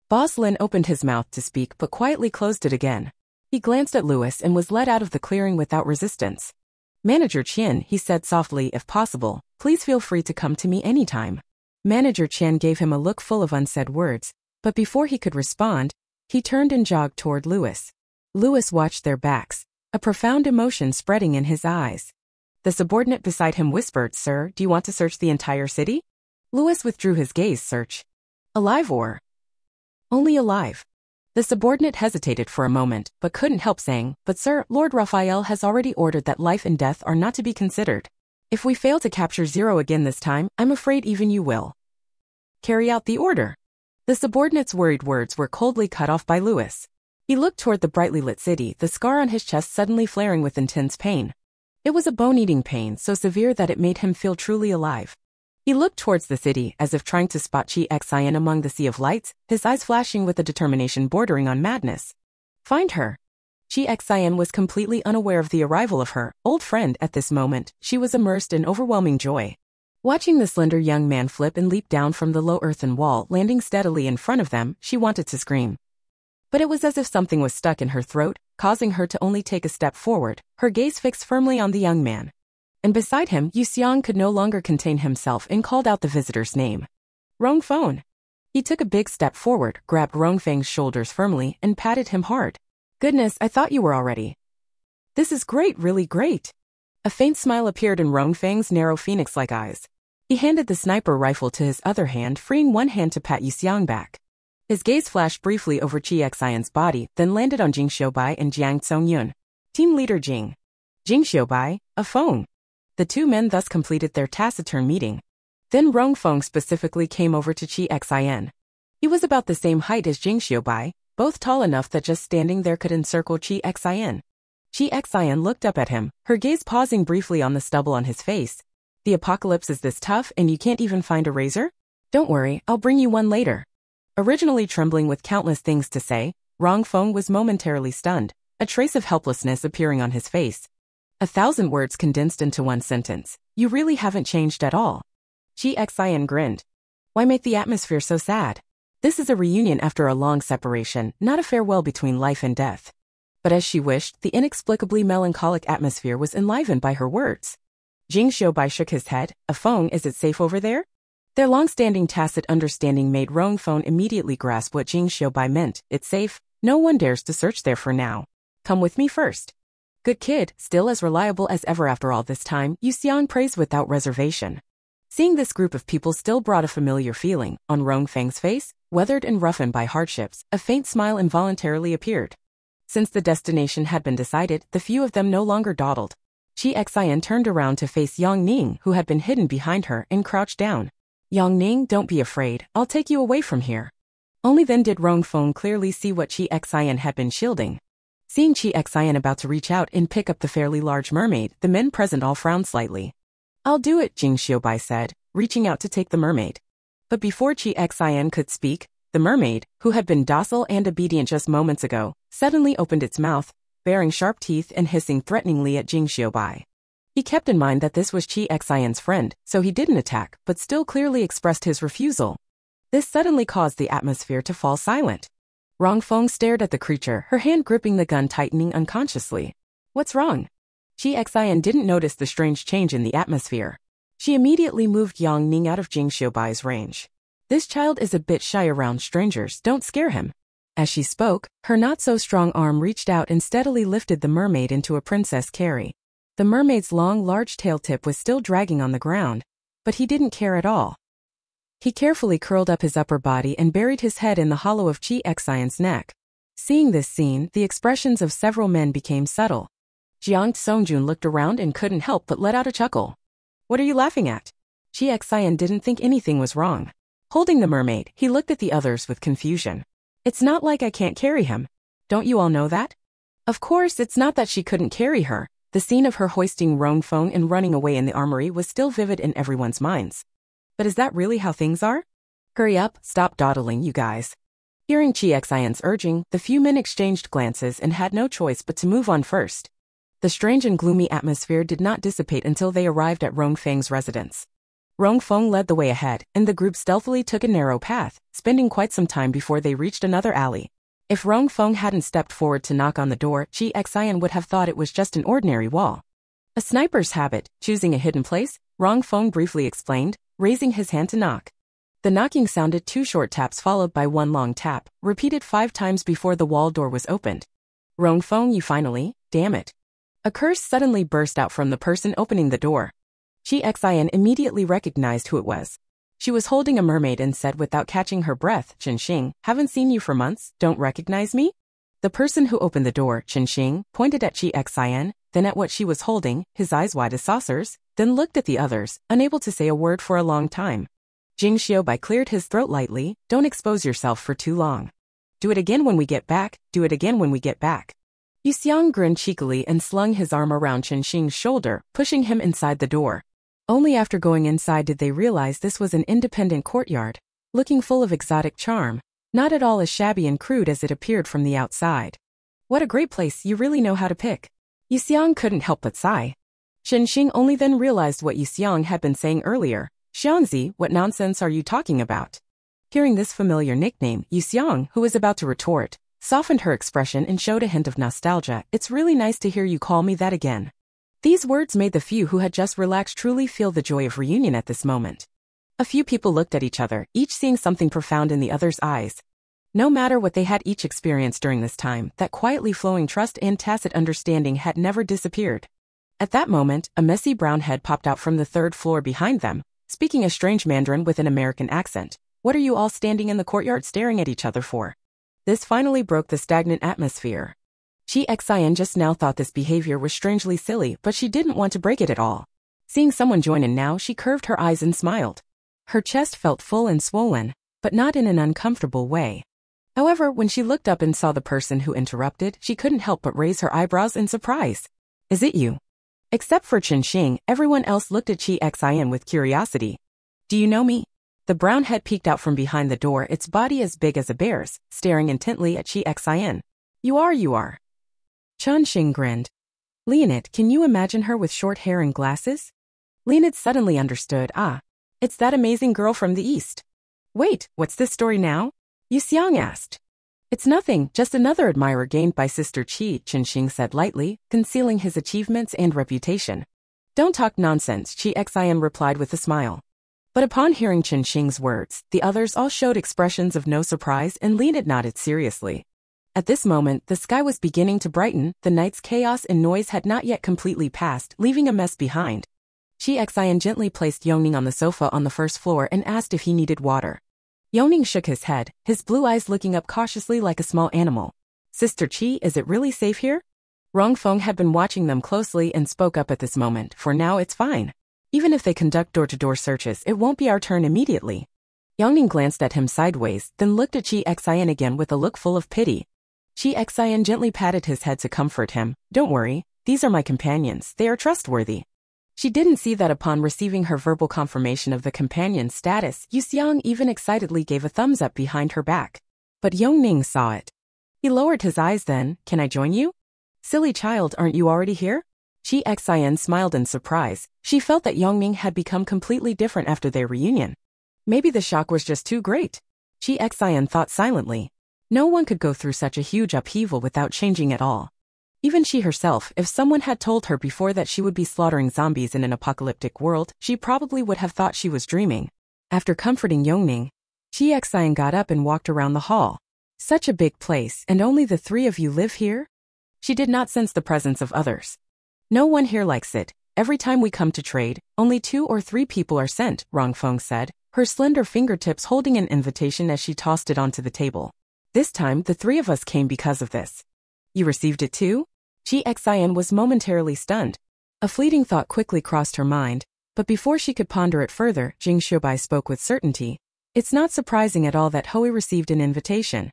Boss Lin opened his mouth to speak but quietly closed it again. He glanced at Lewis and was led out of the clearing without resistance. Manager Qin, he said softly, if possible, please feel free to come to me anytime. Manager Chan gave him a look full of unsaid words, but before he could respond, he turned and jogged toward Lewis. Lewis watched their backs, a profound emotion spreading in his eyes. The subordinate beside him whispered, "Sir, do you want to search the entire city?" Lewis withdrew his gaze. Search. Alive or? Only alive. The subordinate hesitated for a moment, but couldn't help saying, "But sir, Lord Raphael has already ordered that life and death are not to be considered. If we fail to capture Zero again this time, I'm afraid even you will carry out the order." The subordinate's worried words were coldly cut off by Lewis. He looked toward the brightly lit city, the scar on his chest suddenly flaring with intense pain. It was a bone-eating pain so severe that it made him feel truly alive. He looked towards the city as if trying to spot Chi Xian among the sea of lights, his eyes flashing with a determination bordering on madness. Find her. Chi Xian was completely unaware of the arrival of her old friend at this moment. She was immersed in overwhelming joy. Watching the slender young man flip and leap down from the low earthen wall, landing steadily in front of them, she wanted to scream. But it was as if something was stuck in her throat, causing her to only take a step forward, her gaze fixed firmly on the young man. And beside him, Yu Xiang could no longer contain himself and called out the visitor's name. Rongfeng. He took a big step forward, grabbed Rongfeng's shoulders firmly, and patted him hard. "Goodness, I thought you were already. This is great, really great." A faint smile appeared in Rongfeng's narrow phoenix-like eyes. He handed the sniper rifle to his other hand, freeing one hand to pat Yu Xiang back. His gaze flashed briefly over Chi Xian's body, then landed on Jing Xiubai and Jiang Tsongyun. Team leader Jing. Jing Xiubai, a phone. The two men thus completed their taciturn meeting. Then Rongfeng specifically came over to Chi Xian. He was about the same height as Jing Xiubai, both tall enough that just standing there could encircle Chi Xian. Chi Xian looked up at him, her gaze pausing briefly on the stubble on his face. "The apocalypse is this tough and you can't even find a razor? Don't worry, I'll bring you one later." Originally trembling with countless things to say, Rongfeng was momentarily stunned, a trace of helplessness appearing on his face. 1,000 words condensed into one sentence. "You really haven't changed at all." Chi Xian grinned. "Why make the atmosphere so sad? This is a reunion after a long separation, not a farewell between life and death." But as she wished, the inexplicably melancholic atmosphere was enlivened by her words. Jing Xiubai shook his head. "A phone, is it safe over there?" Their long-standing tacit understanding made Rongfeng immediately grasp what Jing Xiubai meant. "It's safe. No one dares to search there for now. Come with me first." "Good kid, still as reliable as ever after all this time," Yu Xiang praised without reservation. Seeing this group of people still brought a familiar feeling. On Rongfeng's face, weathered and roughened by hardships, a faint smile involuntarily appeared. Since the destination had been decided, the few of them no longer dawdled. Chi Xian turned around to face Yang Ning, who had been hidden behind her, and crouched down. "Yang Ning, don't be afraid, I'll take you away from here." Only then did Rongfeng clearly see what Chi Xian had been shielding. Seeing Chi Xian about to reach out and pick up the fairly large mermaid, the men present all frowned slightly. "I'll do it," Jing Xiubai said, reaching out to take the mermaid. But before Chi Xian could speak, the mermaid, who had been docile and obedient just moments ago, suddenly opened its mouth, baring sharp teeth and hissing threateningly at Jing Xiubai. He kept in mind that this was Chi Xian's friend, so he didn't attack, but still clearly expressed his refusal. This suddenly caused the atmosphere to fall silent. Rongfeng stared at the creature, her hand gripping the gun tightening unconsciously. "What's wrong?" Chi Xian didn't notice the strange change in the atmosphere. She immediately moved Yang Ning out of Jing Xiubai's range. "This child is a bit shy around strangers, don't scare him." As she spoke, her not-so-strong arm reached out and steadily lifted the mermaid into a princess carry. The mermaid's long, large tail tip was still dragging on the ground, but he didn't care at all. He carefully curled up his upper body and buried his head in the hollow of Chi Xian's neck. Seeing this scene, the expressions of several men became subtle. Jiang Tsongjun looked around and couldn't help but let out a chuckle. "What are you laughing at?" Chi Xian didn't think anything was wrong. Holding the mermaid, he looked at the others with confusion. "It's not like I can't carry him. Don't you all know that?" Of course, it's not that she couldn't carry her. The scene of her hoisting Rongfeng and running away in the armory was still vivid in everyone's minds. But is that really how things are? "Hurry up, stop dawdling, you guys." Hearing Chi Xian's urging, the few men exchanged glances and had no choice but to move on first. The strange and gloomy atmosphere did not dissipate until they arrived at Rongfeng's residence. Rongfeng led the way ahead, and the group stealthily took a narrow path, spending quite some time before they reached another alley. If Rongfeng hadn't stepped forward to knock on the door, Chi Xian would have thought it was just an ordinary wall. "A sniper's habit, choosing a hidden place," Rongfeng briefly explained, raising his hand to knock. The knocking sounded 2 short taps followed by 1 long tap, repeated 5 times before the wall door was opened. Rongfeng, you finally, damn it. A curse suddenly burst out from the person opening the door. Chi Xian immediately recognized who it was. She was holding a mermaid and said without catching her breath, Qinxing, haven't seen you for months, don't recognize me? The person who opened the door, Qinxing, pointed at Chi Xian, then at what she was holding, his eyes wide as saucers, then looked at the others, unable to say a word for a long time. Jing Xiaobai cleared his throat lightly, don't expose yourself for too long. Do it again when we get back, do it again when we get back. Yu Xiang grinned cheekily and slung his arm around Qinxing's shoulder, pushing him inside the door. Only after going inside did they realize this was an independent courtyard, looking full of exotic charm, not at all as shabby and crude as it appeared from the outside. What a great place, you really know how to pick. Yu Xiang couldn't help but sigh. Qinxing only then realized what Yu Xiang had been saying earlier. Xiangzi, what nonsense are you talking about? Hearing this familiar nickname, Yu Xiang, who was about to retort, softened her expression and showed a hint of nostalgia. It's really nice to hear you call me that again. These words made the few who had just relaxed truly feel the joy of reunion at this moment. A few people looked at each other, each seeing something profound in the other's eyes. No matter what they had each experienced during this time, that quietly flowing trust and tacit understanding had never disappeared. At that moment, a messy brown head popped out from the 3rd floor behind them, speaking a strange Mandarin with an American accent. What are you all standing in the courtyard staring at each other for? This finally broke the stagnant atmosphere. Chi Xian just now thought this behavior was strangely silly, but she didn't want to break it at all. Seeing someone join in now, she curved her eyes and smiled. Her chest felt full and swollen, but not in an uncomfortable way. However, when she looked up and saw the person who interrupted, she couldn't help but raise her eyebrows in surprise. Is it you? Except for Qinxing, everyone else looked at Chi Xian with curiosity. Do you know me? The brown head peeked out from behind the door, its body as big as a bear's, staring intently at Chi Xian. You are. Qinxing grinned. Leonid, can you imagine her with short hair and glasses? Leonid suddenly understood. It's that amazing girl from the east. Wait, what's this story now? Yu Xiang asked. It's nothing, just another admirer gained by Sister Qi, Qinxing said lightly, concealing his achievements and reputation. Don't talk nonsense, Chi Xian replied with a smile. But upon hearing Qinxing's words, the others all showed expressions of no surprise and Leonid nodded seriously. At this moment, the sky was beginning to brighten, the night's chaos and noise had not yet completely passed, leaving a mess behind. Chi Xian gently placed Yongning on the sofa on the 1st floor and asked if he needed water. Yongning shook his head, his blue eyes looking up cautiously like a small animal. Sister Qi, is it really safe here? Rongfeng had been watching them closely and spoke up at this moment. For now it's fine. Even if they conduct door-to-door searches, it won't be our turn immediately. Yongning glanced at him sideways, then looked at Chi Xian again with a look full of pity. Chi Xian gently patted his head to comfort him. Don't worry, these are my companions, they are trustworthy. She didn't see that upon receiving her verbal confirmation of the companion's status, Yu Xiang even excitedly gave a thumbs up behind her back. But Yongning saw it. He lowered his eyes then, can I join you? Silly child, aren't you already here? Chi Xian smiled in surprise. She felt that Yongning had become completely different after their reunion. Maybe the shock was just too great. Chi Xian thought silently. No one could go through such a huge upheaval without changing at all. Even she herself, if someone had told her before that she would be slaughtering zombies in an apocalyptic world, she probably would have thought she was dreaming. After comforting Yongning, Chi Xian got up and walked around the hall. Such a big place, and only the 3 of you live here? She did not sense the presence of others. No one here likes it. Every time we come to trade, only 2 or 3 people are sent, Rongfeng said, her slender fingertips holding an invitation as she tossed it onto the table. This time, the 3 of us came because of this. You received it too? Chi Xian was momentarily stunned. A fleeting thought quickly crossed her mind, but before she could ponder it further, Jing Xiaobai spoke with certainty. It's not surprising at all that Hui received an invitation.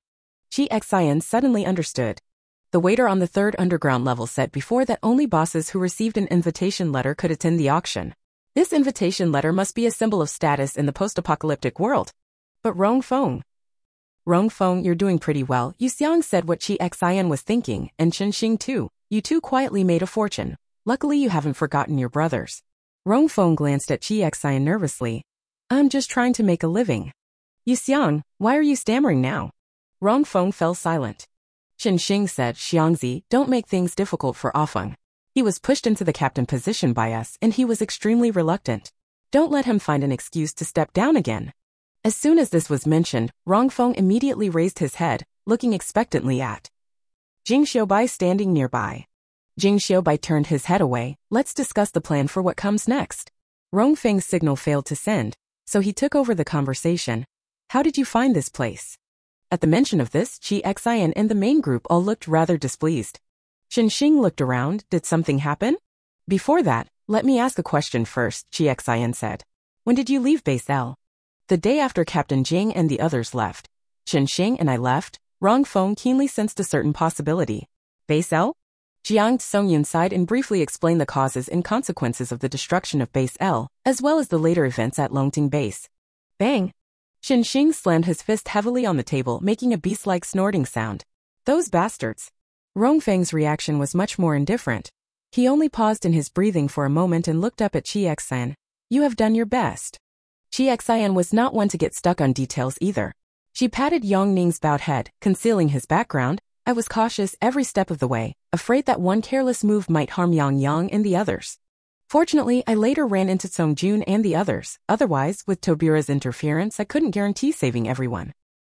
Chi Xian suddenly understood. The waiter on the 3rd underground level said before that only bosses who received an invitation letter could attend the auction. This invitation letter must be a symbol of status in the post-apocalyptic world. But Rongfeng, you're doing pretty well. Yu Xiang said what Chi Xian was thinking, and Qinxing too. You two quietly made a fortune. Luckily you haven't forgotten your brothers. Rongfeng glanced at Chi Xian nervously. I'm just trying to make a living. Yu Xiang, why are you stammering now? Rongfeng fell silent. Qinxing said, Xiangzi, don't make things difficult for Afeng. He was pushed into the captain position by us and he was extremely reluctant. Don't let him find an excuse to step down again. As soon as this was mentioned, Rongfeng immediately raised his head, looking expectantly at Jing Xiaobai standing nearby. Jing Xiaobai turned his head away. Let's discuss the plan for what comes next. Rongfeng's signal failed to send, so he took over the conversation. How did you find this place? At the mention of this, Qi Xian and the main group all looked rather displeased. Xing looked around. Did something happen? Before that, let me ask a question first, Qi Xian said. When did you leave Base L? The day after Captain Jing and the others left. Xing and I left. Rongfeng keenly sensed a certain possibility. Base L? Jiang Songyun sighed and briefly explained the causes and consequences of the destruction of Base L, as well as the later events at Longting Base. Bang! Xing slammed his fist heavily on the table, making a beast-like snorting sound. Those bastards! Rongfeng's reaction was much more indifferent. He only paused in his breathing for a moment and looked up at Qi Xian. You have done your best. Qi Xian was not one to get stuck on details either. She patted Yang Ning's bowed head, concealing his background. I was cautious every step of the way, afraid that one careless move might harm Yang and the others. Fortunately, I later ran into Songjun and the others. Otherwise, with Tobira's interference, I couldn't guarantee saving everyone.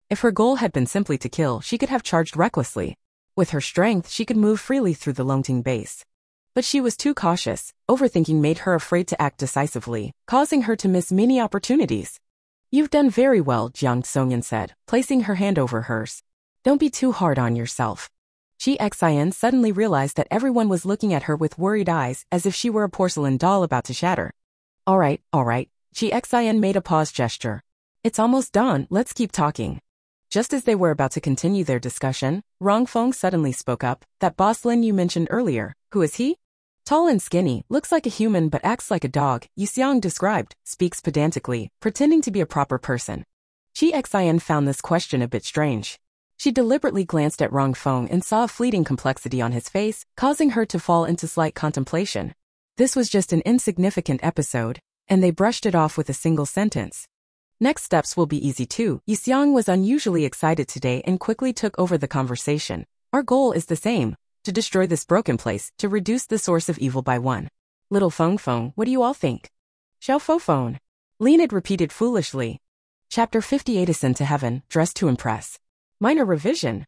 If her goal had been simply to kill, she could have charged recklessly. With her strength, she could move freely through the Longting base. But she was too cautious. Overthinking made her afraid to act decisively, causing her to miss many opportunities. You've done very well, Jiang Songyun said, placing her hand over hers. Don't be too hard on yourself. Qi Xian suddenly realized that everyone was looking at her with worried eyes, as if she were a porcelain doll about to shatter. All right. Qi Xian made a pause gesture. It's almost done, let's keep talking. Just as they were about to continue their discussion, Rongfeng suddenly spoke up. That boss Lin you mentioned earlier, who is he? Tall and skinny, looks like a human but acts like a dog, Yuxiang described, speaks pedantically, pretending to be a proper person. Qi Xian found this question a bit strange. She deliberately glanced at Rongfeng and saw a fleeting complexity on his face, causing her to fall into slight contemplation. This was just an insignificant episode, and they brushed it off with a single sentence. Next steps will be easy too. Yuxiang was unusually excited today and quickly took over the conversation. Our goal is the same, to destroy this broken place, to reduce the source of evil by one. Little Feng, what do you all think? Xiao Fofeng. Leonid repeated foolishly. Chapter 58 Ascend to Heaven, Dressed to Impress. Minor revision.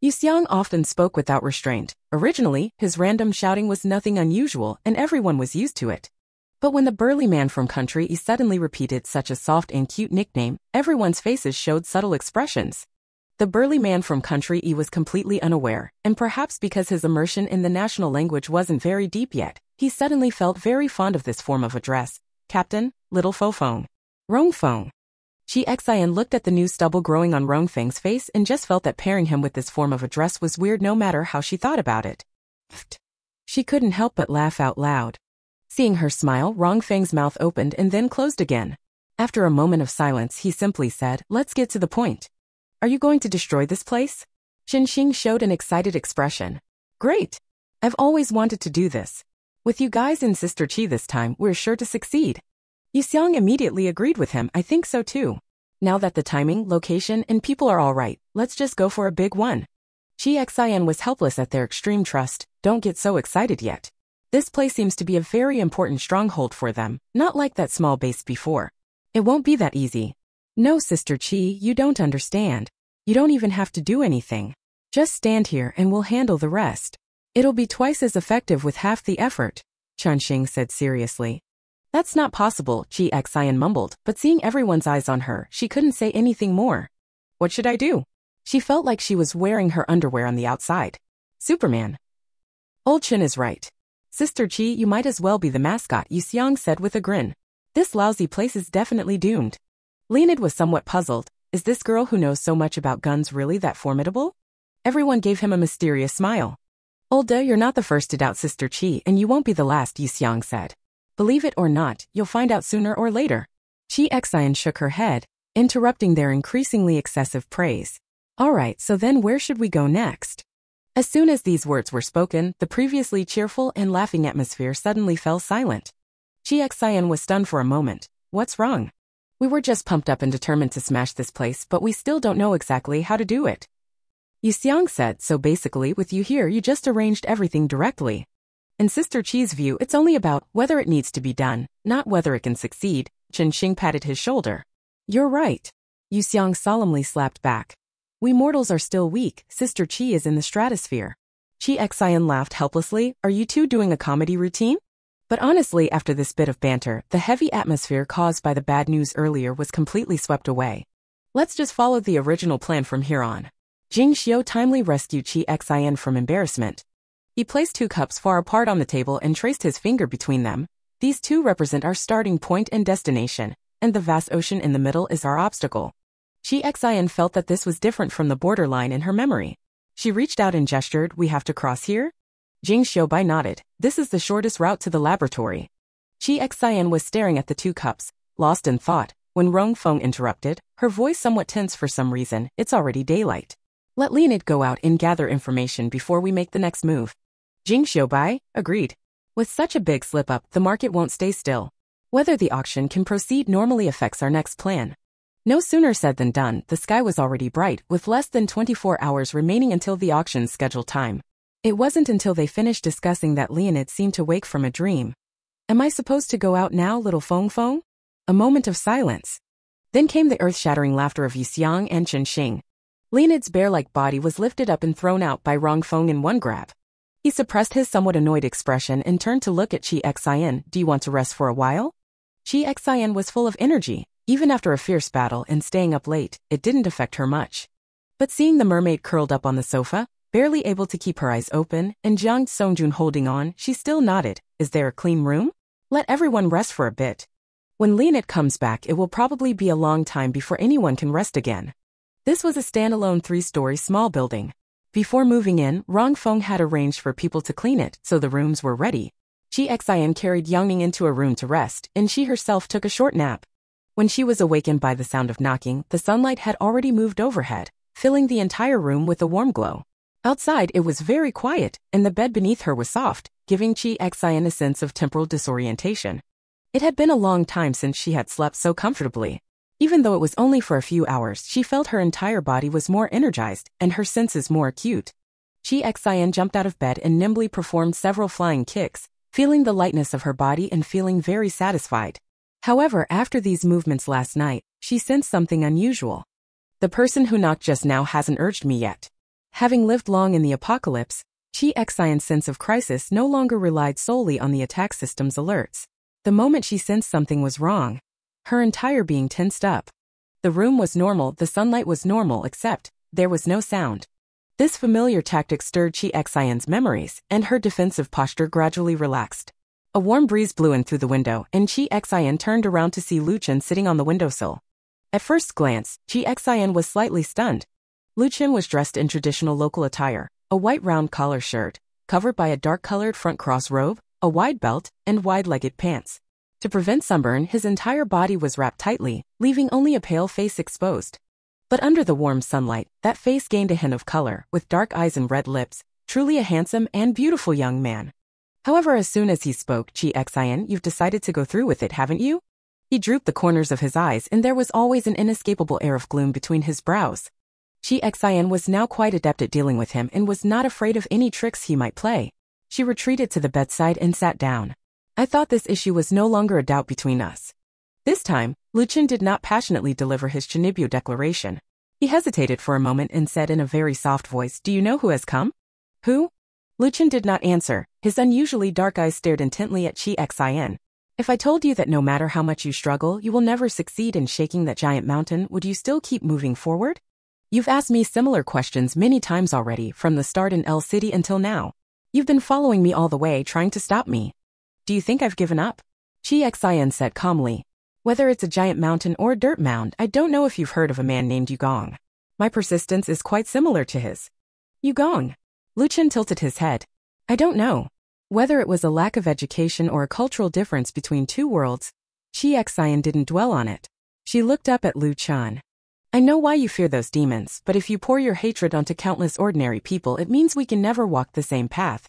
Yuxiang often spoke without restraint. Originally, his random shouting was nothing unusual and everyone was used to it. But when the burly man from country E suddenly repeated such a soft and cute nickname, everyone's faces showed subtle expressions. The burly man from country E was completely unaware, and perhaps because his immersion in the national language wasn't very deep yet, he suddenly felt very fond of this form of address. Captain, Little Fofeng. Rongfeng. Qi Xian looked at the new stubble growing on Rongfeng's face and just felt that pairing him with this form of address was weird no matter how she thought about it. She couldn't help but laugh out loud. Seeing her smile, Rongfeng's mouth opened and then closed again. After a moment of silence, he simply said, Let's get to the point. Are you going to destroy this place? Xing showed an excited expression. Great! I've always wanted to do this. With you guys and Sister Qi this time, we're sure to succeed. Yuxiang immediately agreed with him. I think so too. Now that the timing, location, and people are all right, let's just go for a big one. Qi Xian was helpless at their extreme trust. Don't get so excited yet. This place seems to be a very important stronghold for them, not like that small base before. It won't be that easy. No, Sister Qi, you don't understand. You don't even have to do anything. Just stand here and we'll handle the rest. It'll be twice as effective with half the effort, Chunxing said seriously. That's not possible, Qi Xian mumbled, but seeing everyone's eyes on her, she couldn't say anything more. What should I do? She felt like she was wearing her underwear on the outside. Superman. Old Chen is right. Sister Qi, you might as well be the mascot, Yuxiang said with a grin. This lousy place is definitely doomed. Leonid was somewhat puzzled. Is this girl who knows so much about guns really that formidable? Everyone gave him a mysterious smile. Olda, you're not the first to doubt Sister Qi, and you won't be the last, Yuxiang said. Believe it or not, you'll find out sooner or later. Qi Xian shook her head, interrupting their increasingly excessive praise. All right, so then where should we go next? As soon as these words were spoken, the previously cheerful and laughing atmosphere suddenly fell silent. Qi Xian was stunned for a moment. What's wrong? We were just pumped up and determined to smash this place, but we still don't know exactly how to do it. Yuxiang said, so basically with you here you just arranged everything directly. In Sister Qi's view, it's only about whether it needs to be done, not whether it can succeed. Chengxing patted his shoulder. You're right. Yu Xiang solemnly slapped back. We mortals are still weak, Sister Qi is in the stratosphere. Qi Xian laughed helplessly, are you two doing a comedy routine? But honestly, after this bit of banter, the heavy atmosphere caused by the bad news earlier was completely swept away. Let's just follow the original plan from here on. Jing Xiu timely rescued Qi Xian from embarrassment. He placed 2 cups far apart on the table and traced his finger between them. These 2 represent our starting point and destination, and the vast ocean in the middle is our obstacle. Qi Xian felt that this was different from the borderline in her memory. She reached out and gestured, we have to cross here? Jing Xiubai nodded, this is the shortest route to the laboratory. Qi Xian was staring at the 2 cups, lost in thought, when Rong Feng interrupted, her voice somewhat tense for some reason, it's already daylight. Let Leonid go out and gather information before we make the next move. Jing Xiubai agreed. With such a big slip-up, the market won't stay still. Whether the auction can proceed normally affects our next plan. No sooner said than done, the sky was already bright, with less than 24 hours remaining until the auction's scheduled time. It wasn't until they finished discussing that Leonid seemed to wake from a dream. Am I supposed to go out now, little Feng Feng? A moment of silence. Then came the earth-shattering laughter of Yu Xiang and Chen Xing. Leonid's bear-like body was lifted up and thrown out by Rong Feng in one grab. He suppressed his somewhat annoyed expression and turned to look at Qi Xian. Do you want to rest for a while? Qi Xian was full of energy. Even after a fierce battle and staying up late, it didn't affect her much. But seeing the mermaid curled up on the sofa, barely able to keep her eyes open, and Jiang Songjun holding on, she still nodded. Is there a clean room? Let everyone rest for a bit. When Leonid comes back, it will probably be a long time before anyone can rest again. This was a standalone 3-story small building. Before moving in, Rong Feng had arranged for people to clean it, so the rooms were ready. Qi Xian carried Yangning into a room to rest, and she herself took a short nap. When she was awakened by the sound of knocking, the sunlight had already moved overhead, filling the entire room with a warm glow. Outside, it was very quiet, and the bed beneath her was soft, giving Qi Xian a sense of temporal disorientation. It had been a long time since she had slept so comfortably. Even though it was only for a few hours, she felt her entire body was more energized, and her senses more acute. Qi Xian jumped out of bed and nimbly performed several flying kicks, feeling the lightness of her body and feeling very satisfied. However, after these movements last night, she sensed something unusual. The person who knocked just now hasn't urged me yet. Having lived long in the apocalypse, Qi Xian's sense of crisis no longer relied solely on the attack system's alerts. The moment she sensed something was wrong, her entire being tensed up. The room was normal, the sunlight was normal, except there was no sound. This familiar tactic stirred Qi Xian's memories, and her defensive posture gradually relaxed. A warm breeze blew in through the window, and Qi Xian turned around to see Lu Chen sitting on the windowsill. At first glance, Qi Xian was slightly stunned. Lu Chen was dressed in traditional local attire, a white round collar shirt, covered by a dark-colored front cross robe, a wide belt, and wide-legged pants. To prevent sunburn, his entire body was wrapped tightly, leaving only a pale face exposed. But under the warm sunlight, that face gained a hint of color, with dark eyes and red lips, truly a handsome and beautiful young man. However, as soon as he spoke, Qi Xian, you've decided to go through with it, haven't you? He drooped the corners of his eyes, and there was always an inescapable air of gloom between his brows. Qi Xian was now quite adept at dealing with him and was not afraid of any tricks he might play. She retreated to the bedside and sat down. I thought this issue was no longer a doubt between us. This time, Lu Chen did not passionately deliver his Chinibyo declaration. He hesitated for a moment and said in a very soft voice, do you know who has come? Who? Lu Chen did not answer. His unusually dark eyes stared intently at Qi Xian. If I told you that no matter how much you struggle, you will never succeed in shaking that giant mountain, would you still keep moving forward? You've asked me similar questions many times already, from the start in L City until now. You've been following me all the way, trying to stop me. Do you think I've given up? Qi Xian said calmly. Whether it's a giant mountain or a dirt mound, I don't know if you've heard of a man named Yugong. My persistence is quite similar to his. Yugong. Lu Chen tilted his head. I don't know. Whether it was a lack of education or a cultural difference between two worlds, Qi Xian didn't dwell on it. She looked up at Lu Chen. I know why you fear those demons, but if you pour your hatred onto countless ordinary people, it means we can never walk the same path.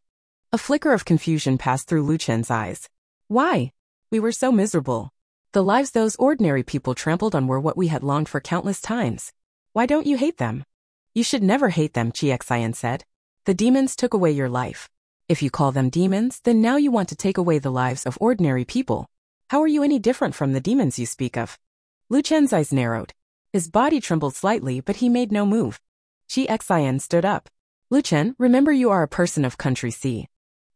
A flicker of confusion passed through Lu Chen's eyes. Why? We were so miserable. The lives those ordinary people trampled on were what we had longed for countless times. Why don't you hate them? You should never hate them, Qi Xian said. The demons took away your life. If you call them demons, then now you want to take away the lives of ordinary people. How are you any different from the demons you speak of? Lu Chen's eyes narrowed. His body trembled slightly, but he made no move. Chi Xian stood up. Lu Chen, remember you are a person of Country C.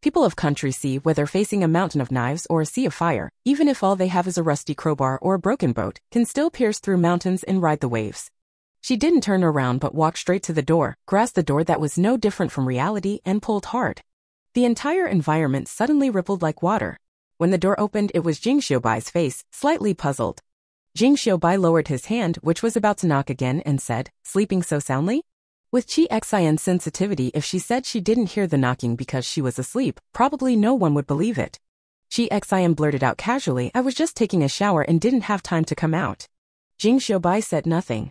People of Country C, whether facing a mountain of knives or a sea of fire, even if all they have is a rusty crowbar or a broken boat, can still pierce through mountains and ride the waves. She didn't turn around but walked straight to the door, grasped the door that was no different from reality, and pulled hard. The entire environment suddenly rippled like water. When the door opened, it was Jing Xiaobai's face, slightly puzzled. Jing Xiaobai lowered his hand, which was about to knock again, and said, "Sleeping so soundly?" With Chi Xian's sensitivity, if she said she didn't hear the knocking because she was asleep, probably no one would believe it. Chi Xian blurted out casually, "I was just taking a shower and didn't have time to come out." Jing Xiaobai said nothing.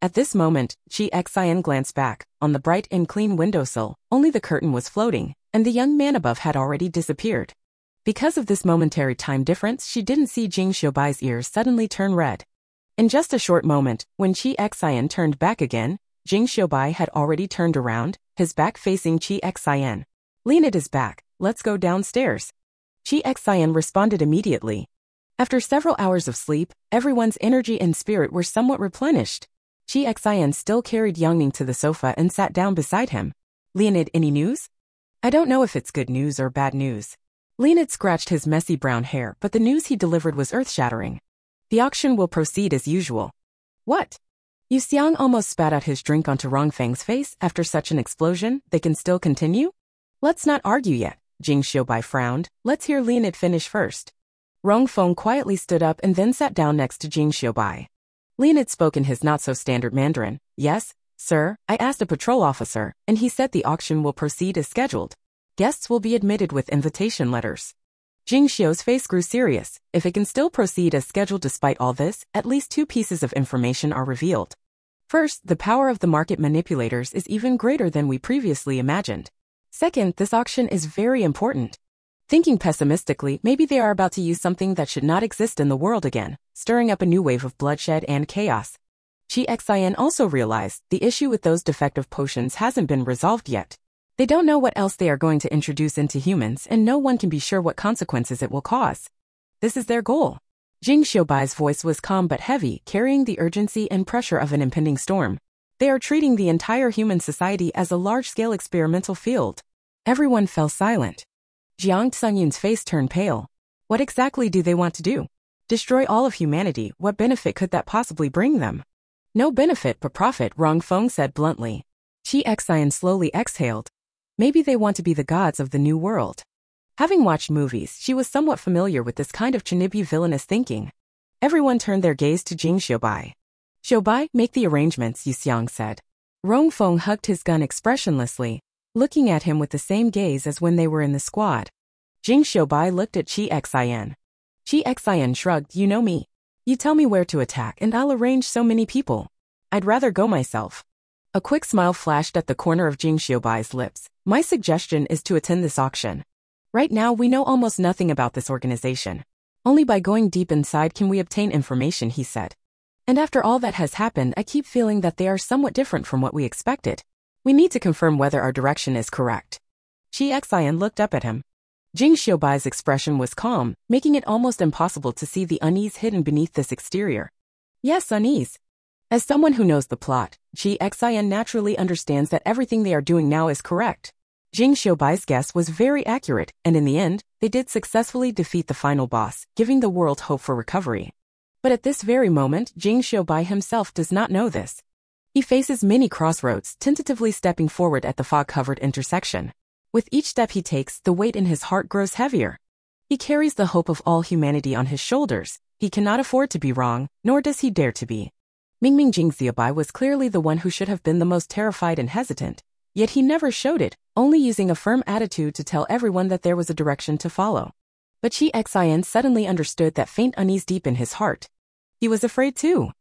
At this moment, Chi Xian glanced back. On the bright and clean windowsill, only the curtain was floating, and the young man above had already disappeared. Because of this momentary time difference, she didn't see Jing Xiaobai's ears suddenly turn red. In just a short moment, when Chi Xian turned back again, Jing Xiaobai had already turned around, his back facing Chi Xian. "Leonid is back, let's go downstairs." Chi Xian responded immediately. After several hours of sleep, everyone's energy and spirit were somewhat replenished. Chi Xian still carried Yangming to the sofa and sat down beside him. "Leonid, any news?" "I don't know if it's good news or bad news." Leonid scratched his messy brown hair, but the news he delivered was earth-shattering. "The auction will proceed as usual." "What?" Yu Xiang almost spat out his drink onto Rongfeng's face. "After such an explosion, they can still continue?" "Let's not argue yet," Jing Xiaobai frowned. "Let's hear Leonid finish first." Rongfeng quietly stood up and then sat down next to Jing Xiaobai. Leonid spoke in his not-so-standard Mandarin. "Yes, sir, I asked a patrol officer, and he said the auction will proceed as scheduled. Guests will be admitted with invitation letters." Jing Xiao's face grew serious. If it can still proceed as scheduled despite all this, at least two pieces of information are revealed. First, the power of the market manipulators is even greater than we previously imagined. Second, this auction is very important. Thinking pessimistically, maybe they are about to use something that should not exist in the world again, stirring up a new wave of bloodshed and chaos. Chi Xian also realized the issue with those defective potions hasn't been resolved yet. They don't know what else they are going to introduce into humans, and no one can be sure what consequences it will cause. This is their goal. Jing Xiaobai's voice was calm but heavy, carrying the urgency and pressure of an impending storm. They are treating the entire human society as a large-scale experimental field. Everyone fell silent. Jiang Tsungyun's face turned pale. What exactly do they want to do? Destroy all of humanity? What benefit could that possibly bring them? No benefit but profit, Rongfeng said bluntly. Chi Xian slowly exhaled. Maybe they want to be the gods of the new world. Having watched movies, she was somewhat familiar with this kind of Chinibi villainous thinking. Everyone turned their gaze to Jing Xiaobai. "Xiaobai, make the arrangements," Yu Xiang said. Rongfeng hugged his gun expressionlessly, looking at him with the same gaze as when they were in the squad. Jing Xiaobai looked at Chi Xian. Chi Xian shrugged. "You know me. You tell me where to attack and I'll arrange so many people. I'd rather go myself." A quick smile flashed at the corner of Jing Xiaobai's lips. "My suggestion is to attend this auction. Right now we know almost nothing about this organization. Only by going deep inside can we obtain information," he said. "And after all that has happened, I keep feeling that they are somewhat different from what we expected. We need to confirm whether our direction is correct." Chi Xian looked up at him. Jing Xiaobai's expression was calm, making it almost impossible to see the unease hidden beneath this exterior. "Yes, unease. As someone who knows the plot, Chi Xian naturally understands that everything they are doing now is correct. Jing Xiaobai's guess was very accurate, and in the end, they did successfully defeat the final boss, giving the world hope for recovery. But at this very moment, Jing Xiaobai himself does not know this. He faces many crossroads, tentatively stepping forward at the fog-covered intersection. With each step he takes, the weight in his heart grows heavier. He carries the hope of all humanity on his shoulders. He cannot afford to be wrong, nor does he dare to be. Mingming Jing Xiaobai was clearly the one who should have been the most terrified and hesitant, yet he never showed it, only using a firm attitude to tell everyone that there was a direction to follow. But Chi Xian suddenly understood that faint unease deep in his heart. He was afraid too.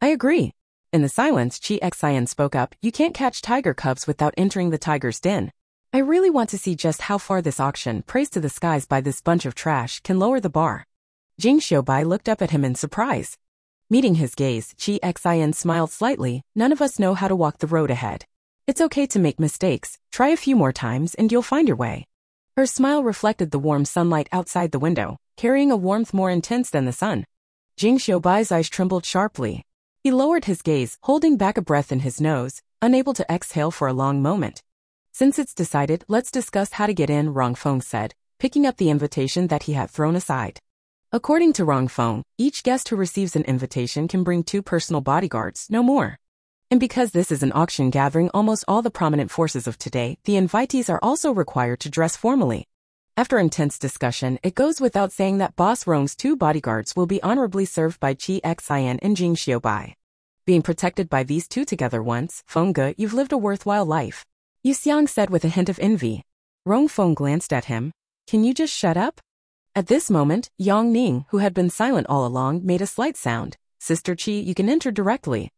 "I agree." In the silence, Chi Xian spoke up. "You can't catch tiger cubs without entering the tiger's den. I really want to see just how far this auction, praised to the skies by this bunch of trash, can lower the bar." Jing Xiaobai looked up at him in surprise. Meeting his gaze, Chi Xian smiled slightly. "None of us know how to walk the road ahead. It's okay to make mistakes. Try a few more times and you'll find your way." Her smile reflected the warm sunlight outside the window, carrying a warmth more intense than the sun. Jing Xiaobai's eyes trembled sharply. He lowered his gaze, holding back a breath in his nose, unable to exhale for a long moment. Since it's decided, let's discuss how to get in, Rongfeng said, picking up the invitation that he had thrown aside. According to Rongfeng, each guest who receives an invitation can bring 2 personal bodyguards, no more. And because this is an auction gathering almost all the prominent forces of today, the invitees are also required to dress formally. After intense discussion, it goes without saying that Boss Rong's 2 bodyguards will be honorably served by Qi Xian and Jing Xiaobai. Being protected by these 2 together once, Fengge, you've lived a worthwhile life, Yu Xiang said with a hint of envy. Rongfeng glanced at him. Can you just shut up? At this moment, Yang Ning, who had been silent all along, made a slight sound. Sister Qi, you can enter directly.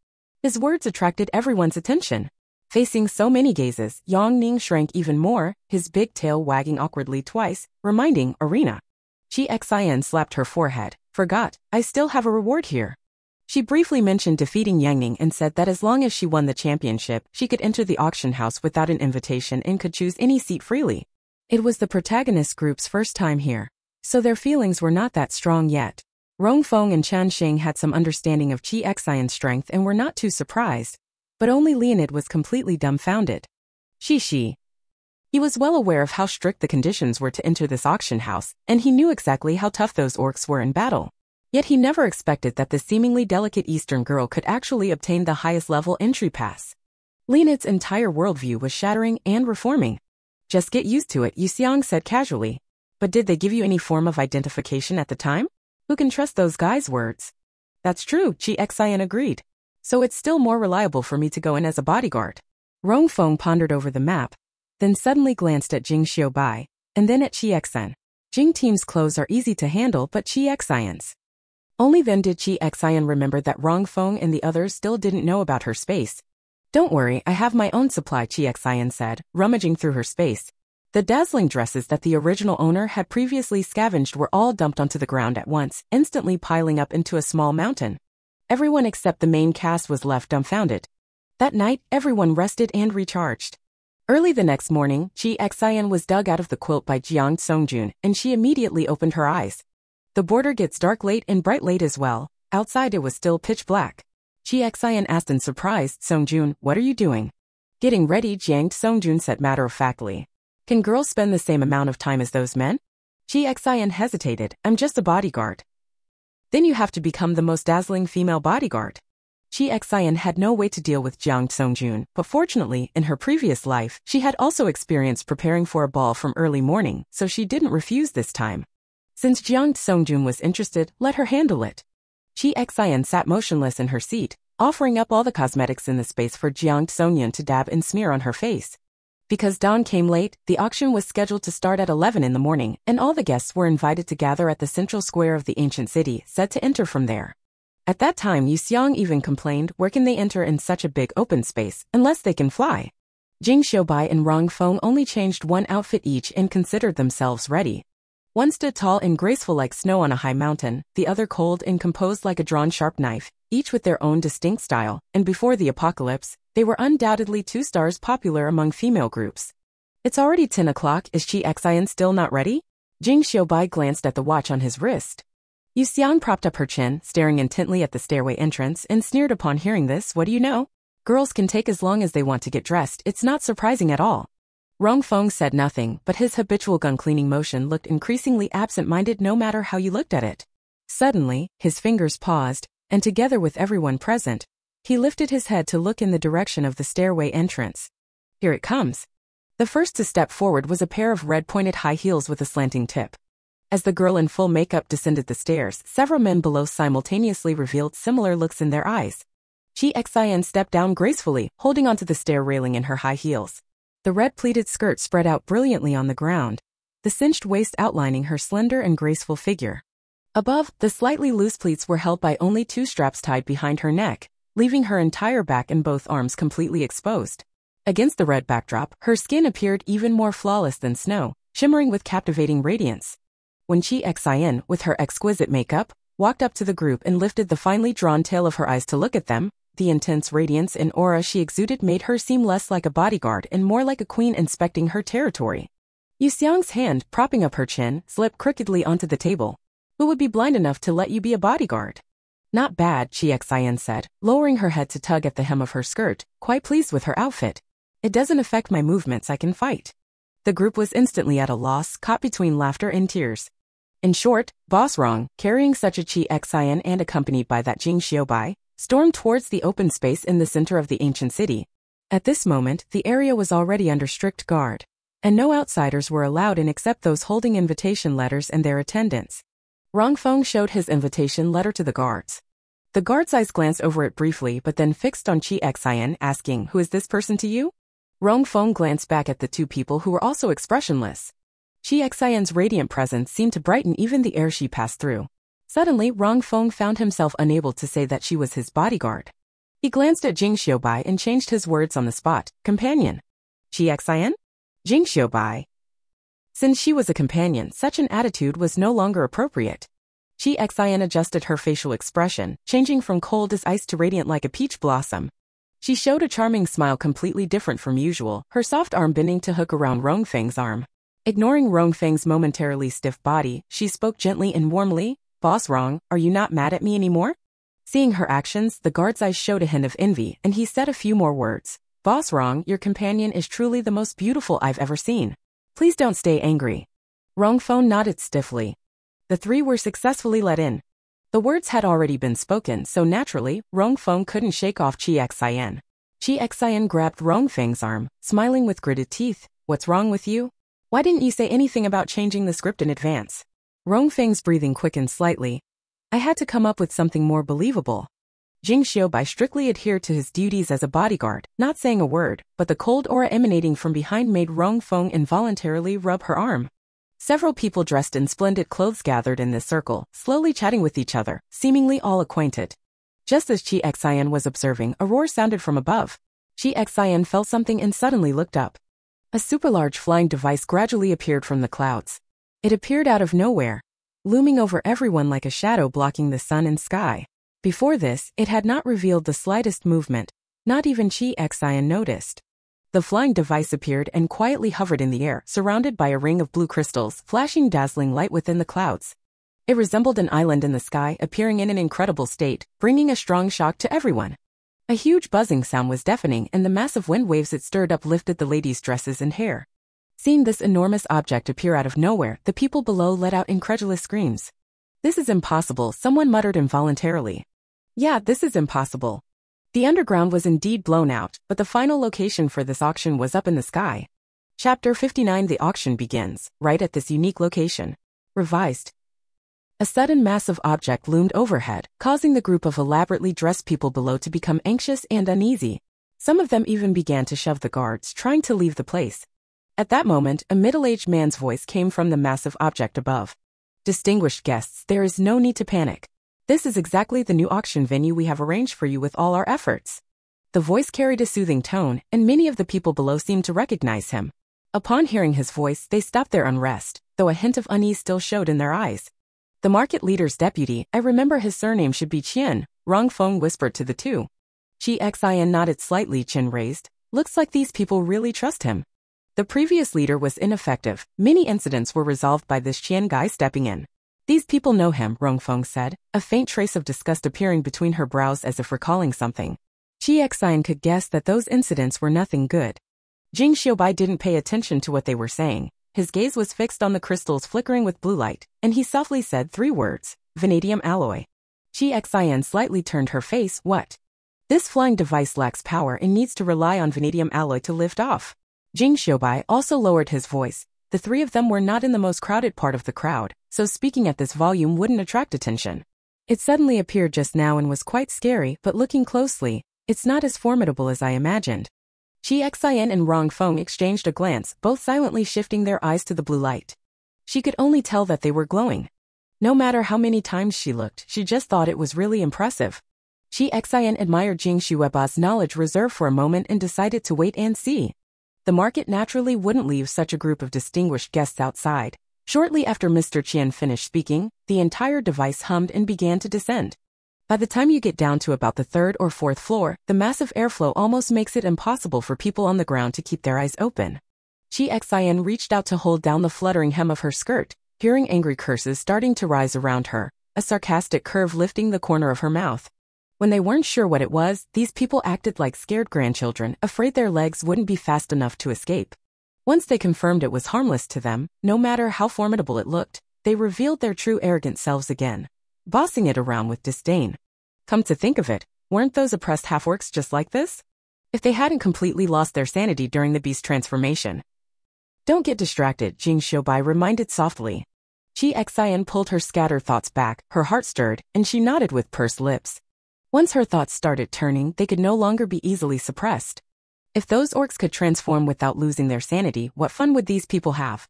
His words attracted everyone's attention. Facing so many gazes, Yang Ning shrank even more, his big tail wagging awkwardly twice, reminding Arena. Qi Xian slapped her forehead. Forgot, I still have a reward here. She briefly mentioned defeating Yang Ning and said that as long as she won the championship, she could enter the auction house without an invitation and could choose any seat freely. It was the protagonist group's first time here, so their feelings were not that strong yet. Rongfeng and Chan Xing had some understanding of Qi Xian's strength and were not too surprised, but only Leonid was completely dumbfounded. Shi. He was well aware of how strict the conditions were to enter this auction house, and he knew exactly how tough those orcs were in battle. Yet he never expected that the seemingly delicate Eastern girl could actually obtain the highest level entry pass. Leonid's entire worldview was shattering and reforming. Just get used to it, Yu Xiang said casually. But did they give you any form of identification at the time? Who can trust those guys' words? That's true, Qi Xian agreed. So it's still more reliable for me to go in as a bodyguard. Rongfeng pondered over the map, then suddenly glanced at Jing Xiaobai, and then at Qi Xian. Jing team's clothes are easy to handle, but Qi Xian's. Only then did Qi Xian remember that Rongfeng and the others still didn't know about her space. Don't worry, I have my own supply, Qi Xian said, rummaging through her space. The dazzling dresses that the original owner had previously scavenged were all dumped onto the ground at once, instantly piling up into a small mountain. Everyone except the main cast was left dumbfounded. That night, everyone rested and recharged. Early the next morning, Qi Xian was dug out of the quilt by Jiang Songjun, and she immediately opened her eyes. The border gets dark late and bright late as well. Outside it was still pitch black. Qi Xian asked in surprise, Songjun, what are you doing? Getting ready, Jiang Songjun said matter-of-factly. Can girls spend the same amount of time as those men? Qi Xian hesitated, I'm just a bodyguard. Then you have to become the most dazzling female bodyguard. Qi Xian had no way to deal with Jiang Songjun, but fortunately, in her previous life, she had also experienced preparing for a ball from early morning, so she didn't refuse this time. Since Jiang Songjun was interested, let her handle it. Qi Xian sat motionless in her seat, offering up all the cosmetics in the space for Jiang Songjun to dab and smear on her face. Because dawn came late, the auction was scheduled to start at 11 in the morning, and all the guests were invited to gather at the central square of the ancient city, said to enter from there. At that time, Yu Xiang even complained, where can they enter in such a big open space, unless they can fly? Jing Xiaobai and Rongfeng only changed one outfit each and considered themselves ready. One stood tall and graceful like snow on a high mountain, the other cold and composed like a drawn sharp knife, each with their own distinct style, and before the apocalypse, they were undoubtedly 2 stars popular among female groups. It's already 10 o'clock, is Qi Xian still not ready? Jing Xiaobai glanced at the watch on his wrist. Yu Xiang propped up her chin, staring intently at the stairway entrance, and sneered upon hearing this, what do you know? Girls can take as long as they want to get dressed, it's not surprising at all. Rongfeng said nothing, but his habitual gun-cleaning motion looked increasingly absent-minded no matter how you looked at it. Suddenly, his fingers paused, and together with everyone present, he lifted his head to look in the direction of the stairway entrance. Here it comes. The first to step forward was a pair of red-pointed high heels with a slanting tip. As the girl in full makeup descended the stairs, several men below simultaneously revealed similar looks in their eyes. Qi Xian stepped down gracefully, holding onto the stair railing in her high heels. The red pleated skirt spread out brilliantly on the ground, the cinched waist outlining her slender and graceful figure. Above, the slightly loose pleats were held by only 2 straps tied behind her neck, leaving her entire back and both arms completely exposed. Against the red backdrop, her skin appeared even more flawless than snow, shimmering with captivating radiance. When Qi Xian, with her exquisite makeup, walked up to the group and lifted the finely drawn tail of her eyes to look at them, the intense radiance and aura she exuded made her seem less like a bodyguard and more like a queen inspecting her territory. Yu Xiang's hand, propping up her chin, slipped crookedly onto the table. Who would be blind enough to let you be a bodyguard? Not bad, Chi Xian said, lowering her head to tug at the hem of her skirt, quite pleased with her outfit. It doesn't affect my movements, I can fight. The group was instantly at a loss, caught between laughter and tears. In short, Boss Rong, carrying such a Chi Xian and accompanied by that Jing Xiaobai, stormed towards the open space in the center of the ancient city. At this moment, the area was already under strict guard, and no outsiders were allowed in except those holding invitation letters and their attendants. Rong Feng showed his invitation letter to the guards. The guard's eyes glanced over it briefly but then fixed on Chi Xian, asking, "Who is this person to you?" Rong Feng glanced back at the two people who were also expressionless. Chi Xian's radiant presence seemed to brighten even the air she passed through. Suddenly, Rong Feng found himself unable to say that she was his bodyguard. He glanced at Jing Xiaobai and changed his words on the spot. Companion. Chi Xian? Jing Xiaobai. Since she was a companion, such an attitude was no longer appropriate. Chi Xian adjusted her facial expression, changing from cold as ice to radiant like a peach blossom. She showed a charming smile completely different from usual, her soft arm bending to hook around Rong Feng's arm. Ignoring Rong Feng's momentarily stiff body, she spoke gently and warmly, "Boss Rong, are you not mad at me anymore?" Seeing her actions, the guard's eyes showed a hint of envy, and he said a few more words. "Boss Rong, your companion is truly the most beautiful I've ever seen. Please don't stay angry." Rong Feng nodded stiffly. The three were successfully let in. The words had already been spoken, so naturally, Rong Feng couldn't shake off Chi Xian. Chi Xian grabbed Rong Feng's arm, smiling with gritted teeth. "What's wrong with you? Why didn't you say anything about changing the script in advance?" Rong Feng's breathing quickened slightly. "I had to come up with something more believable." Jing Xiaobai strictly adhered to his duties as a bodyguard, not saying a word, but the cold aura emanating from behind made Rong Feng involuntarily rub her arm. Several people dressed in splendid clothes gathered in this circle, slowly chatting with each other, seemingly all acquainted. Just as Chi Xian was observing, a roar sounded from above. Chi Xian felt something and suddenly looked up. A super-large flying device gradually appeared from the clouds. It appeared out of nowhere, looming over everyone like a shadow blocking the sun and sky. Before this, it had not revealed the slightest movement. Not even Chi Xian noticed. The flying device appeared and quietly hovered in the air, surrounded by a ring of blue crystals, flashing dazzling light within the clouds. It resembled an island in the sky, appearing in an incredible state, bringing a strong shock to everyone. A huge buzzing sound was deafening, and the massive wind waves it stirred up lifted the ladies' dresses and hair. Seeing this enormous object appear out of nowhere, the people below let out incredulous screams. "This is impossible," someone muttered involuntarily. "Yeah, this is impossible." The underground was indeed blown out, but the final location for this auction was up in the sky. Chapter 59. The auction begins, right at this unique location. Revised. A sudden massive object loomed overhead, causing the group of elaborately dressed people below to become anxious and uneasy. Some of them even began to shove the guards, trying to leave the place. At that moment, a middle-aged man's voice came from the massive object above. "Distinguished guests, there is no need to panic. This is exactly the new auction venue we have arranged for you with all our efforts." The voice carried a soothing tone, and many of the people below seemed to recognize him. Upon hearing his voice, they stopped their unrest, though a hint of unease still showed in their eyes. "The market leader's deputy, I remember his surname should be Qian," Rong Feng whispered to the two. Chi Xian nodded slightly, chin raised. "Looks like these people really trust him." The previous leader was ineffective. Many incidents were resolved by this Qian guy stepping in. "These people know him," Rong Feng said, a faint trace of disgust appearing between her brows as if recalling something. Chi Xian could guess that those incidents were nothing good. Jing Xiaobai didn't pay attention to what they were saying. His gaze was fixed on the crystals flickering with blue light, and he softly said 3 words, "Vanadium alloy." Chi Xian slightly turned her face. "What?" "This flying device lacks power and needs to rely on vanadium alloy to lift off." Jing Xiaobai also lowered his voice. The three of them were not in the most crowded part of the crowd, so speaking at this volume wouldn't attract attention. It suddenly appeared just now and was quite scary, but looking closely, it's not as formidable as I imagined. Chi Xian and Rong Feng exchanged a glance, both silently shifting their eyes to the blue light. She could only tell that they were glowing. No matter how many times she looked, she just thought it was really impressive. Chi Xian admired Jing Xiaobai's knowledge reserve for a moment and decided to wait and see. The market naturally wouldn't leave such a group of distinguished guests outside. Shortly after Mr. Qian finished speaking, the entire device hummed and began to descend. By the time you get down to about the 3rd or 4th floor, the massive airflow almost makes it impossible for people on the ground to keep their eyes open. Chi Xian reached out to hold down the fluttering hem of her skirt, hearing angry curses starting to rise around her, a sarcastic curve lifting the corner of her mouth. When they weren't sure what it was, these people acted like scared grandchildren, afraid their legs wouldn't be fast enough to escape. Once they confirmed it was harmless to them, no matter how formidable it looked, they revealed their true arrogant selves again, bossing it around with disdain. Come to think of it, weren't those oppressed half-orcs just like this? If they hadn't completely lost their sanity during the beast transformation. Don't get distracted, Jing Xiaobai reminded softly. Qi Xian pulled her scattered thoughts back, her heart stirred, and she nodded with pursed lips. Once her thoughts started turning, they could no longer be easily suppressed. If those orcs could transform without losing their sanity, what fun would these people have?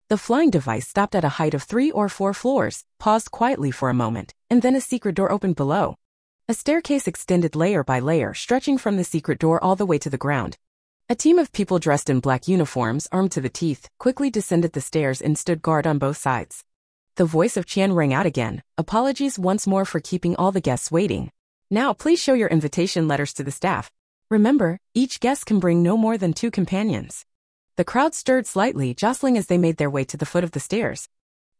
The flying device stopped at a height of 3 or 4 floors, paused quietly for a moment, and then a secret door opened below. A staircase extended layer by layer, stretching from the secret door all the way to the ground. A team of people dressed in black uniforms, armed to the teeth, quickly descended the stairs and stood guard on both sides. The voice of Qian rang out again. Apologies once more for keeping all the guests waiting. Now please show your invitation letters to the staff. Remember, each guest can bring no more than 2 companions. The crowd stirred slightly, jostling as they made their way to the foot of the stairs.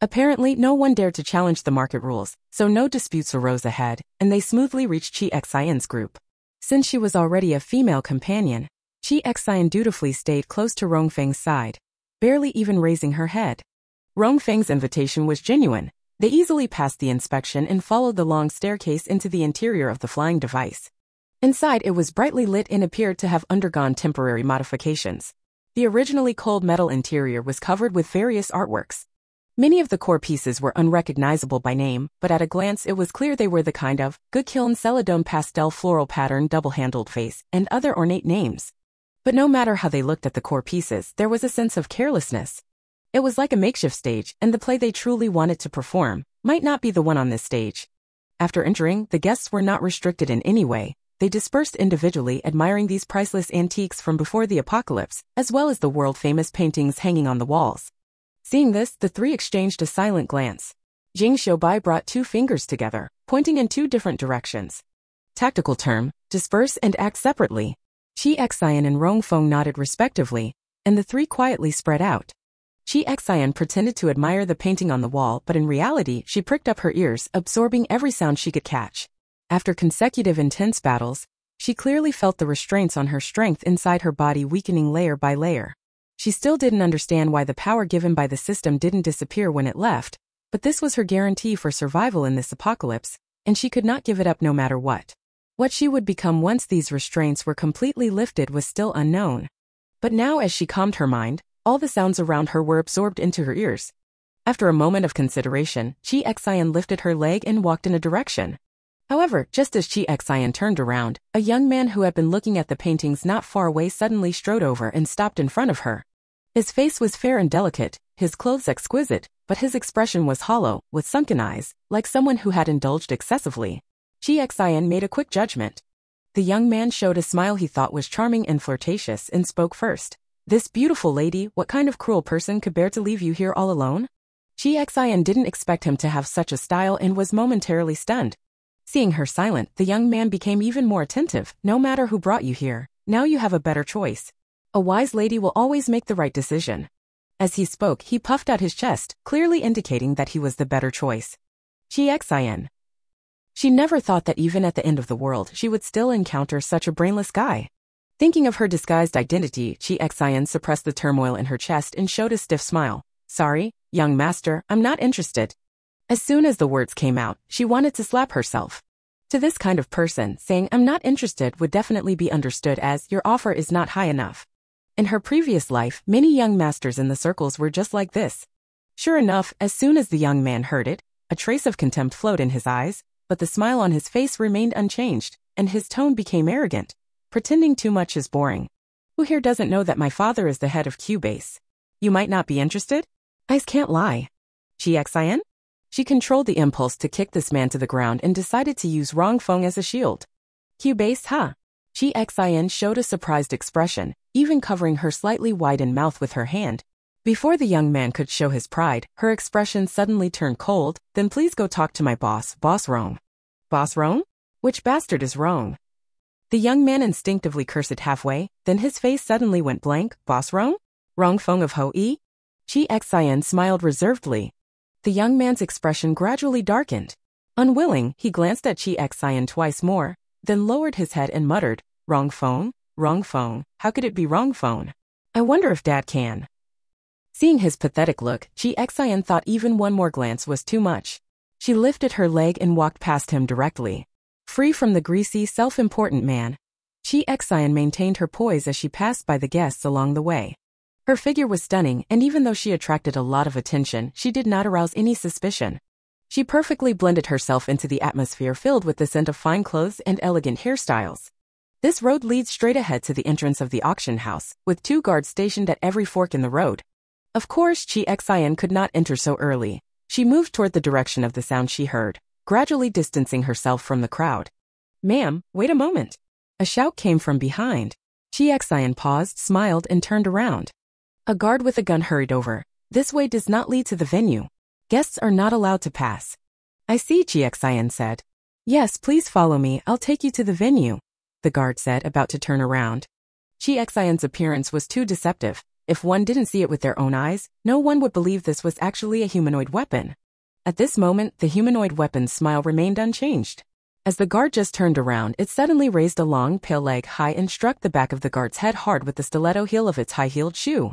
Apparently, no one dared to challenge the market rules, so no disputes arose ahead, and they smoothly reached Qi Xian's group. Since she was already a female companion, Qi Xian dutifully stayed close to Rongfeng's side, barely even raising her head. Rongfeng's invitation was genuine. They easily passed the inspection and followed the long staircase into the interior of the flying device. Inside, it was brightly lit and appeared to have undergone temporary modifications. The originally cold metal interior was covered with various artworks. Many of the core pieces were unrecognizable by name, but at a glance it was clear they were the kind of good-kiln celadome pastel floral pattern double-handled vase and other ornate names. But no matter how they looked at the core pieces, there was a sense of carelessness. It was like a makeshift stage, and the play they truly wanted to perform might not be the one on this stage. After entering, the guests were not restricted in any way. They dispersed individually, admiring these priceless antiques from before the apocalypse, as well as the world-famous paintings hanging on the walls. Seeing this, the 3 exchanged a silent glance. Jing Xiaobai brought 2 fingers together, pointing in 2 different directions. Tactical term, disperse and act separately. Qi Xian and Rongfeng nodded respectively, and the 3 quietly spread out. Qi Xian pretended to admire the painting on the wall, but in reality, she pricked up her ears, absorbing every sound she could catch. After consecutive intense battles, she clearly felt the restraints on her strength inside her body weakening layer by layer. She still didn't understand why the power given by the system didn't disappear when it left, but this was her guarantee for survival in this apocalypse, and she could not give it up no matter what. What she would become once these restraints were completely lifted was still unknown. But now, as she calmed her mind, all the sounds around her were absorbed into her ears. After a moment of consideration, Qi Xian lifted her leg and walked in a direction. However, just as Qi Xian turned around, a young man who had been looking at the paintings not far away suddenly strode over and stopped in front of her. His face was fair and delicate, his clothes exquisite, but his expression was hollow, with sunken eyes, like someone who had indulged excessively. Qi Xian made a quick judgment. The young man showed a smile he thought was charming and flirtatious and spoke first. "This beautiful lady, what kind of cruel person could bear to leave you here all alone?" Qi Xian didn't expect him to have such a style and was momentarily stunned. Seeing her silent, the young man became even more attentive. "No matter who brought you here, now you have a better choice. A wise lady will always make the right decision." As he spoke, he puffed out his chest, clearly indicating that he was the better choice. Qi Xian. She never thought that even at the end of the world she would still encounter such a brainless guy. Thinking of her disguised identity, Qi Xian suppressed the turmoil in her chest and showed a stiff smile. "Sorry, young master, I'm not interested." As soon as the words came out, she wanted to slap herself. To this kind of person, saying "I'm not interested" would definitely be understood as "your offer is not high enough." In her previous life, many young masters in the circles were just like this. Sure enough, as soon as the young man heard it, a trace of contempt flowed in his eyes, but the smile on his face remained unchanged, and his tone became arrogant. "Pretending too much is boring. Who here doesn't know that my father is the head of Cubase? You might not be interested? Eyes can't lie." Qi Xian? She controlled the impulse to kick this man to the ground and decided to use Rongfeng as a shield. "Cubase, huh?" Qi Xian showed a surprised expression, even covering her slightly widened mouth with her hand. Before the young man could show his pride, her expression suddenly turned cold. "Then please go talk to my boss, Boss Rong." "Boss Rong? Which bastard is Rong?" The young man instinctively cursed halfway, then his face suddenly went blank. "Boss Rong? Rongfeng of Ho-E?" Qi Xian smiled reservedly. The young man's expression gradually darkened. Unwilling, he glanced at Chi Xian twice more, then lowered his head and muttered, "Wrong phone? Wrong phone? How could it be wrong phone? I wonder if Dad can." Seeing his pathetic look, Chi Xian thought even one more glance was too much. She lifted her leg and walked past him directly. Free from the greasy, self-important man, Chi Xian maintained her poise as she passed by the guests along the way. Her figure was stunning, and even though she attracted a lot of attention, she did not arouse any suspicion. She perfectly blended herself into the atmosphere filled with the scent of fine clothes and elegant hairstyles. This road leads straight ahead to the entrance of the auction house, with 2 guards stationed at every fork in the road. Of course, Chi Xian could not enter so early. She moved toward the direction of the sound she heard, gradually distancing herself from the crowd. "Ma'am, wait a moment." A shout came from behind. Chi Xian paused, smiled, and turned around. A guard with a gun hurried over. "This way does not lead to the venue. Guests are not allowed to pass." "I see," Chi Xian said. "Yes, please follow me, I'll take you to the venue," the guard said, about to turn around. Chi Xian's appearance was too deceptive. If one didn't see it with their own eyes, no one would believe this was actually a humanoid weapon. At this moment, the humanoid weapon's smile remained unchanged. As the guard just turned around, it suddenly raised a long, pale leg high and struck the back of the guard's head hard with the stiletto heel of its high-heeled shoe.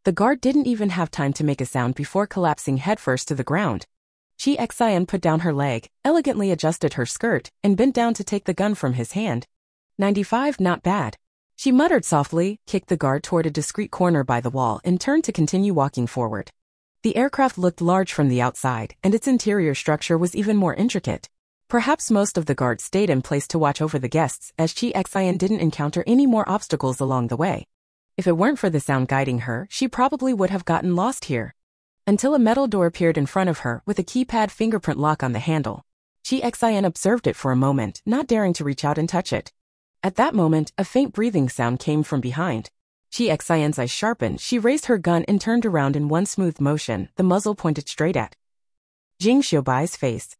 The guard didn't even have time to make a sound before collapsing headfirst to the ground. Chi Xian put down her leg, elegantly adjusted her skirt, and bent down to take the gun from his hand. 95, not bad. She muttered softly, kicked the guard toward a discreet corner by the wall, and turned to continue walking forward. The aircraft looked large from the outside, and its interior structure was even more intricate. Perhaps most of the guards stayed in place to watch over the guests, as Chi Xian didn't encounter any more obstacles along the way. If it weren't for the sound guiding her, she probably would have gotten lost here. Until a metal door appeared in front of her with a keypad fingerprint lock on the handle. Chi Xian observed it for a moment, not daring to reach out and touch it. At that moment, a faint breathing sound came from behind. Chi Xian's eyes sharpened, she raised her gun and turned around in one smooth motion, the muzzle pointed straight at Jing Xiaobai's face.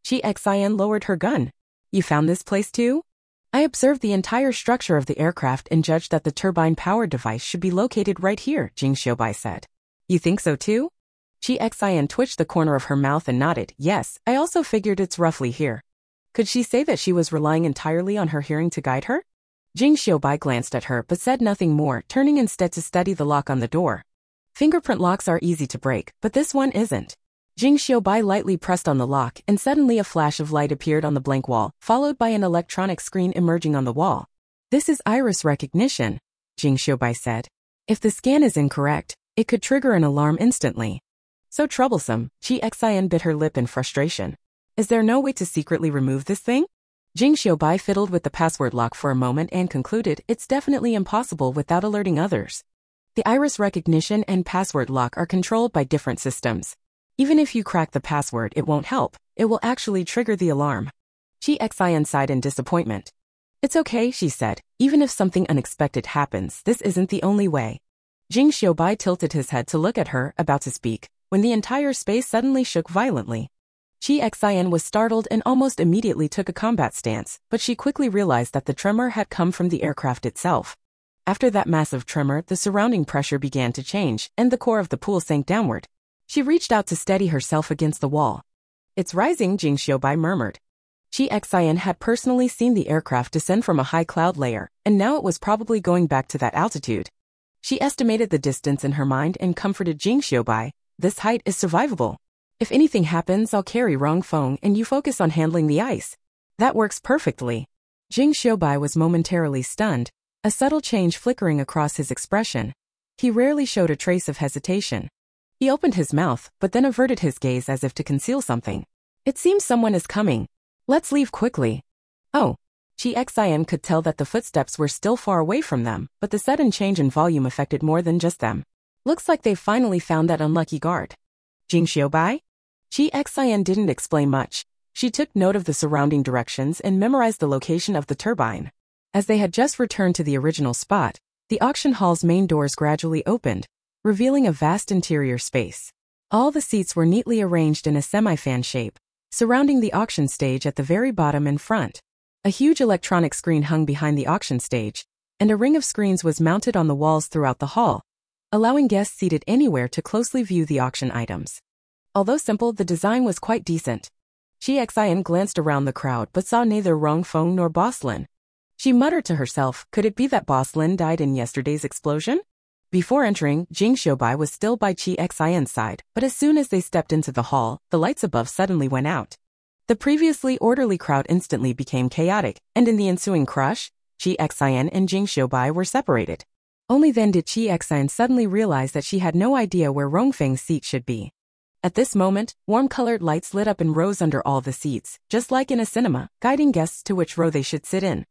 Chi Xian lowered her gun. "You found this place too?" "I observed the entire structure of the aircraft and judged that the turbine-powered device should be located right here," Jing Xiaobai said. "You think so too?" Chi Xian twitched the corner of her mouth and nodded. "Yes, I also figured it's roughly here." Could she say that she was relying entirely on her hearing to guide her? Jing Xiaobai glanced at her but said nothing more, turning instead to study the lock on the door. Fingerprint locks are easy to break, but this one isn't. Jing Xiaobai lightly pressed on the lock, and suddenly a flash of light appeared on the blank wall, followed by an electronic screen emerging on the wall. "This is iris recognition," Jing Xiaobai said. "If the scan is incorrect, it could trigger an alarm instantly." "So troublesome," Chi Xian bit her lip in frustration. "Is there no way to secretly remove this thing?" Jing Xiaobai fiddled with the password lock for a moment and concluded it's definitely impossible without alerting others. The iris recognition and password lock are controlled by different systems. Even if you crack the password, it won't help. It will actually trigger the alarm. Chi Xian sighed in disappointment. "It's okay," she said. "Even if something unexpected happens, this isn't the only way." Jing Xiaobai tilted his head to look at her, about to speak, when the entire space suddenly shook violently. Chi Xian was startled and almost immediately took a combat stance, but she quickly realized that the tremor had come from the aircraft itself. After that massive tremor, the surrounding pressure began to change, and the core of the pool sank downward. She reached out to steady herself against the wall. "It's rising," Jing Xiaobai murmured. Chi Xian had personally seen the aircraft descend from a high cloud layer, and now it was probably going back to that altitude. She estimated the distance in her mind and comforted Jing Xiaobai. "This height is survivable. If anything happens, I'll carry Rong Feng and you focus on handling the ice." "That works perfectly." Jing Xiaobai was momentarily stunned, a subtle change flickering across his expression. He rarely showed a trace of hesitation. He opened his mouth, but then averted his gaze as if to conceal something. "It seems someone is coming. Let's leave quickly." "Oh." Chi Xian could tell that the footsteps were still far away from them, but the sudden change in volume affected more than just them. "Looks like they've finally found that unlucky guard." "Jing Xiaobai?" Chi Xian didn't explain much. She took note of the surrounding directions and memorized the location of the turbine. As they had just returned to the original spot, the auction hall's main doors gradually opened, revealing a vast interior space. All the seats were neatly arranged in a semi-fan shape, surrounding the auction stage at the very bottom and front. A huge electronic screen hung behind the auction stage, and a ring of screens was mounted on the walls throughout the hall, allowing guests seated anywhere to closely view the auction items. Although simple, the design was quite decent. Chi Xian glanced around the crowd but saw neither Rongfeng nor Boss Lin. She muttered to herself, could it be that Boss Lin died in yesterday's explosion? Before entering, Jing Xiaobai was still by Chi Xian's side, but as soon as they stepped into the hall, the lights above suddenly went out. The previously orderly crowd instantly became chaotic, and in the ensuing crush, Chi Xian and Jing Xiaobai were separated. Only then did Chi Xian suddenly realize that she had no idea where Rongfeng's seat should be. At this moment, warm-colored lights lit up in rows under all the seats, just like in a cinema, guiding guests to which row they should sit in.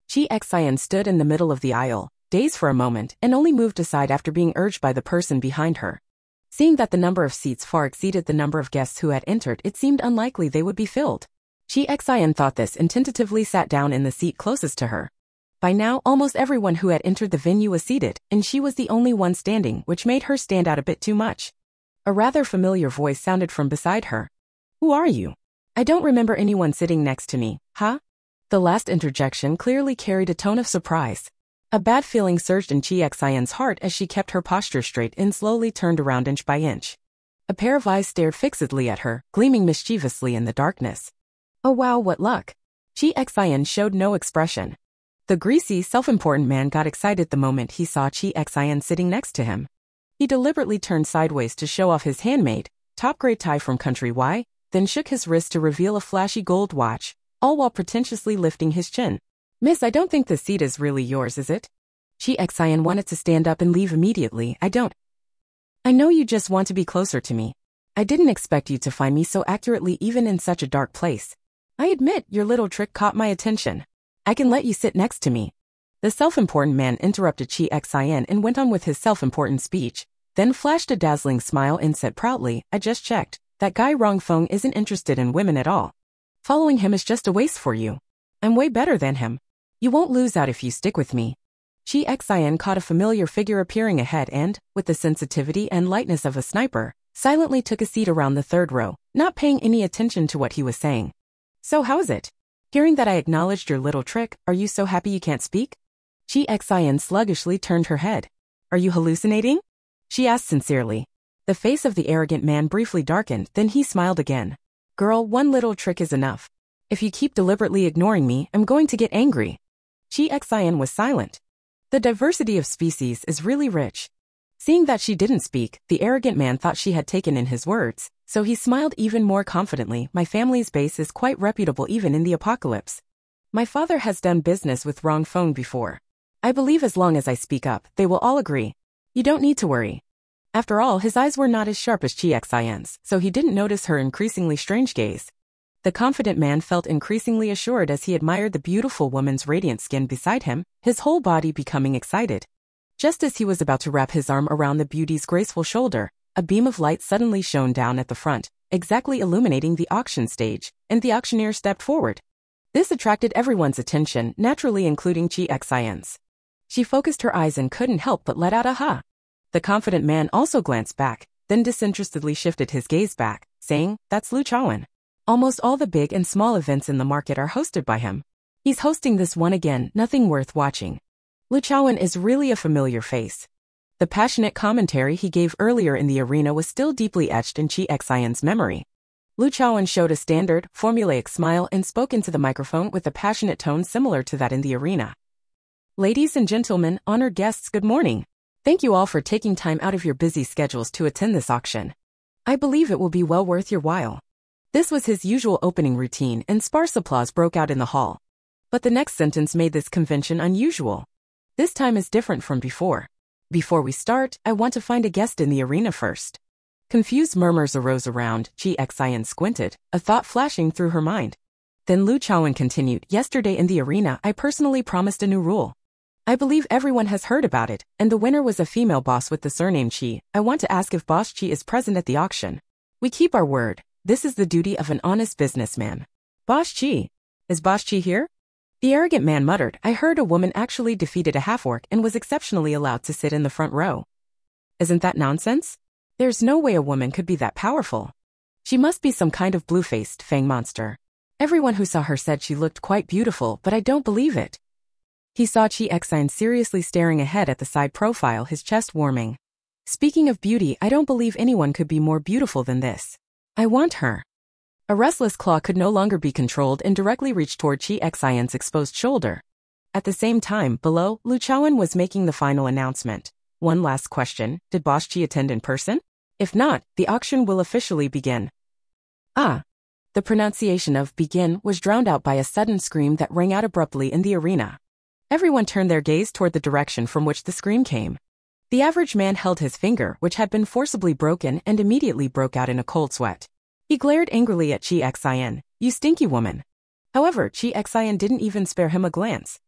Chi Xian stood in the middle of the aisle, dazed for a moment, and only moved aside after being urged by the person behind her. Seeing that the number of seats far exceeded the number of guests who had entered, it seemed unlikely they would be filled. Chi Xian thought this and tentatively sat down in the seat closest to her. By now, almost everyone who had entered the venue was seated, and she was the only one standing, which made her stand out a bit too much. A rather familiar voice sounded from beside her. Who are you? I don't remember anyone sitting next to me, huh? The last interjection clearly carried a tone of surprise. A bad feeling surged in Chi Xian's heart as she kept her posture straight and slowly turned around inch by inch. A pair of eyes stared fixedly at her, gleaming mischievously in the darkness. Oh wow, what luck! Chi Xian showed no expression. The greasy, self-important man got excited the moment he saw Chi Xian sitting next to him. He deliberately turned sideways to show off his handmade, top-grade tie from Country Y, then shook his wrist to reveal a flashy gold watch, all while pretentiously lifting his chin. Miss, I don't think the seat is really yours, is it? Chi Xian wanted to stand up and leave immediately. I know you just want to be closer to me. I didn't expect you to find me so accurately even in such a dark place. I admit, your little trick caught my attention. I can let you sit next to me. The self-important man interrupted Chi Xian and went on with his self-important speech, then flashed a dazzling smile and said proudly, I just checked. That guy Rongfeng isn't interested in women at all. Following him is just a waste for you. I'm way better than him. You won't lose out if you stick with me. Chi Xian caught a familiar figure appearing ahead and, with the sensitivity and lightness of a sniper, silently took a seat around the third row, not paying any attention to what he was saying. So how's it? Hearing that I acknowledged your little trick, are you so happy you can't speak? Chi Xian sluggishly turned her head. Are you hallucinating? She asked sincerely. The face of the arrogant man briefly darkened, then he smiled again. Girl, one little trick is enough. If you keep deliberately ignoring me, I'm going to get angry. Chi Xian was silent. The diversity of species is really rich. Seeing that she didn't speak, the arrogant man thought she had taken in his words, so he smiled even more confidently. My family's base is quite reputable even in the apocalypse. My father has done business with Rongfeng before. I believe as long as I speak up, they will all agree. You don't need to worry. After all, his eyes were not as sharp as Chi Xian's, so he didn't notice her increasingly strange gaze. The confident man felt increasingly assured as he admired the beautiful woman's radiant skin beside him, his whole body becoming excited. Just as he was about to wrap his arm around the beauty's graceful shoulder, a beam of light suddenly shone down at the front, exactly illuminating the auction stage, and the auctioneer stepped forward. This attracted everyone's attention, naturally including Chi Xian's. She focused her eyes and couldn't help but let out a ha. The confident man also glanced back, then disinterestedly shifted his gaze back, saying, That's Lu Chaowen. Almost all the big and small events in the market are hosted by him. He's hosting this one again, nothing worth watching. Lu Chaowen is really a familiar face. The passionate commentary he gave earlier in the arena was still deeply etched in Chi Xian's memory. Lu Chaowen showed a standard, formulaic smile and spoke into the microphone with a passionate tone similar to that in the arena. Ladies and gentlemen, honored guests, good morning. Thank you all for taking time out of your busy schedules to attend this auction. I believe it will be well worth your while. This was his usual opening routine and sparse applause broke out in the hall. But the next sentence made this convention unusual. This time is different from before. Before we start, I want to find a guest in the arena first. Confused murmurs arose around. Chi Xian squinted, a thought flashing through her mind. Then Lu Chaowen continued, Yesterday in the arena, I personally promised a new rule. I believe everyone has heard about it, and the winner was a female boss with the surname Chi. I want to ask if Boss Chi is present at the auction. We keep our word. This is the duty of an honest businessman. Boss Chi. Is Boss Chi here? The arrogant man muttered, I heard a woman actually defeated a half-orc and was exceptionally allowed to sit in the front row. Isn't that nonsense? There's no way a woman could be that powerful. She must be some kind of blue-faced fang monster. Everyone who saw her said she looked quite beautiful, but I don't believe it. He saw Chi Xian seriously staring ahead at the side profile, his chest warming. Speaking of beauty, I don't believe anyone could be more beautiful than this. I want her. A restless claw could no longer be controlled and directly reached toward Chi Xian's exposed shoulder. At the same time, below, Lu Chaowen was making the final announcement. One last question, did Boss Chi attend in person? If not, the auction will officially begin. Ah. The pronunciation of begin was drowned out by a sudden scream that rang out abruptly in the arena. Everyone turned their gaze toward the direction from which the scream came. The average man held his finger, which had been forcibly broken, and immediately broke out in a cold sweat. He glared angrily at Chi Xian. You stinky woman. However, Chi Xian didn't even spare him a glance.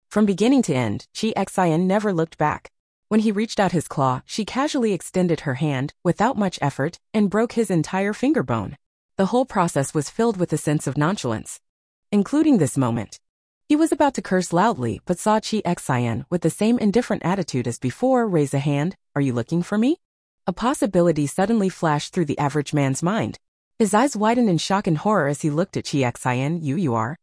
From beginning to end, Chi Xian never looked back. When he reached out his claw, she casually extended her hand, without much effort, and broke his entire finger bone. The whole process was filled with a sense of nonchalance, including this moment. He was about to curse loudly but saw Chi Xian, with the same indifferent attitude as before, raise a hand. Are you looking for me? A possibility suddenly flashed through the average man's mind. His eyes widened in shock and horror as he looked at Chi Xian. You are?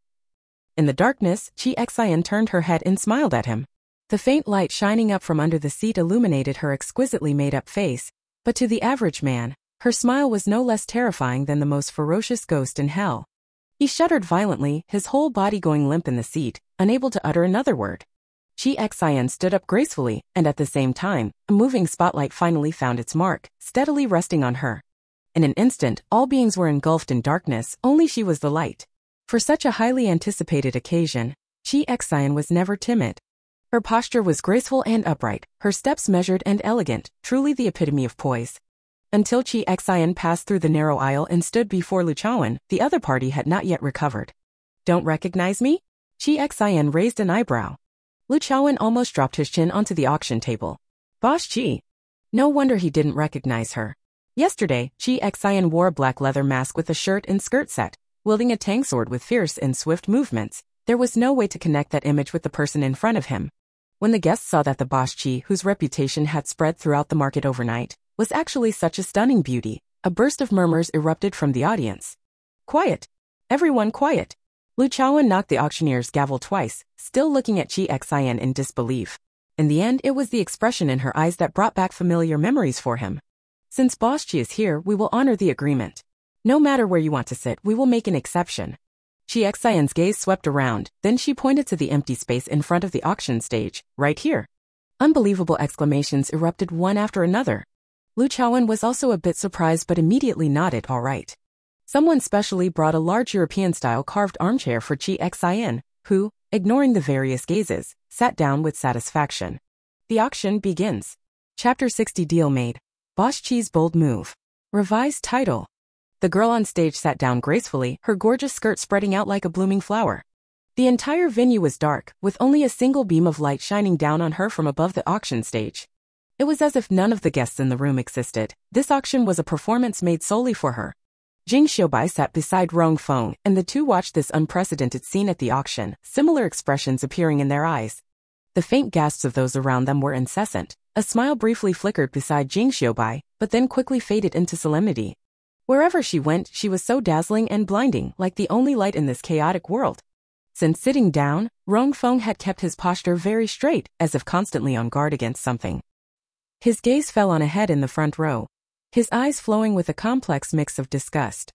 In the darkness, Chi Xian turned her head and smiled at him. The faint light shining up from under the seat illuminated her exquisitely made-up face, but to the average man, her smile was no less terrifying than the most ferocious ghost in hell. He shuddered violently, his whole body going limp in the seat, unable to utter another word. Chi Xian stood up gracefully, and at the same time, a moving spotlight finally found its mark, steadily resting on her. In an instant, all beings were engulfed in darkness, only she was the light. For such a highly anticipated occasion, Chi Xian was never timid. Her posture was graceful and upright, her steps measured and elegant, truly the epitome of poise. Until Chi Xian passed through the narrow aisle and stood before Lu Chaowen, the other party had not yet recovered. Don't recognize me? Chi Xian raised an eyebrow. Lu Chaowen almost dropped his chin onto the auction table. Boss Chi. No wonder he didn't recognize her. Yesterday, Chi Xian wore a black leather mask with a shirt and skirt set, wielding a tang sword with fierce and swift movements. There was no way to connect that image with the person in front of him. When the guests saw that the Boss Chi, whose reputation had spread throughout the market overnight, was actually such a stunning beauty, a burst of murmurs erupted from the audience. Quiet. Everyone quiet. Lu Chaowen knocked the auctioneer's gavel twice, still looking at Chi Xian in disbelief. In the end, it was the expression in her eyes that brought back familiar memories for him. Since Boss Chi is here, we will honor the agreement. No matter where you want to sit, we will make an exception. Chi Xian's gaze swept around, then she pointed to the empty space in front of the auction stage, right here. Unbelievable exclamations erupted one after another. Lu Chaowen was also a bit surprised but immediately nodded all right. Someone specially brought a large European-style carved armchair for Chi Xian, who, ignoring the various gazes, sat down with satisfaction. The auction begins. Chapter 60 Deal Made. Boss Chi's Bold Move. Revised title. The girl on stage sat down gracefully, her gorgeous skirt spreading out like a blooming flower. The entire venue was dark, with only a single beam of light shining down on her from above the auction stage. It was as if none of the guests in the room existed. This auction was a performance made solely for her. Jing Xiubai sat beside Rong Feng, and the two watched this unprecedented scene at the auction, similar expressions appearing in their eyes. The faint gasps of those around them were incessant. A smile briefly flickered beside Jing Xiubai, but then quickly faded into solemnity. Wherever she went, she was so dazzling and blinding, like the only light in this chaotic world. Since sitting down, Rong Feng had kept his posture very straight, as if constantly on guard against something. His gaze fell on a head in the front row, his eyes flowing with a complex mix of disgust.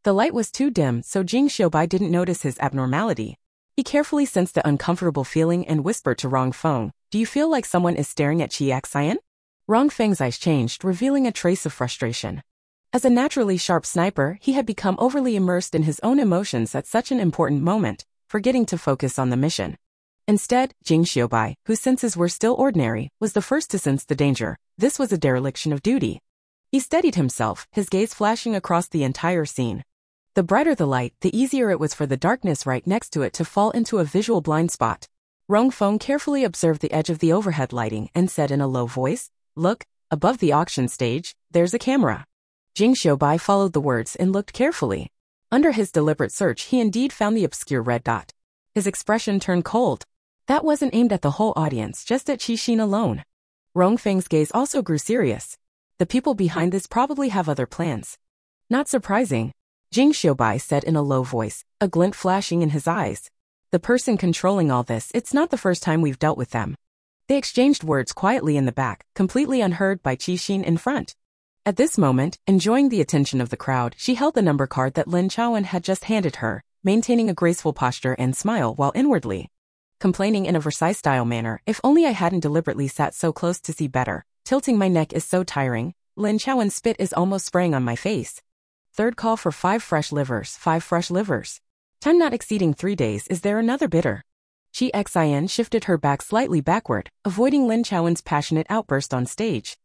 The light was too dim, so Jing Xiubai didn't notice his abnormality. He carefully sensed the uncomfortable feeling and whispered to Rong Feng, "Do you feel like someone is staring at Chi Xian?" Rong Feng's eyes changed, revealing a trace of frustration. As a naturally sharp sniper, he had become overly immersed in his own emotions at such an important moment, forgetting to focus on the mission. Instead, Jing Xiubai, whose senses were still ordinary, was the first to sense the danger. This was a dereliction of duty. He steadied himself, his gaze flashing across the entire scene. The brighter the light, the easier it was for the darkness right next to it to fall into a visual blind spot. Rong Feng carefully observed the edge of the overhead lighting and said in a low voice, "Look, above the auction stage, there's a camera." Jing Xiubai followed the words and looked carefully. Under his deliberate search, he indeed found the obscure red dot. His expression turned cold. That wasn't aimed at the whole audience, just at Qixin alone. Rong Feng's gaze also grew serious. The people behind this probably have other plans. Not surprising. Jing Xiubai said in a low voice, a glint flashing in his eyes. The person controlling all this, it's not the first time we've dealt with them. They exchanged words quietly in the back, completely unheard by Qixin in front. At this moment, enjoying the attention of the crowd, she held the number card that Lin Chaowen had just handed her, maintaining a graceful posture and smile while inwardly complaining in a Versailles-style manner, if only I hadn't deliberately sat so close to see better. Tilting my neck is so tiring. Lin Chaowen's spit is almost spraying on my face. Third call for 5 fresh livers, 5 fresh livers. Time not exceeding 3 days. Is there another bidder? Chi Xin shifted her back slightly backward, avoiding Lin Chaowen's passionate outburst on stage.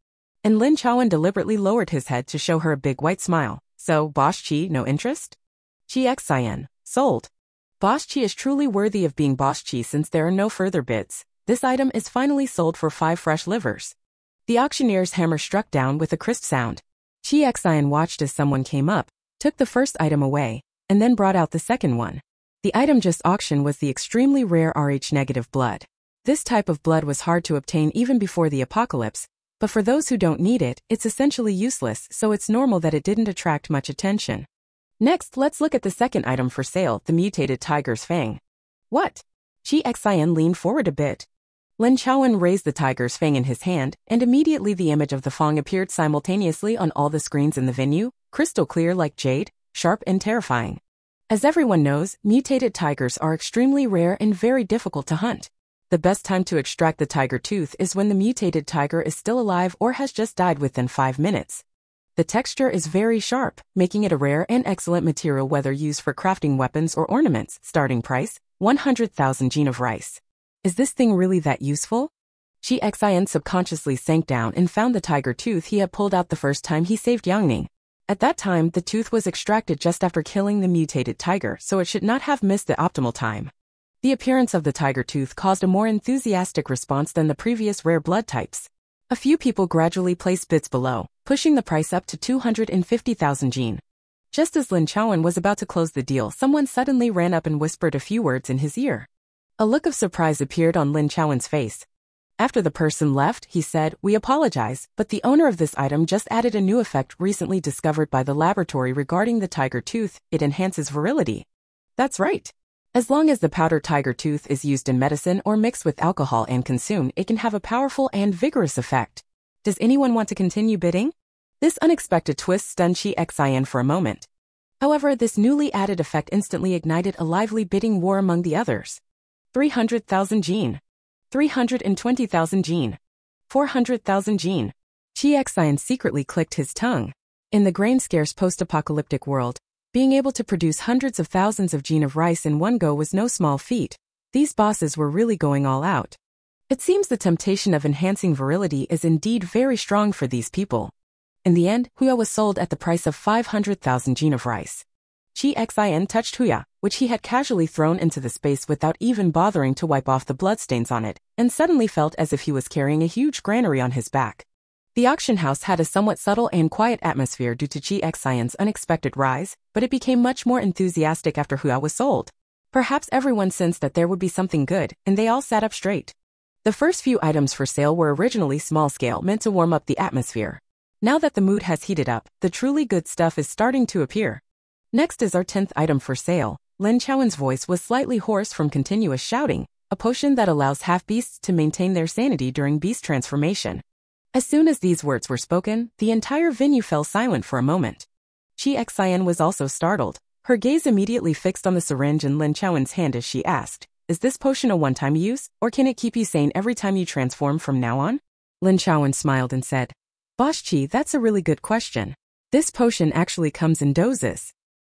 And Lin Chaowen deliberately lowered his head to show her a big white smile. So, Boss Chi, no interest? Chi Xin, sold. Boss Chi is truly worthy of being Boss Chi since there are no further bids. This item is finally sold for 5 fresh livers. The auctioneer's hammer struck down with a crisp sound. Chi Xin watched as someone came up, took the first item away, and then brought out the second one. The item just auctioned was the extremely rare Rh-negative blood. This type of blood was hard to obtain even before the apocalypse, but for those who don't need it, it's essentially useless, so it's normal that it didn't attract much attention. Next, let's look at the second item for sale, the mutated tiger's fang. What? Chi Xin leaned forward a bit. Lin Chaowen raised the tiger's fang in his hand, and immediately the image of the fang appeared simultaneously on all the screens in the venue, crystal clear like jade, sharp and terrifying. As everyone knows, mutated tigers are extremely rare and very difficult to hunt. The best time to extract the tiger tooth is when the mutated tiger is still alive or has just died within 5 minutes. The texture is very sharp, making it a rare and excellent material whether used for crafting weapons or ornaments. Starting price, 100,000 gene of rice. Is this thing really that useful? Chi Xin subconsciously sank down and found the tiger tooth he had pulled out the first time he saved Yangning. At that time, the tooth was extracted just after killing the mutated tiger, so it should not have missed the optimal time. The appearance of the tiger tooth caused a more enthusiastic response than the previous rare blood types. A few people gradually placed bids below, pushing the price up to 250,000 gene. Just as Lin Chaowen was about to close the deal, someone suddenly ran up and whispered a few words in his ear. A look of surprise appeared on Lin Chaowen's face. After the person left, he said, "We apologize, but the owner of this item just added a new effect recently discovered by the laboratory regarding the tiger tooth. It enhances virility." That's right. As long as the powder tiger tooth is used in medicine or mixed with alcohol and consumed, it can have a powerful and vigorous effect. Does anyone want to continue bidding? This unexpected twist stunned Chi Xin for a moment. However, this newly added effect instantly ignited a lively bidding war among the others. 300,000 gene. 320,000 gene. 400,000 gene. Chi Xin secretly clicked his tongue. In the grain-scarce post-apocalyptic world, being able to produce hundreds of thousands of gene of rice in one go was no small feat. These bosses were really going all out. It seems the temptation of enhancing virility is indeed very strong for these people. In the end, Huya was sold at the price of 500,000 gene of rice. Chi Xin touched Huya, which he had casually thrown into the space without even bothering to wipe off the bloodstains on it, and suddenly felt as if he was carrying a huge granary on his back. The auction house had a somewhat subtle and quiet atmosphere due to Chi Xion's unexpected rise, but it became much more enthusiastic after Huya was sold. Perhaps everyone sensed that there would be something good, and they all sat up straight. The first few items for sale were originally small-scale, meant to warm up the atmosphere. Now that the mood has heated up, the truly good stuff is starting to appear. Next is our 10th item for sale. Lin Chaowen's voice was slightly hoarse from continuous shouting, a potion that allows half-beasts to maintain their sanity during beast transformation. As soon as these words were spoken, the entire venue fell silent for a moment. Chi Xian was also startled. Her gaze immediately fixed on the syringe in Lin Chaowen's hand as she asked, "Is this potion a one-time use, or can it keep you sane every time you transform from now on?" Lin Chaowen smiled and said, "Boss Chi, that's a really good question. This potion actually comes in doses."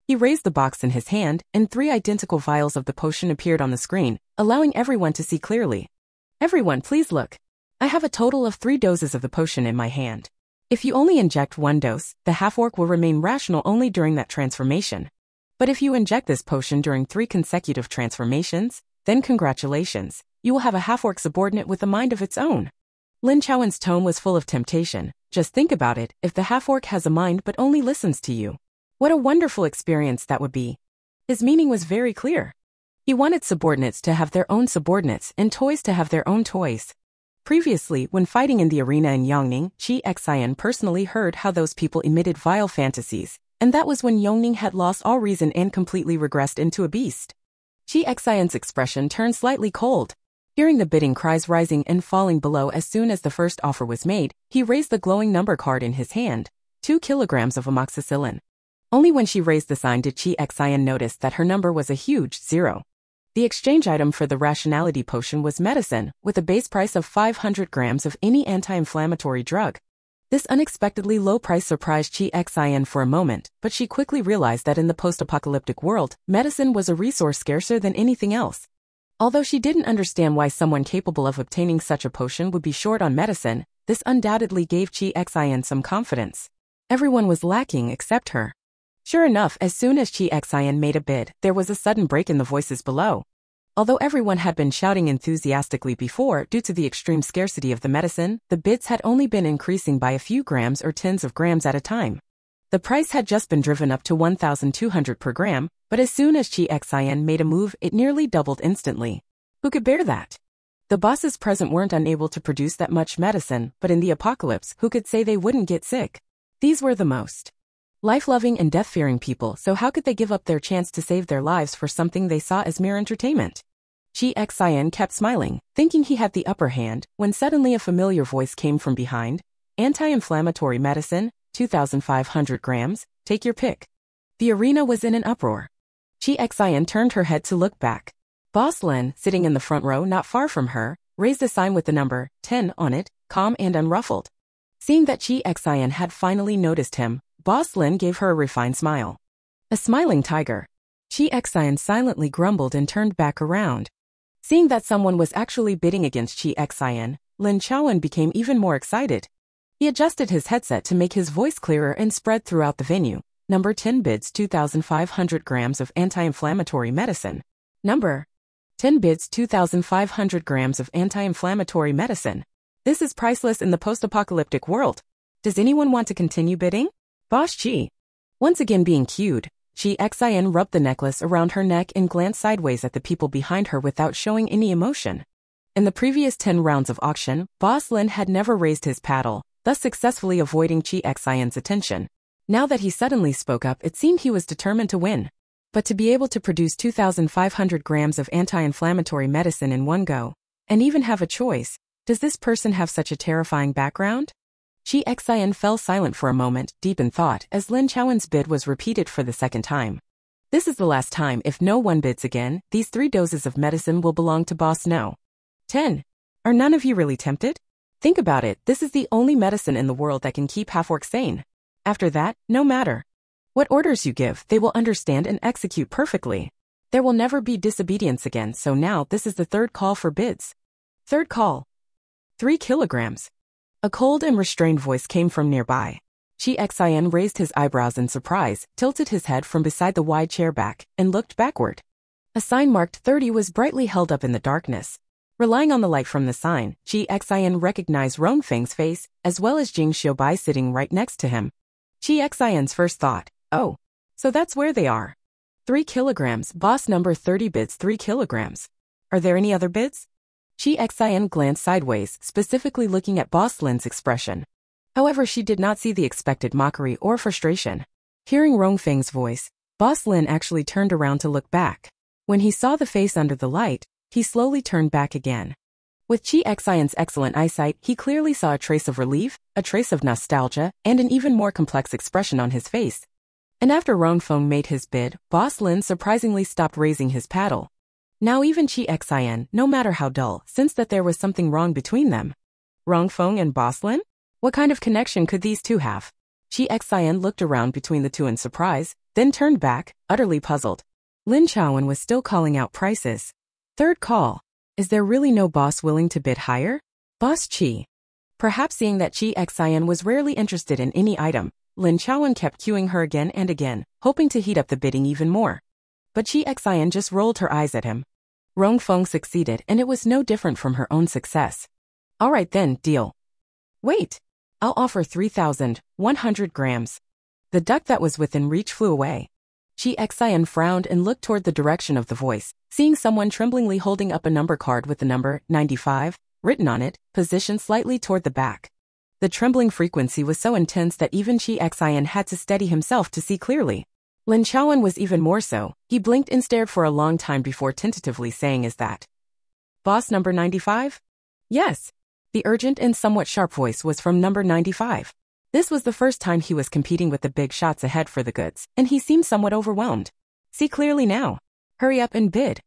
He raised the box in his hand, and 3 identical vials of the potion appeared on the screen, allowing everyone to see clearly. "Everyone, please look. I have a total of 3 doses of the potion in my hand. If you only inject 1 dose, the half-orc will remain rational only during that transformation. But if you inject this potion during 3 consecutive transformations, then congratulations, you will have a half-orc subordinate with a mind of its own." Lin Chaowen's tone was full of temptation. Just think about it, if the half-orc has a mind but only listens to you. What a wonderful experience that would be. His meaning was very clear. He wanted subordinates to have their own subordinates and toys to have their own toys. Previously, when fighting in the arena in Yongning, Chi Xian personally heard how those people emitted vile fantasies, and that was when Yongning had lost all reason and completely regressed into a beast. Chi Xian's expression turned slightly cold. Hearing the bidding cries rising and falling below as soon as the first offer was made, he raised the glowing number card in his hand. 2 kilograms of amoxicillin. Only when she raised the sign did Chi Xian notice that her number was a huge 0. The exchange item for the rationality potion was medicine, with a base price of 500 grams of any anti-inflammatory drug. This unexpectedly low price surprised Chi Xian for a moment, but she quickly realized that in the post-apocalyptic world, medicine was a resource scarcer than anything else. Although she didn't understand why someone capable of obtaining such a potion would be short on medicine, this undoubtedly gave Chi Xian some confidence. Everyone was lacking except her. Sure enough, as soon as Chi Xian made a bid, there was a sudden break in the voices below. Although everyone had been shouting enthusiastically before due to the extreme scarcity of the medicine, the bids had only been increasing by a few grams or tens of grams at a time. The price had just been driven up to 1,200 per gram, but as soon as Chi Xian made a move, it nearly doubled instantly. Who could bear that? The bosses present weren't unable to produce that much medicine, but in the apocalypse, who could say they wouldn't get sick? These were the most life-loving and death-fearing people, so how could they give up their chance to save their lives for something they saw as mere entertainment? Chi Xian kept smiling, thinking he had the upper hand, when suddenly a familiar voice came from behind. Anti-inflammatory medicine, 2,500 grams, take your pick. The arena was in an uproar. Chi Xian turned her head to look back. Boss Lin, sitting in the front row not far from her, raised a sign with the number 10 on it, calm and unruffled. Seeing that Chi Xian had finally noticed him, Boss Lin gave her a refined smile. A smiling tiger. Chi Xian silently grumbled and turned back around. Seeing that someone was actually bidding against Chi Xian, Lin Chaowen became even more excited. He adjusted his headset to make his voice clearer and spread throughout the venue. Number 10 bids 2,500 grams of anti-inflammatory medicine. Number 10 bids 2,500 grams of anti-inflammatory medicine. This is priceless in the post-apocalyptic world. Does anyone want to continue bidding? Boss Chi. Once again being cued, Chi Xian rubbed the necklace around her neck and glanced sideways at the people behind her without showing any emotion. In the previous 10 rounds of auction, Boss Lin had never raised his paddle, thus successfully avoiding Chi Xian's attention. Now that he suddenly spoke up, it seemed he was determined to win. But to be able to produce 2,500 grams of anti-inflammatory medicine in one go, and even have a choice, does this person have such a terrifying background? Chi Xian fell silent for a moment, deep in thought, as Lin Chaowen's bid was repeated for the second time. This is the last time. If no one bids again, these 3 doses of medicine will belong to Boss No. 10. Are none of you really tempted? Think about it, this is the only medicine in the world that can keep half-orcs sane. After that, no matter what orders you give, they will understand and execute perfectly. There will never be disobedience again, so now this is the 3rd call for bids. 3rd call. 3 kilograms. A cold and restrained voice came from nearby. Chi Xian raised his eyebrows in surprise, tilted his head from beside the wide chair back, and looked backward. A sign marked 30 was brightly held up in the darkness. Relying on the light from the sign, Chi Xian recognized Rongfeng's face, as well as Jing Xiaobai sitting right next to him. Chi Xian's first thought, oh, so that's where they are. 3 kilograms, boss number 30 bids 3 kilograms. Are there any other bids? Chi Xian glanced sideways, specifically looking at Boss Lin's expression. However, she did not see the expected mockery or frustration. Hearing Rongfeng's voice, Boss Lin actually turned around to look back. When he saw the face under the light, he slowly turned back again. With Chi Xian's excellent eyesight, he clearly saw a trace of relief, a trace of nostalgia, and an even more complex expression on his face. And after Rongfeng made his bid, Boss Lin surprisingly stopped raising his paddle. Now even Chi Xian, no matter how dull, sensed that there was something wrong between them. Rongfeng and Boss Lin? What kind of connection could these two have? Chi Xian looked around between the two in surprise, then turned back, utterly puzzled. Lin Chaowen was still calling out prices. 3rd call. Is there really no boss willing to bid higher? Boss Chi. Perhaps seeing that Chi Xian was rarely interested in any item, Lin Chaowen kept cueing her again and again, hoping to heat up the bidding even more. But Chi Xian just rolled her eyes at him. Rongfeng succeeded, and it was no different from her own success. All right then, deal. Wait. I'll offer 3,100 grams. The duck that was within reach flew away. Chi Xian frowned and looked toward the direction of the voice, seeing someone tremblingly holding up a number card with the number 95 written on it, positioned slightly toward the back. The trembling frequency was so intense that even Chi Xian had to steady himself to see clearly. Lin Chaowen was even more so. He blinked and stared for a long time before tentatively saying, "Is that boss number 95? Yes. The urgent and somewhat sharp voice was from number 95. This was the first time he was competing with the big shots ahead for the goods, and he seemed somewhat overwhelmed. See clearly now. Hurry up and bid.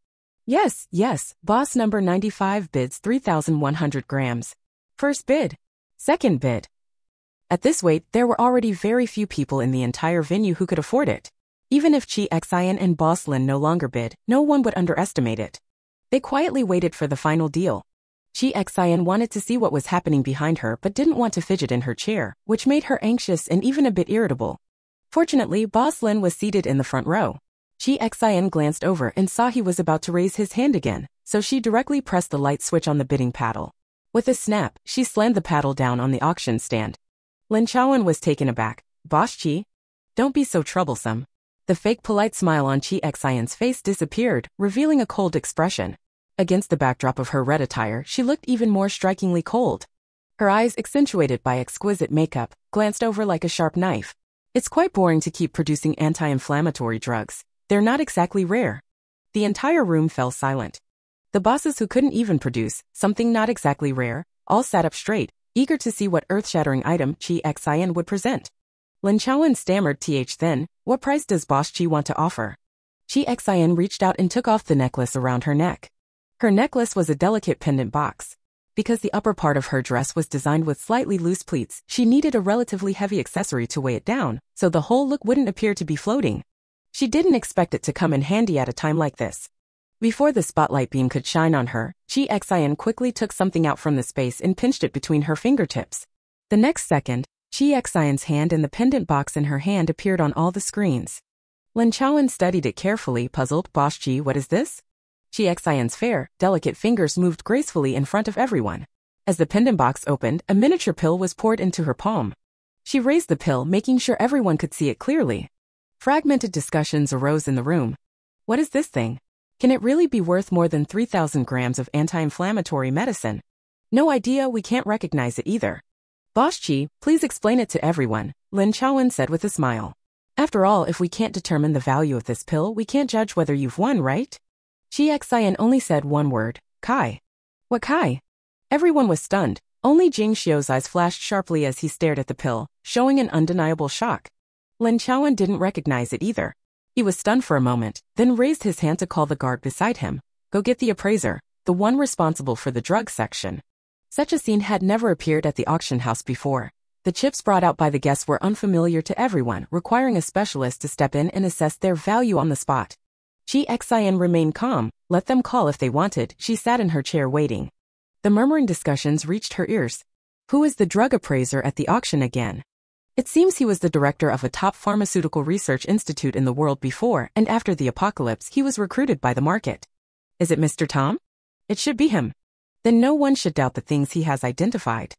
Yes, yes, boss number 95 bids 3,100 grams. First bid. Second bid. At this weight, there were already very few people in the entire venue who could afford it. Even if Chi Xian and Boss Lin no longer bid, no one would underestimate it. They quietly waited for the final deal. Chi Xian wanted to see what was happening behind her but didn't want to fidget in her chair, which made her anxious and even a bit irritable. Fortunately, Boss Lin was seated in the front row. Chi Xian glanced over and saw he was about to raise his hand again, so she directly pressed the light switch on the bidding paddle. With a snap, she slammed the paddle down on the auction stand. Lin Chaowen was taken aback. Boss Chi? Don't be so troublesome. The fake polite smile on Chi Xian's face disappeared, revealing a cold expression. Against the backdrop of her red attire, she looked even more strikingly cold. Her eyes, accentuated by exquisite makeup, glanced over like a sharp knife. It's quite boring to keep producing anti-inflammatory drugs. They're not exactly rare. The entire room fell silent. The bosses who couldn't even produce something not exactly rare all sat up straight, eager to see what earth-shattering item Chi Xian would present. Lin Chaowen stammered, then, what price does Boss Chi want to offer? Chi Xian reached out and took off the necklace around her neck. Her necklace was a delicate pendant box. Because the upper part of her dress was designed with slightly loose pleats, she needed a relatively heavy accessory to weigh it down, so the whole look wouldn't appear to be floating. She didn't expect it to come in handy at a time like this. Before the spotlight beam could shine on her, Chi Xian quickly took something out from the space and pinched it between her fingertips. The next second, Chi Xian's hand and the pendant box in her hand appeared on all the screens. Lin Chaowen studied it carefully, puzzled. Boss Chi, what is this? Chi Xian's fair, delicate fingers moved gracefully in front of everyone. As the pendant box opened, a miniature pill was poured into her palm. She raised the pill, making sure everyone could see it clearly. Fragmented discussions arose in the room. What is this thing? Can it really be worth more than 3,000 grams of anti-inflammatory medicine? No idea, we can't recognize it either. Boss Chi, please explain it to everyone, Lin Chaowen said with a smile. After all, if we can't determine the value of this pill, we can't judge whether you've won, right? Chi Xian only said one word, Kai. What Kai? Everyone was stunned. Only Jing Xiu's eyes flashed sharply as he stared at the pill, showing an undeniable shock. Lin Chaowen didn't recognize it either. He was stunned for a moment, then raised his hand to call the guard beside him. Go get the appraiser, the one responsible for the drug section. Such a scene had never appeared at the auction house before. The chips brought out by the guests were unfamiliar to everyone, requiring a specialist to step in and assess their value on the spot. Chi Xian remained calm. Let them call if they wanted. She sat in her chair waiting. The murmuring discussions reached her ears. Who is the drug appraiser at the auction again? It seems he was the director of a top pharmaceutical research institute in the world before, and after the apocalypse he was recruited by the market. Is it Mr. Tom? It should be him. Then no one should doubt the things he has identified.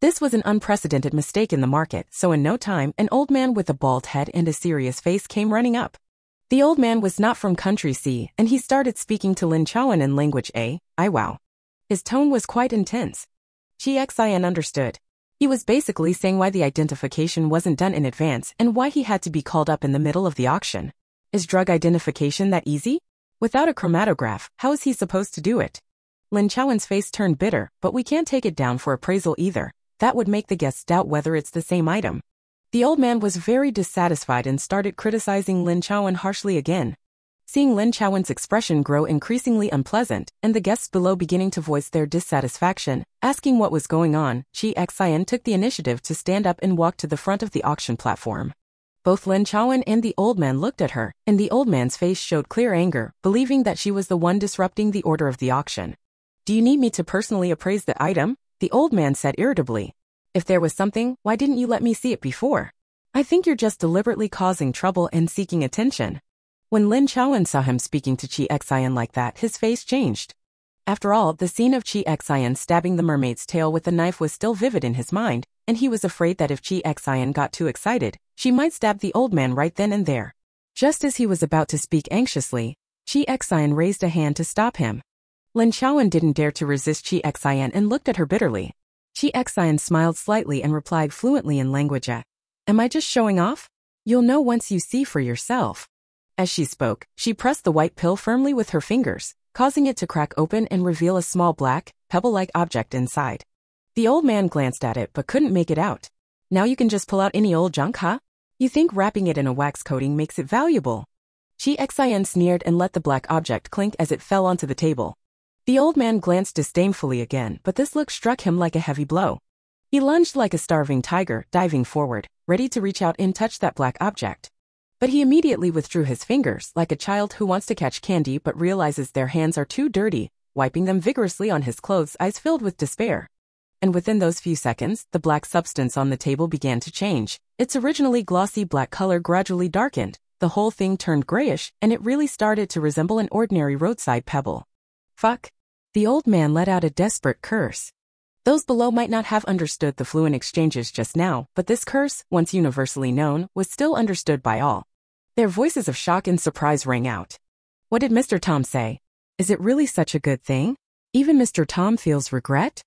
This was an unprecedented mistake in the market, so in no time, an old man with a bald head and a serious face came running up. The old man was not from country C, and he started speaking to Lin Chaowen in language A, Iwao. His tone was quite intense. Chi Xian understood. He was basically saying why the identification wasn't done in advance and why he had to be called up in the middle of the auction. Is drug identification that easy? Without a chromatograph, how is he supposed to do it? Lin Chaowen's face turned bitter, but we can't take it down for appraisal either. That would make the guests doubt whether it's the same item. The old man was very dissatisfied and started criticizing Lin Chaowen harshly again. Seeing Lin Chaowen's expression grow increasingly unpleasant, and the guests below beginning to voice their dissatisfaction, asking what was going on, Chi Xian took the initiative to stand up and walk to the front of the auction platform. Both Lin Chaowen and the old man looked at her, and the old man's face showed clear anger, believing that she was the one disrupting the order of the auction. Do you need me to personally appraise the item? The old man said irritably. If there was something, why didn't you let me see it before? I think you're just deliberately causing trouble and seeking attention. When Lin Chaowen saw him speaking to Chi Xian like that, his face changed. After all, the scene of Chi Xian stabbing the mermaid's tail with a knife was still vivid in his mind, and he was afraid that if Chi Xian got too excited, she might stab the old man right then and there. Just as he was about to speak anxiously, Chi Xian raised a hand to stop him. Lin Chaowen didn't dare to resist Chi Xian and looked at her bitterly. Chi Xian smiled slightly and replied fluently in language A. Am I just showing off? You'll know once you see for yourself. As she spoke, she pressed the white pill firmly with her fingers, causing it to crack open and reveal a small black, pebble-like object inside. The old man glanced at it but couldn't make it out. Now you can just pull out any old junk, huh? You think wrapping it in a wax coating makes it valuable? Chi Xin sneered and let the black object clink as it fell onto the table. The old man glanced disdainfully again, but this look struck him like a heavy blow. He lunged like a starving tiger, diving forward, ready to reach out and touch that black object. But he immediately withdrew his fingers, like a child who wants to catch candy but realizes their hands are too dirty, wiping them vigorously on his clothes, eyes filled with despair. And within those few seconds, the black substance on the table began to change. Its originally glossy black color gradually darkened, the whole thing turned grayish, and it really started to resemble an ordinary roadside pebble. Fuck. The old man let out a desperate curse. Those below might not have understood the fluent exchanges just now, but this curse, once universally known, was still understood by all. Their voices of shock and surprise rang out. What did Mr. Tom say? Is it really such a good thing? Even Mr. Tom feels regret?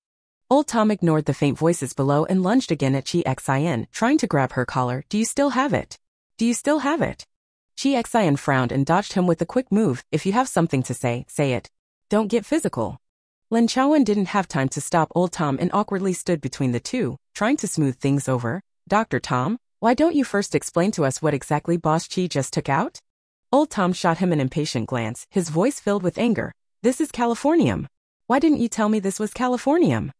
Old Tom ignored the faint voices below and lunged again at Chi Xin, trying to grab her collar. Do you still have it? Do you still have it? Chi Xin frowned and dodged him with a quick move. If you have something to say it. Don't get physical. Lin Chaowen didn't have time to stop Old Tom and awkwardly stood between the two, trying to smooth things over. Dr. Tom, why don't you first explain to us what exactly Boss Chi just took out? Old Tom shot him an impatient glance, his voice filled with anger. This is Californium. Why didn't you tell me this was Californium?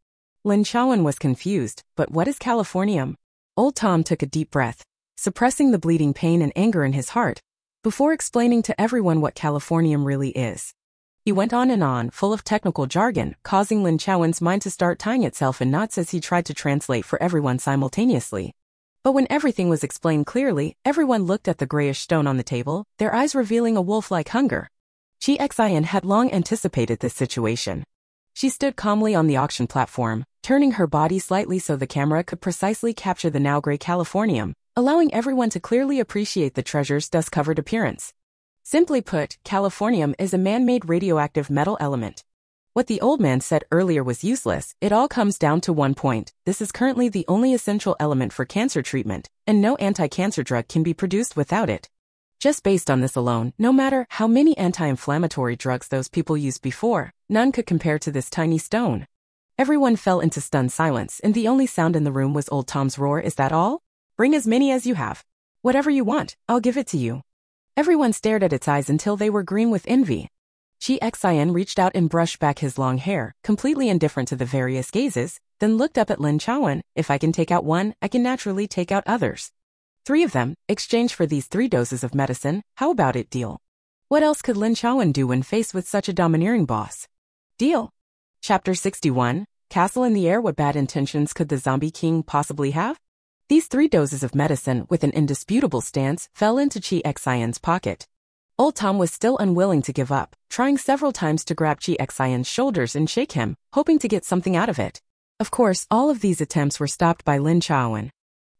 Lin Chaowen was confused, but what is Californium? Old Tom took a deep breath, suppressing the bleeding pain and anger in his heart, before explaining to everyone what Californium really is. He went on, full of technical jargon, causing Lin Chaowen's mind to start tying itself in knots as he tried to translate for everyone simultaneously. But when everything was explained clearly, everyone looked at the grayish stone on the table, their eyes revealing a wolf-like hunger. Chi Xin had long anticipated this situation. She stood calmly on the auction platform, turning her body slightly so the camera could precisely capture the now gray Californium, allowing everyone to clearly appreciate the treasure's dust-covered appearance. Simply put, Californium is a man-made radioactive metal element. What the old man said earlier was useless. It all comes down to one point. This is currently the only essential element for cancer treatment, and no anti-cancer drug can be produced without it. Just based on this alone, no matter how many anti-inflammatory drugs those people used before, none could compare to this tiny stone. Everyone fell into stunned silence, and the only sound in the room was Old Tom's roar. Is that all? Bring as many as you have. Whatever you want, I'll give it to you. Everyone stared at its eyes until they were green with envy. Chi Xin reached out and brushed back his long hair, completely indifferent to the various gazes, then looked up at Lin Chaowen. If I can take out one, I can naturally take out others. 3 of them, exchange for these 3 doses of medicine. How about it, deal? What else could Lin Chaowen do when faced with such a domineering boss? Deal. Chapter 61, Castle in the Air. What bad intentions could the zombie king possibly have? These 3 doses of medicine, with an indisputable stance, fell into Chi Xion's pocket. Old Tom was still unwilling to give up, trying several times to grab Chi Xion's shoulders and shake him, hoping to get something out of it. Of course, all of these attempts were stopped by Lin Chaowen.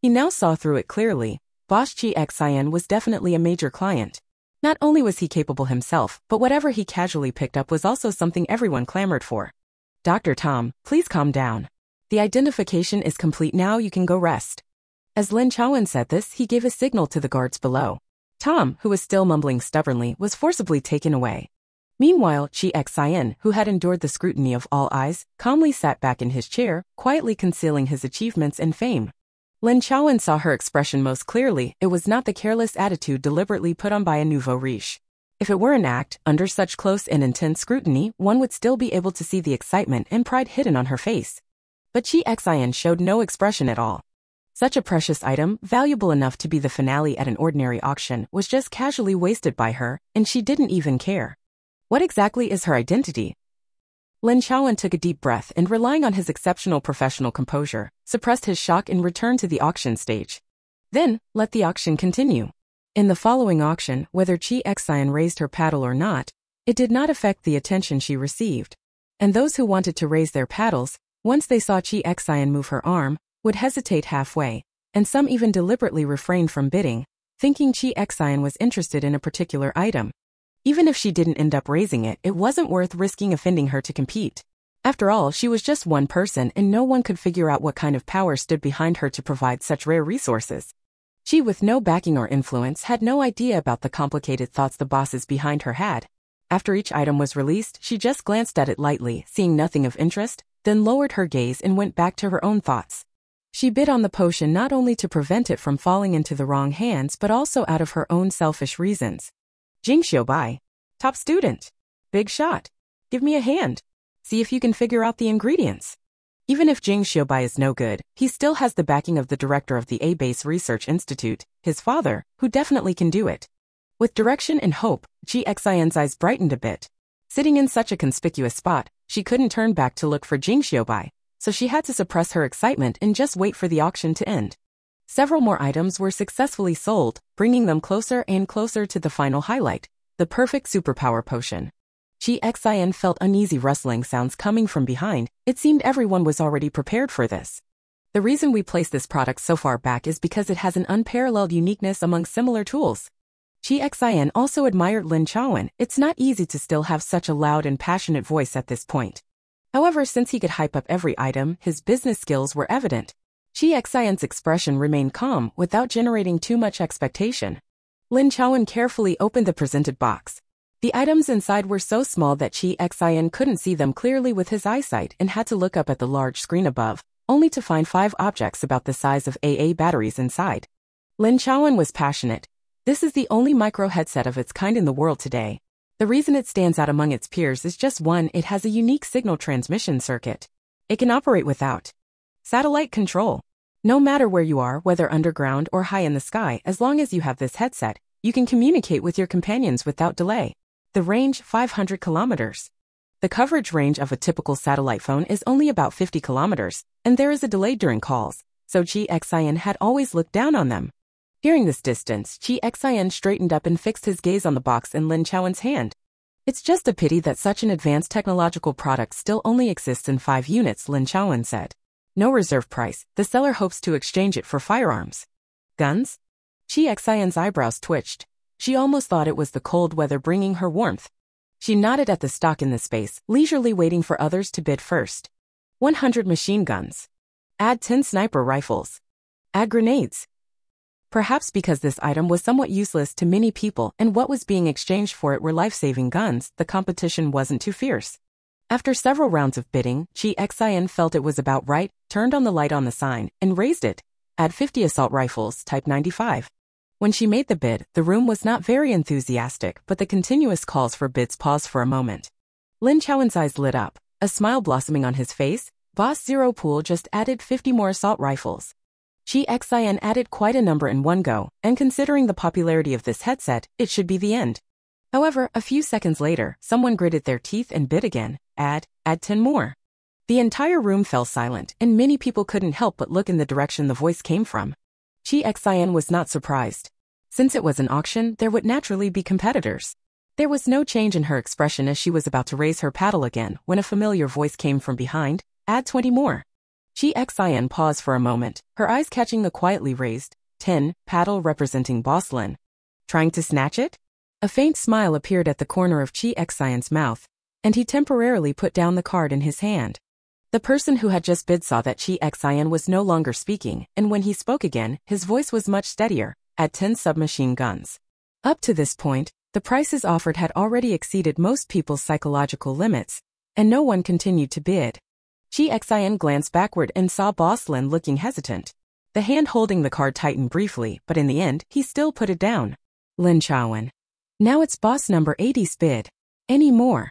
He now saw through it clearly. Boss Chi Xion was definitely a major client. Not only was he capable himself, but whatever he casually picked up was also something everyone clamored for. Dr. Tom, please calm down. The identification is complete now, you can go rest. As Lin Chaowen said this, he gave a signal to the guards below. Tom, who was still mumbling stubbornly, was forcibly taken away. Meanwhile, Chi Xion, who had endured the scrutiny of all eyes, calmly sat back in his chair, quietly concealing his achievements and fame. Lin Chaowen saw her expression most clearly. It was not the careless attitude deliberately put on by a nouveau riche. If it were an act, under such close and intense scrutiny, one would still be able to see the excitement and pride hidden on her face. But Chi Xion showed no expression at all. Such a precious item, valuable enough to be the finale at an ordinary auction, was just casually wasted by her, and she didn't even care. What exactly is her identity? Lin Chaowen took a deep breath and, relying on his exceptional professional composure, suppressed his shock and returned to the auction stage. Then, let the auction continue. In the following auction, whether Chi Xion raised her paddle or not, it did not affect the attention she received. And those who wanted to raise their paddles, once they saw Chi Xion move her arm, would hesitate halfway, and some even deliberately refrained from bidding, thinking Chi Xion was interested in a particular item. Even if she didn't end up raising it, it wasn't worth risking offending her to compete. After all, she was just one person and no one could figure out what kind of power stood behind her to provide such rare resources. She, with no backing or influence, had no idea about the complicated thoughts the bosses behind her had. After each item was released, she just glanced at it lightly, seeing nothing of interest, then lowered her gaze and went back to her own thoughts. She bid on the potion not only to prevent it from falling into the wrong hands but also out of her own selfish reasons. Jing Xiaobai. Top student. Big shot. Give me a hand. See if you can figure out the ingredients. Even if Jing Xiaobai is no good, he still has the backing of the director of the A-Base Research Institute, his father, who definitely can do it. With direction and hope, Ji Xian's eyes brightened a bit. Sitting in such a conspicuous spot, she couldn't turn back to look for Jing Xiaobai, so she had to suppress her excitement and just wait for the auction to end. Several more items were successfully sold, bringing them closer and closer to the final highlight, the perfect superpower potion. Ji Xian felt uneasy rustling sounds coming from behind. It seemed everyone was already prepared for this. The reason we placed this product so far back is because it has an unparalleled uniqueness among similar tools. Ji Xian also admired Lin Chaowen. It's not easy to still have such a loud and passionate voice at this point. However, since he could hype up every item, his business skills were evident. Ji Xian's expression remained calm without generating too much expectation. Lin Chaowen carefully opened the presented box. The items inside were so small that Ji Xian couldn't see them clearly with his eyesight and had to look up at the large screen above, only to find 5 objects about the size of AA batteries inside. Lin Chaowen was passionate. This is the only micro headset of its kind in the world today. The reason it stands out among its peers is just one: it has a unique signal transmission circuit. It can operate without satellite control. No matter where you are, whether underground or high in the sky, as long as you have this headset, you can communicate with your companions without delay. The range, 500 kilometers. The coverage range of a typical satellite phone is only about 50 kilometers, and there is a delay during calls, so Ji Xian had always looked down on them. Hearing this distance, Ji Xian straightened up and fixed his gaze on the box in Lin Chaowen's hand. It's just a pity that such an advanced technological product still only exists in 5 units, Lin Chaowen said. No reserve price, the seller hopes to exchange it for firearms. Guns? Ji Xian's eyebrows twitched. She almost thought it was the cold weather bringing her warmth. She nodded at the stock in the space, leisurely waiting for others to bid first. 100 machine guns. Add 10 sniper rifles. Add grenades. Perhaps because this item was somewhat useless to many people and what was being exchanged for it were life-saving guns, the competition wasn't too fierce. After several rounds of bidding, Ji Xian felt it was about right, turned on the light on the sign, and raised it. Add 50 assault rifles, type 95. When she made the bid, the room was not very enthusiastic, but the continuous calls for bids paused for a moment. Lin Chaowen's eyes lit up, a smile blossoming on his face. Boss Zero Pool just added 50 more assault rifles. Ji Xian added quite a number in one go, and considering the popularity of this headset, it should be the end. However, a few seconds later, someone gritted their teeth and bid again. Add 10 more. The entire room fell silent, and many people couldn't help but look in the direction the voice came from. Ji Xian was not surprised. Since it was an auction, there would naturally be competitors. There was no change in her expression as she was about to raise her paddle again when a familiar voice came from behind. Add 20 more. Ji Xian paused for a moment, her eyes catching the quietly raised 10 paddle representing Boss Lin. Trying to snatch it? A faint smile appeared at the corner of Ji Xian's mouth, and he temporarily put down the card in his hand. The person who had just bid saw that Ji Xian was no longer speaking, and when he spoke again, his voice was much steadier. Add 10 submachine guns. Up to this point, the prices offered had already exceeded most people's psychological limits, and no one continued to bid. Ji Xian glanced backward and saw Boss Lin looking hesitant. The hand holding the card tightened briefly, but in the end, he still put it down. Lin Chaowen. Now it's boss number 80's bid. Any more?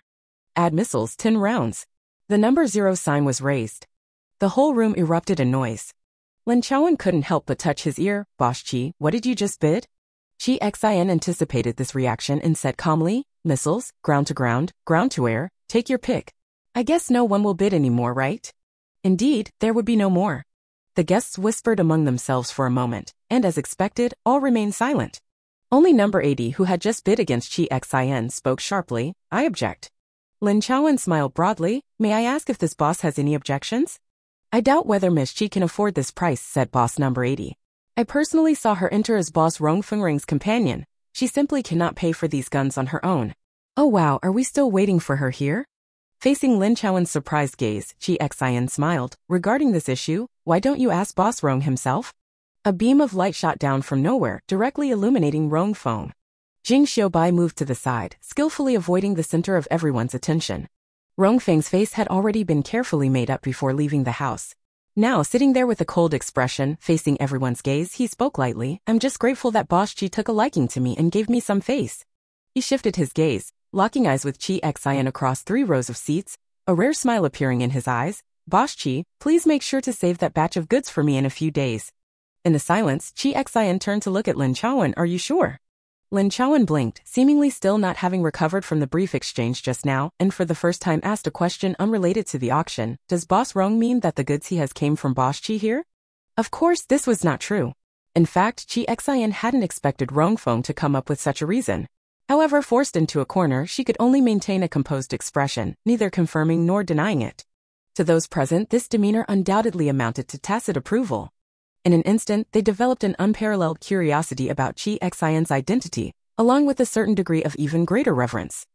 Add missiles, 10 rounds. The number 0 sign was raised. The whole room erupted in noise. Lin Chaowen couldn't help but touch his ear. Boss Ji, what did you just bid? Ji Xian anticipated this reaction and said calmly, missiles, ground to air, take your pick. I guess no one will bid anymore, right? Indeed, there would be no more. The guests whispered among themselves for a moment, and as expected, all remained silent. Only number 80, who had just bid against Ji Xian, spoke sharply. I object. Lin Chaowen smiled broadly. May I ask if this boss has any objections? I doubt whether Miss Chi can afford this price, said boss number 80. I personally saw her enter as boss Rong Fengring's companion. She simply cannot pay for these guns on her own. Oh wow, are we still waiting for her here? Facing Lin Chaowen's surprised gaze, Ji Xian smiled. Regarding this issue, why don't you ask boss Rong himself? A beam of light shot down from nowhere, directly illuminating Rong Feng. Jing Xiaobai moved to the side, skillfully avoiding the center of everyone's attention. Rong Feng's face had already been carefully made up before leaving the house. Now, sitting there with a cold expression, facing everyone's gaze, he spoke lightly. I'm just grateful that Boss Chi took a liking to me and gave me some face. He shifted his gaze, locking eyes with Chi Xian across 3 rows of seats, a rare smile appearing in his eyes. Boss Chi, please make sure to save that batch of goods for me in a few days. In the silence, Chi Xian turned to look at Lin Chaowen. Are you sure? Lin Chaowen blinked, seemingly still not having recovered from the brief exchange just now, and for the first time asked a question unrelated to the auction. Does Boss Rong mean that the goods he has came from Boss Chi here? Of course, this was not true. In fact, Chi Xian hadn't expected Rong Feng to come up with such a reason. However, forced into a corner, she could only maintain a composed expression, neither confirming nor denying it. To those present, this demeanor undoubtedly amounted to tacit approval. In an instant, they developed an unparalleled curiosity about Chi Xian's identity, along with a certain degree of even greater reverence.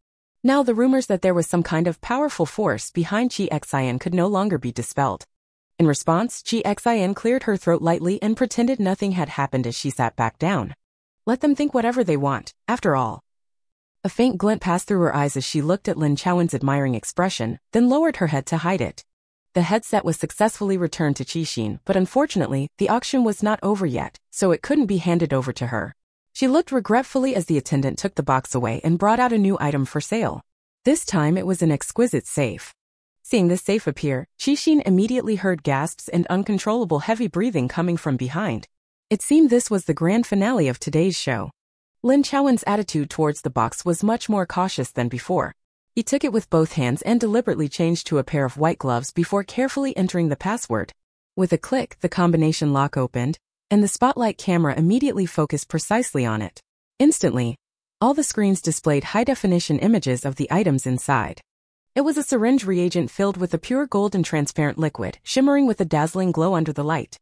Now the rumors that there was some kind of powerful force behind Chi Xian could no longer be dispelled. In response, Chi Xian cleared her throat lightly and pretended nothing had happened as she sat back down. Let them think whatever they want, after all. A faint glint passed through her eyes as she looked at Lin Chaowen's admiring expression, then lowered her head to hide it. The headset was successfully returned to Qixin, but unfortunately, the auction was not over yet, so it couldn't be handed over to her. She looked regretfully as the attendant took the box away and brought out a new item for sale. This time it was an exquisite safe. Seeing this safe appear, Qixin immediately heard gasps and uncontrollable heavy breathing coming from behind. It seemed this was the grand finale of today's show. Lin Chaowen's attitude towards the box was much more cautious than before. He took it with both hands and deliberately changed to a pair of white gloves before carefully entering the password. With a click, the combination lock opened, and the spotlight camera immediately focused precisely on it. Instantly, all the screens displayed high-definition images of the items inside. It was a syringe reagent filled with a pure gold and transparent liquid, shimmering with a dazzling glow under the light.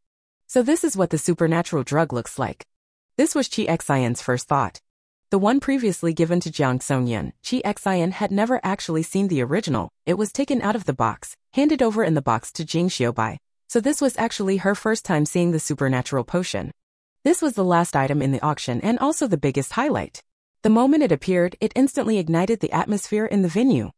So this is what the supernatural drug looks like. This was Chi Xian's first thought. The one previously given to Jiang Xongyan, Chi Xian had never actually seen the original. It was taken out of the box, handed over in the box to Jing Xiaobai, so this was actually her first time seeing the supernatural potion. This was the last item in the auction and also the biggest highlight. The moment it appeared, it instantly ignited the atmosphere in the venue.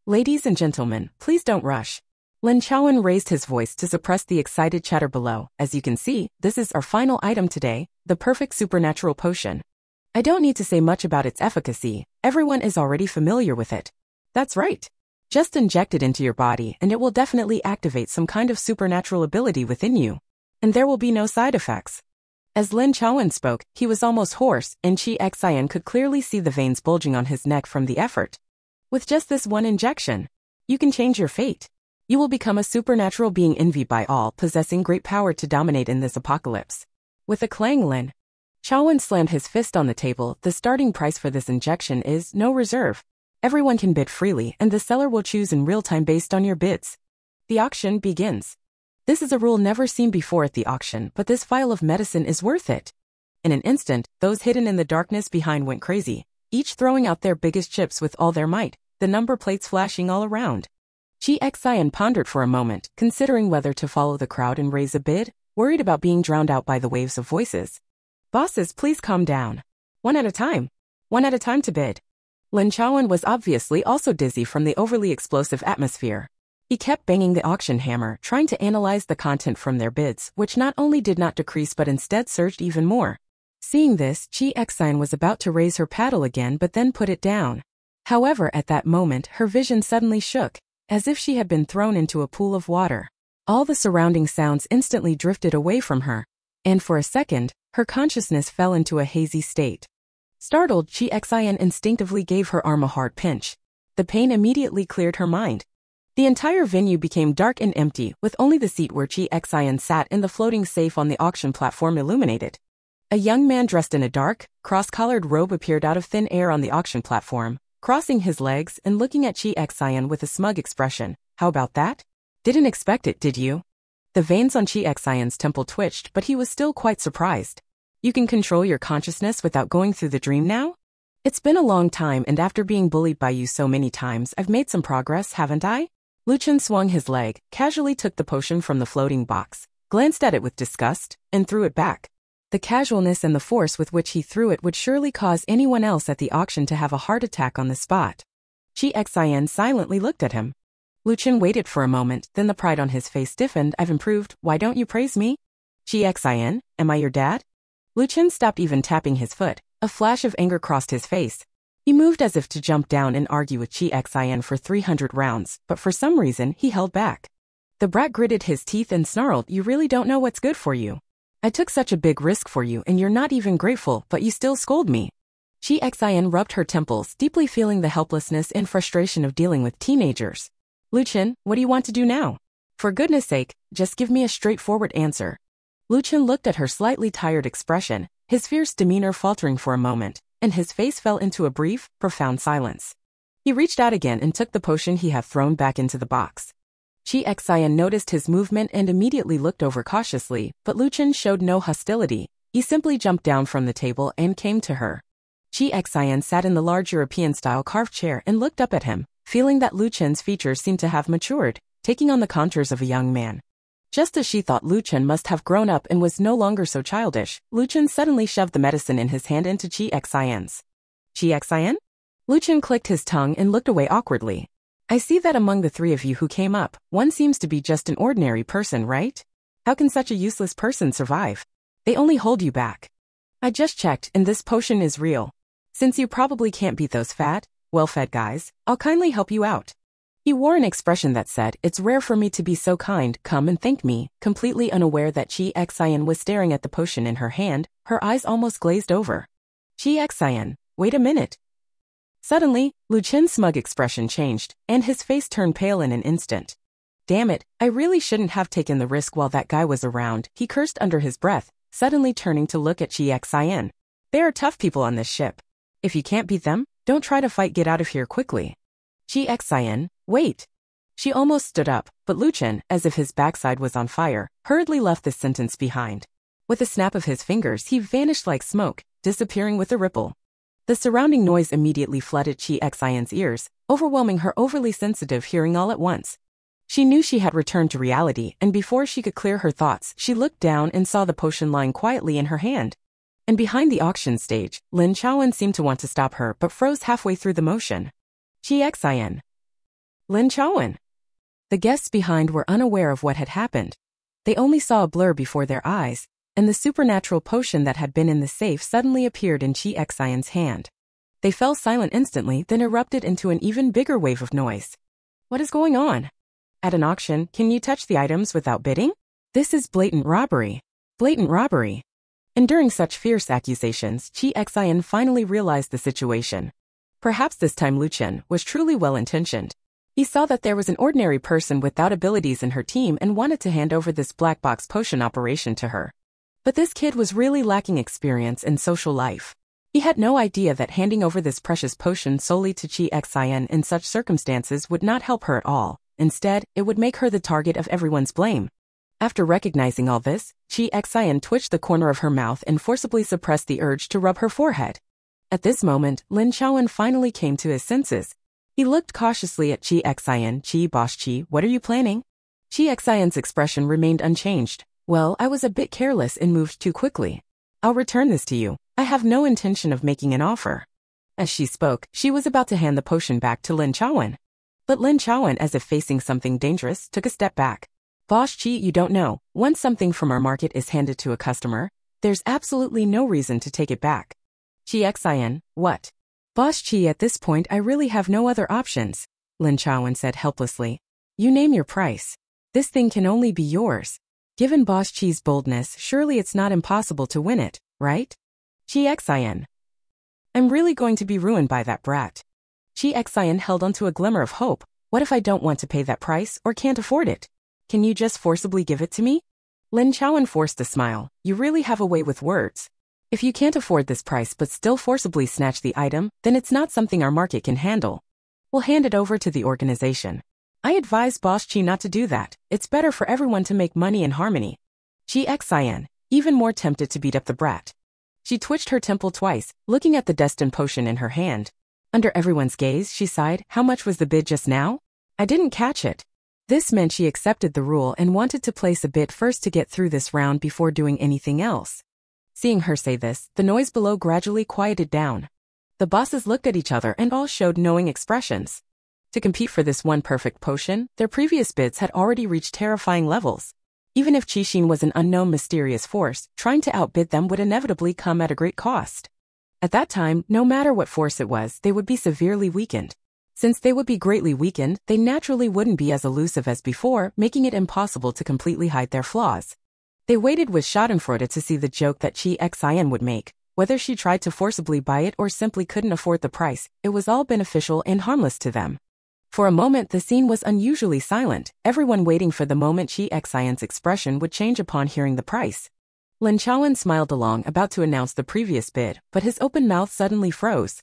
Ladies and gentlemen, please don't rush. Lin Chaowen raised his voice to suppress the excited chatter below. As you can see, this is our final item today, the perfect supernatural potion. I don't need to say much about its efficacy, everyone is already familiar with it. That's right. Just inject it into your body and it will definitely activate some kind of supernatural ability within you. And there will be no side effects. As Lin Chaowen spoke, he was almost hoarse, and Chi Xian could clearly see the veins bulging on his neck from the effort. With just this one injection, you can change your fate. You will become a supernatural being envied by all, possessing great power to dominate in this apocalypse. With a clang, Lin Chaowen slammed his fist on the table. The starting price for this injection is no reserve. Everyone can bid freely, and the seller will choose in real time based on your bids. The auction begins. This is a rule never seen before at the auction, but this vial of medicine is worth it. In an instant, those hidden in the darkness behind went crazy, each throwing out their biggest chips with all their might, the number plates flashing all around. Chi Xian pondered for a moment, considering whether to follow the crowd and raise a bid, worried about being drowned out by the waves of voices. Bosses, please calm down. One at a time. One at a time to bid. Lin Chaowen was obviously also dizzy from the overly explosive atmosphere. He kept banging the auction hammer, trying to analyze the content from their bids, which not only did not decrease but instead surged even more. Seeing this, Chi Xian was about to raise her paddle again but then put it down. However, at that moment, her vision suddenly shook, as if she had been thrown into a pool of water. All the surrounding sounds instantly drifted away from her, and for a second, her consciousness fell into a hazy state. Startled, Chi Xian instinctively gave her arm a hard pinch. The pain immediately cleared her mind. The entire venue became dark and empty, with only the seat where Chi Xian sat in the floating safe on the auction platform illuminated. A young man dressed in a dark, cross-collared robe appeared out of thin air on the auction platform, crossing his legs and looking at Chi Xian with a smug expression. How about that? Didn't expect it, did you? The veins on Chi Xian's temple twitched, but he was still quite surprised. You can control your consciousness without going through the dream now? It's been a long time, and after being bullied by you so many times, I've made some progress, haven't I? Lu Chen swung his leg, casually took the potion from the floating box, glanced at it with disgust, and threw it back. The casualness and the force with which he threw it would surely cause anyone else at the auction to have a heart attack on the spot. Chi Xian silently looked at him. Luchin waited for a moment, then the pride on his face stiffened. I've improved, why don't you praise me? Xin, am I your dad? Luchin stopped even tapping his foot. A flash of anger crossed his face. He moved as if to jump down and argue with Xin for 300 rounds, but for some reason he held back. The brat gritted his teeth and snarled, you really don't know what's good for you. I took such a big risk for you and you're not even grateful, but you still scold me. Xin rubbed her temples, deeply feeling the helplessness and frustration of dealing with teenagers. Luchin, what do you want to do now? For goodness sake, just give me a straightforward answer. Luchin looked at her slightly tired expression, his fierce demeanor faltering for a moment, and his face fell into a brief, profound silence. He reached out again and took the potion he had thrown back into the box. Xin noticed his movement and immediately looked over cautiously, but Luchin showed no hostility. He simply jumped down from the table and came to her. Xin sat in the large European-style carved chair and looked up at him, feeling that Luchin's features seemed to have matured, taking on the contours of a young man. Just as she thought Luchin must have grown up and was no longer so childish, Luchin suddenly shoved the medicine in his hand into Xin's. Xin? Luchin clicked his tongue and looked away awkwardly. I see that among the three of you who came up, one seems to be just an ordinary person, right? How can such a useless person survive? They only hold you back. I just checked and this potion is real. Since you probably can't beat those fat, well-fed guys, I'll kindly help you out. He wore an expression that said, it's rare for me to be so kind, come and thank me, completely unaware that Xin was staring at the potion in her hand, her eyes almost glazed over. Xin, wait a minute. Suddenly, Luchin's smug expression changed, and his face turned pale in an instant. Damn it, I really shouldn't have taken the risk while that guy was around, he cursed under his breath, suddenly turning to look at Xin. There are tough people on this ship. If you can't beat them, don't try to fight, get out of here quickly. Xin, wait. She almost stood up, but Luchin, as if his backside was on fire, hurriedly left this sentence behind. With a snap of his fingers he vanished like smoke, disappearing with a ripple. The surrounding noise immediately flooded Xin's ears, overwhelming her overly sensitive hearing all at once. She knew she had returned to reality, and before she could clear her thoughts, she looked down and saw the potion lying quietly in her hand. And behind the auction stage, Lin Chaowen seemed to want to stop her but froze halfway through the motion. Xin. Lin Chaowen. The guests behind were unaware of what had happened. They only saw a blur before their eyes, and the supernatural potion that had been in the safe suddenly appeared in Xin's hand. They fell silent instantly, then erupted into an even bigger wave of noise. What is going on? At an auction, can you touch the items without bidding? This is blatant robbery. Blatant robbery. And during such fierce accusations, Xin finally realized the situation. Perhaps this time Luchin was truly well-intentioned. He saw that there was an ordinary person without abilities in her team and wanted to hand over this black box potion operation to her. But this kid was really lacking experience in social life. He had no idea that handing over this precious potion solely to Xin in such circumstances would not help her at all. Instead, it would make her the target of everyone's blame. After recognizing all this, Xin twitched the corner of her mouth and forcibly suppressed the urge to rub her forehead. At this moment, Lin Chaowen finally came to his senses. He looked cautiously at Xin. Boss Chi, what are you planning? Xin's expression remained unchanged. Well, I was a bit careless and moved too quickly. I'll return this to you. I have no intention of making an offer. As she spoke, she was about to hand the potion back to Lin Chaowen. But Lin Chaowen, as if facing something dangerous, took a step back. Boss Chi, you don't know, once something from our market is handed to a customer, there's absolutely no reason to take it back. Xin, what? Boss Chi, at this point I really have no other options, Lin Chaowen said helplessly. You name your price. This thing can only be yours. Given Boss Chi's boldness, surely it's not impossible to win it, right? Xin. I'm really going to be ruined by that brat. Xin held onto a glimmer of hope. What if I don't want to pay that price or can't afford it? Can you just forcibly give it to me? Lin Chaowen forced a smile. You really have a way with words. If you can't afford this price but still forcibly snatch the item, then it's not something our market can handle. We'll hand it over to the organization. I advise Boss Chi not to do that. It's better for everyone to make money in harmony. Xin, even more tempted to beat up the brat. She twitched her temple twice, looking at the destined potion in her hand. Under everyone's gaze, she sighed. How much was the bid just now? I didn't catch it. This meant she accepted the rule and wanted to place a bid first to get through this round before doing anything else. Seeing her say this, the noise below gradually quieted down. The bosses looked at each other and all showed knowing expressions. To compete for this one perfect potion, their previous bids had already reached terrifying levels. Even if Qixin was an unknown mysterious force, trying to outbid them would inevitably come at a great cost. At that time, no matter what force it was, they would be severely weakened. Since they would be greatly weakened, they naturally wouldn't be as elusive as before, making it impossible to completely hide their flaws. They waited with schadenfreude to see the joke that Qixin would make. Whether she tried to forcibly buy it or simply couldn't afford the price, it was all beneficial and harmless to them. For a moment the scene was unusually silent, everyone waiting for the moment Qixin's expression would change upon hearing the price. Lin Chaowen smiled along, about to announce the previous bid, but his open mouth suddenly froze.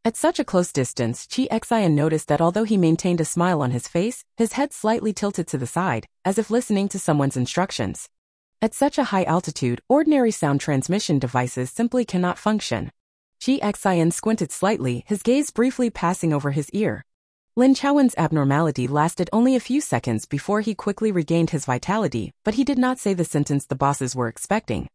At such a close distance, Qixin noticed that although he maintained a smile on his face, his head slightly tilted to the side, as if listening to someone's instructions. At such a high altitude, ordinary sound transmission devices simply cannot function. Qixin squinted slightly, his gaze briefly passing over his ear. Lin Chaowen's abnormality lasted only a few seconds before he quickly regained his vitality, but he did not say the sentence the bosses were expecting.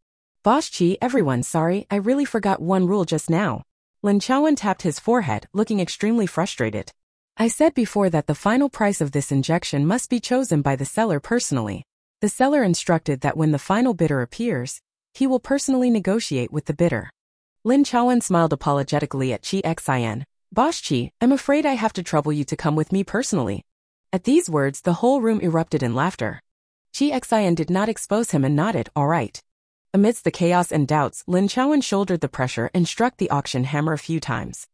Boss Qi, everyone, sorry, I really forgot one rule just now. Lin Chaowen tapped his forehead, looking extremely frustrated. I said before that the final price of this injection must be chosen by the seller personally. The seller instructed that when the final bidder appears, he will personally negotiate with the bidder. Lin Chaowen smiled apologetically at Qixin. Boss Qi, I'm afraid I have to trouble you to come with me personally. At these words, the whole room erupted in laughter. Qixin did not expose him and nodded, all right. Amidst the chaos and doubts, Lin Chaowen shouldered the pressure and struck the auction hammer a few times.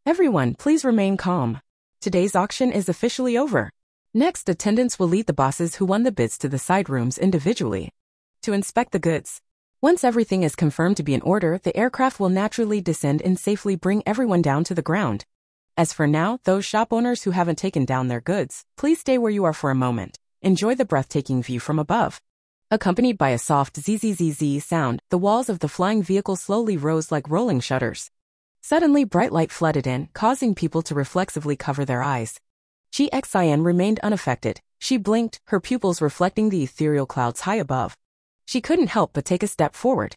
Everyone, please remain calm. Today's auction is officially over. Next, attendants will lead the bosses who won the bids to the side rooms individually to inspect the goods. Once everything is confirmed to be in order, the aircraft will naturally descend and safely bring everyone down to the ground. As for now, those shop owners who haven't taken down their goods, please stay where you are for a moment. Enjoy the breathtaking view from above. Accompanied by a soft zzz sound, the walls of the flying vehicle slowly rose like rolling shutters. Suddenly bright light flooded in, causing people to reflexively cover their eyes. Qixin remained unaffected. She blinked, her pupils reflecting the ethereal clouds high above. She couldn't help but take a step forward.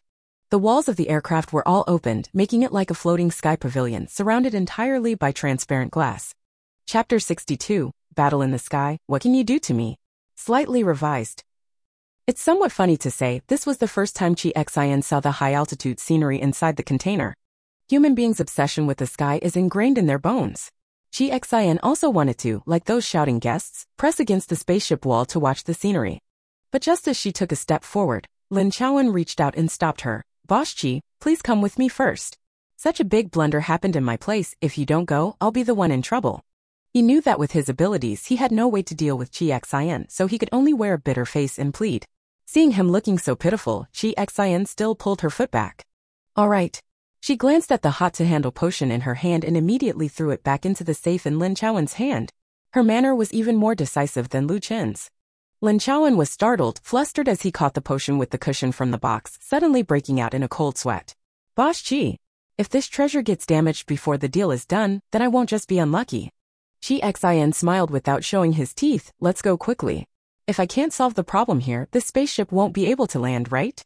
The walls of the aircraft were all opened, making it like a floating sky pavilion surrounded entirely by transparent glass. Chapter 62, Battle in the Sky, What Can You Do to Me? Slightly revised. It's somewhat funny to say, this was the first time Qixin saw the high-altitude scenery inside the container. Human beings' obsession with the sky is ingrained in their bones. Qixin also wanted to, like those shouting guests, press against the spaceship wall to watch the scenery. But just as she took a step forward, Lin Chaowen reached out and stopped her. Boss Qi, please come with me first. Such a big blunder happened in my place, if you don't go, I'll be the one in trouble. He knew that with his abilities he had no way to deal with Qixin, so he could only wear a bitter face and plead. Seeing him looking so pitiful, Qixin still pulled her foot back. All right. She glanced at the hot-to-handle potion in her hand and immediately threw it back into the safe in Lin Chaowen's hand. Her manner was even more decisive than Lu Chen's. Lin Chaowen was startled, flustered as he caught the potion with the cushion from the box, suddenly breaking out in a cold sweat. Boss Qi, if this treasure gets damaged before the deal is done, then I won't just be unlucky. Qixin smiled without showing his teeth. Let's go quickly. If I can't solve the problem here, this spaceship won't be able to land, right?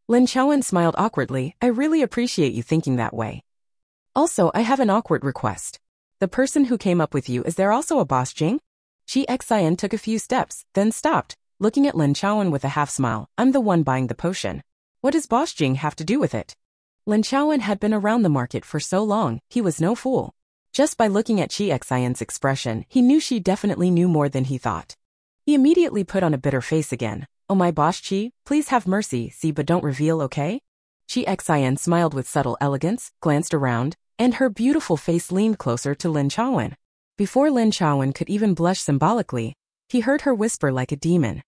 Lin Chaowen smiled awkwardly. I really appreciate you thinking that way. Also, I have an awkward request. The person who came up with you, is there also a boss Jing? Qixin took a few steps, then stopped, looking at Lin Chaowen with a half-smile. I'm the one buying the potion. What does Boss Jing have to do with it? Lin Chaowen had been around the market for so long, he was no fool. Just by looking at Qixin's expression, he knew she definitely knew more than he thought. He immediately put on a bitter face again. Oh my Boss Qi, please have mercy, see but don't reveal, okay? Qixin smiled with subtle elegance, glanced around, and her beautiful face leaned closer to Lin Chaowen. Before Lin Chaowen could even blush symbolically, he heard her whisper like a demon.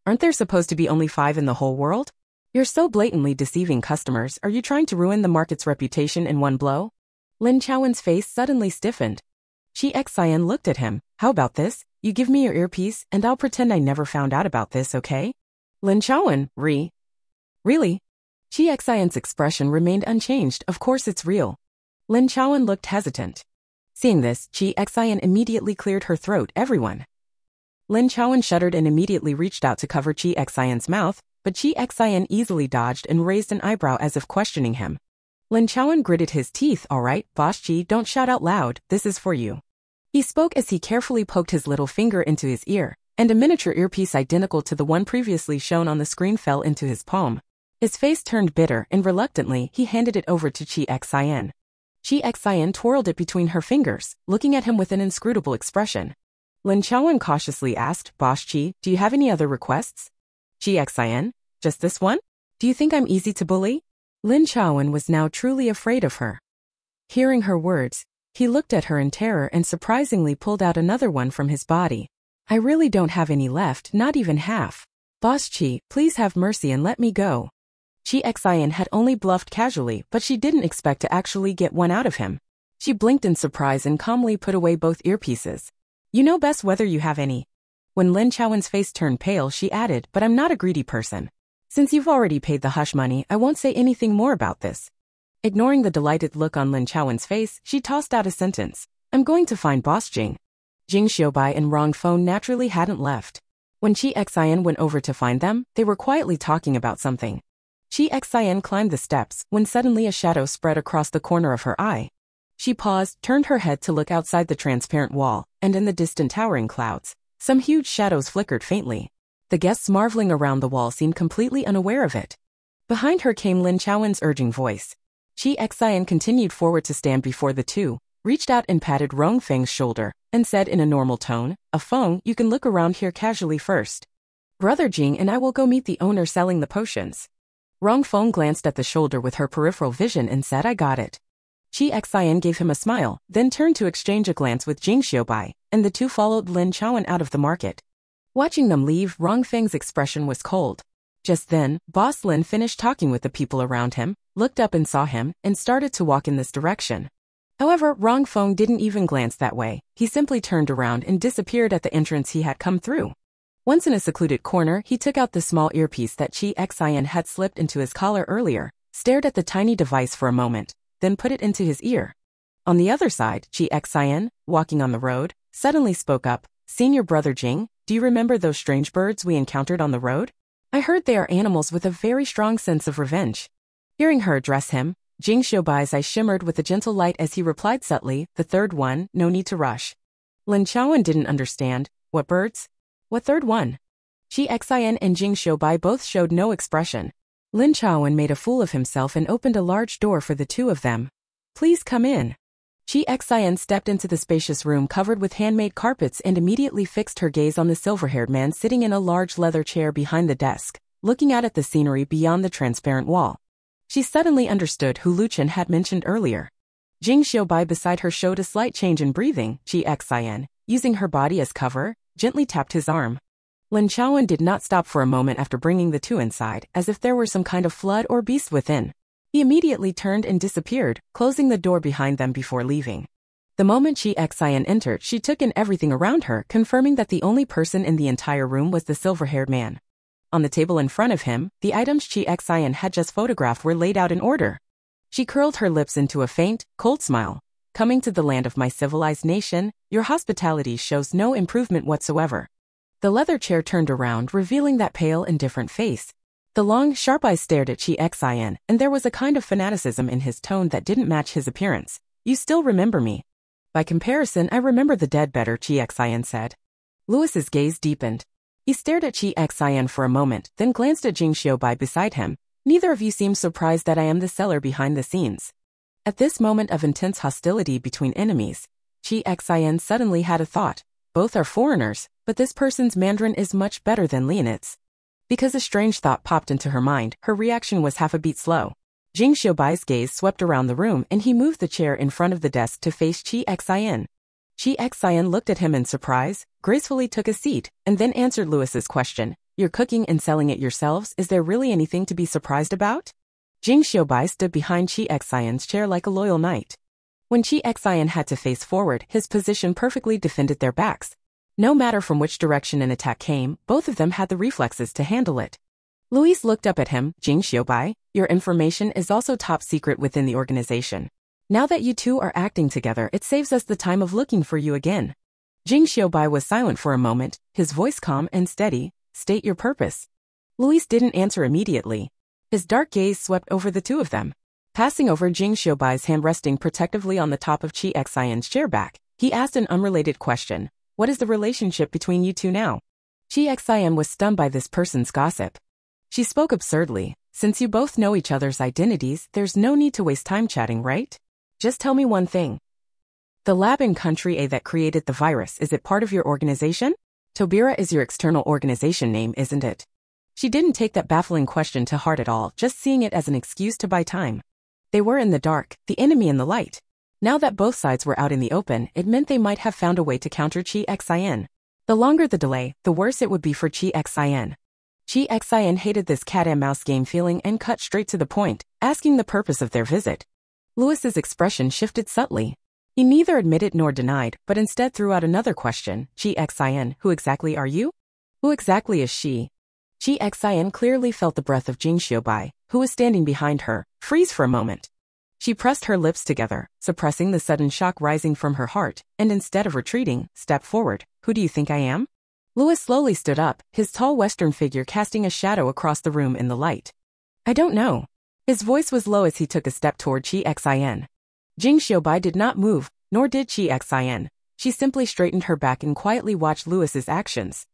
Aren't there supposed to be only 5 in the whole world? You're so blatantly deceiving customers, are you trying to ruin the market's reputation in one blow? Lin Chaowen's face suddenly stiffened. Qixin looked at him. How about this? You give me your earpiece, and I'll pretend I never found out about this, okay? Lin Chaowen, Really? Qixin's expression remained unchanged. Of course it's real. Lin Chaowen looked hesitant. Seeing this, Qixin immediately cleared her throat. Everyone. Lin Chaowen shuddered and immediately reached out to cover Qixin's mouth, but Qixin easily dodged and raised an eyebrow as if questioning him. Lin Chaowen gritted his teeth. All right, Boss Qi, don't shout out loud, this is for you. He spoke as he carefully poked his little finger into his ear, and a miniature earpiece identical to the one previously shown on the screen fell into his palm. His face turned bitter and reluctantly he handed it over to Chi Xian. Chi Xian twirled it between her fingers, looking at him with an inscrutable expression. Lin Chaowen cautiously asked, Boss Chi, do you have any other requests? Chi Xian, just this one? Do you think I'm easy to bully? Lin Chaowen was now truly afraid of her. Hearing her words, he looked at her in terror and surprisingly pulled out another one from his body. I really don't have any left, not even half. Boss Chi, please have mercy and let me go. Chi Xian had only bluffed casually, but she didn't expect to actually get one out of him. She blinked in surprise and calmly put away both earpieces. You know best whether you have any. When Lin Chaowen's face turned pale, she added, but I'm not a greedy person. Since you've already paid the hush money, I won't say anything more about this. Ignoring the delighted look on Lin Chaowen's face, she tossed out a sentence. I'm going to find Boss Jing. Jing Xiaobai and Rong Feng naturally hadn't left. When Chi Xian went over to find them, they were quietly talking about something. Chi Xian climbed the steps when suddenly a shadow spread across the corner of her eye. She paused, turned her head to look outside the transparent wall, and in the distant towering clouds, some huge shadows flickered faintly. The guests marveling around the wall seemed completely unaware of it. Behind her came Lin Chaowen's urging voice. Chi Xian continued forward to stand before the two, reached out and patted Rong Feng's shoulder, and said in a normal tone, Feng, you can look around here casually first. Brother Jing and I will go meet the owner selling the potions. Rong Feng glanced at the shoulder with her peripheral vision and said I got it. Chi Xian gave him a smile, then turned to exchange a glance with Jing Xiaobai, and the two followed Lin Chaowen out of the market. Watching them leave, Rong Feng's expression was cold. Just then, Boss Lin finished talking with the people around him, looked up and saw him, and started to walk in this direction. However, Rong Feng didn't even glance that way. He simply turned around and disappeared at the entrance he had come through. Once in a secluded corner, he took out the small earpiece that Chi Xian had slipped into his collar earlier, stared at the tiny device for a moment, then put it into his ear. On the other side, Chi Xian, walking on the road, suddenly spoke up, Senior Brother Jing, do you remember those strange birds we encountered on the road? I heard they are animals with a very strong sense of revenge. Hearing her address him, Jing Xiaobai's eyes shimmered with a gentle light as he replied subtly, the third one, no need to rush. Lin Chaowen didn't understand. What birds? What third one? Chi Xian and Jing Xiaobai both showed no expression. Lin Chaowen made a fool of himself and opened a large door for the two of them. Please come in. Chi Xian stepped into the spacious room covered with handmade carpets and immediately fixed her gaze on the silver-haired man sitting in a large leather chair behind the desk, looking out at the scenery beyond the transparent wall. She suddenly understood who Lu Chen had mentioned earlier. Jing Xiaobai beside her showed a slight change in breathing. Chi Xian, using her body as cover, gently tapped his arm. Lin Chaowen did not stop for a moment after bringing the two inside, as if there were some kind of flood or beast within. He immediately turned and disappeared, closing the door behind them before leaving. The moment Chi Xian entered, she took in everything around her, confirming that the only person in the entire room was the silver-haired man. On the table in front of him, the items Chi Xian had just photographed were laid out in order. She curled her lips into a faint, cold smile. Coming to the land of my civilized nation, your hospitality shows no improvement whatsoever. The leather chair turned around, revealing that pale, indifferent face. The long, sharp eyes stared at Chi Xian, and there was a kind of fanaticism in his tone that didn't match his appearance. You still remember me? By comparison, I remember the dead better, Chi Xian said. Louis's gaze deepened. He stared at Chi Xian for a moment, then glanced at Jing Xiaobai beside him. Neither of you seems surprised that I am the seller behind the scenes. At this moment of intense hostility between enemies, Chi Xian suddenly had a thought. Both are foreigners, but this person's Mandarin is much better than Leonid's. Because a strange thought popped into her mind, her reaction was half a beat slow. Jing Xiaobai's gaze swept around the room and he moved the chair in front of the desk to face Chi Xian. Chi Xian looked at him in surprise, gracefully took a seat, and then answered Louis's question. You're cooking and selling it yourselves, is there really anything to be surprised about? Jing Xiaobai stood behind Chi Xian's chair like a loyal knight. When Chi Xian had to face forward, his position perfectly defended their backs. No matter from which direction an attack came, both of them had the reflexes to handle it. Louis looked up at him. Jing Xiaobai, your information is also top secret within the organization. Now that you two are acting together, it saves us the time of looking for you again. Jing Xiaobai was silent for a moment, his voice calm and steady. State your purpose. Louis didn't answer immediately. His dark gaze swept over the two of them. Passing over Jing Xiaobai's hand resting protectively on the top of Chi Xian's chair back, He asked an unrelated question. What is the relationship between you two now? Chi Xian was stunned by this person's gossip. She spoke absurdly. Since you both know each other's identities, there's no need to waste time chatting, right? Just tell me one thing. The lab in Country A that created the virus, is it part of your organization? Tobira is your external organization name, isn't it? She didn't take that baffling question to heart at all, just seeing it as an excuse to buy time. They were in the dark, the enemy in the light. Now that both sides were out in the open, it meant they might have found a way to counter Chi Xian. The longer the delay, the worse it would be for Chi Xian. Chi Xian hated this cat-and-mouse game feeling and cut straight to the point, asking the purpose of their visit. Lewis's expression shifted subtly. He neither admitted nor denied, but instead threw out another question. Chi Xian, who exactly are you? Who exactly is she? Chi Xian clearly felt the breath of Jing Xiaobai, who was standing behind her, freeze for a moment. She pressed her lips together, suppressing the sudden shock rising from her heart, and instead of retreating, stepped forward. Who do you think I am? Lewis slowly stood up, his tall Western figure casting a shadow across the room in the light. I don't know. His voice was low as he took a step toward Chi Xian. Jing Xiaobai did not move, nor did Chi Xian. She simply straightened her back and quietly watched Lewis's actions.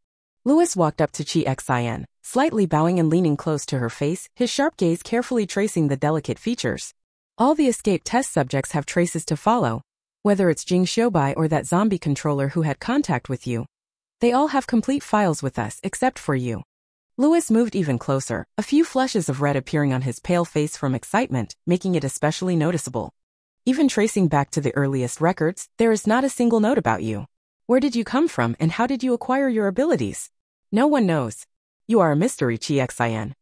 Lewis walked up to Chi Xian, slightly bowing and leaning close to her face, his sharp gaze carefully tracing the delicate features. All the escape test subjects have traces to follow. Whether it's Jing Xiaobai or that zombie controller who had contact with you. They all have complete files with us, except for you. Lewis moved even closer, a few flushes of red appearing on his pale face from excitement, making it especially noticeable. Even tracing back to the earliest records, there is not a single note about you. Where did you come from and how did you acquire your abilities? No one knows. You are a mystery, Chi Xian.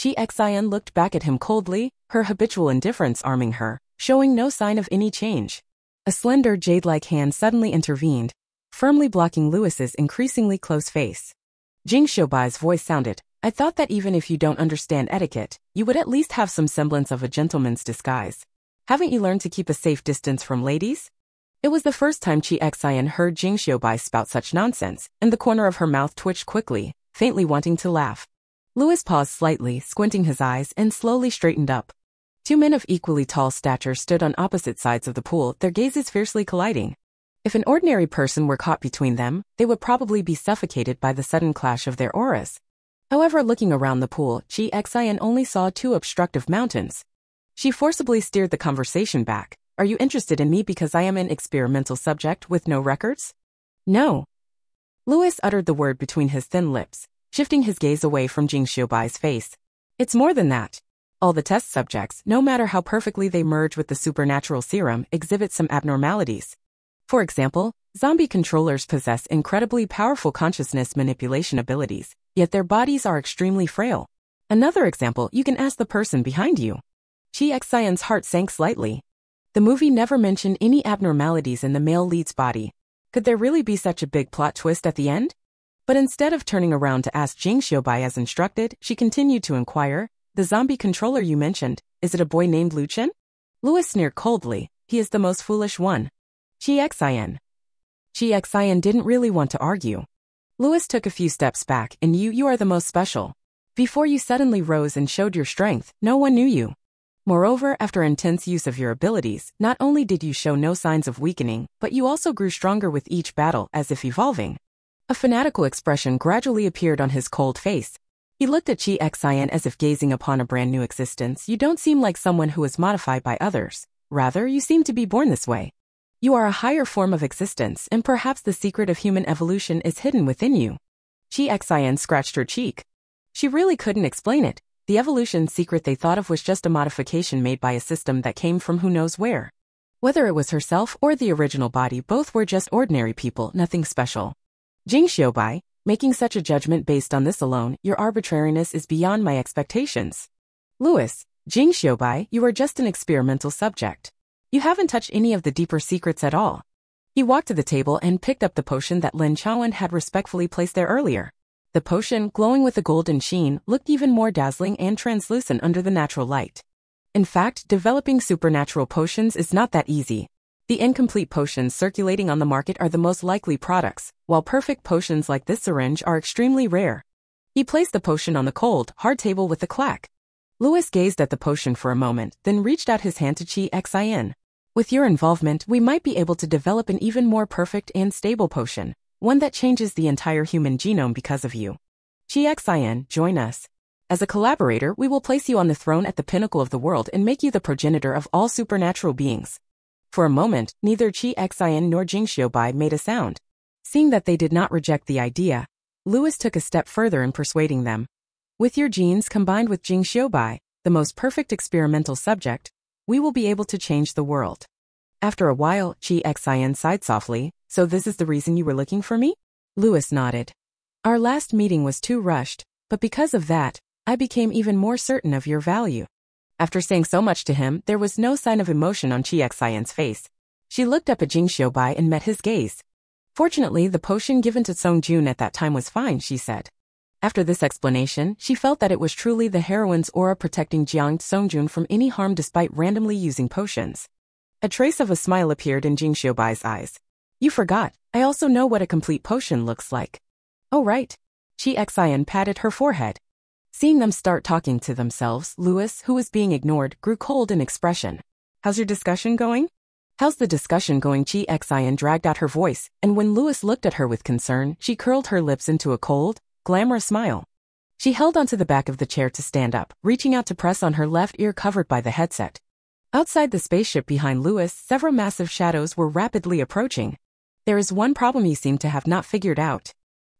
Chi Xian looked back at him coldly, her habitual indifference arming her, showing no sign of any change. A slender jade-like hand suddenly intervened, firmly blocking Lewis's increasingly close face. Jing Xiaobai's voice sounded, I thought that even if you don't understand etiquette, you would at least have some semblance of a gentleman's disguise. Haven't you learned to keep a safe distance from ladies? It was the first time Chi Xian heard Jing Xiaobai spout such nonsense, and the corner of her mouth twitched quickly, faintly wanting to laugh. Lewis paused slightly, squinting his eyes, and slowly straightened up. Two men of equally tall stature stood on opposite sides of the pool, their gazes fiercely colliding. If an ordinary person were caught between them, they would probably be suffocated by the sudden clash of their auras. However, looking around the pool, Chi Xian only saw two obstructive mountains. She forcibly steered the conversation back. Are you interested in me because I am an experimental subject with no records? No. Lewis uttered the word between his thin lips, shifting his gaze away from Jing Xiaobai's face. It's more than that. All the test subjects, no matter how perfectly they merge with the supernatural serum, exhibit some abnormalities. For example, zombie controllers possess incredibly powerful consciousness manipulation abilities, yet their bodies are extremely frail. Another example, you can ask the person behind you. Chi Xian's heart sank slightly. The movie never mentioned any abnormalities in the male lead's body. Could there really be such a big plot twist at the end? But instead of turning around to ask Jing Xiaobai as instructed, she continued to inquire, the zombie controller you mentioned, is it a boy named Lu Chen? Lewis sneered coldly, he is the most foolish one. Chi Xian. Chi Xian didn't really want to argue. Lewis took a few steps back, and you are the most special. Before you suddenly rose and showed your strength, no one knew you. Moreover, after intense use of your abilities, not only did you show no signs of weakening, but you also grew stronger with each battle, as if evolving. A fanatical expression gradually appeared on his cold face. He looked at Chi Xian as if gazing upon a brand new existence. You don't seem like someone who is modified by others. Rather, you seem to be born this way. You are a higher form of existence, and perhaps the secret of human evolution is hidden within you. Chi Xian scratched her cheek. She really couldn't explain it. The evolution secret they thought of was just a modification made by a system that came from who knows where. Whether it was herself or the original body, both were just ordinary people, nothing special. Jing Xiaobai, making such a judgment based on this alone, your arbitrariness is beyond my expectations. Lewis, Jing Xiaobai, you are just an experimental subject. You haven't touched any of the deeper secrets at all. He walked to the table and picked up the potion that Lin Chaowen had respectfully placed there earlier. The potion, glowing with a golden sheen, looked even more dazzling and translucent under the natural light. In fact, developing supernatural potions is not that easy. The incomplete potions circulating on the market are the most likely products, while perfect potions like this syringe are extremely rare. He placed the potion on the cold, hard table with a clack. Lewis gazed at the potion for a moment, then reached out his hand to Chi Xian. With your involvement, we might be able to develop an even more perfect and stable potion, one that changes the entire human genome because of you. Xin, join us. As a collaborator, we will place you on the throne at the pinnacle of the world and make you the progenitor of all supernatural beings. For a moment, neither Xin nor Jing Xiaobai made a sound. Seeing that they did not reject the idea, Louis took a step further in persuading them. With your genes combined with Jing Xiaobai, the most perfect experimental subject, we will be able to change the world. After a while, Xin sighed softly. So this is the reason you were looking for me? Louis nodded. Our last meeting was too rushed, but because of that, I became even more certain of your value. After saying so much to him, there was no sign of emotion on Xian's face. She looked up at Jing Xiaobai and met his gaze. Fortunately, the potion given to Songjun at that time was fine, she said. After this explanation, she felt that it was truly the heroine's aura protecting Jiang Songjun from any harm despite randomly using potions. A trace of a smile appeared in Jing Xiaobai's eyes. You forgot, I also know what a complete potion looks like. Oh right. Xian patted her forehead. Seeing them start talking to themselves, Louis, who was being ignored, grew cold in expression. How's your discussion going? How's the discussion going? Xian dragged out her voice, and when Louis looked at her with concern, she curled her lips into a cold, glamorous smile. She held onto the back of the chair to stand up, reaching out to press on her left ear covered by the headset. Outside the spaceship behind Louis, several massive shadows were rapidly approaching. There is one problem you seem to have not figured out.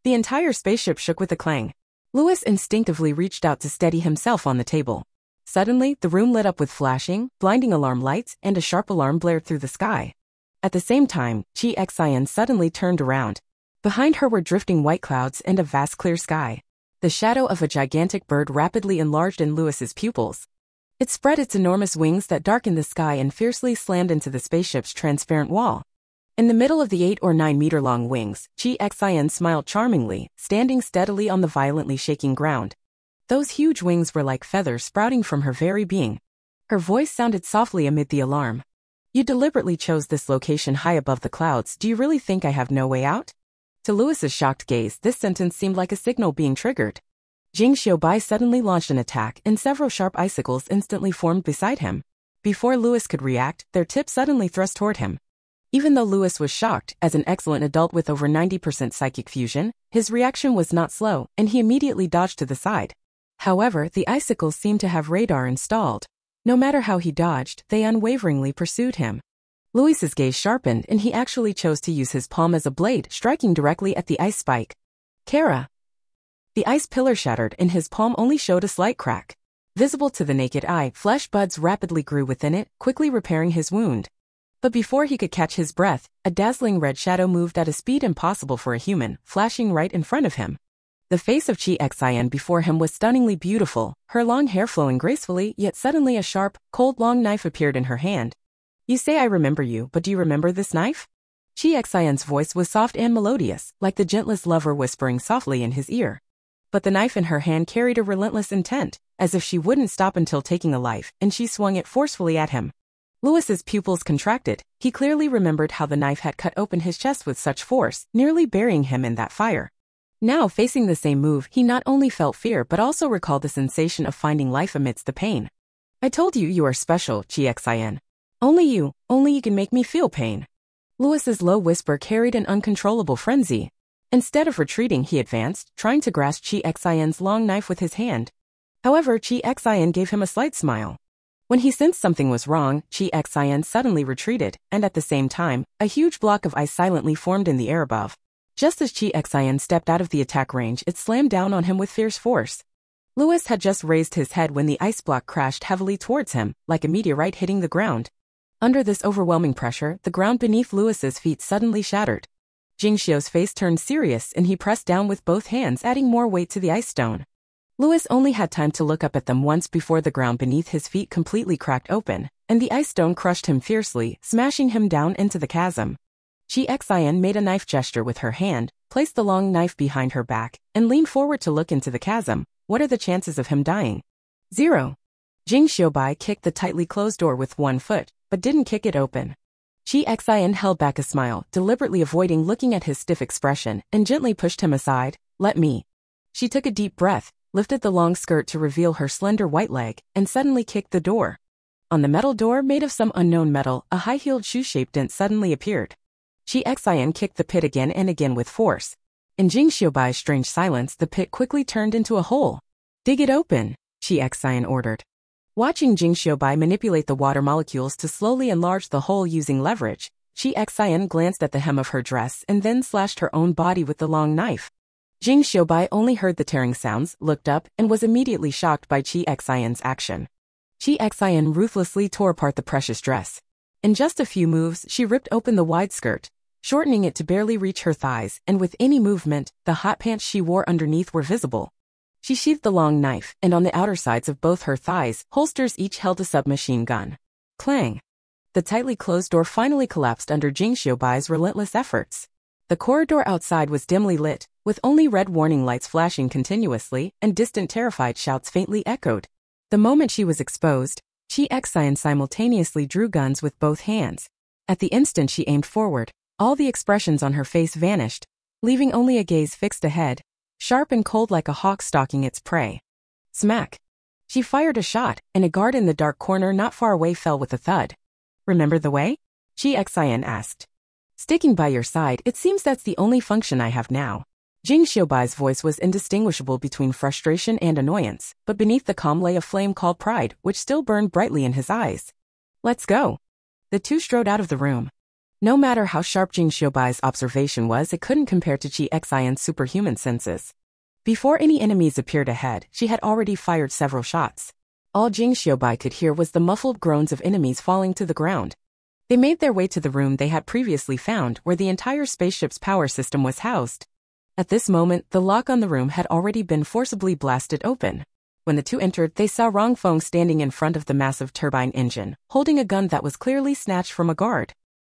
The entire spaceship shook with a clang. Louis instinctively reached out to steady himself on the table. Suddenly, the room lit up with flashing, blinding alarm lights, and a sharp alarm blared through the sky. At the same time, Xian suddenly turned around. Behind her were drifting white clouds and a vast clear sky. The shadow of a gigantic bird rapidly enlarged in Louis's pupils. It spread its enormous wings that darkened the sky and fiercely slammed into the spaceship's transparent wall. In the middle of the 8 or 9 meter long wings, Xian smiled charmingly, standing steadily on the violently shaking ground. Those huge wings were like feathers sprouting from her very being. Her voice sounded softly amid the alarm. You deliberately chose this location high above the clouds. Do you really think I have no way out? To Louis's shocked gaze, this sentence seemed like a signal being triggered. Jing Xiaobai suddenly launched an attack and several sharp icicles instantly formed beside him. Before Louis could react, their tips suddenly thrust toward him. Even though Louis was shocked, as an excellent adult with over 90% psychic fusion, his reaction was not slow, and he immediately dodged to the side. However, the icicles seemed to have radar installed. No matter how he dodged, they unwaveringly pursued him. Louis's gaze sharpened, and he actually chose to use his palm as a blade, striking directly at the ice spike. Kara! The ice pillar shattered, and his palm only showed a slight crack. Visible to the naked eye, flesh buds rapidly grew within it, quickly repairing his wound. But before he could catch his breath, a dazzling red shadow moved at a speed impossible for a human, flashing right in front of him. The face of Xian before him was stunningly beautiful, her long hair flowing gracefully, yet suddenly a sharp, cold long knife appeared in her hand. You say I remember you, but do you remember this knife? Xian's voice was soft and melodious, like the gentlest lover whispering softly in his ear. But the knife in her hand carried a relentless intent, as if she wouldn't stop until taking a life, and she swung it forcefully at him. Louis's pupils contracted. He clearly remembered how the knife had cut open his chest with such force, nearly burying him in that fire. Now, facing the same move, he not only felt fear but also recalled the sensation of finding life amidst the pain. I told you you are special, Xian. Only you can make me feel pain. Louis's low whisper carried an uncontrollable frenzy. Instead of retreating, he advanced, trying to grasp Xian's long knife with his hand. However, Xian gave him a slight smile. When he sensed something was wrong, Xian suddenly retreated, and at the same time, a huge block of ice silently formed in the air above. Just as Xian stepped out of the attack range, it slammed down on him with fierce force. Louis had just raised his head when the ice block crashed heavily towards him, like a meteorite hitting the ground. Under this overwhelming pressure, the ground beneath Louis's feet suddenly shattered. Jing Xiao's face turned serious, and he pressed down with both hands, adding more weight to the ice stone. Louis only had time to look up at them once before the ground beneath his feet completely cracked open, and the ice stone crushed him fiercely, smashing him down into the chasm. Xian made a knife gesture with her hand, placed the long knife behind her back, and leaned forward to look into the chasm. What are the chances of him dying? 0. Jing Xiaobai kicked the tightly closed door with one foot, but didn't kick it open. Xian held back a smile, deliberately avoiding looking at his stiff expression, and gently pushed him aside. Let me. She took a deep breath, lifted the long skirt to reveal her slender white leg, and suddenly kicked the door. On the metal door made of some unknown metal, a high-heeled shoe-shaped dent suddenly appeared. Chi Xian kicked the pit again and again with force. In Jing Xiaobai's strange silence, the pit quickly turned into a hole. "Dig it open," Chi Xian ordered. Watching Jing Xiaobai manipulate the water molecules to slowly enlarge the hole using leverage, Chi Xian glanced at the hem of her dress and then slashed her own body with the long knife. Jing Xiaobai only heard the tearing sounds, looked up, and was immediately shocked by Chi Xian's action. Chi Xian ruthlessly tore apart the precious dress. In just a few moves, she ripped open the wide skirt, shortening it to barely reach her thighs, and with any movement, the hot pants she wore underneath were visible. She sheathed the long knife, and on the outer sides of both her thighs, holsters each held a submachine gun. Clang! The tightly closed door finally collapsed under Jing Xiaobai's relentless efforts. The corridor outside was dimly lit, with only red warning lights flashing continuously, and distant terrified shouts faintly echoed. The moment she was exposed, Chi Xian simultaneously drew guns with both hands. At the instant she aimed forward, all the expressions on her face vanished, leaving only a gaze fixed ahead, sharp and cold like a hawk stalking its prey. Smack! She fired a shot, and a guard in the dark corner not far away fell with a thud. "Remember the way?" Chi Xian asked. "Sticking by your side, it seems that's the only function I have now." Jing Xiaobai's voice was indistinguishable between frustration and annoyance, but beneath the calm lay a flame called pride, which still burned brightly in his eyes. "Let's go." The two strode out of the room. No matter how sharp Jing Xiaobai's observation was, it couldn't compare to Chi Xian's superhuman senses. Before any enemies appeared ahead, she had already fired several shots. All Jing Xiaobai could hear was the muffled groans of enemies falling to the ground. They made their way to the room they had previously found, where the entire spaceship's power system was housed. At this moment, the lock on the room had already been forcibly blasted open. When the two entered, they saw Rongfeng standing in front of the massive turbine engine, holding a gun that was clearly snatched from a guard.